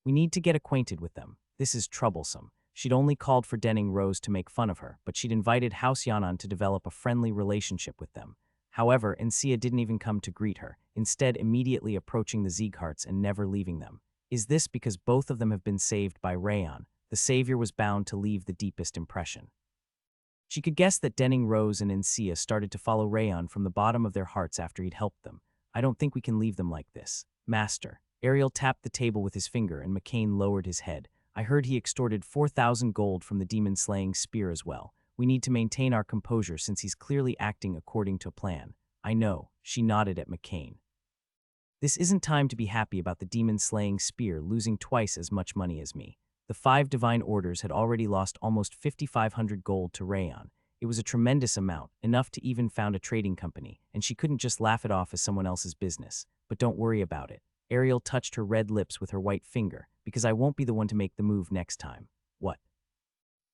We need to get acquainted with them. This is troublesome. She'd only called for Denning Rose to make fun of her, but she'd invited House Yanan to develop a friendly relationship with them. However, Insia didn't even come to greet her, instead immediately approaching the Siegharts and never leaving them. Is this because both of them have been saved by Rayon? The savior was bound to leave the deepest impression. She could guess that Denning Rose and Insia started to follow Rayon from the bottom of their hearts after he'd helped them. I don't think we can leave them like this. Master. Ariel tapped the table with his finger and McCain lowered his head. I heard he extorted 4,000 gold from the demon-slaying spear as well. We need to maintain our composure since he's clearly acting according to plan. I know. She nodded at McCain. This isn't time to be happy about the demon-slaying spear losing twice as much money as me. The 5 divine orders had already lost almost 5,500 gold to Rayon. It was a tremendous amount, enough to even found a trading company, and she couldn't just laugh it off as someone else's business. But don't worry about it. Ariel touched her red lips with her white finger, because I won't be the one to make the move next time. What?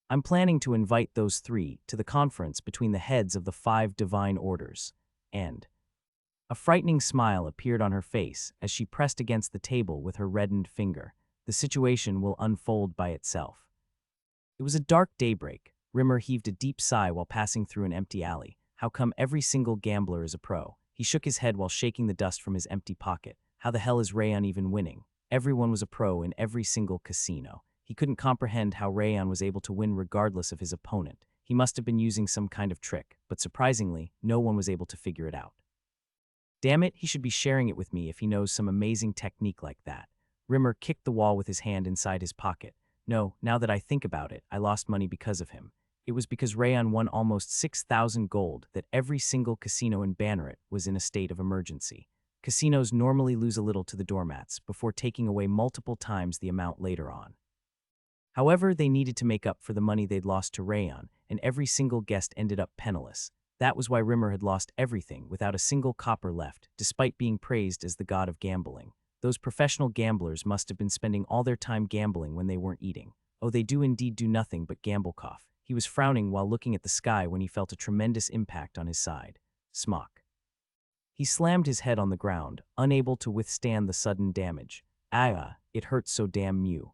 I'm planning to invite those 3 to the conference between the heads of the 5 divine orders. And a frightening smile appeared on her face as she pressed against the table with her reddened finger. The situation will unfold by itself. It was a dark daybreak. Rimmer heaved a deep sigh while passing through an empty alley. How come every single gambler is a pro? He shook his head while shaking the dust from his empty pocket. How the hell is Rayon even winning? Everyone was a pro in every single casino. He couldn't comprehend how Rayon was able to win regardless of his opponent. He must have been using some kind of trick, but surprisingly, no one was able to figure it out. Damn it, he should be sharing it with me if he knows some amazing technique like that. Rimmer kicked the wall with his hand inside his pocket. No, now that I think about it, I lost money because of him. It was because Rayon won almost 6,000 gold that every single casino in Banneret was in a state of emergency. Casinos normally lose a little to the doormats before taking away multiple times the amount later on. However, they needed to make up for the money they'd lost to Rayon, and every single guest ended up penniless. That was why Rimmer had lost everything without a single copper left, despite being praised as the god of gambling. Those professional gamblers must have been spending all their time gambling when they weren't eating. Oh, they do indeed do nothing but gamble cough. He was frowning while looking at the sky when he felt a tremendous impact on his side. Smock. He slammed his head on the ground, unable to withstand the sudden damage. Ah, it hurts so damn mew.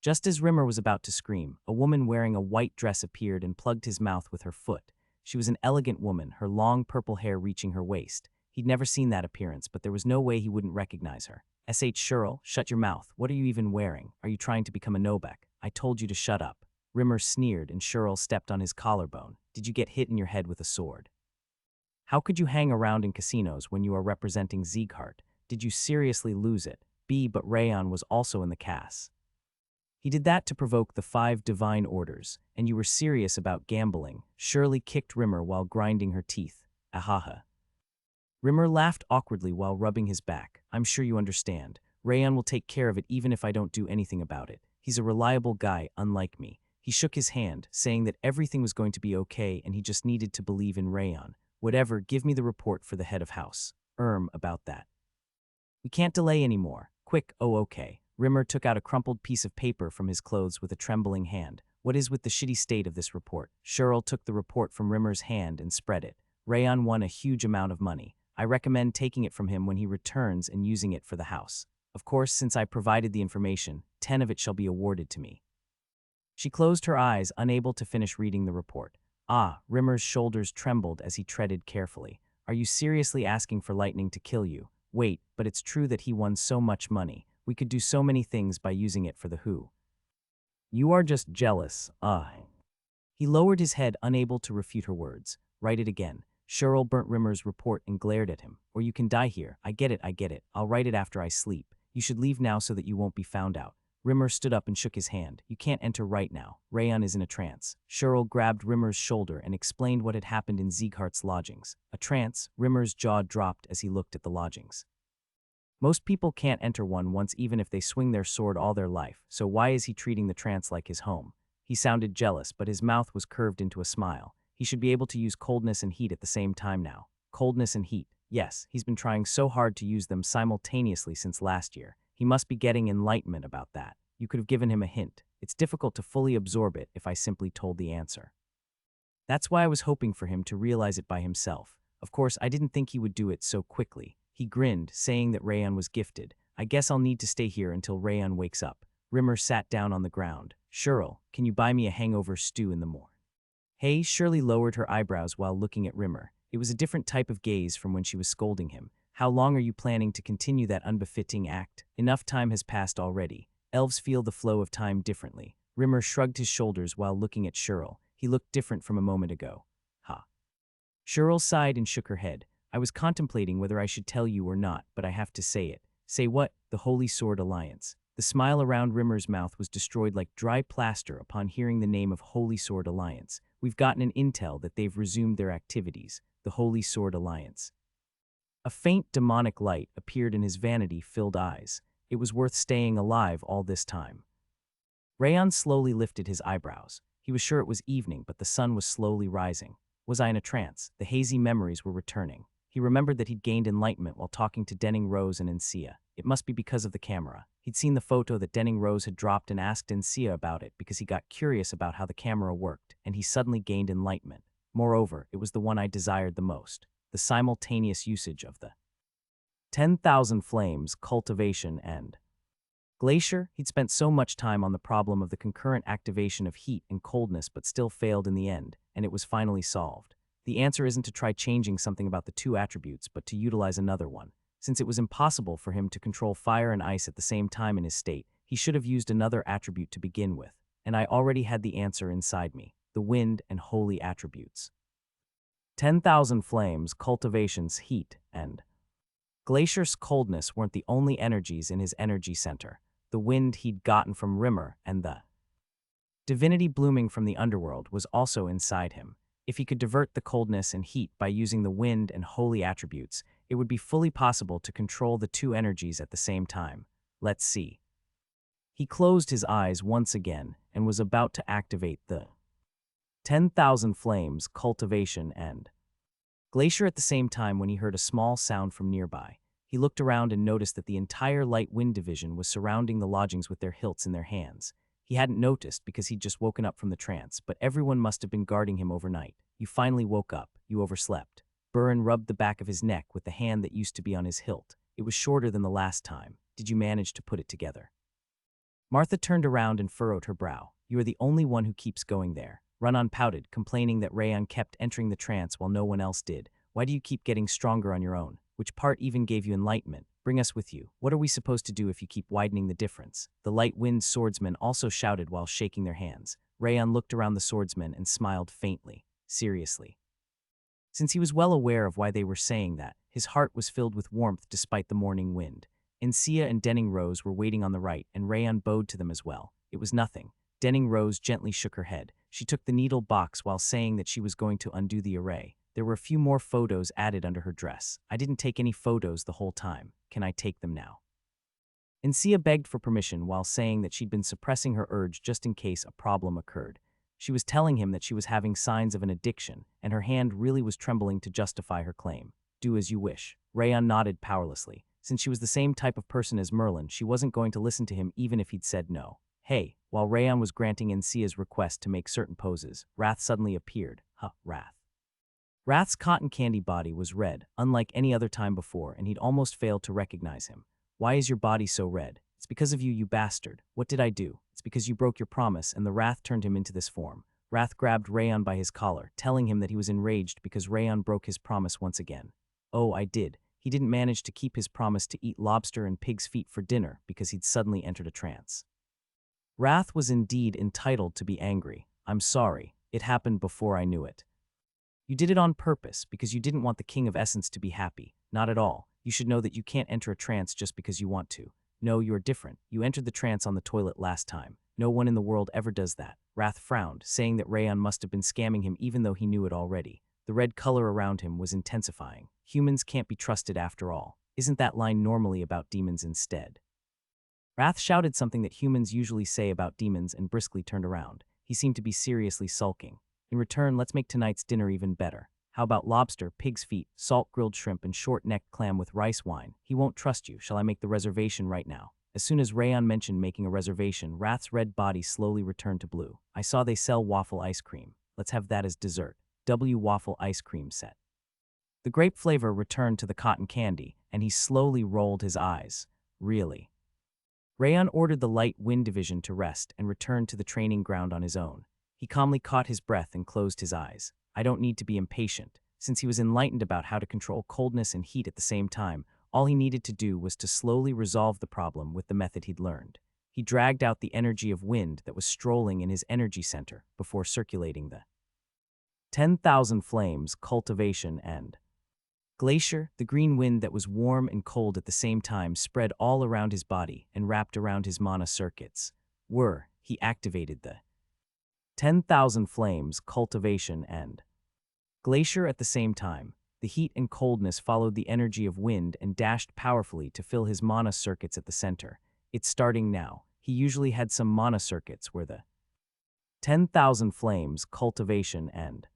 Just as Rimmer was about to scream, a woman wearing a white dress appeared and plugged his mouth with her foot. She was an elegant woman, her long purple hair reaching her waist. He'd never seen that appearance, but there was no way he wouldn't recognize her. S.H. Shirl, shut your mouth. What are you even wearing? Are you trying to become a Nobek? I told you to shut up. Rimmer sneered and Shirl stepped on his collarbone. Did you get hit in your head with a sword? How could you hang around in casinos when you are representing Sieghart? Did you seriously lose it? But Rayon was also in the cast. He did that to provoke the 5 divine orders, and you were serious about gambling. Shirley kicked Rimmer while grinding her teeth. Ahaha. Rimmer laughed awkwardly while rubbing his back. I'm sure you understand. Rayon will take care of it even if I don't do anything about it. He's a reliable guy, unlike me. He shook his hand, saying that everything was going to be okay and he just needed to believe in Rayon. Whatever, give me the report for the head of house. About that. We can't delay anymore. Quick, oh okay. Rimmer took out a crumpled piece of paper from his clothes with a trembling hand. What is with the shitty state of this report? Shirl took the report from Rimmer's hand and spread it. Rayon won a huge amount of money. I recommend taking it from him when he returns and using it for the house. Of course, since I provided the information, 10 of it shall be awarded to me. She closed her eyes, unable to finish reading the report. Ah, Rimmer's shoulders trembled as he treaded carefully. Are you seriously asking for lightning to kill you? Wait, but it's true that he won so much money. We could do so many things by using it for the who. You are just jealous, He lowered his head, unable to refute her words. Write it again. Cheryl burnt Rimmer's report and glared at him. Or you can die here. I get it. I'll write it after I sleep. You should leave now so that you won't be found out. Rimmer stood up and shook his hand. You can't enter right now. Rayon is in a trance. Cheryl grabbed Rimmer's shoulder and explained what had happened in Sieghart's lodgings. A trance? Rimmer's jaw dropped as he looked at the lodgings. Most people can't enter one once even if they swing their sword all their life, so why is he treating the trance like his home? He sounded jealous, but his mouth was curved into a smile. He should be able to use coldness and heat at the same time now. Coldness and heat. Yes, he's been trying so hard to use them simultaneously since last year. He must be getting enlightenment about that. You could have given him a hint. It's difficult to fully absorb it if I simply told the answer. That's why I was hoping for him to realize it by himself. Of course, I didn't think he would do it so quickly. He grinned, saying that Rayon was gifted. I guess I'll need to stay here until Rayon wakes up. Rimmer sat down on the ground. Cheryl, can you buy me a hangover stew in the morning? Hey, Shirley lowered her eyebrows while looking at Rimmer. It was a different type of gaze from when she was scolding him. How long are you planning to continue that unbefitting act? Enough time has passed already. Elves feel the flow of time differently. Rimmer shrugged his shoulders while looking at Cheryl. He looked different from a moment ago. Ha. Cheryl sighed and shook her head. I was contemplating whether I should tell you or not, but I have to say it. Say what? The Holy Sword Alliance. The smile around Rimmer's mouth was destroyed like dry plaster upon hearing the name of Holy Sword Alliance. We've gotten an intel that they've resumed their activities. The Holy Sword Alliance. A faint demonic light appeared in his vanity-filled eyes. It was worth staying alive all this time. Rayon slowly lifted his eyebrows. He was sure it was evening, but the sun was slowly rising. Was I in a trance? The hazy memories were returning. He remembered that he'd gained enlightenment while talking to Denning Rose and Encia. It must be because of the camera. He'd seen the photo that Denning Rose had dropped and asked Encia about it because he got curious about how the camera worked, and he suddenly gained enlightenment. Moreover, it was the one I desired the most, the simultaneous usage of the 10,000 flames, cultivation, and glacier. He'd spent so much time on the problem of the concurrent activation of heat and coldness but still failed in the end, and it was finally solved. The answer isn't to try changing something about the two attributes, but to utilize another one. Since it was impossible for him to control fire and ice at the same time in his state, he should have used another attribute to begin with, and I already had the answer inside me, the wind and holy attributes. 10,000 flames, cultivations, heat, and glacier's coldness weren't the only energies in his energy center. The wind he'd gotten from Rimmer and the divinity blooming from the underworld was also inside him. If he could divert the coldness and heat by using the wind and holy attributes, it would be fully possible to control the two energies at the same time. Let's see. He closed his eyes once again and was about to activate the 10,000 flames, cultivation, and glacier at the same time when he heard a small sound from nearby. He looked around and noticed that the entire light wind division was surrounding the lodgings with their hilts in their hands. He hadn't noticed because he'd just woken up from the trance, but everyone must have been guarding him overnight. You finally woke up. You overslept. Burin rubbed the back of his neck with the hand that used to be on his hilt. It was shorter than the last time. Did you manage to put it together? Martha turned around and furrowed her brow. You are the only one who keeps going there. Run-On pouted, complaining that Rayon kept entering the trance while no one else did. Why do you keep getting stronger on your own? Which part even gave you enlightenment? Bring us with you. What are we supposed to do if you keep widening the difference? The light-wind swordsmen also shouted while shaking their hands. Rayon looked around the swordsmen and smiled faintly. Seriously. Since he was well aware of why they were saying that, his heart was filled with warmth despite the morning wind. Encia and Denning Rose were waiting on the right, and Rayon bowed to them as well. It was nothing. Denning Rose gently shook her head. She took the needle box while saying that she was going to undo the array. There were a few more photos added under her dress. I didn't take any photos the whole time. Can I take them now? Encia begged for permission while saying that she'd been suppressing her urge just in case a problem occurred. She was telling him that she was having signs of an addiction, and her hand really was trembling to justify her claim. Do as you wish. Rayon nodded powerlessly. Since she was the same type of person as Merlin, she wasn't going to listen to him even if he'd said no. Hey, while Rayon was granting Encia's request to make certain poses, Wrath suddenly appeared. Wrath. Wrath's cotton candy body was red, unlike any other time before, and he'd almost failed to recognize him. Why is your body so red? It's because of you, you bastard. What did I do? It's because you broke your promise, and the Wrath turned him into this form. Wrath grabbed Rayon by his collar, telling him that he was enraged because Rayon broke his promise once again. Oh, I did. He didn't manage to keep his promise to eat lobster and pig's feet for dinner because he'd suddenly entered a trance. Wrath was indeed entitled to be angry. I'm sorry. It happened before I knew it. You did it on purpose because you didn't want the King of Essence to be happy. Not at all. You should know that you can't enter a trance just because you want to. No, you're different. You entered the trance on the toilet last time. No one in the world ever does that. Wrath frowned, saying that Rayon must have been scamming him even though he knew it already. The red color around him was intensifying. Humans can't be trusted after all. Isn't that line normally about demons instead? Wrath shouted something that humans usually say about demons and briskly turned around. He seemed to be seriously sulking. In return, let's make tonight's dinner even better. How about lobster, pig's feet, salt-grilled shrimp, and short-necked clam with rice wine? He won't trust you. Shall I make the reservation right now? As soon as Rayon mentioned making a reservation, Wrath's red body slowly returned to blue. I saw they sell waffle ice cream. Let's have that as dessert. Waffle ice cream set. The grape flavor returned to the cotton candy, and he slowly rolled his eyes. Really? Rayon ordered the light wind division to rest and returned to the training ground on his own. He calmly caught his breath and closed his eyes. I don't need to be impatient. Since he was enlightened about how to control coldness and heat at the same time, all he needed to do was to slowly resolve the problem with the method he'd learned. He dragged out the energy of wind that was strolling in his energy center before circulating the 10,000 flames, cultivation, and glacier. The green wind that was warm and cold at the same time spread all around his body and wrapped around his mana circuits. He activated the 10,000 flames, cultivation, and glacier at the same time. The heat and coldness followed the energy of wind and dashed powerfully to fill his mana circuits at the center. It's starting now. He usually had some mana circuits where the 10,000 flames, cultivation, and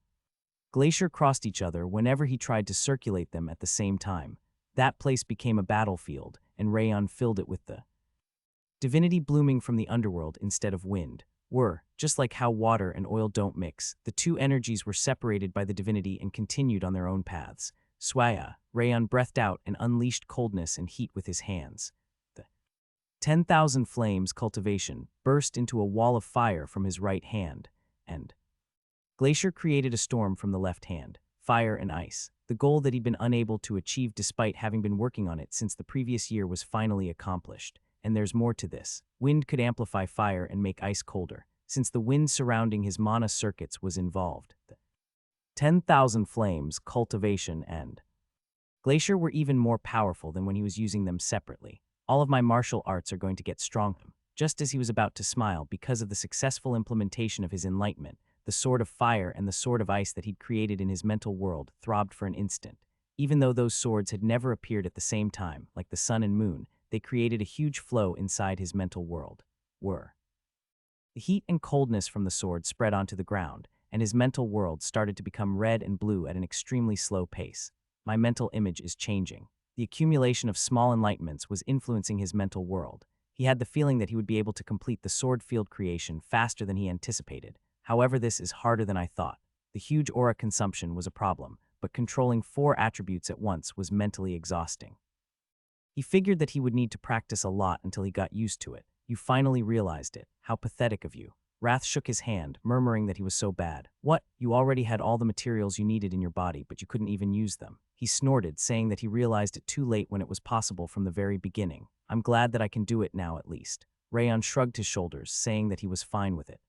glacier crossed each other whenever he tried to circulate them at the same time. That place became a battlefield, and Rayon filled it with the divinity blooming from the underworld instead of wind. Just like how water and oil don't mix, the two energies were separated by the divinity and continued on their own paths. Swaya, Rayon breathed out and unleashed coldness and heat with his hands. The 10,000 flames cultivation burst into a wall of fire from his right hand, and glacier created a storm from the left hand, fire and ice. The goal that he'd been unable to achieve despite having been working on it since the previous year was finally accomplished. And there's more to this. Wind could amplify fire and make ice colder, since the wind surrounding his mana circuits was involved. The 10,000 flames, cultivation, and glacier were even more powerful than when he was using them separately. All of my martial arts are going to get stronger. Just as he was about to smile because of the successful implementation of his enlightenment, the sword of fire and the sword of ice that he'd created in his mental world throbbed for an instant. Even though those swords had never appeared at the same time, like the sun and moon, they created a huge flow inside his mental world. The heat and coldness from the sword spread onto the ground, and his mental world started to become red and blue at an extremely slow pace. My mental image is changing. The accumulation of small enlightenments was influencing his mental world. He had the feeling that he would be able to complete the sword field creation faster than he anticipated. However, this is harder than I thought. The huge aura consumption was a problem, but controlling 4 attributes at once was mentally exhausting. He figured that he would need to practice a lot until he got used to it. You finally realized it. How pathetic of you. Wrath shook his hand, murmuring that he was so bad. What? You already had all the materials you needed in your body, but you couldn't even use them. He snorted, saying that he realized it too late when it was possible from the very beginning. I'm glad that I can do it now at least. Rayon shrugged his shoulders, saying that he was fine with it.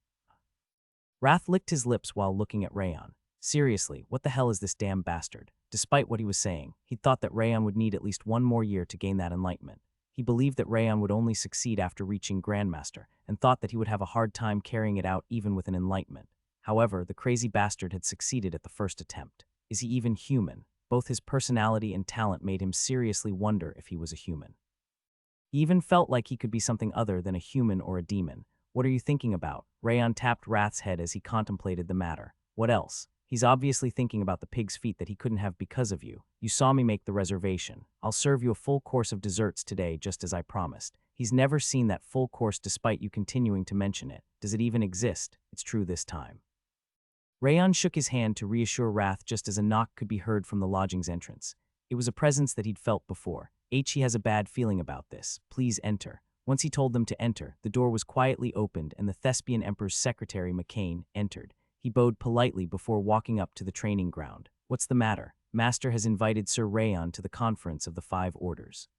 Wrath licked his lips while looking at Rayon. Seriously, what the hell is this damn bastard? Despite what he was saying, he thought that Rayon would need at least 1 more year to gain that enlightenment. He believed that Rayon would only succeed after reaching Grandmaster, and thought that he would have a hard time carrying it out even with an enlightenment. However, the crazy bastard had succeeded at the first attempt. Is he even human? Both his personality and talent made him seriously wonder if he was a human. He even felt like he could be something other than a human or a demon. What are you thinking about? Rayon tapped Wrath's head as he contemplated the matter. What else? He's obviously thinking about the pig's feet that he couldn't have because of you. You saw me make the reservation. I'll serve you a full course of desserts today, just as I promised. He's never seen that full course despite you continuing to mention it. Does it even exist? It's true this time. Rayon shook his hand to reassure Wrath just as a knock could be heard from the lodging's entrance. It was a presence that he'd felt before. He has a bad feeling about this. Please enter. Once he told them to enter, the door was quietly opened and the Thespian Emperor's secretary, McCain, entered. He bowed politely before walking up to the training ground. What's the matter? Master has invited Sir Rayon to the conference of the 5 orders.